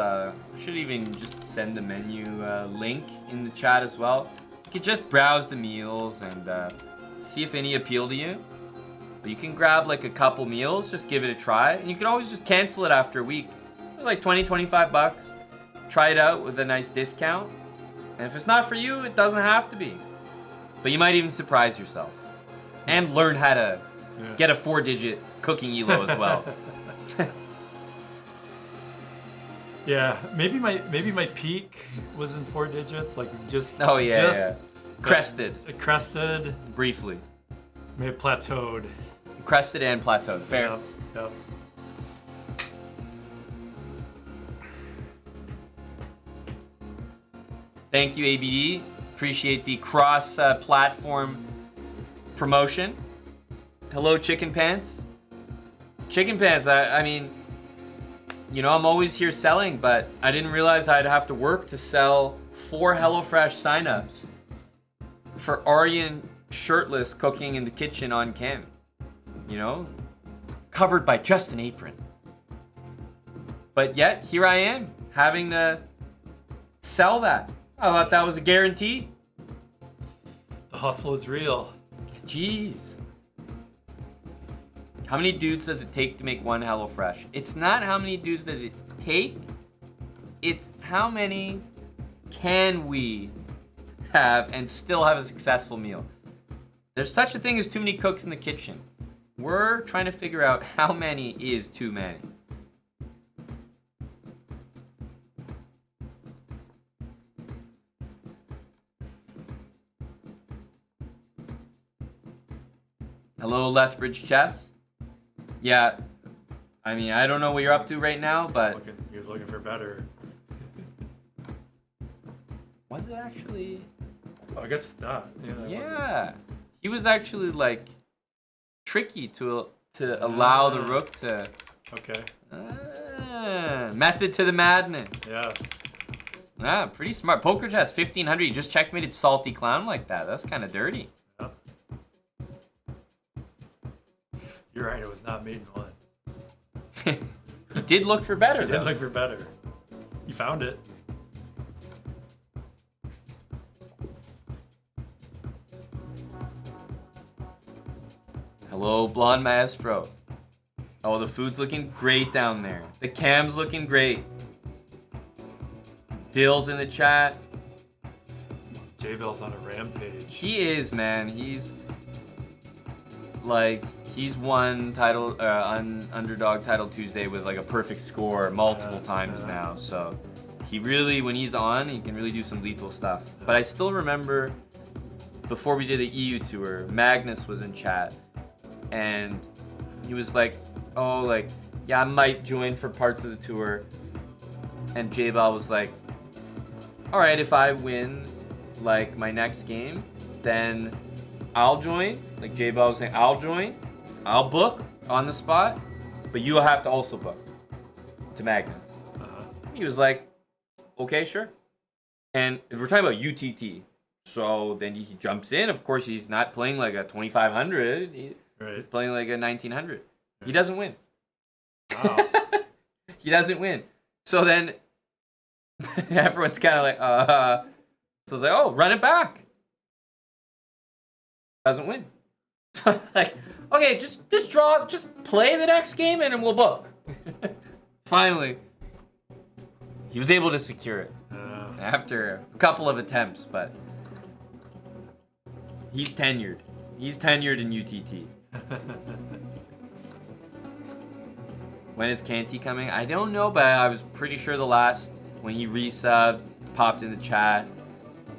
A: Should even just send the menu link in the chat as well. You can just browse the meals and see if any appeal to you. But you can grab like a couple meals, just give it a try. And you can always just cancel it after a week. It's like 20, 25 bucks. Try it out with a nice discount. And if it's not for you, it doesn't have to be. But you might even surprise yourself. And learn how to get a 4-digit cooking ELO as well.
I: Yeah, maybe my peak was in 4 digits, like just
A: Crested.
I: Crested.
A: Briefly.
I: May have plateaued.
A: Crested and plateaued. Fair.
I: Yep.
A: Thank you, ABD. Appreciate the cross-platform promotion. Hello, Chicken Pants. Chicken Pants, I mean, you know, I'm always here selling, but I didn't realize I'd have to work to sell 4 HelloFresh signups for Aryan shirtless cooking in the kitchen on cam. You know, covered by just an apron. But yet, here I am, having to sell that. I thought that was a guarantee.
I: The hustle is real.
A: Jeez. How many dudes does it take to make one HelloFresh? It's not how many dudes does it take, it's how many can we have and still have a successful meal. There's such a thing as too many cooks in the kitchen. We're trying to figure out how many is too many. Hello, Lethbridge Chess. Yeah, I mean, I don't know what you're up to right now, but...
I: He was looking for better.
A: Was it actually?
I: Oh, I guess not.
A: Yeah. He was actually, like, tricky to allow the rook to...
I: Okay.
A: Method to the madness.
I: Yes.
A: Yeah, pretty smart. Poker chess, 1500. You just checkmated Salty Clown like that. That's kind of dirty.
I: Yeah. You're right, it was not mate in one.
A: He did look for better,
I: He
A: though.
I: did look for better. You found it.
A: Hello, Blonde Maestro. Oh, the food's looking great down there. The cam's looking great. Dill's in the chat.
I: J-Bell's on a rampage.
A: He is, man. He's like, he's won title Underdog Title Tuesday with like a perfect score multiple times now. So he really, when he's on, he can really do some lethal stuff. But I still remember before we did the EU tour, Magnus was in chat and he was like, oh, like, yeah, I might join for parts of the tour. And J-Bell was like, all right, if I win like my next game, then I'll join. Like J-Bell was saying, I'll join. I'll book on the spot, but you'll have to also book to Magnus. He was like, okay, sure. And if we're talking about UTT, so then he jumps in. Of course, he's not playing like a 2500. He's playing like a 1900. He doesn't win.
I: Wow.
A: He doesn't win. So then everyone's kind of like, So it's like, oh, run it back. Doesn't win. So it's like, okay, just draw, just play the next game and then we'll book. Finally, he was able to secure it after a couple of attempts, but he's tenured. He's tenured in UTT. When is Canty coming? I don't know, but I was pretty sure the last, when he resubbed, popped in the chat,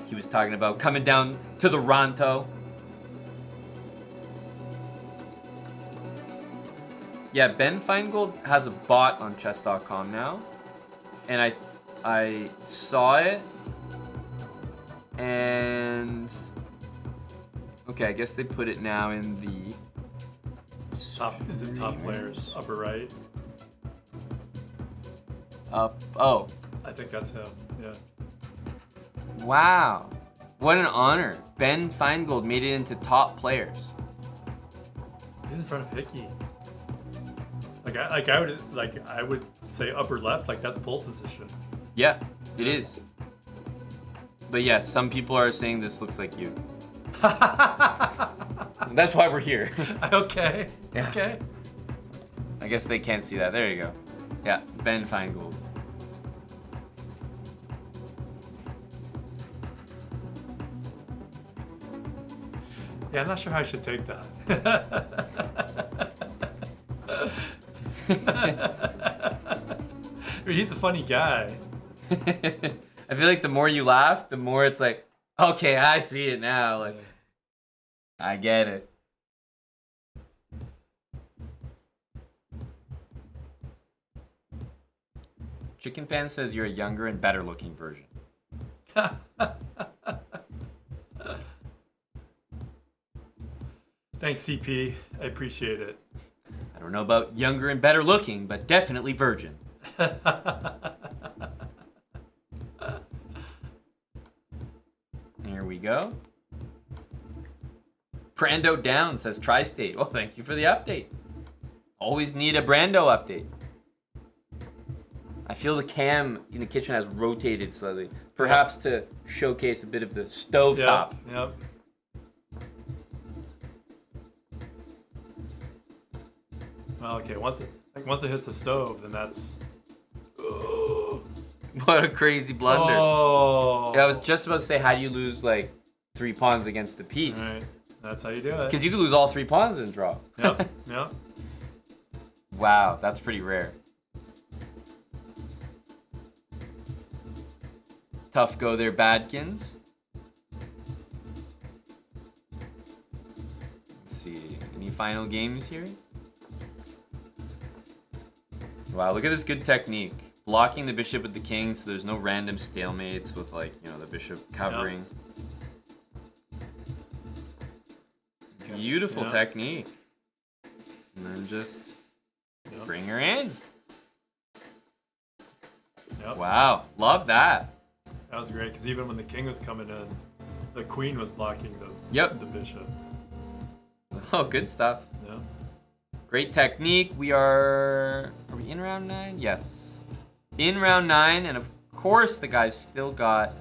A: he was talking about coming down to the Ronto. Yeah, Ben Feingold has a bot on chess.com now, and I saw it, and okay, I guess they put it now in the
I: top. Is it top players upper right?
A: Oh.
I: I think that's him. Yeah.
A: Wow, what an honor! Ben Feingold made it into top players.
I: He's in front of Hickey. I would say upper left, like that's pole position.
A: Yeah, it is. But yeah, some people are saying this looks like you. That's why we're here.
I: Okay.
A: Yeah.
I: Okay.
A: I guess they can't see that. There you go. Yeah, Ben Feingold.
I: Yeah, I'm not sure how I should take that. I mean, he's a funny guy.
A: I feel like the more you laugh, the more it's like, okay, I see it now. Like, I get it. Chicken Pan says you're a younger and better looking version.
I: Thanks, CP. I appreciate it.
A: I don't know about younger and better looking, but definitely virgin. Here we go. Brando down, says Tri-State. Well, thank you for the update. Always need a Brando update. I feel the cam in the kitchen has rotated slightly. Perhaps to showcase a bit of the stovetop.
I: Yep. Well, okay, once it hits the stove, then that's...
A: What a crazy blunder.
I: Oh.
A: Yeah, I was just about to say, how do you lose, like, 3 pawns against a piece?
I: Right. That's how you do it.
A: Because you could lose all 3 pawns in a draw.
I: Yep, yep.
A: Wow, that's pretty rare. Tough go there, Badkins. Let's see, any final games here? Wow, look at this good technique. Blocking the bishop with the king so there's no random stalemates with, like, you know, the bishop covering. Yep. Beautiful technique. And then just bring her in.
I: Yep.
A: Wow, love that.
I: That was great, because even when the king was coming in, the queen was blocking the bishop.
A: Oh, good stuff.
I: Yeah.
A: Great technique. Are we in round 9? Yes. In round 9, and of course the guy's still got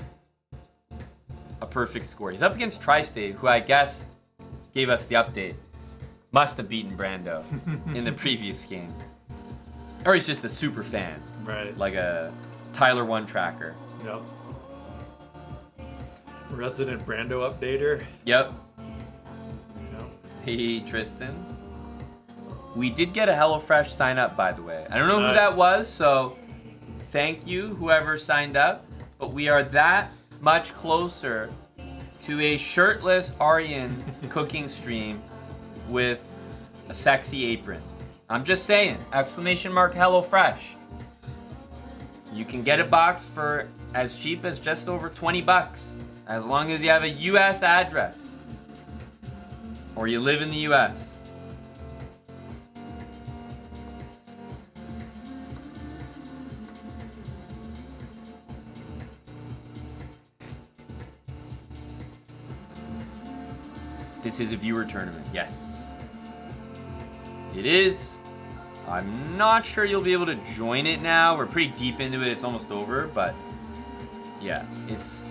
A: a perfect score. He's up against Tri-State, who I guess gave us the update. Must have beaten Brando in the previous game. Or he's just a super fan.
I: Right.
A: Like a Tyler 1 tracker.
I: Yep. Resident Brando updater.
A: Yep.
I: Yep.
A: Hey, Tristan. We did get a HelloFresh sign up, by the way. I don't know who
I: Nice.
A: that was, so thank you, whoever signed up. But we are that much closer to a shirtless Aryan cooking stream with a sexy apron. I'm just saying, exclamation mark HelloFresh. You can get a box for as cheap as just over 20 bucks, as long as you have a US address or you live in the US. This is a viewer tournament, yes. It is. I'm not sure you'll be able to join it now. We're pretty deep into it. It's almost over, but yeah, it's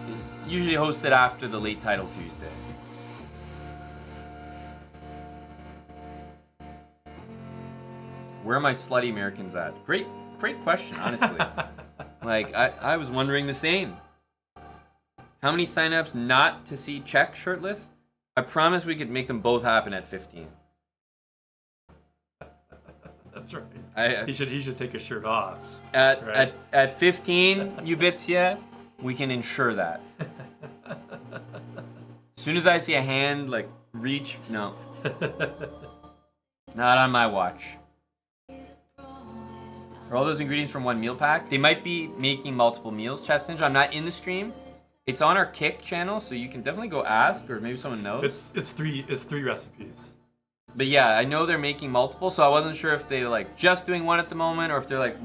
A: usually hosted after the late title Tuesday. Where are my slutty Americans at? Great question, honestly. Like, I was wondering the same. How many signups not to see Czech shirtless? I promise we could make them both happen at 15.
I: That's right. He should take his shirt off.
A: At 15, Ubitsia, we can ensure that. As soon as I see a hand like reach, no. Not on my watch. Are all those ingredients from one meal pack? They might be making multiple meals, Chest Ninja. I'm not in the stream. It's on our Kick channel, so you can definitely go ask, or maybe someone knows.
I: It's three recipes.
A: But yeah, I know they're making multiple, so I wasn't sure if they're like just doing one at the moment, or if they're like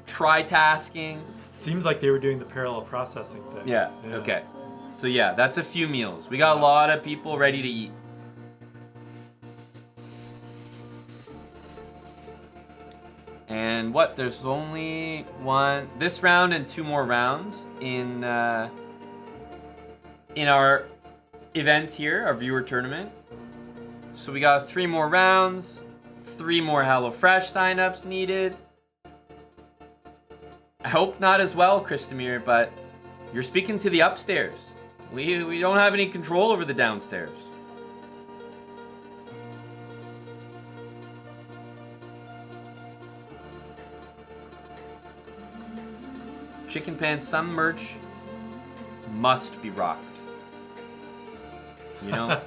A: tri-tasking.
I: It seems like they were doing the parallel processing thing.
A: Yeah. Okay. So yeah, that's a few meals. We got a lot of people ready to eat. And what? There's only this round and 2 more rounds in our event here, our viewer tournament. So we got 3 more rounds, 3 more HelloFresh signups needed. I hope not as well, Christamir, but you're speaking to the upstairs. We don't have any control over the downstairs. Chicken Pan, some merch must be rocked. You know?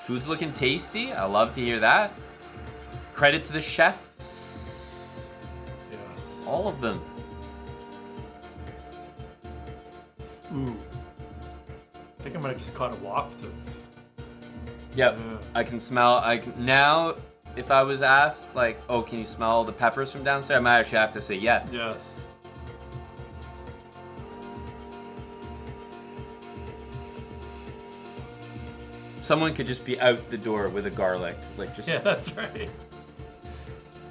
A: Food's looking tasty. I love to hear that. Credit to the chefs.
I: Yes.
A: All of them.
I: Ooh. I think I might have just caught a waft of.
A: Yep. I can smell. Now, if I was asked, like, oh, can you smell the peppers from downstairs? I might actually have to say yes.
I: Yes.
A: Someone could just be out the door with a garlic, like just
I: Yeah, that's right.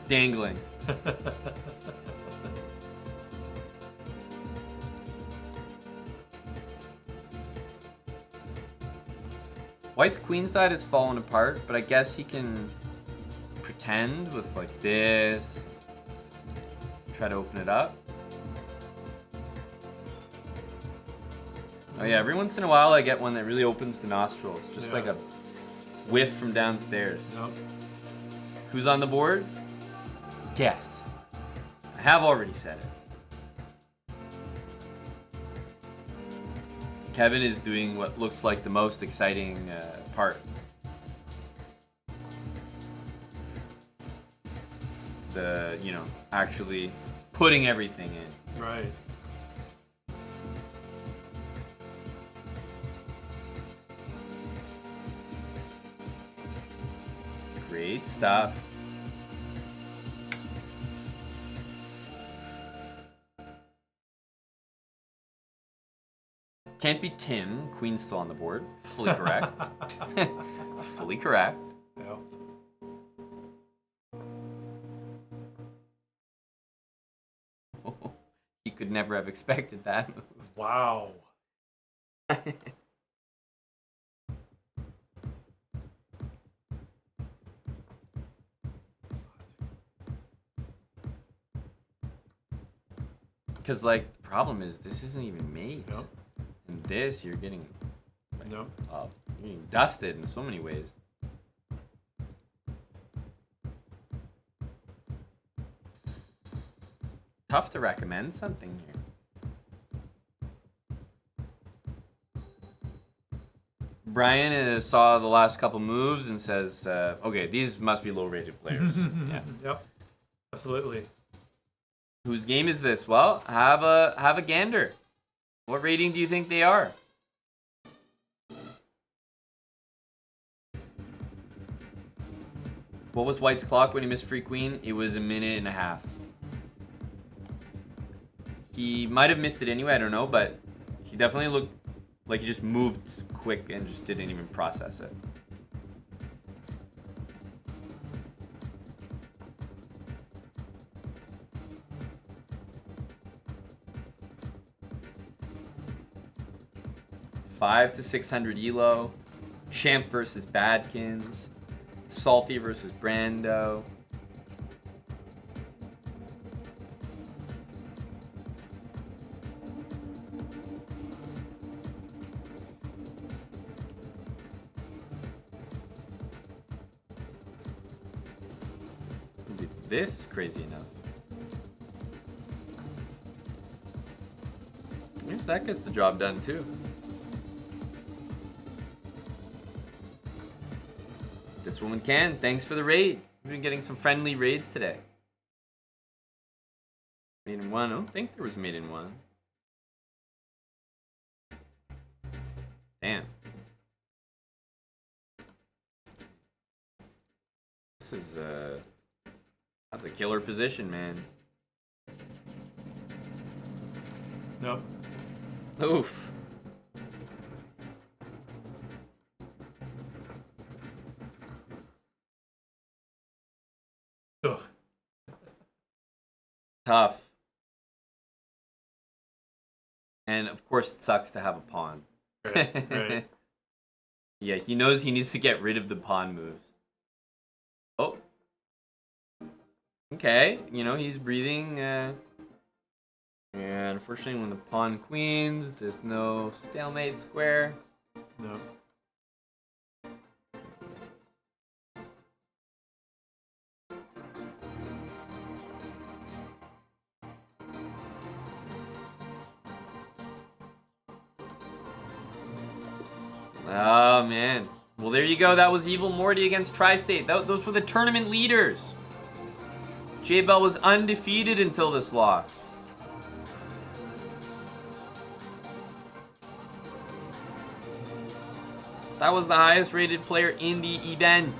A: dangling. White's queen side has fallen apart, but I guess he can pretend with like this. Try to open it up. Oh yeah, every once in a while I get one that really opens the nostrils. Just like a whiff from downstairs.
I: Yep.
A: Who's on the board? Guess. I have already said it. Kevin is doing what looks like the most exciting part. The, you know, actually putting everything in.
I: Right.
A: Great stuff. Can't be Tim. Queen's still on the board. Fully correct. Fully correct.
I: Yep.
A: He could never have expected that move.
I: Wow.
A: Because, like, the problem is this isn't even made.
I: Yep.
A: And this, you're getting, like,
I: Yep.
A: you're getting dusted in so many ways. Tough to recommend something here. Brian saw the last couple moves and says, okay, these must be low-rated players. Yeah.
I: Yep. Absolutely.
A: Whose game is this? Well, have a gander. What rating do you think they are? What was White's clock when he missed free queen? It was 1.5 minutes. He might have missed it anyway, I don't know, but he definitely looked like he just moved quick and just didn't even process it. $500 to $600 elo. Champ versus Badkins. Salty versus Brando. This crazy enough. I guess that gets the job done too. This woman can. Thanks for the raid. We've been getting some friendly raids today. Made in one. I don't think there was made in one. Damn. This is that's a killer position, man.
I: Yep.
A: Oof.
I: Ugh.
A: Tough. And of course it sucks to have a pawn.
I: Right. Right.
A: Yeah, he knows he needs to get rid of the pawn moves. Oh. Okay, you know, he's breathing. And unfortunately, when the pawn queens, there's no stalemate square.
I: No.
A: Oh, man. Well, there you go. That was Evil Morty against Tri-State. Those were the tournament leaders. J-Bell was undefeated until this loss. That was the highest rated player in the event.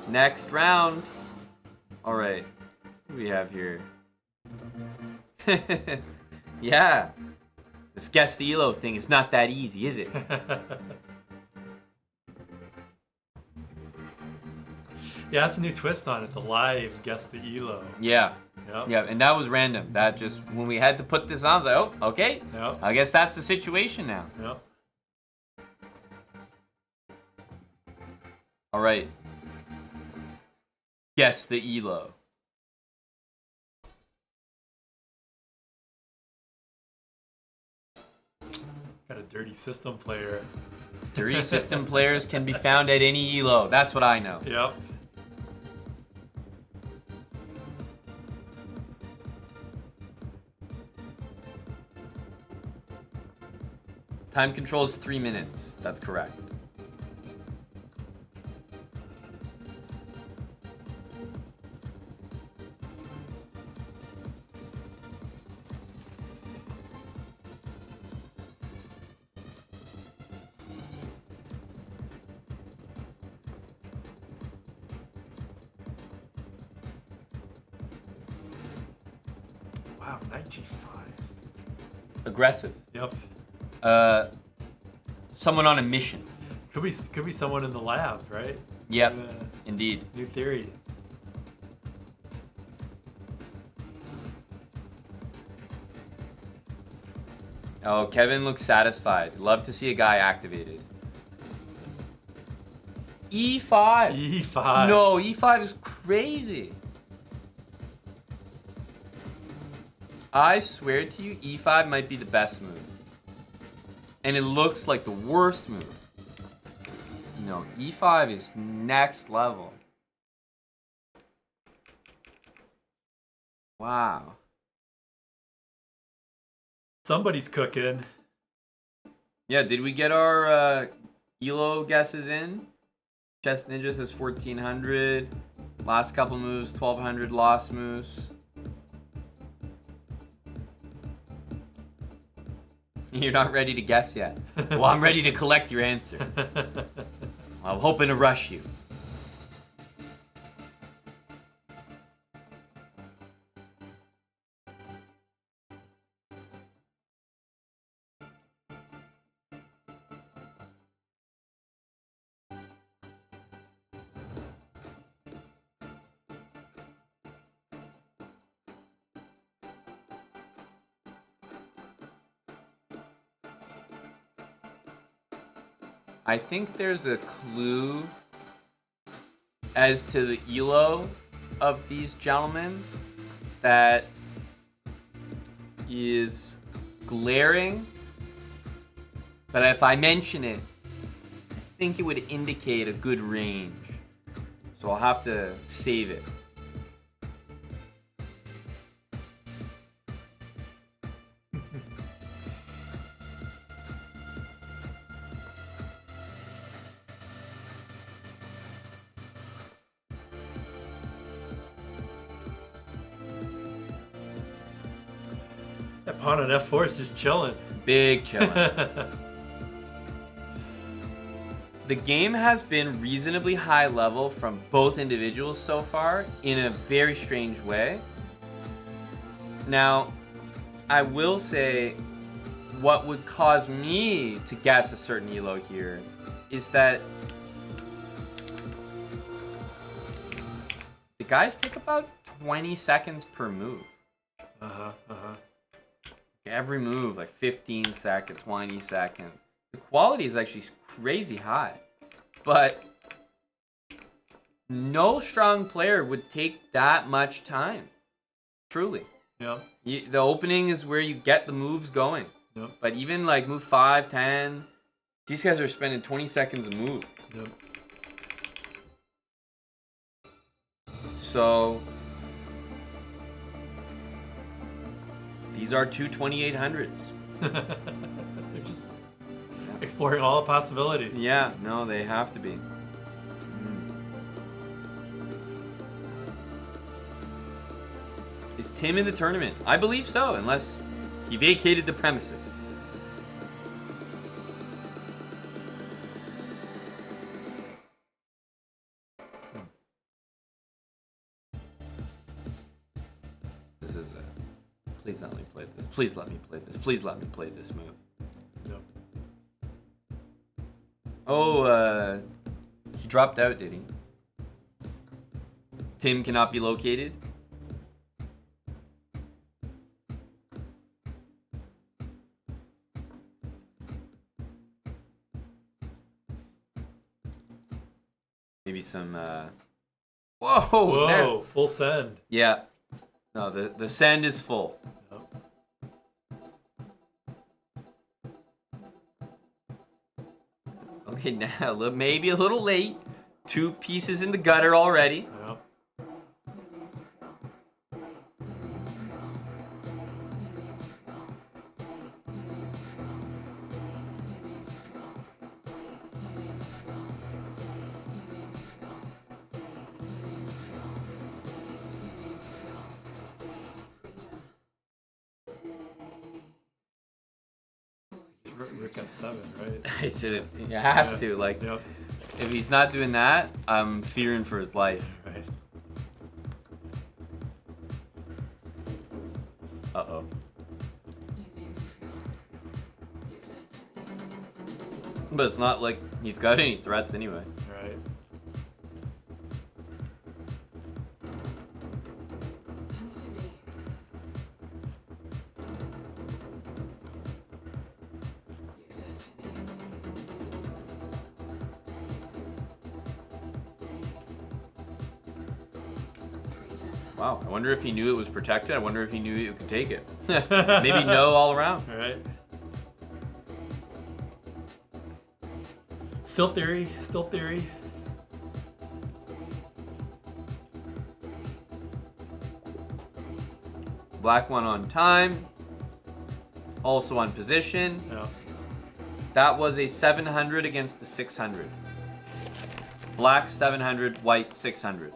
A: Next round. All right. Who do we have here? Yeah. This guess the ELO thing is not that easy, is it?
I: Yeah, that's a new twist on it. The live guess the ELO.
A: Yeah.
I: Yep.
A: Yeah, and that was random. That just, when we had to put this on, I was like, oh, okay.
I: Yep.
A: I guess that's the situation now.
I: Yep.
A: All right. Guess the ELO.
I: Got a dirty system player.
A: Dirty system players can be found at any ELO. That's what I know.
I: Yep.
A: Time control is 3 minutes. That's correct.
I: Wow, knight g5.
A: Aggressive.
I: Yep.
A: Someone on a mission.
I: Could be someone in the lab, right?
A: Yep, indeed.
I: New theory.
A: Oh, Kevin looks satisfied. Love to see a guy activated. E5.
I: E5.
A: No, E5 is crazy. I swear to you, E5 might be the best move. And it looks like the worst move. No, E5 is next level. Wow.
I: Somebody's cooking.
A: Yeah, did we get our ELO guesses in? Chess Ninja says 1400. Last couple moves, 1200 lost moves. You're not ready to guess yet. Well, I'm ready to collect your answer. I'm hoping to rush you. I think there's a clue as to the ELO of these gentlemen that is glaring, but if I mention it, I think it would indicate a good range. So I'll have to save it.
I: That pawn on f4 is just chilling.
A: Big chillin'. The game has been reasonably high level from both individuals so far in a very strange way. Now, I will say what would cause me to guess a certain ELO here is that the guys take about 20 seconds per move. Every move, like 15 seconds, 20 seconds. The quality is actually crazy high. But no strong player would take that much time. Truly.
I: Yep.
A: The opening is where you get the moves going.
I: Yep.
A: But even like move 5, 10, these guys are spending 20 seconds a move.
I: Yep.
A: So these are two 2800s.
I: They're Exploring all the possibilities.
A: Yeah, no, they have to be. Is Tim in the tournament? I believe so, unless he vacated the premises. This is please let me play this. Please let me play this. Please let me play this move.
I: Yep.
A: Oh, he dropped out, did he? Tim cannot be located. Maybe some, Whoa!
I: Whoa,
A: there-
I: full send.
A: Yeah. No, the send is full.
I: Yep.
A: Okay, now maybe a little late. 2 pieces in the gutter already.
I: Yep. Rick F7, right?
A: It has to. Like,
I: Yep.
A: if he's not doing that, I'm fearing for his life.
I: Right.
A: Uh-oh. But it's not like he's got any threats anyway.
I: Right.
A: Wow, I wonder if he knew it was protected. I wonder if he knew you could take it. Maybe no all around.
I: All right. Still theory. Still theory.
A: Black one on time. Also on position.
I: Yeah.
A: That was a 700 against the 600. Black 700, white 600.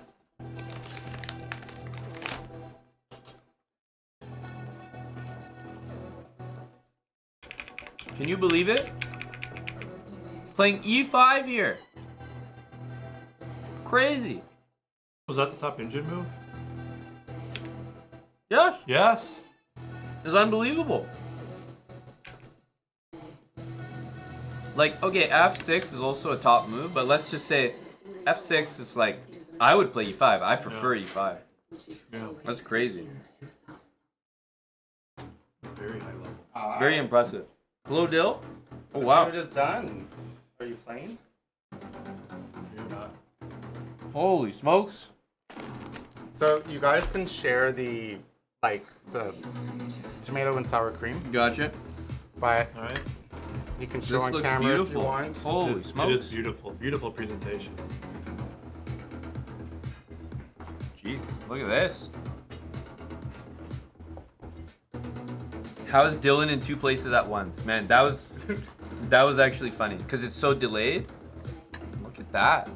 A: Can you believe it? Playing E5 here. Crazy.
I: Was that the top engine move?
A: Yes,
I: Yes.
A: it's unbelievable. Like, okay, F6 is also a top move, but let's just say F6 is like, I would play E5. I prefer E5.
I: Yeah.
A: That's crazy.
I: It's very high level.
A: Very impressive. Hello, Dill. Oh,
F: We're
A: wow.
F: just done. Are you playing?
I: You're not.
A: Holy smokes.
F: So you guys can share the tomato and sour cream,
A: Gotcha.
F: but
I: All right.
F: you can show
A: This
F: on
A: looks
F: camera if you
A: beautiful.
F: want.
A: Holy
I: It is
A: smokes.
I: beautiful. Beautiful presentation.
A: Jeez, look at this. How is Dylan in 2 places at once? Man, that was actually funny because it's so delayed. Look at that.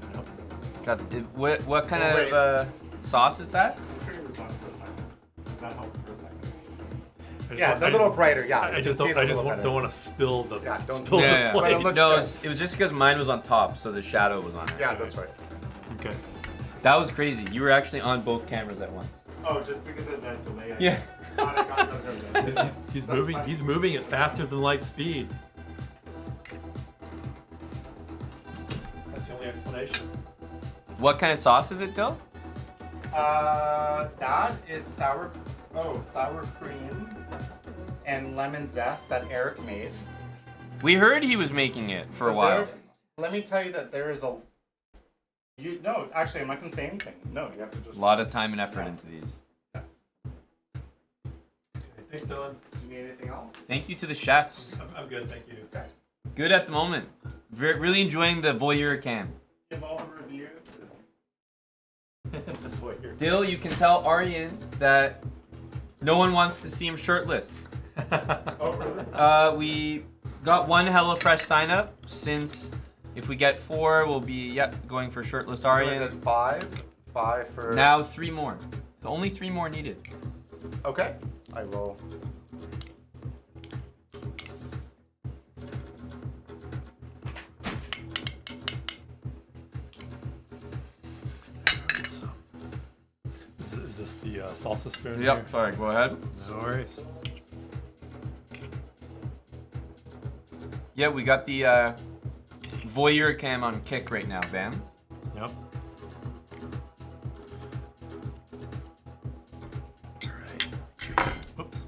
A: God, what kind
F: Oh, wait.
A: of sauce is that?
F: Turn this on for a second. Does that help for a second?
I: I just
F: Yeah,
I: want-
F: it's a little brighter. Yeah,
I: I
F: you
I: just
F: can see
I: don't.
F: it a
I: I just
F: little
I: want,
F: better.
I: don't want to spill the
F: Yeah, don't
I: spill
F: spill
I: the
A: Yeah,
F: But
I: plate.
F: it looks
A: no,
F: good.
A: it was just because mine was on top, so the shadow was on it.
F: Yeah, that's right.
I: Okay.
A: That was crazy. You were actually on both cameras at once.
F: Oh, just because of that delay. I
A: Yeah.
F: guess. Got it.
I: He's
F: That's
I: moving.
F: fine.
I: He's moving at faster than light speed. That's the only explanation.
A: What kind of sauce is it, Dill?
F: That is sour cream and lemon zest that Eric made.
A: We heard he was making it for a
F: So
A: while.
F: there- let me tell you that there is a. No, actually, I'm not gonna say anything. No, you have to just.
A: A lot of time and effort into these.
I: Thanks, Dylan.
F: Do you need anything else?
A: Thank you to the chefs.
I: I'm good. Thank you.
F: Okay.
A: Good at the moment. Really enjoying the voyeur cam.
F: Give all the reviews.
A: Dill, you can tell Aryan that no one wants to see him shirtless.
F: Oh, really?
A: Got one HelloFresh sign up. Since if we get 4, we'll be going for shirtless Aryan.
F: So is it 5? 5 for...
A: Now 3 more. So only 3 more needed.
F: Okay. I will...
I: Is this the salsa spoon?
A: Yep,
I: here?
A: sorry, go ahead.
I: No worries.
A: Yeah, we got the voyeur cam on kick right now, Bam.
I: Yep. Alright. Whoops.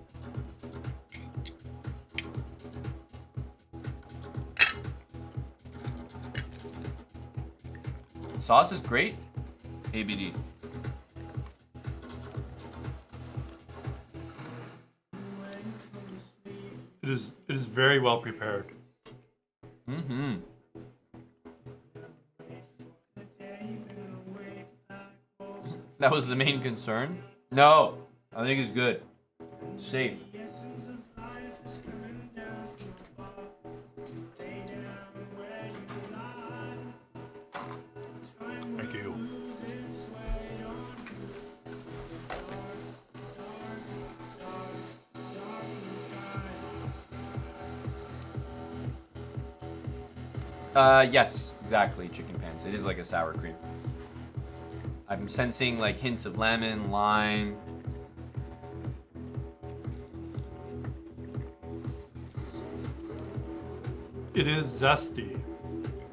A: Sauce is great. ABD.
I: It is very well prepared.
A: Mm-hmm. That was the main concern? No, I think it's good. Safe.
I: Thank you.
A: Yes, exactly, chicken pans. It is like a sour cream. I'm sensing like hints of lemon, lime.
I: It is zesty.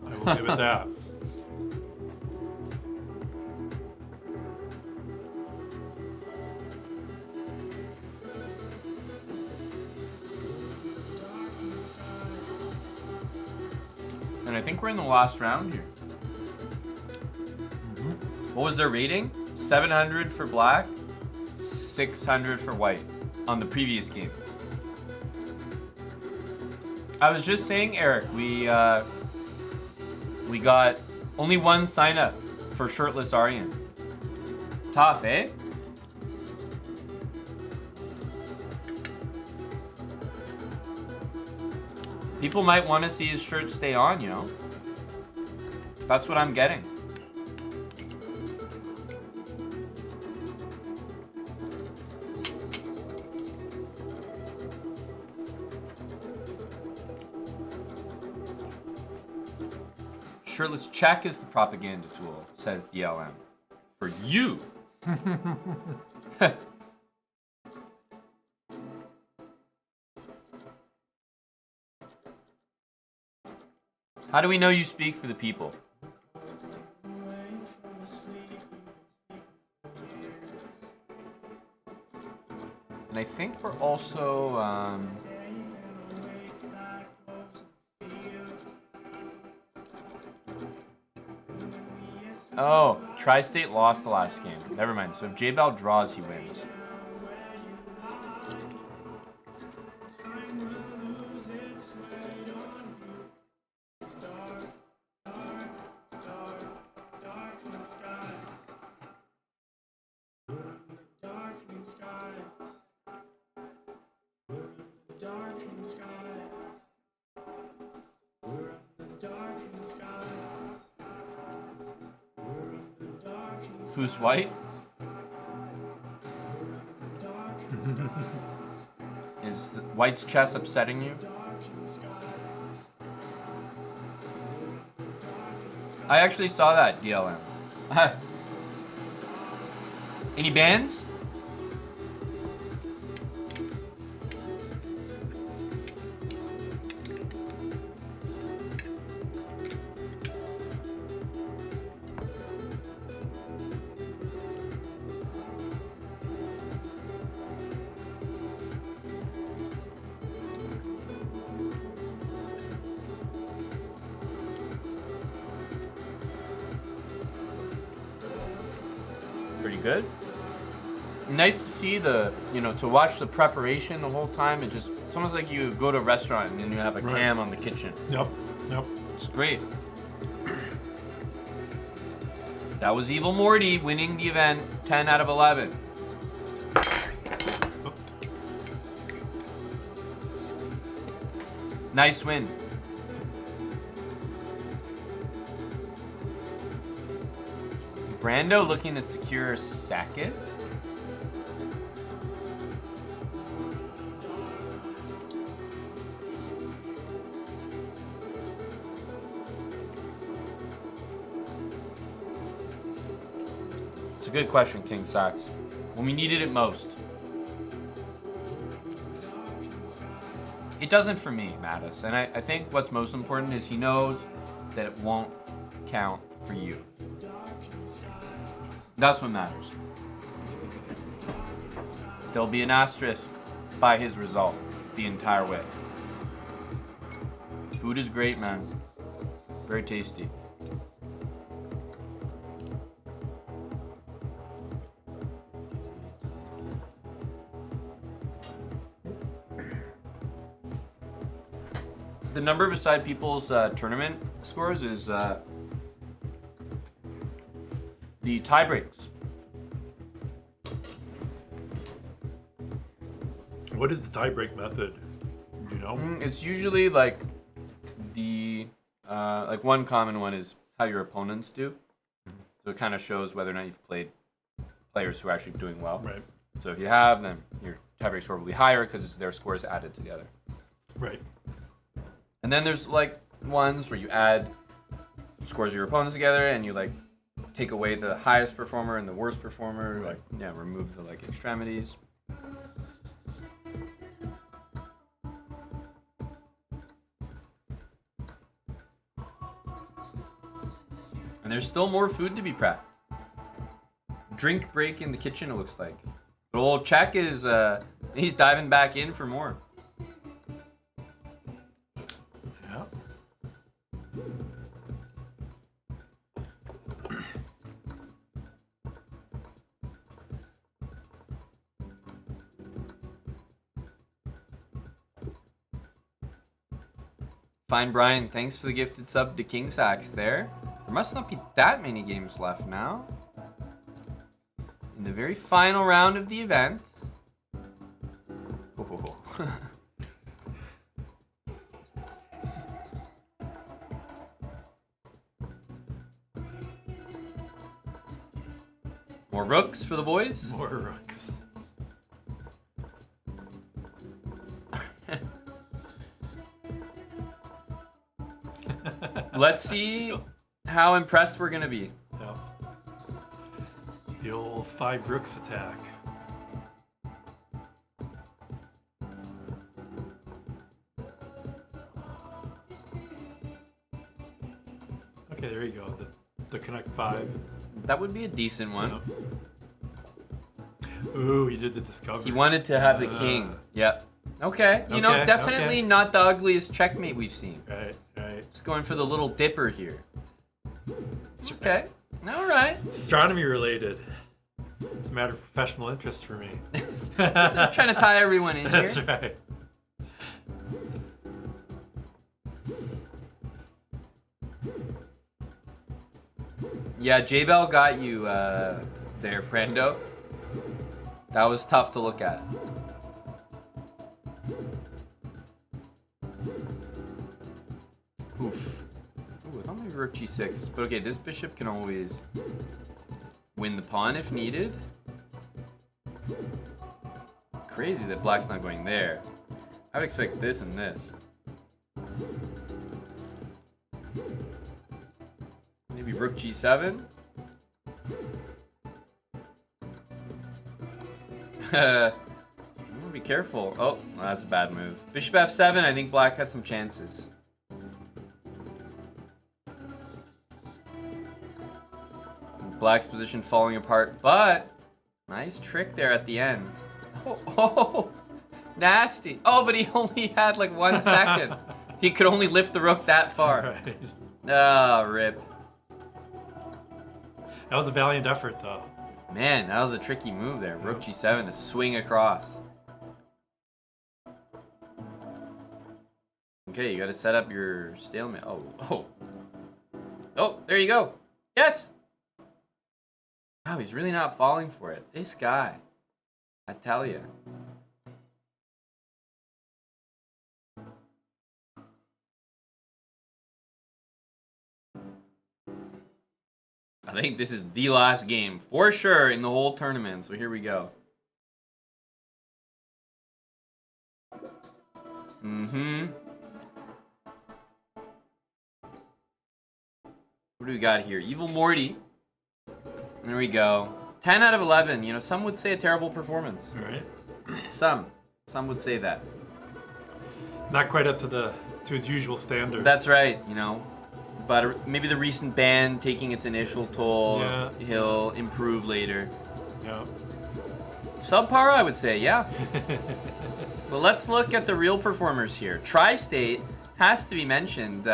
I: I will give it that.
A: And I think we're in the last round here. What was their rating? 700 for black, 600 for white on the previous game. I was just saying, Eric, we got only 1 sign up for shirtless Aryan. Tough, eh? People might want to see his shirt stay on, you know? That's what I'm getting. Shirtless check is the propaganda tool, says DLM. For you. How do we know you speak for the people? And I think we're also, oh, Tri-State lost the last game. Never mind. So if J-Bell draws, he wins. Who's white? Is white's chess upsetting you? I actually saw that, DLM. Any bans? Pretty good. Nice to see the, to watch the preparation the whole time. It's almost like you go to a restaurant and you have a cam on the kitchen.
I: Yep.
A: It's great. That was Evil Morty winning the event 10 out of 11. Nice win. Brando looking to secure second. It's a good question, King Sax. When we needed it most. It doesn't for me, Mattis. And I think what's most important is he knows that it won't count for you. That's what matters. There'll be an asterisk by his result the entire way. Food is great, man. Very tasty. The number beside people's tournament scores is the tie breaks.
I: What is the tiebreak method? Do you know?
A: It's usually like the like one common one is how your opponents do. So it kind of shows whether or not you've played players who are actually doing well.
I: Right.
A: So if you have, then your tiebreak score will be higher because it's their scores added together.
I: Right.
A: And then there's like ones where you add scores of your opponents together and you like take away the highest performer and the worst performer, like remove the like extremities. And there's still more food to be prepped. Drink break in the kitchen, it looks like. But old Czech is he's diving back in for more.
I: Yeah.
A: Fine, Brian. Thanks for the gifted sub to King Sax there. There must not be that many games left now. In the very final round of the event. Oh. More rooks for the boys.
I: More rooks.
A: Let's see how impressed we're gonna be.
I: Yep. The old 5 rooks attack. Okay, there you go. The Connect 5.
A: That would be a decent one.
I: Yep. Ooh, he did the discovery.
A: He wanted to have the king. Yep. Okay. You know, definitely not the ugliest checkmate we've seen.
I: Right.
A: Just going for the little dipper here. Okay. All right.
I: Astronomy related. It's a matter of professional interest for me.
A: Just trying to tie everyone in here.
I: That's right.
A: Yeah, J-Bell got you there, Brando. That was tough to look at. Oof. Ooh, I thought maybe rook g6. But okay, this bishop can always win the pawn if needed. Crazy that black's not going there. I would expect this and this. Maybe rook g7. Be careful. Oh, that's a bad move. Bishop f7, I think black had some chances. Black's position falling apart, but nice trick there at the end. Oh, nasty. Oh, but he only had like 1 second. He could only lift the rook that far.
I: Right.
A: Ah, rip.
I: That was a valiant effort, though.
A: Man, that was a tricky move there. Rook g7 to swing across. Okay, you gotta set up your stalemate. Oh, there you go. Yes! Wow, he's really not falling for it. This guy. I tell you.
B: I think this is the last game for sure in the whole tournament. So here we go. What do we got here? Evil Morty. There we go. 10 out of 11. You know, some would say a terrible performance.
I: All right.
B: Some would say that.
I: Not quite up to his usual standards.
B: That's right. You know, but maybe the recent ban taking its initial toll.
I: Yeah.
B: He'll improve later.
I: Yeah.
B: Subpar, I would say. Yeah. But let's look at the real performers here. Tri-State has to be mentioned.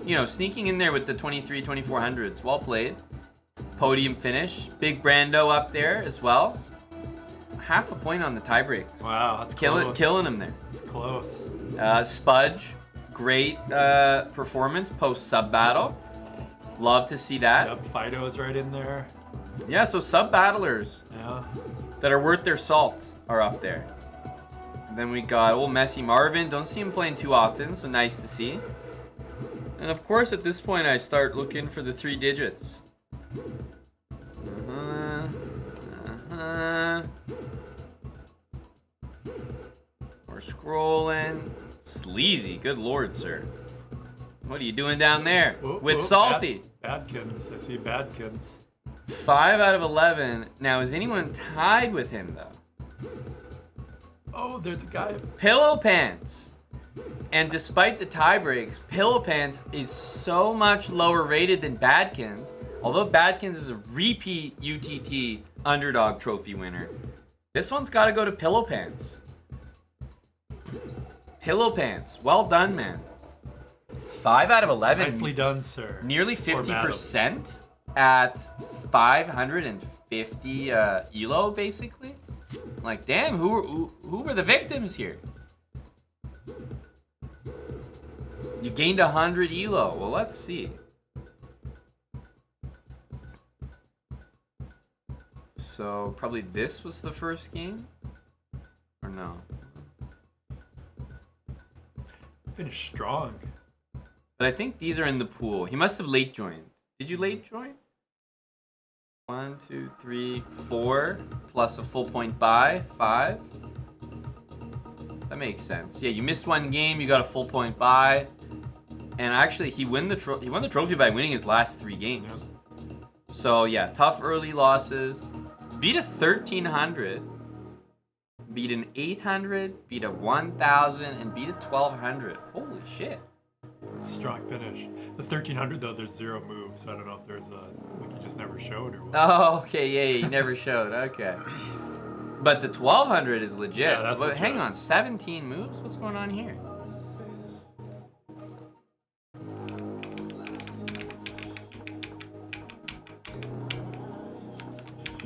B: You know, sneaking in there with the 23-2400s. Well played. Podium finish. Big Brando up there as well. Half a point on the tie breaks.
I: Wow, that's close.
B: Killing him there.
I: It's close.
B: Spudge, great performance post sub battle. Love to see that.
I: Yep, Fido's right in there.
B: Yeah, so sub battlers
I: Yeah.
B: that are worth their salt are up there. Then we got old Messi Marvin. Don't see him playing too often, so nice to see. And of course, at this point, I start looking for the 3 digits. We're scrolling. Sleazy, good lord, sir. What are you doing down there? With Salty.
I: Badkins. I see Badkins.
B: 5 out of 11. Now, is anyone tied with him, though?
I: Oh, there's a guy.
B: Pillow Pants. And despite the tie breaks, Pillow Pants is so much lower rated than Badkins. Although Badkins is a repeat UTT underdog trophy winner, this one's got to go to Pillow Pants. Pillow Pants, well done, man. 5 out of 11.
I: Nicely done, sir.
B: Nearly 50% at 550 elo, basically. Like, damn, who were the victims here? You gained 100 elo. Well, let's see. So, probably this was the first game? Or no?
I: Finished strong.
B: But I think these are in the pool. He must have late joined. Did you late join? 1, 2, 3, 4, plus a full point buy, 5. That makes sense. Yeah, you missed one game, you got a full point buy, and actually he won the trophy by winning his last 3 games.
I: Yep.
B: So yeah, tough early losses. Beat a 1300, beat an 800, beat a 1000, and beat a 1200. Holy shit.
I: Strong finish. The 1300 though, there's 0 moves. So I don't know if there's like you just never showed or what.
B: Oh, okay, yeah, he never showed. Okay. But the 1200 is legit.
I: Yeah, that's
B: but
I: legit.
B: hang on, 17 moves? What's going on here?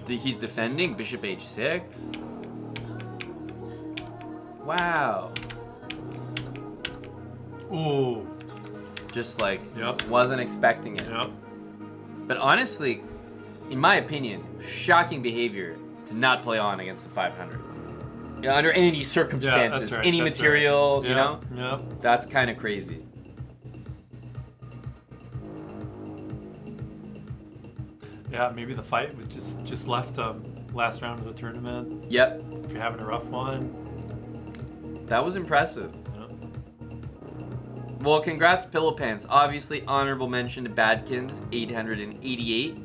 B: He's defending Bishop H6. Wow.
I: Ooh.
B: Just like,
I: Yep.
B: wasn't expecting it.
I: Yep.
B: But honestly, in my opinion, shocking behavior to not play on against the 500. Yeah, under any circumstances,
I: that's right,
B: any
I: that's
B: material,
I: right.
B: you know?
I: Yep.
B: That's kind of crazy.
I: Yeah, maybe the fight would just left last round of the tournament.
B: Yep,
I: If you're having a rough one.
B: that was impressive.
I: Yep.
B: Well, congrats, Pillow Pants. Obviously, honorable mention to Badkins, 888.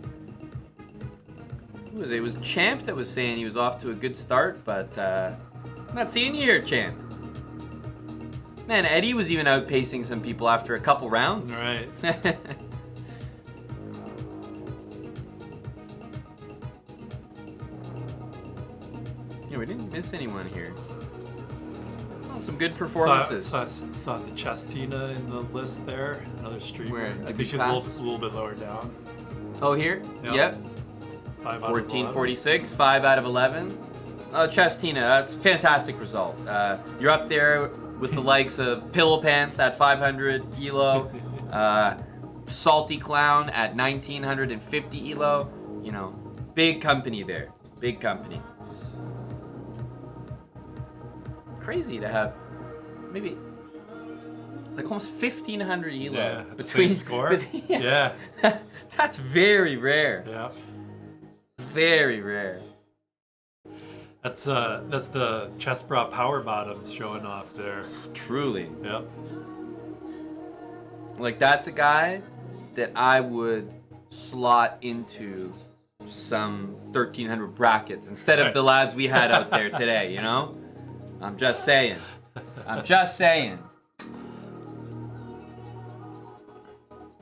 B: Who was it? It was Champ that was saying he was off to a good start, but not seeing you here, Champ. Man, Eddie was even outpacing some people after a couple rounds.
I: All right.
B: Yeah, we didn't miss anyone here. Oh, some good performances.
I: Saw the Chestina in the list there. Another streamer.
B: Where?
I: I
B: Did
I: think
B: we
I: she's
B: pass?
I: a little bit lower down.
B: Oh, here?
I: Yep.
B: Yep.
I: 5 out of 11.
B: 1446, 5 out of 11. Chestina, that's a fantastic result. You're up there with the likes of Pillow Pants at 500 elo, Salty Clown at 1950 elo. You know, big company there. Big company. Crazy to have maybe like almost 1500 elo
I: Yeah, at the
B: between
I: same score.
B: yeah.
A: That's very rare.
I: Yeah.
A: Very rare.
I: That's the chest bra power bottoms showing off there.
A: Truly.
I: Yep.
A: Like, that's a guy that I would slot into some 1300 brackets instead of the lads we had out there today, you know? I'm just saying. I'm just saying.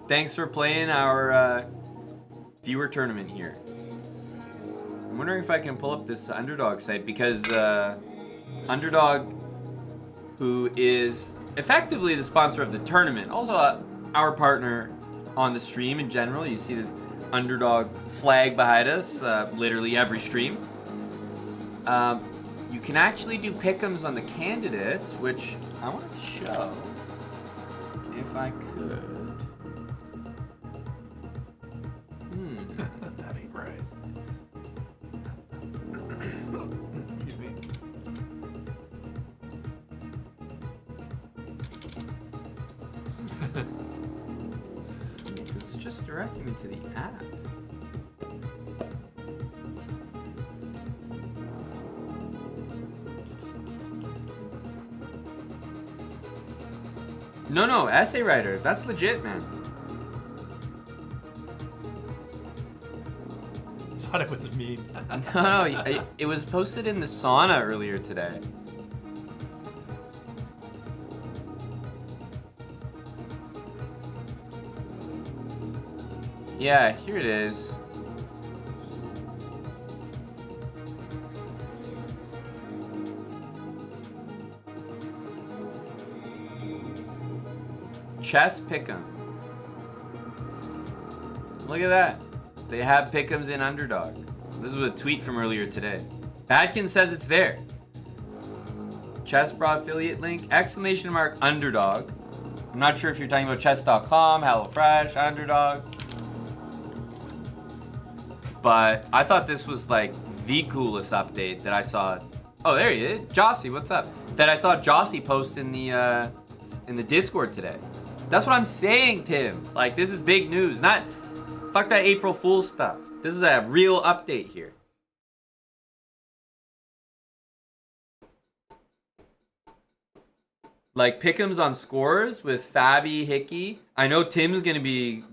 A: Thanks for playing our viewer tournament here. I'm wondering if I can pull up this Underdog site because Underdog, who is effectively the sponsor of the tournament, also our partner on the stream in general. You see this Underdog flag behind us, literally every stream. You can actually do pick'ems on the candidates, which I wanted to show if I could.
I: That ain't right. Excuse me.
A: It's just directing me to the app. No, essay writer. That's legit, man.
I: Thought it was me.
A: No, it was posted in the sauna earlier today. Yeah, here it is. Chess Pick'em. Look at that. They have Pick'ems in Underdog. This was a tweet from earlier today. Badkin says it's there. Chess Bra affiliate link, exclamation mark Underdog. I'm not sure if you're talking about chess.com, HelloFresh, Underdog. But I thought this was like the coolest update that I saw. Oh, there he is. Jossie, what's up? That I saw Jossie post in the Discord today. That's what I'm saying, Tim. Like, this is big news. Not fuck that April Fool's stuff. This is a real update here. Like, pick'ems on scores with Fabi, Hickey. I know Tim's gonna be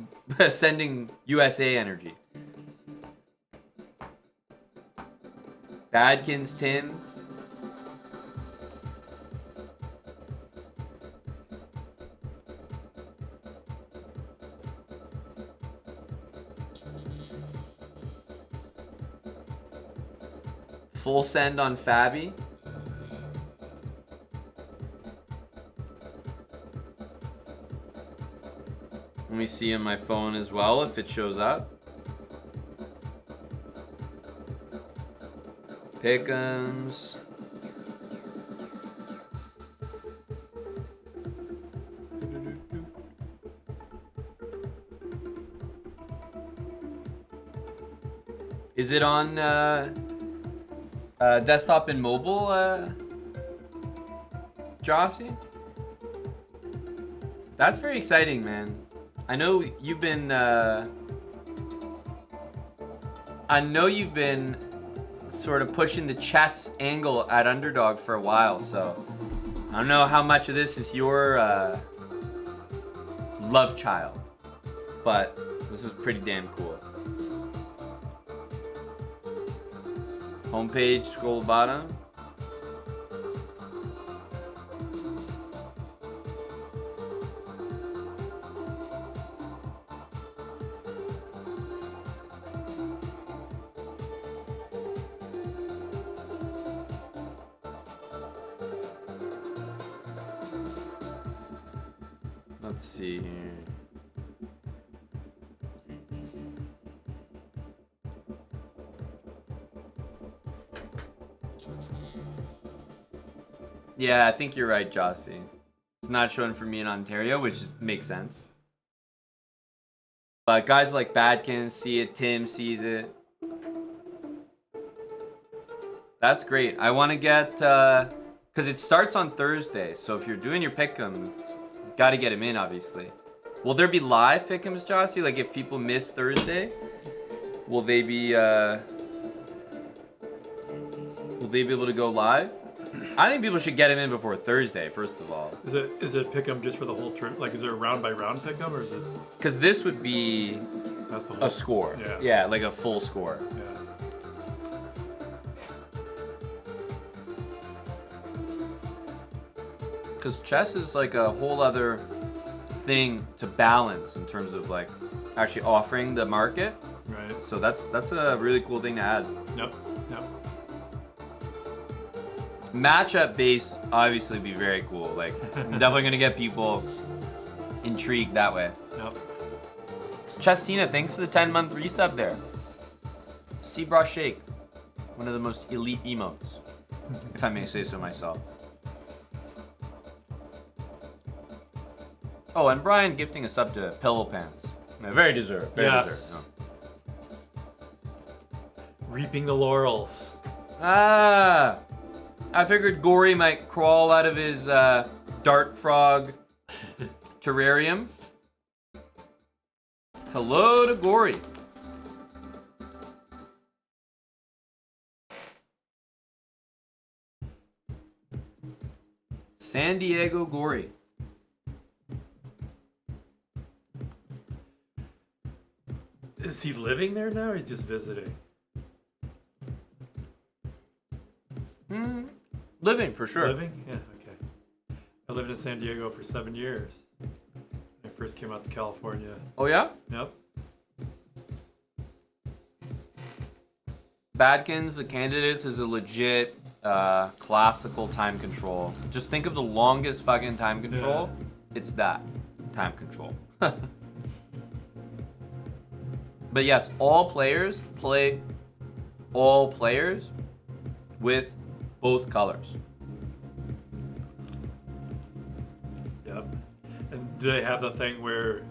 A: sending USA energy. Badkins, Tim. Full send on Fabi. Let me see on my phone as well if it shows up. Pick'ems. Is it on desktop and mobile, Jossie? That's very exciting, man. I know you've been sort of pushing the chess angle at Underdog for a while, so I don't know how much of this is your love child, but this is pretty damn cool. Homepage, scroll bottom. Let's see here. Yeah, I think you're right, Jossie. It's not showing for me in Ontario, which makes sense. But guys like Badkins see it, Tim sees it. That's great. I want to get, because it starts on Thursday, so if you're doing your pick'ems, got to get him in, obviously. Will there be live pick'ems, Jossie? Like if people miss Thursday, will they be able to go live? I think people should get him in before Thursday, first of all.
I: Is it pick'em just for the whole trip? Like, is it a round by round pick'em, or is it?
A: Because this would be
I: That's the whole,
A: a score.
I: Yeah.
A: Yeah, like a full score.
I: Yeah.
A: Because chess is like a whole other thing to balance in terms of like actually offering the market.
I: Right.
A: So that's a really cool thing to add.
I: Yep. Yep.
A: Matchup base obviously be very cool. Like definitely gonna get people intrigued that way.
I: Yep.
A: Chestina, thanks for the 10-month resub there. Seabra Shake, one of the most elite emotes, if I may say so myself. Oh, and Brian gifting a sub to Pillow Pants. Yeah, very deserved. Very
I: Yes.
A: deserved.
I: Reaping the laurels.
A: Ah! I figured Gory might crawl out of his dart frog terrarium. Hello to Gory. San Diego Gory.
I: Is he living there now, or is he just visiting?
A: Living, for sure.
I: Living? Yeah, okay. I lived in San Diego for 7 years. When I first came out to California.
A: Oh, yeah?
I: Yep.
A: Badkins, the Candidates, is a legit classical time control. Just think of the longest fucking time control.
I: Yeah.
A: It's that. Time control. But yes, all players play all players with both colors.
I: Yep. And they have the thing where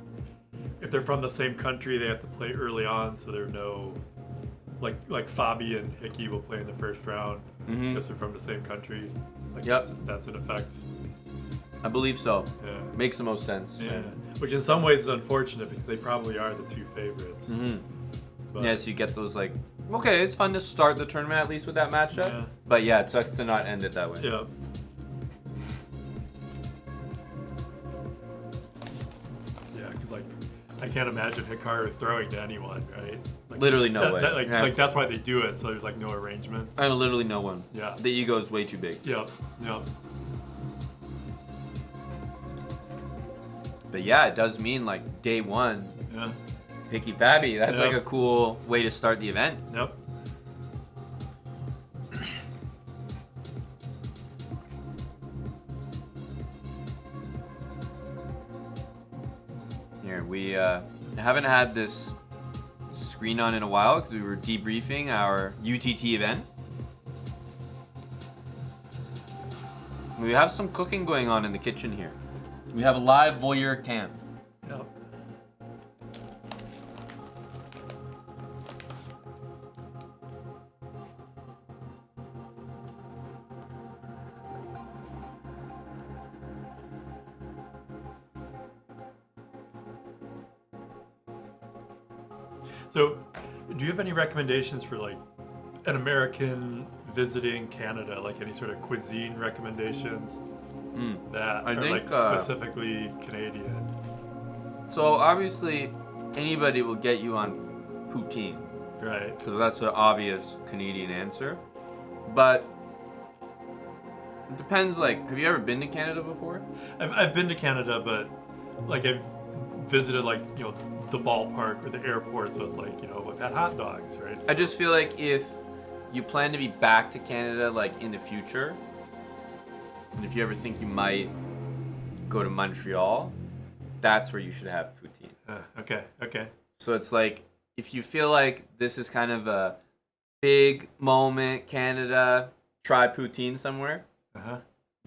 I: if they're from the same country, they have to play early on, so there are no like Fabi and Hickey will play in the first round because they're from the same country. Like
A: Yep.
I: that's an effect.
A: I believe so.
I: Yeah.
A: Makes the most sense.
I: Yeah. Which in some ways is unfortunate because they probably are the two favorites. But,
A: Yes, you get those like, okay, it's fun to start the tournament at least with that matchup.
I: Yeah.
A: But yeah, it sucks to not end it that way.
I: Yeah. Yeah, because like I can't imagine Hikaru throwing to anyone, right? Like,
A: Literally no way. Yeah.
I: Like that's why they do it. So there's like no arrangements.
A: I know literally no one.
I: Yeah.
A: The ego is way too big.
I: Yep. Yep.
A: But yeah, it does mean like day one,
I: Yeah.
A: Hickey Fabi. That's
I: Yep.
A: like a cool way to start the event.
I: Yep.
A: Here, we haven't had this screen on in a while because we were debriefing our UTT event. We have some cooking going on in the kitchen here. We have a live voyeur cam.
I: Yep. So, do you have any recommendations for like an American visiting Canada? Like any sort of cuisine recommendations that
A: I
I: are
A: think,
I: like specifically Canadian?
A: So obviously, anybody will get you on poutine.
I: Right.
A: So that's an obvious Canadian answer. But it depends, like, have you ever been to Canada before?
I: I've been to Canada, but like I've visited like the ballpark or the airport, so it's like I've had hot dogs, right?
A: I just feel like if you plan to be back to Canada like in the future, and if you ever think you might go to Montreal, that's where you should have poutine.
I: Okay.
A: So it's like if you feel like this is kind of a big moment, Canada, try poutine somewhere.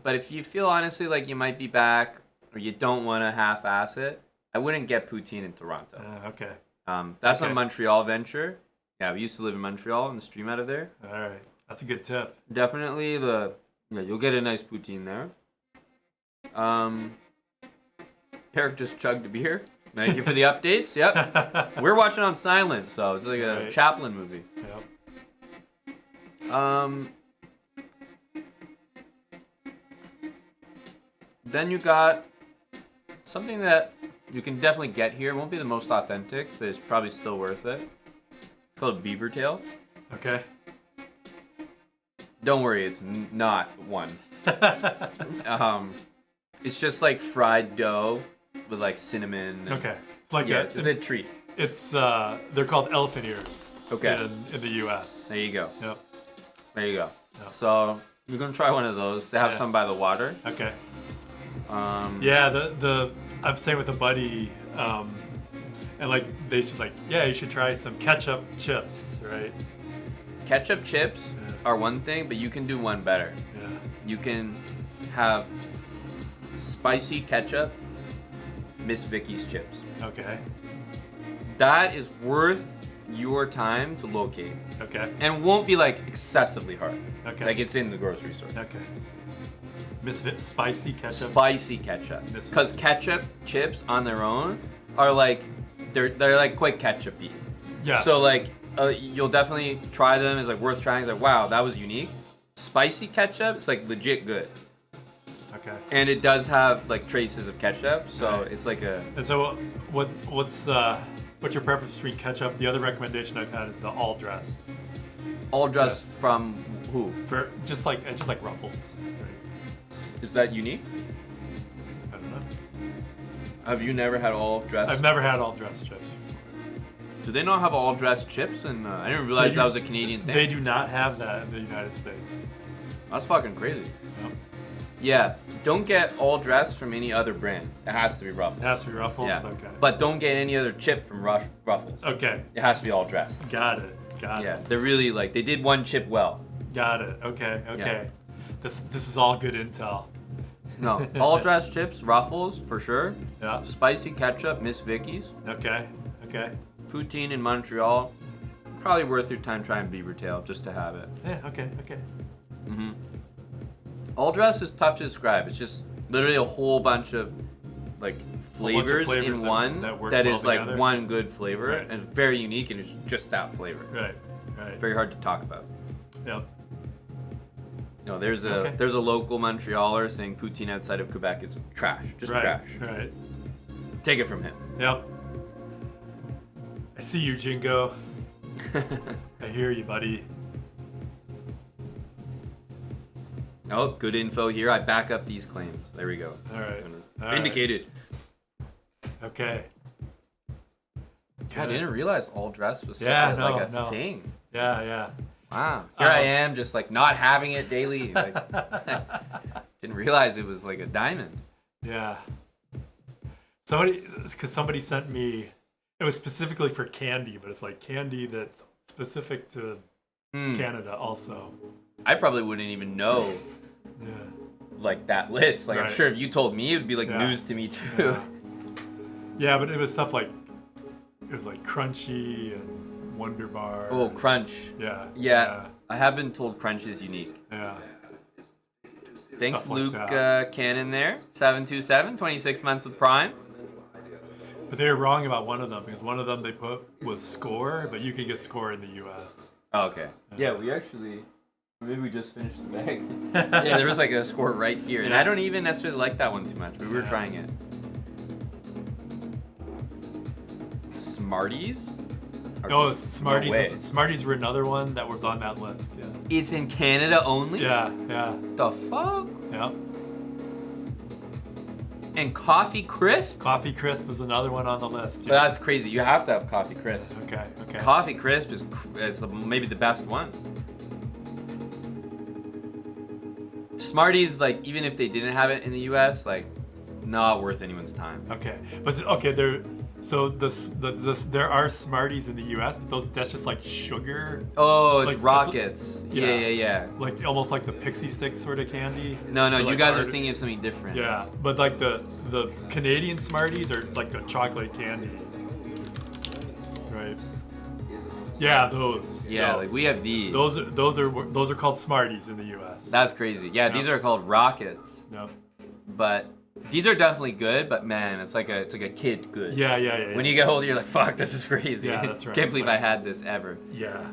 A: But if you feel honestly like you might be back or you don't want to half-ass it, I wouldn't get poutine in Toronto.
I: Okay.
A: That's
I: Okay.
A: a Montreal venture. Yeah, we used to live in Montreal and stream out of there.
I: All right. That's a good tip.
A: Definitely you'll get a nice poutine there. Eric just chugged a beer. Thank you for the updates. Yep. We're watching on silent, so it's like a
I: Right.
A: Chaplin movie.
I: Yep.
A: Then you got something that you can definitely get here. It won't be the most authentic, but it's probably still worth it. It's called beaver tail.
I: Okay.
A: Don't worry, it's not one. It's just like fried dough with like cinnamon. And,
I: Okay. It's like
A: yeah, it's a treat.
I: It's they're called elephant ears.
A: Okay.
I: In the U.S.
A: There you go.
I: Yep.
A: There you go.
I: Yep.
A: So we're gonna try one of those. They have
I: Yeah.
A: some by the water.
I: Okay.
A: Yeah.
I: The I'm staying with a buddy, and like they should you should try some ketchup chips, right?
A: Ketchup chips are one thing, but you can do one better.
I: Yeah.
A: You can have spicy ketchup, Miss Vicky's chips.
I: Okay.
A: That is worth your time to locate.
I: Okay.
A: And won't be like excessively hard.
I: Okay.
A: Like it's in the grocery store.
I: Okay. Spicy ketchup.
A: Spicy ketchup.
I: Miss
A: Because
I: Vicky's.
A: ketchup chips on their own are like they're like quite ketchup-y.
I: Yes.
A: So like you'll definitely try them. It's like worth trying. It's like wow, that was unique. Spicy ketchup, it's like legit good.
I: Okay.
A: And it does have like traces of ketchup, so
I: Right.
A: it's like a
I: And so what's your preference between ketchup? The other recommendation I've had is the all dressed.
A: all dressed from who?
I: For just like Ruffles. Right?
A: Is that unique?
I: I don't know.
A: Have you never had all dressed?
I: I've never had all dressed chips.
A: Do they not have all dressed chips? And I didn't realize that was a Canadian thing.
I: They do not have that in the United States.
A: That's fucking crazy.
I: Yep.
A: Yeah, don't get all dressed from any other brand. It has to be Ruffles.
I: It has to be Ruffles?
A: Yeah.
I: Okay.
A: But don't get any other chip from Ruffles.
I: Okay.
A: It has to be all dressed.
I: Got it.
A: Yeah, they're really like they did one chip well.
I: Got it. Okay.
A: Yeah.
I: This is all good intel.
A: No, all dressed chips, Ruffles for sure.
I: Yeah.
A: Spicy ketchup, Miss Vicky's.
I: Okay.
A: Poutine in Montreal. Probably worth your time trying beaver tail just to have it.
I: Yeah, okay.
A: Mm-hmm. All dressed is tough to describe. It's just literally a whole bunch of like flavors in one
I: work
A: that
I: well
A: is like
I: together.
A: one good flavor
I: Right.
A: and it's very unique and it's just that flavor.
I: Right.
A: Very hard to talk about.
I: Yep.
A: No, there's a local Montrealer saying poutine outside of Quebec is trash. Just trash.
I: Right.
A: Take it from him.
I: Yep. I see you, Jingo. I hear you, buddy.
A: Oh, good info here. I back up these claims. There we go.
I: All right.
A: Vindicated.
I: Okay.
A: God, I didn't realize all dress was such a thing.
I: Yeah.
A: Wow. Here I am, just like not having it daily. Like, didn't realize it was like a diamond.
I: Yeah. Somebody sent me. It was specifically for candy, but it's like candy that's specific to Canada also.
A: I probably wouldn't even know.
I: Yeah.
A: Like that list. Like I'm
I: Right.
A: sure if you told me, it would be like news to me too.
I: Yeah, but it was stuff like Crunchy and Wonder Bar.
A: Oh, Crunch.
I: Yeah.
A: I have been told Crunch is unique.
I: Yeah.
A: Thanks,
I: Stuff like
A: Luke
I: that.
A: Cannon there. 727, 26 months with Prime.
I: But they were wrong about one of them because one of them they put was Score, but you could get Score in the U.S.
A: Oh, okay. Yeah, we actually. Maybe we just finished the bag. Yeah, there was like a Score right here. And I don't even necessarily like that one too much, but we were trying it. Smarties?
I: No, Smarties.
A: No way.
I: Smarties were another one that was on that list. Yeah.
A: It's in Canada only?
I: Yeah.
A: The fuck?
I: Yeah.
A: And Coffee Crisp?
I: Coffee Crisp was another one on the list.
A: But that's crazy. You have to have Coffee Crisp.
I: Okay.
A: Coffee Crisp is maybe the best one. Smarties, like, even if they didn't have it in the U.S., like, not worth anyone's time.
I: Okay. But there are Smarties in the U.S., but that's just like sugar.
A: Oh, it's
I: like,
A: Rockets. Yeah.
I: Like almost like the Pixie Stick sort of candy.
A: No,
I: But
A: you
I: like
A: guys are
I: hard-
A: thinking of something different.
I: Yeah, but like the Canadian Smarties are like the chocolate candy. Right. Yeah, those.
A: Yeah,
I: those.
A: like we have these.
I: Those are called Smarties in the U.S.
A: That's crazy. Yeah, these are called Rockets.
I: Yep.
A: But These are definitely good, but man, it's like a kid good.
I: Yeah.
A: When you get older, you're like, fuck, this is crazy.
I: Yeah, that's right.
A: Can't
I: It's
A: believe
I: like-
A: I had this ever.
I: Yeah.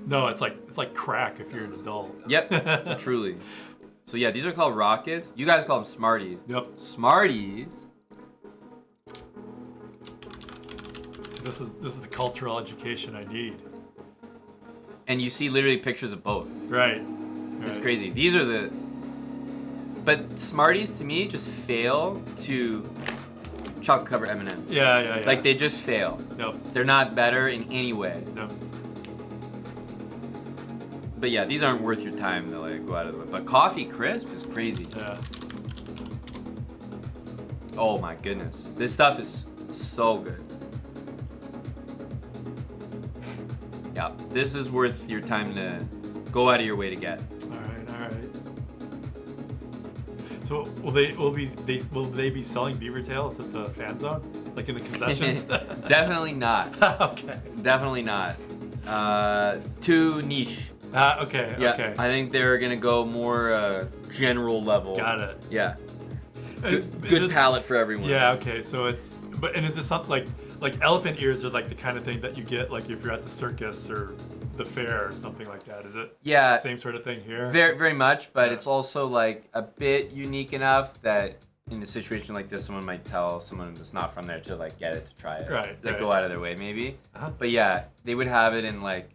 I: No, it's like crack if you're an adult.
A: Yep, truly. So yeah, these are called rockets. You guys call them Smarties.
I: Yep.
A: Smarties.
I: See, this is the cultural education I need.
A: And you see literally pictures of both.
I: Right.
A: It's
I: Right.
A: crazy. These are the... But Smarties, to me, just fail to chocolate-covered M&Ms.
I: Yeah.
A: Like, they just fail.
I: Yep.
A: They're not better in any way.
I: Yep.
A: But yeah, these aren't worth your time to, like, go out of the way. But Coffee Crisp is crazy.
I: Yeah.
A: Oh my goodness. This stuff is so good. Yeah, this is worth your time to go out of your way to get.
I: All right. So will they be selling beaver tails at the fan zone, like in the concessions?
A: Definitely not.
I: Okay.
A: Definitely not. Too niche.
I: Okay.
A: Yeah,
I: Okay.
A: I think they're gonna go more general level.
I: Got it.
A: Yeah.
I: Is
A: Good
I: it-
A: palette for everyone.
I: Yeah. Okay. So it's and is this something like elephant ears are like the kind of thing that you get like if you're at the circus or the fair or something like that? Is it?
A: Yeah.
I: Same sort of thing here.
A: Very, very much, but
I: Yeah.
A: it's also like a bit unique enough that in a situation like this, someone might tell someone that's not from there to like get it to try it.
I: Right,
A: Like
I: right.
A: go out of their way maybe.
I: Uh-huh.
A: But yeah, they would have it in like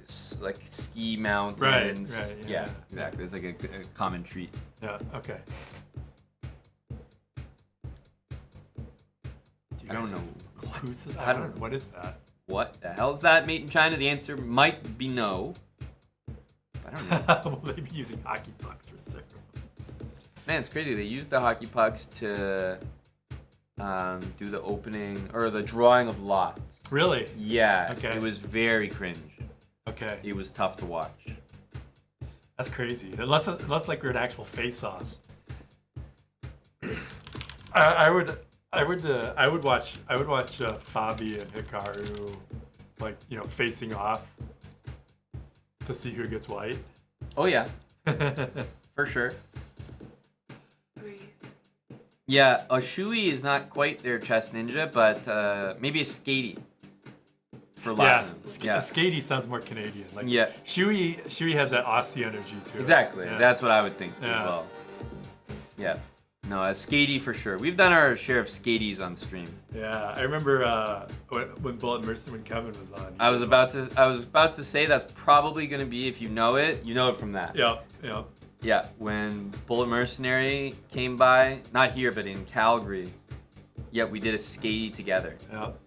A: ski mountains.
I: Right,
A: Yeah,
I: yeah.
A: exactly. It's like a common treat.
I: Yeah. Okay. Do you
A: I don't
I: guys
A: know.
I: have- Who's this?
A: I don't know.
I: What is that?
A: What the hell is that made in China? The answer might be no. I don't know.
I: Will they be using hockey pucks for ceremonies?
A: Man, it's crazy. They used the hockey pucks to do the opening or the drawing of lots.
I: Really?
A: Yeah.
I: Okay.
A: It was very cringe.
I: Okay.
A: It was tough to watch.
I: That's crazy. Unless like we're an actual face-off. I would watch Fabi and Hikaru, like facing off to see who gets white.
A: Oh yeah, for sure. Yeah, a Shui is not quite their chess ninja, but maybe a Skatey for Latin.
I: Yeah, Skatey sounds more Canadian. Like
A: Yeah.
I: Shui has that Aussie energy too.
A: Exactly.
I: Yeah.
A: That's what I would think
I: Yeah.
A: as well. Yeah. No, a Skatey for sure. We've done our share of Skateys on stream.
I: Yeah, I remember when Bullet Mercenary when Kevin was on.
A: I was about to say that's probably gonna be, if you know it from that.
I: Yep.
A: Yeah, when Bullet Mercenary came by, not here, but in Calgary. Yeah, we did a skatey together.
I: Yep.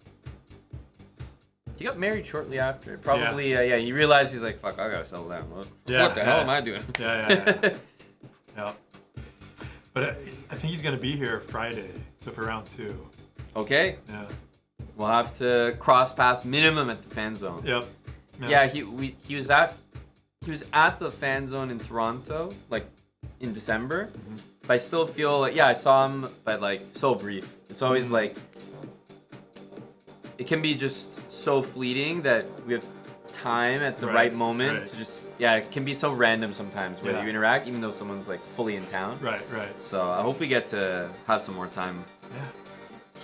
A: He got married shortly after. Probably, he realized he's like, fuck, I gotta settle down. What the hell am I doing?
I: Yeah. Yep. But I think he's gonna be here Friday, so for round 2.
A: Okay,
I: Yeah.
A: we'll have to cross paths minimum at the fan zone.
I: Yep.
A: Yeah, he was at the fan zone in Toronto, like in December. But I still feel like, I saw him, but like so brief. It's always like, it can be just so fleeting that we have time at the right moment
I: right.
A: to just, it can be so random sometimes whether
I: Yeah.
A: you interact, even though someone's like fully in town.
I: Right.
A: So I hope we get to have some more time.
I: Yeah.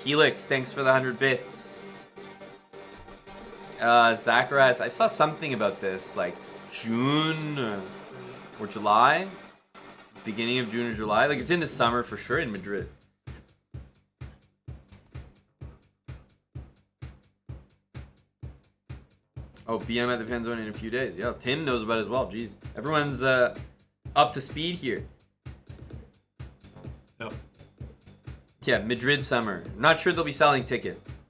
A: Helix, thanks for the 100 bits. Zacharias, I saw something about this, like June or July, beginning of June or July. Like it's in the summer for sure in Madrid. Oh, BM at the fan zone in a few days. Yeah, Tim knows about it as well. Jeez, everyone's up to speed here.
I: Yep.
A: Yeah, Madrid summer. Not sure they'll be selling tickets.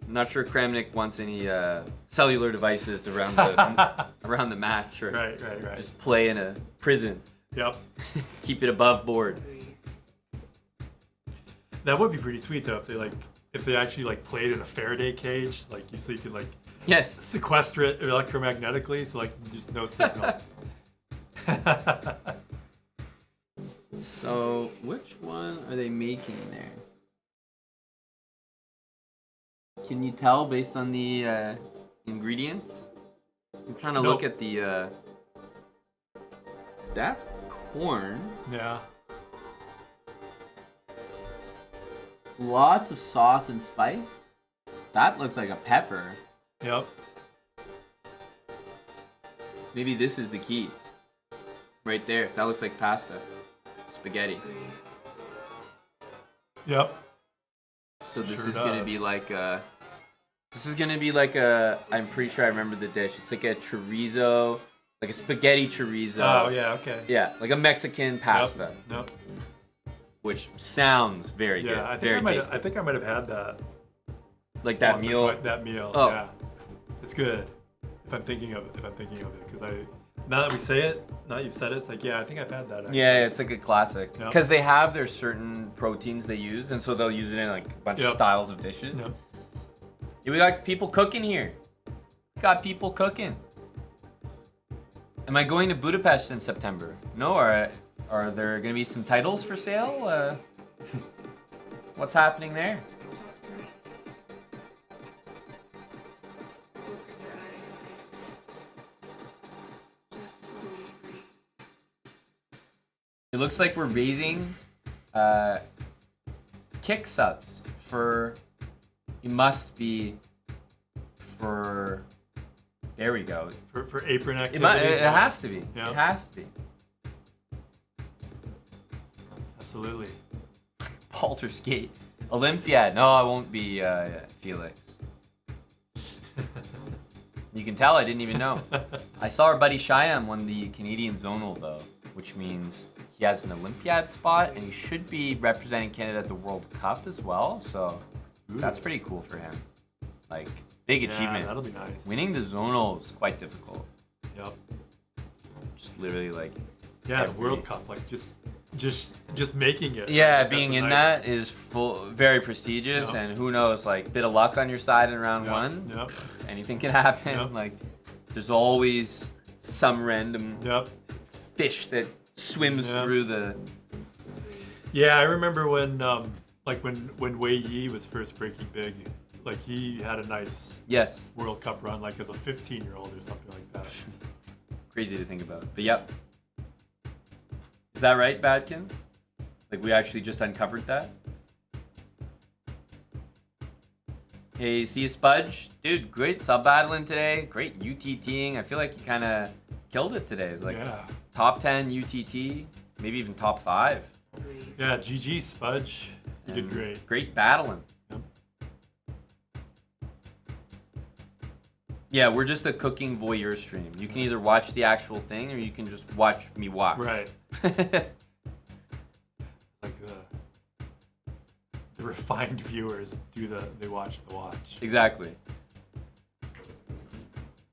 A: I'm not sure Kramnik wants any cellular devices around the match or
I: Right.
A: just play in a prison.
I: Yep.
A: Keep it above board.
I: That would be pretty sweet though if they actually played in a Faraday cage, so you could
A: Yes.
I: sequester it electromagnetically, so just no signals.
A: So, which one are they making there? Can you tell based on the ingredients? I'm trying to look at the. That's corn.
I: Yeah.
A: lots of sauce and spice. That looks like a pepper.
I: Yep.
A: Maybe this is the key. Right there. That looks like pasta. Spaghetti.
I: Yep.
A: So this
I: Sure
A: is gonna
I: does.
A: be like a. This is gonna be like a. I'm pretty sure I remember the dish. It's like a chorizo, like a spaghetti chorizo.
I: Oh yeah. Okay.
A: Yeah, like a Mexican pasta,
I: Yep.
A: which sounds very good.
I: Yeah,
A: Very
I: I
A: tasty.
I: think I might have had that.
A: Like that
I: once or
A: meal.
I: twice- That meal.
A: Oh.
I: Yeah. It's good. If I'm thinking of it, because now that we say it, now that you've said it, it's like yeah, I think I've had that. Actually.
A: Yeah, it's like a classic.
I: Yep.
A: Because they have their certain proteins they use, and so they'll use it in like a bunch of
I: Yep.
A: styles of dishes.
I: Yep.
A: Yeah, we got people cooking here. We got people cooking. Am I going to Budapest in September? No, are there going to be some titles for sale? What's happening there? It looks like we're raising kick subs for. It must be for. There we go.
I: For apron
A: It,
I: activity.
A: it has to be.
I: Yeah.
A: It has to be.
I: Absolutely.
A: Balter's Gate. Olympiad. No, I won't be Felix. You can tell I didn't even know. I saw our buddy Shyam won the Canadian Zonal though, which means he has an Olympiad spot and he should be representing Canada at the World Cup as well. So
I: Ooh.
A: that's pretty cool for him. Like big
I: Yeah,
A: achievement.
I: that'll be nice.
A: Winning the Zonal is quite difficult.
I: Yep.
A: Just literally like
I: Yeah, the
A: every-
I: World Cup, like just making it.
A: Yeah,
I: Like,
A: being
I: that's a
A: in
I: nice-
A: that is very prestigious,
I: Yeah.
A: and who knows, like bit of luck on your side in round
I: Yep,
A: one.
I: Yep.
A: Anything can happen.
I: Yep.
A: Like there's always some random
I: Yep.
A: fish that swims
I: Yeah.
A: through the.
I: Yeah, I remember when when Wei Yi was first breaking big, like he had a nice
A: Yes,
I: World Cup run, like as a 15-year-old or something like that.
A: crazy to think about. But yep. Is that right, Badkins? Like we actually just uncovered that. Hey, see you, Spudge? Dude, great sub battling today. Great UTTing. I feel like you kind of killed it today. It's like
I: Yeah.
A: top 10 UTT, maybe even top 5.
I: Yeah, GG Spudge. You did
A: And
I: great.
A: Great battling.
I: Yep.
A: Yeah, we're just a cooking voyeur stream. You can either watch the actual thing or you can just watch me watch.
I: Right. Like the refined viewers they watch the watch.
A: Exactly.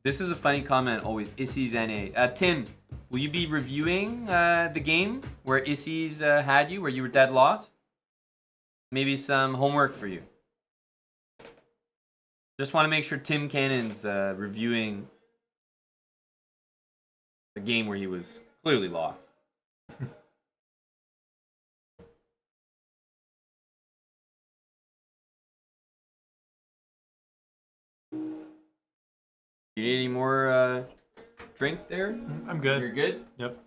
A: This is a funny comment always. Issy's NA. Tim, will you be reviewing the game where Issy's had you, where you were dead lost? Maybe some homework for you. Just want to make sure Tim Cannon's reviewing a game where he was clearly lost. You need any more drink there?
I: I'm good.
A: You're good?
I: Yep.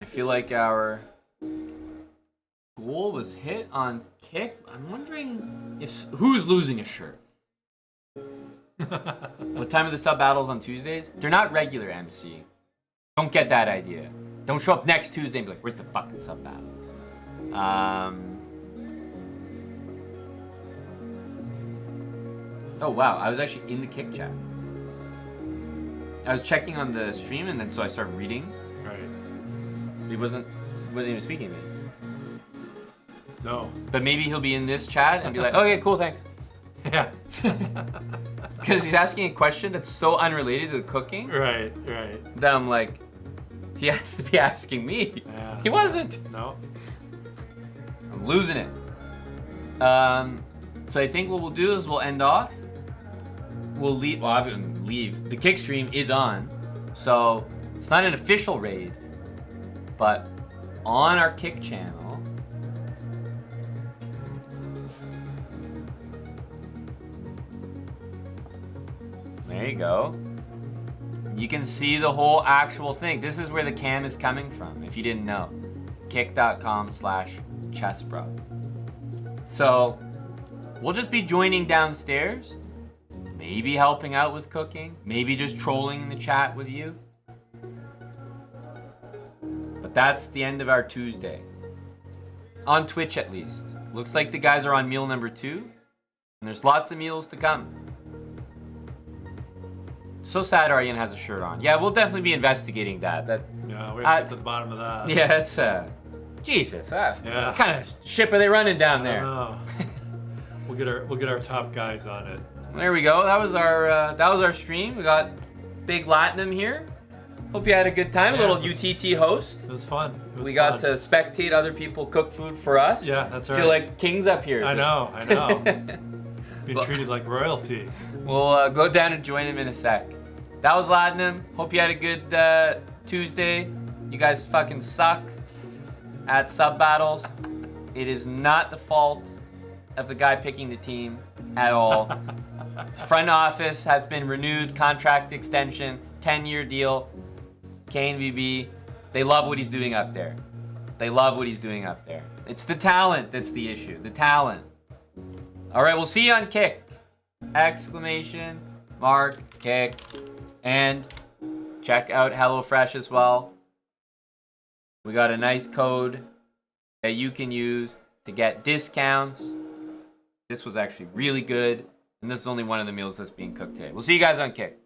A: I feel like our goal was hit on kick. I'm wondering if who's losing a shirt. What time are the sub battles on Tuesdays? They're not regular MC. Don't get that idea. Don't show up next Tuesday and be like, "Where's the fucking sub battle?" Oh wow, I was actually in the kick chat. I was checking on the stream and then so I started reading.
I: Right.
A: He wasn't even speaking to me.
I: No.
A: But maybe he'll be in this chat and be like, "Oh yeah, cool, thanks."
I: Yeah.
A: Because he's asking a question that's so unrelated to the cooking
I: Right. Right.
A: that I'm like, he has to be asking me.
I: Yeah.
A: He wasn't.
I: No.
A: I'm losing it. So I think what we'll do is we'll end off. We'll leave. Well, I'm gonna leave. The kick stream is on, so it's not an official raid, but on our kick channel. There you go. You can see the whole actual thing. This is where the cam is coming from, if you didn't know. Kick.com/chessbro. So, we'll just be joining downstairs. Maybe helping out with cooking. Maybe just trolling in the chat with you. But that's the end of our Tuesday. On Twitch, at least. Looks like the guys are on meal number 2. And there's lots of meals to come. So sad Aryan has a shirt on. Yeah, we'll definitely be investigating that.
I: Yeah, we have to get to the bottom of that.
A: Yeah, that's Jesus.
I: Yeah.
A: What kind of ship are they running down
I: I
A: there?
I: don't know. We'll get our top guys on it.
A: There we go. That was our stream. We got Big Latinum here. Hope you had a good time.
I: Yeah,
A: a little UTT host.
I: It was fun.
A: We got to spectate other people cook food for us.
I: Yeah, that's right.
A: Feel like kings up here.
I: I know. Being treated like royalty.
A: We'll go down and join him in a sec. That was Latinum. Hope you had a good Tuesday. You guys fucking suck at sub battles. It is not the fault of the guy picking the team at all. Front office has been renewed, contract extension, 10-year deal. KNVB, they love what he's doing up there. They love what he's doing up there. It's the talent that's the issue. The talent. All right, we'll see you on Kick. Exclamation mark Kick. And check out HelloFresh as well. We got a nice code that you can use to get discounts. This was actually really good. And this is only one of the meals that's being cooked today. We'll see you guys on Kick.